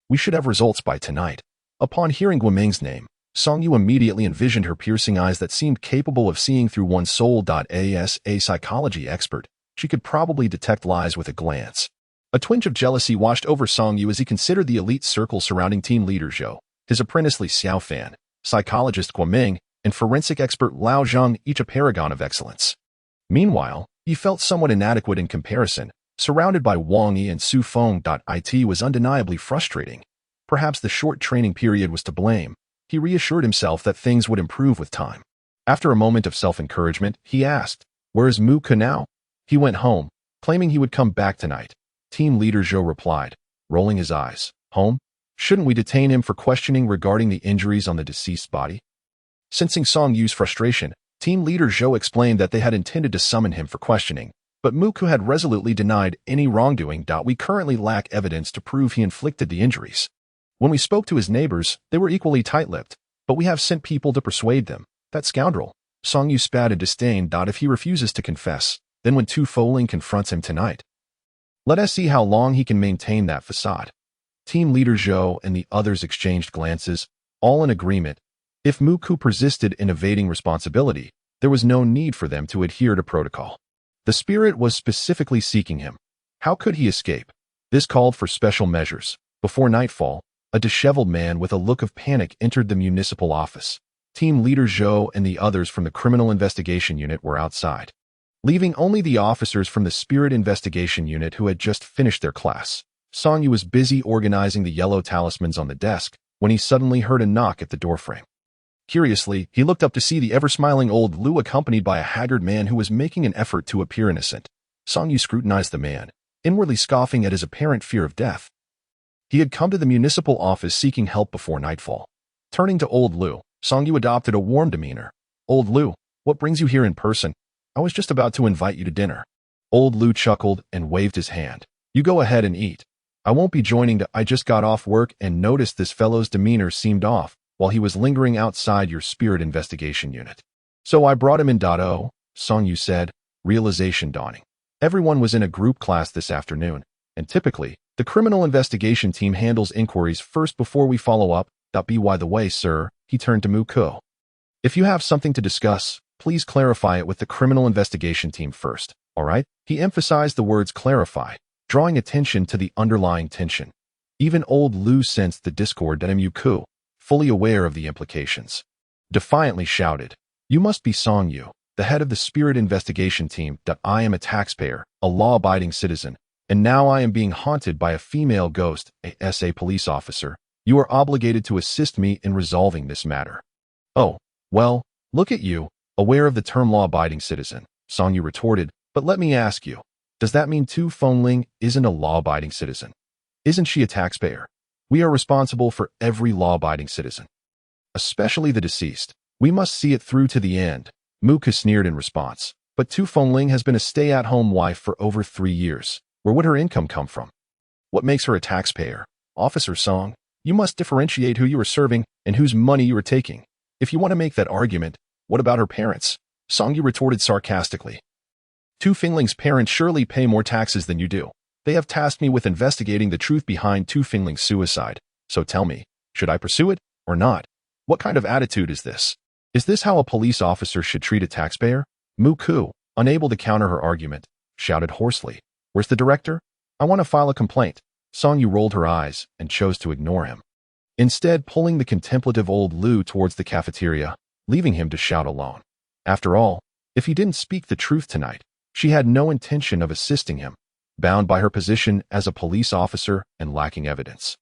We should have results by tonight. Upon hearing Guoming's name, Song Yu immediately envisioned her piercing eyes that seemed capable of seeing through one's soul. As a psychology expert, she could probably detect lies with a glance. A twinge of jealousy washed over Song Yu as he considered the elite circle surrounding team leader Zhou, his apprentice Li Xiaofan, psychologist Guoming, and forensic expert Lao Zhang, each a paragon of excellence. Meanwhile, he felt somewhat inadequate in comparison, surrounded by Wang Yi and Su Feng. It was undeniably frustrating. Perhaps the short training period was to blame. He reassured himself that things would improve with time. After a moment of self-encouragement, he asked, "Where is Mu Ke now?" He went home, claiming he would come back tonight. Team leader Zhou replied, rolling his eyes. Home? Shouldn't we detain him for questioning regarding the injuries on the deceased's body? Sensing Song Yu's frustration, team leader Zhou explained that they had intended to summon him for questioning, but Mu Ke had resolutely denied any wrongdoing. We currently lack evidence to prove he inflicted the injuries. When we spoke to his neighbors, they were equally tight-lipped, but we have sent people to persuade them. That scoundrel. Song Yu spat in disdain. If he refuses to confess, then when Tu Fengling confronts him tonight, let us see how long he can maintain that facade. Team leader Zhou and the others exchanged glances, all in agreement. If Mu Ke persisted in evading responsibility, there was no need for them to adhere to protocol. The spirit was specifically seeking him. How could he escape? This called for special measures. Before nightfall, a disheveled man with a look of panic entered the municipal office. Team leader Zhou and the others from the Criminal Investigation Unit were outside, leaving only the officers from the Spirit Investigation Unit who had just finished their class. Song Yu was busy organizing the yellow talismans on the desk when he suddenly heard a knock at the doorframe. Curiously, he looked up to see the ever-smiling old Lu accompanied by a haggard man who was making an effort to appear innocent. Song Yu scrutinized the man, inwardly scoffing at his apparent fear of death. He had come to the municipal office seeking help before nightfall. Turning to old Lu, Song Yu adopted a warm demeanor. Old Lu, what brings you here in person? I was just about to invite you to dinner. Old Lu chuckled and waved his hand. You go ahead and eat. I won't be joining. I just got off work and noticed this fellow's demeanor seemed off while he was lingering outside your Spirit Investigation Unit. So I brought him in. Song Yu said, realization dawning. Everyone was in a group class this afternoon, and typically, the Criminal Investigation Team handles inquiries first before we follow up. By the way, sir, he turned to Mu Ke. If you have something to discuss, please clarify it with the Criminal Investigation Team first, all right? He emphasized the words clarify, drawing attention to the underlying tension. Even old Lu sensed the discord. Mu Ke, fully aware of the implications, defiantly shouted, "You must be Song Yu, the head of the Spirit Investigation Team. I am a taxpayer, a law-abiding citizen, and now I am being haunted by a female ghost, a police officer. You are obligated to assist me in resolving this matter." Oh, well, look at you, aware of the term law-abiding citizen, Song Yu retorted, but let me ask you, Does that mean Tu Fengling isn't a law-abiding citizen? Isn't she a taxpayer? We are responsible for every law-abiding citizen, especially the deceased. We must see it through to the end. Muke sneered in response. But Tu Fengling has been a stay-at-home wife for over 3 years. Where would her income come from? What makes her a taxpayer? Officer Song, you must differentiate who you are serving and whose money you are taking. If you want to make that argument, what about her parents? Song Yu retorted sarcastically. Tu Fengling's parents surely pay more taxes than you do. They have tasked me with investigating the truth behind Tu Fengling's suicide. So tell me, should I pursue it or not? What kind of attitude is this? Is this how a police officer should treat a taxpayer? Mu Ku, unable to counter her argument, shouted hoarsely. Where's the director? I want to file a complaint. Song Yu rolled her eyes and chose to ignore him, instead pulling the contemplative old Lu towards the cafeteria, leaving him to shout alone. After all, if he didn't speak the truth tonight, she had no intention of assisting him, bound by her position as a police officer and lacking evidence.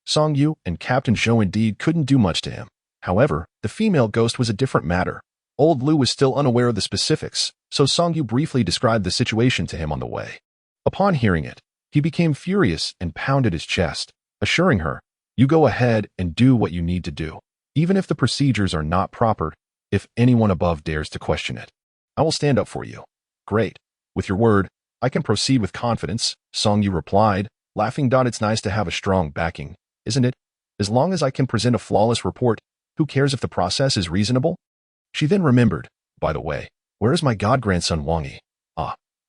Song Yu and Captain Zhou indeed couldn't do much to him. However, the female ghost was a different matter. Old Lu was still unaware of the specifics, so Song Yu briefly described the situation to him on the way. Upon hearing it, he became furious and pounded his chest, assuring her, "You go ahead and do what you need to do, even if the procedures are not proper. If anyone above dares to question it, I will stand up for you." "Great. With your word, I can proceed with confidence," Song Yu replied, laughing. "It's nice to have a strong backing, isn't it? As long as I can present a flawless report, who cares if the process is reasonable?" She then remembered, "By the way, where is my god-grandson Wang Yi?"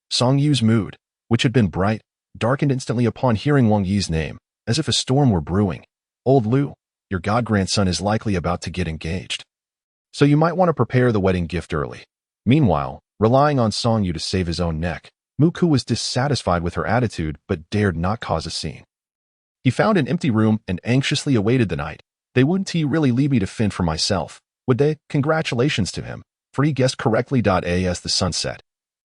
Song Yu's mood, which had been bright, darkened instantly upon hearing Wang Yi's name, as if a storm were brewing. "Old Lu, your god-grandson is likely about to get engaged, so you might want to prepare the wedding gift early." Meanwhile, relying on Song Yu to save his own neck, Mu Ku was dissatisfied with her attitude but dared not cause a scene. He found an empty room and anxiously awaited the night. They wouldn't really leave me to fend for myself, would they? Congratulations to him, for he guessed correctly. As the sun set,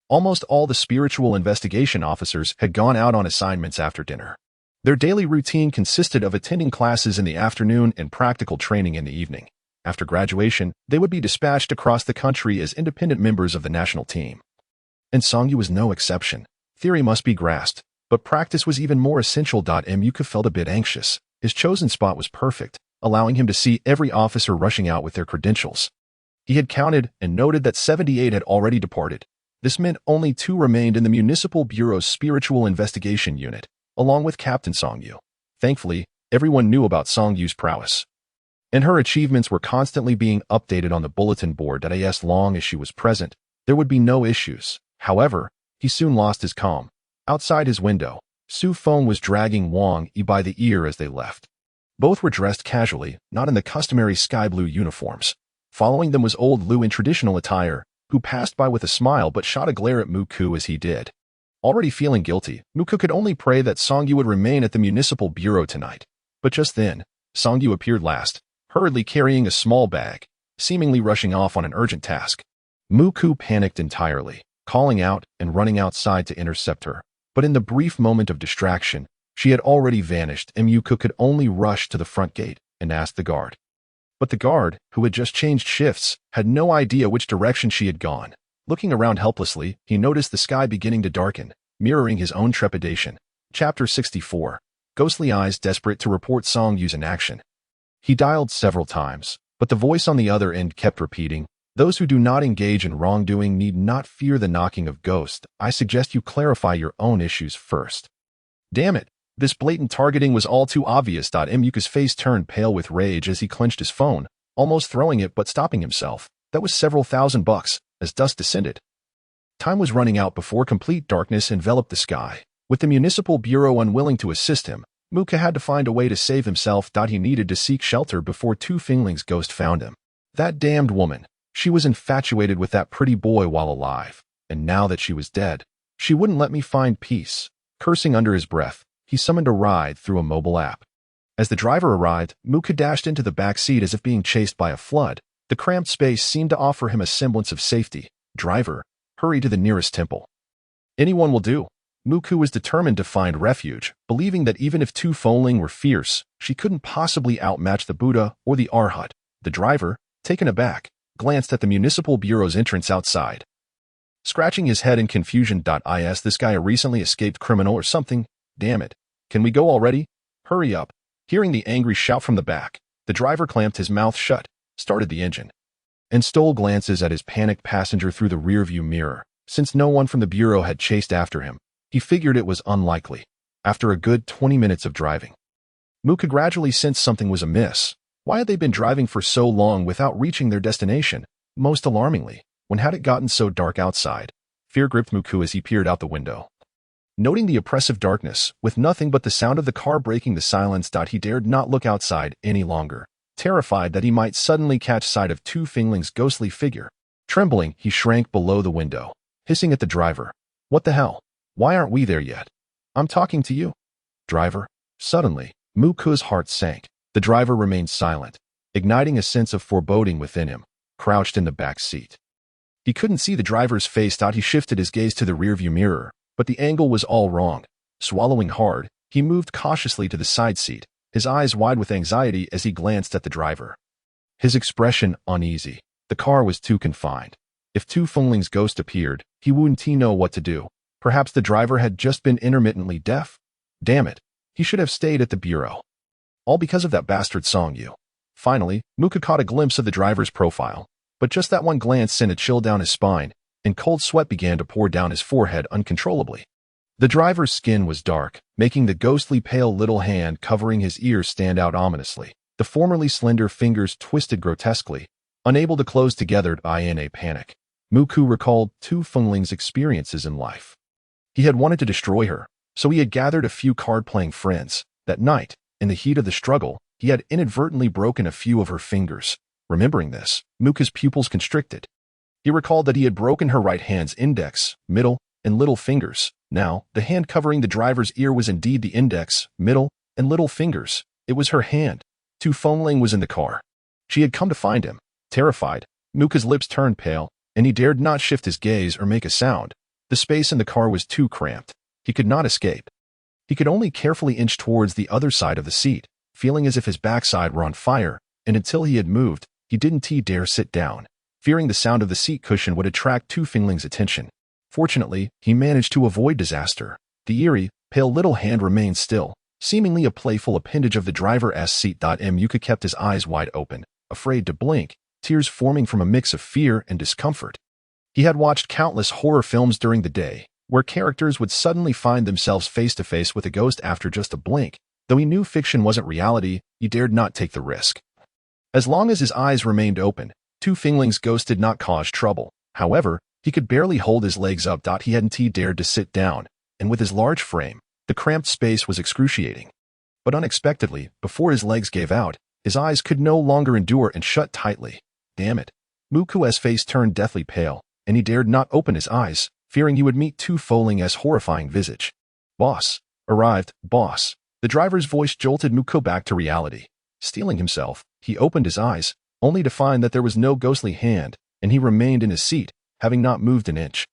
almost all the spiritual investigation officers had gone out on assignments after dinner. Their daily routine consisted of attending classes in the afternoon and practical training in the evening. After graduation, they would be dispatched across the country as independent members of the national team. And Song Yu was no exception. Theory must be grasped, but practice was even more essential. Muka felt a bit anxious. His chosen spot was perfect, allowing him to see every officer rushing out with their credentials. He had counted and noted that 78 had already departed. This meant only 2 remained in the Municipal Bureau's Spiritual Investigation Unit, along with Captain Song Yu. Thankfully, everyone knew about Song Yu's prowess, and her achievements were constantly being updated on the bulletin board. As long as she was present, there would be no issues. However, he soon lost his calm. Outside his window, Su Feng was dragging Wang Yi by the ear as they left. Both were dressed casually, not in the customary sky blue uniforms. Following them was old Lu in traditional attire, who passed by with a smile but shot a glare at Mu Ku as he did. Already feeling guilty, Mu Ku could only pray that Song Yu would remain at the Municipal Bureau tonight. But just then, Song Yu appeared last, hurriedly carrying a small bag, seemingly rushing off on an urgent task. Mu Ku panicked entirely, calling out and running outside to intercept her. But in the brief moment of distraction, she had already vanished, and Mu Ku could only rush to the front gate and ask the guard. But the guard, who had just changed shifts, had no idea which direction she had gone. Looking around helplessly, he noticed the sky beginning to darken, mirroring his own trepidation. Chapter 64. Ghostly eyes desperate to report Song Yu's inaction. He dialed several times, but the voice on the other end kept repeating, "Those who do not engage in wrongdoing need not fear the knocking of ghosts. I suggest you clarify your own issues first." Damn it! This blatant targeting was all too obvious. Muka's face turned pale with rage as he clenched his phone, almost throwing it but stopping himself. That was several $1,000, as dusk descended. Time was running out before complete darkness enveloped the sky. With the Municipal Bureau unwilling to assist him, Muka had to find a way to save himself. He needed to seek shelter before Tu Fengling's ghost found him. That damned woman. She was infatuated with that pretty boy while alive, and now that she was dead, she wouldn't let me find peace. Cursing under his breath, he summoned a ride through a mobile app. As the driver arrived, Muka dashed into the back seat as if being chased by a flood. The cramped space seemed to offer him a semblance of safety. "Driver, hurry to the nearest temple." "Anyone will do." Muku was determined to find refuge, believing that even if Tu Fengling were fierce, she couldn't possibly outmatch the Buddha or the Arhat. The driver, taken aback, glanced at the Municipal Bureau's entrance outside. scratching his head in confusion. Is this guy a recently escaped criminal or something? Damn it. Can we go already? Hurry up. Hearing the angry shout from the back, the driver clamped his mouth shut, started the engine, and stole glances at his panicked passenger through the rearview mirror. Since no one from the bureau had chased after him, he figured it was unlikely. After a good 20 minutes of driving, Muka gradually sensed something was amiss. Why had they been driving for so long without reaching their destination? Most alarmingly, when had it gotten so dark outside? Fear gripped Muku as he peered out the window. Noting the oppressive darkness, with nothing but the sound of the car breaking the silence, he dared not look outside any longer, terrified that he might suddenly catch sight of Tu Fingling's ghostly figure. Trembling, he shrank below the window, hissing at the driver. What the hell? Why aren't we there yet? I'm talking to you. Driver. Suddenly, Muku's heart sank. The driver remained silent, igniting a sense of foreboding within him, crouched in the back seat. He couldn't see the driver's face. He shifted his gaze to the rearview mirror, but the angle was all wrong. Swallowing hard, he moved cautiously to the side seat, his eyes wide with anxiety as he glanced at the driver. His expression uneasy. The car was too confined. If Tu Fingling's ghost appeared, he wouldn't know what to do. Perhaps the driver had just been intermittently deaf? Damn it. He should have stayed at the bureau. All because of that bastard Song Yu. Finally, Muka caught a glimpse of the driver's profile, but just that one glance sent a chill down his spine, and cold sweat began to pour down his forehead uncontrollably. The driver's skin was dark, making the ghostly pale little hand covering his ears stand out ominously. The formerly slender fingers twisted grotesquely, unable to close together. In a panic, Muku recalled Tu Fingling's experiences in life. He had wanted to destroy her, so he had gathered a few card-playing friends. That night, in the heat of the struggle, he had inadvertently broken a few of her fingers. Remembering this, Muka's pupils constricted. He recalled that he had broken her right hand's index, middle, and little fingers. Now, the hand covering the driver's ear was indeed the index, middle, and little fingers. It was her hand. Tu Fingling was in the car. She had come to find him. Terrified, Muka's lips turned pale, and he dared not shift his gaze or make a sound. The space in the car was too cramped. He could not escape. He could only carefully inch towards the other side of the seat, feeling as if his backside were on fire, and until he had moved, he didn't dare sit down, fearing the sound of the seat cushion would attract Tu Fingling's attention. Fortunately, he managed to avoid disaster. The eerie, pale little hand remained still, seemingly a playful appendage of the driver's seat. Muka kept his eyes wide open, afraid to blink, tears forming from a mix of fear and discomfort. He had watched countless horror films during the day, where characters would suddenly find themselves face to face with a ghost after just a blink. Though he knew fiction wasn't reality, he dared not take the risk. As long as his eyes remained open, Tu Fingling's ghost did not cause trouble. However, he could barely hold his legs up. He hadn't dared to sit down, and with his large frame, the cramped space was excruciating. But unexpectedly, before his legs gave out, his eyes could no longer endure and shut tightly. Damn it. Muku's face turned deathly pale, and he dared not open his eyes, fearing he would meet Tu Fingling's horrifying visage. Boss. Arrived, boss. The driver's voice jolted Muku back to reality. Steeling himself, he opened his eyes, only to find that there was no ghostly hand, and he remained in his seat, having not moved an inch.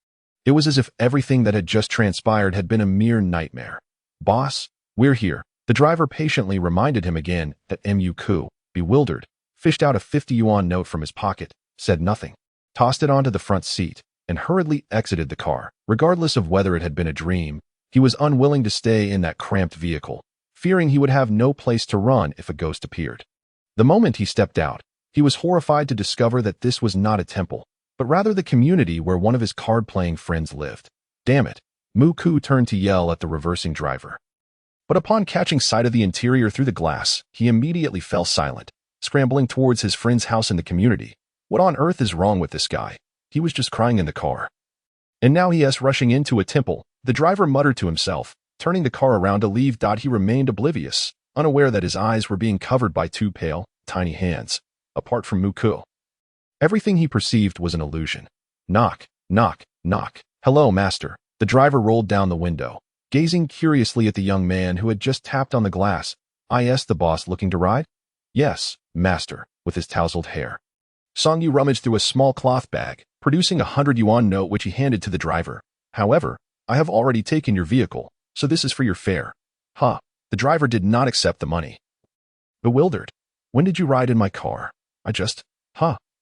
It was as if everything that had just transpired had been a mere nightmare. Boss, we're here. The driver patiently reminded him again that Muku, bewildered, fished out a 50 yuan note from his pocket, said nothing, tossed it onto the front seat, and hurriedly exited the car. Regardless of whether it had been a dream, he was unwilling to stay in that cramped vehicle, fearing he would have no place to run if a ghost appeared. The moment he stepped out, he was horrified to discover that this was not a temple, but rather the community where one of his card-playing friends lived. Damn it! Muku turned to yell at the reversing driver. But upon catching sight of the interior through the glass, he immediately fell silent, scrambling towards his friend's house in the community. What on earth is wrong with this guy? He was just crying in the car. And now he is rushing into a temple, the driver muttered to himself, turning the car around to leave. He remained oblivious, unaware that his eyes were being covered by two pale, tiny hands. Apart from Muku, everything he perceived was an illusion. Knock, knock, knock. Hello, master. The driver rolled down the window, gazing curiously at the young man who had just tapped on the glass. Is the boss looking to ride? Yes, master, with his tousled hair. Song Yu rummaged through a small cloth bag, producing a 100 yuan note which he handed to the driver. However, I have already taken your vehicle, so this is for your fare. Huh. The driver did not accept the money. Bewildered. When did you ride in my car?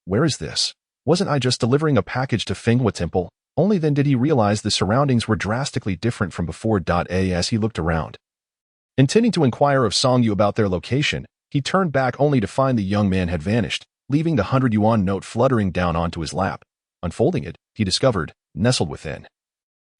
Where is this? Wasn't I just delivering a package to Finghua Temple? Only then did he realize the surroundings were drastically different from before. As he looked around, intending to inquire of Song Yu about their location, he turned back only to find the young man had vanished, leaving the 100 yuan note fluttering down onto his lap. Unfolding it, he discovered, nestled within,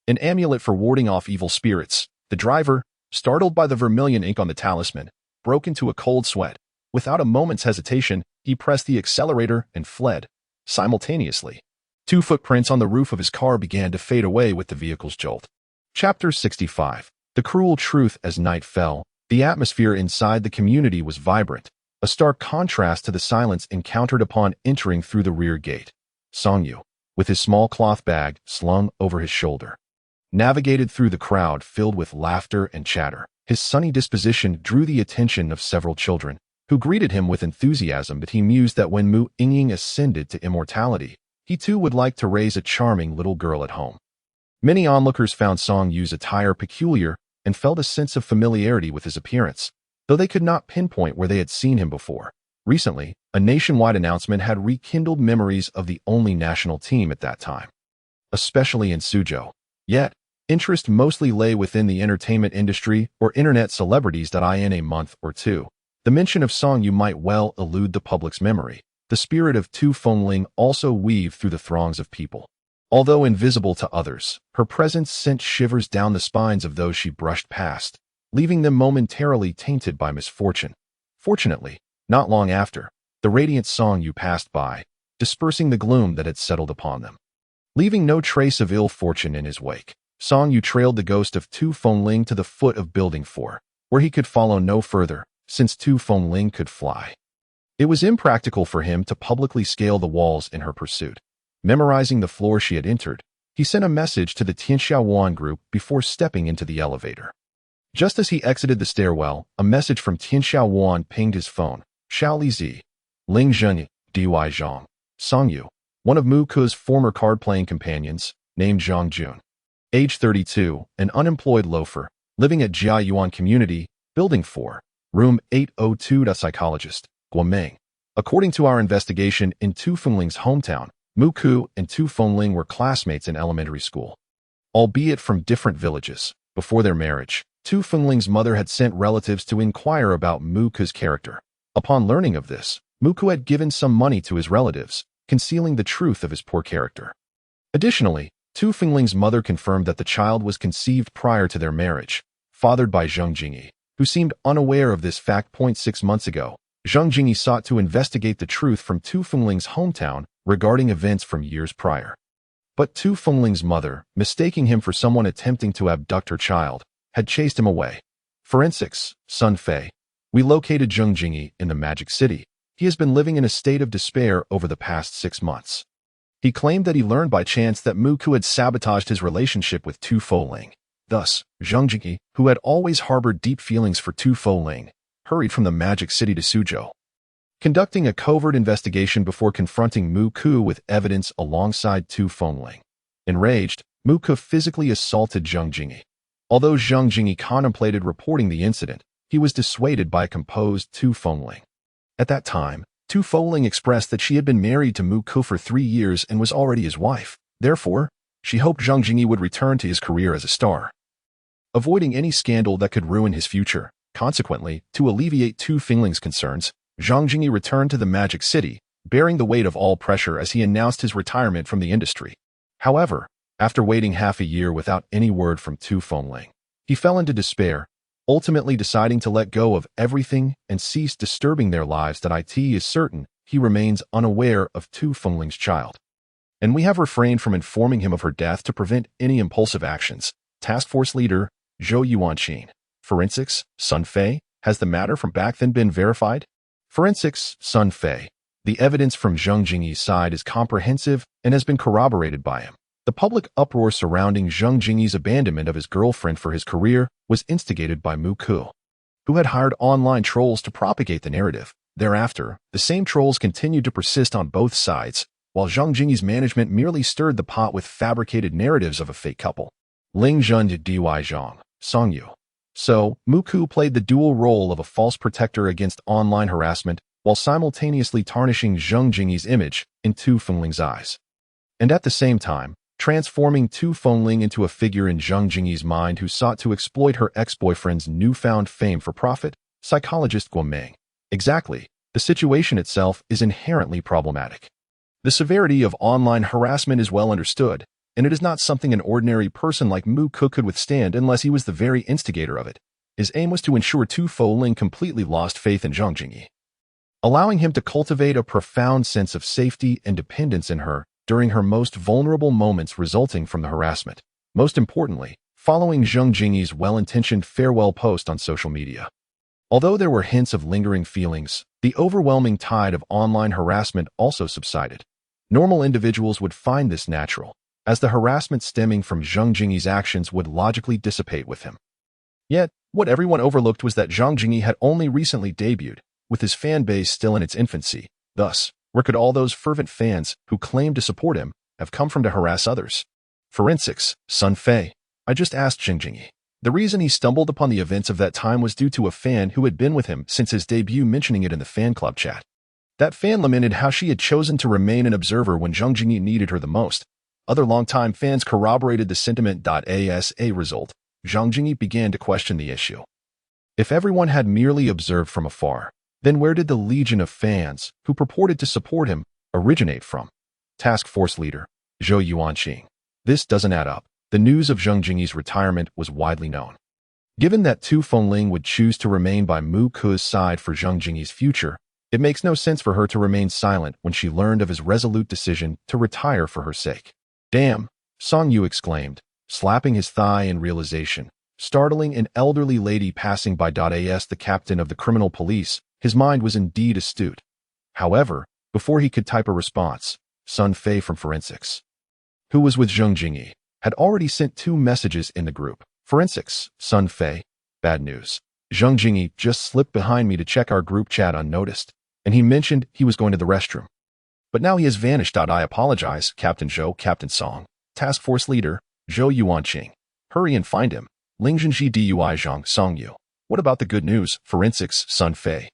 an amulet for warding off evil spirits. The driver, startled by the vermilion ink on the talisman, broke into a cold sweat. Without a moment's hesitation, he pressed the accelerator and fled. Simultaneously, 2 footprints on the roof of his car began to fade away with the vehicle's jolt. Chapter 65. The cruel truth. As night fell, the atmosphere inside the community was vibrant, a stark contrast to the silence encountered upon entering through the rear gate. Song Yu, with his small cloth bag slung over his shoulder, navigated through the crowd filled with laughter and chatter. His sunny disposition drew the attention of several children, who greeted him with enthusiasm. But he mused that when Mu Yingying ascended to immortality, he too would like to raise a charming little girl at home. Many onlookers found Song Yu's attire peculiar and felt a sense of familiarity with his appearance, though they could not pinpoint where they had seen him before. Recently, a nationwide announcement had rekindled memories of the only national team at that time, especially in Suzhou. Yet, interest mostly lay within the entertainment industry or internet celebrities. In a month or two, the mention of Song Yu might well elude the public's memory. The spirit of Tu Fengling also weaved through the throngs of people. Although invisible to others, her presence sent shivers down the spines of those she brushed past, leaving them momentarily tainted by misfortune. Fortunately, not long after, the radiant Song Yu passed by, dispersing the gloom that had settled upon them. Leaving no trace of ill fortune in his wake, Song Yu trailed the ghost of Tu Fengling to the foot of Building 4, where he could follow no further, since Tu Fengling could fly. It was impractical for him to publicly scale the walls in her pursuit. Memorizing the floor she had entered, he sent a message to the Tianxiaowan group before stepping into the elevator. Just as he exited the stairwell, a message from Tianxiaowan pinged his phone. Xiao Lizi, Ling Zhen, Dy Zhang, Song Yu, one of Mu Ke's former card-playing companions, named Zhang Jun. Age 32, an unemployed loafer, living at Jiayuan Community, Building 4, Room 802. Psychologist, Guomeng. According to our investigation in Tu Fengling's hometown, Mu Ke and Tu Fengling were classmates in elementary school. Albeit from different villages, before their marriage, Tu Fengling's mother had sent relatives to inquire about Mu Ke's character. Upon learning of this, Mu Ke had given some money to his relatives, concealing the truth of his poor character. Additionally, Tu Fengling's mother confirmed that the child was conceived prior to their marriage, fathered by Zheng Jingyi, who seemed unaware of this fact. 6 months ago, Zheng Jingyi sought to investigate the truth from Tu Fengling's hometown regarding events from years prior. But Tu Fengling's mother, mistaking him for someone attempting to abduct her child, had chased him away. Forensics, Sun Fei. We located Zheng Jingyi in the Magic City. He has been living in a state of despair over the past 6 months. He claimed that he learned by chance that Mu Ke had sabotaged his relationship with Tu Fengling. Thus, Zheng Jingyi, who had always harbored deep feelings for Tu Fengling, hurried from the Magic City to Suzhou, conducting a covert investigation before confronting Mu Ke with evidence alongside Tu Fengling. Enraged, Mu Ke physically assaulted Zheng Jingyi. Although Zheng Jingyi contemplated reporting the incident, he was dissuaded by composed Tu Fengling. At that time, Tu Fengling expressed that she had been married to Mu Ke for 3 years and was already his wife. Therefore, she hoped Zheng Jingyi would return to his career as a star, avoiding any scandal that could ruin his future. Consequently, to alleviate Tu Fengling's concerns, Zheng Jingyi returned to the Magic City, bearing the weight of all pressure as he announced his retirement from the industry. However, after waiting half a year without any word from Tu Fengling, he fell into despair, ultimately deciding to let go of everything and cease disturbing their lives. It is certain he remains unaware of Tu Fengling's child, and we have refrained from informing him of her death to prevent any impulsive actions. Task Force Leader, Zhou Yuanqin. Forensics, Sun Fei. Has the matter from back then been verified? Forensics, Sun Fei. The evidence from Zheng Jingyi's side is comprehensive and has been corroborated by him. The public uproar surrounding Zheng Jingyi's abandonment of his girlfriend for his career was instigated by Mu Ke, who had hired online trolls to propagate the narrative. Thereafter, the same trolls continued to persist on both sides, while Zheng Jingyi's management merely stirred the pot with fabricated narratives of a fake couple. Ling Zhen to Dy Zhang, Song Yu. So, Mu Ke played the dual role of a false protector against online harassment while simultaneously tarnishing Zheng Jingyi's image in Tu Fengling's eyes. And at the same time, transforming Tu Fengling into a figure in Zhang Jingyi's mind who sought to exploit her ex-boyfriend's newfound fame for profit. Psychologist Guo Meng. Exactly. The situation itself is inherently problematic. The severity of online harassment is well understood, and it is not something an ordinary person like Mu Ke could withstand unless he was the very instigator of it. His aim was to ensure Tu Fengling completely lost faith in Zhang Jingyi, allowing him to cultivate a profound sense of safety and dependence in her during her most vulnerable moments resulting from the harassment. Most importantly, following Zhang Jingyi's well-intentioned farewell post on social media. Although there were hints of lingering feelings, the overwhelming tide of online harassment also subsided. Normal individuals would find this natural, as the harassment stemming from Zhang Jingyi's actions would logically dissipate with him. Yet, what everyone overlooked was that Zhang Jingyi had only recently debuted, with his fan base still in its infancy. Thus, where could all those fervent fans who claimed to support him have come from to harass others? For instance, Sun Fei. I just asked Zhang Jingyi. The reason he stumbled upon the events of that time was due to a fan who had been with him since his debut mentioning it in the fan club chat. That fan lamented how she had chosen to remain an observer when Zhang Jingyi needed her the most. Other longtime fans corroborated the sentiment. As a result, Zhang Jingyi began to question the issue. If everyone had merely observed from afar, then where did the legion of fans who purported to support him originate from? Task Force Leader Zhou Yuanqing. This doesn't add up. The news of Zhang Jingyi's retirement was widely known. Given that Tu Fengling would choose to remain by Mu Ke's side for Zhang Jingyi's future, it makes no sense for her to remain silent when she learned of his resolute decision to retire for her sake. Damn, Song Yu exclaimed, slapping his thigh in realization, startling an elderly lady passing by. As the captain of the criminal police, his mind was indeed astute. However, before he could type a response, Sun Fei from Forensics, who was with Zhang Jingyi, had already sent 2 messages in the group. Forensics, Sun Fei. Bad news. Zhang Jingyi just slipped behind me to check our group chat unnoticed, and he mentioned he was going to the restroom. But now he has vanished. I apologize, Captain Zhou. Captain Song. Task Force Leader, Zhou Yuanqing. Hurry and find him. Lingzhenji Dui Zhang Song Yu. What about the good news? Forensics, Sun Fei.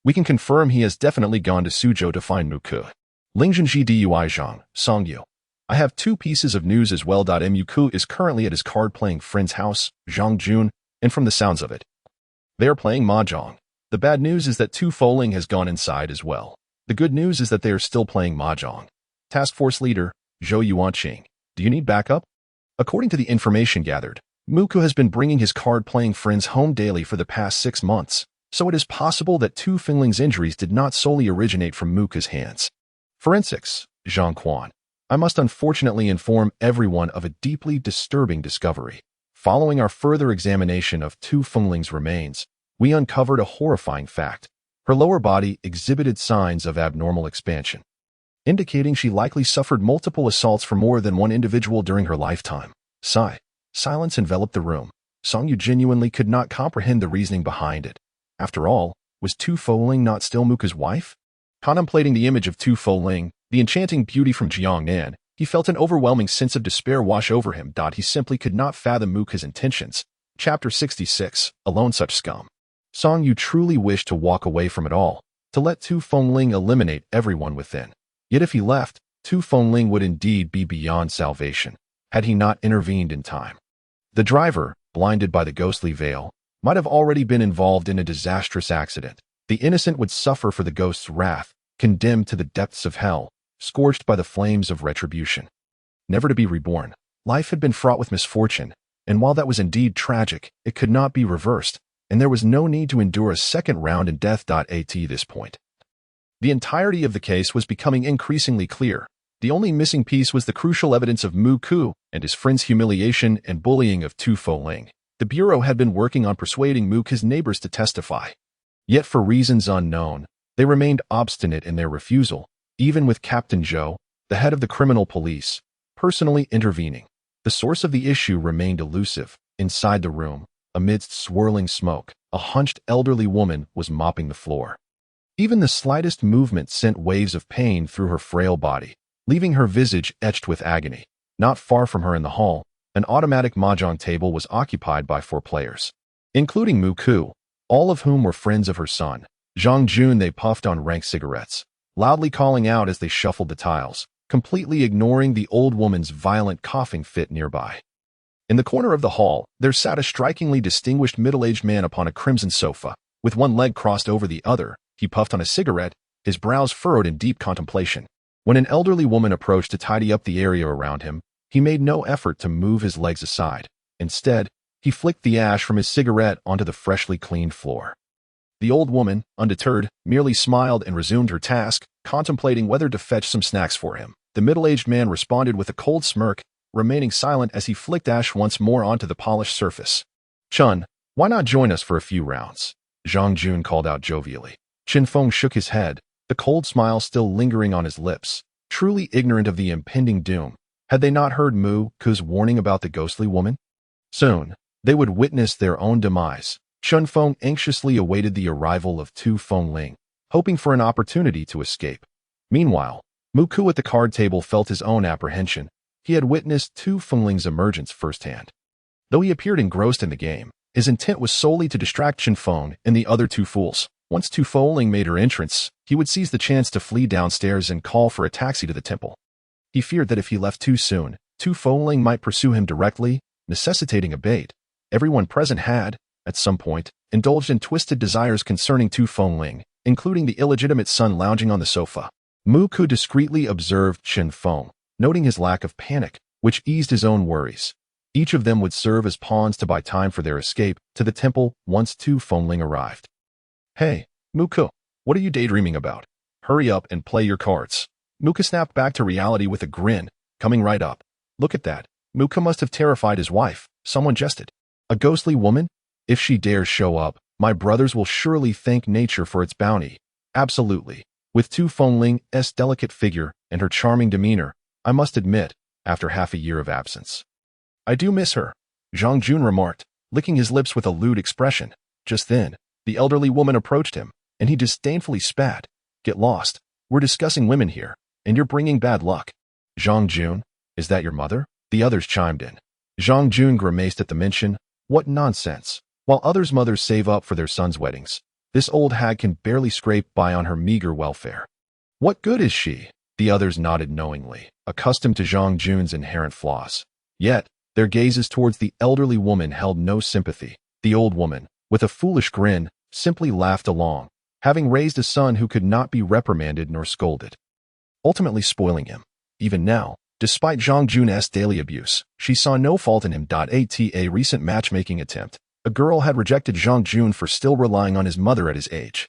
We can confirm he has definitely gone to Suzhou to find Mu Ke. Lingzhenji Dui Zhang Song Yu. I have 2 pieces of news as well. Mu Ke is currently at his card-playing friend's house, Zhang Jun, and from the sounds of it, they are playing mahjong. The bad news is that Tu Fengling has gone inside as well. The good news is that they are still playing mahjong. Task Force Leader, Zhou Yuanqing. Do you need backup? According to the information gathered, Mu Ke has been bringing his card-playing friends home daily for the past 6 months, so it is possible that Tu Fengling's injuries did not solely originate from Mu Ke's hands. Forensics, Zhang Quan. I must unfortunately inform everyone of a deeply disturbing discovery. Following our further examination of Tu Fengling's remains, we uncovered a horrifying fact. Her lower body exhibited signs of abnormal expansion, indicating she likely suffered multiple assaults from more than one individual during her lifetime. Sigh. Silence enveloped the room. Song Yu genuinely could not comprehend the reasoning behind it. After all, was Tu Fengling not still Mu Ke's wife? Contemplating the image of Tu Fengling, the enchanting beauty from Jiangnan, he felt an overwhelming sense of despair wash over him. He simply could not fathom Mu Ke's intentions. Chapter 66, Alone Such Scum. Song Yu truly wished to walk away from it all, to let Tu Fengling eliminate everyone within. Yet if he left, Tu Fengling would indeed be beyond salvation, had he not intervened in time. The driver, blinded by the ghostly veil, might have already been involved in a disastrous accident. The innocent would suffer for the ghost's wrath, condemned to the depths of hell, scorched by the flames of retribution. Never to be reborn. Life had been fraught with misfortune, and while that was indeed tragic, it could not be reversed, and there was no need to endure a second round in death. At this point, the entirety of the case was becoming increasingly clear. The only missing piece was the crucial evidence of Mu Ke and his friend's humiliation and bullying of Tu Fengling. The Bureau had been working on persuading Mu Ke's neighbors to testify. Yet for reasons unknown, they remained obstinate in their refusal, even with Captain Zhou, the head of the criminal police, personally intervening. The source of the issue remained elusive. Inside the room, amidst swirling smoke, a hunched elderly woman was mopping the floor. Even the slightest movement sent waves of pain through her frail body, leaving her visage etched with agony. Not far from her in the hall, an automatic mahjong table was occupied by 4 players, including Mu Ke, all of whom were friends of her son, Zhang Jun. They puffed on rank cigarettes, loudly calling out as they shuffled the tiles. completely ignoring the old woman's violent coughing fit nearby. In the corner of the hall, there sat a strikingly distinguished middle-aged man upon a crimson sofa. With one leg crossed over the other, he puffed on a cigarette, his brows furrowed in deep contemplation. When an elderly woman approached to tidy up the area around him, he made no effort to move his legs aside. Instead, he flicked the ash from his cigarette onto the freshly cleaned floor. The old woman, undeterred, merely smiled and resumed her task, contemplating whether to fetch some snacks for him. The middle-aged man responded with a cold smirk, remaining silent as he flicked ash once more onto the polished surface. "Chun, why not join us for a few rounds?" Zhang Jun called out jovially. Qin Feng shook his head, the cold smile still lingering on his lips, truly ignorant of the impending doom. Had they not heard Mu Ku's warning about the ghostly woman? Soon, they would witness their own demise. Qin Feng anxiously awaited the arrival of Tu Fengling, hoping for an opportunity to escape. Meanwhile, Mu Ku at the card table felt his own apprehension. He had witnessed Tu Fengling's emergence firsthand. Though he appeared engrossed in the game, his intent was solely to distract Qin Feng and the other two fools. Once Tu Fengling made her entrance, he would seize the chance to flee downstairs and call for a taxi to the temple. He feared that if he left too soon, Tu Fengling might pursue him directly, necessitating a bait. Everyone present had, at some point, indulged in twisted desires concerning Tu Fengling, including the illegitimate son lounging on the sofa. Mu Ku discreetly observed Qin Feng, noting his lack of panic, which eased his own worries. Each of them would serve as pawns to buy time for their escape to the temple once Tu Fengling arrived. "Hey, Mu Ku, what are you daydreaming about? Hurry up and play your cards." Mu Ku snapped back to reality with a grin, coming right up. "Look at that. Mu Ku must have terrified his wife," someone jested. "A ghostly woman? If she dares show up, my brothers will surely thank nature for its bounty." Absolutely. With Tu Fengling's delicate figure and her charming demeanor, I must admit, after half a year of absence. "I do miss her," Zhang Jun remarked, licking his lips with a lewd expression. Just then, the elderly woman approached him, and he disdainfully spat. "Get lost. We're discussing women here, and you're bringing bad luck." "Zhang Jun, is that your mother?" The others chimed in. Zhang Jun grimaced at the mention. What nonsense. While others' mothers save up for their sons' weddings, this old hag can barely scrape by on her meager welfare. "What good is she?" The others nodded knowingly, accustomed to Zhang Jun's inherent flaws. Yet, their gazes towards the elderly woman held no sympathy. The old woman, with a foolish grin, simply laughed along, having raised a son who could not be reprimanded nor scolded, ultimately spoiling him. Even now, despite Zhang Jun's daily abuse, she saw no fault in him. At a recent matchmaking attempt, a girl had rejected Zhang Jun for still relying on his mother at his age,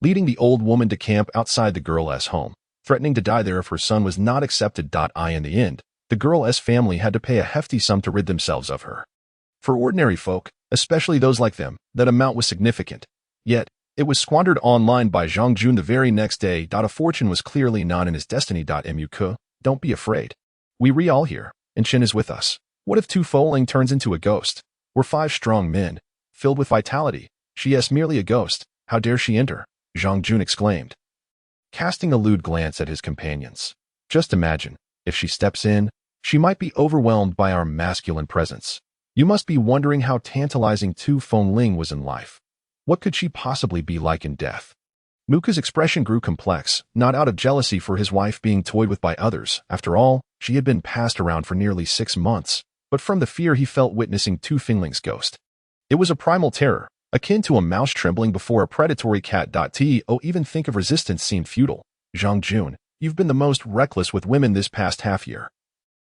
leading the old woman to camp outside the girl's home, threatening to die there if her son was not accepted. In the end, the girl's family had to pay a hefty sum to rid themselves of her. For ordinary folk, especially those like them, that amount was significant. Yet, it was squandered online by Zhang Jun the very next day. A fortune was clearly not in his destiny. Mu Ku, don't be afraid. We all here, and Qin is with us. What if Tu Fengling turns into a ghost? We're 5 strong men, filled with vitality. She is merely a ghost. How dare she enter? Zhang Jun exclaimed, casting a lewd glance at his companions. Just imagine, if she steps in, she might be overwhelmed by our masculine presence. You must be wondering how tantalizing Tu Fengling was in life. What could she possibly be like in death? Mu Ku's expression grew complex, not out of jealousy for his wife being toyed with by others. After all, she had been passed around for nearly 6 months, but from the fear he felt witnessing Tu Fengling's ghost. It was a primal terror, akin to a mouse trembling before a predatory cat. Even think of resistance seemed futile. Zhang Jun, you've been the most reckless with women this past half year.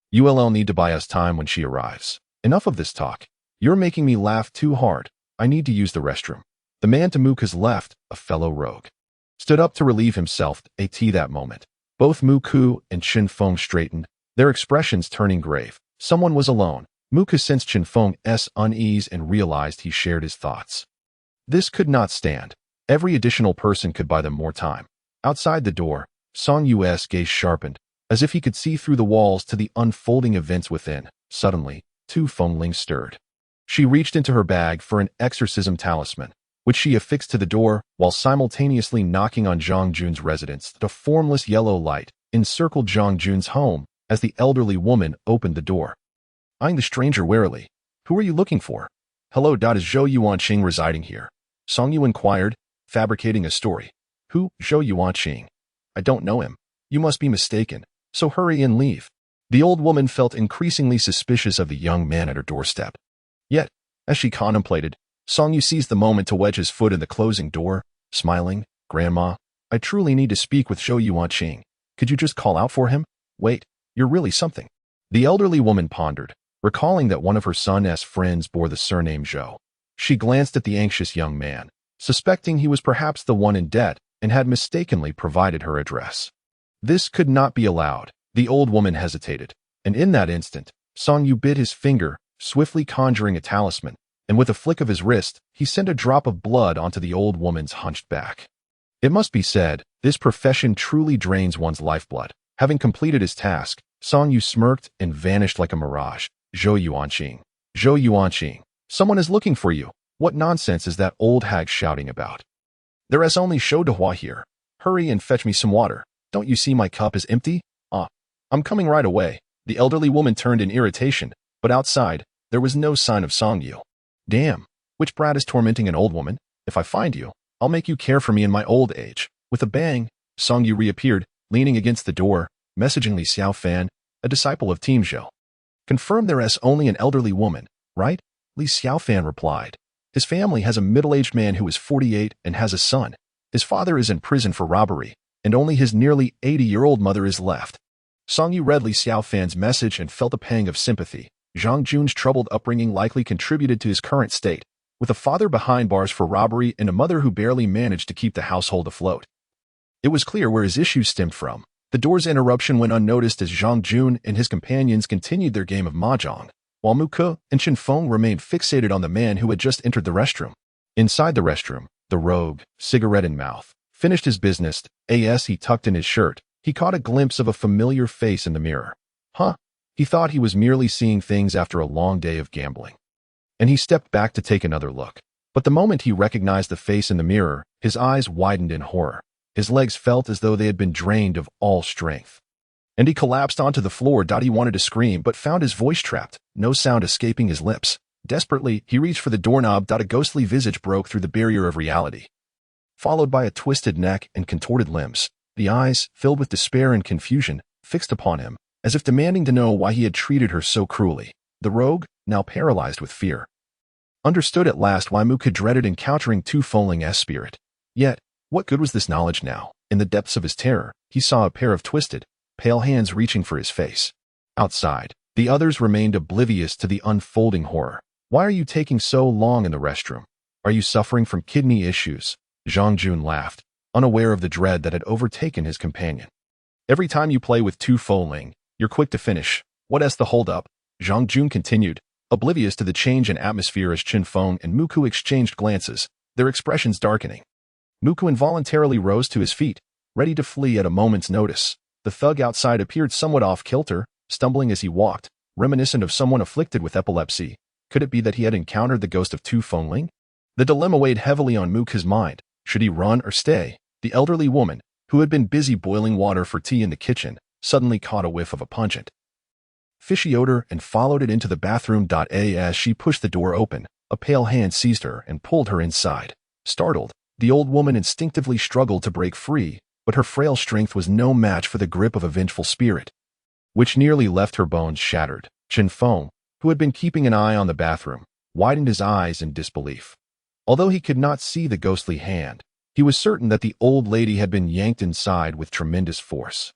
You'll need to buy us time when she arrives. Enough of this talk. You're making me laugh too hard. I need to use the restroom. The man to Mu Ku's left, a fellow rogue, stood up to relieve himself. That moment, both Mu Ku and Qin Feng straightened, their expressions turning grave. Someone was alone. Mu Ku sensed Qin Feng's unease and realized he shared his thoughts. This could not stand. Every additional person could buy them more time. Outside the door, Song Yu's gaze sharpened, as if he could see through the walls to the unfolding events within. Suddenly, Tu Fengling stirred. She reached into her bag for an exorcism talisman, which she affixed to the door while simultaneously knocking on Zhang Jun's residence. The formless yellow light encircled Zhang Jun's home as the elderly woman opened the door, eyeing the stranger warily. Who are you looking for? Hello. Is Zhou Yuanqing residing here? Song Yu inquired, fabricating a story. Who? Zhou Yuanqing. I don't know him. You must be mistaken. so hurry and leave. The old woman felt increasingly suspicious of the young man at her doorstep. Yet, as she contemplated, Song Yu seized the moment to wedge his foot in the closing door, smiling. Grandma, I truly need to speak with Zhou Yuanqing. Could you just call out for him? Wait, you're really something. The elderly woman pondered, recalling that one of her son's friends bore the surname Zhou. She glanced at the anxious young man, suspecting he was perhaps the one in debt and had mistakenly provided her address. This could not be allowed. The old woman hesitated, and in that instant, Song Yu bit his finger, swiftly conjuring a talisman, and with a flick of his wrist, he sent a drop of blood onto the old woman's hunched back. It must be said, this profession truly drains one's lifeblood. Having completed his task, Song Yu smirked and vanished like a mirage. Zhou Yuanqing. Zhou Yuanqing. Someone is looking for you. What nonsense is that old hag shouting about? There is only Zhou Dehua here. Hurry and fetch me some water. Don't you see my cup is empty? I'm coming right away. The elderly woman turned in irritation, but outside, there was no sign of Song Yu. Damn, which brat is tormenting an old woman? If I find you, I'll make you care for me in my old age. With a bang, Song Yu reappeared, leaning against the door, messaging Li Xiaofan, a disciple of Team Zhou. Confirm there is only an elderly woman, right? Li Xiaofan replied. His family has a middle-aged man who is 48 and has a son. His father is in prison for robbery, and only his nearly 80-year-old mother is left. Song Yu read Li Xiaofan's message and felt a pang of sympathy. Zhang Jun's troubled upbringing likely contributed to his current state, with a father behind bars for robbery and a mother who barely managed to keep the household afloat. It was clear where his issues stemmed from. The door's interruption went unnoticed as Zhang Jun and his companions continued their game of mahjong, while Mu Ke and Chen Feng remained fixated on the man who had just entered the restroom. Inside the restroom, the rogue, cigarette in mouth, finished his business. As he tucked in his shirt, he caught a glimpse of a familiar face in the mirror. He thought he was merely seeing things after a long day of gambling. And he stepped back to take another look. But the moment he recognized the face in the mirror, his eyes widened in horror. His legs felt as though they had been drained of all strength. And he collapsed onto the floor. He wanted to scream, but found his voice trapped, no sound escaping his lips. Desperately, he reached for the doorknob. A ghostly visage broke through the barrier of reality, followed by a twisted neck and contorted limbs. The eyes, filled with despair and confusion, fixed upon him, as if demanding to know why he had treated her so cruelly. The rogue, now paralyzed with fear, understood at last why Mu Ke dreaded encountering Tu Fengling's spirit. Yet, what good was this knowledge now? In the depths of his terror, he saw a pair of twisted, pale hands reaching for his face. Outside, the others remained oblivious to the unfolding horror. Why are you taking so long in the restroom? Are you suffering from kidney issues? Zhang Jun laughed, unaware of the dread that had overtaken his companion. Every time you play with Tu Fengling, you're quick to finish. What is the holdup? Zhang Jun continued, oblivious to the change in atmosphere as Chen Feng and Mu Ke exchanged glances, their expressions darkening. Mu Ke involuntarily rose to his feet, ready to flee at a moment's notice. The thug outside appeared somewhat off-kilter, stumbling as he walked, reminiscent of someone afflicted with epilepsy. Could it be that he had encountered the ghost of Tu Fengling? The dilemma weighed heavily on Mu Ke's mind. Should he run or stay? The elderly woman, who had been busy boiling water for tea in the kitchen, suddenly caught a whiff of a pungent, fishy odor and followed it into the bathroom. As she pushed the door open, a pale hand seized her and pulled her inside. Startled, the old woman instinctively struggled to break free, but her frail strength was no match for the grip of a vengeful spirit, which nearly left her bones shattered. Chen Feng, who had been keeping an eye on the bathroom, widened his eyes in disbelief. Although he could not see the ghostly hand, he was certain that the old lady had been yanked inside with tremendous force.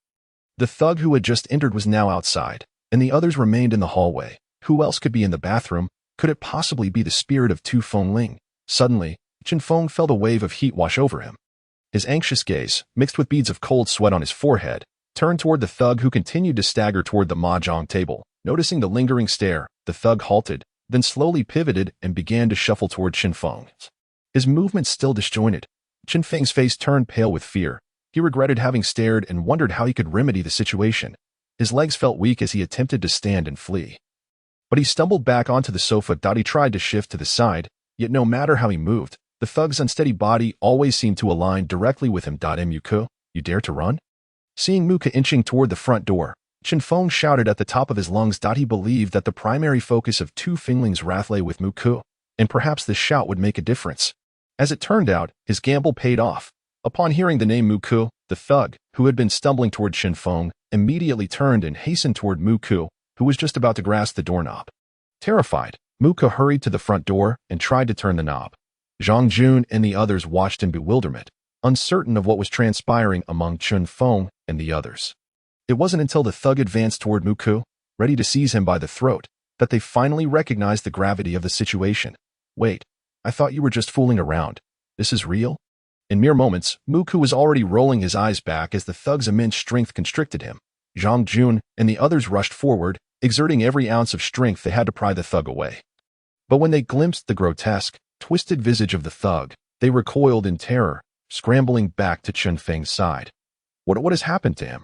The thug who had just entered was now outside, and the others remained in the hallway. Who else could be in the bathroom? Could it possibly be the spirit of Tu Fengling? Suddenly, Chen Feng felt a wave of heat wash over him. His anxious gaze, mixed with beads of cold sweat on his forehead, turned toward the thug who continued to stagger toward the mahjong table. Noticing the lingering stare, the thug halted, then slowly pivoted and began to shuffle toward Chen Feng. His movements still disjointed. Chen Feng's face turned pale with fear. He regretted having stared and wondered how he could remedy the situation. His legs felt weak as he attempted to stand and flee. But he stumbled back onto the sofa. He tried to shift to the side, yet no matter how he moved, the thug's unsteady body always seemed to align directly with him. Mu Ke, you dare to run? Seeing Mu Ke inching toward the front door, Chen Feng shouted at the top of his lungs. He believed that the primary focus of Tu Fengling's wrath lay with Mu Ke, and perhaps this shout would make a difference. As it turned out, his gamble paid off. Upon hearing the name Mu Ke, the thug, who had been stumbling toward Chen Feng, immediately turned and hastened toward Muku, who was just about to grasp the doorknob. Terrified, Muku hurried to the front door and tried to turn the knob. Zhang Jun and the others watched in bewilderment, uncertain of what was transpiring among Chun Feng and the others. It wasn't until the thug advanced toward Muku, ready to seize him by the throat, that they finally recognized the gravity of the situation. Wait, I thought you were just fooling around. This is real? In mere moments, Muku was already rolling his eyes back as the thug's immense strength constricted him. Zhang Jun and the others rushed forward, exerting every ounce of strength they had to pry the thug away. But when they glimpsed the grotesque, twisted visage of the thug, they recoiled in terror, scrambling back to Chun Feng's side. What has happened to him?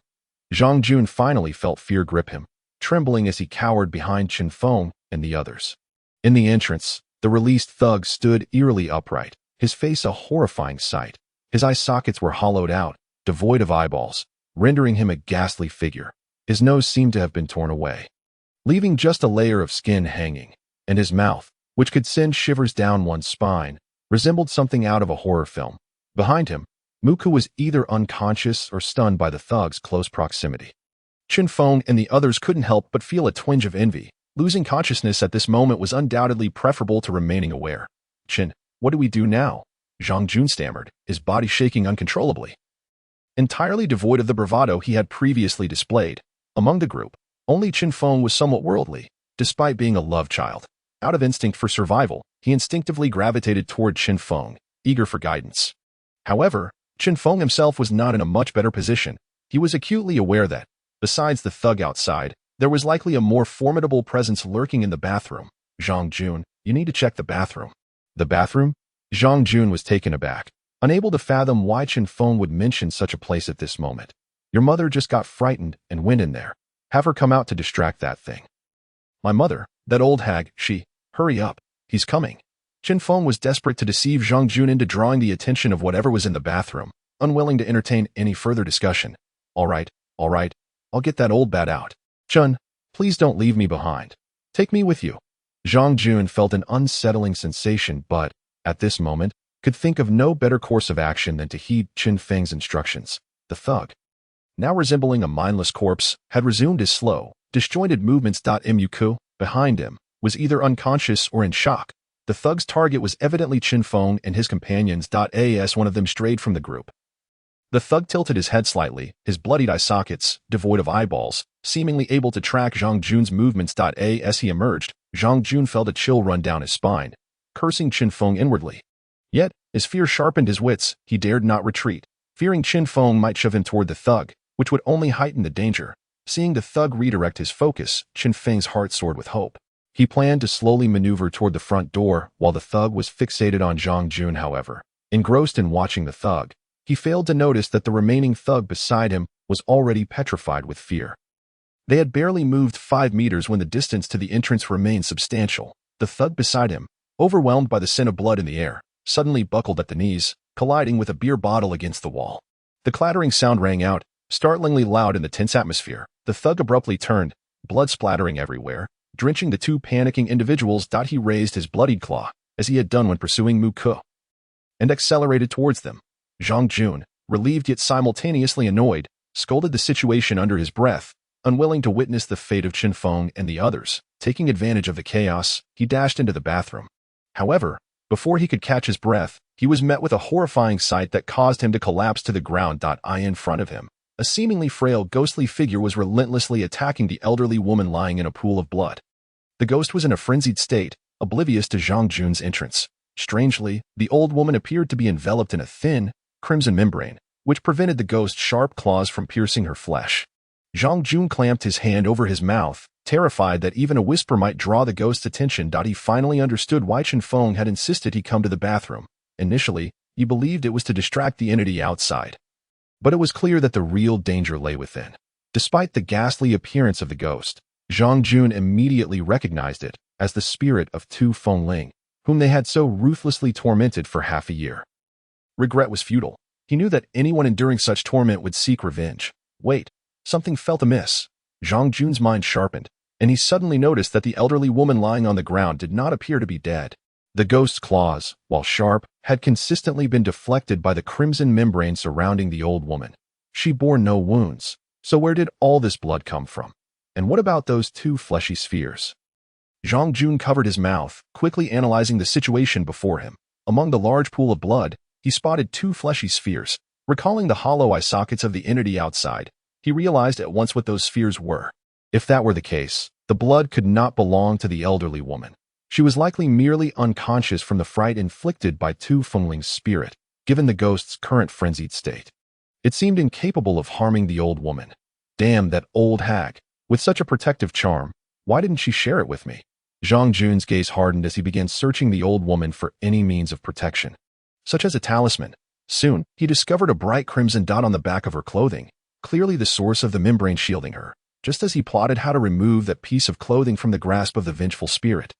Zhang Jun finally felt fear grip him, trembling as he cowered behind Chun Feng and the others. In the entrance, the released thug stood eerily upright, his face a horrifying sight. His eye sockets were hollowed out, devoid of eyeballs, rendering him a ghastly figure. His nose seemed to have been torn away, leaving just a layer of skin hanging, and his mouth, which could send shivers down one's spine, resembled something out of a horror film. Behind him, Muku was either unconscious or stunned by the thug's close proximity. Chun Feng and the others couldn't help but feel a twinge of envy. Losing consciousness at this moment was undoubtedly preferable to remaining aware. Chin, what do we do now? Zhang Jun stammered, his body shaking uncontrollably. Entirely devoid of the bravado he had previously displayed, among the group, only Chun Feng was somewhat worldly, despite being a love child. Out of instinct for survival, he instinctively gravitated toward Chun Feng, eager for guidance. However, Chun Feng himself was not in a much better position. He was acutely aware that, besides the thug outside, there was likely a more formidable presence lurking in the bathroom. Zhang Jun, you need to check the bathroom. The bathroom? Zhang Jun was taken aback, unable to fathom why Chun Feng would mention such a place at this moment. Your mother just got frightened and went in there. Have her come out to distract that thing. My mother, that old hag, hurry up, he's coming. Chun Feng was desperate to deceive Zhang Jun into drawing the attention of whatever was in the bathroom, unwilling to entertain any further discussion. All right, I'll get that old bat out. Chun, please don't leave me behind. Take me with you. Zhang Jun felt an unsettling sensation but, at this moment, could think of no better course of action than to heed Chun Feng's instructions. The thug, now resembling a mindless corpse, had resumed his slow, disjointed movements. Muku, behind him, was either unconscious or in shock. The thug's target was evidently Chun Feng and his companions. As one of them strayed from the group. The thug tilted his head slightly, his bloodied eye sockets, devoid of eyeballs, seemingly able to track Zhang Jun's movements. As he emerged, Zhang Jun felt a chill run down his spine, cursing Chun Feng inwardly. Yet, as fear sharpened his wits, he dared not retreat, fearing Chun Feng might shove him toward the thug, which would only heighten the danger. Seeing the thug redirect his focus, Chun Feng's heart soared with hope. He planned to slowly maneuver toward the front door while the thug was fixated on Zhang Jun. However, engrossed in watching the thug, he failed to notice that the remaining thug beside him was already petrified with fear. They had barely moved 5 meters when the distance to the entrance remained substantial. The thug beside him, overwhelmed by the scent of blood in the air, suddenly buckled at the knees, colliding with a beer bottle against the wall. The clattering sound rang out, startlingly loud in the tense atmosphere. The thug abruptly turned, blood splattering everywhere, drenching the two panicking individuals. He raised his bloodied claw, as he had done when pursuing Muku, and accelerated towards them. Zhang Jun, relieved yet simultaneously annoyed, scolded the situation under his breath, unwilling to witness the fate of Chun Feng and the others. Taking advantage of the chaos, he dashed into the bathroom. However, before he could catch his breath, he was met with a horrifying sight that caused him to collapse to the ground. In front of him, a seemingly frail, ghostly figure was relentlessly attacking the elderly woman lying in a pool of blood. The ghost was in a frenzied state, oblivious to Zhang Jun's entrance. Strangely, the old woman appeared to be enveloped in a thin, crimson membrane, which prevented the ghost's sharp claws from piercing her flesh. Zhang Jun clamped his hand over his mouth, terrified that even a whisper might draw the ghost's attention. He finally understood why Chun Feng had insisted he come to the bathroom. Initially, he believed it was to distract the entity outside. But it was clear that the real danger lay within. Despite the ghastly appearance of the ghost, Zhang Jun immediately recognized it as the spirit of Tu Fengling, whom they had so ruthlessly tormented for half a year. Regret was futile. He knew that anyone enduring such torment would seek revenge. Wait, something felt amiss. Zhang Jun's mind sharpened, and he suddenly noticed that the elderly woman lying on the ground did not appear to be dead. The ghost's claws, while sharp, had consistently been deflected by the crimson membrane surrounding the old woman. She bore no wounds, So where did all this blood come from? And what about those two fleshy spheres? Zhang Jun covered his mouth, quickly analyzing the situation before him. Among the large pool of blood, he spotted two fleshy spheres. Recalling the hollow eye sockets of the entity outside, he realized at once what those spheres were. If that were the case, the blood could not belong to the elderly woman. She was likely merely unconscious from the fright inflicted by Tu Fengling's spirit, given the ghost's current frenzied state. It seemed incapable of harming the old woman. Damn that old hag. With such a protective charm, why didn't she share it with me? Zhang Jun's gaze hardened as he began searching the old woman for any means of protection, such as a talisman. Soon, he discovered a bright crimson dot on the back of her clothing, clearly the source of the membrane shielding her, just as he plotted how to remove that piece of clothing from the grasp of the vengeful spirit.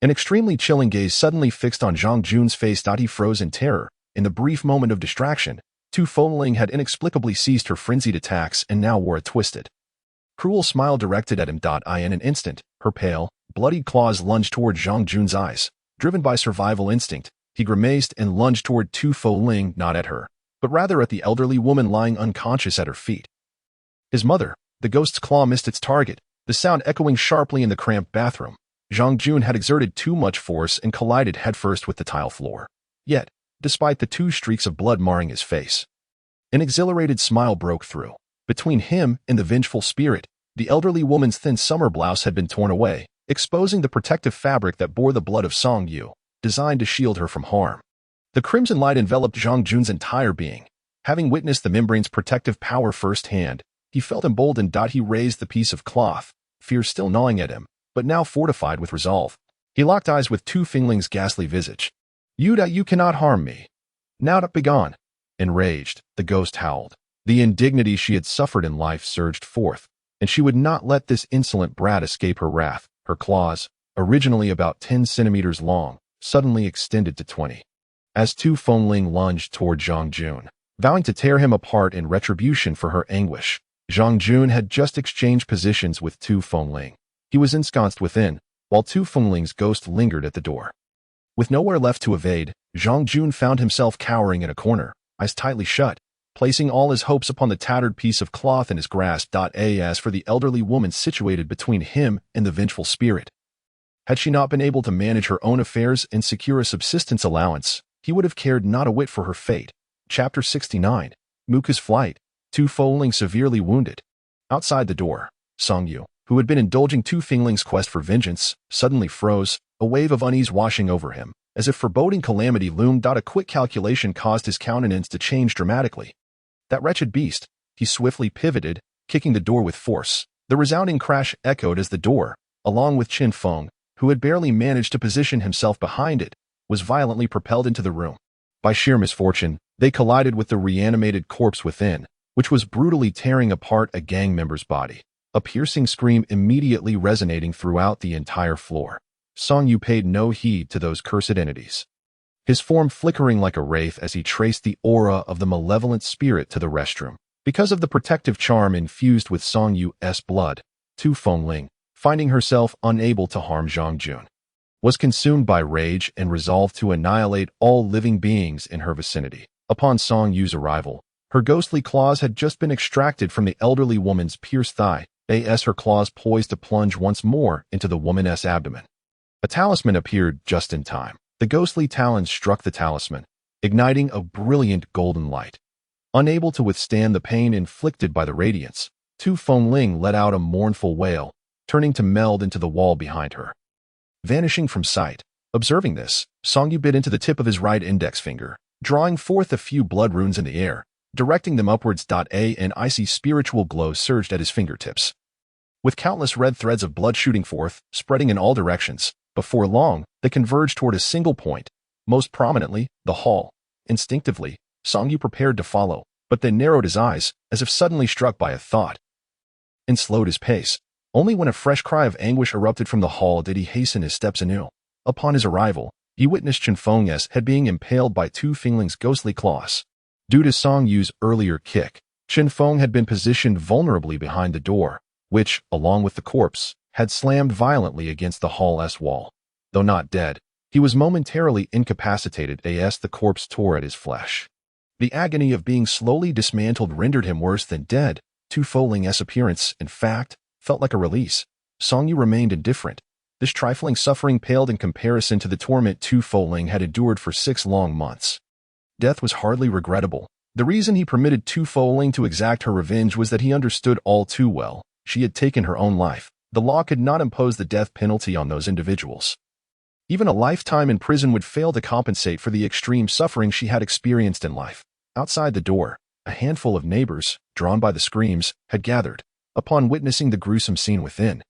An extremely chilling gaze suddenly fixed on Zhang Jun's face. He froze in terror. In the brief moment of distraction, Tu Fenling had inexplicably ceased her frenzied attacks and now wore a twisted, cruel smile directed at him. In an instant, her pale, bloodied claws lunged toward Zhang Jun's eyes. Driven by survival instinct, he grimaced and lunged toward Tu Fenling, not at her, but rather at the elderly woman lying unconscious at her feet. His mother. The ghost's claw missed its target, the sound echoing sharply in the cramped bathroom. Zhang Jun had exerted too much force and collided headfirst with the tile floor. Yet, despite the two streaks of blood marring his face, an exhilarated smile broke through. Between him and the vengeful spirit, the elderly woman's thin summer blouse had been torn away, exposing the protective fabric that bore the blood of Song Yu, designed to shield her from harm. The crimson light enveloped Zhang Jun's entire being. Having witnessed the membrane's protective power firsthand, he felt emboldened. He raised the piece of cloth, fear still gnawing at him, but now fortified with resolve. He locked eyes with Tu Fengling's ghastly visage. You cannot harm me. Now begone. Enraged, the ghost howled. The indignity she had suffered in life surged forth, and she would not let this insolent brat escape her wrath. Her claws, originally about 10 centimeters long, suddenly extended to 20. As Tu Fenling lunged toward Zhang Jun, vowing to tear him apart in retribution for her anguish. Zhang Jun had just exchanged positions with Tu Fenling. He was ensconced within, while Tu Fengling's ghost lingered at the door. With nowhere left to evade, Zhang Jun found himself cowering in a corner, eyes tightly shut, placing all his hopes upon the tattered piece of cloth in his grasp. As for the elderly woman situated between him and the vengeful spirit, had she not been able to manage her own affairs and secure a subsistence allowance, he would have cared not a whit for her fate. Chapter 69. Muka's Flight. Tu Fenling severely wounded. Outside the door, Song Yu, who had been indulging Tu Fengling's quest for vengeance, suddenly froze, a wave of unease washing over him, as if foreboding calamity loomed. A quick calculation caused his countenance to change dramatically. That wretched beast. He swiftly pivoted, kicking the door with force. The resounding crash echoed as the door, along with Qin Feng, who had barely managed to position himself behind it, was violently propelled into the room. By sheer misfortune, they collided with the reanimated corpse within, which was brutally tearing apart a gang member's body, a piercing scream immediately resonating throughout the entire floor. Song Yu paid no heed to those cursed entities, his form flickering like a wraith as he traced the aura of the malevolent spirit to the restroom. Because of the protective charm infused with Song Yu's blood, Tu Fenling, finding herself unable to harm Zhang Jun, was consumed by rage and resolved to annihilate all living beings in her vicinity. Upon Song Yu's arrival, her ghostly claws had just been extracted from the elderly woman's pierced thigh, her claws poised to plunge once more into the woman's abdomen. A talisman appeared just in time. The ghostly talons struck the talisman, igniting a brilliant golden light. Unable to withstand the pain inflicted by the radiance, Tu Fenling let out a mournful wail, turning to meld into the wall behind her, vanishing from sight. Observing this, Song Yu bit into the tip of his right index finger, drawing forth a few blood runes in the air, directing them upwards. An icy spiritual glow surged at his fingertips, with countless red threads of blood shooting forth, spreading in all directions. Before long, they converged toward a single point, most prominently, the hall. Instinctively, Song Yu prepared to follow, but then narrowed his eyes, as if suddenly struck by a thought, and slowed his pace. Only when a fresh cry of anguish erupted from the hall did he hasten his steps anew. Upon his arrival, he witnessed Qin Feng's head being impaled by Tu Fengling's ghostly claws. Due to Song Yu's earlier kick, Qin Feng had been positioned vulnerably behind the door, which, along with the corpse, had slammed violently against the hall's wall. Though not dead, he was momentarily incapacitated as the corpse tore at his flesh. The agony of being slowly dismantled rendered him worse than dead. Tu Foling's appearance, in fact, felt like a release. Song Yu remained indifferent. This trifling suffering paled in comparison to the torment Tu Foling had endured for 6 long months. Death was hardly regrettable. The reason he permitted Tu Foling to exact her revenge was that he understood all too well. She had taken her own life. The law could not impose the death penalty on those individuals. Even a lifetime in prison would fail to compensate for the extreme suffering she had experienced in life. Outside the door, a handful of neighbors, drawn by the screams, had gathered. Upon witnessing the gruesome scene within,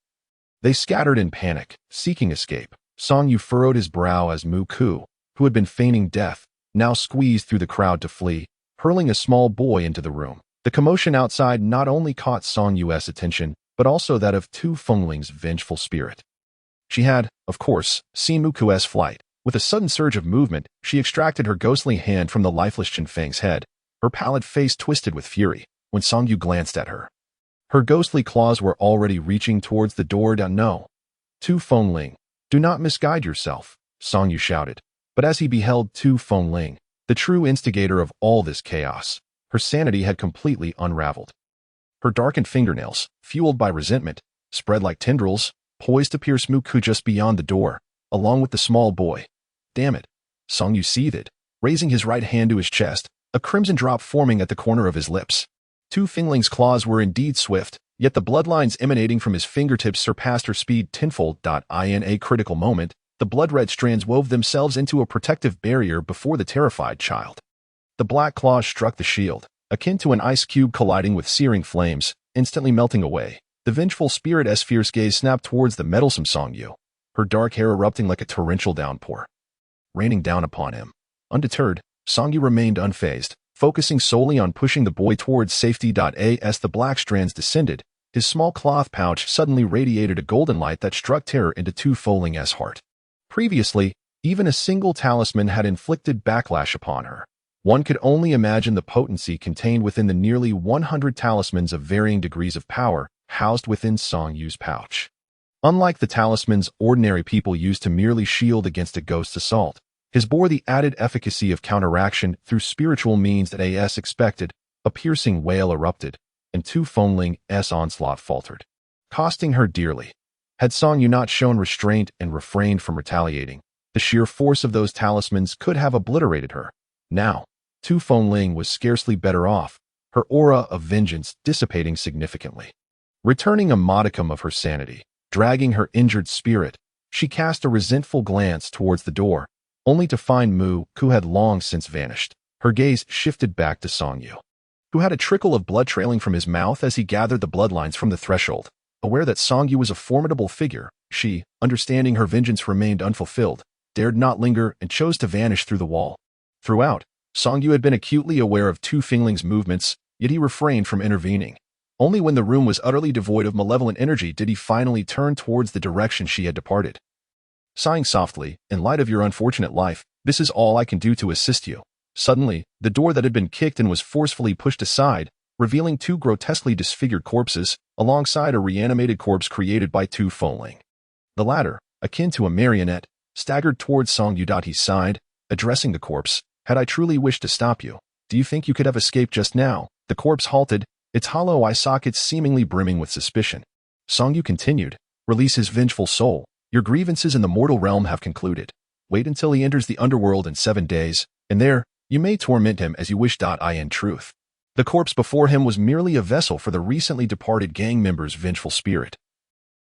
they scattered in panic, seeking escape. Song Yu furrowed his brow as Mu Ku, who had been feigning death, now squeezed through the crowd to flee, hurling a small boy into the room. The commotion outside not only caught Song Yu's attention, but also that of Tu Fongling's vengeful spirit. She had, of course, seen Mu Ku's flight. With a sudden surge of movement, she extracted her ghostly hand from the lifeless Chen Feng's head, her pallid face twisted with fury, when Song Yu glanced at her. Her ghostly claws were already reaching towards the door. No. Tu Fongling, do not misguide yourself, Song Yu shouted. But as he beheld Tu Fongling, the true instigator of all this chaos, her sanity had completely unraveled. Her darkened fingernails, fueled by resentment, spread like tendrils, poised to pierce Mu Ku just beyond the door, along with the small boy. Damn it, Song Yu seethed, raising his right hand to his chest, a crimson drop forming at the corner of his lips. Tu Fongling's claws were indeed swift, yet the bloodlines emanating from his fingertips surpassed her speed tenfold. In a critical moment, the blood-red strands wove themselves into a protective barrier before the terrified child. The black claws struck the shield, akin to an ice cube colliding with searing flames, instantly melting away. The vengeful spirit's fierce gaze snapped towards the meddlesome Song Yu, her dark hair erupting like a torrential downpour, raining down upon him. Undeterred, Song Yu remained unfazed, focusing solely on pushing the boy towards safety. As the black strands descended, his small cloth pouch suddenly radiated a golden light that struck terror into Tu Fongling's heart. Previously, even a single talisman had inflicted backlash upon her. One could only imagine the potency contained within the nearly 100 talismans of varying degrees of power housed within Song Yu's pouch. Unlike the talismans ordinary people use to merely shield against a ghost's assault, his bore the added efficacy of counteraction through spiritual means that as expected. A piercing wail erupted, and Tu Fongling's onslaught faltered, costing her dearly. Had Song Yu not shown restraint and refrained from retaliating, the sheer force of those talismans could have obliterated her. Now, Tu Fongling was scarcely better off, her aura of vengeance dissipating significantly. Returning a modicum of her sanity, dragging her injured spirit, she cast a resentful glance towards the door, only to find Mu Ku had long since vanished. Her gaze shifted back to Song Yu, who had a trickle of blood trailing from his mouth as he gathered the bloodlines from the threshold. Aware that Song Yu was a formidable figure, she, understanding her vengeance remained unfulfilled, dared not linger and chose to vanish through the wall. Throughout, Song Yu had been acutely aware of Tu Fongling's movements, yet he refrained from intervening. Only when the room was utterly devoid of malevolent energy did he finally turn towards the direction she had departed. Sighing softly, in light of your unfortunate life, this is all I can do to assist you. Suddenly, the door that had been kicked and was forcefully pushed aside, revealing 2 grotesquely disfigured corpses, alongside a reanimated corpse created by Tu Fongling. The latter, akin to a marionette, staggered towards Song Yu. He sighed, addressing the corpse. Had I truly wished to stop you, do you think you could have escaped just now? The corpse halted, its hollow eye sockets seemingly brimming with suspicion. Song Yu continued, release his vengeful soul. Your grievances in the mortal realm have concluded. Wait until he enters the underworld in 7 days, and there, you may torment him as you wish. In truth, the corpse before him was merely a vessel for the recently departed gang member's vengeful spirit.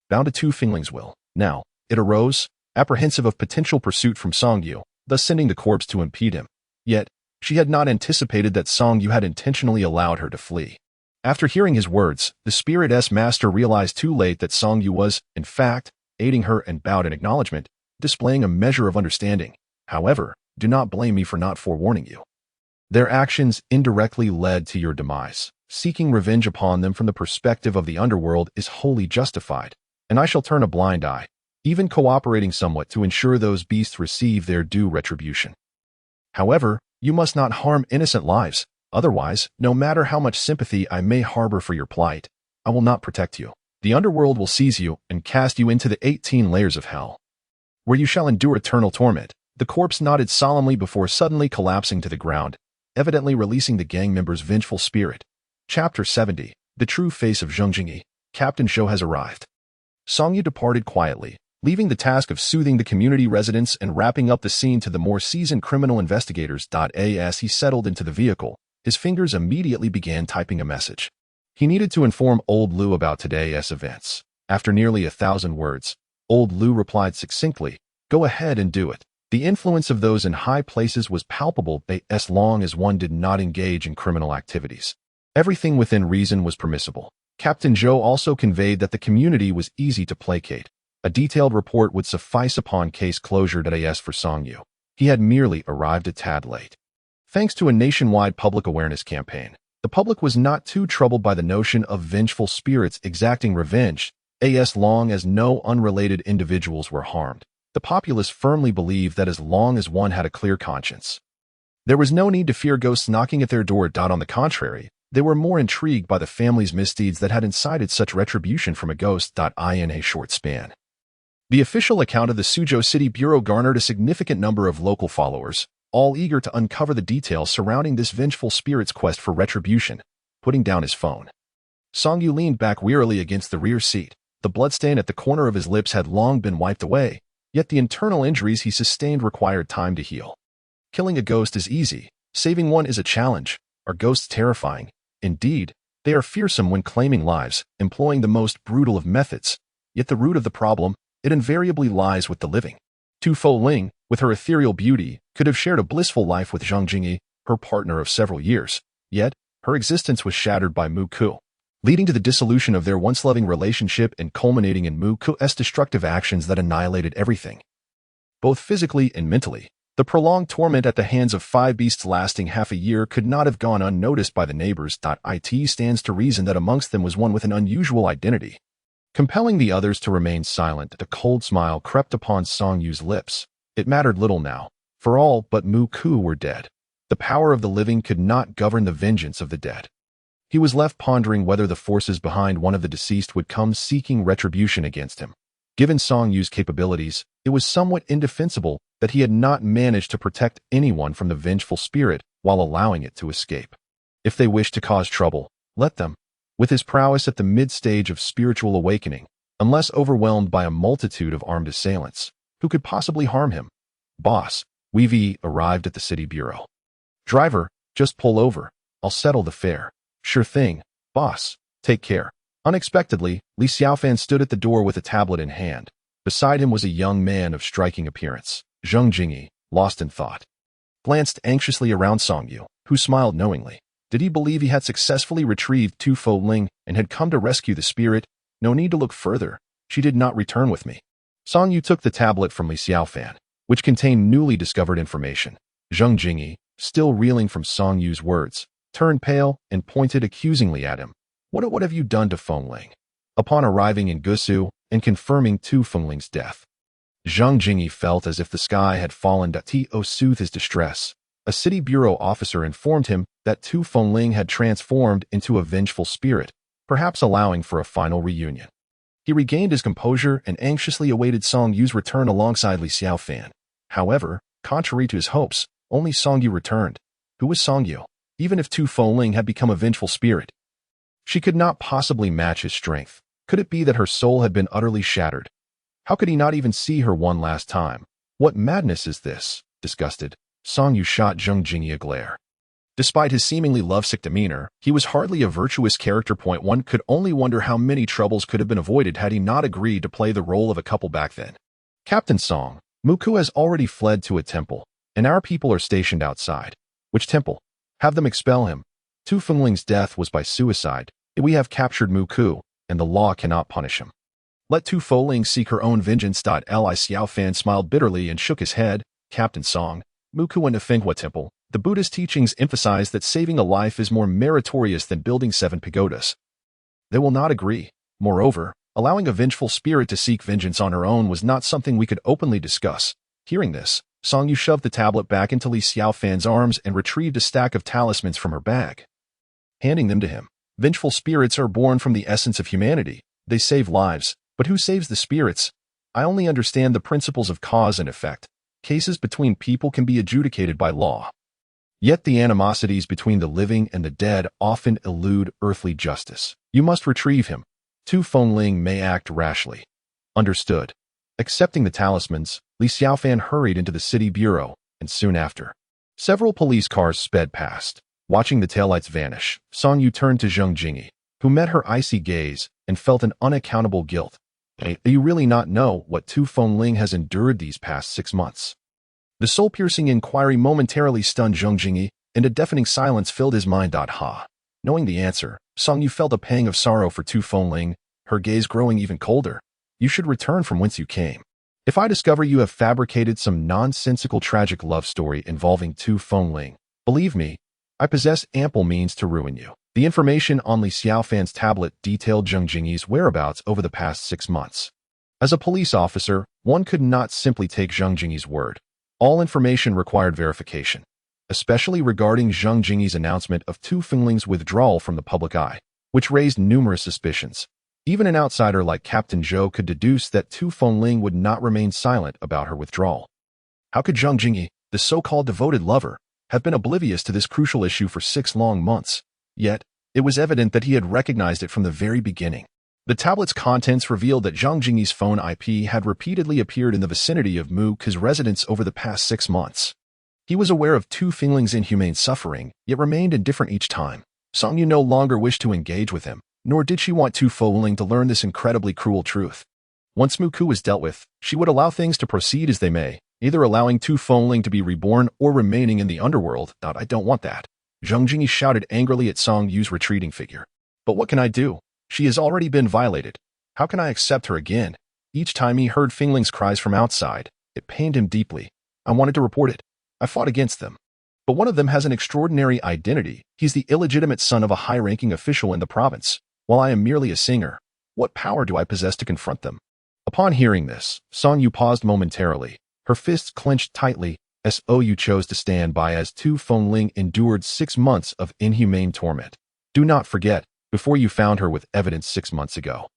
Bound to Tu Fongling's will, now, it arose, apprehensive of potential pursuit from Song Yu, thus sending the corpse to impede him. Yet, she had not anticipated that Song Yu had intentionally allowed her to flee. After hearing his words, the spirit's master realized too late that Song Yu was, in fact, aiding her and bowed in acknowledgement, displaying a measure of understanding. However, do not blame me for not forewarning you. Their actions indirectly led to your demise. Seeking revenge upon them from the perspective of the underworld is wholly justified, and I shall turn a blind eye, even cooperating somewhat to ensure those beasts receive their due retribution. However, you must not harm innocent lives, otherwise, no matter how much sympathy I may harbor for your plight, I will not protect you. The underworld will seize you and cast you into the 18 layers of hell, where you shall endure eternal torment. The corpse nodded solemnly before suddenly collapsing to the ground, evidently releasing the gang member's vengeful spirit. Chapter 70. the true face of Zheng Jingyi, Captain Zhou has arrived. Song Yu departed quietly, leaving the task of soothing the community residents and wrapping up the scene to the more seasoned criminal investigators. As he settled into the vehicle, his fingers immediately began typing a message. He needed to inform Old Lu about today's events. After nearly 1,000 words, Old Lu replied succinctly, "Go ahead and do it." The influence of those in high places was palpable as long as one did not engage in criminal activities. Everything within reason was permissible. Captain Zhou also conveyed that the community was easy to placate. A detailed report would suffice upon case closure. As for Song Yu, he had merely arrived a tad late. Thanks to a nationwide public awareness campaign, the public was not too troubled by the notion of vengeful spirits exacting revenge, as long as no unrelated individuals were harmed. The populace firmly believed that as long as one had a clear conscience, there was no need to fear ghosts knocking at their door. On the contrary, they were more intrigued by the family's misdeeds that had incited such retribution from a ghost. In a short span, the official account of the Suzhou City Bureau garnered a significant number of local followers, all eager to uncover the details surrounding this vengeful spirit's quest for retribution. Putting down his phone, Song Yu leaned back wearily against the rear seat. The bloodstain at the corner of his lips had long been wiped away, yet the internal injuries he sustained required time to heal. Killing a ghost is easy, saving one is a challenge. Are ghosts terrifying? Indeed, they are fearsome when claiming lives, employing the most brutal of methods. Yet the root of the problem, it invariably lies with the living. Tu Fo-ling, with her ethereal beauty, could have shared a blissful life with Zheng Jingyi, her partner of several years. Yet, her existence was shattered by Mu Ku, leading to the dissolution of their once loving relationship and culminating in Mu Ku's destructive actions that annihilated everything, both physically and mentally. The prolonged torment at the hands of 5 beasts lasting half a year could not have gone unnoticed by the neighbors. It stands to reason that amongst them was one with an unusual identity. Compelling the others to remain silent, a cold smile crept upon Song Yu's lips. It mattered little now, for all but Mu Ku were dead. The power of the living could not govern the vengeance of the dead. He was left pondering whether the forces behind one of the deceased would come seeking retribution against him. Given Song Yu's capabilities, it was somewhat indefensible that he had not managed to protect anyone from the vengeful spirit while allowing it to escape. If they wished to cause trouble, let them. With his prowess at the mid-stage of spiritual awakening, unless overwhelmed by a multitude of armed assailants, who could possibly harm him? Boss, Weevee arrived at the city bureau. Driver, just pull over. I'll settle the fare. Sure thing, boss. Take care. Unexpectedly, Li Xiaofan stood at the door with a tablet in hand. Beside him was a young man of striking appearance. Zheng Jingyi, lost in thought, glanced anxiously around Song Yu, who smiled knowingly. Did he believe he had successfully retrieved Tu Fo-ling and had come to rescue the spirit? No need to look further. She did not return with me. Song Yu took the tablet from Li Xiaofan, which contained newly discovered information. Zheng Jingyi, still reeling from Song Yu's words, turned pale and pointed accusingly at him. What have you done to Feng-ling? Upon arriving in Gusu and confirming Tu Feng-ling's death, Zheng Jingyi felt as if the sky had fallen. To soothe his distress, a city bureau officer informed him that Tu Feng-ling had transformed into a vengeful spirit, perhaps allowing for a final reunion. He regained his composure and anxiously awaited Song Yu's return alongside Li Xiaofan. However, contrary to his hopes, only Song Yu returned. Who was Song Yu? Even if Tu Feng-ling had become a vengeful spirit, she could not possibly match his strength. Could it be that her soul had been utterly shattered? How could he not even see her one last time? What madness is this? Disgusted, Song Yu shot Zheng Jingyi a glare. Despite his seemingly lovesick demeanor, he was hardly a virtuous character. One could only wonder how many troubles could have been avoided had he not agreed to play the role of a couple back then. Captain Song, Mu Ku has already fled to a temple, and our people are stationed outside. Which temple? Have them expel him. Tu Feng-ling's death was by suicide. We have captured Mu Ku, and the law cannot punish him. Let Tu Fo-ling seek her own vengeance. Li Xiaofan smiled bitterly and shook his head. Captain Song, Mu Ku went to Fenghua Temple. The Buddhist teachings emphasize that saving a life is more meritorious than building 7 pagodas. They will not agree. Moreover, allowing a vengeful spirit to seek vengeance on her own was not something we could openly discuss. Hearing this, Song Yu shoved the tablet back into Li Xiaofan's arms and retrieved a stack of talismans from her bag, handing them to him. Vengeful spirits are born from the essence of humanity. They save lives, but who saves the spirits? I only understand the principles of cause and effect. Cases between people can be adjudicated by law. Yet the animosities between the living and the dead often elude earthly justice. You must retrieve him. Tu Fengling may act rashly. Understood. Accepting the talismans, Li Xiaofan hurried into the city bureau, and soon after, several police cars sped past. Watching the taillights vanish, Song Yu turned to Zheng Jingyi, who met her icy gaze and felt an unaccountable guilt. Do you really not know what Tu Fengling has endured these past 6 months? The soul-piercing inquiry momentarily stunned Zheng Jingyi, and a deafening silence filled his mind. Knowing the answer, Song Yu felt a pang of sorrow for Tu Fengling, her gaze growing even colder. You should return from whence you came. If I discover you have fabricated some nonsensical tragic love story involving Tu Fengling, believe me, I possess ample means to ruin you. The information on Li Xiaofan's tablet detailed Zheng Jingyi's whereabouts over the past 6 months. As a police officer, one could not simply take Zheng Jingyi's word. All information required verification, especially regarding Zheng Jingyi's announcement of Tu Fengling's withdrawal from the public eye, which raised numerous suspicions. Even an outsider like Captain Zhou could deduce that Tu Fengling would not remain silent about her withdrawal. How could Zheng Jingyi, the so-called devoted lover, have been oblivious to this crucial issue for 6 long months? Yet, it was evident that he had recognized it from the very beginning. The tablet's contents revealed that Zheng Jingyi's phone IP had repeatedly appeared in the vicinity of Mu Ke's residence over the past 6 months. He was aware of Tu Fengling's inhumane suffering, yet remained indifferent each time. Song Yu no longer wished to engage with him, nor did she want Tu Fengling to learn this incredibly cruel truth. Once Mu Ke was dealt with, she would allow things to proceed as they may, either allowing Tu Fengling to be reborn or remaining in the underworld. I don't want that. Zheng Jingyi shouted angrily at Song Yu's retreating figure. But what can I do? She has already been violated. How can I accept her again? Each time he heard Fengling's cries from outside, it pained him deeply. I wanted to report it. I fought against them. But one of them has an extraordinary identity. He's the illegitimate son of a high-ranking official in the province, while I am merely a singer. What power do I possess to confront them? Upon hearing this, Song Yu paused momentarily, her fists clenched tightly. You chose to stand by as Tu Fengling endured 6 months of inhumane torment. Do not forget, before you found her with evidence 6 months ago,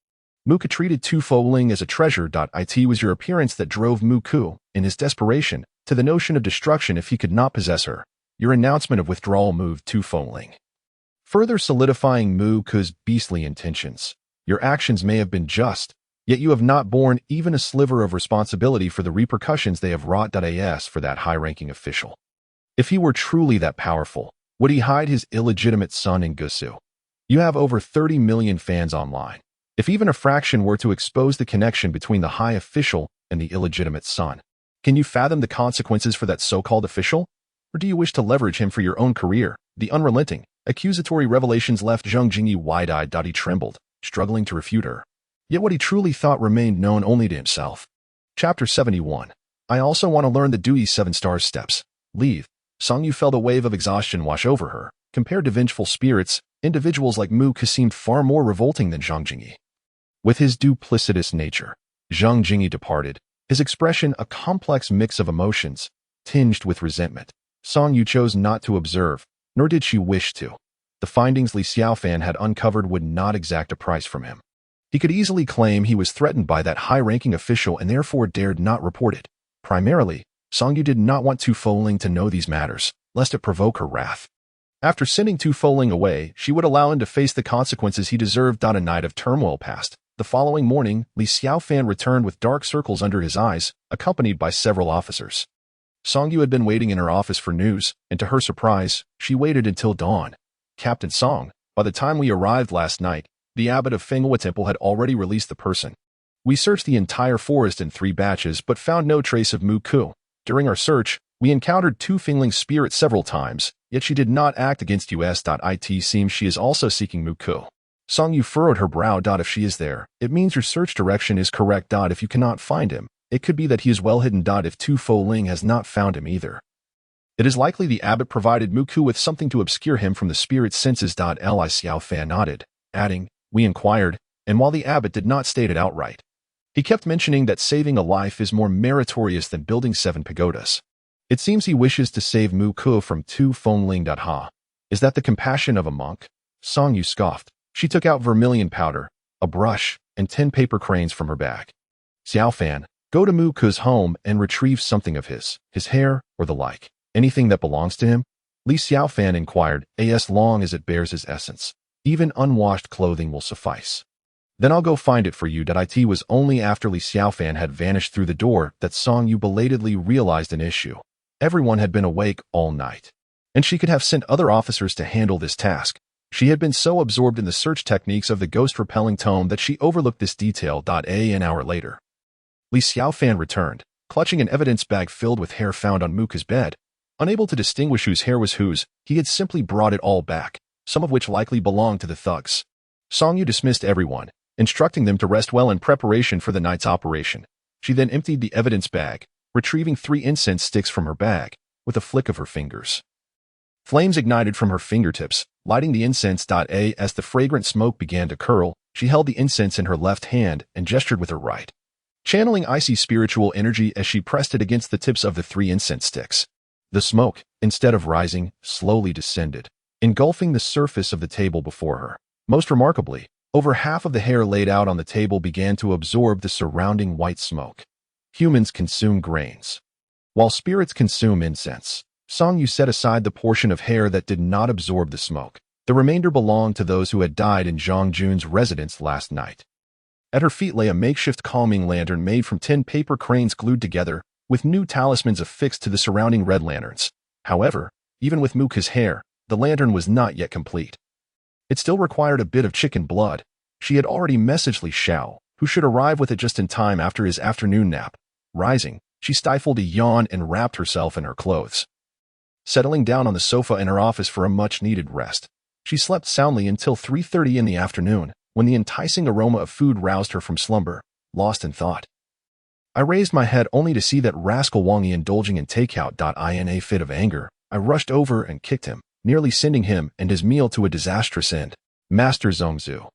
Mu Ke treated Tu Fengling as a treasure. It was your appearance that drove Mu Ke, in his desperation, to the notion of destruction if he could not possess her. Your announcement of withdrawal moved Tu Fengling, further solidifying Mu Ke's beastly intentions. Your actions may have been just, yet you have not borne even a sliver of responsibility for the repercussions they have wrought. As for that high-ranking official, if he were truly that powerful, would he hide his illegitimate son in Gusu? You have over 30 million fans online. If even a fraction were to expose the connection between the high official and the illegitimate son, can you fathom the consequences for that so-called official? Or do you wish to leverage him for your own career? The unrelenting, accusatory revelations left Zheng Jingyi wide-eyed. He trembled, struggling to refute her. Yet what he truly thought remained known only to himself. Chapter 71. I also want to learn the Dui 7 stars steps. Leave. Song Yu felt a wave of exhaustion wash over her. Compared to vengeful spirits, individuals like Mu Ke seemed far more revolting than Zheng Jingyi. With his duplicitous nature, Zheng Jingyi departed, his expression a complex mix of emotions, tinged with resentment. Song Yu chose not to observe, nor did she wish to. The findings Li Xiaofan had uncovered would not exact a price from him. He could easily claim he was threatened by that high-ranking official and therefore dared not report it. Primarily, Song Yu did not want Tu Fengling to know these matters, lest it provoke her wrath. After sending Tu Fengling away, she would allow him to face the consequences he deserved. A night of turmoil passed. The following morning, Li Xiaofan returned with dark circles under his eyes, accompanied by several officers. Song Yu had been waiting in her office for news, and to her surprise, she waited until dawn. Captain Song, by the time we arrived last night, the abbot of Fenghua Temple had already released the person. We searched the entire forest in 3 batches but found no trace of Mu Ke. During our search, we encountered Tu Fengling's spirit several times, yet she did not act against us. It seems she is also seeking Mu Ke. Song Yu furrowed her brow. If she is there, it means your search direction is correct. If you cannot find him, it could be that he is well hidden. If Tu Fengling has not found him either, it is likely the abbot provided Mu Ke with something to obscure him from the spirit's senses. Li Xiaofan nodded, adding, we inquired, and while the abbot did not state it outright, he kept mentioning that saving a life is more meritorious than building 7 pagodas. It seems he wishes to save Mu Ke from Tu Fengling. Is that the compassion of a monk? Song Yu scoffed. She took out vermilion powder, a brush, and 10 paper cranes from her bag. Xiaofan, go to Mu Ke's home and retrieve something of his hair, or the like. Anything that belongs to him. Li Xiaofan inquired, as long as it bears his essence. Even unwashed clothing will suffice. Then I'll go find it for you. It was only after Li Xiaofan had vanished through the door that Song Yu belatedly realized an issue. Everyone had been awake all night, and she could have sent other officers to handle this task. She had been so absorbed in the search techniques of the ghost-repelling tome that she overlooked this detail. An hour later, Li Xiaofan returned, clutching an evidence bag filled with hair found on Muka's bed. Unable to distinguish whose hair was whose, he had simply brought it all back, some of which likely belonged to the thugs. Song Yu dismissed everyone, instructing them to rest well in preparation for the night's operation. She then emptied the evidence bag, retrieving 3 incense sticks from her bag, with a flick of her fingers. Flames ignited from her fingertips, lighting the incense. As the fragrant smoke began to curl, she held the incense in her left hand and gestured with her right, channeling icy spiritual energy as she pressed it against the tips of the 3 incense sticks. The smoke, instead of rising, slowly descended, engulfing the surface of the table before her. Most remarkably, over half of the hair laid out on the table began to absorb the surrounding white smoke. Humans consume grains, while spirits consume incense. Song Yu set aside the portion of hair that did not absorb the smoke. The remainder belonged to those who had died in Zhang Jun's residence last night. At her feet lay a makeshift calming lantern made from 10 paper cranes glued together, with new talismans affixed to the surrounding red lanterns. However, even with Muka's hair, the lantern was not yet complete. It still required a bit of chicken blood. She had already messaged Li Xiao, who should arrive with it just in time after his afternoon nap. Rising, she stifled a yawn and wrapped herself in her clothes. Settling down on the sofa in her office for a much-needed rest, she slept soundly until 3:30 in the afternoon, when the enticing aroma of food roused her from slumber, lost in thought. I raised my head only to see that rascal Wang Yi indulging in takeout. In a fit of anger, I rushed over and kicked him, nearly sending him and his meal to a disastrous end. Master Zongzu.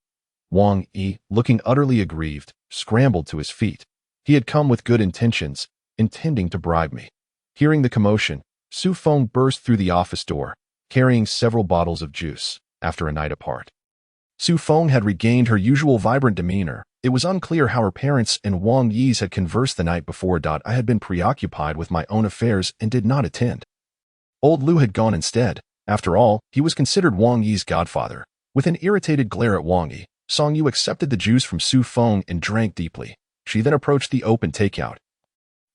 Wang Yi, looking utterly aggrieved, scrambled to his feet. He had come with good intentions, intending to bribe me. Hearing the commotion, Su Feng burst through the office door, carrying several bottles of juice. After a night apart, Su Feng had regained her usual vibrant demeanor. It was unclear how her parents and Wang Yi's had conversed the night before. I had been preoccupied with my own affairs and did not attend. Old Lu had gone instead. After all, he was considered Wang Yi's godfather. With an irritated glare at Wang Yi, Song Yu accepted the juice from Su Feng and drank deeply. She then approached the open takeout,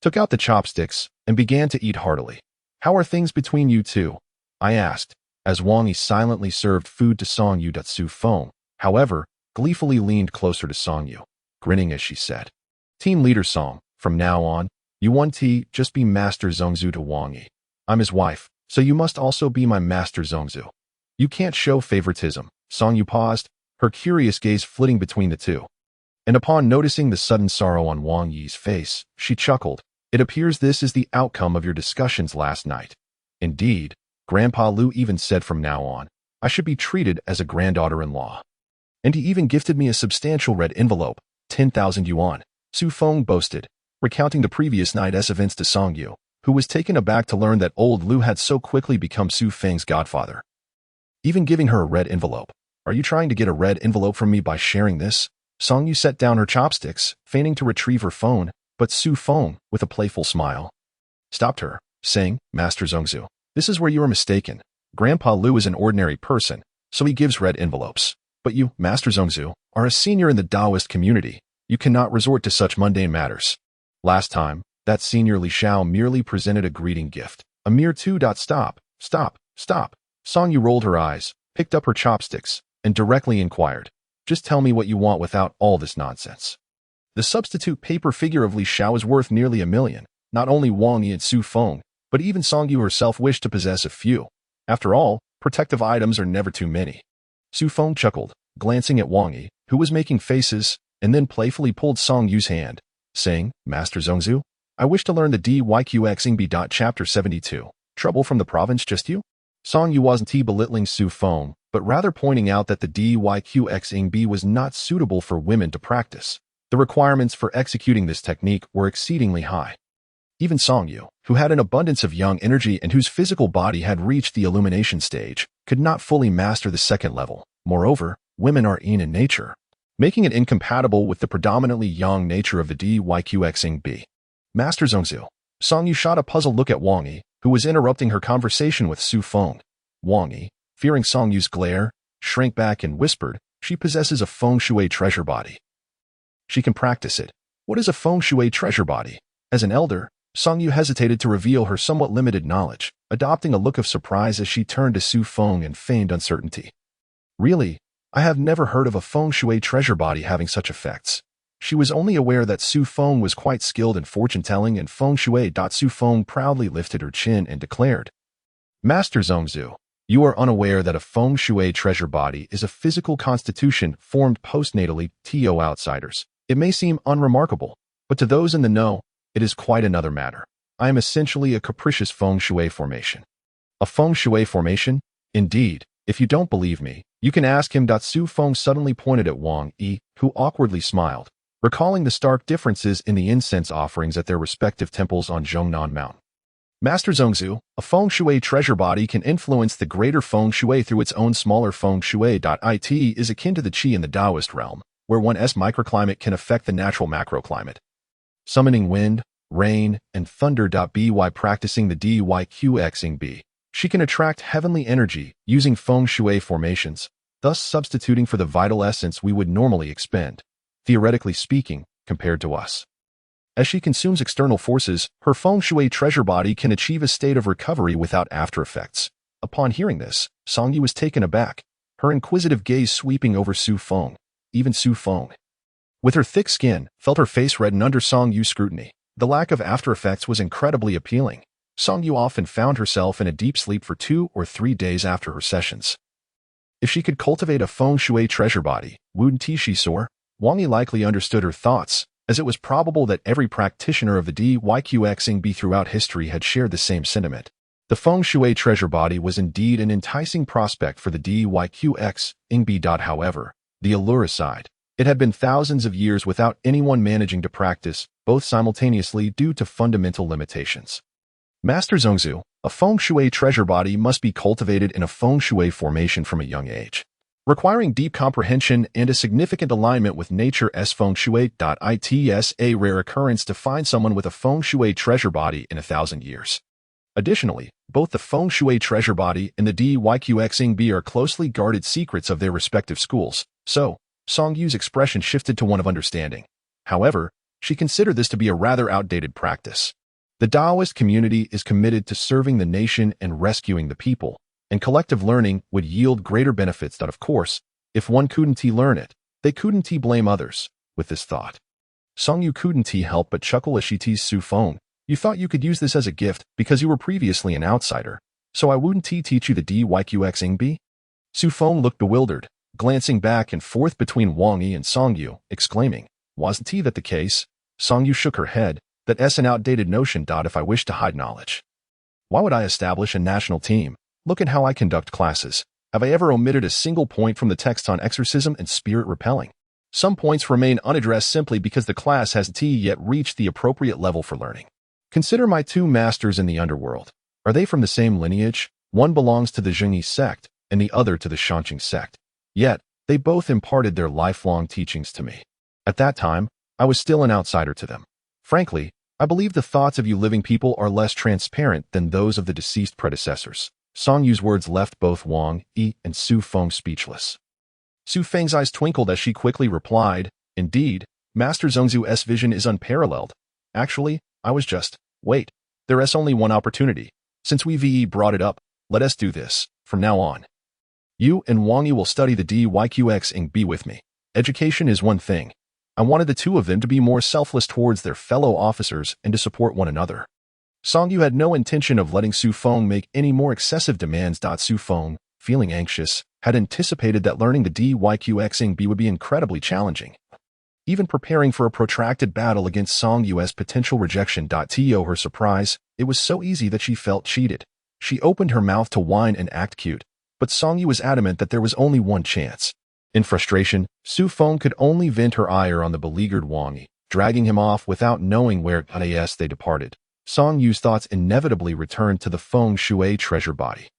took out the chopsticks, and began to eat heartily. "How are things between you two?" I asked, as Wang Yi silently served food to Song Yu. Su Feng, however, gleefully leaned closer to Song Yu, grinning as she said, "Team leader Song, from now on, you want to just be Master Zongzu to Wang Yi. I'm his wife, so you must also be my Master Zongzu. You can't show favoritism." Song Yu paused, her curious gaze flitting between the two. And upon noticing the sudden sorrow on Wang Yi's face, she chuckled. "It appears this is the outcome of your discussions last night. Indeed, Grandpa Lu even said from now on, I should be treated as a granddaughter-in-law. And he even gifted me a substantial red envelope, 10,000 yuan, Su Feng boasted, recounting the previous night's events to Song Yu, who was taken aback to learn that old Lu had so quickly become Su Feng's godfather. Even giving her a red envelope. "Are you trying to get a red envelope from me by sharing this?" Song Yu set down her chopsticks, feigning to retrieve her phone, but Su Feng, with a playful smile, stopped her, saying, "Master Zongzu, this is where you are mistaken. Grandpa Lu is an ordinary person, so he gives red envelopes. But you, Master Zongzu, are a senior in the Taoist community. You cannot resort to such mundane matters. Last time, that senior Li Xiao merely presented a greeting gift. A mere two. Stop. Song Yu rolled her eyes, picked up her chopsticks, and directly inquired, "Just tell me what you want without all this nonsense." The substitute paper figure of Li Xiao is worth nearly 1 million. Not only Wang Yi and Su Feng, but even Song Yu herself wished to possess a few. After all, protective items are never too many. Su Feng chuckled, glancing at Wang Yi, who was making faces, and then playfully pulled Song Yu's hand, saying, "Master Zongzu, I wish to learn the DYQXingB. Chapter 72. Trouble from the province, just you?" Song Yu wasn't belittling Su Feng, but rather pointing out that the DYQXingB was not suitable for women to practice. The requirements for executing this technique were exceedingly high. Even Song Yu, who had an abundance of young energy and whose physical body had reached the illumination stage, could not fully master the second level. Moreover, women are yin in nature, making it incompatible with the predominantly yang nature of the DYQXingB. "Master Zongzu." Song Yu shot a puzzled look at Wang Yi, who was interrupting her conversation with Su Feng. Wang Yi, fearing Song Yu's glare, shrank back and whispered, "She possesses a feng shui treasure body. She can practice it." What is a feng shui treasure body? As an elder, Song Yu hesitated to reveal her somewhat limited knowledge, adopting a look of surprise as she turned to Su Feng and feigned uncertainty. "Really? I have never heard of a feng shui treasure body having such effects." She was only aware that Su Feng was quite skilled in fortune-telling and feng shui. Su Feng proudly lifted her chin and declared, "Master Zongzu, you are unaware that a feng shui treasure body is a physical constitution formed postnatally to outsiders. It may seem unremarkable, but to those in the know, it is quite another matter. I am essentially a capricious feng shui formation." "A feng shui formation? Indeed. If you don't believe me, you can ask him." Su Feng suddenly pointed at Wang Yi, who awkwardly smiled, recalling the stark differences in the incense offerings at their respective temples on Zhongnan Mountain. "Master Zongzu, a feng shui treasure body can influence the greater feng shui through its own smaller feng shui. It is akin to the qi in the Taoist realm, where one's microclimate can affect the natural macroclimate. Summoning wind, rain, and thunder. By practicing the Dyqxing, she can attract heavenly energy using feng shui formations, thus substituting for the vital essence we would normally expend, theoretically speaking, compared to us. As she consumes external forces, her feng shui treasure body can achieve a state of recovery without after effects." Upon hearing this, Song Yu was taken aback, her inquisitive gaze sweeping over Su Feng. Even Su Feng, with her thick skin, felt her face redden under Song Yu's scrutiny. The lack of after effects was incredibly appealing. Song Yu often found herself in a deep sleep for 2 or 3 days after her sessions. If she could cultivate a feng shui treasure body, wouldn't she soar? Wang Yi likely understood her thoughts, as it was probable that every practitioner of the Dyqxing throughout history had shared the same sentiment. The feng shui treasure body was indeed an enticing prospect for the Dyqxing. However, the allure aside, it had been thousands of years without anyone managing to practice both simultaneously due to fundamental limitations. "Master Zongzu, a feng shui treasure body must be cultivated in a feng shui formation from a young age, requiring deep comprehension and a significant alignment with nature's feng shui. It's a rare occurrence to find someone with a feng shui treasure body in 1,000 years. Additionally, both the feng shui treasure body and the Dyqxing are closely guarded secrets of their respective schools." So, Song Yu's expression shifted to one of understanding. However, she considered this to be a rather outdated practice. The Taoist community is committed to serving the nation and rescuing the people, and collective learning would yield greater benefits. Of course, if one couldn't learn it, they couldn't blame others. With this thought, Song Yu couldn't help but chuckle as she teased Su Feng. "You thought you could use this as a gift because you were previously an outsider, so I wouldn't teach you the Dyqxing?" Su Feng looked bewildered, glancing back and forth between Wang Yi and Song Yu, exclaiming, "Wasn't that the case?" Song Yu shook her head. "That's an outdated notion. If I wish to hide knowledge, why would I establish a national team? Look at how I conduct classes. Have I ever omitted a single point from the text on exorcism and spirit repelling? Some points remain unaddressed simply because the class hasn't yet reached the appropriate level for learning. Consider my 2 masters in the underworld. Are they from the same lineage? One belongs to the Zhengyi sect, and the other to the Shanqing sect. Yet, they both imparted their lifelong teachings to me. At that time, I was still an outsider to them. Frankly, I believe the thoughts of you living people are less transparent than those of the deceased predecessors." Song Yu's words left both Wang Yi and Su Feng speechless. Su Feng's eyes twinkled as she quickly replied, "Indeed, Master Zongzu's vision is unparalleled. Actually, I was just, wait, there's only one opportunity. Since we've brought it up, let us do this. From now on, you and Wang Yi will study the Dyqxing with me. Education is one thing. I wanted the 2 of them to be more selfless towards their fellow officers and to support one another." Song Yu had no intention of letting Su Feng make any more excessive demands. Su Feng, feeling anxious, had anticipated that learning the Dyqxing would be incredibly challenging. Even preparing for a protracted battle against Song Yu's potential rejection. To her surprise, it was so easy that she felt cheated. She opened her mouth to whine and act cute, but Song Yu was adamant that there was only one chance. In frustration, Su Feng could only vent her ire on the beleaguered Wang Yi, dragging him off without knowing where they departed. Song Yu's thoughts inevitably returned to the feng shui treasure body.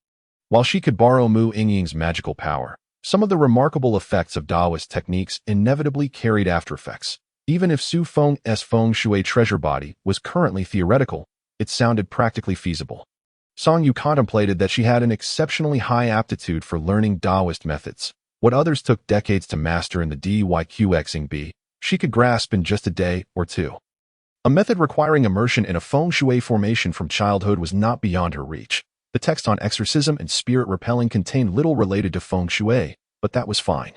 While she could borrow Mu Yingying's magical power, some of the remarkable effects of Taoist techniques inevitably carried after effects. Even if Su Feng's feng shui treasure body was currently theoretical, it sounded practically feasible. Song Yu contemplated that she had an exceptionally high aptitude for learning Taoist methods. What others took decades to master in the DYQXing, she could grasp in just a day or two. A method requiring immersion in a feng shui formation from childhood was not beyond her reach. The text on exorcism and spirit repelling contained little related to feng shui, but that was fine.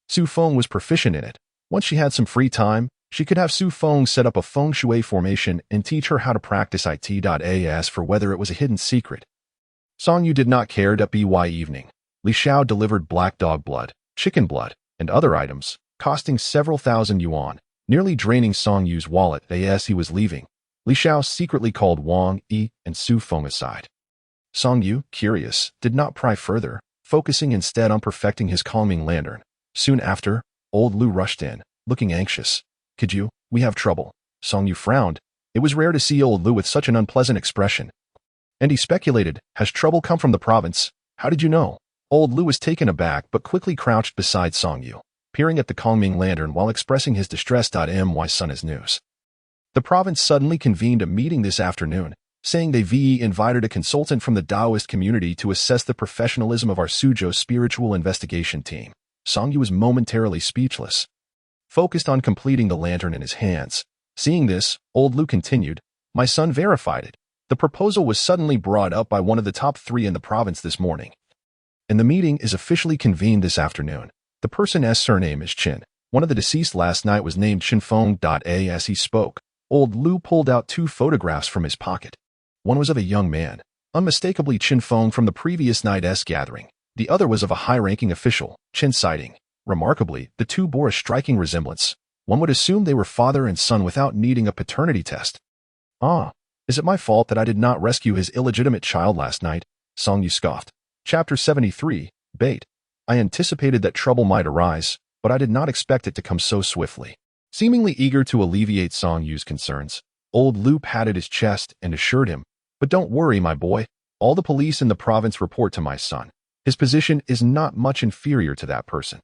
Su Feng was proficient in it. Once she had some free time, she could have Su Feng set up a feng shui formation and teach her how to practice it. For whether it was a hidden secret. Song Yu did not care. By evening, Li Xiao delivered black dog blood, chicken blood, and other items, costing several thousand yuan, nearly draining Song Yu's wallet. As he was leaving, Li Xiao secretly called Wang Yi and Su Feng aside. Song Yu, curious, did not pry further, focusing instead on perfecting his calming lantern. Soon after, old Lu rushed in, looking anxious. We have trouble. Song Yu frowned. It was rare to see old Lu with such an unpleasant expression. And he speculated, has trouble come from the province? How did you know? Old Lu was taken aback but quickly crouched beside Song Yu, peering at the calming lantern while expressing his distress. My son is news. The province suddenly convened a meeting this afternoon, saying they invited a consultant from the Taoist community to assess the professionalism of our Suzhou spiritual investigation team. Song Yu was momentarily speechless, focused on completing the lantern in his hands. Seeing this, old Lu continued, my son verified it. The proposal was suddenly brought up by one of the top 3 in the province this morning. And the meeting is officially convened this afternoon. The person's surname is Qin. One of the deceased last night was named Qin Feng. As he spoke, old Lu pulled out 2 photographs from his pocket. One was of a young man, unmistakably Qin Feng from the previous night's gathering. The other was of a high-ranking official, Qin Siding. Remarkably, the 2 bore a striking resemblance. One would assume they were father and son without needing a paternity test. Is it my fault that I did not rescue his illegitimate child last night? Song Yu scoffed. Chapter 73, Bait. I anticipated that trouble might arise, but I did not expect it to come so swiftly. Seemingly eager to alleviate Song Yu's concerns, old Lu patted his chest and assured him, but don't worry, my boy. All the police in the province report to my son. His position is not much inferior to that person.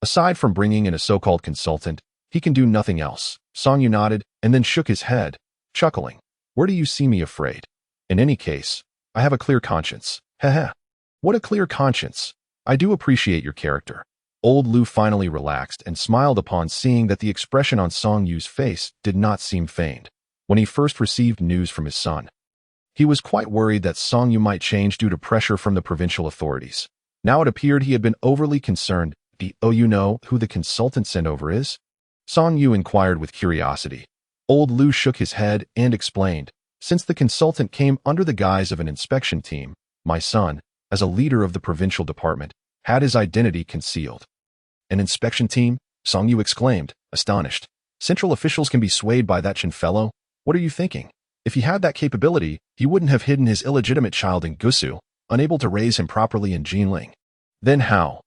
Aside from bringing in a so-called consultant, he can do nothing else. Song Yu nodded and then shook his head, chuckling. Where do you see me afraid? In any case, I have a clear conscience. Heh. What a clear conscience. I do appreciate your character. Old Lu finally relaxed and smiled upon seeing that the expression on Song Yu's face did not seem feigned. When he first received news from his son, he was quite worried that Song Yu might change due to pressure from the provincial authorities. Now it appeared he had been overly concerned. Do you know who the consultant sent over is? Song Yu inquired with curiosity. Old Lu shook his head and explained, since the consultant came under the guise of an inspection team, my son, as a leader of the provincial department, had his identity concealed. An inspection team? Song Yu exclaimed, astonished. Central officials can be swayed by that Qin fellow? What are you thinking? If he had that capability, he wouldn't have hidden his illegitimate child in Gusu, unable to raise him properly in Jinling. Then how?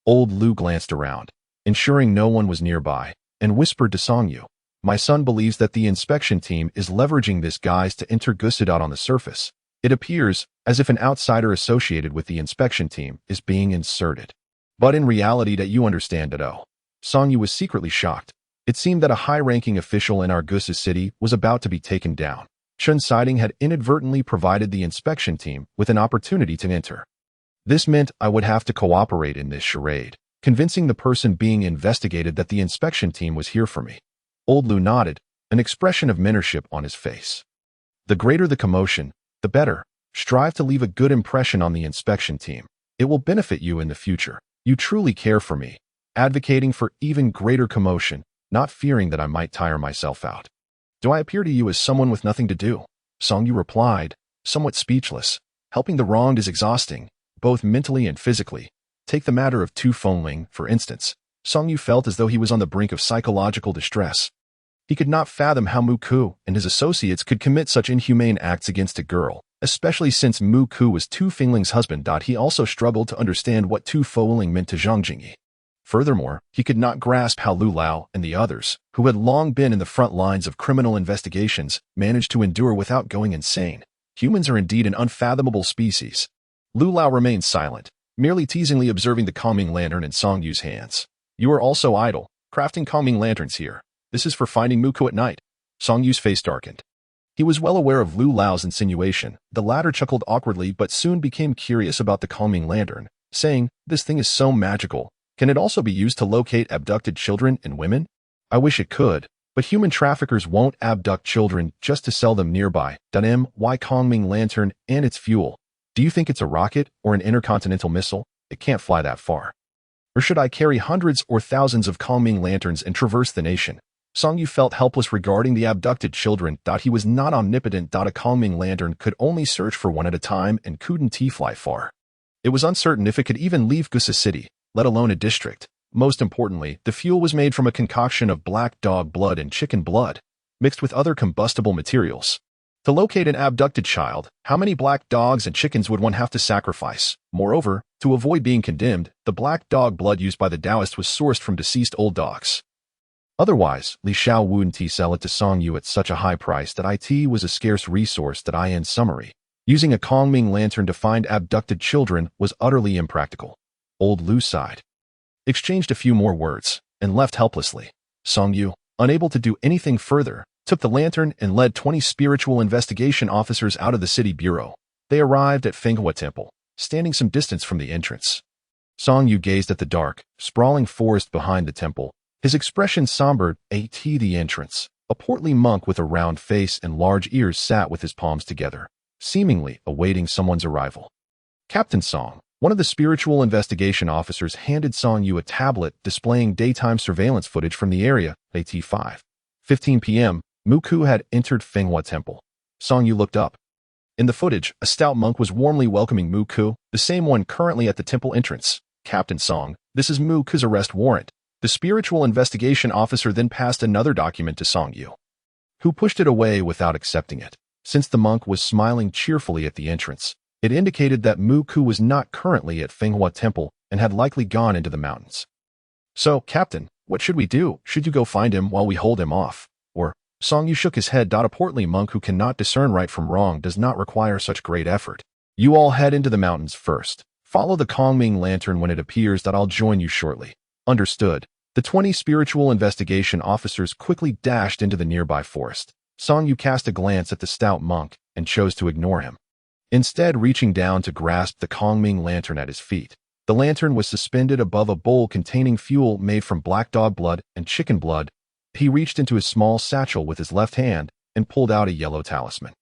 Old Lu glanced around, ensuring no one was nearby, and whispered to Song Yu, my son believes that the inspection team is leveraging this guise to enter Gusudot on the surface. It appears as if an outsider associated with the inspection team is being inserted. But in reality that you understand it. Song Yu was secretly shocked. It seemed that a high-ranking official in our Gusu city was about to be taken down. Qin Siding had inadvertently provided the inspection team with an opportunity to enter. This meant I would have to cooperate in this charade, convincing the person being investigated that the inspection team was here for me. Old Lu nodded, an expression of mentorship on his face. The greater the commotion, the better. Strive to leave a good impression on the inspection team. It will benefit you in the future. You truly care for me, advocating for even greater commotion, not fearing that I might tire myself out. Do I appear to you as someone with nothing to do? Song Yu replied, somewhat speechless. Helping the wronged is exhausting, both mentally and physically. Take the matter of Tu Fengling, for instance. Song Yu felt as though he was on the brink of psychological distress. He could not fathom how Mu Ku and his associates could commit such inhumane acts against a girl, especially since Mu Ku was Tu Fengling's husband. He also struggled to understand what Tu Fengling meant to Zhang Jingyi. Furthermore, he could not grasp how Lu Lao and the others, who had long been in the front lines of criminal investigations, managed to endure without going insane. Humans are indeed an unfathomable species. Lu Lao remained silent, merely teasingly observing the calming lantern in Song Yu's hands. You are also idle, crafting calming lanterns here. This is for finding Mu Ku at night. Song Yu's face darkened. He was well aware of Lu Lao's insinuation. The latter chuckled awkwardly but soon became curious about the calming lantern, saying, "This thing is so magical. Can it also be used to locate abducted children and women? I wish it could, but human traffickers won't abduct children just to sell them nearby. Why calming lantern and its fuel? Do you think it's a rocket or an intercontinental missile? It can't fly that far. Or should I carry hundreds or thousands of calming lanterns and traverse the nation?" Song Yu felt helpless regarding the abducted children. He was not omnipotent. A calming lantern could only search for one at a time and couldn't fly far. It was uncertain if it could even leave Gusa City, let alone a district. Most importantly, the fuel was made from a concoction of black dog blood and chicken blood, mixed with other combustible materials. To locate an abducted child, how many black dogs and chickens would one have to sacrifice? Moreover, to avoid being condemned, the black dog blood used by the Taoist was sourced from deceased old dogs. Otherwise, Li Xiao wouldn't sell it to Song Yu at such a high price. It was a scarce resource. In summary, using a calming lantern to find abducted children was utterly impractical. Old Lu sighed, exchanged a few more words, and left helplessly. Song Yu, unable to do anything further, took the lantern and led 20 spiritual investigation officers out of the city bureau. They arrived at Fenghua Temple, standing some distance from the entrance. Song Yu gazed at the dark, sprawling forest behind the temple, his expression sombered. The entrance. A portly monk with a round face and large ears sat with his palms together, seemingly awaiting someone's arrival. Captain Song, one of the spiritual investigation officers, handed Song Yu a tablet displaying daytime surveillance footage from the area. At 5:15 p.m., Mu Ku had entered Fenghua Temple. Song Yu looked up. In the footage, a stout monk was warmly welcoming Mu Ku, the same one currently at the temple entrance. "Captain Song, this is Mu Ku's arrest warrant." The spiritual investigation officer then passed another document to Song Yu, who pushed it away without accepting it. Since the monk was smiling cheerfully at the entrance, it indicated that Mu Ku was not currently at Fenghua Temple and had likely gone into the mountains. "So, Captain, what should we do? Should you go find him while we hold him off? Or?" Song Yu shook his head. A portly monk who cannot discern right from wrong does not require such great effort. "You all head into the mountains first. Follow the calming lantern when it appears. I'll join you shortly." Understood. The 20 spiritual investigation officers quickly dashed into the nearby forest. Song Yu cast a glance at the stout monk and chose to ignore him, instead reaching down to grasp the calming lantern at his feet. The lantern was suspended above a bowl containing fuel made from black dog blood and chicken blood. He reached into his small satchel with his left hand and pulled out a yellow talisman.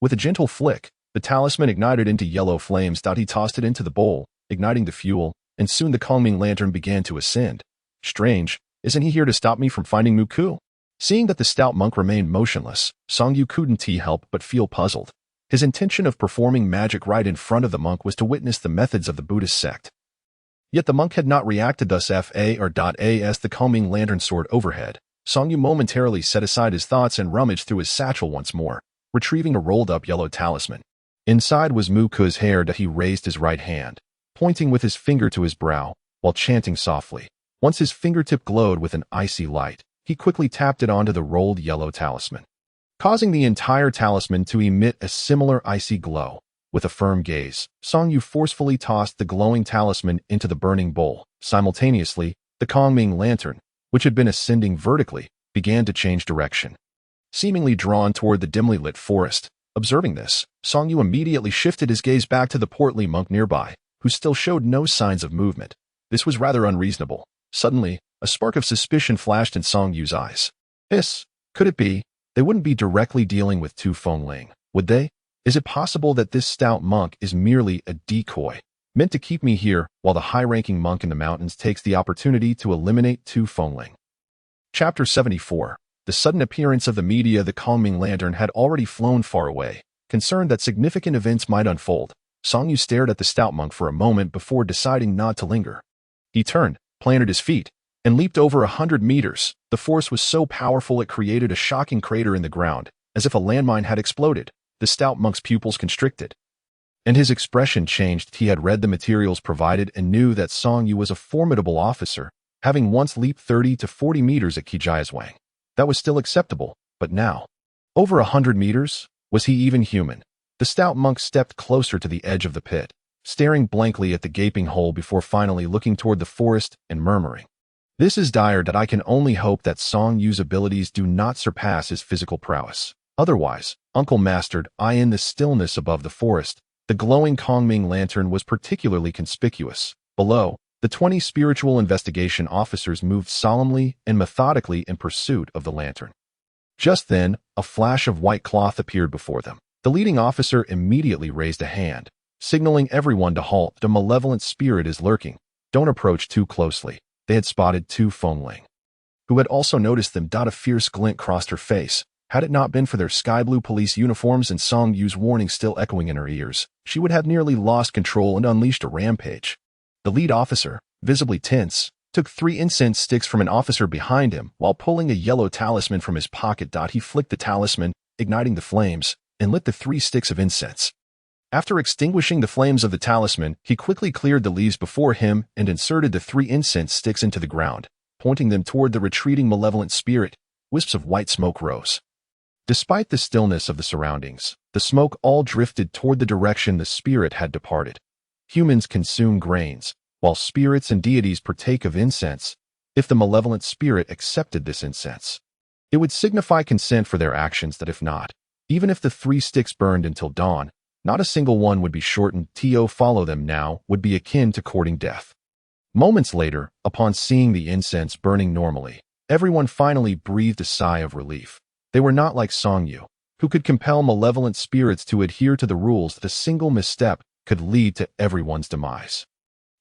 With a gentle flick, the talisman ignited into yellow flames. He tossed it into the bowl, igniting the fuel, and soon the calming lantern began to ascend. "Strange, isn't he here to stop me from finding Mu Ku?" Seeing that the stout monk remained motionless, Song Yu couldn't help but feel puzzled. His intention of performing magic right in front of the monk was to witness the methods of the Buddhist sect. Yet the monk had not reacted thus. As the calming lantern soared overhead, Song Yu momentarily set aside his thoughts and rummaged through his satchel once more, retrieving a rolled-up yellow talisman. Inside was Mu Ku's hair. He raised his right hand, pointing with his finger to his brow, while chanting softly. Once his fingertip glowed with an icy light, he quickly tapped it onto the rolled yellow talisman, causing the entire talisman to emit a similar icy glow. With a firm gaze, Song Yu forcefully tossed the glowing talisman into the burning bowl. Simultaneously, the calming lantern, which had been ascending vertically, began to change direction, seemingly drawn toward the dimly lit forest. Observing this, Song Yu immediately shifted his gaze back to the portly monk nearby, who still showed no signs of movement. This was rather unreasonable. Suddenly, a spark of suspicion flashed in Song Yu's eyes. Could it be? They wouldn't be directly dealing with Tu Fengling, would they? Is it possible that this stout monk is merely a decoy, meant to keep me here while the high-ranking monk in the mountains takes the opportunity to eliminate Tu Fengling? Chapter 74. The sudden appearance of the media. The calming lantern had already flown far away. Concerned that significant events might unfold, Song Yu stared at the stout monk for a moment before deciding not to linger. He turned, planted his feet, and leaped over 100 meters. The force was so powerful it created a shocking crater in the ground, as if a landmine had exploded. The stout monk's pupils constricted, and his expression changed. He had read the materials provided and knew that Song Yu was a formidable officer, having once leaped 30 to 40 meters at Qijiazwang. That was still acceptable, but now, over 100 meters? Was he even human? The stout monk stepped closer to the edge of the pit, staring blankly at the gaping hole before finally looking toward the forest and murmuring, "This is dire. I can only hope that Song Yu's abilities do not surpass his physical prowess." Otherwise, Uncle mastered eye in the stillness above the forest. The glowing Kongming lantern was particularly conspicuous. Below, the 20 spiritual investigation officers moved solemnly and methodically in pursuit of the lantern. Just then, a flash of white cloth appeared before them. The leading officer immediately raised a hand, signaling everyone to halt. The malevolent spirit is lurking. Don't approach too closely. They had spotted Tu Fengling, who had also noticed them. A fierce glint crossed her face. Had it not been for their sky blue police uniforms and Song Yu's warning still echoing in her ears, she would have nearly lost control and unleashed a rampage. The lead officer, visibly tense, took 3 incense sticks from an officer behind him while pulling a yellow talisman from his pocket. He flicked the talisman, igniting the flames, and lit the 3 sticks of incense. After extinguishing the flames of the talisman, he quickly cleared the leaves before him and inserted the 3 incense sticks into the ground, pointing them toward the retreating malevolent spirit. Wisps of white smoke rose. Despite the stillness of the surroundings, the smoke all drifted toward the direction the spirit had departed. Humans consume grains, while spirits and deities partake of incense. If the malevolent spirit accepted this incense, it would signify consent for their actions. That if not, even if the 3 sticks burned until dawn, not a single one would be shortened. To follow them now would be akin to courting death. Moments later, upon seeing the incense burning normally, everyone finally breathed a sigh of relief. They were not like Song Yu, who could compel malevolent spirits to adhere to the rules that a single misstep could lead to everyone's demise.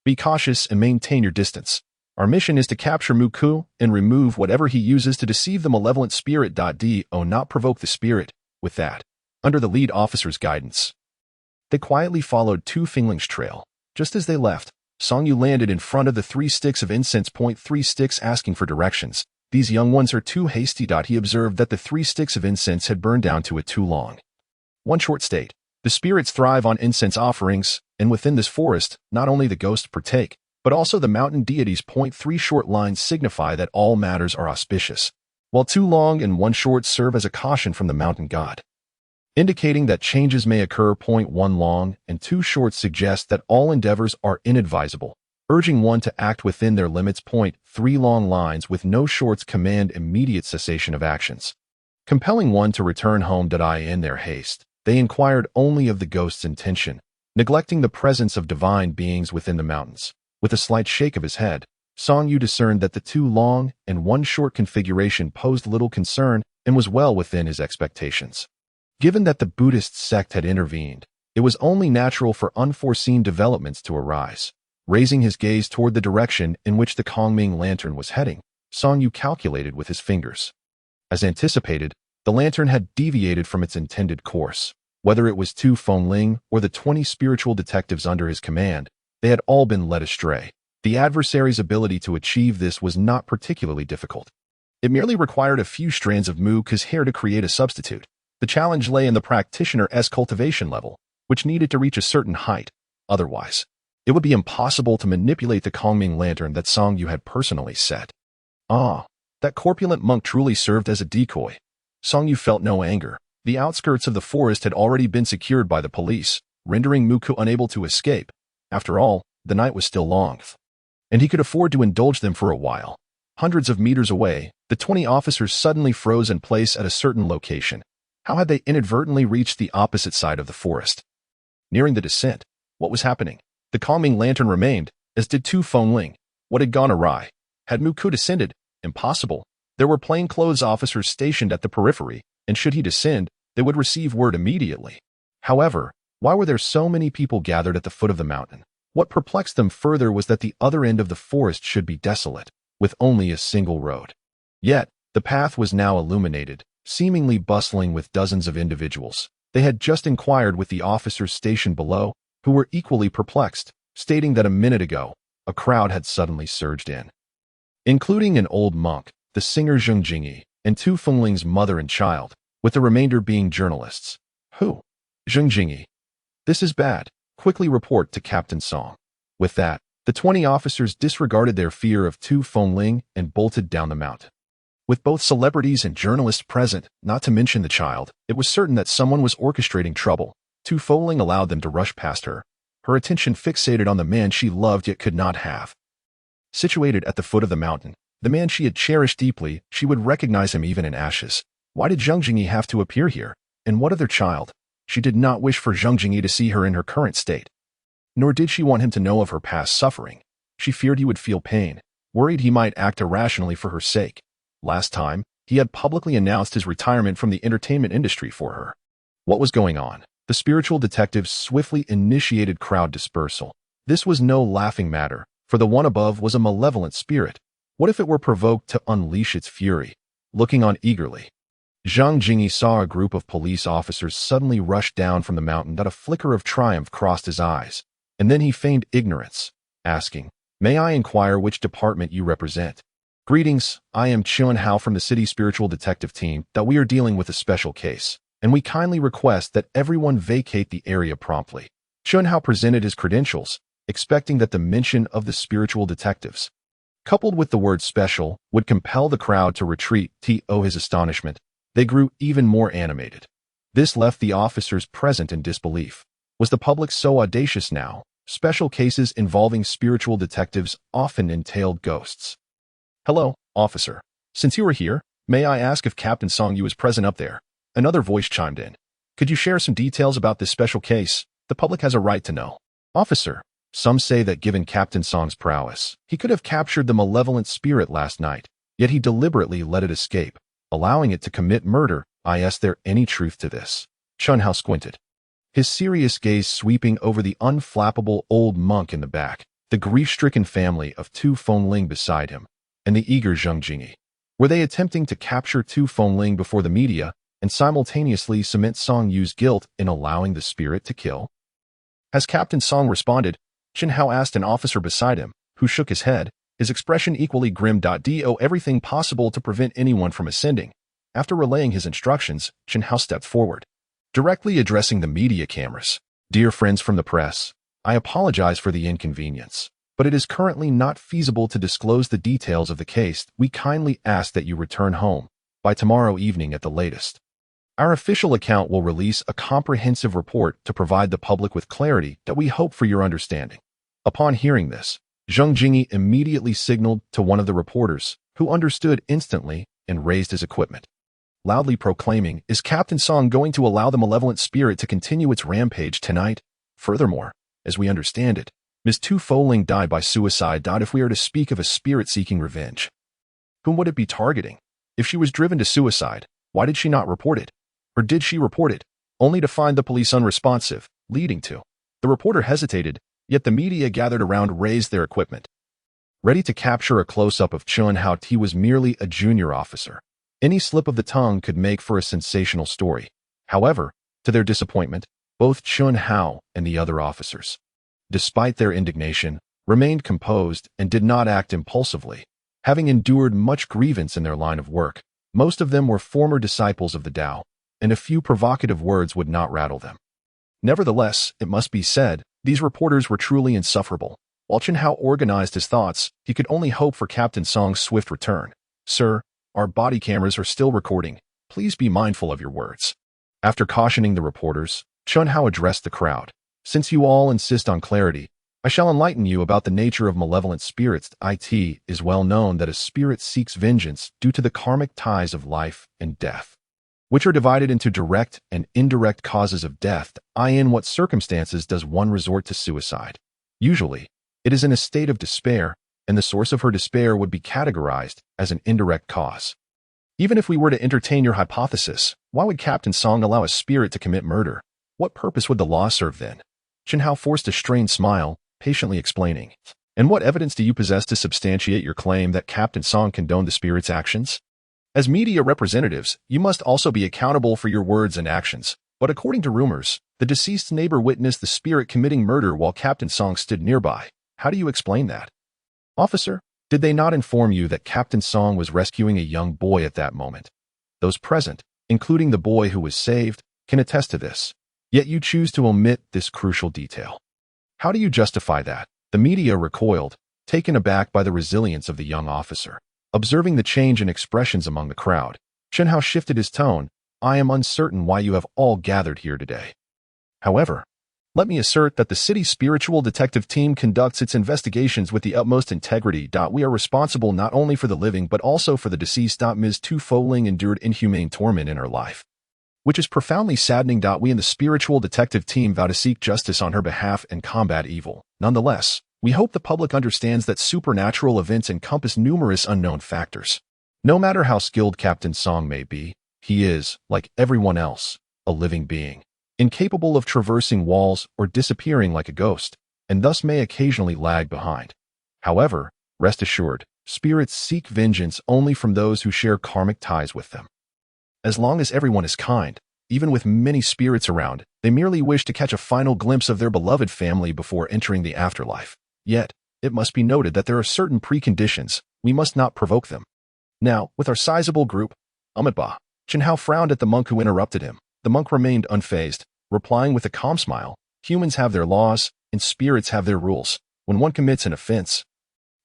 Be cautious and maintain your distance. Our mission is to capture Muku and remove whatever he uses to deceive the malevolent spirit. Do not provoke the spirit. With that, under the lead officer's guidance, they quietly followed Tu Fengling's trail. Just as they left, Song Yu landed in front of the 3 sticks of incense. 3 sticks asking for directions. These young ones are too hasty. He observed that the 3 sticks of incense had burned down to it too long. One short state. The spirits thrive on incense offerings, and within this forest, not only the ghosts partake, but also the mountain deities. 3 short lines signify that all matters are auspicious, while 2 long and 1 short serve as a caution from the mountain god, indicating that changes may occur. 1 long and 2 short suggest that all endeavors are inadvisable, urging one to act within their limits. 3 long lines with no shorts command immediate cessation of actions, compelling one to return home. In their haste, they inquired only of the ghost's intention, neglecting the presence of divine beings within the mountains. With a slight shake of his head, Song Yu discerned that the 2 long and 1 short configuration posed little concern and was well within his expectations. Given that the Buddhist sect had intervened, it was only natural for unforeseen developments to arise. Raising his gaze toward the direction in which the Kongming lantern was heading, Song Yu calculated with his fingers. As anticipated, the lantern had deviated from its intended course. Whether it was Tu Fengling or the 20 spiritual detectives under his command, they had all been led astray. The adversary's ability to achieve this was not particularly difficult. It merely required a few strands of Muku's hair to create a substitute. The challenge lay in the practitioner's cultivation level, which needed to reach a certain height. Otherwise, it would be impossible to manipulate the Kongming lantern that Song Yu had personally set. That corpulent monk truly served as a decoy. Song Yu felt no anger. The outskirts of the forest had already been secured by the police, rendering Muku unable to escape. After all, the night was still long, and he could afford to indulge them for a while. Hundreds of meters away, the 20 officers suddenly froze in place at a certain location. How had they inadvertently reached the opposite side of the forest? Nearing the descent, what was happening? The Kongming lantern remained, as did Tu Fengling. What had gone awry? Had Muku descended? Impossible. There were plainclothes officers stationed at the periphery, and should he descend, they would receive word immediately. However, why were there so many people gathered at the foot of the mountain? What perplexed them further was that the other end of the forest should be desolate, with only a single road. Yet, the path was now illuminated, seemingly bustling with dozens of individuals. They had just inquired with the officers stationed below, who were equally perplexed, stating that a minute ago, a crowd had suddenly surged in, including an old monk, the singer Zheng Jingyi, and Tu Fengling's mother and child, with the remainder being journalists. Who? Zheng Jingyi. This is bad. Quickly report to Captain Song. With that, the 20 officers disregarded their fear of Tu Fengling and bolted down the mountain. With both celebrities and journalists present, not to mention the child, it was certain that someone was orchestrating trouble. Tu Fengling allowed them to rush past her, her attention fixated on the man she loved yet could not have. Situated at the foot of the mountain, the man she had cherished deeply, she would recognize him even in ashes. Why did Zhang Jingyi have to appear here? And what other child? She did not wish for Zhang Jingyi to see her in her current state. Nor did she want him to know of her past suffering. She feared he would feel pain, worried he might act irrationally for her sake. Last time, he had publicly announced his retirement from the entertainment industry for her. What was going on? The spiritual detectives swiftly initiated crowd dispersal. This was no laughing matter, for the one above was a malevolent spirit. What if it were provoked to unleash its fury? Looking on eagerly, Zhang Jingyi saw a group of police officers suddenly rush down from the mountain. That a flicker of triumph crossed his eyes, and then he feigned ignorance, asking, "May I inquire which department you represent?" "Greetings, I am Chun Hao from the city spiritual detective team. That we are dealing with a special case, and we kindly request that everyone vacate the area promptly." Chun Hao presented his credentials, expecting that the mention of the spiritual detectives, coupled with the word special, would compel the crowd to retreat. To his astonishment, they grew even more animated. This left the officers present in disbelief. Was the public so audacious now? Special cases involving spiritual detectives often entailed ghosts. "Hello, officer. Since you are here, may I ask if Captain Song Yu is present up there?" Another voice chimed in. "Could you share some details about this special case? The public has a right to know." "Officer, some say that given Captain Song's prowess, he could have captured the malevolent spirit last night, yet he deliberately let it escape, allowing it to commit murder. Is there any truth to this?" Chun Hao squinted, his serious gaze sweeping over the unflappable old monk in the back, the grief-stricken family of Tu Fengling beside him, and the eager Zhang Jingyi. Were they attempting to capture Tu Fengling before the media and simultaneously cement Song Yu's guilt in allowing the spirit to kill? Has Captain Song responded? Chun Hao asked an officer beside him, who shook his head, his expression equally grim. Do everything possible to prevent anyone from ascending. After relaying his instructions, Chun Hao stepped forward, directly addressing the media cameras. "Dear friends from the press, I apologize for the inconvenience, but it is currently not feasible to disclose the details of the case. We kindly ask that you return home by tomorrow evening at the latest. Our official account will release a comprehensive report to provide the public with clarity that we hope for your understanding." Upon hearing this, Zhang Jingyi immediately signaled to one of the reporters, who understood instantly and raised his equipment, loudly proclaiming, "Is Captain Song going to allow the malevolent spirit to continue its rampage tonight? Furthermore, as we understand it, Ms. Tu Fengling died by suicide. If we are to speak of a spirit seeking revenge, whom would it be targeting? If she was driven to suicide, why did she not report it? Or did she report it, only to find the police unresponsive, leading to..." The reporter hesitated, yet the media gathered around raised their equipment, ready to capture a close-up of Chun Hao. He was merely a junior officer. Any slip of the tongue could make for a sensational story. However, to their disappointment, both Chun Hao and the other officers, despite their indignation, remained composed and did not act impulsively. Having endured much grievance in their line of work, most of them were former disciples of the Tao, and a few provocative words would not rattle them. Nevertheless, it must be said, these reporters were truly insufferable. While Chun Hao organized his thoughts, he could only hope for Captain Song's swift return. "Sir, our body cameras are still recording. Please be mindful of your words." After cautioning the reporters, Chun Hao addressed the crowd. "Since you all insist on clarity, I shall enlighten you about the nature of malevolent spirits. It is well known that a spirit seeks vengeance due to the karmic ties of life and death, which are divided into direct and indirect causes of death. In what circumstances does one resort to suicide? Usually, it is in a state of despair, and the source of her despair would be categorized as an indirect cause. Even if we were to entertain your hypothesis, why would Captain Song allow a spirit to commit murder? What purpose would the law serve then?" Chun Hao forced a strained smile, patiently explaining. "And what evidence do you possess to substantiate your claim that Captain Song condoned the spirit's actions? As media representatives, you must also be accountable for your words and actions. But according to rumors, the deceased's neighbor witnessed the spirit committing murder while Captain Song stood nearby. How do you explain that?" "Officer, did they not inform you that Captain Song was rescuing a young boy at that moment? Those present, including the boy who was saved, can attest to this. Yet you choose to omit this crucial detail. How do you justify that?" The media recoiled, taken aback by the resilience of the young officer. Observing the change in expressions among the crowd, Chun Hao shifted his tone. "I am uncertain why you have all gathered here today. However, Let me assert that the city's spiritual detective team conducts its investigations with the utmost integrity. We are responsible not only for the living but also for the deceased. Ms. Tu Foling endured inhumane torment in her life, which is profoundly saddening. We in the spiritual detective team vow to seek justice on her behalf and combat evil. Nonetheless, we hope the public understands that supernatural events encompass numerous unknown factors. No matter how skilled Captain Song may be, he is, like everyone else, a living being, incapable of traversing walls or disappearing like a ghost, and thus may occasionally lag behind. However, rest assured, spirits seek vengeance only from those who share karmic ties with them. As long as everyone is kind, even with many spirits around, they merely wish to catch a final glimpse of their beloved family before entering the afterlife. Yet, it must be noted that there are certain preconditions. We must not provoke them. Now, with our sizable group, Amitabha, Chen Hao frowned at the monk who interrupted him. The monk remained unfazed, replying with a calm smile. Humans have their laws, and spirits have their rules. When one commits an offense,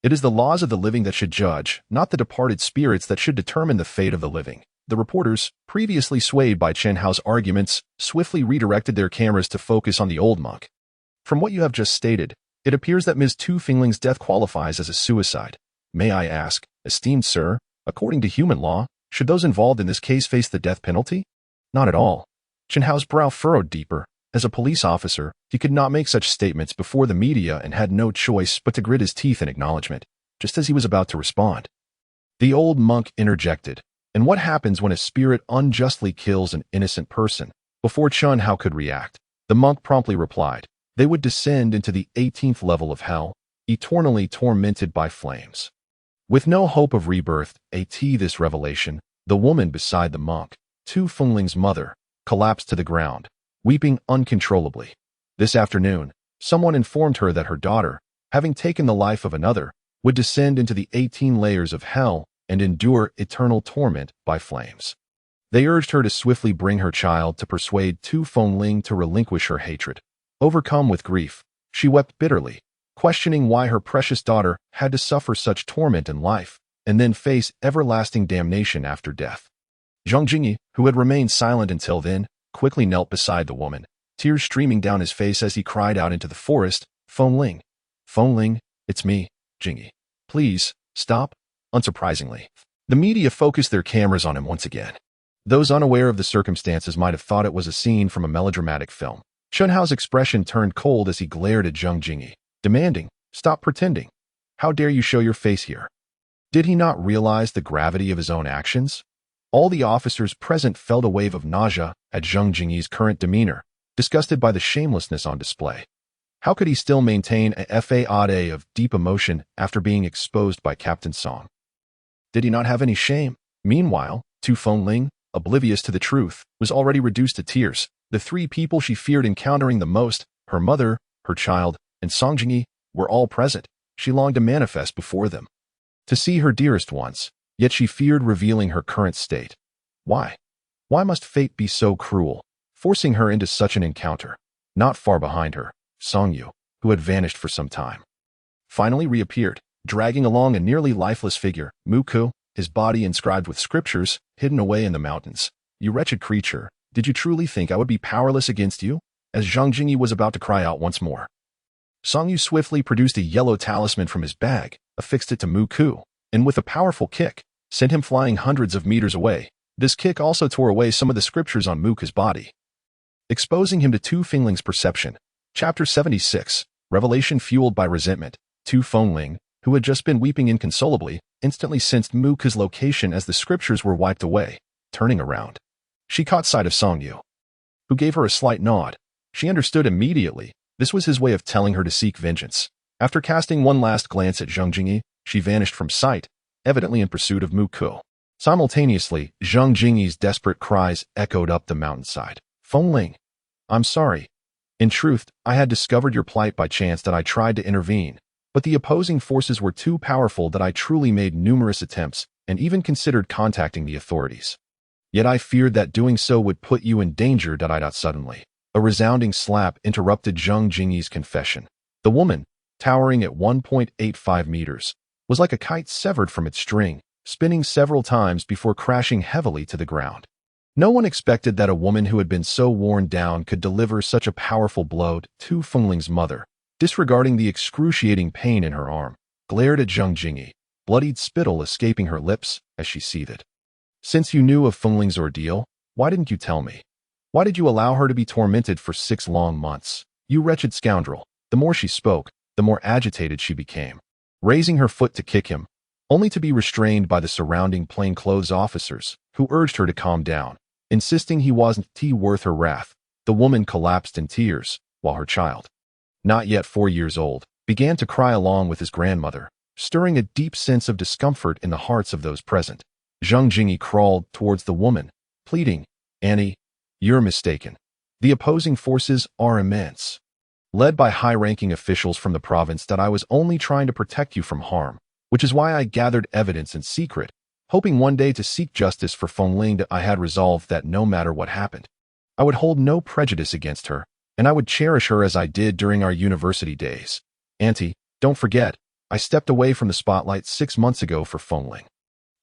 it is the laws of the living that should judge, not the departed spirits that should determine the fate of the living. The reporters, previously swayed by Chen Hao's arguments, swiftly redirected their cameras to focus on the old monk. From what you have just stated, it appears that Ms. Tu Fingling's death qualifies as a suicide. May I ask, esteemed sir, according to human law, should those involved in this case face the death penalty? Not at all. Chen Hao's brow furrowed deeper. As a police officer, he could not make such statements before the media and had no choice but to grit his teeth in acknowledgement, just as he was about to respond. The old monk interjected, and what happens when a spirit unjustly kills an innocent person? Before Chen Hao could react, the monk promptly replied, they would descend into the 18th level of hell, eternally tormented by flames. With no hope of rebirth, this revelation, the woman beside the monk, Tu Fengling's mother, collapsed to the ground, weeping uncontrollably. This afternoon, someone informed her that her daughter, having taken the life of another, would descend into the 18 layers of hell and endure eternal torment by flames. They urged her to swiftly bring her child to persuade Tu Fengling to relinquish her hatred. Overcome with grief, she wept bitterly, questioning why her precious daughter had to suffer such torment in life and then face everlasting damnation after death. Zhang Jingyi, who had remained silent until then, quickly knelt beside the woman, tears streaming down his face as he cried out into the forest, Fengling, Fengling, it's me, Jingyi. Please, stop. Unsurprisingly, the media focused their cameras on him once again. Those unaware of the circumstances might have thought it was a scene from a melodramatic film. Chen Hao's expression turned cold as he glared at Zhang Jingyi, demanding, stop pretending. How dare you show your face here? Did he not realize the gravity of his own actions? All the officers present felt a wave of nausea at Zhang Jingyi's current demeanor, disgusted by the shamelessness on display. How could he still maintain a facade of deep emotion after being exposed by Captain Song? Did he not have any shame? Meanwhile, Tu Fengling, oblivious to the truth, was already reduced to tears. The three people she feared encountering the most, her mother, her child, and Song Jingyi, were all present. She longed to manifest before them, to see her dearest ones, yet she feared revealing her current state. Why? Why must fate be so cruel, forcing her into such an encounter? Not far behind her, Song Yu, who had vanished for some time, finally reappeared, dragging along a nearly lifeless figure, Mu Ku, his body inscribed with scriptures, hidden away in the mountains. You wretched creature, did you truly think I would be powerless against you? As Zhang Jingyi was about to cry out once more, Song Yu swiftly produced a yellow talisman from his bag, affixed it to Mu Ku, and with a powerful kick, sent him flying hundreds of meters away. This kick also tore away some of the scriptures on Mu Ku's body, exposing him to Tu Fengling's perception. Chapter 76, Revelation Fueled by Resentment. Tu Fengling, who had just been weeping inconsolably, instantly sensed Mu Ku's location as the scriptures were wiped away. Turning around, she caught sight of Song Yu, who gave her a slight nod. She understood immediately. This was his way of telling her to seek vengeance. After casting one last glance at Zhang Jingyi, she vanished from sight, evidently in pursuit of Mu Ku. Simultaneously, Zhang Jingyi's desperate cries echoed up the mountainside. Fengling, I'm sorry. In truth, I had discovered your plight by chance that I tried to intervene, but the opposing forces were too powerful that I truly made numerous attempts and even considered contacting the authorities. Yet I feared that doing so would put you in danger. Suddenly, a resounding slap interrupted Zhang Jingyi's confession. The woman, towering at 1.85 meters, was like a kite severed from its string, spinning several times before crashing heavily to the ground. No one expected that a woman who had been so worn down could deliver such a powerful blow to Fengling's mother. Disregarding the excruciating pain in her arm, glared at Zhang Jingyi, bloodied spittle escaping her lips as she seethed. Since you knew of Fengling's ordeal, why didn't you tell me? Why did you allow her to be tormented for 6 long months? You wretched scoundrel. The more she spoke, the more agitated she became, raising her foot to kick him, only to be restrained by the surrounding plainclothes officers, who urged her to calm down, insisting he wasn't worth her wrath. The woman collapsed in tears, while her child, not yet 4 years old, began to cry along with his grandmother, stirring a deep sense of discomfort in the hearts of those present. Zhang Jingyi crawled towards the woman, pleading, "Annie, you're mistaken. The opposing forces are immense, led by high-ranking officials from the province that I was only trying to protect you from harm, which is why I gathered evidence in secret, hoping one day to seek justice for Fengling. I had resolved that no matter what happened, I would hold no prejudice against her, and I would cherish her as I did during our university days. Auntie, don't forget, I stepped away from the spotlight 6 months ago for Fengling.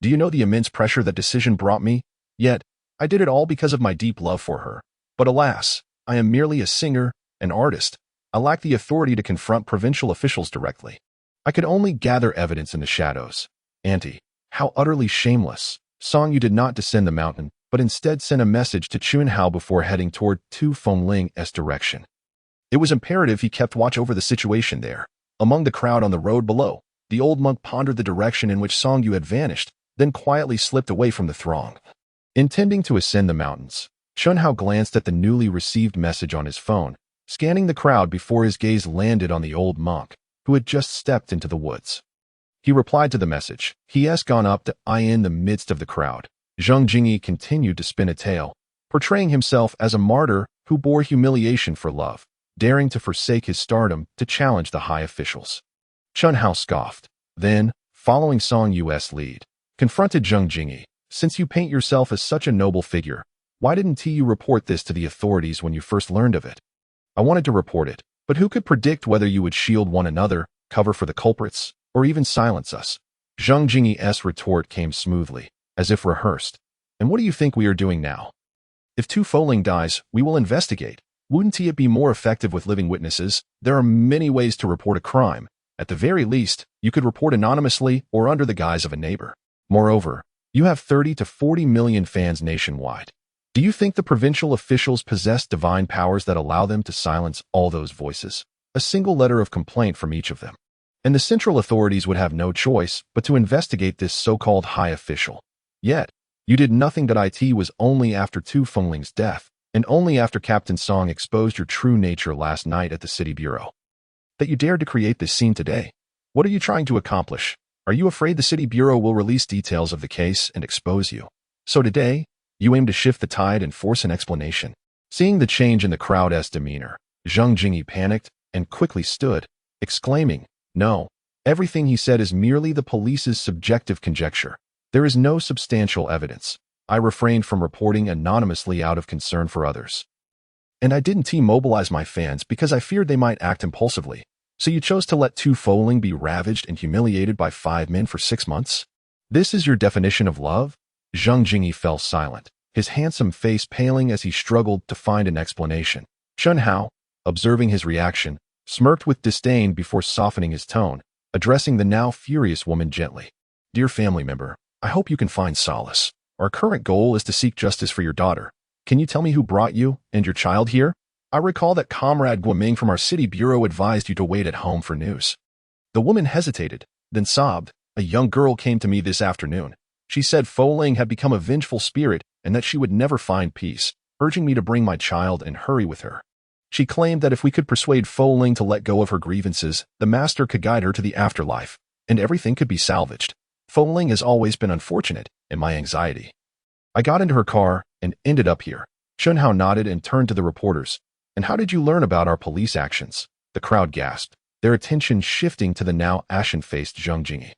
Do you know the immense pressure that decision brought me? Yet, I did it all because of my deep love for her. But alas, I am merely a singer, an artist. I lack the authority to confront provincial officials directly. I could only gather evidence in the shadows. Auntie, how utterly shameless. Song Yu did not descend the mountain, but instead sent a message to Chunhao before heading toward Tu Fengling's direction. It was imperative he kept watch over the situation there. Among the crowd on the road below, the old monk pondered the direction in which Song Yu had vanished, then quietly slipped away from the throng. Intending to ascend the mountains, Chunhao glanced at the newly received message on his phone, scanning the crowd before his gaze landed on the old monk, who had just stepped into the woods. He replied to the message. He has gone up to in the midst of the crowd. Zhang Jingyi continued to spin a tale, portraying himself as a martyr who bore humiliation for love, daring to forsake his stardom to challenge the high officials. Chunhao scoffed, then, following Song Yu's lead, confronted Zhang Jingyi. Since you paint yourself as such a noble figure, why didn't you report this to the authorities when you first learned of it? I wanted to report it, but who could predict whether you would shield one another, cover for the culprits, or even silence us? Zhang Jingyi's retort came smoothly, as if rehearsed. And what do you think we are doing now? If Tu Fenling dies, we will investigate. Wouldn't it be more effective with living witnesses? There are many ways to report a crime. At the very least, you could report anonymously or under the guise of a neighbor. Moreover, you have 30 to 40 million fans nationwide. Do you think the provincial officials possess divine powers that allow them to silence all those voices? A single letter of complaint from each of them, and the central authorities would have no choice but to investigate this so-called high official. Yet, you did nothing. That it was only after Tu Fengling's death, and only after Captain Song exposed your true nature last night at the city bureau, that you dared to create this scene today. What are you trying to accomplish? Are you afraid the city bureau will release details of the case and expose you? So today, you aim to shift the tide and force an explanation. Seeing the change in the crowd's demeanor, Zhang Jingyi panicked and quickly stood, exclaiming, "No, everything he said is merely the police's subjective conjecture. There is no substantial evidence. I refrained from reporting anonymously out of concern for others. And I didn't mobilize my fans because I feared they might act impulsively. So you chose to let Tu Fenling be ravaged and humiliated by 5 men for 6 months? This is your definition of love?" Zhang Jingyi fell silent, his handsome face paling as he struggled to find an explanation. Chunhao, observing his reaction, smirked with disdain before softening his tone, addressing the now furious woman gently. "Dear family member, I hope you can find solace. Our current goal is to seek justice for your daughter. Can you tell me who brought you and your child here? I recall that Comrade Guoming from our city bureau advised you to wait at home for news." The woman hesitated, then sobbed. "A young girl came to me this afternoon. She said Fenling had become a vengeful spirit and that she would never find peace, urging me to bring my child and hurry with her. She claimed that if we could persuade Fenling to let go of her grievances, the master could guide her to the afterlife, and everything could be salvaged. Fenling has always been unfortunate in my anxiety. I got into her car and ended up here." Chunhao nodded and turned to the reporters. "And how did you learn about our police actions?" The crowd gasped, their attention shifting to the now ashen-faced Zhang Jingyi.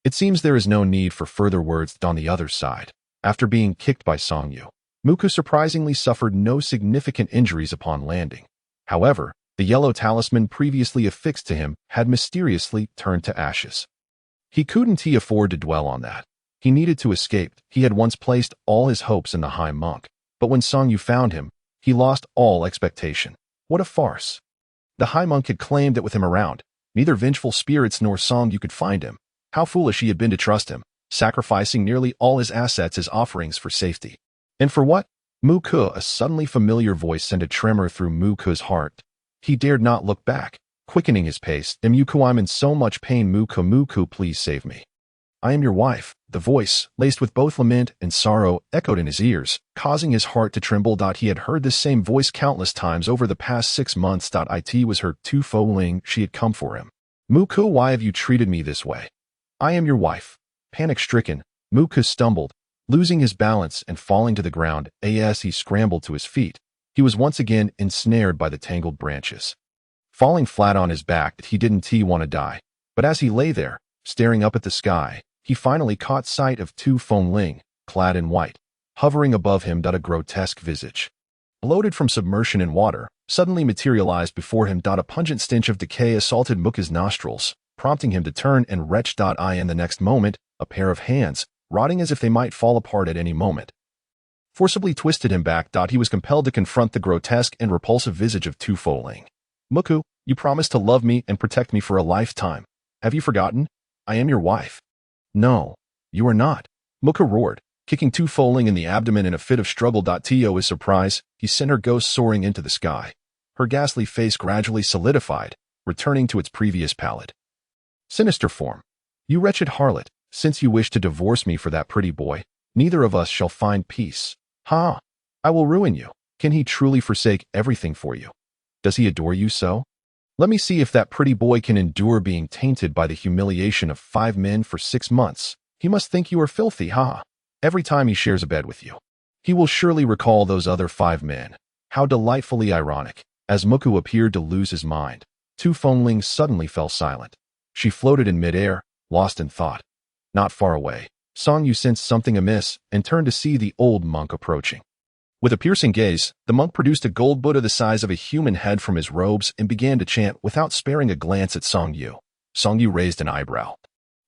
It seems there is no need for further words on the other side. After being kicked by Song Yu, Muku surprisingly suffered no significant injuries upon landing. However, the yellow talisman previously affixed to him had mysteriously turned to ashes. He couldn't afford to dwell on that. He needed to escape. He had once placed all his hopes in the High Monk, but when Song Yu found him, he lost all expectation. What a farce. The High Monk had claimed that with him around, neither vengeful spirits nor Song Yu could find him. How foolish he had been to trust him, sacrificing nearly all his assets as offerings for safety. And for what? Mu Ke, a suddenly familiar voice sent a tremor through Mu Ke's heart. He dared not look back, quickening his pace. Mu Ke, I'm in so much pain. Mu Ke, please save me. I am your wife. The voice, laced with both lament and sorrow, echoed in his ears, causing his heart to tremble. He had heard this same voice countless times over the past 6 months. It was her Tu Fo Ling. She had come for him. Mu Ke, why have you treated me this way? I am your wife. Panic-stricken, Mu Ke stumbled, losing his balance and falling to the ground. As he scrambled to his feet, he was once again ensnared by the tangled branches. Falling flat on his back, he didn't want to die. But as he lay there, staring up at the sky, he finally caught sight of Tu Fong Ling, clad in white, hovering above him. A grotesque visage, bloated from submersion in water, suddenly materialized before him. A pungent stench of decay assaulted Mu Ke's nostrils, prompting him to turn and retch. In the next moment, a pair of hands, rotting as if they might fall apart at any moment, forcibly twisted him back. He was compelled to confront the grotesque and repulsive visage of Tu Fo Ling. Mu Ke, you promised to love me and protect me for a lifetime. Have you forgotten? I am your wife. No, you are not. Mu Ke roared, kicking Tu Fo Ling in the abdomen in a fit of struggle. To his surprise, he sent her ghost soaring into the sky. Her ghastly face gradually solidified, returning to its previous pallid, sinister form. You wretched harlot, since you wish to divorce me for that pretty boy, neither of us shall find peace. Ha! I will ruin you. Can he truly forsake everything for you? Does he adore you so? Let me see if that pretty boy can endure being tainted by the humiliation of 5 men for 6 months. He must think you are filthy, ha! Every time he shares a bed with you, he will surely recall those other 5 men. How delightfully ironic. As Mu Ke appeared to lose his mind, Tu Fong Ling suddenly fell silent. She floated in midair, lost in thought. Not far away, Song Yu sensed something amiss and turned to see the old monk approaching. With a piercing gaze, the monk produced a gold Buddha the size of a human head from his robes and began to chant without sparing a glance at Song Yu. Song Yu raised an eyebrow,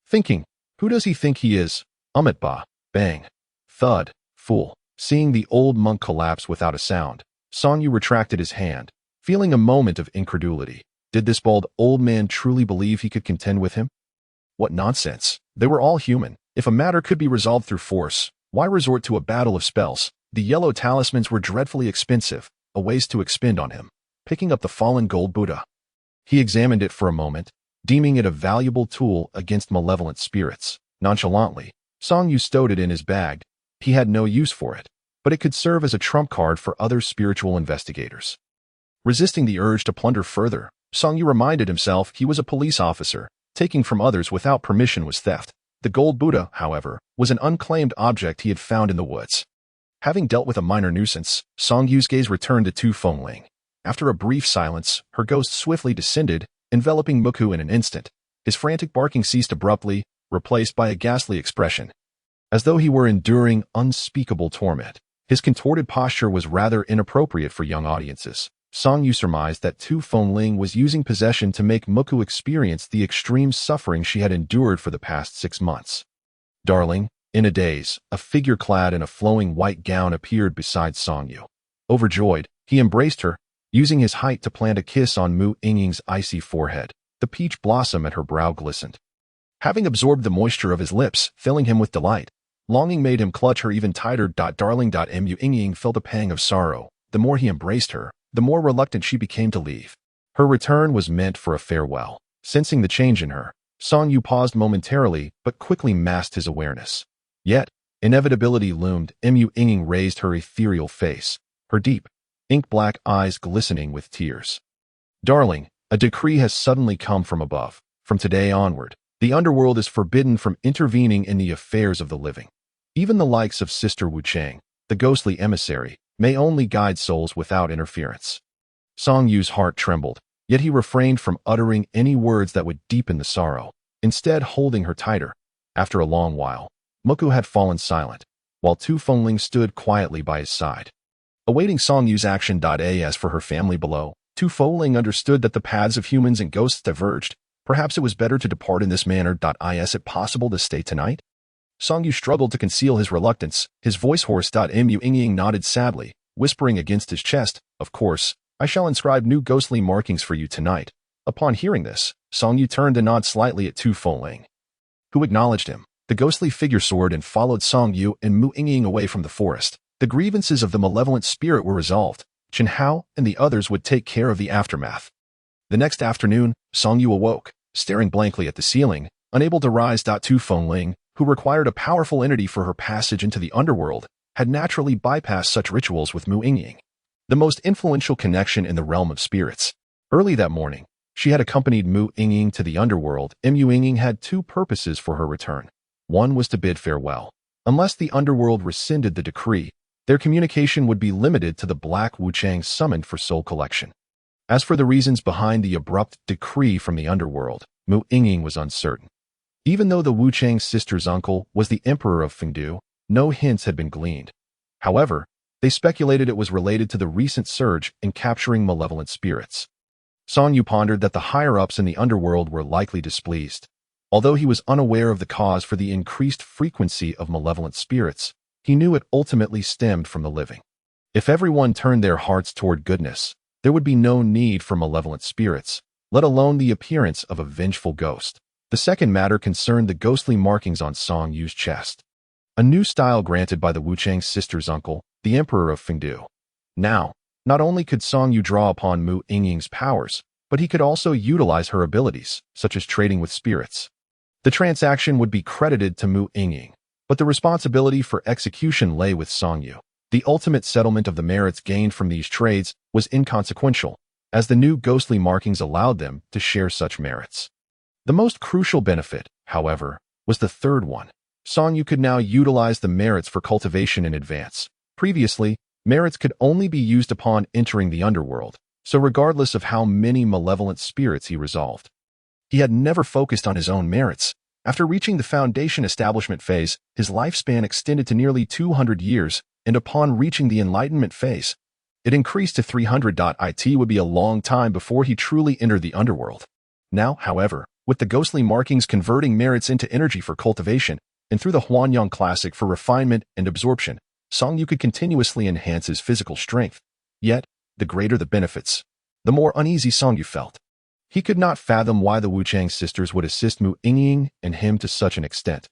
thinking, who does he think he is? Ba, bang, thud, fool. Seeing the old monk collapse without a sound, Song Yu retracted his hand, feeling a moment of incredulity. Did this bald old man truly believe he could contend with him? What nonsense. They were all human. If a matter could be resolved through force, why resort to a battle of spells? The yellow talismans were dreadfully expensive, a waste to expend on him. Picking up the fallen gold Buddha, he examined it for a moment, deeming it a valuable tool against malevolent spirits. Nonchalantly, Song Yu stowed it in his bag. He had no use for it, but it could serve as a trump card for other spiritual investigators. Resisting the urge to plunder further, Song Yu reminded himself he was a police officer. Taking from others without permission was theft. The gold Buddha, however, was an unclaimed object he had found in the woods. Having dealt with a minor nuisance, Song Yu's gaze returned to Tu Fong Ling. After a brief silence, her ghost swiftly descended, enveloping Mu Ke in an instant. His frantic barking ceased abruptly, replaced by a ghastly expression, as though he were enduring unspeakable torment. His contorted posture was rather inappropriate for young audiences. Song Yu surmised that Tu Fong Ling was using possession to make Mu Ke experience the extreme suffering she had endured for the past 6 months. Darling, in a daze, a figure clad in a flowing white gown appeared beside Song Yu. Overjoyed, he embraced her, using his height to plant a kiss on Mu Yingying's icy forehead. The peach blossom at her brow glistened, having absorbed the moisture of his lips, filling him with delight. Longing made him clutch her even tighter. Darling. Mu Yingying felt a pang of sorrow. The more he embraced her, the more reluctant she became to leave. Her return was meant for a farewell. Sensing the change in her, Song Yu paused momentarily but quickly masked his awareness. Yet, inevitability loomed. Mu Yingying raised her ethereal face, her deep, ink-black eyes glistening with tears. Darling, a decree has suddenly come from above. From today onward, the underworld is forbidden from intervening in the affairs of the living. Even the likes of Sister Wu Chang, the ghostly emissary, may only guide souls without interference. Song Yu's heart trembled, yet he refrained from uttering any words that would deepen the sorrow, instead holding her tighter. After a long while, Mu Ke had fallen silent, while Tu Fong Ling stood quietly by his side, awaiting Song Yu's action. As for her family below, Tu Fong Ling understood that the paths of humans and ghosts diverged. Perhaps it was better to depart in this manner. Is it possible to stay tonight? Song Yu struggled to conceal his reluctance. His voice hoarse. Mu Ying nodded sadly, whispering against his chest, "Of course, I shall inscribe new ghostly markings for you tonight." Upon hearing this, Song Yu turned to nod slightly at Tu Fengling, who acknowledged him. The ghostly figure soared and followed Song Yu and Mu Ying away from the forest. The grievances of the malevolent spirit were resolved. Chen Hao and the others would take care of the aftermath. The next afternoon, Song Yu awoke, staring blankly at the ceiling, unable to rise. Tu Fengling, who required a powerful entity for her passage into the underworld, had naturally bypassed such rituals with Mu Ying, the most influential connection in the realm of spirits. Early that morning, she had accompanied Mu Ying to the underworld, and Mu Ying had two purposes for her return. One was to bid farewell. Unless the underworld rescinded the decree, their communication would be limited to the Black Wuchang summoned for soul collection. As for the reasons behind the abrupt decree from the underworld, Mu Ying was uncertain. Even though the Wuchang sister's uncle was the emperor of Fengdu, no hints had been gleaned. However, they speculated it was related to the recent surge in capturing malevolent spirits. Song Yu pondered that the higher-ups in the underworld were likely displeased. Although he was unaware of the cause for the increased frequency of malevolent spirits, he knew it ultimately stemmed from the living. If everyone turned their hearts toward goodness, there would be no need for malevolent spirits, let alone the appearance of a vengeful ghost. The second matter concerned the ghostly markings on Song Yu's chest, a new style granted by the Wuchang sister's uncle, the emperor of Fengdu. Now, not only could Song Yu draw upon Mu Ying's powers, but he could also utilize her abilities, such as trading with spirits. The transaction would be credited to Mu Ying, but the responsibility for execution lay with Song Yu. The ultimate settlement of the merits gained from these trades was inconsequential, as the new ghostly markings allowed them to share such merits. The most crucial benefit, however, was the third one. Song Yu could now utilize the merits for cultivation in advance. Previously, merits could only be used upon entering the underworld, so regardless of how many malevolent spirits he resolved, he had never focused on his own merits. After reaching the foundation establishment phase, his lifespan extended to nearly 200 years, and upon reaching the enlightenment phase, it increased to 300. It would be a long time before he truly entered the underworld. Now, however, with the ghostly markings converting merits into energy for cultivation, and through the Huanyang Classic for refinement and absorption, Song Yu could continuously enhance his physical strength. Yet, the greater the benefits, the more uneasy Song Yu felt. He could not fathom why the Wuchang sisters would assist Mu Ying and him to such an extent.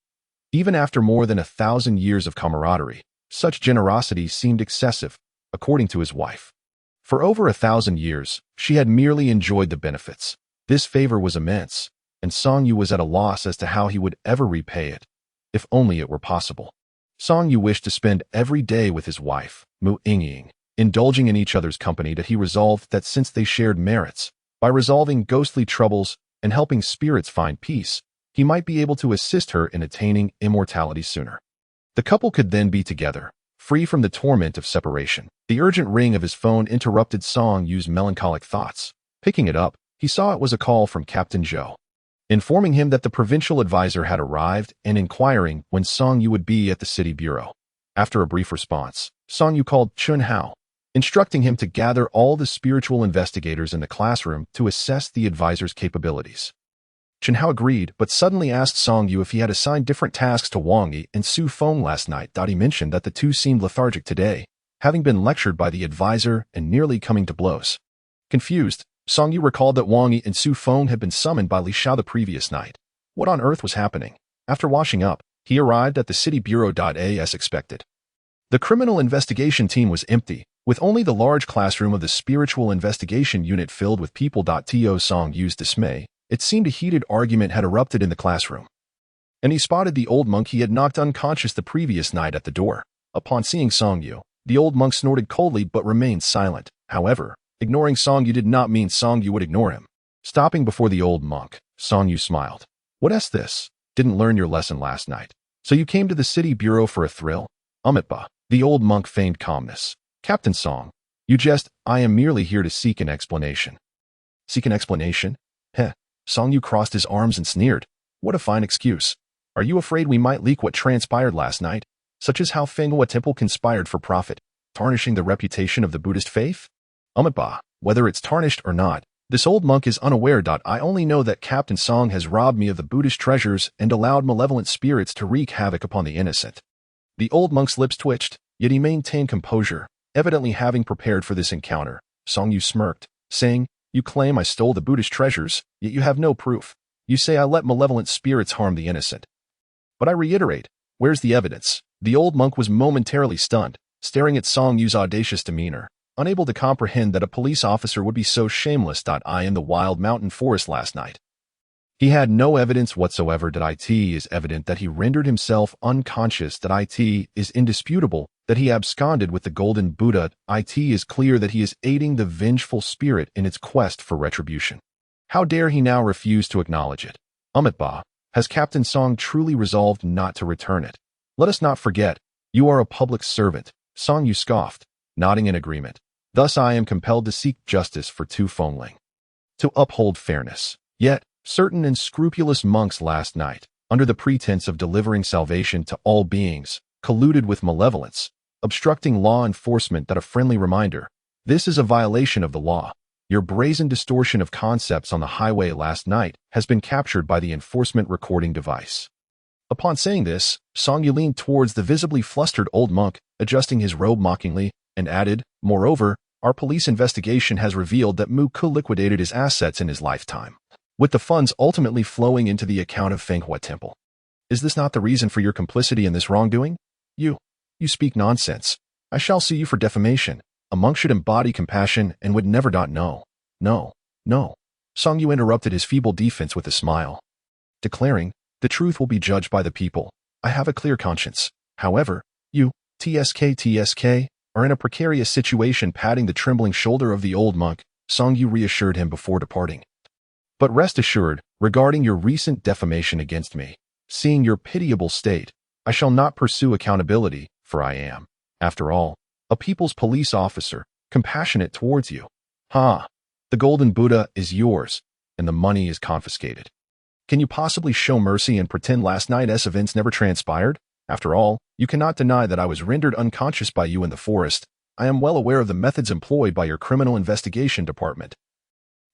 Even after more than 1,000 years of camaraderie, such generosity seemed excessive, according to his wife. For over 1,000 years, she had merely enjoyed the benefits. This favor was immense, and Song Yu was at a loss as to how he would ever repay it, if only it were possible. Song Yu wished to spend every day with his wife, Mu Ying, indulging in each other's company. That he resolved that since they shared merits, by resolving ghostly troubles and helping spirits find peace, he might be able to assist her in attaining immortality sooner. The couple could then be together, free from the torment of separation. The urgent ring of his phone interrupted Song Yu's melancholic thoughts. Picking it up, he saw it was a call from Captain Zhou, informing him that the provincial advisor had arrived and inquiring when Song Yu would be at the city bureau. After a brief response, Song Yu called Chen Hao, instructing him to gather all the spiritual investigators in the classroom to assess the advisor's capabilities. Chen Hao agreed, but suddenly asked Song Yu if he had assigned different tasks to Wang Yi and Su Feng last night. He mentioned that the two seemed lethargic today, having been lectured by the advisor and nearly coming to blows. Confused, Song Yu recalled that Wang Yi and Su Feng had been summoned by Li Xiao the previous night. What on earth was happening? After washing up, he arrived at the city bureau as expected. The criminal investigation team was empty, with only the large classroom of the spiritual investigation unit filled with people. To Song Yu's dismay, it seemed a heated argument had erupted in the classroom, and he spotted the old monk he had knocked unconscious the previous night at the door. Upon seeing Song Yu, the old monk snorted coldly but remained silent. However, ignoring Song Yu did not mean Song Yu would ignore him. Stopping before the old monk, Song Yu smiled. "What's this? Didn't learn your lesson last night. So you came to the city bureau for a thrill?" "Amitba." The old monk feigned calmness. "Captain Song, I am merely here to seek an explanation." "Seek an explanation? Heh." Song Yu crossed his arms and sneered. "What a fine excuse. Are you afraid we might leak what transpired last night, such as how Fenghua Temple conspired for profit, tarnishing the reputation of the Buddhist faith?" "Amitba, whether it's tarnished or not, This old monk is unaware. I only know that Captain Song has robbed me of the Buddhist treasures and allowed malevolent spirits to wreak havoc upon the innocent. The old monk's lips twitched, yet he maintained composure, evidently having prepared for this encounter. Song Yu smirked, saying, "You claim I stole the Buddhist treasures, yet you have no proof. You say I let malevolent spirits harm the innocent. But I reiterate, where's the evidence?" The old monk was momentarily stunned, staring at Song Yu's audacious demeanor, unable to comprehend that a police officer would be so shameless. I in the wild mountain forest last night. He had no evidence whatsoever. It is evident that he rendered himself unconscious. It is indisputable that he absconded with the golden Buddha. It is clear that he is aiding the vengeful spirit in its quest for retribution. How dare he now refuse to acknowledge it? Amitabha, has Captain Song truly resolved not to return it? Let us not forget, you are a public servant. Song Yu scoffed, nodding in agreement. Thus I am compelled to seek justice for Tu Fengling, to uphold fairness. Yet, certain unscrupulous monks last night, under the pretense of delivering salvation to all beings, colluded with malevolence, obstructing law enforcement. A friendly reminder, this is a violation of the law. Your brazen distortion of concepts on the highway last night has been captured by the enforcement recording device. Upon saying this, Song Yu leaned towards the visibly flustered old monk, adjusting his robe mockingly, and added, "Moreover, our police investigation has revealed that Mu Ku liquidated his assets in his lifetime, with the funds ultimately flowing into the account of Fenghua Temple. Is this not the reason for your complicity in this wrongdoing? You speak nonsense. I shall sue you for defamation. A monk should embody compassion and would never know. No. Song Yu interrupted his feeble defense with a smile, declaring, "The truth will be judged by the people. I have a clear conscience. However, you, TSK, are in a precarious situation." Patting the trembling shoulder of the old monk, Song Yu reassured him before departing. "But rest assured, regarding your recent defamation against me, seeing your pitiable state, I shall not pursue accountability, for I am, after all, a people's police officer, compassionate towards you. The golden Buddha is yours, and the money is confiscated. Can you possibly show mercy and pretend last night's events never transpired? After all, you cannot deny that I was rendered unconscious by you in the forest. I am well aware of the methods employed by your criminal investigation department,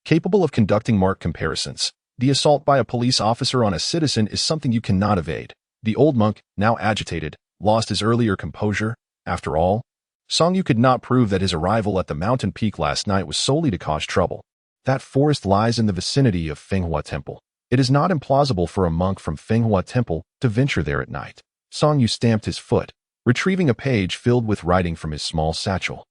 capable of conducting marked comparisons. The assault by a police officer on a citizen is something you cannot evade." The old monk, now agitated, lost his earlier composure. After all, Song Yu could not prove that his arrival at the mountain peak last night was solely to cause trouble. That forest lies in the vicinity of Fenghua Temple. It is not implausible for a monk from Fenghua Temple to venture there at night. Song Yu stamped his foot, retrieving a page filled with writing from his small satchel.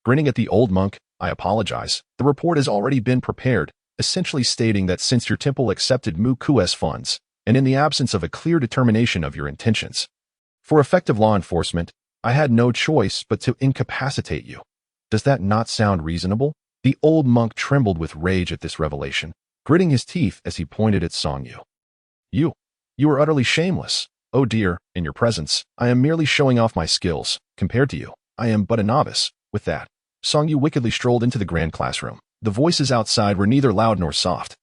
Grinning at the old monk, "I apologize. The report has already been prepared, essentially stating that since your temple accepted Mu Ku's funds, and in the absence of a clear determination of your intentions for effective law enforcement, I had no choice but to incapacitate you. Does that not sound reasonable?" The old monk trembled with rage at this revelation, gritting his teeth as he pointed at Song Yu. You are utterly shameless. Oh dear, in your presence, I am merely showing off my skills. Compared to you, I am but a novice." With that, Song Yu wickedly strolled into the grand classroom. The voices outside were neither loud nor soft,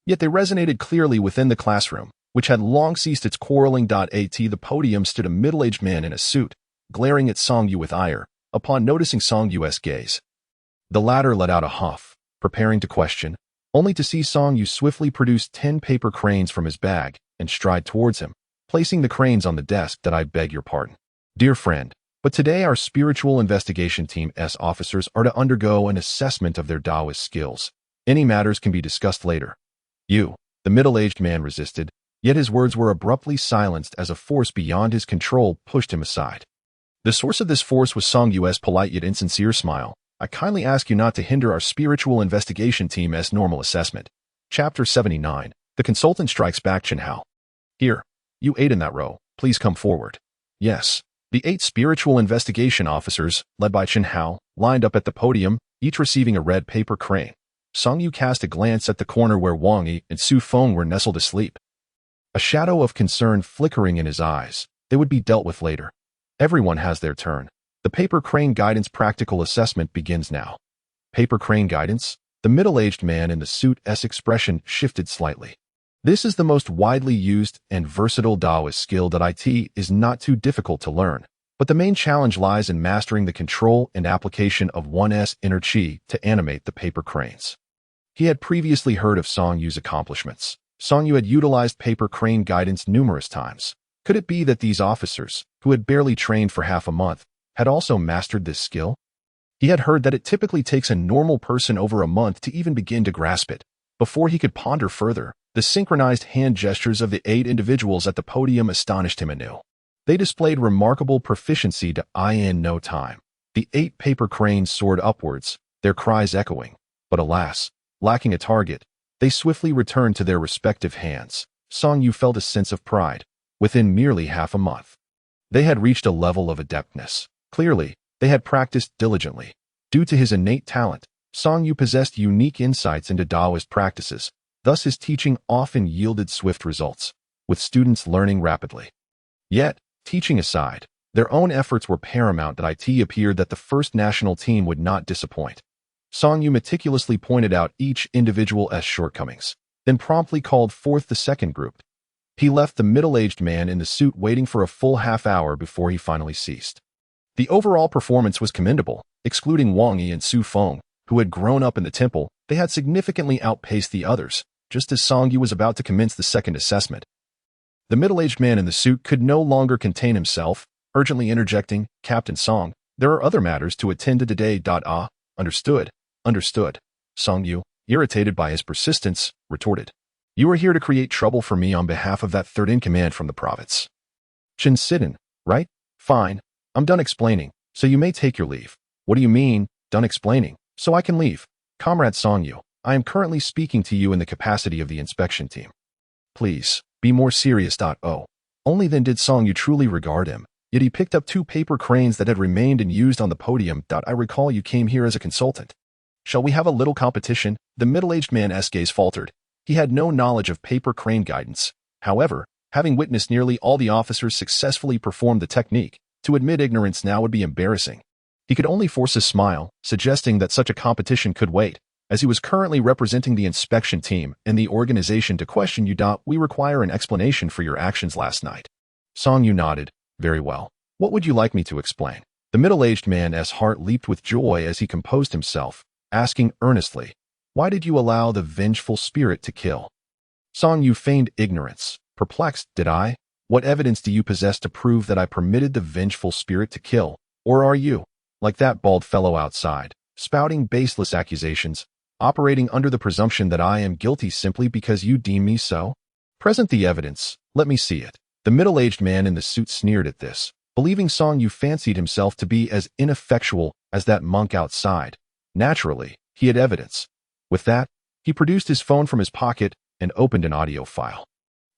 yet they resonated clearly within the classroom, which had long ceased its quarreling. At the podium stood a middle-aged man in a suit, glaring at Song Yu with ire. Upon noticing Song Yu's gaze, the latter let out a huff, preparing to question, only to see Song Yu swiftly produce 10 paper cranes from his bag and stride towards him, placing the cranes on the desk. "I beg your pardon, dear friend, but today our spiritual investigation team's officers are to undergo an assessment of their Taoist skills. Any matters can be discussed later." The middle-aged man resisted, yet his words were abruptly silenced as a force beyond his control pushed him aside. The source of this force was Song Yu's polite yet insincere smile. "I kindly ask you not to hinder our spiritual investigation team's normal assessment." Chapter 79. The consultant strikes back. "Chen Hao. Here, you 8 in that row, please come forward." Yes. The 8 spiritual investigation officers, led by Chen Hao, lined up at the podium, each receiving a red paper crane. Song Yu cast a glance at the corner where Wang Yi and Su Feng were nestled asleep, a shadow of concern flickering in his eyes. They would be dealt with later. Everyone has their turn. The paper crane guidance practical assessment begins now. Paper crane guidance? The middle-aged man in the suit's expression shifted slightly. This is the most widely used and versatile Taoist skill. It is not too difficult to learn, but the main challenge lies in mastering the control and application of one's inner chi to animate the paper cranes. He had previously heard of Song Yu's accomplishments. Song Yu had utilized paper crane guidance numerous times. Could it be that these officers, who had barely trained for half a month, had also mastered this skill? He had heard that it typically takes a normal person over a month to even begin to grasp it. Before he could ponder further, the synchronized hand gestures of the 8 individuals at the podium astonished him anew. They displayed remarkable proficiency in no time. The 8 paper cranes soared upwards, their cries echoing. But alas, lacking a target, they swiftly returned to their respective hands. Song Yu felt a sense of pride. Within merely half a month, they had reached a level of adeptness. Clearly, they had practiced diligently. Due to his innate talent, Song Yu possessed unique insights into Taoist practices. Thus his teaching often yielded swift results, with students learning rapidly. Yet, teaching aside, their own efforts were paramount. It appeared that the first national team would not disappoint. Song Yu meticulously pointed out each individual's shortcomings, then promptly called forth the second group. He left the middle-aged man in the suit waiting for a full half-hour before he finally ceased. The overall performance was commendable. Excluding Wang Yi and Su Feng, who had grown up in the temple, they had significantly outpaced the others. Just as Song Yu was about to commence the second assessment, the middle-aged man in the suit could no longer contain himself, urgently interjecting, "Captain Song, there are other matters to attend to today." Understood. Understood. Song Yu, irritated by his persistence, retorted. "You are here to create trouble for me on behalf of that third-in-command from the province. Chen Sidon, right? Fine. I'm done explaining, so you may take your leave." "What do you mean, done explaining? So I can leave?" "Comrade Song Yu, I am currently speaking to you in the capacity of the inspection team. Please, be more serious." Only then did Song Yu truly regard him, yet he picked up 2 paper cranes that had remained unused on the podium. "I recall you came here as a consultant. Shall we have a little competition?" The middle-aged man's gaze faltered. He had no knowledge of paper crane guidance. However, having witnessed nearly all the officers successfully perform the technique, to admit ignorance now would be embarrassing. He could only force a smile, suggesting that such a competition could wait, as he was currently representing the inspection team and the organization to question you. "We require an explanation for your actions last night." Song Yu nodded. "Very well. What would you like me to explain?" The middle-aged man's heart leaped with joy as he composed himself, asking earnestly, "Why did you allow the vengeful spirit to kill?" Song Yu feigned ignorance. Perplexed, "Did I? What evidence do you possess to prove that I permitted the vengeful spirit to kill? Or are you, like that bald fellow outside, spouting baseless accusations, operating under the presumption that I am guilty simply because you deem me so? Present the evidence. Let me see it." The middle-aged man in the suit sneered at this, believing Song Yu fancied himself to be as ineffectual as that monk outside. Naturally, he had evidence. With that, he produced his phone from his pocket and opened an audio file.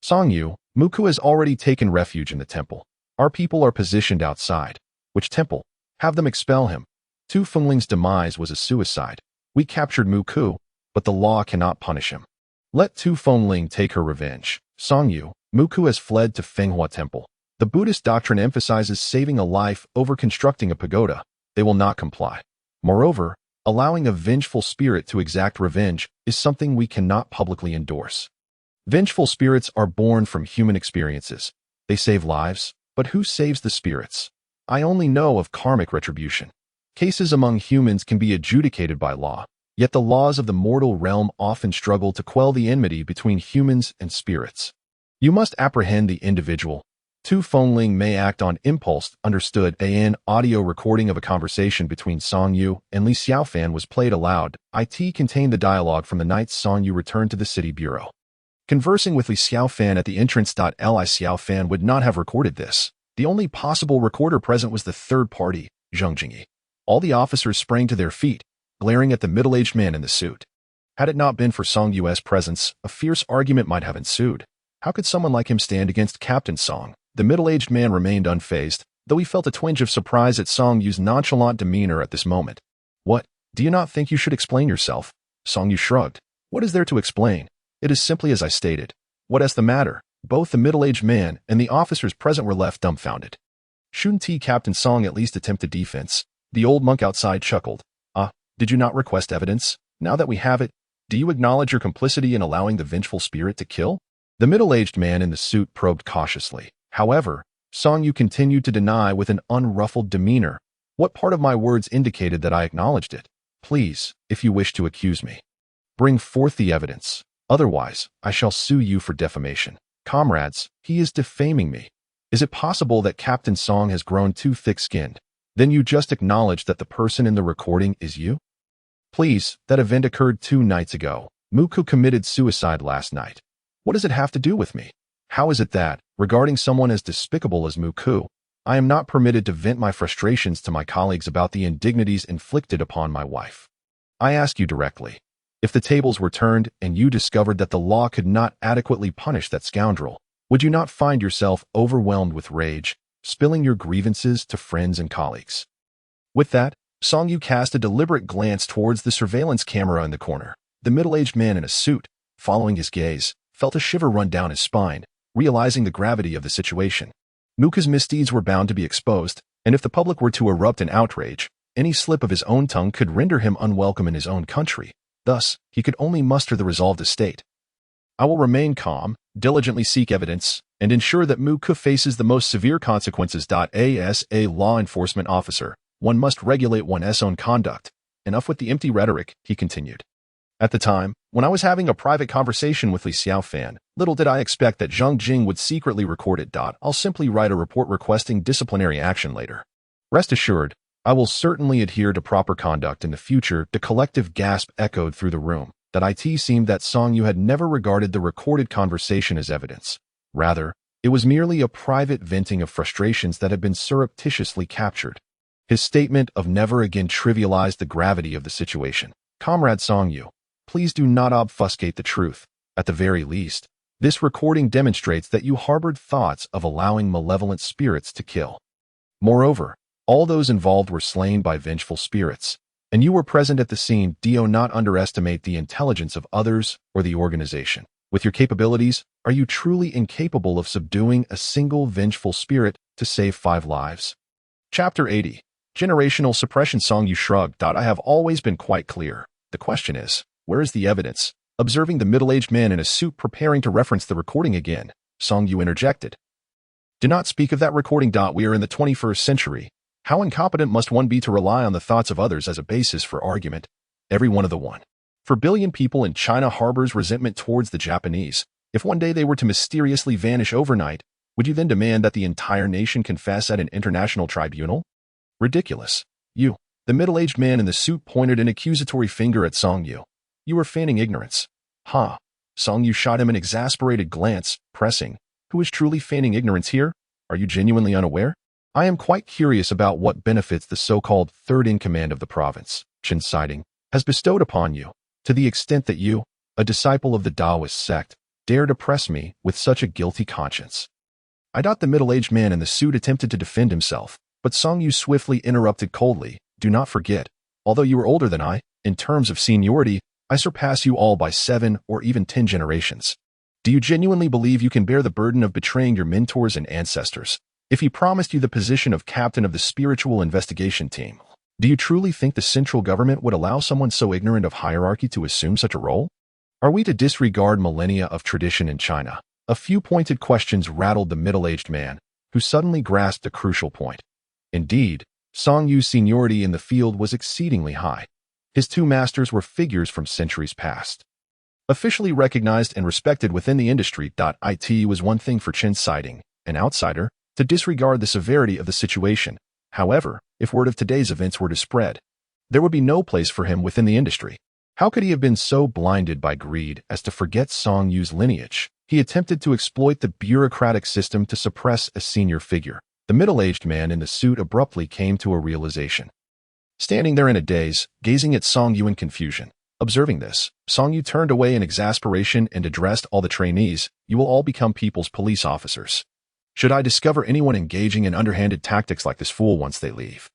"Song Yu, Muku has already taken refuge in the temple. Our people are positioned outside. Which temple? Have them expel him. Tu Fengling's demise was a suicide. We captured Muku, but the law cannot punish him. Let Tu Fengling take her revenge. Song Yu, Muku has fled to Fenghua Temple. The Buddhist doctrine emphasizes saving a life over constructing a pagoda. They will not comply. Moreover, allowing a vengeful spirit to exact revenge is something we cannot publicly endorse. Vengeful spirits are born from human experiences. They save lives, but who saves the spirits? I only know of karmic retribution. Cases among humans can be adjudicated by law, yet the laws of the mortal realm often struggle to quell the enmity between humans and spirits. You must apprehend the individual. Tu Fengling may act on impulse." Understood. An audio recording of a conversation between Song Yu and Li Xiaofan was played aloud. It contained the dialogue from the night Song Yu returned to the city bureau. Conversing with Li Xiaofan at the entrance. Li Xiaofan would not have recorded this. The only possible recorder present was the third party, Zheng Jingyi. All the officers sprang to their feet, glaring at the middle-aged man in the suit. Had it not been for Song Yu's presence, a fierce argument might have ensued. How could someone like him stand against Captain Song? The middle-aged man remained unfazed, though he felt a twinge of surprise at Song Yu's nonchalant demeanor at this moment. "What? Do you not think you should explain yourself?" Song Yu shrugged. "What is there to explain? It is simply as I stated." "What is the matter?" Both the middle-aged man and the officers present were left dumbfounded. "Shouldn't Captain Song at least attempt a defense?" The old monk outside chuckled. Did you not request evidence? Now that we have it, do you acknowledge your complicity in allowing the vengeful spirit to kill?" The middle-aged man in the suit probed cautiously. However, Song Yu continued to deny with an unruffled demeanor. "What part of my words indicated that I acknowledged it? Please, if you wish to accuse me, Bring forth the evidence. Otherwise, I shall sue you for defamation. Comrades, he is defaming me. Is it possible that Captain Song has grown too thick-skinned? Then you just acknowledge that the person in the recording is you? Please, that event occurred 2 nights ago. Muku committed suicide last night. What does it have to do with me? How is it that, regarding someone as despicable as Muku, I am not permitted to vent my frustrations to my colleagues about the indignities inflicted upon my wife? I ask you directly. If the tables were turned and you discovered that the law could not adequately punish that scoundrel, would you not find yourself overwhelmed with rage, spilling your grievances to friends and colleagues? With that, Song Yu cast a deliberate glance towards the surveillance camera in the corner. The middle-aged man in a suit, following his gaze, felt a shiver run down his spine, realizing the gravity of the situation. Muku's misdeeds were bound to be exposed, and if the public were to erupt in outrage, any slip of his own tongue could render him unwelcome in his own country. Thus, he could only muster the resolve to state, I will remain calm, diligently seek evidence, and ensure that Muku faces the most severe consequences. As a law enforcement officer, one must regulate one's own conduct. Enough with the empty rhetoric, he continued. At the time, when I was having a private conversation with Li Xiaofan, little did I expect that Zhang Jing would secretly record it. I'll simply write a report requesting disciplinary action later. Rest assured, I will certainly adhere to proper conduct in the future. The collective gasp echoed through the room. It seemed that Song Yu had never regarded the recorded conversation as evidence. Rather, it was merely a private venting of frustrations that had been surreptitiously captured. His statement of never again trivialized the gravity of the situation. Comrade Song Yu, please do not obfuscate the truth. At the very least, this recording demonstrates that you harbored thoughts of allowing malevolent spirits to kill. Moreover, all those involved were slain by vengeful spirits, and you were present at the scene. Do not underestimate the intelligence of others or the organization. With your capabilities, are you truly incapable of subduing a single vengeful spirit to save 5 lives? Chapter 80. Generational Suppression. Song Yu shrugged. I have always been quite clear. The question is, where is the evidence? Observing the middle-aged man in a suit preparing to reference the recording again, Song Yu interjected. Do not speak of that recording. We are in the 21st century. How incompetent must one be to rely on the thoughts of others as a basis for argument? Every one of the 1 billion people in China harbors resentment towards the Japanese. If one day they were to mysteriously vanish overnight, would you then demand that the entire nation confess at an international tribunal? Ridiculous. You, the middle-aged man in the suit, pointed an accusatory finger at Song Yu. You are feigning ignorance. Ha! Song Yu shot him an exasperated glance, pressing, who is truly feigning ignorance here? Are you genuinely unaware? I am quite curious about what benefits the so-called third-in-command of the province, Chen Siding, has bestowed upon you, to the extent that you, a disciple of the Taoist sect, dared oppress me with such a guilty conscience. The middle-aged man in the suit attempted to defend himself, but Song Yu swiftly interrupted coldly. Do not forget, although you are older than I, in terms of seniority, I surpass you all by 7 or even 10 generations. Do you genuinely believe you can bear the burden of betraying your mentors and ancestors? If he promised you the position of captain of the spiritual investigation team, do you truly think the central government would allow someone so ignorant of hierarchy to assume such a role? Are we to disregard millennia of tradition in China? A few pointed questions rattled the middle-aged man, who suddenly grasped a crucial point. Indeed, Song Yu's seniority in the field was exceedingly high. His 2 masters were figures from centuries past. Officially recognized and respected within the industry. It was one thing for Chen Siding, an outsider, to disregard the severity of the situation. However, if word of today's events were to spread, there would be no place for him within the industry. How could he have been so blinded by greed as to forget Song Yu's lineage? He attempted to exploit the bureaucratic system to suppress a senior figure. The middle-aged man in the suit abruptly came to a realization. Standing there in a daze, gazing at Song Yu in confusion. Observing this, Song Yu turned away in exasperation and addressed all the trainees. You will all become people's police officers. Should I discover anyone engaging in underhanded tactics like this fool once they leave,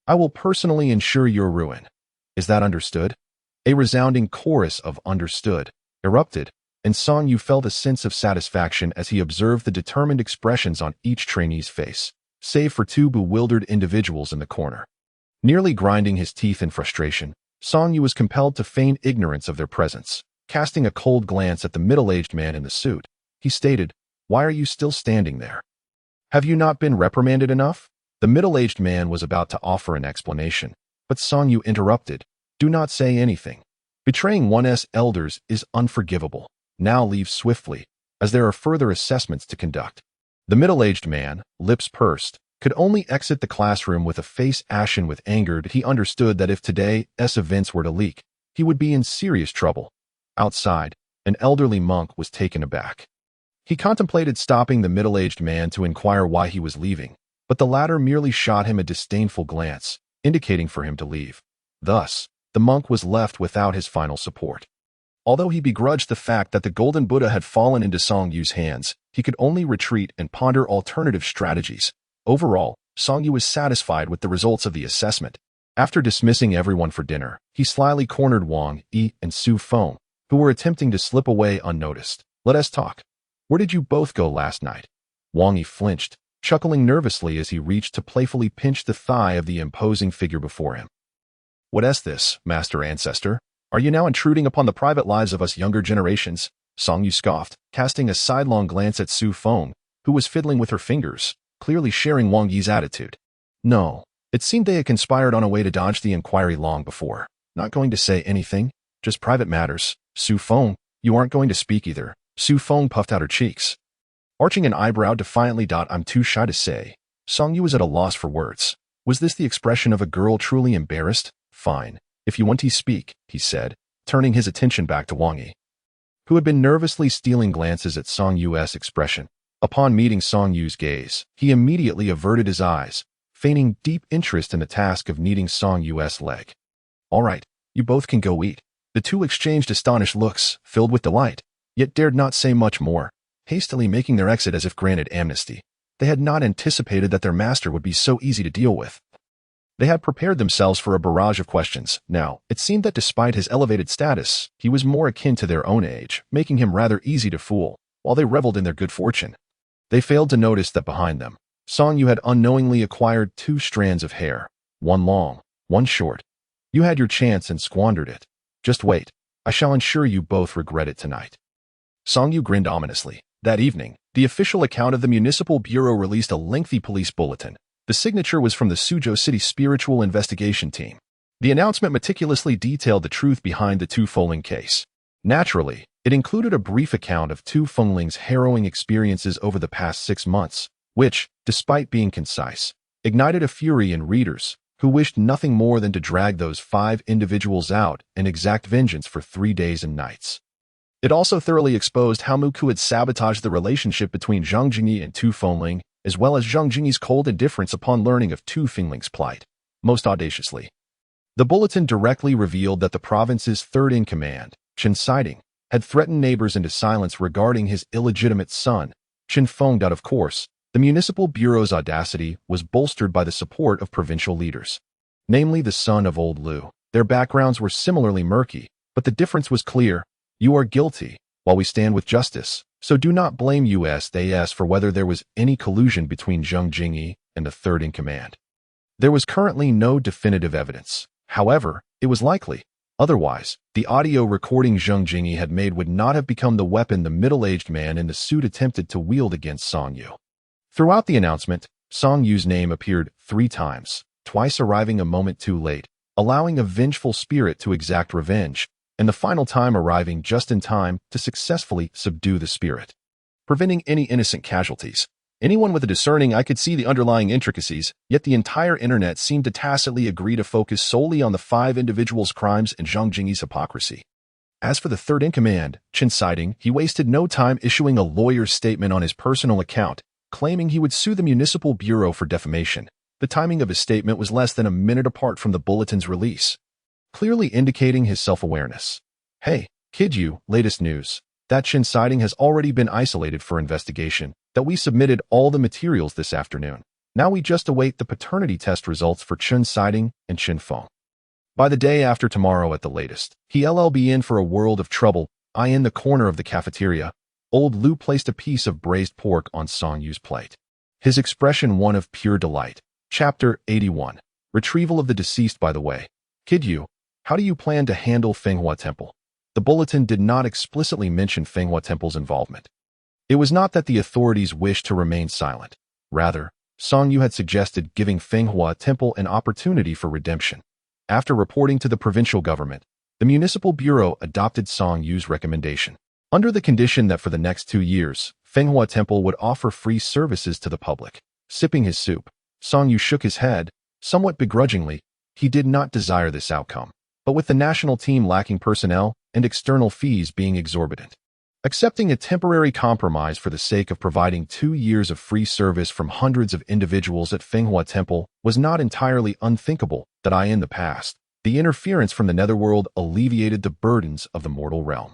I will personally ensure your ruin. Is that understood? A resounding chorus of understood erupted, and Song Yu felt a sense of satisfaction as he observed the determined expressions on each trainee's face, save for 2 bewildered individuals in the corner. Nearly grinding his teeth in frustration, Song Yu was compelled to feign ignorance of their presence. Casting a cold glance at the middle-aged man in the suit, he stated, Why are you still standing there? Have you not been reprimanded enough? The middle-aged man was about to offer an explanation, but Song Yu interrupted. Do not say anything. Betraying one's elders is unforgivable. Now leave swiftly, as there are further assessments to conduct. The middle-aged man, lips pursed, could only exit the classroom with a face ashen with anger. He understood that if today's events were to leak, he would be in serious trouble. Outside, an elderly monk was taken aback. He contemplated stopping the middle-aged man to inquire why he was leaving, but the latter merely shot him a disdainful glance, indicating for him to leave. Thus, the monk was left without his final support. Although he begrudged the fact that the Golden Buddha had fallen into Song Yu's hands, he could only retreat and ponder alternative strategies. Overall, Song Yu was satisfied with the results of the assessment. After dismissing everyone for dinner, he slyly cornered Wang Yi and Su Feng, who were attempting to slip away unnoticed. "Let us talk. Where did you both go last night?" Wang Yi flinched, chuckling nervously as he reached to playfully pinch the thigh of the imposing figure before him. "What's this, Master Ancestor? Are you now intruding upon the private lives of us younger generations?" Song Yu scoffed, casting a sidelong glance at Su Feng, who was fiddling with her fingers, clearly sharing Wang Yi's attitude. No, it seemed they had conspired on a way to dodge the inquiry long before. "Not going to say anything, just private matters." "Su Feng, you aren't going to speak either." Su Feng puffed out her cheeks, arching an eyebrow defiantly. "I'm too shy to say." Song Yu was at a loss for words. Was this the expression of a girl truly embarrassed? "Fine. If you want to speak," he said, turning his attention back to Wang Yi, who had been nervously stealing glances at Song Yu's expression. Upon meeting Song Yu's gaze, he immediately averted his eyes, feigning deep interest in the task of kneading Song Yu's leg. "All right, you both can go eat." The two exchanged astonished looks, filled with delight, yet dared not say much more, hastily making their exit as if granted amnesty. They had not anticipated that their master would be so easy to deal with. They had prepared themselves for a barrage of questions. Now, it seemed that despite his elevated status, he was more akin to their own age, making him rather easy to fool, while they reveled in their good fortune. They failed to notice that behind them, Song Yu had unknowingly acquired 2 strands of hair, one long, one short. "You had your chance and squandered it. Just wait. I shall ensure you both regret it tonight." Song Yu grinned ominously. That evening, the official account of the Municipal Bureau released a lengthy police bulletin. The signature was from the Suzhou City Spiritual Investigation Team. The announcement meticulously detailed the truth behind the Tu Fengling case. Naturally, it included a brief account of Tu Fengling's harrowing experiences over the past 6 months, which, despite being concise, ignited a fury in readers who wished nothing more than to drag those 5 individuals out and exact vengeance for 3 days and nights. It also thoroughly exposed how Muku had sabotaged the relationship between Zhang Jingyi and Tu Fengling, as well as Zhang Jingyi's cold indifference upon learning of Tu Fengling's plight. Most audaciously, the bulletin directly revealed that the province's third-in-command, Chen Siding, had threatened neighbors into silence regarding his illegitimate son, Chen Feng. Of course, the Municipal Bureau's audacity was bolstered by the support of provincial leaders, namely the son of Old Lu. Their backgrounds were similarly murky, but the difference was clear. "You are guilty, while we stand with justice, so do not blame us for whether there was any collusion between Zhang Jingyi and the third-in-command." There was currently no definitive evidence. However, it was likely. Otherwise, the audio recording Zhang Jingyi had made would not have become the weapon the middle-aged man in the suit attempted to wield against Song Yu. Throughout the announcement, Song Yu's name appeared 3 times, twice arriving a moment too late, allowing a vengeful spirit to exact revenge, and the final time arriving just in time to successfully subdue the spirit, preventing any innocent casualties. Anyone with a discerning eye could see the underlying intricacies, yet the entire internet seemed to tacitly agree to focus solely on the 5 individuals' crimes and Zhang Jingyi's hypocrisy. As for the third-in-command, Chen Siding, he wasted no time issuing a lawyer's statement on his personal account, claiming he would sue the Municipal Bureau for defamation. The timing of his statement was less than a minute apart from the bulletin's release, clearly indicating his self-awareness. "Hey, kid you, latest news. That Chen Siding has already been isolated for investigation, that we submitted all the materials this afternoon. Now we just await the paternity test results for Chen Siding and Chen Feng. By the day after tomorrow at the latest, he'll be in for a world of trouble." In the corner of the cafeteria, Old Lu placed a piece of braised pork on Song Yu's plate, his expression one of pure delight. Chapter 81. Retrieval of the deceased. "By the way, kid you, how do you plan to handle Fenghua Temple?" The bulletin did not explicitly mention Fenghua Temple's involvement. It was not that the authorities wished to remain silent. Rather, Song Yu had suggested giving Fenghua Temple an opportunity for redemption. After reporting to the provincial government, The Municipal Bureau adopted Song Yu's recommendation, under the condition that for the next 2 years, Fenghua Temple would offer free services to the public. Sipping his soup, Song Yu shook his head, somewhat begrudgingly. He did not desire this outcome, but with the national team lacking personnel and external fees being exorbitant, accepting a temporary compromise for the sake of providing 2 years of free service from hundreds of individuals at Fenghua Temple was not entirely unthinkable. That in the past, the interference from the netherworld alleviated the burdens of the mortal realm.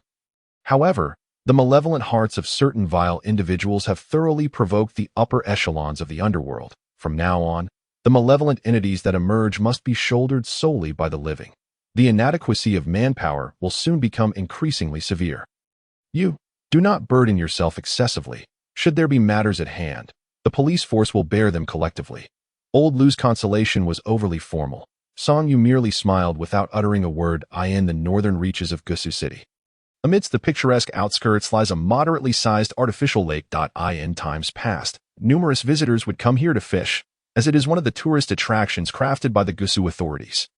However, the malevolent hearts of certain vile individuals have thoroughly provoked the upper echelons of the underworld. From now on, the malevolent entities that emerge must be shouldered solely by the living. The inadequacy of manpower will soon become increasingly severe. You do not burden yourself excessively. Should there be matters at hand, the police force will bear them collectively. Old Lu's consolation was overly formal. Song Yu merely smiled without uttering a word. In the northern reaches of Gusu City, amidst the picturesque outskirts, lies a moderately sized artificial lake. In times past, numerous visitors would come here to fish, as it is one of the tourist attractions crafted by the Gusu authorities.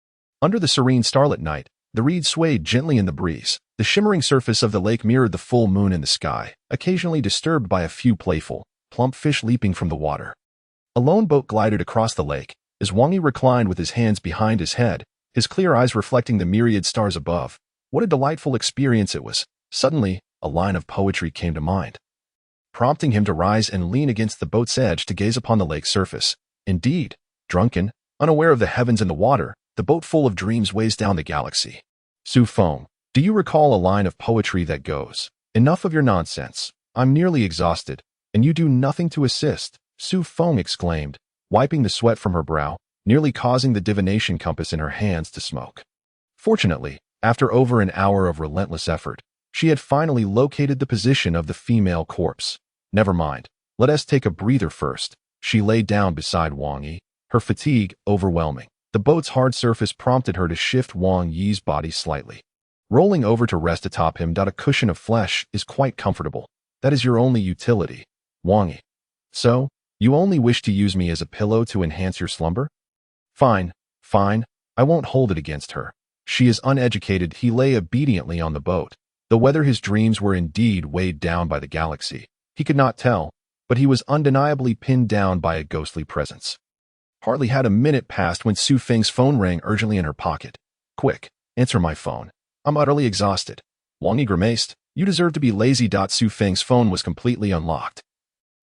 Under the serene starlit night, the reeds swayed gently in the breeze. The shimmering surface of the lake mirrored the full moon in the sky, occasionally disturbed by a few playful, plump fish leaping from the water. A lone boat glided across the lake, as Wang Yi reclined with his hands behind his head, his clear eyes reflecting the myriad stars above. What a delightful experience it was. Suddenly, a line of poetry came to mind, prompting him to rise and lean against the boat's edge to gaze upon the lake's surface. Indeed, drunken, unaware of the heavens and the water, the boat full of dreams weighs down the galaxy. Su Feng, do you recall a line of poetry that goes, "Enough of your nonsense. I'm nearly exhausted, and you do nothing to assist," Su Feng exclaimed, wiping the sweat from her brow, nearly causing the divination compass in her hands to smoke. Fortunately, after over an hour of relentless effort, she had finally located the position of the female corpse. Never mind, let us take a breather first. She lay down beside Wang Yi, her fatigue overwhelming. The boat's hard surface prompted her to shift Wang Yi's body slightly, rolling over to rest atop him. A cushion of flesh is quite comfortable. That is your only utility, Wang Yi. So, you only wish to use me as a pillow to enhance your slumber? Fine, fine, I won't hold it against her. She is uneducated. He lay obediently on the boat, though whether his dreams were indeed weighed down by the galaxy, he could not tell, but he was undeniably pinned down by a ghostly presence. Hardly had a minute passed when Su Feng's phone rang urgently in her pocket. Quick, answer my phone. I'm utterly exhausted. Wang Yi grimaced. You deserve to be lazy. Su Feng's phone was completely unlocked,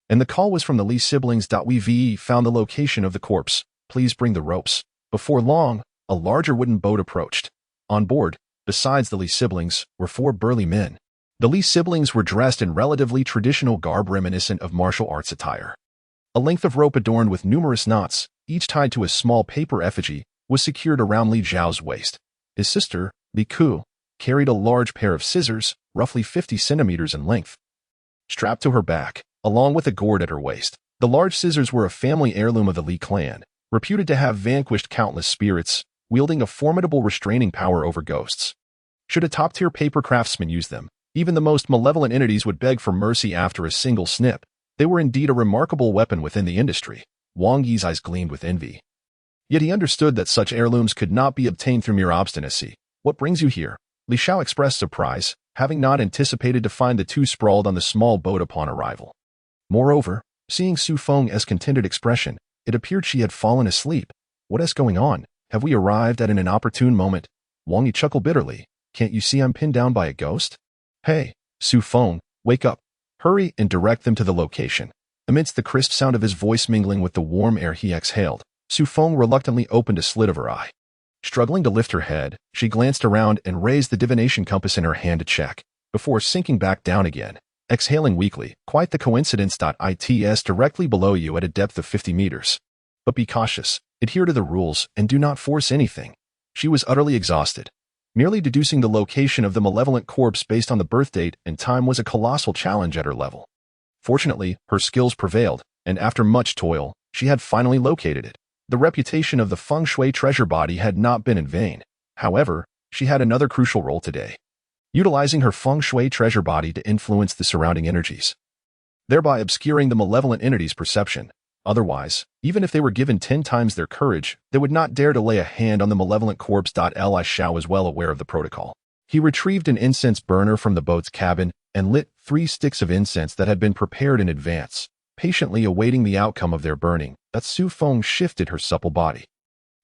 and the call was from the Li siblings. We found the location of the corpse. Please bring the ropes. Before long, a larger wooden boat approached. On board, besides the Li siblings, were 4 burly men. The Li siblings were dressed in relatively traditional garb reminiscent of martial arts attire. A length of rope adorned with numerous knots, each tied to a small paper effigy, was secured around Li Zhao's waist. His sister, Li Ku, carried a large pair of scissors, roughly 50 centimeters in length, strapped to her back, along with a gourd at her waist. The large scissors were a family heirloom of the Li clan, reputed to have vanquished countless spirits, wielding a formidable restraining power over ghosts. Should a top-tier paper craftsman use them, even the most malevolent entities would beg for mercy after a single snip. They were indeed a remarkable weapon within the industry. Wang Yi's eyes gleamed with envy. Yet he understood that such heirlooms could not be obtained through mere obstinacy. What brings you here? Li Xiao expressed surprise, having not anticipated to find the two sprawled on the small boat upon arrival. Moreover, seeing Su Feng's contented expression, it appeared she had fallen asleep. What is going on? Have we arrived at an inopportune moment? Wang Yi chuckled bitterly. Can't you see I'm pinned down by a ghost? Hey, Su Feng, wake up. Hurry and direct them to the location. Amidst the crisp sound of his voice mingling with the warm air he exhaled, Su Feng reluctantly opened a slit of her eye. Struggling to lift her head, she glanced around and raised the divination compass in her hand to check, before sinking back down again, exhaling weakly. Quite the coincidence. It's directly below you at a depth of 50 meters. But be cautious, adhere to the rules, and do not force anything. She was utterly exhausted. Merely deducing the location of the malevolent corpse based on the birth date and time was a colossal challenge at her level. Fortunately, her skills prevailed, and after much toil, she had finally located it. The reputation of the feng shui treasure body had not been in vain. However, she had another crucial role today, utilizing her feng shui treasure body to influence the surrounding energies, thereby obscuring the malevolent entity's perception. Otherwise, even if they were given 10 times their courage, they would not dare to lay a hand on the malevolent corpse. Li Shao was well aware of the protocol. He retrieved an incense burner from the boat's cabin and lit 3 sticks of incense that had been prepared in advance, patiently awaiting the outcome of their burning. That Su Feng shifted her supple body.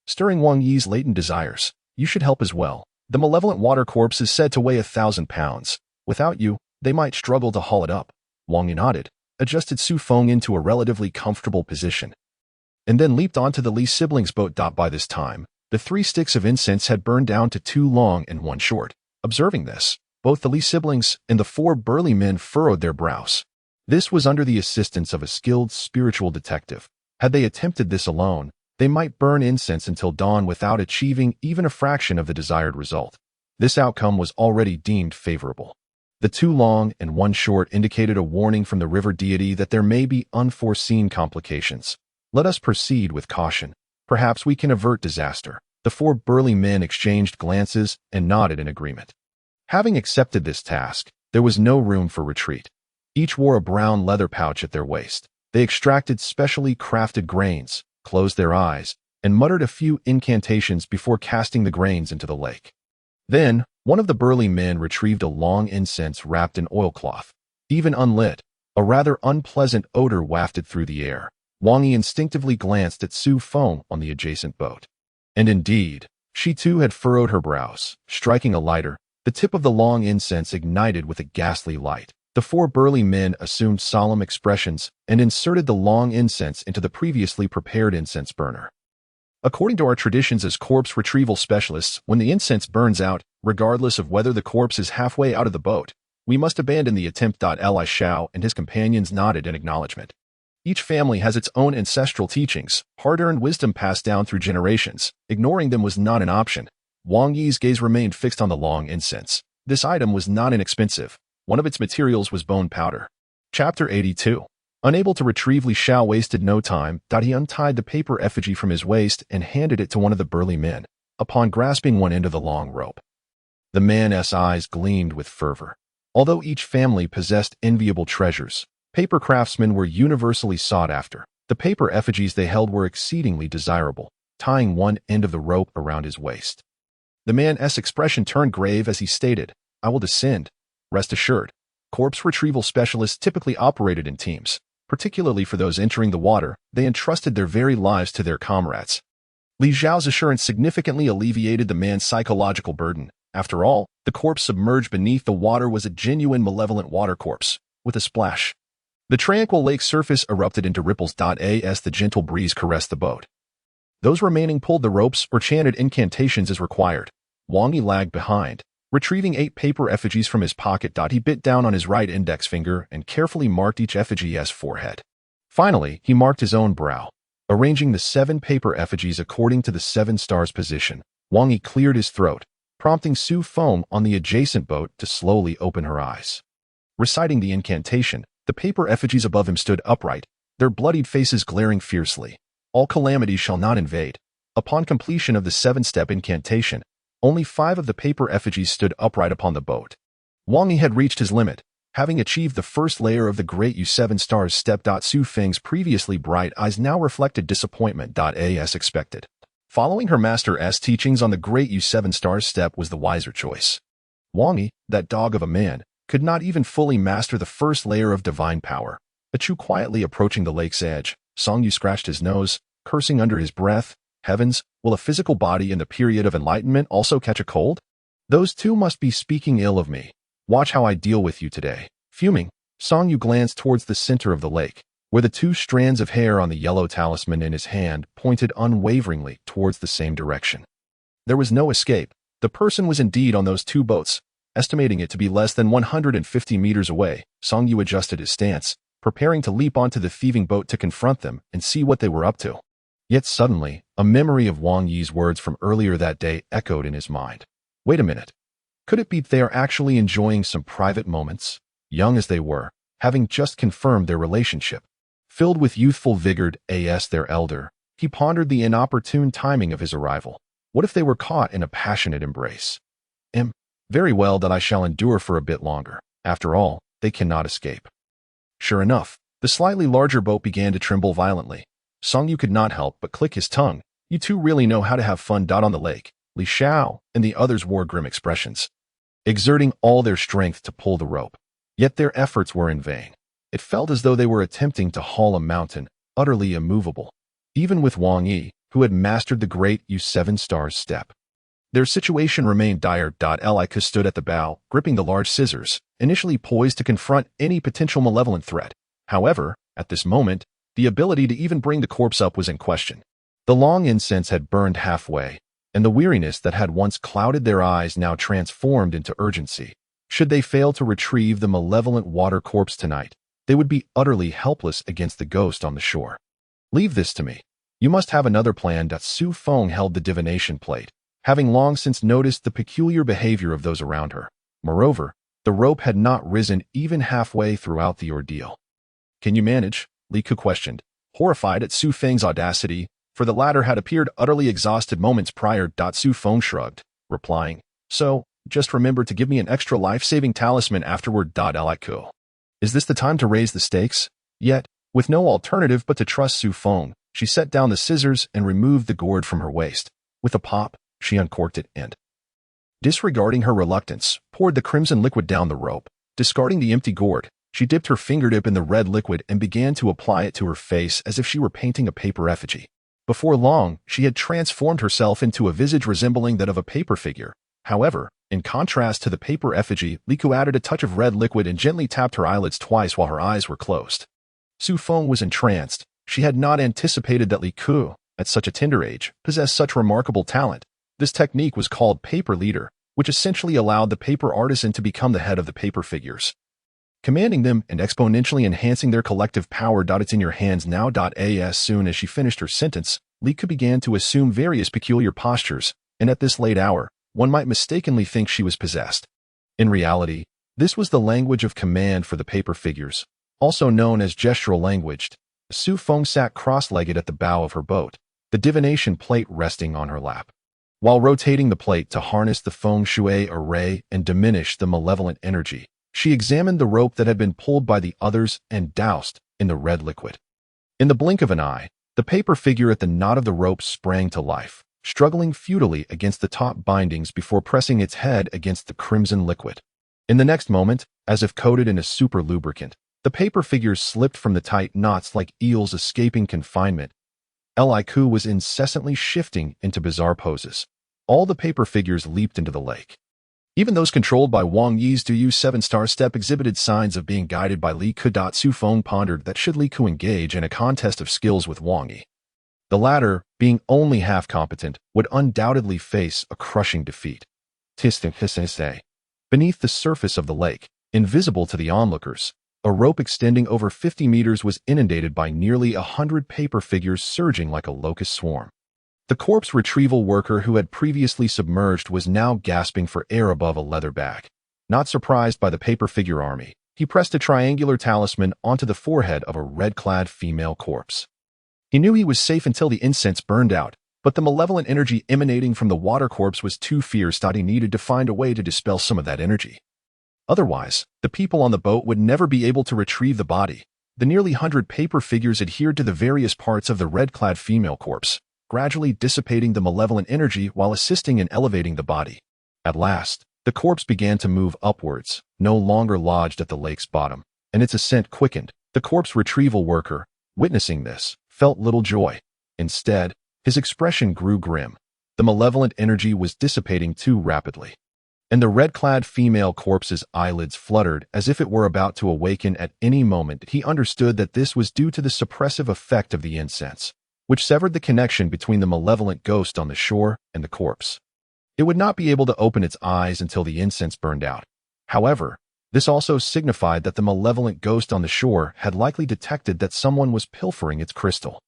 Stirring Wang Yi's latent desires, you should help as well. The malevolent water corpse is said to weigh 1,000 pounds. Without you, they might struggle to haul it up. Wang Yi nodded, adjusted Su Feng into a relatively comfortable position, and then leaped onto the Li siblings' boat. By this time, the 3 sticks of incense had burned down to 2 long and 1 short. Observing this, both the Li siblings and the 4 burly men furrowed their brows. This was under the assistance of a skilled spiritual detective. Had they attempted this alone, they might burn incense until dawn without achieving even a fraction of the desired result. This outcome was already deemed favorable. The 2 long and 1 short indicated a warning from the river deity that there may be unforeseen complications. Let us proceed with caution. Perhaps we can avert disaster. The 4 burly men exchanged glances and nodded in agreement. Having accepted this task, there was no room for retreat. Each wore a brown leather pouch at their waist. They extracted specially crafted grains, closed their eyes, and muttered a few incantations before casting the grains into the lake. Then, one of the burly men retrieved a long incense wrapped in oilcloth. Even unlit, a rather unpleasant odor wafted through the air. Wang Yi instinctively glanced at Su Feng on the adjacent boat. And indeed, she too had furrowed her brows. Striking a lighter, the tip of the long incense ignited with a ghastly light. The 4 burly men assumed solemn expressions and inserted the long incense into the previously prepared incense burner. According to our traditions as corpse retrieval specialists, when the incense burns out, regardless of whether the corpse is halfway out of the boat, we must abandon the attempt. Li Shao and his companions nodded in acknowledgement. Each family has its own ancestral teachings, hard-earned wisdom passed down through generations. Ignoring them was not an option. Wang Yi's gaze remained fixed on the long incense. This item was not inexpensive. One of its materials was bone powder. Chapter 82. Unable to retrieve, Li Shao wasted no time. He untied the paper effigy from his waist and handed it to one of the burly men. Upon grasping one end of the long rope, the man's eyes gleamed with fervor. Although each family possessed enviable treasures, paper craftsmen were universally sought after. The paper effigies they held were exceedingly desirable. Tying one end of the rope around his waist, the man's expression turned grave as he stated, "I will descend. Rest assured." Corpse retrieval specialists typically operated in teams. Particularly for those entering the water, they entrusted their very lives to their comrades. Li Zhao's assurance significantly alleviated the man's psychological burden. After all, the corpse submerged beneath the water was a genuine malevolent water corpse. With a splash, the tranquil lake surface erupted into ripples. As the gentle breeze caressed the boat, those remaining pulled the ropes or chanted incantations as required. Wang Yi lagged behind, retrieving 8 paper effigies from his pocket. He bit down on his right index finger and carefully marked each effigy's forehead. Finally, he marked his own brow. Arranging the 7 paper effigies according to the 7 stars position, Wang Yi cleared his throat, prompting Su Feng on the adjacent boat to slowly open her eyes. Reciting the incantation, the paper effigies above him stood upright, their bloodied faces glaring fiercely. All calamities shall not invade. Upon completion of the 7-step incantation, only 5 of the paper effigies stood upright upon the boat. Wang Yi had reached his limit, having achieved the first layer of the Great U7 Stars step. Su Feng's previously bright eyes now reflected disappointment. As expected, following her master's teachings on the Great U7 Stars step was the wiser choice. Wang Yi, that dog of a man, could not even fully master the first layer of divine power. Achu quietly approaching the lake's edge, Song Yu scratched his nose, cursing under his breath. Heavens, will a physical body in the period of enlightenment also catch a cold? Those two must be speaking ill of me. Watch how I deal with you today. Fuming, Song Yu glanced towards the center of the lake, where the 2 strands of hair on the yellow talisman in his hand pointed unwaveringly towards the same direction. There was no escape. The person was indeed on those 2 boats. Estimating it to be less than 150 meters away, Song Yu adjusted his stance, preparing to leap onto the thieving boat to confront them and see what they were up to. Yet suddenly, a memory of Wang Yi's words from earlier that day echoed in his mind. Wait a minute. Could it be they are actually enjoying some private moments? Young as they were, having just confirmed their relationship. Filled with youthful vigor as their elder, he pondered the inopportune timing of his arrival. What if they were caught in a passionate embrace? Very well, that I shall endure for a bit longer. After all, they cannot escape. Sure enough, The slightly larger boat began to tremble violently. Song Yu could not help but click his tongue. You two really know how to have fun. On the lake, Li Xiao and the others wore grim expressions, exerting all their strength to pull the rope. Yet their efforts were in vain. It felt as though they were attempting to haul a mountain, utterly immovable. Even with Wang Yi, who had mastered the great U7 stars step, their situation remained dire. Li Ke stood at the bow, gripping the large scissors, initially poised to confront any potential malevolent threat. However, at this moment, the ability to even bring the corpse up was in question. The long incense had burned halfway, and the weariness that had once clouded their eyes now transformed into urgency. Should they fail to retrieve the malevolent water corpse tonight, they would be utterly helpless against the ghost on the shore. Leave this to me. You must have another plan. Su Feng held the divination plate, having long since noticed the peculiar behavior of those around her. Moreover, the rope had not risen even halfway throughout the ordeal. Can you manage? Li Ke questioned, horrified at Su Feng's audacity, for the latter had appeared utterly exhausted moments prior. Su Feng shrugged, replying, so, just remember to give me an extra life-saving talisman afterward. Li Ke. Is this the time to raise the stakes? Yet, with no alternative but to trust Su Feng, she set down the scissors and removed the gourd from her waist. With a pop, she uncorked it and, disregarding her reluctance, poured the crimson liquid down the rope. Discarding the empty gourd, she dipped her fingertip in the red liquid and began to apply it to her face as if she were painting a paper effigy. Before long, she had transformed herself into a visage resembling that of a paper figure. However, in contrast to the paper effigy, Li Ke added a touch of red liquid and gently tapped her eyelids twice while her eyes were closed. Su Feng was entranced. She had not anticipated that Li Ke, at such a tender age, possessed such remarkable talent. This technique was called paper leader, which essentially allowed the paper artisan to become the head of the paper figures, commanding them and exponentially enhancing their collective power. It's in your hands now. As soon as she finished her sentence, Li Ke began to assume various peculiar postures, and at this late hour, one might mistakenly think she was possessed. In reality, this was the language of command for the paper figures, also known as gestural language. Su Feng sat cross-legged at the bow of her boat, the divination plate resting on her lap. While rotating the plate to harness the feng shui array and diminish the malevolent energy, she examined the rope that had been pulled by the others and doused in the red liquid. In the blink of an eye, the paper figure at the knot of the rope sprang to life, struggling futilely against the top bindings before pressing its head against the crimson liquid. In the next moment, as if coated in a super lubricant, the paper figures slipped from the tight knots like eels escaping confinement. Li Ke was incessantly shifting into bizarre poses. All the paper figures leaped into the lake. Even those controlled by Wang Yi's Du 7-star step exhibited signs of being guided by Li Ke. Su Feng pondered that should Li Ke engage in a contest of skills with Wang Yi, the latter, being only half competent, would undoubtedly face a crushing defeat. Beneath the surface of the lake, invisible to the onlookers, a rope extending over 50 meters was inundated by nearly 100 paper figures surging like a locust swarm. The corpse retrieval worker who had previously submerged was now gasping for air above a leather bag. Not surprised by the paper figure army, he pressed a triangular talisman onto the forehead of a red-clad female corpse. He knew he was safe until the incense burned out, but the malevolent energy emanating from the water corpse was too fierce that he needed to find a way to dispel some of that energy. Otherwise, the people on the boat would never be able to retrieve the body. The nearly 100 paper figures adhered to the various parts of the red-clad female corpse, gradually dissipating the malevolent energy while assisting in elevating the body. At last, the corpse began to move upwards, no longer lodged at the lake's bottom, and its ascent quickened. The corpse retrieval worker, witnessing this, felt little joy. Instead, his expression grew grim. The malevolent energy was dissipating too rapidly, and the red-clad female corpse's eyelids fluttered as if it were about to awaken at any moment. He understood that this was due to the suppressive effect of the incense, which severed the connection between the malevolent ghost on the shore and the corpse. It would not be able to open its eyes until the incense burned out. However, this also signified that the malevolent ghost on the shore had likely detected that someone was pilfering its crystal.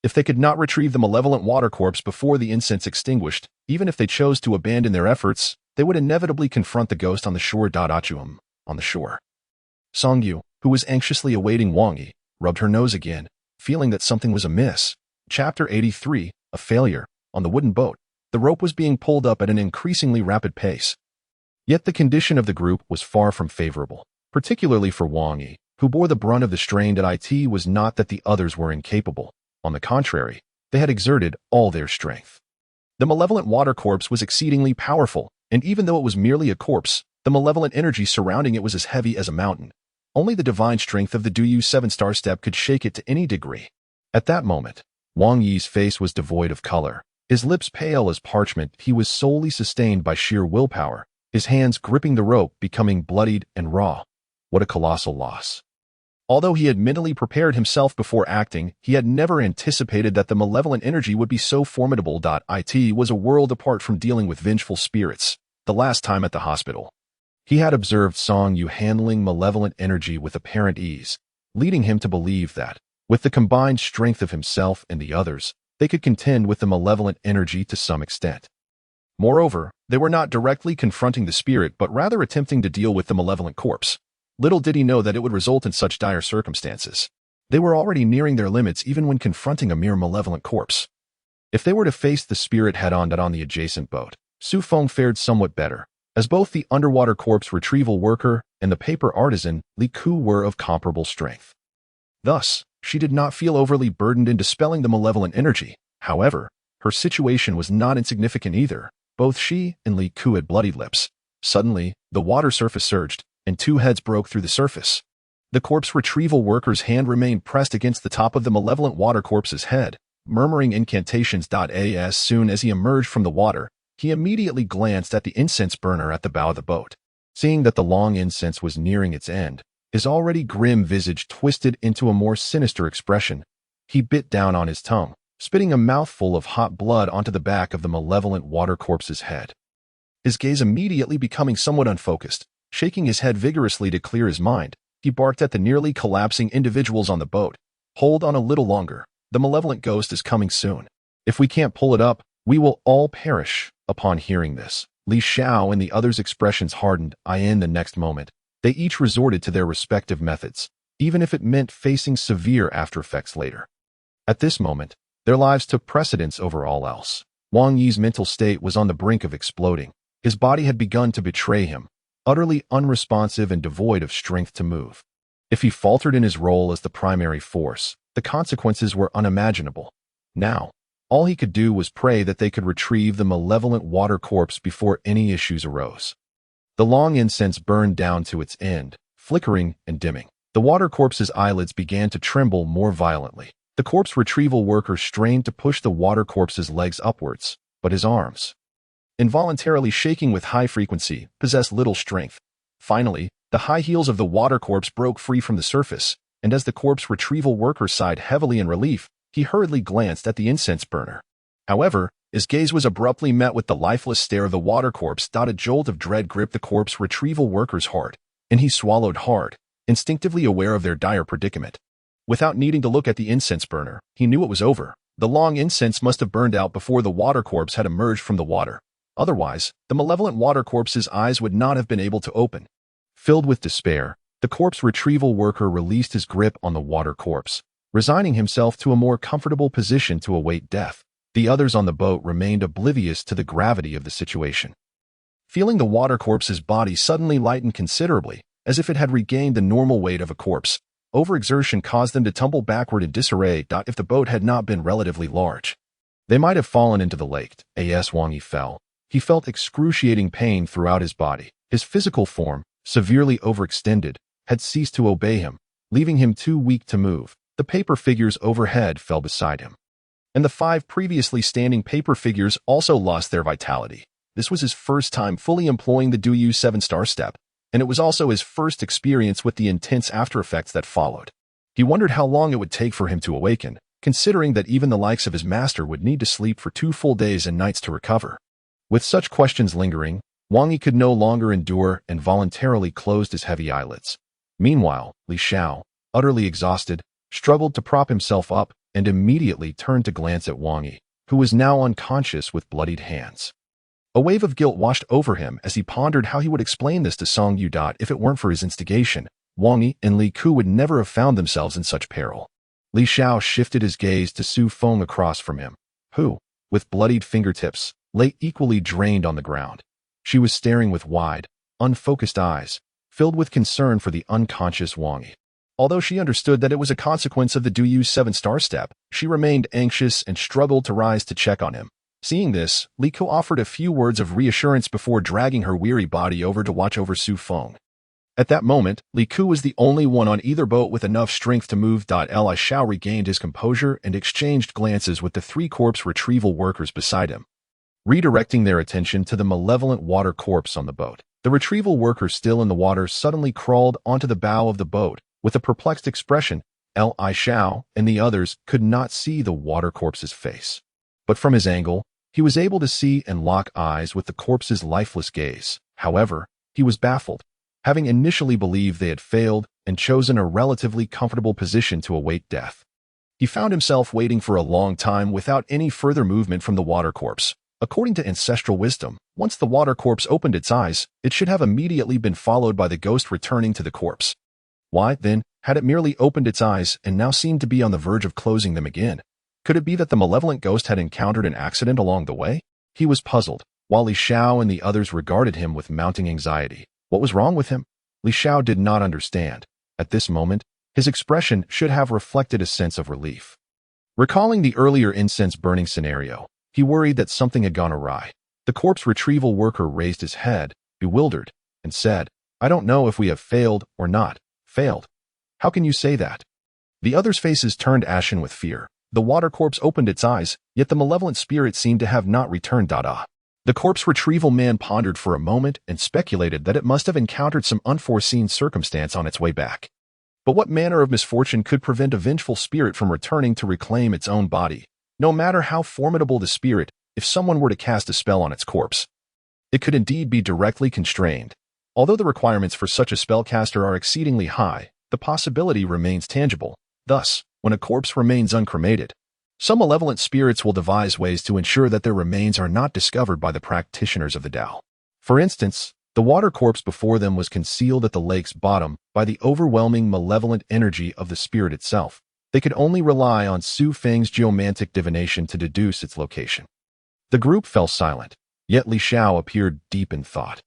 If they could not retrieve the malevolent water corpse before the incense extinguished, even if they chose to abandon their efforts, they would inevitably confront the ghost on the shore. On the shore, Song Yu, who was anxiously awaiting Wang Yi, rubbed her nose again, feeling that something was amiss. Chapter 83, A Failure. On the wooden boat, the rope was being pulled up at an increasingly rapid pace. Yet the condition of the group was far from favorable, particularly for Wang Yi, who bore the brunt of the strain at it was not that the others were incapable. On the contrary, they had exerted all their strength. The malevolent water corpse was exceedingly powerful, and even though it was merely a corpse, the malevolent energy surrounding it was as heavy as a mountain. Only the divine strength of the Du 7-star step could shake it to any degree. At that moment, Wang Yi's face was devoid of color. His lips pale as parchment, he was solely sustained by sheer willpower, his hands gripping the rope becoming bloodied and raw. What a colossal loss. Although he had mentally prepared himself before acting, he had never anticipated that the malevolent energy would be so formidable. It was a world apart from dealing with vengeful spirits. The last time at the hospital, he had observed Song Yu handling malevolent energy with apparent ease, leading him to believe that, with the combined strength of himself and the others, they could contend with the malevolent energy to some extent. Moreover, they were not directly confronting the spirit but rather attempting to deal with the malevolent corpse. Little did he know that it would result in such dire circumstances. They were already nearing their limits even when confronting a mere malevolent corpse. If they were to face the spirit head-on on the adjacent boat, Su Feng fared somewhat better, as both the underwater corpse retrieval worker and the paper artisan Li Ku were of comparable strength. Thus, she did not feel overly burdened in dispelling the malevolent energy. However, her situation was not insignificant either. Both she and Li Ku had bloodied lips. Suddenly, the water surface surged, and two heads broke through the surface. The corpse retrieval worker's hand remained pressed against the top of the malevolent water corpse's head, murmuring incantations. As soon as he emerged from the water, he immediately glanced at the incense burner at the bow of the boat. Seeing that the long incense was nearing its end, his already grim visage twisted into a more sinister expression. He bit down on his tongue, spitting a mouthful of hot blood onto the back of the malevolent water corpse's head. His gaze immediately becoming somewhat unfocused. Shaking his head vigorously to clear his mind, he barked at the nearly collapsing individuals on the boat. Hold on a little longer. The malevolent ghost is coming soon. If we can't pull it up, we will all perish. Upon hearing this, Li Xiao and the others' expressions hardened. In the next moment, they each resorted to their respective methods, even if it meant facing severe after-effects later. At this moment, their lives took precedence over all else. Wang Yi's mental state was on the brink of exploding. His body had begun to betray him, utterly unresponsive and devoid of strength to move. If he faltered in his role as the primary force, the consequences were unimaginable. Now, all he could do was pray that they could retrieve the malevolent water corpse before any issues arose. The long incense burned down to its end, flickering and dimming. The water corpse's eyelids began to tremble more violently. The corpse retrieval worker strained to push the water corpse's legs upwards, but his arms, involuntarily shaking with high frequency, possessed little strength. Finally, the high heels of the water corpse broke free from the surface, and as the corpse retrieval worker sighed heavily in relief, he hurriedly glanced at the incense burner. However, his gaze was abruptly met with the lifeless stare of the water corpse. A jolt of dread gripped the corpse retrieval worker's heart, and he swallowed hard, instinctively aware of their dire predicament. Without needing to look at the incense burner, he knew it was over. The long incense must have burned out before the water corpse had emerged from the water. Otherwise, the malevolent water corpse's eyes would not have been able to open. Filled with despair, the corpse retrieval worker released his grip on the water corpse, resigning himself to a more comfortable position to await death. The others on the boat remained oblivious to the gravity of the situation. Feeling the water corpse's body suddenly lighten considerably, as if it had regained the normal weight of a corpse, overexertion caused them to tumble backward in disarray. If the boat had not been relatively large, they might have fallen into the lake. As Wang Yi fell, he felt excruciating pain throughout his body. His physical form, severely overextended, had ceased to obey him, leaving him too weak to move. The paper figures overhead fell beside him, and the 5 previously standing paper figures also lost their vitality. This was his first time fully employing the Du 7-star step, and it was also his first experience with the intense after-effects that followed. He wondered how long it would take for him to awaken, considering that even the likes of his master would need to sleep for 2 full days and nights to recover. With such questions lingering, Wang Yi could no longer endure and voluntarily closed his heavy eyelids. Meanwhile, Li Xiao, utterly exhausted, struggled to prop himself up and immediately turned to glance at Wang Yi, who was now unconscious with bloodied hands. A wave of guilt washed over him as he pondered how he would explain this to Song Yu. If it weren't for his instigation, Wang Yi and Li Ku would never have found themselves in such peril. Li Xiao shifted his gaze to Su Feng across from him, who, with bloodied fingertips, lay equally drained on the ground. She was staring with wide, unfocused eyes, filled with concern for the unconscious Wang Yi. Although she understood that it was a consequence of the Duyu's 7-star step, she remained anxious and struggled to rise to check on him. Seeing this, Li Ke offered a few words of reassurance before dragging her weary body over to watch over Su Feng. At that moment, Li Ke was the only one on either boat with enough strength to move. Li Xiao regained his composure and exchanged glances with the 3 corpse retrieval workers beside him, redirecting their attention to the malevolent water corpse on the boat. The retrieval worker still in the water suddenly crawled onto the bow of the boat. With a perplexed expression, Li Xiao and the others could not see the water corpse's face. But from his angle, he was able to see and lock eyes with the corpse's lifeless gaze. However, he was baffled, having initially believed they had failed and chosen a relatively comfortable position to await death. He found himself waiting for a long time without any further movement from the water corpse. According to ancestral wisdom, once the water corpse opened its eyes, it should have immediately been followed by the ghost returning to the corpse. Why, then, had it merely opened its eyes and now seemed to be on the verge of closing them again? Could it be that the malevolent ghost had encountered an accident along the way? He was puzzled, while Li Xiao and the others regarded him with mounting anxiety. What was wrong with him? Li Xiao did not understand. At this moment, his expression should have reflected a sense of relief. Recalling the earlier incense burning scenario, he worried that something had gone awry. The corpse retrieval worker raised his head, bewildered, and said, "I don't know if we have failed or not." Failed? How can you say that? The others' faces turned ashen with fear. The water corpse opened its eyes, yet the malevolent spirit seemed to have not returned. The corpse retrieval man pondered for a moment and speculated that it must have encountered some unforeseen circumstance on its way back. But what manner of misfortune could prevent a vengeful spirit from returning to reclaim its own body? No matter how formidable the spirit, if someone were to cast a spell on its corpse, it could indeed be directly constrained. Although the requirements for such a spellcaster are exceedingly high, the possibility remains tangible. Thus, when a corpse remains uncremated, some malevolent spirits will devise ways to ensure that their remains are not discovered by the practitioners of the Tao. For instance, the water corpse before them was concealed at the lake's bottom by the overwhelming malevolent energy of the spirit itself. They could only rely on Su Feng's geomantic divination to deduce its location. The group fell silent, yet Li Xiao appeared deep in thought.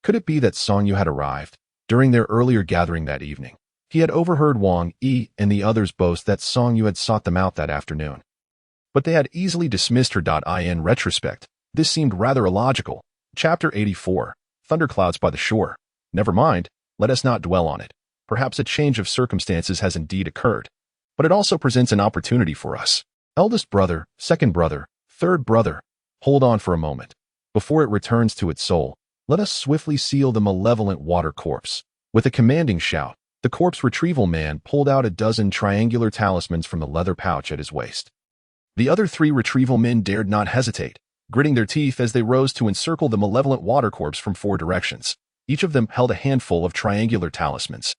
Could it be that Song Yu had arrived? During their earlier gathering that evening, he had overheard Wang Yi and the others boast that Song Yu had sought them out that afternoon. But they had easily dismissed her. In retrospect, this seemed rather illogical. Chapter 84, Thunderclouds by the Shore. Never mind, let us not dwell on it. Perhaps a change of circumstances has indeed occurred. But it also presents an opportunity for us. Eldest brother, second brother, third brother. Hold on for a moment. Before it returns to its soul, let us swiftly seal the malevolent water corpse. With a commanding shout, the corpse retrieval man pulled out a dozen triangular talismans from the leather pouch at his waist. The other 3 retrieval men dared not hesitate, gritting their teeth as they rose to encircle the malevolent water corpse from 4 directions. Each of them held a handful of triangular talismans,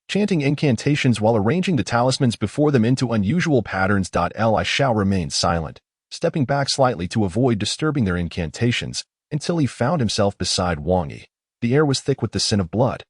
chanting incantations while arranging the talismans before them into unusual patterns. Li Xiao remained silent, stepping back slightly to avoid disturbing their incantations, until he found himself beside Wang Yi. The air was thick with the scent of blood,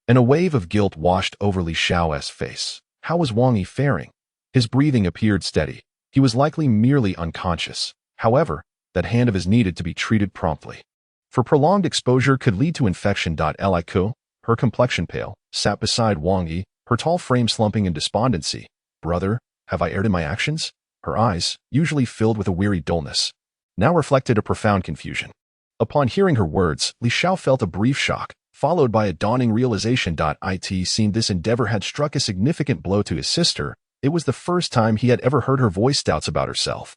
and a wave of guilt washed over Li Xiao's face. How was Wang Yi faring? His breathing appeared steady. He was likely merely unconscious. However, that hand of his needed to be treated promptly, for prolonged exposure could lead to infection. Li Ke, her complexion pale, sat beside Wang Yi, her tall frame slumping in despondency. Brother, have I erred in my actions? Her eyes, usually filled with a weary dullness, now reflected a profound confusion. Upon hearing her words, Li Xiao felt a brief shock, followed by a dawning realization. It seemed this endeavor had struck a significant blow to his sister. It was the first time he had ever heard her voice doubts about herself.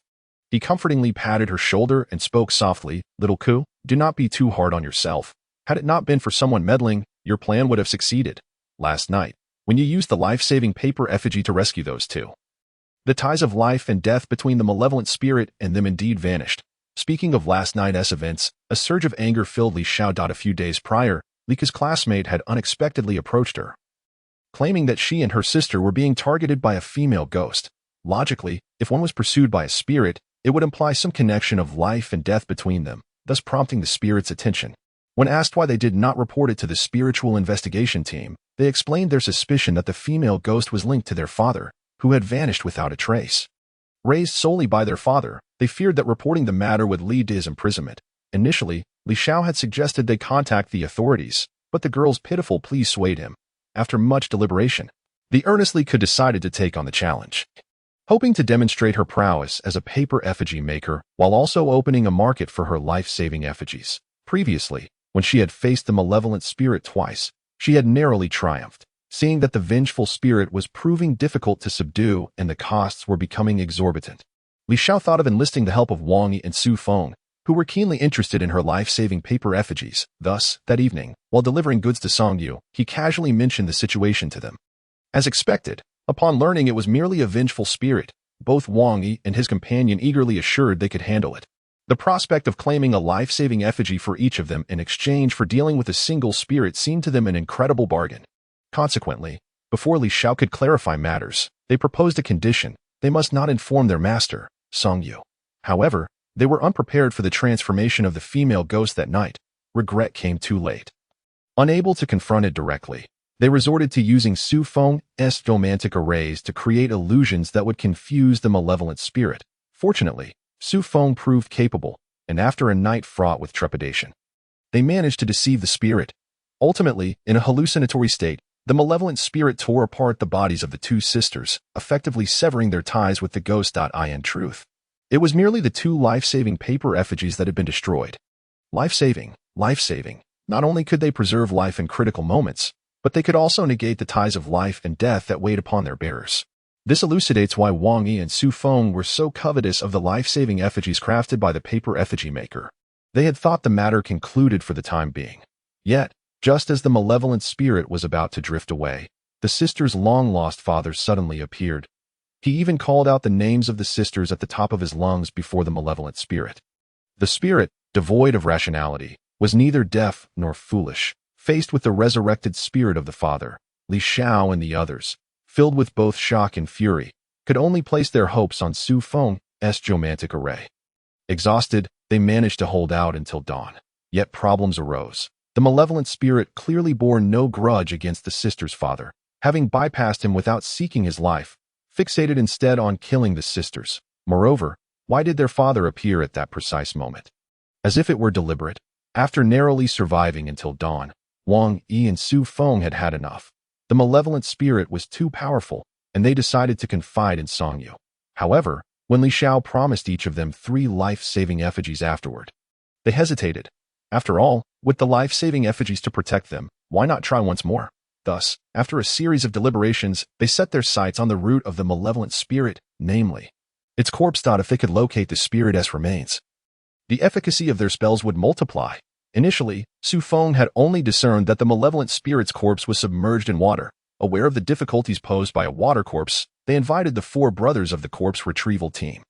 He comfortingly patted her shoulder and spoke softly, "Little Ku, do not be too hard on yourself. Had it not been for someone meddling, your plan would have succeeded. Last night, when you used the life-saving paper effigy to rescue those 2, the ties of life and death between the malevolent spirit and them indeed vanished." Speaking of last night's events, a surge of anger filled Li Xiao. A few days prior, Li Ke's classmate had unexpectedly approached her, claiming that she and her sister were being targeted by a female ghost. Logically, if one was pursued by a spirit, it would imply some connection of life and death between them, thus prompting the spirit's attention. When asked why they did not report it to the spiritual investigation team, they explained their suspicion that the female ghost was linked to their father, who had vanished without a trace. Raised solely by their father, they feared that reporting the matter would lead to his imprisonment. Initially, Li Xiao had suggested they contact the authorities, but the girl's pitiful plea swayed him. After much deliberation, They earnestly could decided to take on the challenge, hoping to demonstrate her prowess as a paper effigy maker while also opening a market for her life-saving effigies. Previously, when she had faced the malevolent spirit twice, she had narrowly triumphed, seeing that the vengeful spirit was proving difficult to subdue and the costs were becoming exorbitant. Li Xiao thought of enlisting the help of Wang Yi and Su Feng, who were keenly interested in her life-saving paper effigies. Thus, that evening, while delivering goods to Song Yu, he casually mentioned the situation to them. As expected, upon learning it was merely a vengeful spirit, both Wang Yi and his companion eagerly assured they could handle it. The prospect of claiming a life-saving effigy for each of them in exchange for dealing with a single spirit seemed to them an incredible bargain. Consequently, before Li Xiao could clarify matters, they proposed a condition: they must not inform their master, Song Yu. However, they were unprepared for the transformation of the female ghost that night. Regret came too late. Unable to confront it directly, they resorted to using Su Feng's romantic arrays to create illusions that would confuse the malevolent spirit. Fortunately, Su Feng proved capable, and after a night fraught with trepidation, they managed to deceive the spirit. Ultimately, in a hallucinatory state, the malevolent spirit tore apart the bodies of the two sisters, effectively severing their ties with the ghost. In truth, it was merely the two life-saving paper effigies that had been destroyed. Life-saving, life-saving. Not only could they preserve life in critical moments, but they could also negate the ties of life and death that weighed upon their bearers. This elucidates why Wang Yi and Su Feng were so covetous of the life-saving effigies crafted by the paper effigy maker. They had thought the matter concluded for the time being. Yet, just as the malevolent spirit was about to drift away, the sisters' long-lost father suddenly appeared. He even called out the names of the sisters at the top of his lungs before the malevolent spirit. The spirit, devoid of rationality, was neither deaf nor foolish. Faced with the resurrected spirit of the father, Li Xiao and the others, filled with both shock and fury, could only place their hopes on Su Feng's geomantic array. Exhausted, they managed to hold out until dawn. Yet problems arose. The malevolent spirit clearly bore no grudge against the sister's father, having bypassed him without seeking his life, fixated instead on killing the sisters. Moreover, why did their father appear at that precise moment? As if it were deliberate. After narrowly surviving until dawn, Wang Yi and Su Feng had had enough. The malevolent spirit was too powerful, and they decided to confide in Song Yu. However, when Li Xiao promised each of them 3 life-saving effigies afterward, they hesitated. After all, with the life-saving effigies to protect them, why not try once more? Thus, after a series of deliberations, they set their sights on the root of the malevolent spirit, namely, its corpse. If they could locate the spirit's remains, the efficacy of their spells would multiply. Initially, Su Feng had only discerned that the malevolent spirit's corpse was submerged in water. Aware of the difficulties posed by a water corpse, they invited the 4 brothers of the corpse retrieval team.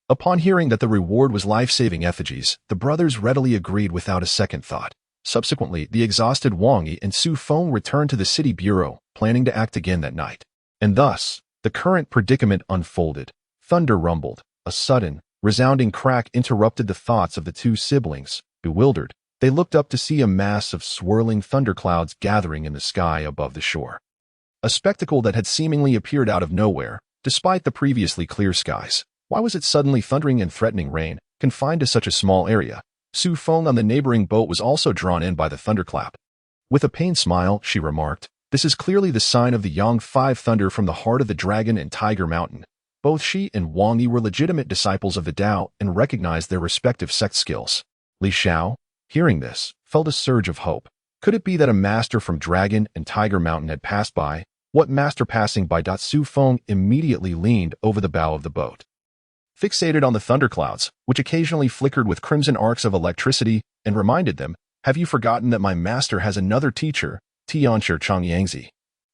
Upon hearing that the reward was life-saving effigies, the brothers readily agreed without a second thought. Subsequently, the exhausted Wang Yi and Su Feng returned to the city bureau, planning to act again that night. And thus, the current predicament unfolded. Thunder rumbled. A sudden, resounding crack interrupted the thoughts of the 2 siblings. Bewildered, they looked up to see a mass of swirling thunderclouds gathering in the sky above the shore. A spectacle that had seemingly appeared out of nowhere, despite the previously clear skies. Why was it suddenly thundering and threatening rain, confined to such a small area? Su Feng on the neighboring boat was also drawn in by the thunderclap. With a pained smile, she remarked, "This is clearly the sign of the Yang 5 thunder from the heart of the Dragon and Tiger Mountain." Both she and Wang Yi were legitimate disciples of the Tao and recognized their respective sect skills. Li Xiao, hearing this, felt a surge of hope. Could it be that a master from Dragon and Tiger Mountain had passed by? What master passing by? Su Feng immediately leaned over the bow of the boat, fixated on the thunderclouds, which occasionally flickered with crimson arcs of electricity, and reminded them, "Have you forgotten that my master has another teacher, Tianshi Changyangzi,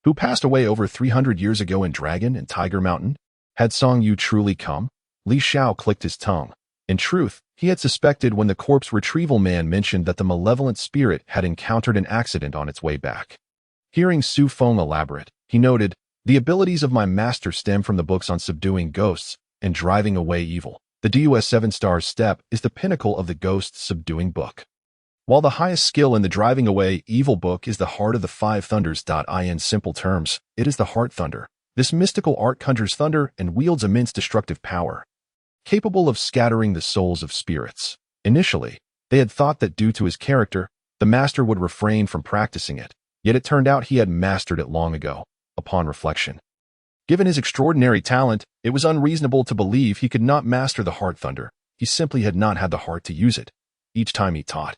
who passed away over 300 years ago in Dragon and Tiger Mountain?" Had Song Yu truly come? Li Xiao clicked his tongue. In truth, he had suspected when the corpse retrieval man mentioned that the malevolent spirit had encountered an accident on its way back. Hearing Su Feng elaborate, he noted, "The abilities of my master stem from the books on subduing ghosts and driving away evil. The DUS 7-star step is the pinnacle of the ghost subduing book, while the highest skill in the driving away evil book is the heart of the 5 thunders. In simple terms, it is the heart thunder. This mystical art conjures thunder and wields immense destructive power, capable of scattering the souls of spirits. Initially, they had thought that due to his character, the master would refrain from practicing it, yet it turned out he had mastered it long ago. upon reflection. Given his extraordinary talent, it was unreasonable to believe he could not master the Heart Thunder. He simply had not had the heart to use it. Each time he taught,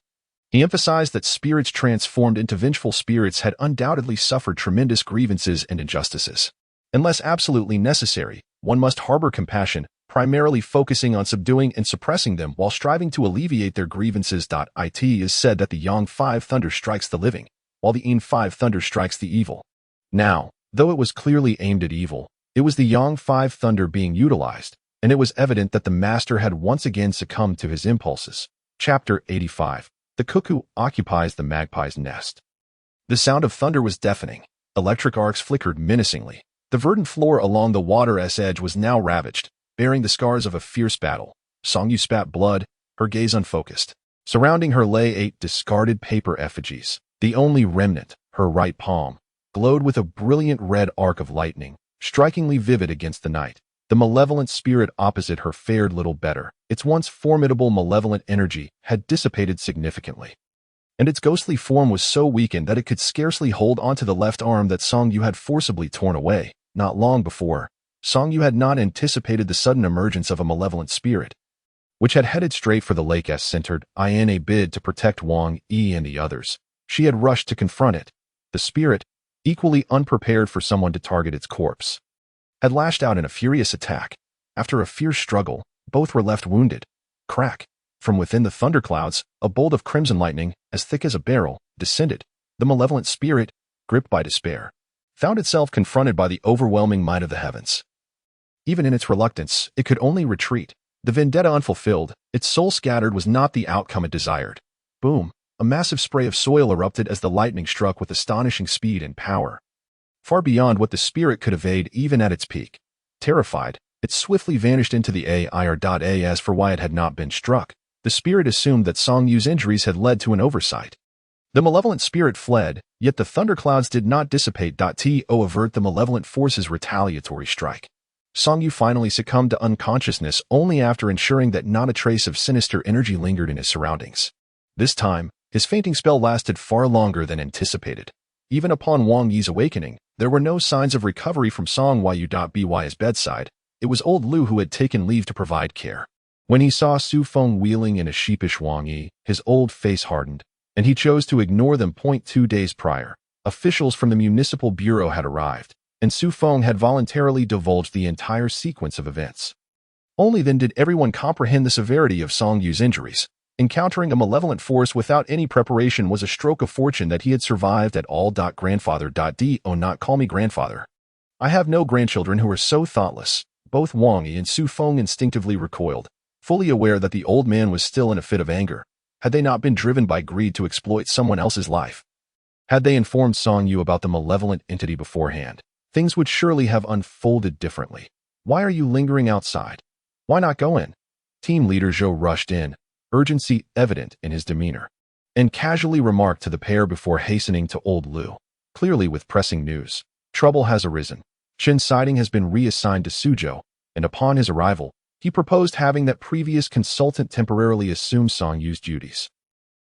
he emphasized that spirits transformed into vengeful spirits had undoubtedly suffered tremendous grievances and injustices. Unless absolutely necessary, one must harbor compassion, primarily focusing on subduing and suppressing them while striving to alleviate their grievances. It is said that the Yang 5 Thunder strikes the living, while the Yin 5 Thunder strikes the evil. Now, though it was clearly aimed at evil, it was the Yang 5 Thunder being utilized, and it was evident that the master had once again succumbed to his impulses. Chapter 85. The Cuckoo occupies the magpie's nest. The sound of thunder was deafening. Electric arcs flickered menacingly. The verdant floor along the water's edge was now ravaged, bearing the scars of a fierce battle. Song Yu spat blood, her gaze unfocused. Surrounding her lay 8 discarded paper effigies. The only remnant, her right palm, glowed with a brilliant red arc of lightning, strikingly vivid against the night. The malevolent spirit opposite her fared little better. Its once formidable malevolent energy had dissipated significantly, and its ghostly form was so weakened that it could scarcely hold onto the left arm that Song Yu had forcibly torn away. Not long before, Song Yu had not anticipated the sudden emergence of a malevolent spirit, which had headed straight for the lake's center. In a bid to protect Wang Yi and the others, she had rushed to confront it. The spirit, equally unprepared for someone to target its corpse, had lashed out in a furious attack. After a fierce struggle, both were left wounded. Crack! From within the thunderclouds, a bolt of crimson lightning, as thick as a barrel, descended. The malevolent spirit, gripped by despair, found itself confronted by the overwhelming might of the heavens. Even in its reluctance, it could only retreat. The vendetta unfulfilled, its soul scattered, was not the outcome it desired. Boom! A massive spray of soil erupted as the lightning struck with astonishing speed and power, far beyond what the spirit could evade even at its peak. Terrified, it swiftly vanished into the air. As for why it had not been struck, the spirit assumed that Song Yu's injuries had led to an oversight. The malevolent spirit fled, yet the thunderclouds did not dissipate. To avert the malevolent force's retaliatory strike, Song Yu finally succumbed to unconsciousness only after ensuring that not a trace of sinister energy lingered in his surroundings. This time, his fainting spell lasted far longer than anticipated. Even upon Wang Yi's awakening, there were no signs of recovery from Song Yu's bedside. It was old Lu who had taken leave to provide care. When he saw Su Feng wheeling in a sheepish Wang Yi, his old face hardened, and he chose to ignore them. 2 days prior, officials from the municipal bureau had arrived, and Su Feng had voluntarily divulged the entire sequence of events. Only then did everyone comprehend the severity of Song Yu's injuries. Encountering a malevolent force without any preparation was a stroke of fortune that he had survived at all. Grandfather. Do not call me grandfather. I have no grandchildren who are so thoughtless. Both Wang Yi and Su Feng instinctively recoiled, fully aware that the old man was still in a fit of anger. Had they not been driven by greed to exploit someone else's life? Had they informed Song Yu about the malevolent entity beforehand, things would surely have unfolded differently. Why are you lingering outside? Why not go in? Team leader Zhou rushed in, urgency evident in his demeanor, and casually remarked to the pair before hastening to old Lu, clearly with pressing news. Trouble has arisen. Chen Siding has been reassigned to Suzhou, and upon his arrival, he proposed having that previous consultant temporarily assume Song Yu's duties.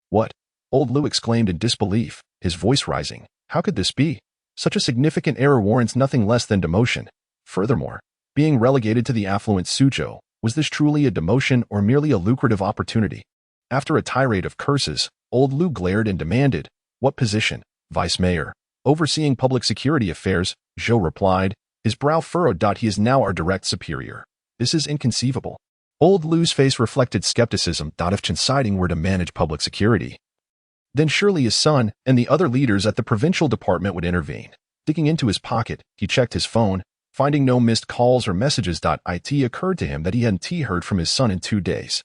What? Old Lu exclaimed in disbelief, his voice rising. How could this be? Such a significant error warrants nothing less than demotion. Furthermore, being relegated to the affluent Suzhou, was this truly a demotion or merely a lucrative opportunity? After a tirade of curses, old Lu glared and demanded, "What position?" "Vice Mayor, overseeing public security affairs," Zhou replied, his brow furrowed. "He is now our direct superior. This is inconceivable." Old Lu's face reflected skepticism. If Chen Siding were to manage public security, then surely his son and the other leaders at the provincial department would intervene. Digging into his pocket, he checked his phone. Finding no missed calls or messages. It occurred to him that he hadn't heard from his son in 2 days.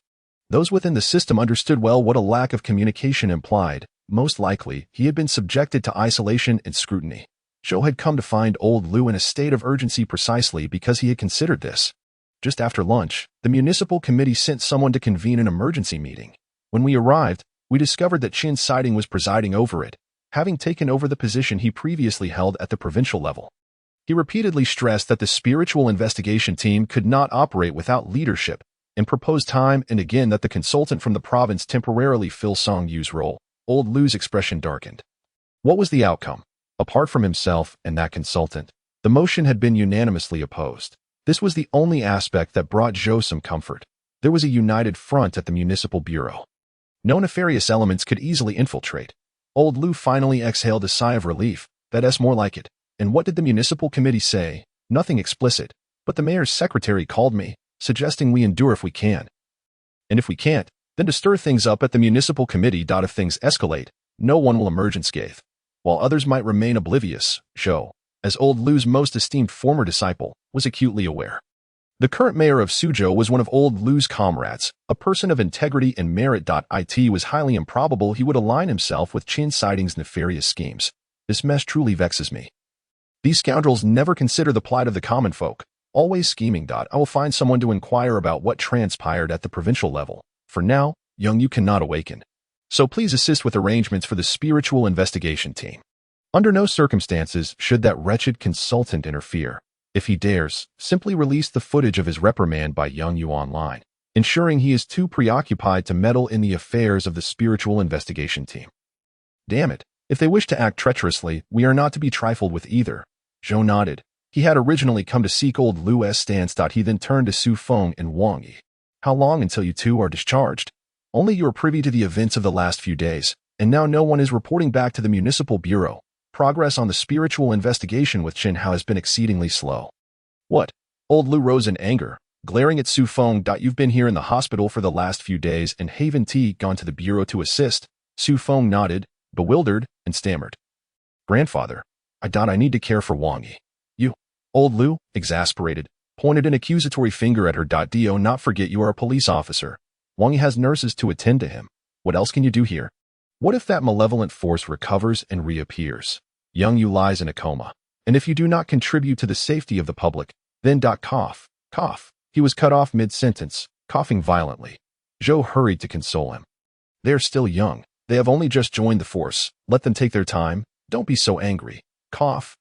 Those within the system understood well what a lack of communication implied. Most likely, he had been subjected to isolation and scrutiny. Zhou had come to find old Lu in a state of urgency precisely because he had considered this. Just after lunch, the municipal committee sent someone to convene an emergency meeting. When we arrived, we discovered that Chen Siding was presiding over it, having taken over the position he previously held at the provincial level. He repeatedly stressed that the spiritual investigation team could not operate without leadership, and proposed time and again that the consultant from the province temporarily fill Song Yu's role. Old Lu's expression darkened. What was the outcome? Apart from himself and that consultant, The motion had been unanimously opposed. This was the only aspect that brought Zhou some comfort. There was a united front at the municipal bureau. No nefarious elements could easily infiltrate. Old Lu finally exhaled a sigh of relief. That's more like it. And what did the municipal committee say? Nothing explicit, but the mayor's secretary called me, suggesting we endure if we can. And if we can't, then to stir things up at the municipal committee. If things escalate, no one will emerge unscathed, while others might remain oblivious. Zhou, as Old Lu's most esteemed former disciple, was acutely aware. The current mayor of Suzhou was one of Old Lu's comrades, a person of integrity and merit. It was highly improbable he would align himself with Qin Siding's nefarious schemes. This mess truly vexes me. These scoundrels never consider the plight of the common folk, always scheming. I will find someone to inquire about what transpired at the provincial level. For now, young you cannot awaken. So please assist with arrangements for the spiritual investigation team. Under no circumstances should that wretched consultant interfere. If he dares, simply release the footage of his reprimand by Young Yu online, ensuring he is too preoccupied to meddle in the affairs of the spiritual investigation team. Damn it, if they wish to act treacherously, we are not to be trifled with either. Zhou nodded. He had originally come to seek Old Lu's stance. He then turned to Su Feng and Wang Yi. How long until you two are discharged? Only you are privy to the events of the last few days, and now no one is reporting back to the municipal bureau. Progress on the spiritual investigation with Qin Hao has been exceedingly slow. What? Old Lu rose in anger, glaring at Su Feng. You've been here in the hospital for the last few days and haven't gone to the bureau to assist? Su Feng nodded, bewildered, and stammered. Grandfather, I need to care for Wang Yi. You. Old Lu, exasperated, pointed an accusatory finger at her. Do not forget you are a police officer. Wang Yi has nurses to attend to him. What else can you do here? What if that malevolent force recovers and reappears? Young Yu lies in a coma. And if you do not contribute to the safety of the public, then cough. He was cut off mid-sentence, coughing violently. Zhou hurried to console him. They are still young. They have only just joined the force. Let them take their time. Don't be so angry. Cough.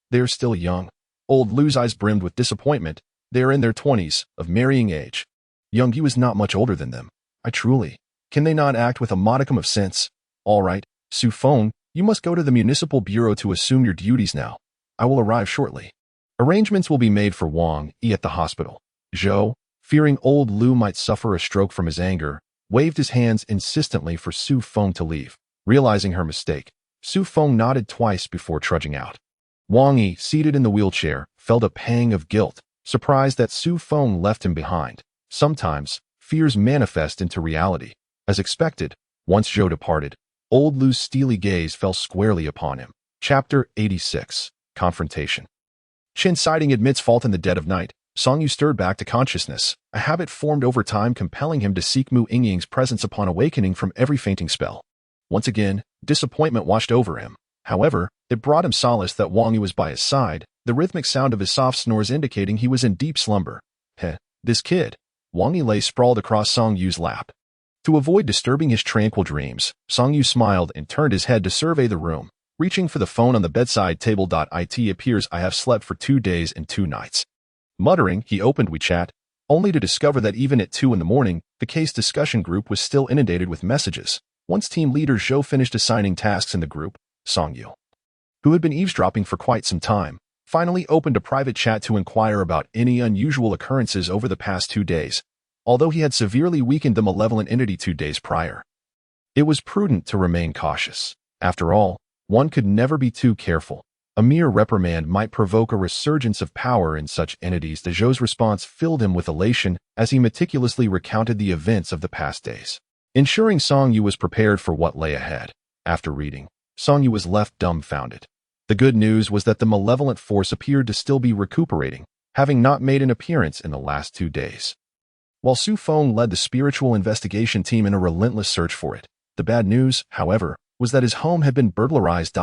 They are still young. Old Lu's eyes brimmed with disappointment. They are in their 20s, of marrying age. Young Yu is not much older than them. Can they not act with a modicum of sense? All right, Su Feng, you must go to the municipal bureau to assume your duties now. I will arrive shortly. Arrangements will be made for Wang Yi at the hospital. Zhou, fearing Old Lu might suffer a stroke from his anger, waved his hands insistently for Su Feng to leave. Realizing her mistake, Su Feng nodded twice before trudging out. Wang Yi, seated in the wheelchair, felt a pang of guilt, surprised that Su Feng left him behind. Sometimes, fears manifest into reality. As expected, once Zhou departed, Old Lu's steely gaze fell squarely upon him. Chapter 86. Confrontation. Qin Siding admits fault in the dead of night. Song Yu stirred back to consciousness, a habit formed over time compelling him to seek Mu Yingying's presence upon awakening from every fainting spell. Once again, disappointment washed over him. However, it brought him solace that Wang Yu was by his side, the rhythmic sound of his soft snores indicating he was in deep slumber. This kid. Wang Yi lay sprawled across Song Yu's lap. To avoid disturbing his tranquil dreams, Song Yu smiled and turned his head to survey the room, reaching for the phone on the bedside table. It appears I have slept for 2 days and 2 nights. Muttering, he opened WeChat, only to discover that even at 2 in the morning, the case discussion group was still inundated with messages. Once team leader Zhou finished assigning tasks in the group, Song Yu, who had been eavesdropping for quite some time, finally opened a private chat to inquire about any unusual occurrences over the past 2 days. Although he had severely weakened the malevolent entity 2 days prior, it was prudent to remain cautious. After all, one could never be too careful. A mere reprimand might provoke a resurgence of power in such entities. Zhou's response filled him with elation as he meticulously recounted the events of the past days, ensuring Song Yu was prepared for what lay ahead. After reading, Song Yu was left dumbfounded. The good news was that the malevolent force appeared to still be recuperating, having not made an appearance in the last 2 days. While Su Feng led the spiritual investigation team in a relentless search for it, the bad news, however, was that his home had been burglarized.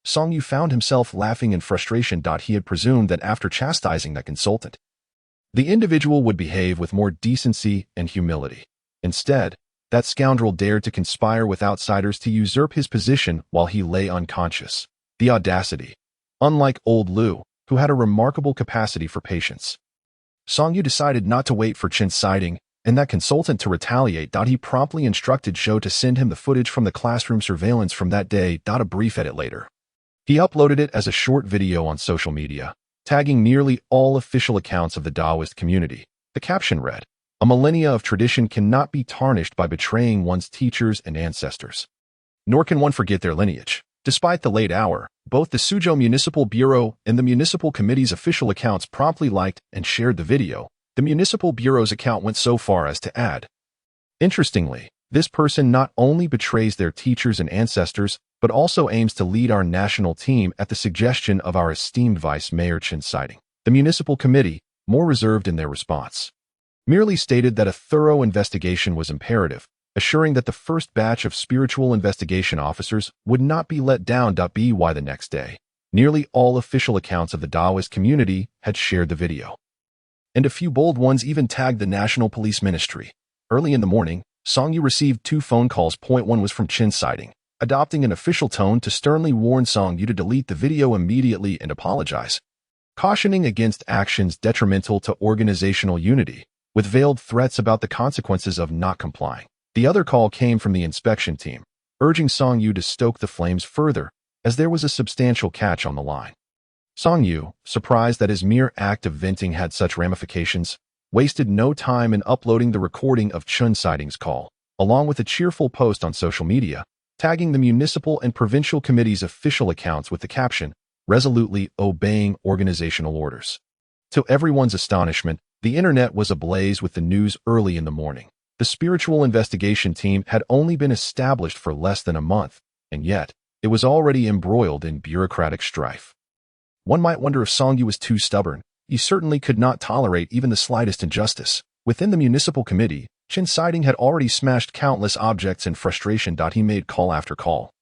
Song Yu found himself laughing in frustration. He had presumed that after chastising that consultant, the individual would behave with more decency and humility. Instead, that scoundrel dared to conspire with outsiders to usurp his position while he lay unconscious. The audacity. Unlike Old Lu, who had a remarkable capacity for patience, Song Yu decided not to wait for Qin Siding and that consultant to retaliate. He promptly instructed Zhou to send him the footage from the classroom surveillance from that day. A brief edit later, He uploaded it as a short video on social media, tagging nearly all official accounts of the Taoist community. The caption read, "A millennia of tradition cannot be tarnished by betraying one's teachers and ancestors. Nor can one forget their lineage." Despite the late hour, both the Suzhou Municipal Bureau and the Municipal Committee's official accounts promptly liked and shared the video. The Municipal Bureau's account went so far as to add, "Interestingly, this person not only betrays their teachers and ancestors, but also aims to lead our national team at the suggestion of our esteemed Vice Mayor Chen Siding." The Municipal Committee, more reserved in their response, merely stated that a thorough investigation was imperative, assuring that the first batch of spiritual investigation officers would not be let down. By the next day, nearly all official accounts of the Taoist community had shared the video, and a few bold ones even tagged the National Police Ministry. Early in the morning, Song Yu received 2 phone calls. One was from Chen Siding, adopting an official tone to sternly warn Song Yu to delete the video immediately and apologize, cautioning against actions detrimental to organizational unity, with veiled threats about the consequences of not complying. The other call came from the inspection team, urging Song Yu to stoke the flames further, as there was a substantial catch on the line. Song Yu, surprised that his mere act of venting had such ramifications, wasted no time in uploading the recording of Chen Siding's call, along with a cheerful post on social media, tagging the municipal and provincial committee's official accounts with the caption, "Resolutely obeying organizational orders." To everyone's astonishment, the internet was ablaze with the news early in the morning. The spiritual investigation team had only been established for less than a month, and yet it was already embroiled in bureaucratic strife. One might wonder if Song Yu was too stubborn. He certainly could not tolerate even the slightest injustice. Within the municipal committee, Chen Siding had already smashed countless objects in frustration. He made call after call,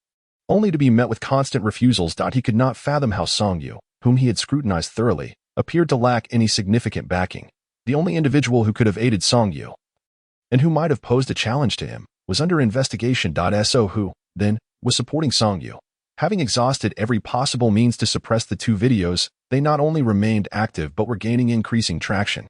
only to be met with constant refusals. He could not fathom how Song Yu, whom he had scrutinized thoroughly, appeared to lack any significant backing. The only individual who could have aided Song Yu, and who might have posed a challenge to him, was under investigation. So who, then, was supporting Song Yu? Having exhausted every possible means to suppress the 2 videos, they not only remained active but were gaining increasing traction.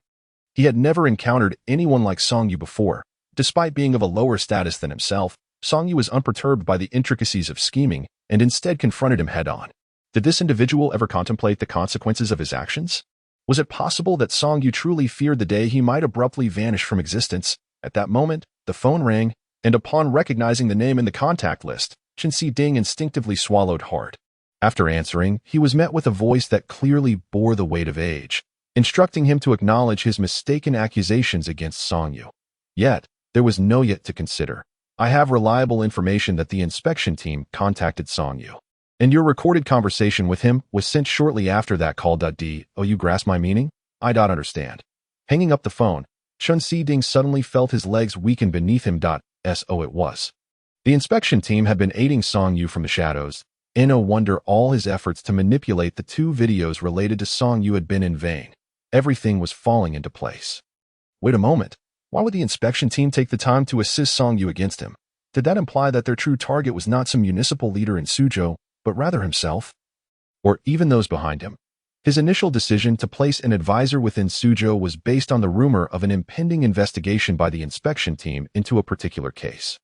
He had never encountered anyone like Song Yu before. Despite being of a lower status than himself, Song Yu was unperturbed by the intricacies of scheming and instead confronted him head-on. Did this individual ever contemplate the consequences of his actions? Was it possible that Song Yu truly feared the day he might abruptly vanish from existence? At that moment, the phone rang, and upon recognizing the name in the contact list, Chen Siding instinctively swallowed hard. After answering, he was met with a voice that clearly bore the weight of age, instructing him to acknowledge his mistaken accusations against Song Yu. Yet, there was no yet to consider. "I have reliable information that the inspection team contacted Song Yu, and your recorded conversation with him was sent shortly after that call. Oh, you grasp my meaning? I don't understand." Hanging up the phone, Chen Siding suddenly felt his legs weaken beneath him. So it was. The inspection team had been aiding Song Yu from the shadows. No wonder all his efforts to manipulate the 2 videos related to Song Yu had been in vain. Everything was falling into place. Wait a moment. Why would the inspection team take the time to assist Song Yu against him? Did that imply that their true target was not some municipal leader in Suzhou, but rather himself? Or even those behind him? His initial decision to place an advisor within Suzhou was based on the rumor of an impending investigation by the inspection team into a particular case.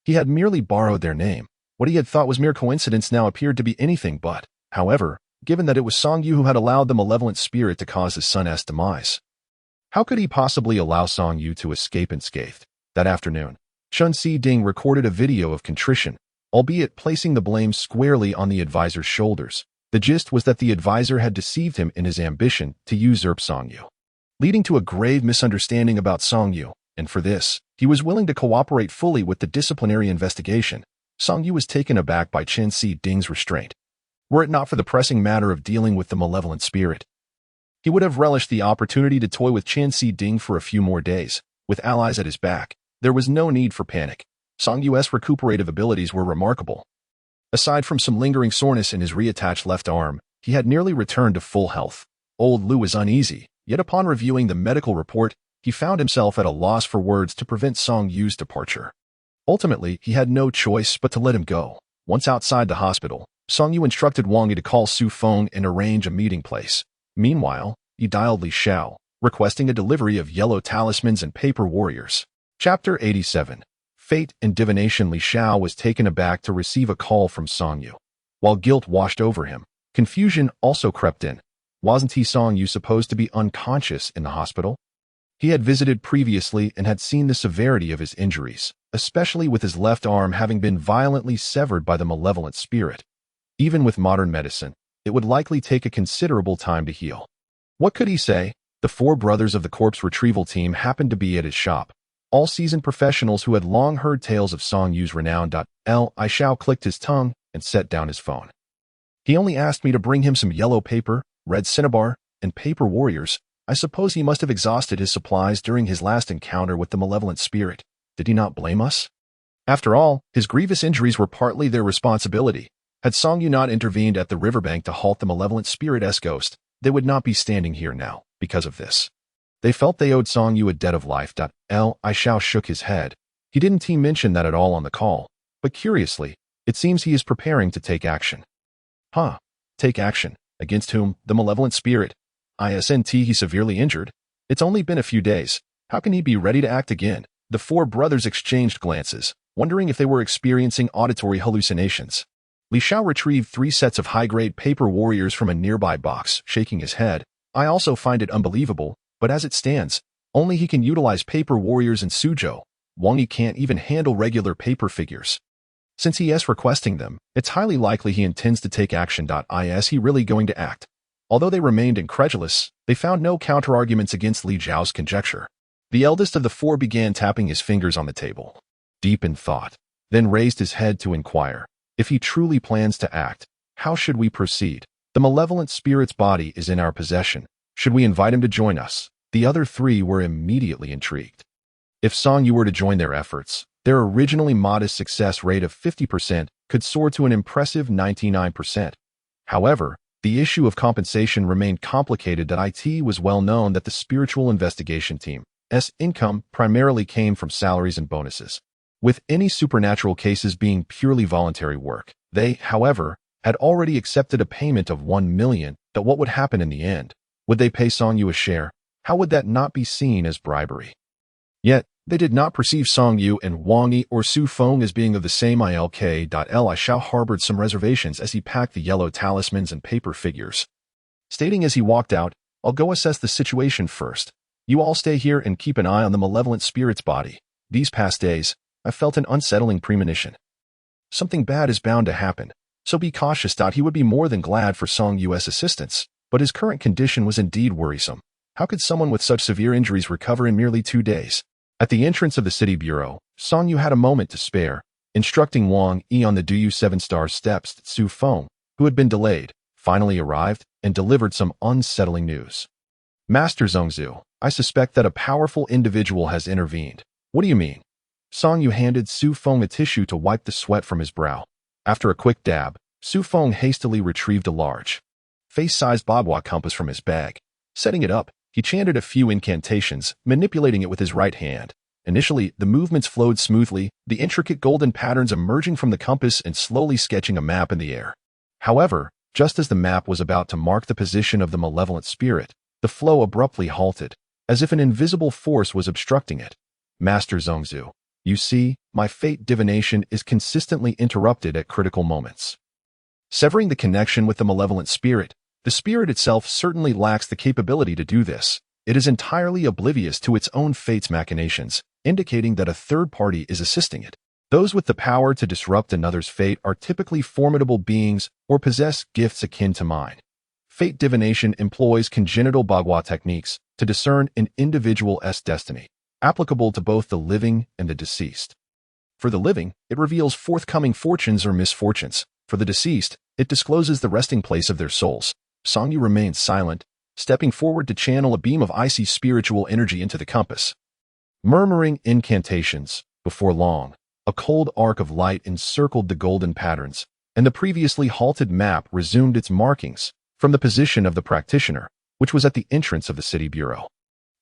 He had merely borrowed their name. What he had thought was mere coincidence now appeared to be anything but. However, given that it was Song Yu who had allowed the malevolent spirit to cause his son's demise, how could he possibly allow Song Yu to escape unscathed? That afternoon, Chen Siding recorded a video of contrition, albeit placing the blame squarely on the advisor's shoulders. The gist was that the advisor had deceived him in his ambition to usurp Song Yu, leading to a grave misunderstanding about Song Yu, and for this, he was willing to cooperate fully with the disciplinary investigation. Song Yu was taken aback by Chen Siding's restraint. Were it not for the pressing matter of dealing with the malevolent spirit, he would have relished the opportunity to toy with Chen Siding for a few more days. With allies at his back, there was no need for panic. Song Yu's recuperative abilities were remarkable. Aside from some lingering soreness in his reattached left arm, he had nearly returned to full health. Old Lu was uneasy, yet upon reviewing the medical report, he found himself at a loss for words to prevent Song Yu's departure. Ultimately, he had no choice but to let him go. Once outside the hospital, Song Yu instructed Wang Yi to call Su Feng and arrange a meeting place. Meanwhile, he dialed Li Xiao, requesting a delivery of yellow talismans and paper warriors. Chapter 87. Fate and Divination. Li Xiao was taken aback to receive a call from Song Yu. While guilt washed over him, confusion also crept in. Wasn't Song Yu supposed to be unconscious in the hospital? He had visited previously and had seen the severity of his injuries, especially with his left arm having been violently severed by the malevolent spirit. Even with modern medicine, it would likely take a considerable time to heal. What could he say? The four brothers of the corpse retrieval team happened to be at his shop. All seasoned professionals who had long heard tales of Song Yu's renown. Li Xiao clicked his tongue and set down his phone. He only asked me to bring him some yellow paper, red cinnabar, and paper warriors. I suppose he must have exhausted his supplies during his last encounter with the malevolent spirit. Did he not blame us? After all, his grievous injuries were partly their responsibility. Had Song Yu not intervened at the riverbank to halt the malevolent spirit's ghost, they would not be standing here now, because of this. They felt they owed Song Yu a debt of life. Li Xiao shook his head. He didn't mention that at all on the call, but curiously, it seems he is preparing to take action. Huh? Take action? Against whom? The malevolent spirit. Isn't he severely injured? It's only been a few days. How can he be ready to act again? The four brothers exchanged glances, wondering if they were experiencing auditory hallucinations. Li Xiao retrieved 3 sets of high-grade paper warriors from a nearby box, shaking his head. I also find it unbelievable, but as it stands, only he can utilize paper warriors in Suzhou. Wang Yi can't even handle regular paper figures. Since he is requesting them, it's highly likely he intends to take action. Is he really going to act? Although they remained incredulous, they found no counterarguments against Li Zhao's conjecture. The eldest of the four began tapping his fingers on the table, deep in thought, then raised his head to inquire. If he truly plans to act, how should we proceed? The malevolent spirit's body is in our possession. Should we invite him to join us? The other 3 were immediately intrigued. If Song Yu were to join their efforts, their originally modest success rate of 50% could soar to an impressive 99%. However, the issue of compensation remained complicated. It was well known that the spiritual investigation team's income primarily came from salaries and bonuses, with any supernatural cases being purely voluntary work. They, however, had already accepted a payment of 1 million. What would happen in the end? Would they pay Song Yu a share? How would that not be seen as bribery? Yet, they did not perceive Song Yu and Wang Yi or Su Feng as being of the same ilk. Li Xiao harbored some reservations as he packed the yellow talismans and paper figures, stating as he walked out, "I'll go assess the situation first. You all stay here and keep an eye on the malevolent spirit's body. These past days, I felt an unsettling premonition. Something bad is bound to happen, so be cautious." He would be more than glad for Song Yu's assistance, but his current condition was indeed worrisome. How could someone with such severe injuries recover in merely 2 days? At the entrance of the city bureau, Song Yu had a moment to spare, instructing Wang Yi on the Duyu 7-star steps. Su Feng, who had been delayed, finally arrived and delivered some unsettling news. "Master Zhongzhu, I suspect that a powerful individual has intervened." "What do you mean?" Song Yu handed Su Feng a tissue to wipe the sweat from his brow. After a quick dab, Su Feng hastily retrieved a large, face-sized Bagua compass from his bag. Setting it up, he chanted a few incantations, manipulating it with his right hand. Initially, the movements flowed smoothly, the intricate golden patterns emerging from the compass and slowly sketching a map in the air. However, just as the map was about to mark the position of the malevolent spirit, the flow abruptly halted, as if an invisible force was obstructing it. "Master Zhongzhu, you see, my fate divination is consistently interrupted at critical moments, severing the connection with the malevolent spirit. The spirit itself certainly lacks the capability to do this. It is entirely oblivious to its own fate's machinations, indicating that a third party is assisting it. Those with the power to disrupt another's fate are typically formidable beings or possess gifts akin to mine. Fate divination employs congenital Bagua techniques to discern an individual's destiny, applicable to both the living and the deceased. For the living, it reveals forthcoming fortunes or misfortunes. For the deceased, it discloses the resting place of their souls." Song Yu remained silent, stepping forward to channel a beam of icy spiritual energy into the compass. Murmuring incantations, before long, a cold arc of light encircled the golden patterns, and the previously halted map resumed its markings from the position of the practitioner, which was at the entrance of the city bureau.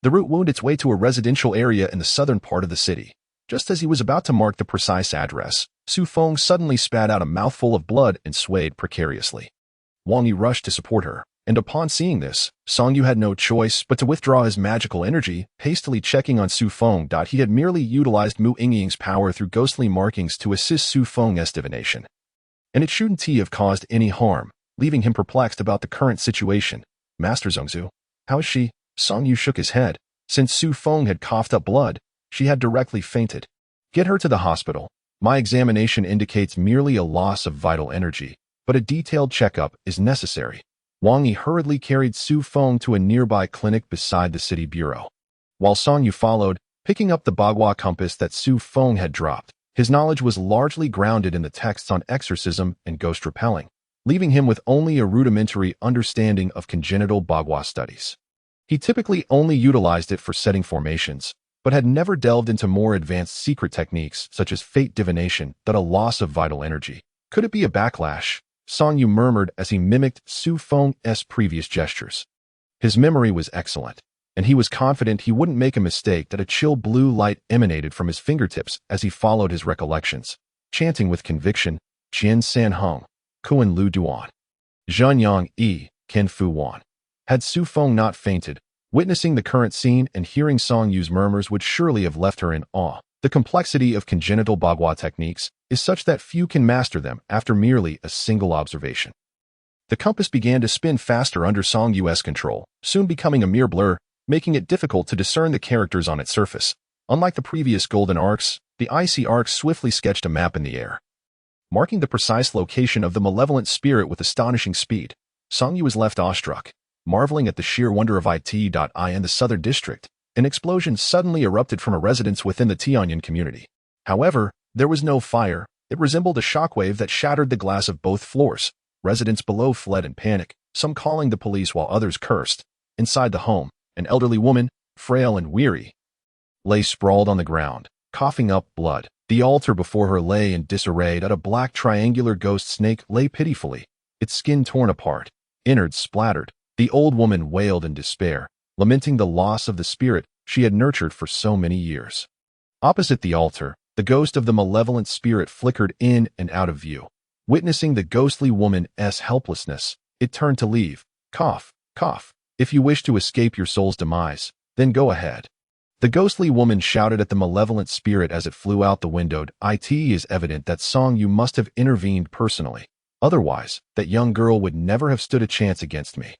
The route wound its way to a residential area in the southern part of the city. Just as he was about to mark the precise address, Su Feng suddenly spat out a mouthful of blood and swayed precariously. Wang Yi rushed to support her, and upon seeing this, Song Yu had no choice but to withdraw his magical energy, hastily checking on Su Feng. He had merely utilized Mu Yingying's power through ghostly markings to assist Su Feng's divination. and it shouldn't have caused any harm, leaving him perplexed about the current situation. Master Zhongzhu, how is she? Song Yu shook his head. Since Su Feng had coughed up blood, she had directly fainted. Get her to the hospital. My examination indicates merely a loss of vital energy, but a detailed checkup is necessary. Wang Yi hurriedly carried Su Feng to a nearby clinic beside the city bureau. While Song Yu followed, picking up the Bagua compass that Su Feng had dropped, his knowledge was largely grounded in the texts on exorcism and ghost repelling, leaving him with only a rudimentary understanding of congenital Bagua studies. He typically only utilized it for setting formations, but had never delved into more advanced secret techniques such as fate divination that a loss of vital energy. Could it be a backlash? Song Yu murmured as he mimicked Su Feng's previous gestures. His memory was excellent, and he was confident he wouldn't make a mistake that a chill blue light emanated from his fingertips as he followed his recollections, chanting with conviction, Jian San Hong, Kuan Lu Duan, Zhenyang Yi, Ken Fu Wan. Had Su Feng not fainted, witnessing the current scene and hearing Song Yu's murmurs would surely have left her in awe. The complexity of congenital Bagua techniques is such that few can master them after merely a single observation. The compass began to spin faster under Song Yu's control, soon becoming a mere blur, making it difficult to discern the characters on its surface. Unlike the previous golden arcs, the icy arc swiftly sketched a map in the air, marking the precise location of the malevolent spirit with astonishing speed. Song Yu was left awestruck, marveling at the sheer wonder of it. In the southern district, an explosion suddenly erupted from a residence within the Tianyan community. However, there was no fire. It resembled a shockwave that shattered the glass of both floors. Residents below fled in panic, some calling the police while others cursed. Inside the home, an elderly woman, frail and weary, lay sprawled on the ground, coughing up blood. The altar before her lay in disarray, and a black triangular ghost snake lay pitifully, its skin torn apart, innards splattered. The old woman wailed in despair, lamenting the loss of the spirit she had nurtured for so many years. Opposite the altar, the ghost of the malevolent spirit flickered in and out of view. Witnessing the ghostly woman's helplessness, it turned to leave. Cough, cough. If you wish to escape your soul's demise, then go ahead. The ghostly woman shouted at the malevolent spirit as it flew out the window. It is evident that Song Yu must have intervened personally. Otherwise, that young girl would never have stood a chance against me.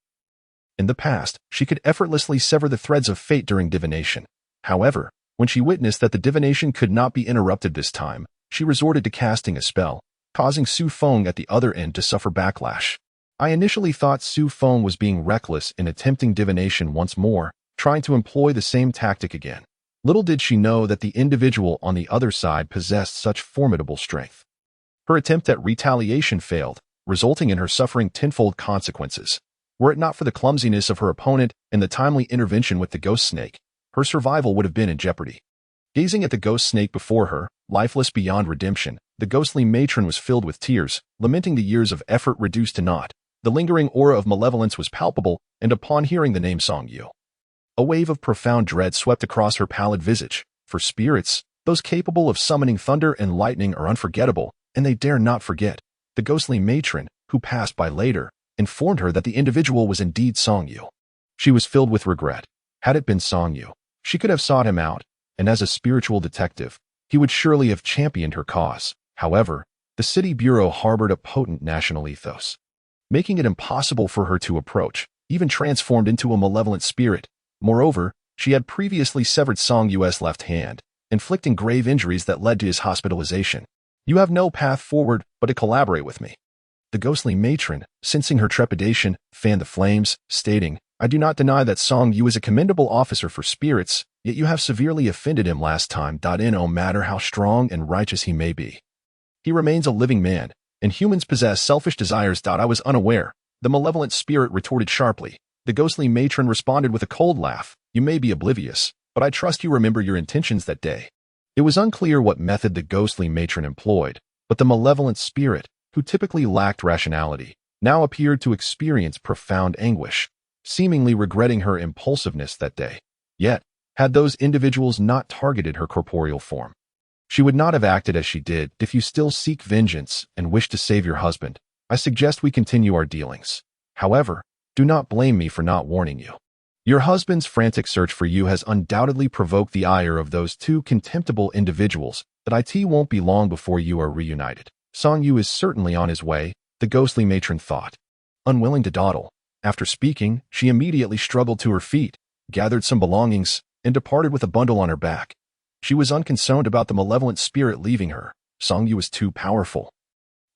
In the past, she could effortlessly sever the threads of fate during divination. However, when she witnessed that the divination could not be interrupted this time, she resorted to casting a spell, causing Su Feng at the other end to suffer backlash. I initially thought Su Feng was being reckless in attempting divination once more, trying to employ the same tactic again. Little did she know that the individual on the other side possessed such formidable strength. Her attempt at retaliation failed, resulting in her suffering tenfold consequences. Were it not for the clumsiness of her opponent and the timely intervention with the ghost snake, her survival would have been in jeopardy. Gazing at the ghost snake before her, lifeless beyond redemption, the ghostly matron was filled with tears, lamenting the years of effort reduced to naught. The lingering aura of malevolence was palpable, and upon hearing the name Song Yu, a wave of profound dread swept across her pallid visage. For spirits, those capable of summoning thunder and lightning are unforgettable, and they dare not forget. The ghostly matron, who passed by later, informed her that the individual was indeed Song Yu. She was filled with regret. Had it been Song Yu, she could have sought him out, and as a spiritual detective, he would surely have championed her cause. However, the city bureau harbored a potent national ethos, making it impossible for her to approach, even transformed into a malevolent spirit. Moreover, she had previously severed Song Yu's left hand, inflicting grave injuries that led to his hospitalization. You have no path forward but to collaborate with me. The ghostly matron, sensing her trepidation, fanned the flames, stating, I do not deny that Song Yu is a commendable officer for spirits, yet you have severely offended him last time. No matter how strong and righteous he may be, he remains a living man, and humans possess selfish desires. I was unaware, the malevolent spirit retorted sharply. The ghostly matron responded with a cold laugh. You may be oblivious, but I trust you remember your intentions that day. It was unclear what method the ghostly matron employed, but the malevolent spirit, who typically lacked rationality, now appeared to experience profound anguish, seemingly regretting her impulsiveness that day. Yet, had those individuals not targeted her corporeal form, she would not have acted as she did. If you still seek vengeance and wish to save your husband, I suggest we continue our dealings. However, do not blame me for not warning you. Your husband's frantic search for you has undoubtedly provoked the ire of those two contemptible individuals. That it won't be long before you are reunited. Song Yu is certainly on his way, the ghostly matron thought. Unwilling to dawdle, after speaking, she immediately struggled to her feet, gathered some belongings, and departed with a bundle on her back. She was unconcerned about the malevolent spirit leaving her. Song Yu was too powerful.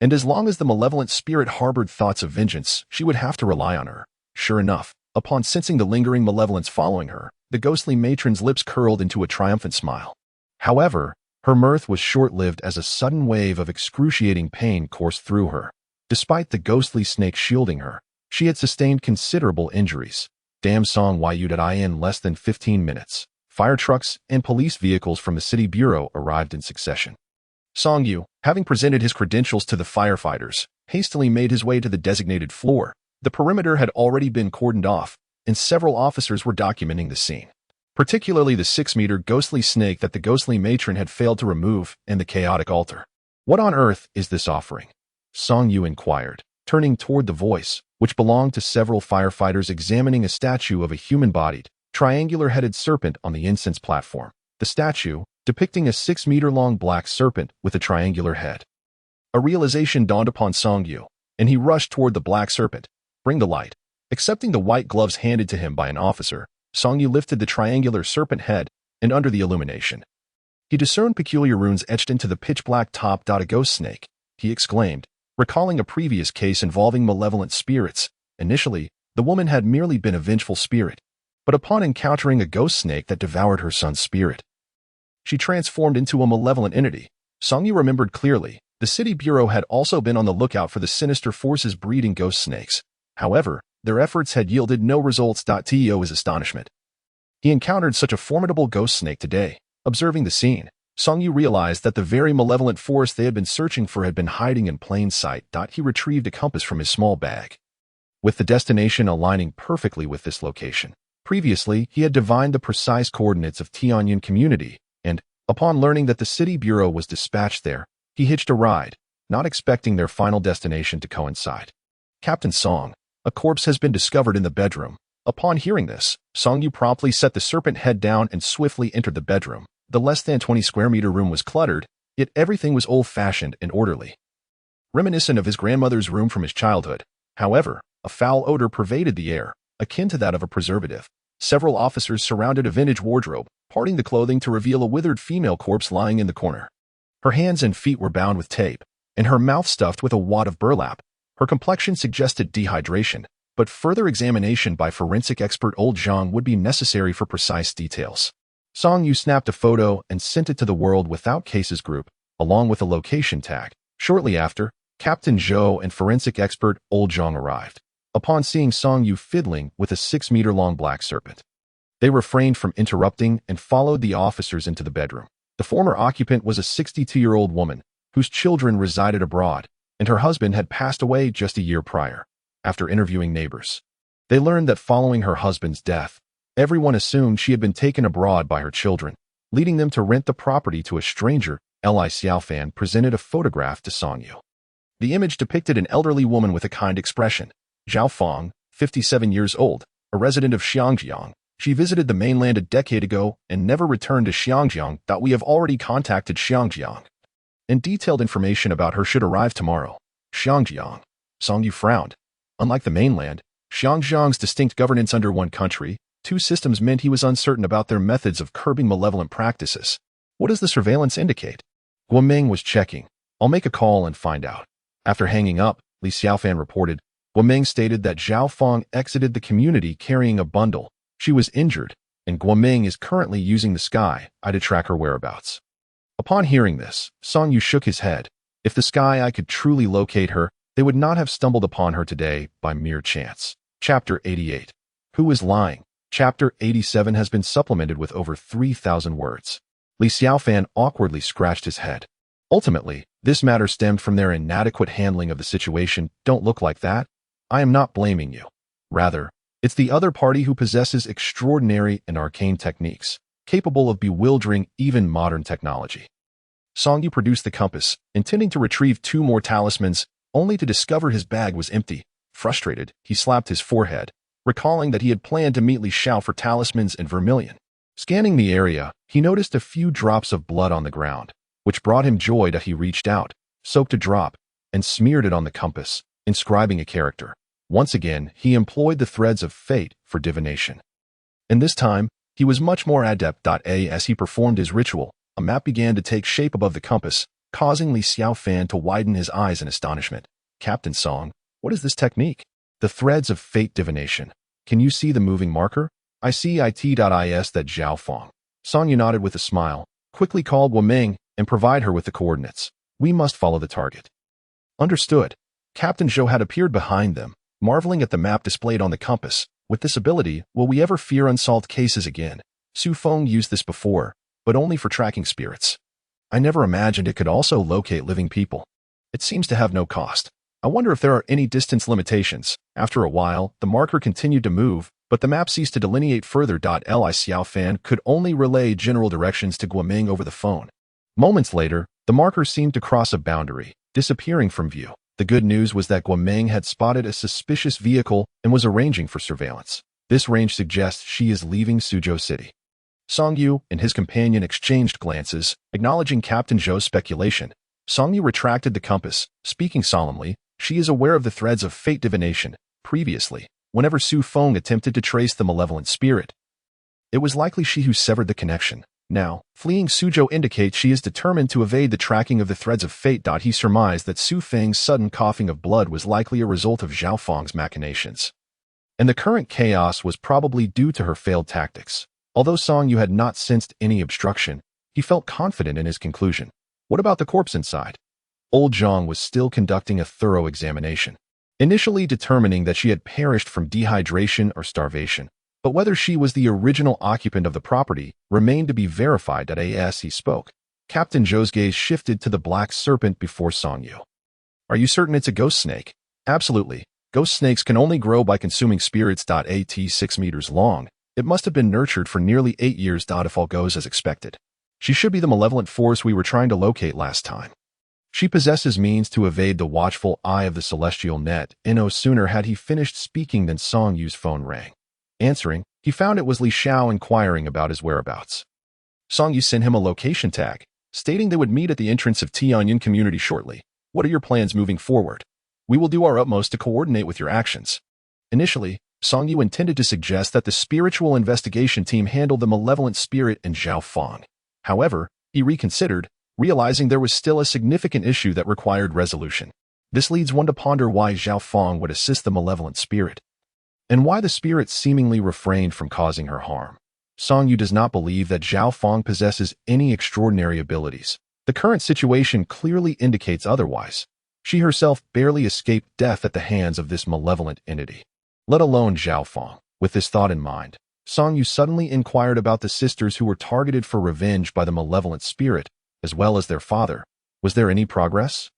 And as long as the malevolent spirit harbored thoughts of vengeance, she would have to rely on her. Sure enough, upon sensing the lingering malevolence following her, the ghostly matron's lips curled into a triumphant smile. However, her mirth was short-lived as a sudden wave of excruciating pain coursed through her. Despite the ghostly snake shielding her, she had sustained considerable injuries. Damn Song Yu. In less than 15 minutes, fire trucks and police vehicles from the city bureau arrived in succession. Song Yu, having presented his credentials to the firefighters, hastily made his way to the designated floor. The perimeter had already been cordoned off, and several officers were documenting the scene, particularly the 6-meter ghostly snake that the ghostly matron had failed to remove and the chaotic altar. What on earth is this offering? Song Yu inquired, turning toward the voice, which belonged to several firefighters examining a statue of a human-bodied, triangular-headed serpent on the incense platform. The statue, depicting a 6-meter-long black serpent with a triangular head. A realization dawned upon Song Yu, and he rushed toward the black serpent. Bring the light. Accepting the white gloves handed to him by an officer, Song Yu lifted the triangular serpent head, and under the illumination, he discerned peculiar runes etched into the pitch-black top. A ghost snake, he exclaimed, recalling a previous case involving malevolent spirits. Initially, the woman had merely been a vengeful spirit, but upon encountering a ghost snake that devoured her son's spirit, she transformed into a malevolent entity. Song Yu remembered clearly, the city bureau had also been on the lookout for the sinister forces breeding ghost snakes. However, their efforts had yielded no results. To his astonishment, he encountered such a formidable ghost snake today. Observing the scene, Song Yu realized that the very malevolent force they had been searching for had been hiding in plain sight. He retrieved a compass from his small bag, with the destination aligning perfectly with this location. Previously, he had divined the precise coordinates of Tianyuan community, and, upon learning that the city bureau was dispatched there, he hitched a ride, not expecting their final destination to coincide. Captain Song, a corpse has been discovered in the bedroom. Upon hearing this, Song Yu promptly set the serpent head down and swiftly entered the bedroom. The less than 20 square meter room was cluttered, yet everything was old-fashioned and orderly, reminiscent of his grandmother's room from his childhood. However, a foul odor pervaded the air, akin to that of a preservative. Several officers surrounded a vintage wardrobe, parting the clothing to reveal a withered female corpse lying in the corner. Her hands and feet were bound with tape, and her mouth stuffed with a wad of burlap. Her complexion suggested dehydration, but further examination by forensic expert Old Zhang would be necessary for precise details. Song Yu snapped a photo and sent it to the World Without Cases group, along with a location tag. Shortly after, Captain Zhou and forensic expert Old Zhang arrived. Upon seeing Song Yu fiddling with a 6-meter-long black serpent, they refrained from interrupting and followed the officers into the bedroom. The former occupant was a 62-year-old woman, whose children resided abroad, and her husband had passed away just a year prior. After interviewing neighbors, they learned that following her husband's death, everyone assumed she had been taken abroad by her children, leading them to rent the property to a stranger. Li Xiaofan presented a photograph to Song Yu. The image depicted an elderly woman with a kind expression. Zhao Feng, 57 years old, a resident of Xiangjiang. She visited the mainland a decade ago and never returned to Xiangjiang. We have already contacted Xiangjiang, and detailed information about her should arrive tomorrow. Xiangjiang. Song Yu frowned. Unlike the mainland, Xiangjiang's distinct governance under one country, two systems meant he was uncertain about their methods of curbing malevolent practices. What does the surveillance indicate? Guoming was checking. I'll make a call and find out. After hanging up, Li Xiaofan reported. Guoming stated that Zhao Feng exited the community carrying a bundle. She was injured, and Guoming is currently using the Sky Eye to track her whereabouts. Upon hearing this, Song Yu shook his head. If the Sky Eye could truly locate her, they would not have stumbled upon her today by mere chance. Chapter 88. Who is lying? Chapter 87 has been supplemented with over 3,000 words. Li Xiaofan awkwardly scratched his head. Ultimately, this matter stemmed from their inadequate handling of the situation. Don't look like that. I am not blaming you. Rather, it's the other party who possesses extraordinary and arcane techniques, capable of bewildering even modern technology. Song Yu produced the compass, intending to retrieve 2 more talismans, only to discover his bag was empty. Frustrated, he slapped his forehead, recalling that he had planned to meet Li Xiao for talismans and vermilion. Scanning the area, he noticed a few drops of blood on the ground, which brought him joy. He reached out, soaked a drop, and smeared it on the compass, inscribing a character. Once again, he employed the threads of fate for divination. And this time, he was much more adept. As he performed his ritual, a map began to take shape above the compass, causing Li Xiaofan to widen his eyes in astonishment. Captain Song, what is this technique? The threads of fate divination. Can you see the moving marker? I see it. Is that Zhao Fong? Song Yu nodded with a smile, quickly called Guoming and provide her with the coordinates. We must follow the target. Understood. Captain Zhou had appeared behind them, marveling at the map displayed on the compass. With this ability, will we ever fear unsolved cases again? Su Feng used this before, but only for tracking spirits. I never imagined it could also locate living people. It seems to have no cost. I wonder if there are any distance limitations. After a while, the marker continued to move, but the map ceased to delineate further. Li Xiaofan could only relay general directions to Guoming over the phone. Moments later, the marker seemed to cross a boundary, disappearing from view. The good news was that Guoming had spotted a suspicious vehicle and was arranging for surveillance. This range suggests she is leaving Suzhou City. Song Yu and his companion exchanged glances, acknowledging Captain Zhou's speculation. Song Yu retracted the compass, speaking solemnly. She is aware of the threads of fate divination. Previously, whenever Su Feng attempted to trace the malevolent spirit, it was likely she who severed the connection. Now, fleeing Suzhou indicates she is determined to evade the tracking of the threads of fate. He surmised that Su Feng's sudden coughing of blood was likely a result of Zhao Feng's machinations. And the current chaos was probably due to her failed tactics. Although Song Yu had not sensed any obstruction, he felt confident in his conclusion. What about the corpse inside? Old Zhang was still conducting a thorough examination, initially determining that she had perished from dehydration or starvation. But whether she was the original occupant of the property remained to be verified. As he spoke, Captain Zhou's gaze shifted to the black serpent before Song Yu. Are you certain it's a ghost snake? Absolutely. Ghost snakes can only grow by consuming spirits. At 6 meters long, it must have been nurtured for nearly 8 years. If all goes as expected, she should be the malevolent force we were trying to locate last time. She possesses means to evade the watchful eye of the celestial net. No sooner had he finished speaking than Song Yu's phone rang. Answering, he found it was Li Xiao inquiring about his whereabouts. Song Yu sent him a location tag, stating they would meet at the entrance of Tianyuan community shortly. What are your plans moving forward? We will do our utmost to coordinate with your actions. Initially, Song Yu intended to suggest that the spiritual investigation team handle the malevolent spirit and Zhao Feng. However, he reconsidered, realizing there was still a significant issue that required resolution. This leads one to ponder why Zhao Feng would assist the malevolent spirit, and why the spirit seemingly refrained from causing her harm. Song Yu does not believe that Zhao Feng possesses any extraordinary abilities. The current situation clearly indicates otherwise. She herself barely escaped death at the hands of this malevolent entity, let alone Zhao Feng. With this thought in mind, Song Yu suddenly inquired about the sisters who were targeted for revenge by the malevolent spirit, as well as their father. Was there any progress?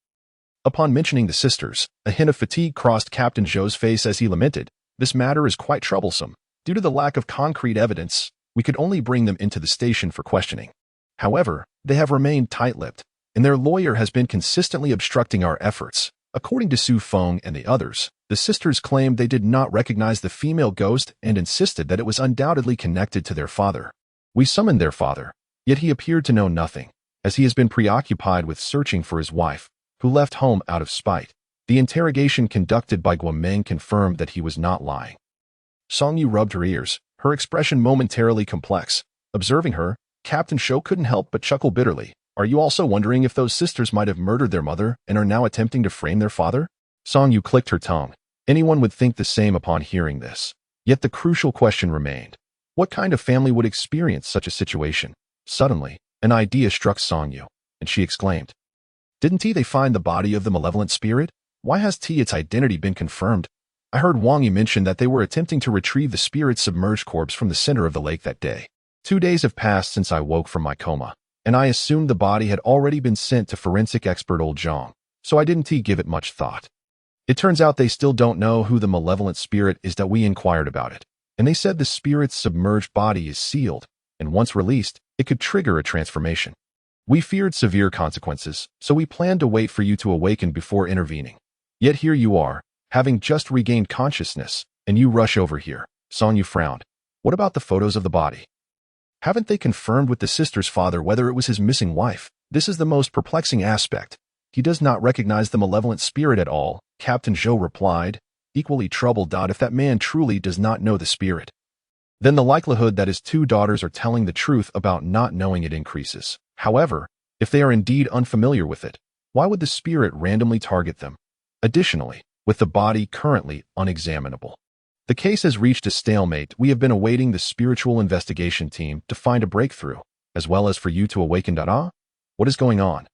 Upon mentioning the sisters, a hint of fatigue crossed Captain Zhou's face as he lamented. This matter is quite troublesome. Due to the lack of concrete evidence, we could only bring them into the station for questioning. However, they have remained tight-lipped, and their lawyer has been consistently obstructing our efforts. According to Su Feng and the others, the sisters claimed they did not recognize the female ghost and insisted that it was undoubtedly connected to their father. We summoned their father, yet he appeared to know nothing, as he has been preoccupied with searching for his wife, who left home out of spite. The interrogation conducted by Guoming confirmed that he was not lying. Song Yu rubbed her ears, her expression momentarily complex. Observing her, Captain Zhou couldn't help but chuckle bitterly. Are you also wondering if those sisters might have murdered their mother and are now attempting to frame their father? Song Yu clicked her tongue. Anyone would think the same upon hearing this. Yet the crucial question remained. What kind of family would experience such a situation? Suddenly, an idea struck Song Yu, and she exclaimed, Didn't they find the body of the malevolent spirit? Why has its identity been confirmed? I heard Wang Yi mention that they were attempting to retrieve the spirit's submerged corpse from the center of the lake that day. 2 days have passed since I woke from my coma, and I assumed the body had already been sent to forensic expert old Zhang, so I didn't give it much thought. It turns out they still don't know who the malevolent spirit is that we inquired about it, and they said the spirit's submerged body is sealed, and once released, it could trigger a transformation. We feared severe consequences, so we planned to wait for you to awaken before intervening. Yet here you are, having just regained consciousness, and you rush over here. Song Yu frowned. What about the photos of the body? Haven't they confirmed with the sister's father whether it was his missing wife? This is the most perplexing aspect. He does not recognize the malevolent spirit at all, Captain Zhou replied, equally troubled. If that man truly does not know the spirit, then the likelihood that his two daughters are telling the truth about not knowing it increases. However, if they are indeed unfamiliar with it, why would the spirit randomly target them? Additionally, with the body currently unexaminable, the case has reached a stalemate. We have been awaiting the spiritual investigation team to find a breakthrough, as well as for you to awaken. What is going on?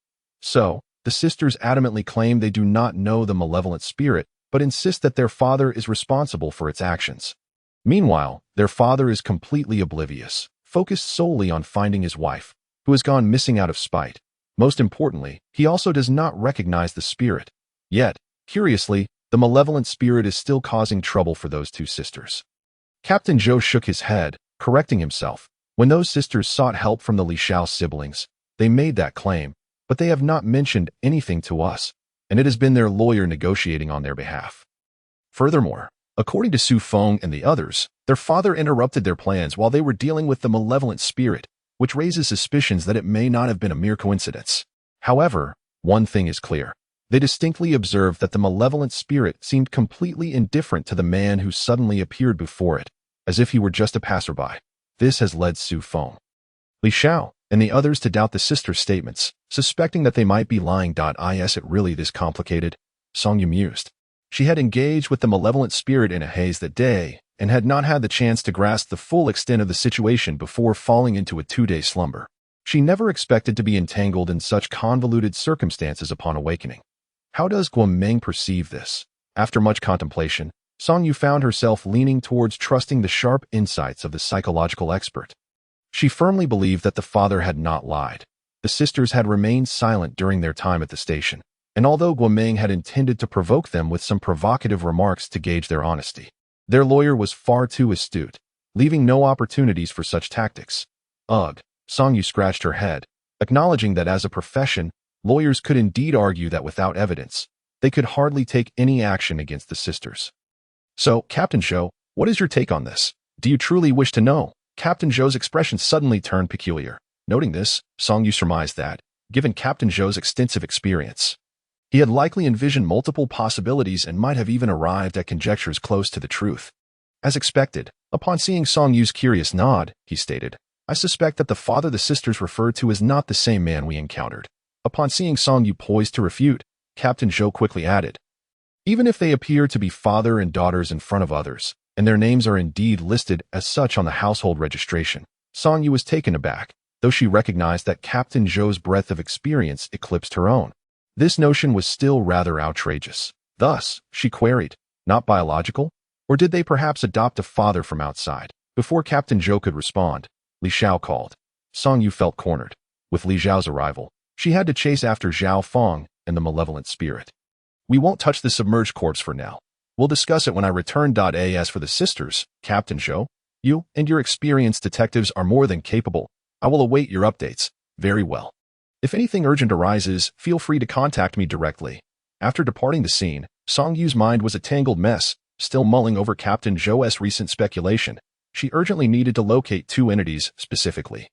So, the sisters adamantly claim they do not know the malevolent spirit, but insist that their father is responsible for its actions. Meanwhile, their father is completely oblivious, focused solely on finding his wife, who has gone missing out of spite. Most importantly, he also does not recognize the spirit. Yet, curiously, the malevolent spirit is still causing trouble for those two sisters. Captain Zhou shook his head, correcting himself. When those sisters sought help from the Li Xiao siblings, they made that claim, but they have not mentioned anything to us, and it has been their lawyer negotiating on their behalf. Furthermore, according to Su Feng and the others, their father interrupted their plans while they were dealing with the malevolent spirit, which raises suspicions that it may not have been a mere coincidence. However, one thing is clear. They distinctly observed that the malevolent spirit seemed completely indifferent to the man who suddenly appeared before it, as if he were just a passerby. This has led Su Feng, Li Xiao, and the others to doubt the sisters' statements, suspecting that they might be lying. Is it really this complicated? Song Yu mused. She had engaged with the malevolent spirit in a haze that day, and had not had the chance to grasp the full extent of the situation before falling into a 2-day slumber. She never expected to be entangled in such convoluted circumstances upon awakening. How does Guomeng perceive this? After much contemplation, Song Yu found herself leaning towards trusting the sharp insights of the psychological expert. She firmly believed that the father had not lied. The sisters had remained silent during their time at the station, and although Guomeng had intended to provoke them with some provocative remarks to gauge their honesty, their lawyer was far too astute, leaving no opportunities for such tactics. Ugh, Song Yu scratched her head, acknowledging that as a profession, lawyers could indeed argue that without evidence, they could hardly take any action against the sisters. So, Captain Zhou, what is your take on this? Do you truly wish to know? Captain Zhou's expression suddenly turned peculiar. Noting this, Song Yu surmised that, given Captain Zhou's extensive experience, he had likely envisioned multiple possibilities and might have even arrived at conjectures close to the truth. As expected, upon seeing Song Yu's curious nod, he stated, I suspect that the father the sisters referred to is not the same man we encountered. Upon seeing Song Yu poised to refute, Captain Zhou quickly added, even if they appear to be father and daughters in front of others, and their names are indeed listed as such on the household registration, Song Yu was taken aback, though she recognized that Captain Zhou's breadth of experience eclipsed her own. This notion was still rather outrageous. Thus, she queried, not biological? Or did they perhaps adopt a father from outside? Before Captain Zhou could respond, Li Xiao called. Song Yu felt cornered. With Li Xiao's arrival, she had to chase after Zhao Feng and the malevolent spirit. We won't touch the submerged corpse for now. We'll discuss it when I return. As for the sisters, Captain Zhou, you and your experienced detectives are more than capable. I will await your updates. Very well. If anything urgent arises, feel free to contact me directly. After departing the scene, Song Yu's mind was a tangled mess, still mulling over Captain Zhou's recent speculation. She urgently needed to locate two entities specifically.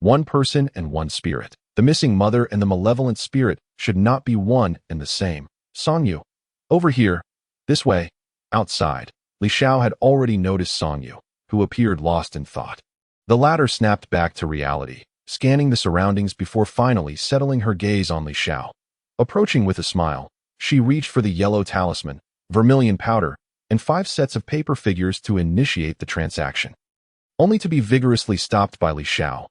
One person and one spirit. The missing mother and the malevolent spirit should not be one and the same. Song Yu. Over here. This way. Outside. Li Xiao had already noticed Song Yu, who appeared lost in thought. The latter snapped back to reality, scanning the surroundings before finally settling her gaze on Li Xiao. Approaching with a smile, she reached for the yellow talisman, vermilion powder, and 5 sets of paper figures to initiate the transaction. Only to be vigorously stopped by Li Xiao.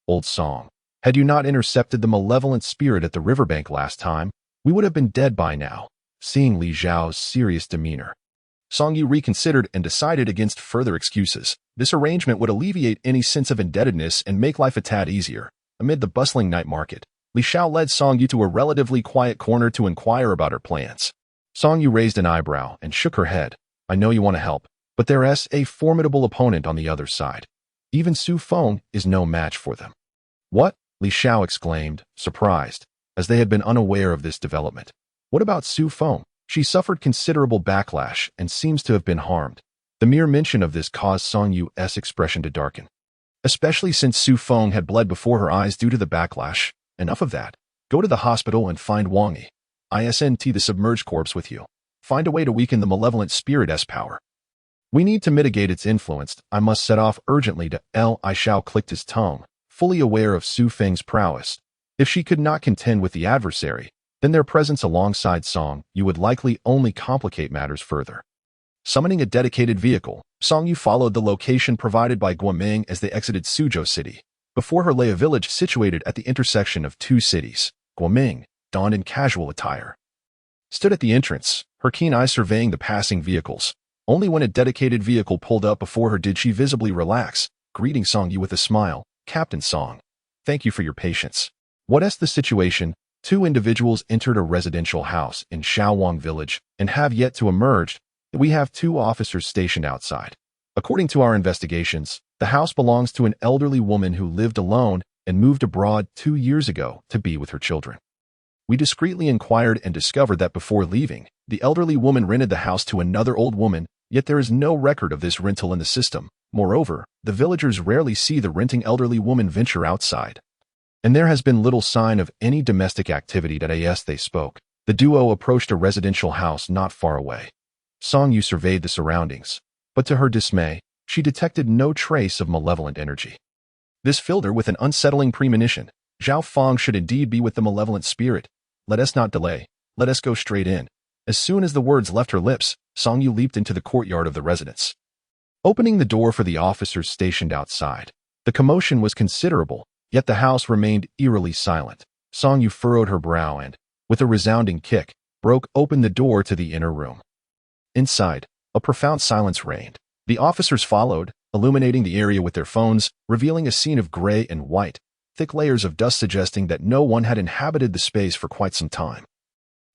Old Song. Had you not intercepted the malevolent spirit at the riverbank last time, we would have been dead by now. Seeing Li Xiao's serious demeanor, Song Yu reconsidered and decided against further excuses. This arrangement would alleviate any sense of indebtedness and make life a tad easier. Amid the bustling night market, Li Xiao led Song Yu to a relatively quiet corner to inquire about her plans. Song Yu raised an eyebrow and shook her head. I know you want to help, but there is a formidable opponent on the other side. Even Su Feng is no match for them. What? Li Xiao exclaimed, surprised, as they had been unaware of this development. What about Su Feng? She suffered considerable backlash and seems to have been harmed. The mere mention of this caused Song Yu's expression to darken. Especially since Su Feng had bled before her eyes due to the backlash. Enough of that. Go to the hospital and find Wang Yi. ISNT the submerged corpse with you. Find a way to weaken the malevolent spirit's power. We need to mitigate its influence. I must set off urgently to I Shao clicked his tongue, fully aware of Su Feng's prowess. If she could not contend with the adversary, then their presence alongside Song Yu would likely only complicate matters further. Summoning a dedicated vehicle, Song Yu followed the location provided by Guoming as they exited Suzhou City. Before her lay a village situated at the intersection of two cities. Guoming, donned in casual attire, stood at the entrance, her keen eye surveying the passing vehicles. Only when a dedicated vehicle pulled up before her did she visibly relax, greeting Song Yu with a smile. Captain Song, thank you for your patience. What's the situation? Two individuals entered a residential house in Shaowang village and have yet to emerge. We have two officers stationed outside. According to our investigations, the house belongs to an elderly woman who lived alone and moved abroad 2 years ago to be with her children. We discreetly inquired and discovered that before leaving, the elderly woman rented the house to another old woman, yet there is no record of this rental in the system. Moreover, the villagers rarely see the renting elderly woman venture outside. And there has been little sign of any domestic activity as they spoke. The duo approached a residential house not far away. Song Yu surveyed the surroundings, but to her dismay, she detected no trace of malevolent energy. This filled her with an unsettling premonition. Zhao Fang should indeed be with the malevolent spirit. Let us not delay. Let us go straight in. As soon as the words left her lips, Song Yu leaped into the courtyard of the residence, opening the door for the officers stationed outside. The commotion was considerable, yet the house remained eerily silent. Song Yu furrowed her brow and, with a resounding kick, broke open the door to the inner room. Inside, a profound silence reigned. The officers followed, illuminating the area with their phones, revealing a scene of gray and white, thick layers of dust suggesting that no one had inhabited the space for quite some time.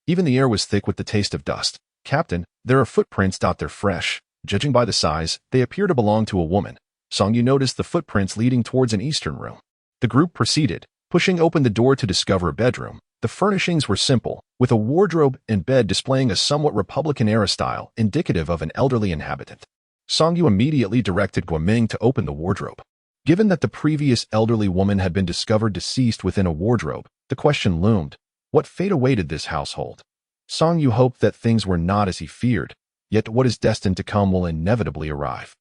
Even the air was thick with the taste of dust. Captain, there are footprints. They're fresh. Judging by the size, they appear to belong to a woman. Song Yu noticed the footprints leading towards an eastern room. The group proceeded, pushing open the door to discover a bedroom. The furnishings were simple, with a wardrobe and bed displaying a somewhat Republican-era style, indicative of an elderly inhabitant. Song Yu immediately directed Guoming to open the wardrobe. Given that the previous elderly woman had been discovered deceased within a wardrobe, the question loomed, what fate awaited this household? Song Yu hoped that things were not as he feared, yet what is destined to come will inevitably arrive.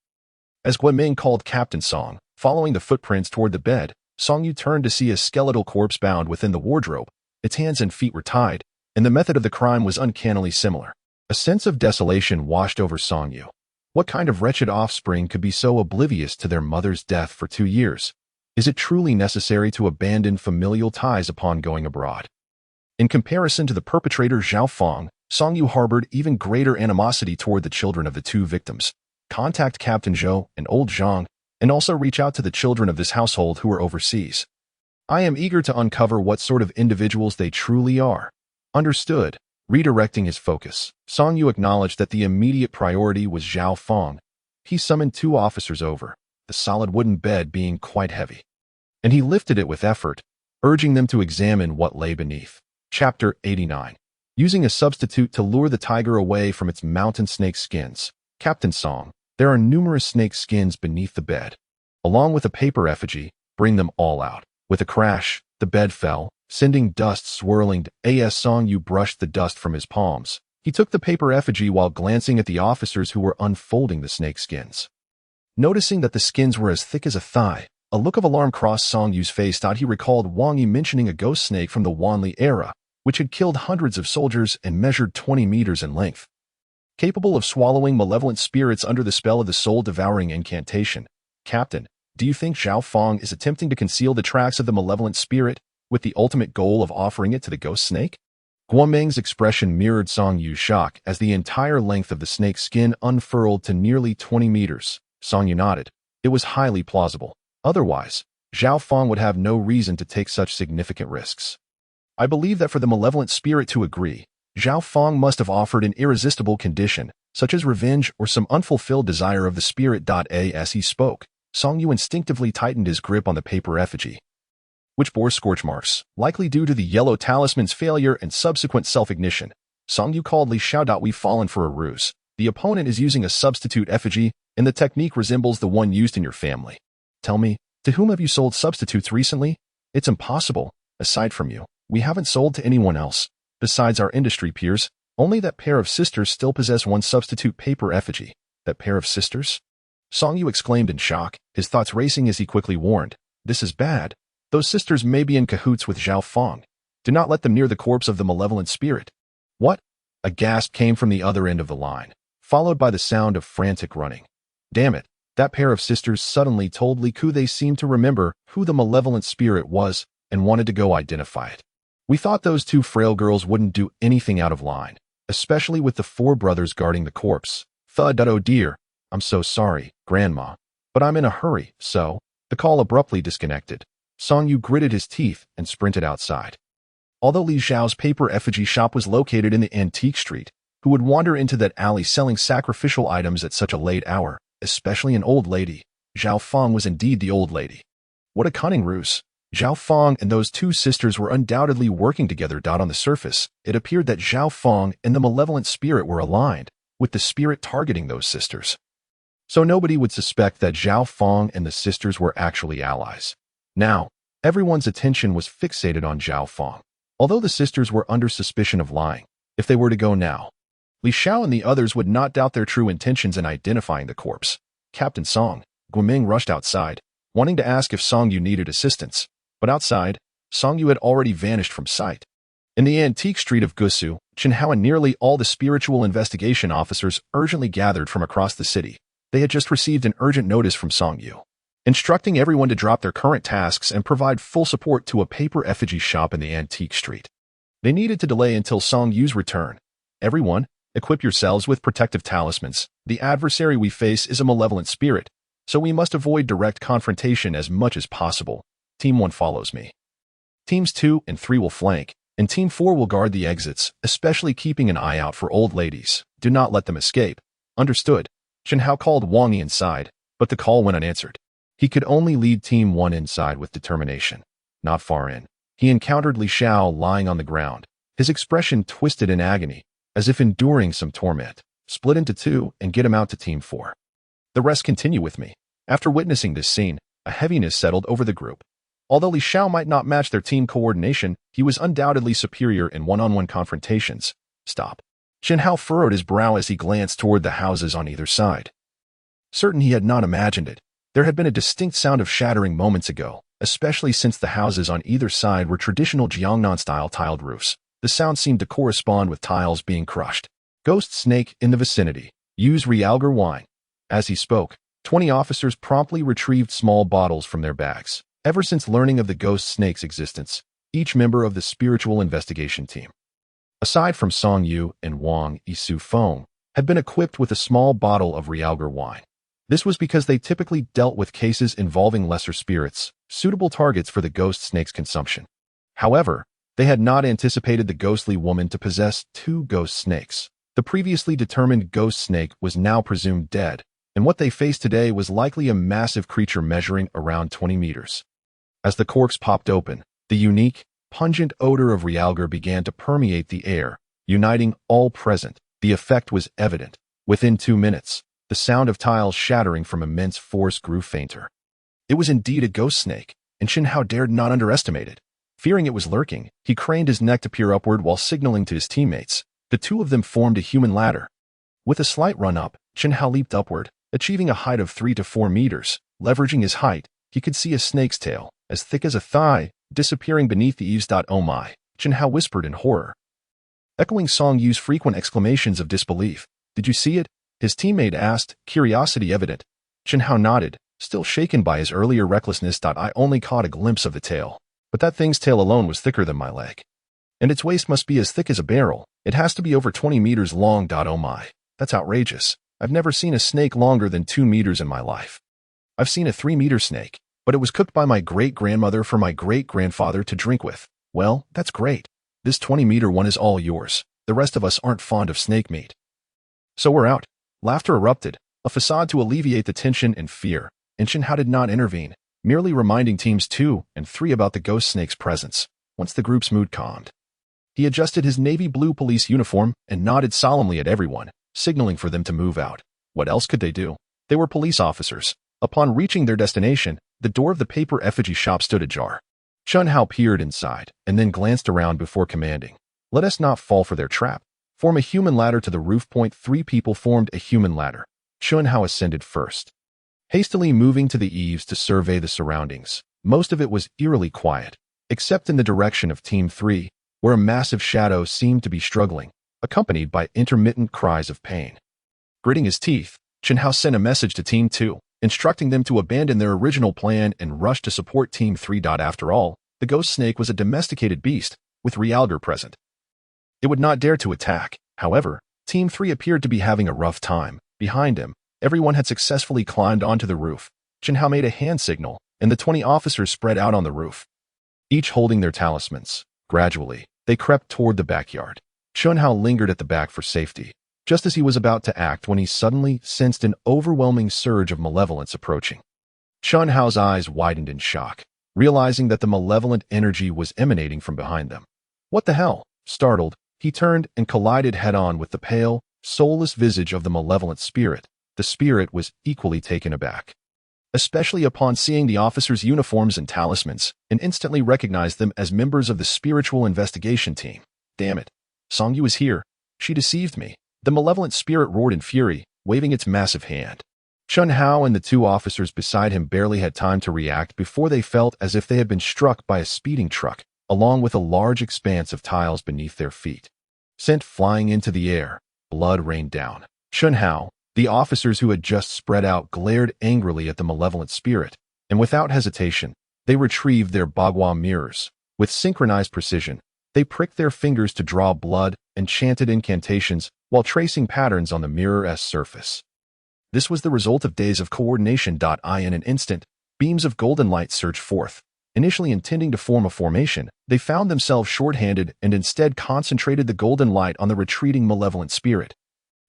As Guoming called Captain Song, following the footprints toward the bed, Song Yu turned to see a skeletal corpse bound within the wardrobe. Its hands and feet were tied, and the method of the crime was uncannily similar. A sense of desolation washed over Song Yu. What kind of wretched offspring could be so oblivious to their mother's death for 2 years? Is it truly necessary to abandon familial ties upon going abroad? In comparison to the perpetrator Zhao Fang, Song Yu harbored even greater animosity toward the children of the two victims. Contact Captain Zhou and Old Zhang, and also reach out to the children of this household who are overseas. I am eager to uncover what sort of individuals they truly are. Understood. Redirecting his focus, Song Yu acknowledged that the immediate priority was Zhao Fang. He summoned 2 officers over, the solid wooden bed being quite heavy, and he lifted it with effort, urging them to examine what lay beneath. Chapter 89. Using a substitute to lure the tiger away from its mountain snake skins. Captain Song, there are numerous snake skins beneath the bed. Along with a paper effigy, bring them all out. With a crash, the bed fell, sending dust swirling. As Song Yu brushed the dust from his palms, he took the paper effigy while glancing at the officers who were unfolding the snake skins. Noticing that the skins were as thick as a thigh, a look of alarm crossed Song Yu's face. He recalled Wang Yi mentioning a ghost snake from the Wanli era, which had killed hundreds of soldiers and measured 20 meters in length. Capable of swallowing malevolent spirits under the spell of the soul-devouring incantation. Captain, do you think Zhao Fang is attempting to conceal the tracks of the malevolent spirit, with the ultimate goal of offering it to the ghost snake? Guoming's expression mirrored Song Yu's shock as the entire length of the snake's skin unfurled to nearly 20 meters. Song Yu nodded. It was highly plausible. Otherwise, Zhao Fang would have no reason to take such significant risks. I believe that for the malevolent spirit to agree, Zhao Fang must have offered an irresistible condition, such as revenge or some unfulfilled desire of the spirit. As he spoke, Song Yu instinctively tightened his grip on the paper effigy, which bore scorch marks, likely due to the yellow talisman's failure and subsequent self-ignition. Song Yu called Li Shao. We've fallen for a ruse. The opponent is using a substitute effigy, and the technique resembles the one used in your family. Tell me, to whom have you sold substitutes recently? It's impossible. Aside from you, We haven't sold to anyone else. Besides our industry peers, only that pair of sisters still possess one substitute paper effigy. That pair of sisters? Song Yu exclaimed in shock, his thoughts racing as he quickly warned. This is bad. Those sisters may be in cahoots with Zhao Feng. Do not let them near the corpse of the malevolent spirit. What? A gasp came from the other end of the line, followed by the sound of frantic running. Damn it, that pair of sisters suddenly told Li Ku they seemed to remember who the malevolent spirit was and wanted to go identify it. We thought those two frail girls wouldn't do anything out of line, especially with the four brothers guarding the corpse. Thud, oh dear. I'm so sorry, Grandma. But I'm in a hurry, so... The call abruptly disconnected. Song Yu gritted his teeth and sprinted outside. Although Li Zhao's paper effigy shop was located in the antique street, who would wander into that alley selling sacrificial items at such a late hour, especially an old lady? Zhao Feng was indeed the old lady. What a cunning ruse. Zhao Feng and those two sisters were undoubtedly working together. On the surface, it appeared that Zhao Feng and the malevolent spirit were aligned, with the spirit targeting those sisters. So nobody would suspect that Zhao Feng and the sisters were actually allies. Now, everyone's attention was fixated on Zhao Feng. Although the sisters were under suspicion of lying, if they were to go now, Li Xiao and the others would not doubt their true intentions in identifying the corpse. Captain Song, Guoming rushed outside, wanting to ask if Song Yu needed assistance. But outside, Song Yu had already vanished from sight. In the antique street of Gusu, Chen Hao and nearly all the spiritual investigation officers urgently gathered from across the city. They had just received an urgent notice from Song Yu, instructing everyone to drop their current tasks and provide full support to a paper effigy shop in the antique street. They needed to delay until Song Yu's return. Everyone, equip yourselves with protective talismans. The adversary we face is a malevolent spirit, so we must avoid direct confrontation as much as possible. Team 1 follows me. Teams 2 and 3 will flank, and Team 4 will guard the exits, especially keeping an eye out for old ladies. Do not let them escape. Understood. Chen Hao called Wang Yi inside, but the call went unanswered. He could only lead Team 1 inside with determination. Not far in, he encountered Li Xiao lying on the ground, his expression twisted in agony, as if enduring some torment. Split into two and get him out to Team 4. The rest continue with me. After witnessing this scene, a heaviness settled over the group. Although Li Xiao might not match their team coordination, he was undoubtedly superior in one-on-one confrontations. Stop. Chen Hao furrowed his brow as he glanced toward the houses on either side. Certain he had not imagined it, there had been a distinct sound of shattering moments ago, especially since the houses on either side were traditional Jiangnan-style tiled roofs. The sound seemed to correspond with tiles being crushed. Ghost snake in the vicinity. Use Realgar wine. As he spoke, 20 officers promptly retrieved small bottles from their bags. Ever since learning of the ghost snake's existence, each member of the spiritual investigation team, aside from Song Yu and Wang Yisu Feng, had been equipped with a small bottle of Realgar wine. This was because they typically dealt with cases involving lesser spirits, suitable targets for the ghost snake's consumption. However, they had not anticipated the ghostly woman to possess 2 ghost snakes. The previously determined ghost snake was now presumed dead, and what they faced today was likely a massive creature measuring around 20 meters. As the corks popped open, the unique, pungent odor of Realgar began to permeate the air, uniting all present. The effect was evident. Within 2 minutes, the sound of tiles shattering from immense force grew fainter. It was indeed a ghost snake, and Chen Hao dared not underestimate it. Fearing it was lurking, he craned his neck to peer upward while signaling to his teammates. The two of them formed a human ladder. With a slight run-up, Chen Hao leaped upward, achieving a height of 3 to 4 meters. Leveraging his height, he could see a snake's tail, as thick as a thigh, disappearing beneath the eaves. Oh my, Chen Hao whispered in horror. Echoing Song Yu's frequent exclamations of disbelief. Did you see it? His teammate asked, curiosity evident. Chen Hao nodded, still shaken by his earlier recklessness. I only caught a glimpse of the tail, but that thing's tail alone was thicker than my leg. And its waist must be as thick as a barrel. It has to be over 20 meters long. Oh my, that's outrageous. I've never seen a snake longer than 2 meters in my life. I've seen a 3-meter snake, but it was cooked by my great-grandmother for my great-grandfather to drink with. Well, that's great. This 20-meter one is all yours. The rest of us aren't fond of snake meat. So we're out. Laughter erupted, a facade to alleviate the tension and fear, and Chen Hao did not intervene, merely reminding teams 2 and 3 about the ghost snake's presence. Once the group's mood calmed, he adjusted his navy blue police uniform and nodded solemnly at everyone, signaling for them to move out. What else could they do? They were police officers. Upon reaching their destination, the door of the paper effigy shop stood ajar. Chun Hao peered inside and then glanced around before commanding, "Let us not fall for their trap. Form a human ladder to the roof point." 3 people formed a human ladder. Chun Hao ascended first, hastily moving to the eaves to survey the surroundings. Most of it was eerily quiet, except in the direction of Team 3, where a massive shadow seemed to be struggling, accompanied by intermittent cries of pain. Gritting his teeth, Chun Hao sent a message to Team 2, instructing them to abandon their original plan and rush to support Team 3. After all, the ghost snake was a domesticated beast, with Realgar present. It would not dare to attack. However, Team 3 appeared to be having a rough time. Behind him, everyone had successfully climbed onto the roof. Chun Hao made a hand signal, and the 20 officers spread out on the roof, each holding their talismans. Gradually, they crept toward the backyard. Chun Hao lingered at the back for safety, just as he was about to act when he suddenly sensed an overwhelming surge of malevolence approaching. Chun Hao's eyes widened in shock, realizing that the malevolent energy was emanating from behind them. What the hell? Startled, he turned and collided head-on with the pale, soulless visage of the malevolent spirit. The spirit was equally taken aback, especially upon seeing the officers' uniforms and talismans, and instantly recognized them as members of the spiritual investigation team. Damn it. Song Yu is here. She deceived me. The malevolent spirit roared in fury, waving its massive hand. Chun Hao and the 2 officers beside him barely had time to react before they felt as if they had been struck by a speeding truck, along with a large expanse of tiles beneath their feet. Sent flying into the air, blood rained down. Chun Hao, the officers who had just spread out, glared angrily at the malevolent spirit, and without hesitation, they retrieved their Bagua mirrors. With synchronized precision, they pricked their fingers to draw blood and chanted incantations while tracing patterns on the mirror's surface. This was the result of days of coordination. In an instant, beams of golden light surged forth. Initially intending to form a formation, they found themselves short-handed and instead concentrated the golden light on the retreating malevolent spirit,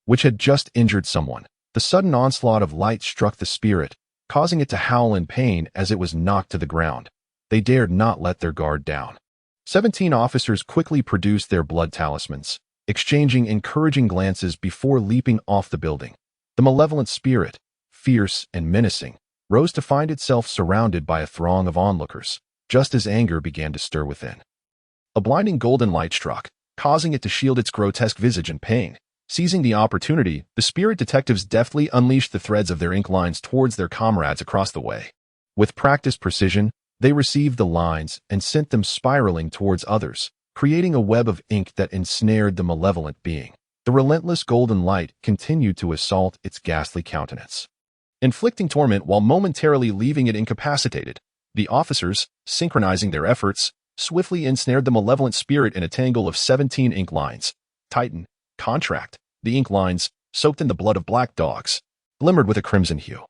which had just injured someone. The sudden onslaught of light struck the spirit, causing it to howl in pain as it was knocked to the ground. They dared not let their guard down. 17 officers quickly produced their blood talismans, exchanging encouraging glances before leaping off the building. The malevolent spirit, fierce and menacing, rose to find itself surrounded by a throng of onlookers, just as anger began to stir within. A blinding golden light struck, causing it to shield its grotesque visage in pain. Seizing the opportunity, the spirit detectives deftly unleashed the threads of their ink lines towards their comrades across the way. With practiced precision, they received the lines and sent them spiraling towards others, creating a web of ink that ensnared the malevolent being. The relentless golden light continued to assault its ghastly countenance, inflicting torment while momentarily leaving it incapacitated. The officers, synchronizing their efforts, swiftly ensnared the malevolent spirit in a tangle of 17 ink lines. Titan, contract. The ink lines, soaked in the blood of black dogs, glimmered with a crimson hue,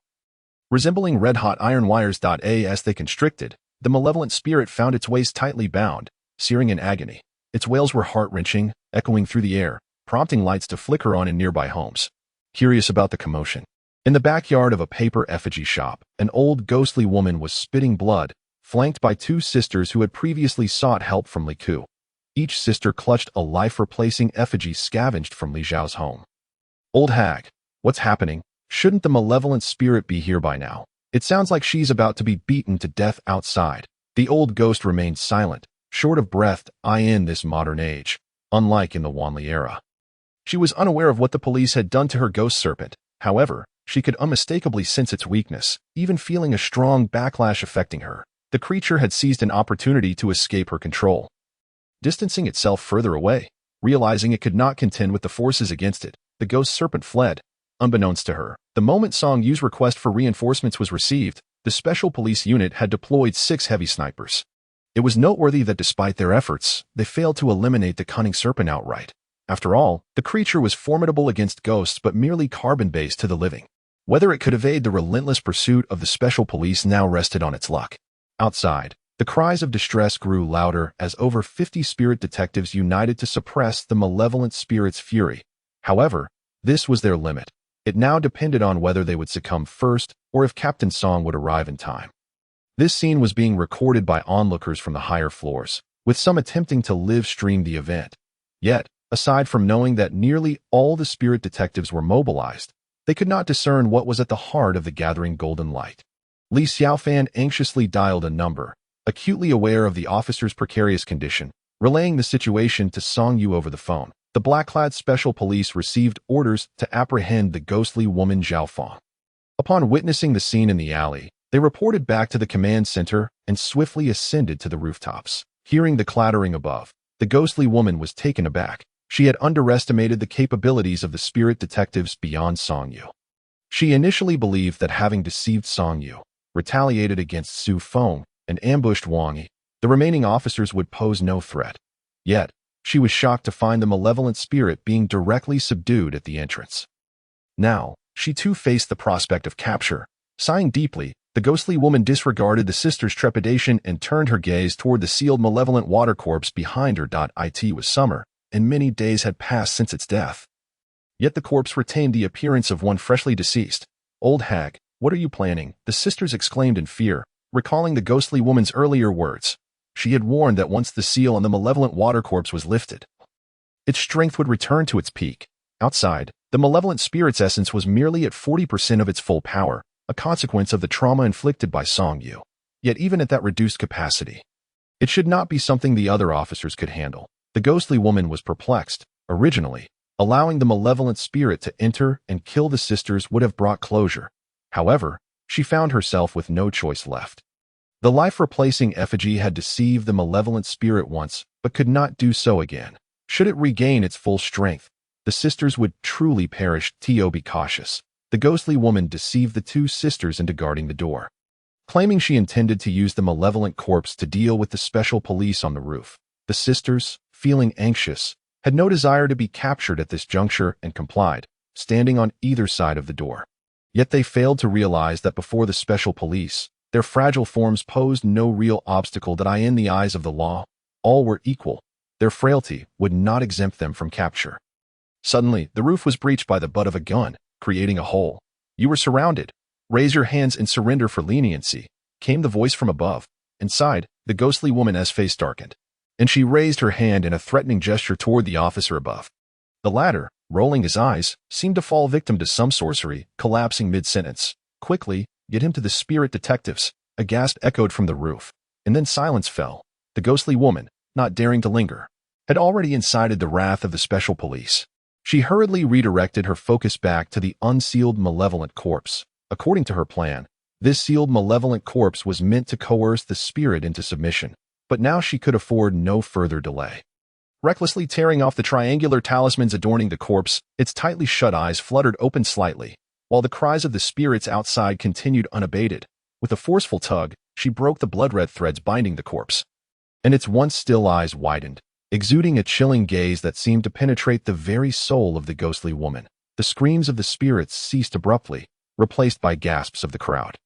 resembling red-hot iron wires. As they constricted, the malevolent spirit found its waist tightly bound, searing in agony. Its wails were heart-wrenching, echoing through the air, prompting lights to flicker on in nearby homes. Curious about the commotion, in the backyard of a paper effigy shop, an old ghostly woman was spitting blood, flanked by 2 sisters who had previously sought help from Li Ku. Each sister clutched a life-replacing effigy scavenged from Li Zhao's home. Old hag, what's happening? Shouldn't the malevolent spirit be here by now? It sounds like she's about to be beaten to death outside. The old ghost remained silent, short of breath. In this modern age, unlike in the Wanli era, she was unaware of what the police had done to her ghost serpent. However, she could unmistakably sense its weakness, even feeling a strong backlash affecting her. The creature had seized an opportunity to escape her control, distancing itself further away. Realizing it could not contend with the forces against it, the ghost serpent fled. Unbeknownst to her, the moment Song Yu's request for reinforcements was received, the special police unit had deployed 6 heavy snipers. It was noteworthy that despite their efforts, they failed to eliminate the cunning serpent outright. After all, the creature was formidable against ghosts but merely carbon-based to the living. Whether it could evade the relentless pursuit of the special police now rested on its luck. Outside, the cries of distress grew louder as over 50 spirit detectives united to suppress the malevolent spirit's fury. However, this was their limit. It now depended on whether they would succumb first or if Captain Song would arrive in time. This scene was being recorded by onlookers from the higher floors, with some attempting to live stream the event. Yet, aside from knowing that nearly all the spirit detectives were mobilized, they could not discern what was at the heart of the gathering golden light. Li Xiaofan anxiously dialed a number, Acutely aware of the officer's precarious condition, relaying the situation to Song Yu over the phone, the black-clad special police received orders to apprehend the ghostly woman Zhao Fang. Upon witnessing the scene in the alley, they reported back to the command center and swiftly ascended to the rooftops. Hearing the clattering above, the ghostly woman was taken aback. She had underestimated the capabilities of the spirit detectives beyond Song Yu. She initially believed that having deceived Song Yu, retaliated against Su Feng, and ambushed Wang Yi, the remaining officers would pose no threat. Yet, she was shocked to find the malevolent spirit being directly subdued at the entrance. Now, she too faced the prospect of capture. Sighing deeply, the ghostly woman disregarded the sister's trepidation and turned her gaze toward the sealed malevolent water corpse behind her. It was summer, and many days had passed since its death. Yet the corpse retained the appearance of one freshly deceased. "Old hag, what are you planning?" the sisters exclaimed in fear, recalling the ghostly woman's earlier words. She had warned that once the seal on the malevolent water corpse was lifted, its strength would return to its peak. Outside, the malevolent spirit's essence was merely at 40% of its full power, a consequence of the trauma inflicted by Song Yu. Yet even at that reduced capacity, it should not be something the other officers could handle. The ghostly woman was perplexed. Originally, allowing the malevolent spirit to enter and kill the sisters would have brought closure. However, she found herself with no choice left. The life-replacing effigy had deceived the malevolent spirit once, but could not do so again. Should it regain its full strength, the sisters would truly perish. Be cautious. The ghostly woman deceived the two sisters into guarding the door, claiming she intended to use the malevolent corpse to deal with the special police on the roof. The sisters, feeling anxious, had no desire to be captured at this juncture and complied, standing on either side of the door. Yet they failed to realize that before the special police, their fragile forms posed no real obstacle. In the eyes of the law, all were equal. Their frailty would not exempt them from capture. Suddenly, the roof was breached by the butt of a gun, creating a hole. "You were surrounded. Raise your hands and surrender for leniency," came the voice from above. Inside, the ghostly woman's face darkened, and she raised her hand in a threatening gesture toward the officer above. The latter, rolling his eyes, seemed to fall victim to some sorcery, collapsing mid-sentence. "Quickly, get him to the spirit detectives," a gasp echoed from the roof, and then silence fell. The ghostly woman, not daring to linger, had already incited the wrath of the special police. She hurriedly redirected her focus back to the unsealed malevolent corpse. According to her plan, this sealed malevolent corpse was meant to coerce the spirit into submission, but now she could afford no further delay. Recklessly tearing off the triangular talismans adorning the corpse, its tightly shut eyes fluttered open slightly, while the cries of the spirits outside continued unabated. With a forceful tug, she broke the blood-red threads binding the corpse, and its once still eyes widened, exuding a chilling gaze that seemed to penetrate the very soul of the ghostly woman. The screams of the spirits ceased abruptly, replaced by gasps of the crowd.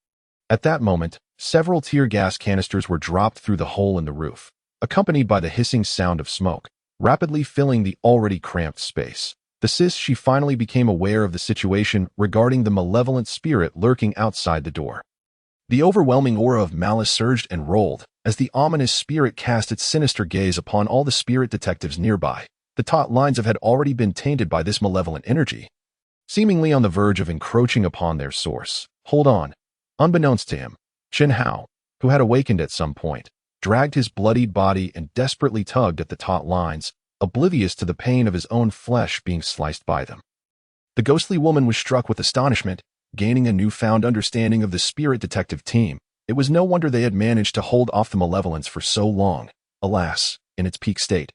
At that moment, several tear gas canisters were dropped through the hole in the roof, accompanied by the hissing sound of smoke, rapidly filling the already cramped space. She finally became aware of the situation regarding the malevolent spirit lurking outside the door. The overwhelming aura of malice surged and rolled as the ominous spirit cast its sinister gaze upon all the spirit detectives nearby. The taut lines had already been tainted by this malevolent energy, seemingly on the verge of encroaching upon their source. "Hold on." Unbeknownst to him, Chen Hao, who had awakened at some point, dragged his bloodied body and desperately tugged at the taut lines, oblivious to the pain of his own flesh being sliced by them. The ghostly woman was struck with astonishment, gaining a newfound understanding of the spirit detective team. It was no wonder they had managed to hold off the malevolence for so long. Alas, in its peak state,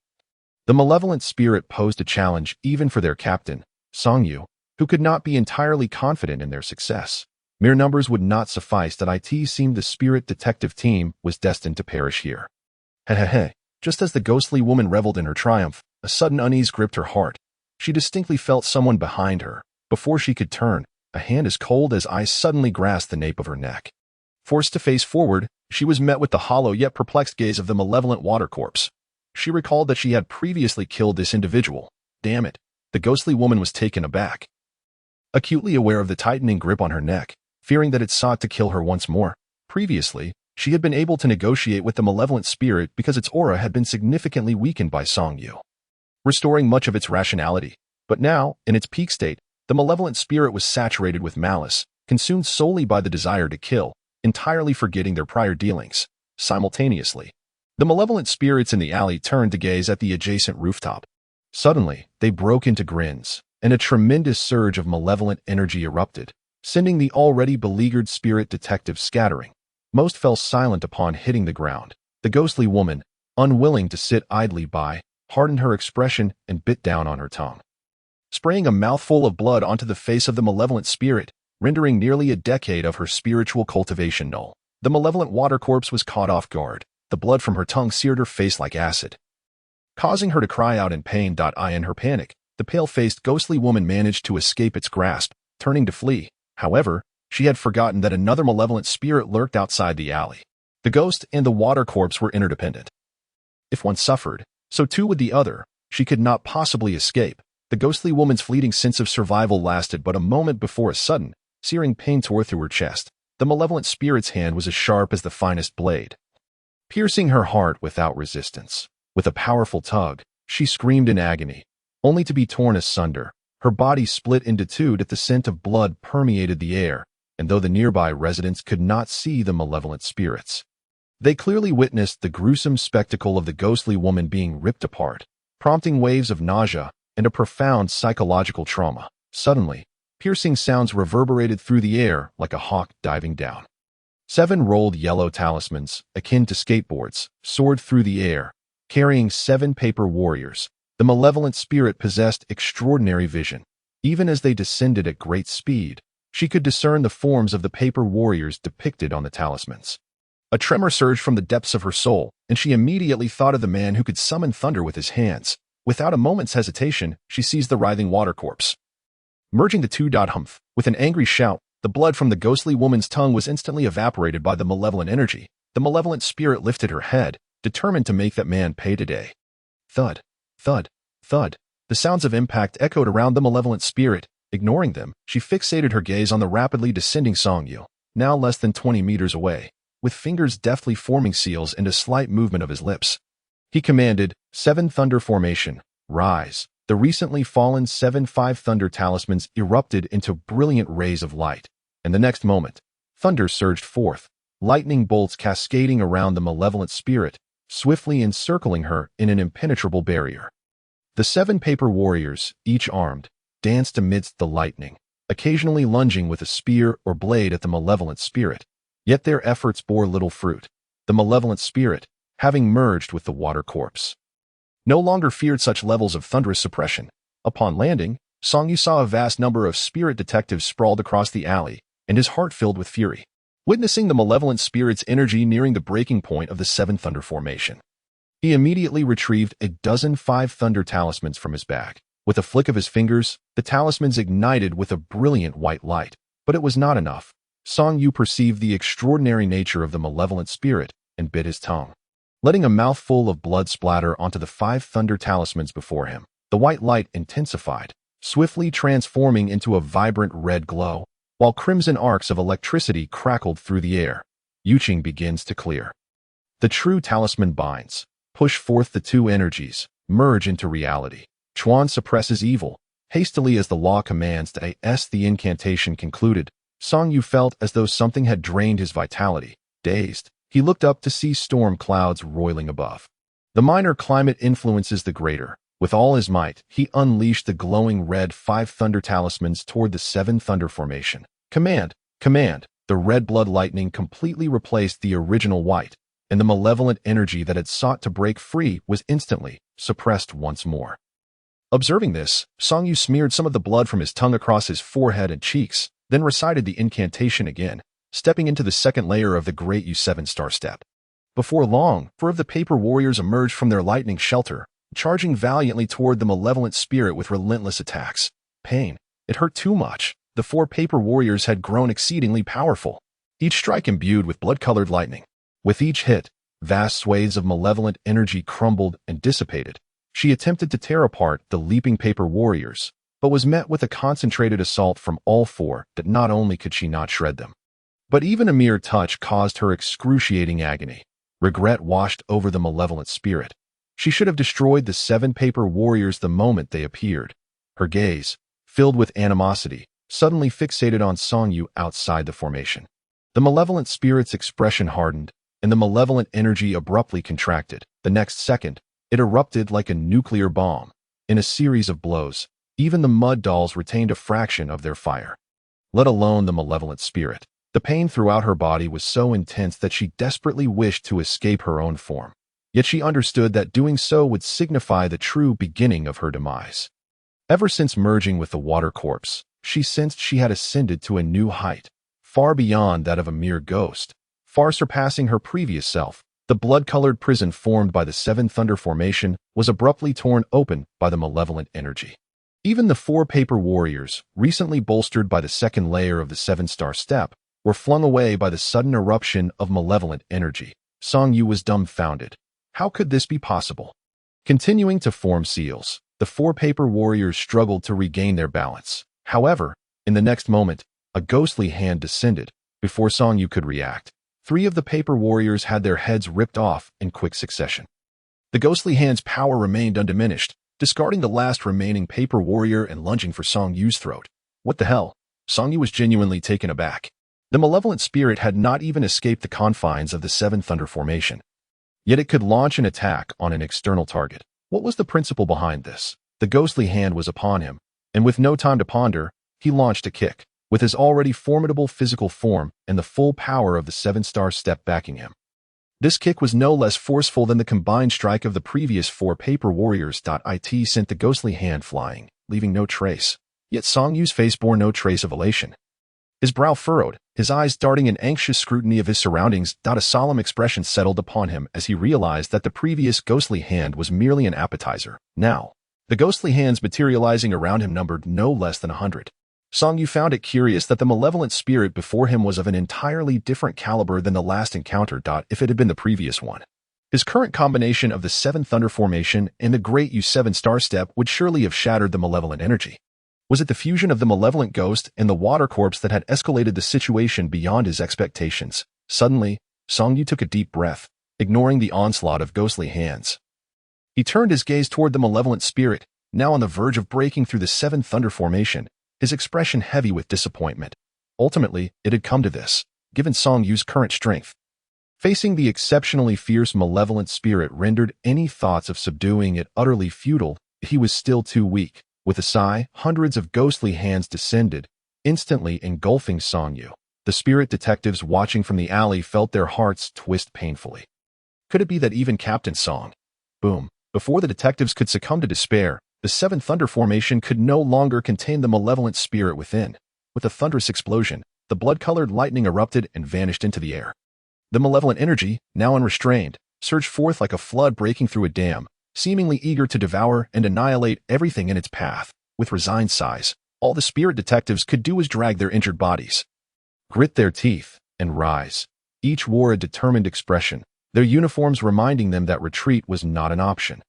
the malevolent spirit posed a challenge even for their captain, Song Yu, who could not be entirely confident in their success. Mere numbers would not suffice. It seemed the spirit detective team was destined to perish here. Hehehe. Just as the ghostly woman reveled in her triumph, a sudden unease gripped her heart. She distinctly felt someone behind her. Before she could turn, a hand as cold as ice suddenly grasped the nape of her neck. Forced to face forward, she was met with the hollow yet perplexed gaze of the malevolent water corpse. She recalled that she had previously killed this individual. Damn it. The ghostly woman was taken aback. Acutely aware of the tightening grip on her neck, fearing that it sought to kill her once more. Previously, she had been able to negotiate with the malevolent spirit because its aura had been significantly weakened by Song Yu, restoring much of its rationality. But now, in its peak state, the malevolent spirit was saturated with malice, consumed solely by the desire to kill, entirely forgetting their prior dealings. simultaneously. The malevolent spirits in the alley turned to gaze at the adjacent rooftop. Suddenly, they broke into grins, and a tremendous surge of malevolent energy erupted, sending the already beleaguered spirit detectives scattering. Most fell silent upon hitting the ground. The ghostly woman, unwilling to sit idly by, hardened her expression and bit down on her tongue, spraying a mouthful of blood onto the face of the malevolent spirit, rendering nearly a decade of her spiritual cultivation null. The malevolent water corpse was caught off guard. The blood from her tongue seared her face like acid, causing her to cry out in pain. In her panic, the pale-faced ghostly woman managed to escape its grasp, turning to flee. However, she had forgotten that another malevolent spirit lurked outside the alley. The ghost and the water corpse were interdependent. If one suffered, so too would the other. She could not possibly escape. The ghostly woman's fleeting sense of survival lasted but a moment before a sudden, searing pain tore through her chest. The malevolent spirit's hand was as sharp as the finest blade, piercing her heart without resistance. With a powerful tug, she screamed in agony, only to be torn asunder. Her body split into two as the scent of blood permeated the air, and though the nearby residents could not see the malevolent spirits, they clearly witnessed the gruesome spectacle of the ghostly woman being ripped apart, prompting waves of nausea and a profound psychological trauma. Suddenly, piercing sounds reverberated through the air like a hawk diving down. 7 rolled yellow talismans, akin to skateboards, soared through the air, carrying 7 paper warriors. The malevolent spirit possessed extraordinary vision. Even as they descended at great speed, she could discern the forms of the paper warriors depicted on the talismans. A tremor surged from the depths of her soul, and she immediately thought of the man who could summon thunder with his hands. Without a moment's hesitation, she seized the writhing water corpse, merging the two. Humph! With an angry shout, the blood from the ghostly woman's tongue was instantly evaporated by the malevolent energy. The malevolent spirit lifted her head, determined to make that man pay today. Thud, thud, thud. The sounds of impact echoed around the malevolent spirit. Ignoring them, she fixated her gaze on the rapidly descending Song Yu, now less than 20 meters away, with fingers deftly forming seals and a slight movement of his lips. He commanded, 7 Thunder Formation, rise. The recently fallen 7-5 Thunder Talismans erupted into brilliant rays of light, and the next moment, thunder surged forth, lightning bolts cascading around the malevolent spirit, swiftly encircling her in an impenetrable barrier. The 7 paper warriors, each armed, danced amidst the lightning, occasionally lunging with a spear or blade at the malevolent spirit. Yet their efforts bore little fruit. The malevolent spirit, having merged with the water corpse, no longer feared such levels of thunderous suppression. Upon landing, Song Yu saw a vast number of spirit detectives sprawled across the alley, and his heart filled with fury, witnessing the malevolent spirit's energy nearing the breaking point of the 7 Thunder Formation. He immediately retrieved a dozen 5 Thunder Talismans from his bag. With a flick of his fingers, the talismans ignited with a brilliant white light. But it was not enough. Song Yu perceived the extraordinary nature of the malevolent spirit and bit his tongue, letting a mouthful of blood splatter onto the 5 Thunder Talismans before him. The white light intensified, swiftly transforming into a vibrant red glow, while crimson arcs of electricity crackled through the air. Yuqing begins to clear. The true talisman binds, push forth the 2 energies, merge into reality. Chuan suppresses evil, hastily as the law commands. The incantation concluded, Song Yu felt as though something had drained his vitality. Dazed, he looked up to see storm clouds roiling above. The minor climate influences the greater. With all his might, he unleashed the glowing red 5 Thunder Talismans toward the 7 Thunder Formation. Command! Command! The red blood lightning completely replaced the original white, and the malevolent energy that had sought to break free was instantly suppressed once more. Observing this, Song Yu smeared some of the blood from his tongue across his forehead and cheeks, then recited the incantation again, stepping into the second layer of the Great U7 Star Step. Before long, 4 of the paper warriors emerged from their lightning shelter, charging valiantly toward the malevolent spirit with relentless attacks. Pain. It hurt too much. The 4 paper warriors had grown exceedingly powerful, each strike imbued with blood-colored lightning. With each hit, vast swathes of malevolent energy crumbled and dissipated. She attempted to tear apart the leaping paper warriors, but was met with a concentrated assault from all 4 that not only could she not shred them, but even a mere touch caused her excruciating agony. Regret washed over the malevolent spirit. She should have destroyed the 7 paper warriors the moment they appeared. Her gaze, filled with animosity, suddenly fixated on Song Yu outside the formation. The malevolent spirit's expression hardened, and the malevolent energy abruptly contracted. The next second, it erupted like a nuclear bomb. In a series of blows, even the mud dolls retained a fraction of their fire, let alone the malevolent spirit. The pain throughout her body was so intense that she desperately wished to escape her own form. Yet she understood that doing so would signify the true beginning of her demise. Ever since merging with the water corpse, she sensed she had ascended to a new height, far beyond that of a mere ghost, far surpassing her previous self. The blood-colored prison formed by the Seven Thunder Formation was abruptly torn open by the malevolent energy. Even the four paper warriors, recently bolstered by the second layer of the Seven-Star Step, were flung away by the sudden eruption of malevolent energy. Song Yu was dumbfounded. How could this be possible? Continuing to form seals, the four paper warriors struggled to regain their balance. However, in the next moment, a ghostly hand descended. Before Song Yu could react, 3 of the paper warriors had their heads ripped off in quick succession. The ghostly hand's power remained undiminished, discarding the last remaining paper warrior and lunging for Song Yu's throat. What the hell? Song Yu was genuinely taken aback. The malevolent spirit had not even escaped the confines of the Seven Thunder Formation. Yet it could launch an attack on an external target. What was the principle behind this? The ghostly hand was upon him, and with no time to ponder, he launched a kick, with his already formidable physical form and the full power of the Seven-Star Step backing him. This kick was no less forceful than the combined strike of the previous 4 paper warriors. It sent the ghostly hand flying, leaving no trace. Yet Song Yu's face bore no trace of elation. His brow furrowed, his eyes darting an anxious scrutiny of his surroundings. A solemn expression settled upon him as he realized that the previous ghostly hand was merely an appetizer. Now, the ghostly hands materializing around him numbered no less than 100. Song Yu found it curious that the malevolent spirit before him was of an entirely different caliber than the last encounter. If it had been the previous one, his current combination of the Seven Thunder Formation and the Great U7 Star Step would surely have shattered the malevolent energy. Was it the fusion of the malevolent ghost and the water corpse that had escalated the situation beyond his expectations? Suddenly, Song Yu took a deep breath, ignoring the onslaught of ghostly hands. He turned his gaze toward the malevolent spirit, now on the verge of breaking through the Seven Thunder Formation, his expression heavy with disappointment. Ultimately, it had come to this, given Song Yu's current strength. Facing the exceptionally fierce malevolent spirit rendered any thoughts of subduing it utterly futile. He was still too weak. With a sigh, hundreds of ghostly hands descended, instantly engulfing Song Yu. The spirit detectives watching from the alley felt their hearts twist painfully. Could it be that even Captain Song? Boom. Before the detectives could succumb to despair, the Seven Thunder Formation could no longer contain the malevolent spirit within. With a thunderous explosion, the blood-colored lightning erupted and vanished into the air. The malevolent energy, now unrestrained, surged forth like a flood breaking through a dam, seemingly eager to devour and annihilate everything in its path. With resigned sighs, all the spirit detectives could do was drag their injured bodies, grit their teeth, and rise. Each wore a determined expression, their uniforms reminding them that retreat was not an option.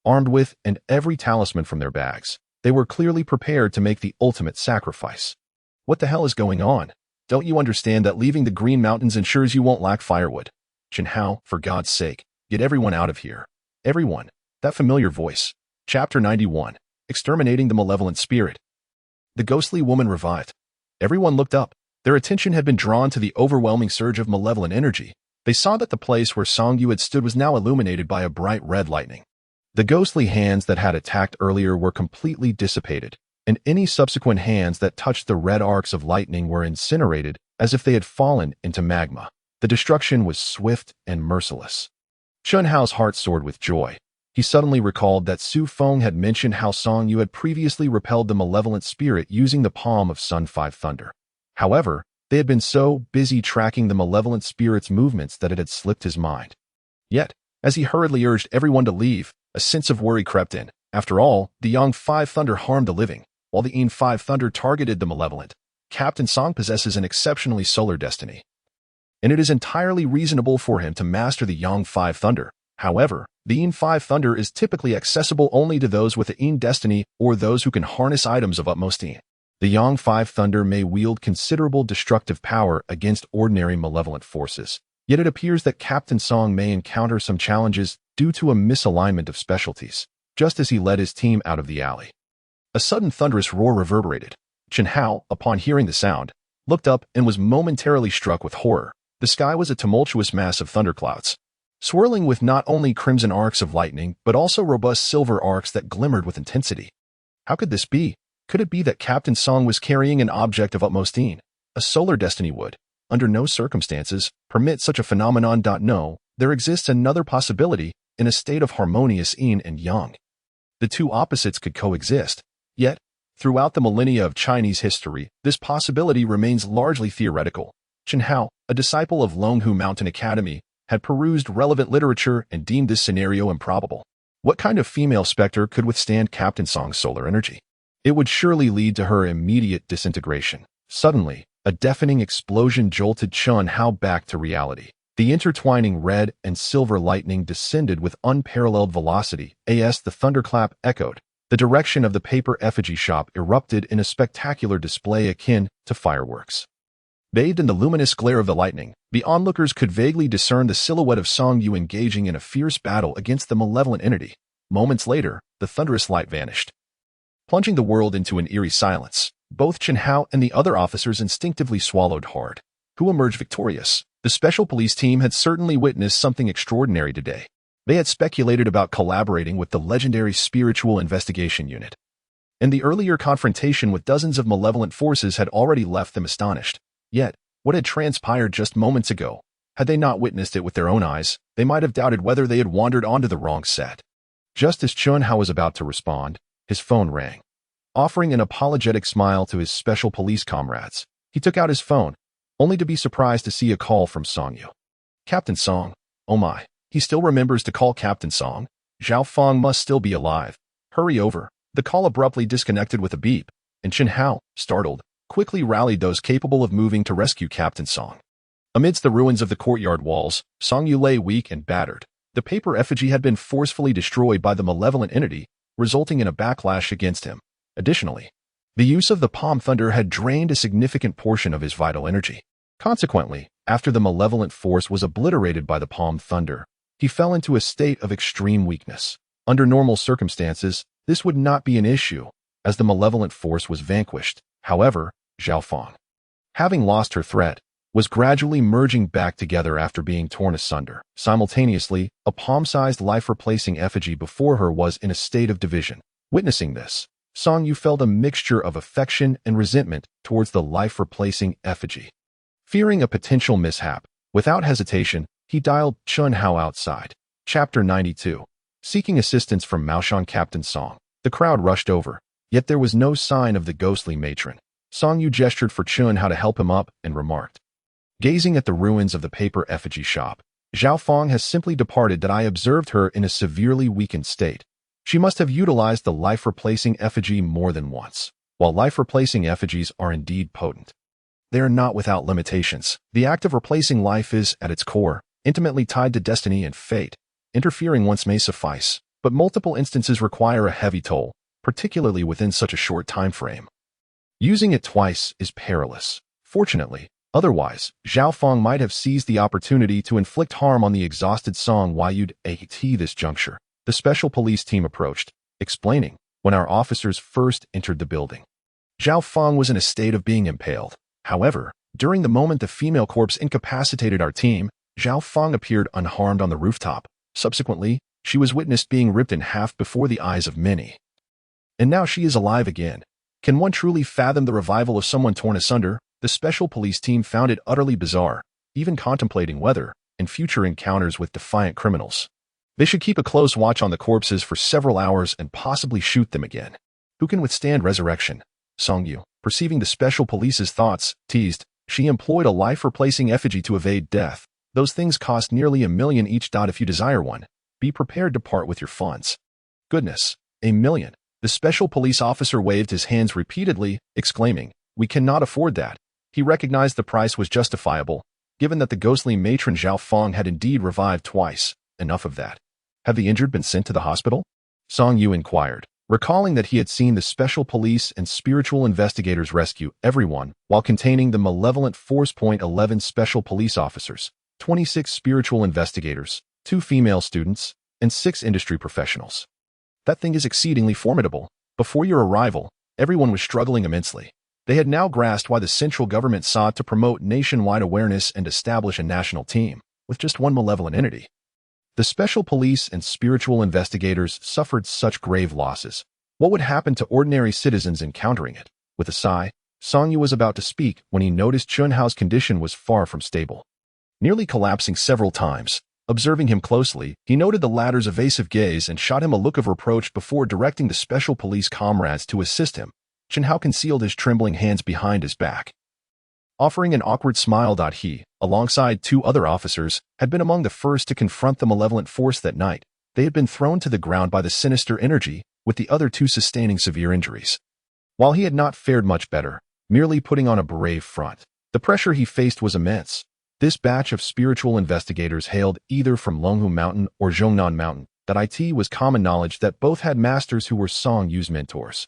Armed with and every talisman from their bags, they were clearly prepared to make the ultimate sacrifice. What the hell is going on? Don't you understand that leaving the Green Mountains ensures you won't lack firewood? Chen Hao, for God's sake, get everyone out of here. Everyone. That familiar voice. Chapter 91. Exterminating the Malevolent Spirit. The ghostly woman revived. Everyone looked up. Their attention had been drawn to the overwhelming surge of malevolent energy. They saw that the place where Song Yu had stood was now illuminated by a bright red lightning. The ghostly hands that had attacked earlier were completely dissipated, and any subsequent hands that touched the red arcs of lightning were incinerated as if they had fallen into magma. The destruction was swift and merciless. Chen Hao's heart soared with joy. He suddenly recalled that Su Feng had mentioned how Song Yu had previously repelled the malevolent spirit using the palm of Sun 5 Thunder. However, they had been so busy tracking the malevolent spirit's movements that it had slipped his mind. Yet, as he hurriedly urged everyone to leave, a sense of worry crept in. After all, the Yang 5 Thunder harmed the living, while the Yin 5 Thunder targeted the malevolent. Captain Song possesses an exceptionally solar destiny, and it is entirely reasonable for him to master the Yang 5 Thunder. However, the Yin 5 Thunder is typically accessible only to those with the Yin destiny or those who can harness items of utmost Yin. The Yang 5 Thunder may wield considerable destructive power against ordinary malevolent forces, yet it appears that Captain Song may encounter some challenges due to a misalignment of specialties, just as he led his team out of the alley. A sudden thunderous roar reverberated. Chen Hao, upon hearing the sound, looked up and was momentarily struck with horror. The The sky was a tumultuous mass of thunderclouds, swirling with not only crimson arcs of lightning, but also robust silver arcs that glimmered with intensity. How could this be? Could it be that Captain Song was carrying an object of utmost een? A solar destiny would, under no circumstances, permit such a phenomenon. No, there exists another possibility in a state of harmonious yin and yang. The two opposites could coexist, yet, throughout the millennia of Chinese history, this possibility remains largely theoretical. Chen Hao, a disciple of Longhu Mountain Academy, had perused relevant literature and deemed this scenario improbable. What kind of female specter could withstand Captain Song's solar energy? It would surely lead to her immediate disintegration. Suddenly, a deafening explosion jolted Chen Hao back to reality. The intertwining red and silver lightning descended with unparalleled velocity. As the thunderclap echoed, the direction of the paper effigy shop erupted in a spectacular display akin to fireworks. Bathed in the luminous glare of the lightning, the onlookers could vaguely discern the silhouette of Song Yu engaging in a fierce battle against the malevolent entity. Moments later, the thunderous light vanished, plunging the world into an eerie silence. Both Chen Hao and the other officers instinctively swallowed hard. Who emerged victorious? The special police team had certainly witnessed something extraordinary today. They had speculated about collaborating with the legendary Spiritual Investigation Unit, and the earlier confrontation with dozens of malevolent forces had already left them astonished. Yet, what had transpired just moments ago? Had they not witnessed it with their own eyes, they might have doubted whether they had wandered onto the wrong set. Just as Chen Hao was about to respond, his phone rang. Offering an apologetic smile to his special police comrades, he took out his phone, only to be surprised to see a call from Song Yu. Captain Song. Oh my, he still remembers to call Captain Song. Zhao Feng must still be alive. Hurry over. The call abruptly disconnected with a beep, and Chen Hao, startled, quickly rallied those capable of moving to rescue Captain Song. Amidst the ruins of the courtyard walls, Song Yu lay weak and battered. The paper effigy had been forcefully destroyed by the malevolent entity, resulting in a backlash against him. Additionally, the use of the Palm Thunder had drained a significant portion of his vital energy. Consequently, after the malevolent force was obliterated by the Palm Thunder, he fell into a state of extreme weakness. Under normal circumstances, this would not be an issue, as the malevolent force was vanquished. However, Zhao Feng, having lost her threat, was gradually merging back together after being torn asunder. Simultaneously, a palm-sized life-replacing effigy before her was in a state of division. Witnessing this, Song Yu felt a mixture of affection and resentment towards the life-replacing effigy. Fearing a potential mishap, without hesitation, he dialed Chen Hao outside. Chapter 92. Seeking assistance from Maoshan Captain Song. The crowd rushed over, yet there was no sign of the ghostly matron. Song Yu gestured for Chen Hao to help him up and remarked, gazing at the ruins of the paper effigy shop, Zhao Feng has simply departed. That I observed her in a severely weakened state. She must have utilized the life-replacing effigy more than once. While life-replacing effigies are indeed potent, they are not without limitations. The act of replacing life is, at its core, intimately tied to destiny and fate. Interfering once may suffice, but multiple instances require a heavy toll, particularly within such a short time frame. Using it twice is perilous. Fortunately, otherwise, Zhao Feng might have seized the opportunity to inflict harm on the exhausted Song Yu at this juncture. The special police team approached, explaining, when our officers first entered the building, Zhao Feng was in a state of being impaled. However, during the moment the female corpse incapacitated our team, Zhao Feng appeared unharmed on the rooftop. Subsequently, she was witnessed being ripped in half before the eyes of many. And now she is alive again. Can one truly fathom the revival of someone torn asunder? The special police team found it utterly bizarre, even contemplating whether, in future encounters with defiant criminals, they should keep a close watch on the corpses for several hours and possibly shoot them again. Who can withstand resurrection? Song Yu, perceiving the special police's thoughts, teased, she employed a life-replacing effigy to evade death. Those things cost nearly $1 million each. If you desire one, be prepared to part with your funds. Goodness, $1 million. The special police officer waved his hands repeatedly, exclaiming, we cannot afford that. He recognized the price was justifiable, given that the ghostly matron Zhao Feng had indeed revived twice. Enough of that. Have the injured been sent to the hospital? Song Yu inquired, recalling that he had seen the special police and spiritual investigators rescue everyone while containing the malevolent force. 11 special police officers, 26 spiritual investigators, 2 female students, and 6 industry professionals. That thing is exceedingly formidable. Before your arrival, everyone was struggling immensely. They had now grasped why the central government sought to promote nationwide awareness and establish a national team, with just one malevolent entity. The special police and spiritual investigators suffered such grave losses. What would happen to ordinary citizens encountering it? With a sigh, Song Yu was about to speak when he noticed Chun Hao's condition was far from stable. Nearly collapsing several times, observing him closely, he noted the latter's evasive gaze and shot him a look of reproach before directing the special police comrades to assist him. Chun Hao concealed his trembling hands behind his back, offering an awkward smile. He, alongside two other officers, had been among the first to confront the malevolent force that night. They had been thrown to the ground by the sinister energy, with the other two sustaining severe injuries. While he had not fared much better, merely putting on a brave front, the pressure he faced was immense. This batch of spiritual investigators hailed either from Longhu Mountain or Zhongnan Mountain. It was common knowledge that both had masters who were Song Yu's mentors.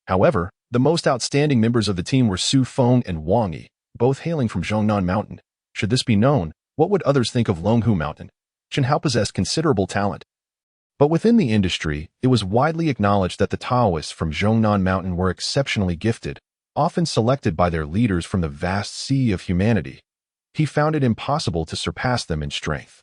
However, the most outstanding members of the team were Su Feng and Wang Yi, both hailing from Zhongnan Mountain. Should this be known, what would others think of Longhu Mountain? Chun Hao possessed considerable talent. But within the industry, it was widely acknowledged that the Taoists from Zhongnan Mountain were exceptionally gifted, often selected by their leaders from the vast sea of humanity. He found it impossible to surpass them in strength,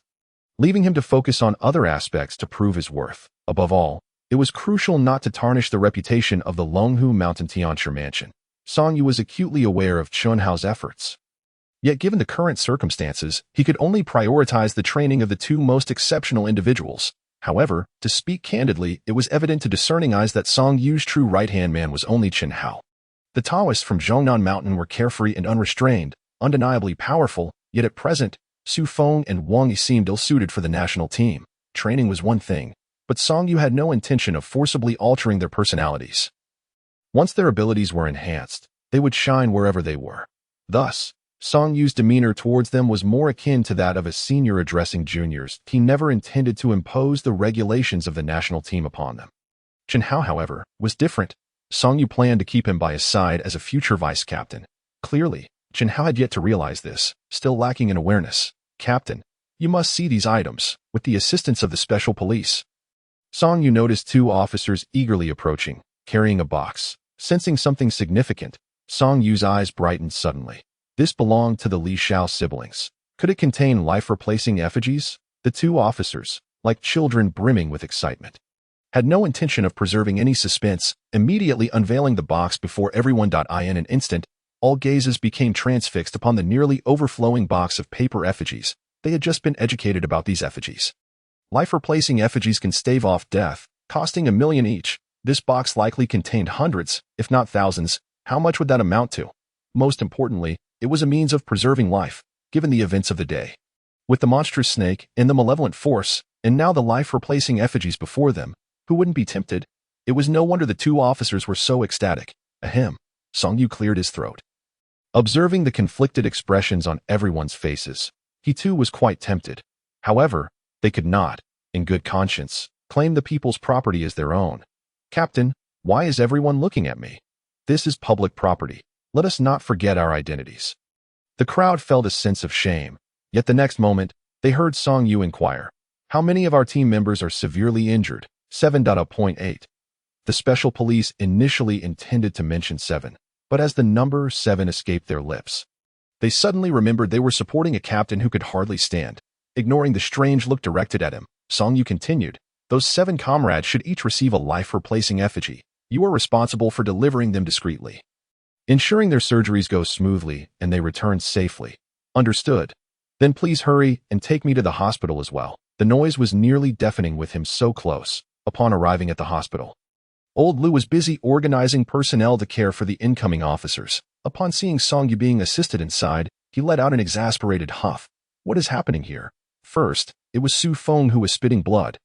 leaving him to focus on other aspects to prove his worth. Above all, it was crucial not to tarnish the reputation of the Longhu Mountain Tianshi Mansion. Song Yu was acutely aware of Chun Hao's efforts. Yet given the current circumstances, he could only prioritize the training of the two most exceptional individuals. However, to speak candidly, it was evident to discerning eyes that Song Yu's true right-hand man was only Chun Hao. The Taoists from Zhongnan Mountain were carefree and unrestrained, undeniably powerful, yet at present, Su Feng and Wang Yi seemed ill-suited for the national team. Training was one thing, but Song Yu had no intention of forcibly altering their personalities. Once their abilities were enhanced, they would shine wherever they were. Thus, Song Yu's demeanor towards them was more akin to that of a senior addressing juniors. He never intended to impose the regulations of the national team upon them. Chun Hao, however, was different. Song Yu planned to keep him by his side as a future vice-captain. Clearly, Chun Hao had yet to realize this, still lacking in awareness. "Captain, you must see these items." With the assistance of the special police, Song Yu noticed two officers eagerly approaching, carrying a box. Sensing something significant, Song Yu's eyes brightened suddenly. This belonged to the Li Shao siblings. Could it contain life-replacing effigies? The two officers, like children brimming with excitement, had no intention of preserving any suspense, immediately unveiling the box before everyone. In an instant, all gazes became transfixed upon the nearly overflowing box of paper effigies. They had just been educated about these effigies. Life-replacing effigies can stave off death, costing $1 million each. This box likely contained hundreds, if not thousands. How much would that amount to? Most importantly, it was a means of preserving life, given the events of the day. With the monstrous snake and the malevolent force, and now the life-replacing effigies before them, who wouldn't be tempted? It was no wonder the two officers were so ecstatic. Ahem. Song Yu cleared his throat. Observing the conflicted expressions on everyone's faces, he too was quite tempted. However, they could not, in good conscience, claim the people's property as their own. "Captain, why is everyone looking at me? This is public property. Let us not forget our identities." The crowd felt a sense of shame, yet the next moment, they heard Song Yu inquire, "How many of our team members are severely injured?" 7.8. The special police initially intended to mention 7, but as the number 7 escaped their lips, they suddenly remembered they were supporting a captain who could hardly stand. Ignoring the strange look directed at him, Song Yu continued, "Those 7 comrades should each receive a life-replacing effigy. You are responsible for delivering them discreetly, ensuring their surgeries go smoothly and they return safely." "Understood. Then please hurry and take me to the hospital as well." The noise was nearly deafening with him so close. Upon arriving at the hospital, Old Lu was busy organizing personnel to care for the incoming officers. Upon seeing Song Yu being assisted inside, he let out an exasperated huff. What is happening here? First, it was Su Feng who was spitting blood.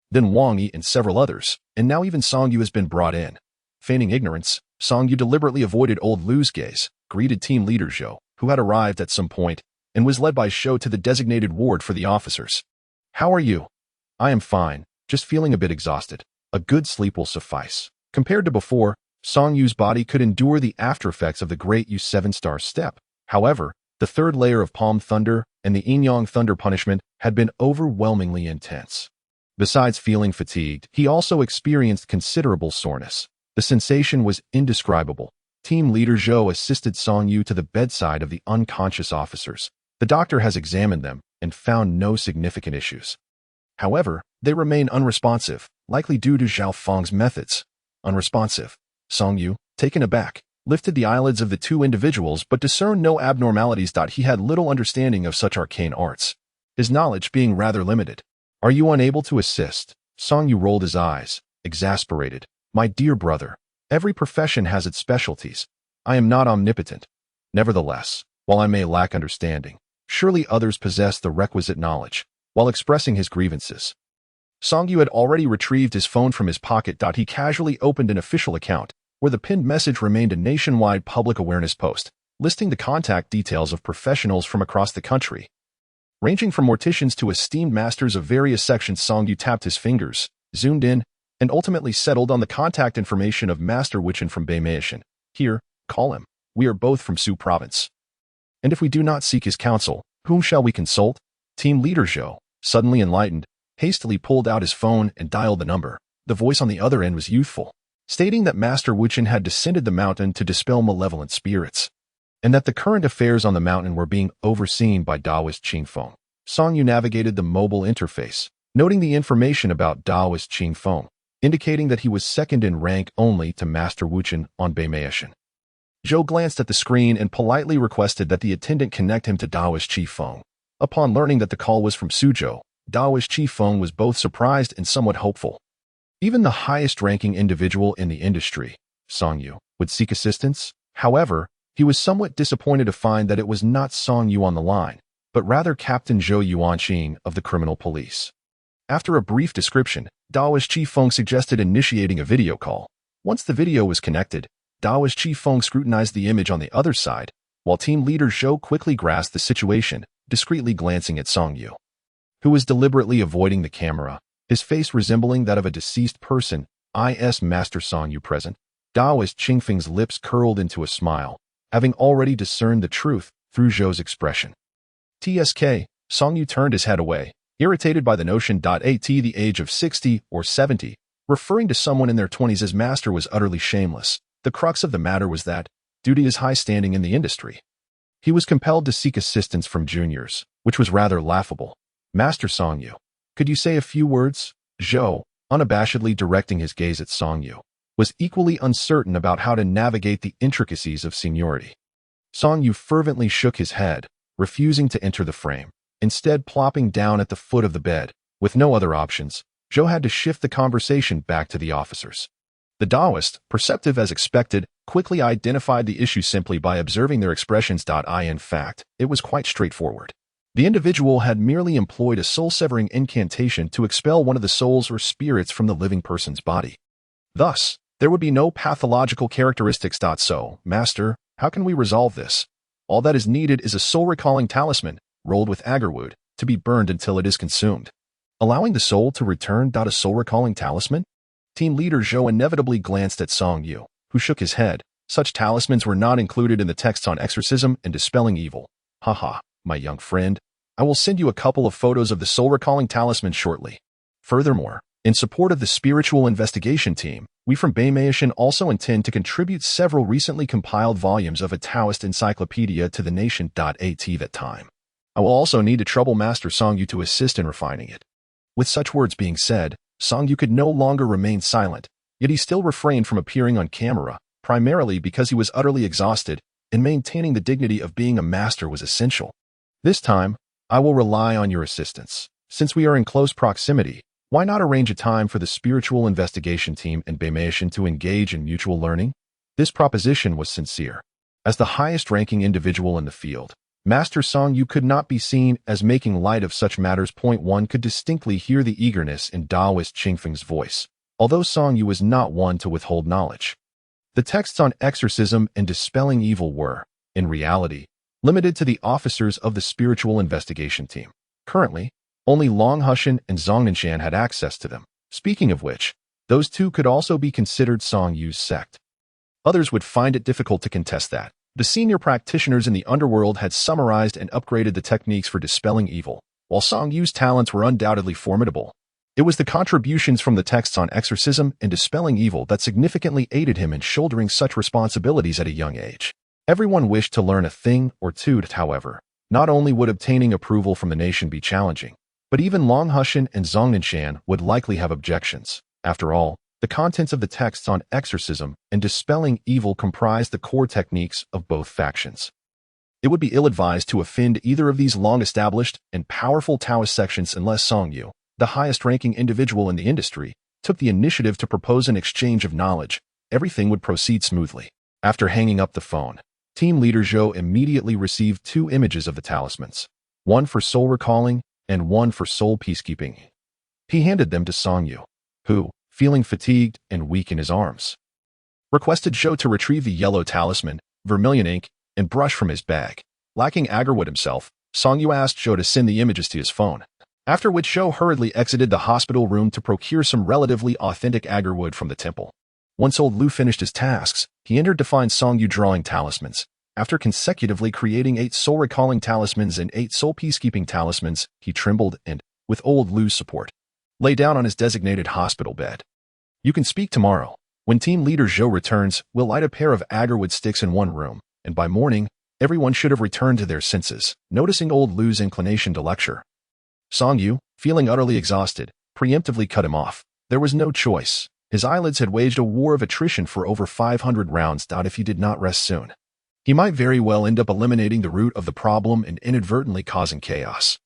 Then Wang Yi and several others, and now even Song Yu has been brought in. Feigning ignorance, Song Yu deliberately avoided Old Lu's gaze, greeted team leader Zhou, who had arrived at some point, and was led by Zhou to the designated ward for the officers. "How are you?" "I am fine, just feeling a bit exhausted. A good sleep will suffice." Compared to before, Song Yu's body could endure the after-effects of the great Yu 7-star step. However, the third layer of Palm Thunder and the Yin-Yang Thunder punishment had been overwhelmingly intense. Besides feeling fatigued, he also experienced considerable soreness. The sensation was indescribable. Team leader Zhou assisted Song Yu to the bedside of the unconscious officers. The doctor has examined them and found no significant issues. However, they remain unresponsive, likely due to Zhao Feng's methods. Unresponsive. Song Yu, taken aback, lifted the eyelids of the two individuals but discerned no abnormalities. He had little understanding of such arcane arts, his knowledge being rather limited. Are you unable to assist? Song Yu rolled his eyes, exasperated. My dear brother, every profession has its specialties. I am not omnipotent. Nevertheless, while I may lack understanding, surely others possess the requisite knowledge. While expressing his grievances, Song Yu had already retrieved his phone from his pocket. He casually opened an official account, where the pinned message remained a nationwide public awareness post, listing the contact details of professionals from across the country. Ranging from morticians to esteemed masters of various sections. Song Yu tapped his fingers, zoomed in, and ultimately settled on the contact information of Master Wuchen from Beimeishan. Here, call him. We are both from Su Province. And if we do not seek his counsel, whom shall we consult? Team leader Zhou, suddenly enlightened, hastily pulled out his phone and dialed the number. The voice on the other end was youthful, stating that Master Wuchen had descended the mountain to dispel malevolent spirits, and that the current affairs on the mountain were being overseen by Daoist Qingfeng. Song Yu navigated the mobile interface, noting the information about Daoist Qingfeng, indicating that he was second in rank only to Master Wuchen on Beimeishan. Zhou glanced at the screen and politely requested that the attendant connect him to Daoist Qingfeng. Upon learning that the call was from Suzhou, Daoist Qingfeng was both surprised and somewhat hopeful. Even the highest-ranking individual in the industry, Song Yu, would seek assistance. However, he was somewhat disappointed to find that it was not Song Yu on the line, but rather Captain Zhou Yuanqing of the criminal police. After a brief description, Daoist Qingfeng suggested initiating a video call. Once the video was connected, Daoist Qingfeng scrutinized the image on the other side, while team leader Zhou quickly grasped the situation, discreetly glancing at Song Yu, who was deliberately avoiding the camera, his face resembling that of a deceased person. Is Master Song Yu present? Daoist Qingfeng's lips curled into a smile, having already discerned the truth through Zhou's expression. TSK, Song Yu turned his head away, irritated by the notion. At the age of 60 or 70, referring to someone in their 20s as master was utterly shameless. The crux of the matter was that, due to his high standing in the industry, he was compelled to seek assistance from juniors, which was rather laughable. Master Song Yu, could you say a few words? Zhou, unabashedly directing his gaze at Song Yu, was equally uncertain about how to navigate the intricacies of seniority. Song Yu fervently shook his head, refusing to enter the frame, instead plopping down at the foot of the bed. With no other options, Zhou had to shift the conversation back to the officers. The Daoist, perceptive as expected, quickly identified the issue simply by observing their expressions. In fact, it was quite straightforward. The individual had merely employed a soul-severing incantation to expel one of the souls or spirits from the living person's body. Thus, there would be no pathological characteristics. So, Master, how can we resolve this? All that is needed is a soul-recalling talisman, rolled with agarwood, to be burned until it is consumed, allowing the soul to return. A soul-recalling talisman? Team leader Zhou inevitably glanced at Song Yu, who shook his head. Such talismans were not included in the texts on exorcism and dispelling evil. Haha, my young friend. I will send you a couple of photos of the soul-recalling talisman shortly. Furthermore, in support of the spiritual investigation team, we from Beimeishan also intend to contribute several recently compiled volumes of a Taoist encyclopedia to the nation. At that time, I will also need to trouble Master Song Yu to assist in refining it. With such words being said, Song Yu could no longer remain silent, yet he still refrained from appearing on camera, primarily because he was utterly exhausted, and maintaining the dignity of being a master was essential. This time, I will rely on your assistance. Since we are in close proximity, why not arrange a time for the spiritual investigation team and Beimeishan to engage in mutual learning? This proposition was sincere. As the highest-ranking individual in the field, Master Song Yu could not be seen as making light of such matters. One could distinctly hear the eagerness in Daoist Qingfeng's voice, although Song Yu was not one to withhold knowledge. The texts on exorcism and dispelling evil were, in reality, limited to the officers of the spiritual investigation team. Currently, only Long Hushan and Zhong Ninshan had access to them. Speaking of which, those two could also be considered Song Yu's sect. Others would find it difficult to contest that. The senior practitioners in the underworld had summarized and upgraded the techniques for dispelling evil, while Song Yu's talents were undoubtedly formidable. It was the contributions from the texts on exorcism and dispelling evil that significantly aided him in shouldering such responsibilities at a young age. Everyone wished to learn a thing or two, however. Not only would obtaining approval from the nation be challenging, but even Long Hushan and Zhongnanshan would likely have objections. After all, the contents of the texts on exorcism and dispelling evil comprised the core techniques of both factions. It would be ill-advised to offend either of these long-established and powerful Taoist sections unless Song Yu, the highest-ranking individual in the industry, took the initiative to propose an exchange of knowledge. Everything would proceed smoothly. After hanging up the phone, team leader Zhou immediately received 2 images of the talismans, one for soul recalling and one for soul peacekeeping. He handed them to Song Yu, who, feeling fatigued and weak in his arms, requested Zhou to retrieve the yellow talisman, vermilion ink, and brush from his bag. Lacking agarwood himself, Song Yu asked Zhou to send the images to his phone, after which Zhou hurriedly exited the hospital room to procure some relatively authentic agarwood from the temple. Once old Lu finished his tasks, he entered to find Song Yu drawing talismans. After consecutively creating 8 soul-recalling talismans and 8 soul-peacekeeping talismans, he trembled and, with old Lu's support, lay down on his designated hospital bed. You can speak tomorrow. When team leader Zhou returns, we'll light a pair of agarwood sticks in one room, and by morning, everyone should have returned to their senses. Noticing old Lu's inclination to lecture, Song Yu, feeling utterly exhausted, preemptively cut him off. There was no choice. His eyelids had waged a war of attrition for over 500 rounds. If he did not rest soon, he might very well end up eliminating the root of the problem and inadvertently causing chaos.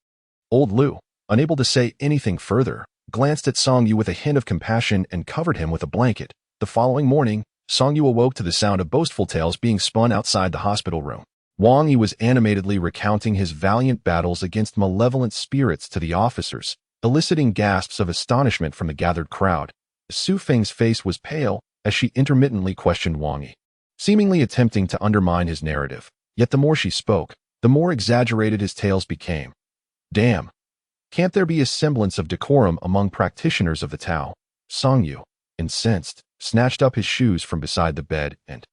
Old Lu, unable to say anything further, glanced at Song Yu with a hint of compassion and covered him with a blanket. The following morning, Song Yu awoke to the sound of boastful tales being spun outside the hospital room. Wang Yi was animatedly recounting his valiant battles against malevolent spirits to the officers, eliciting gasps of astonishment from the gathered crowd. Su Feng's face was pale as she intermittently questioned Wang Yi, seemingly attempting to undermine his narrative. Yet the more she spoke, the more exaggerated his tales became. Damn! Can't there be a semblance of decorum among practitioners of the Tao? Song Yu, incensed, snatched up his shoes from beside the bed and,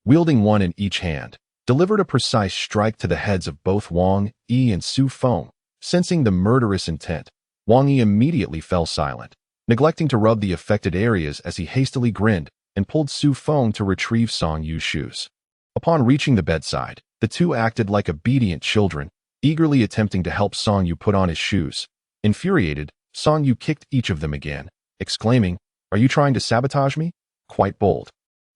wielding one in each hand, delivered a precise strike to the heads of both Wang Yi and Su Feng. Sensing the murderous intent, Wang Yi immediately fell silent, neglecting to rub the affected areas as he hastily grinned and pulled Su Feng to retrieve Song Yu's shoes. Upon reaching the bedside, the two acted like obedient children, eagerly attempting to help Song Yu put on his shoes. Infuriated, Song Yu kicked each of them again, exclaiming, "Are you trying to sabotage me? Quite bold.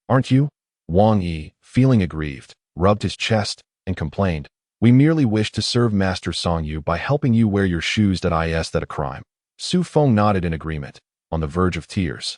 Aren't you?" Wang Yi, feeling aggrieved, rubbed his chest and complained, "We merely wish to serve Master Song Yu by helping you wear your shoes. Is that a crime?" Su Feng nodded in agreement, on the verge of tears.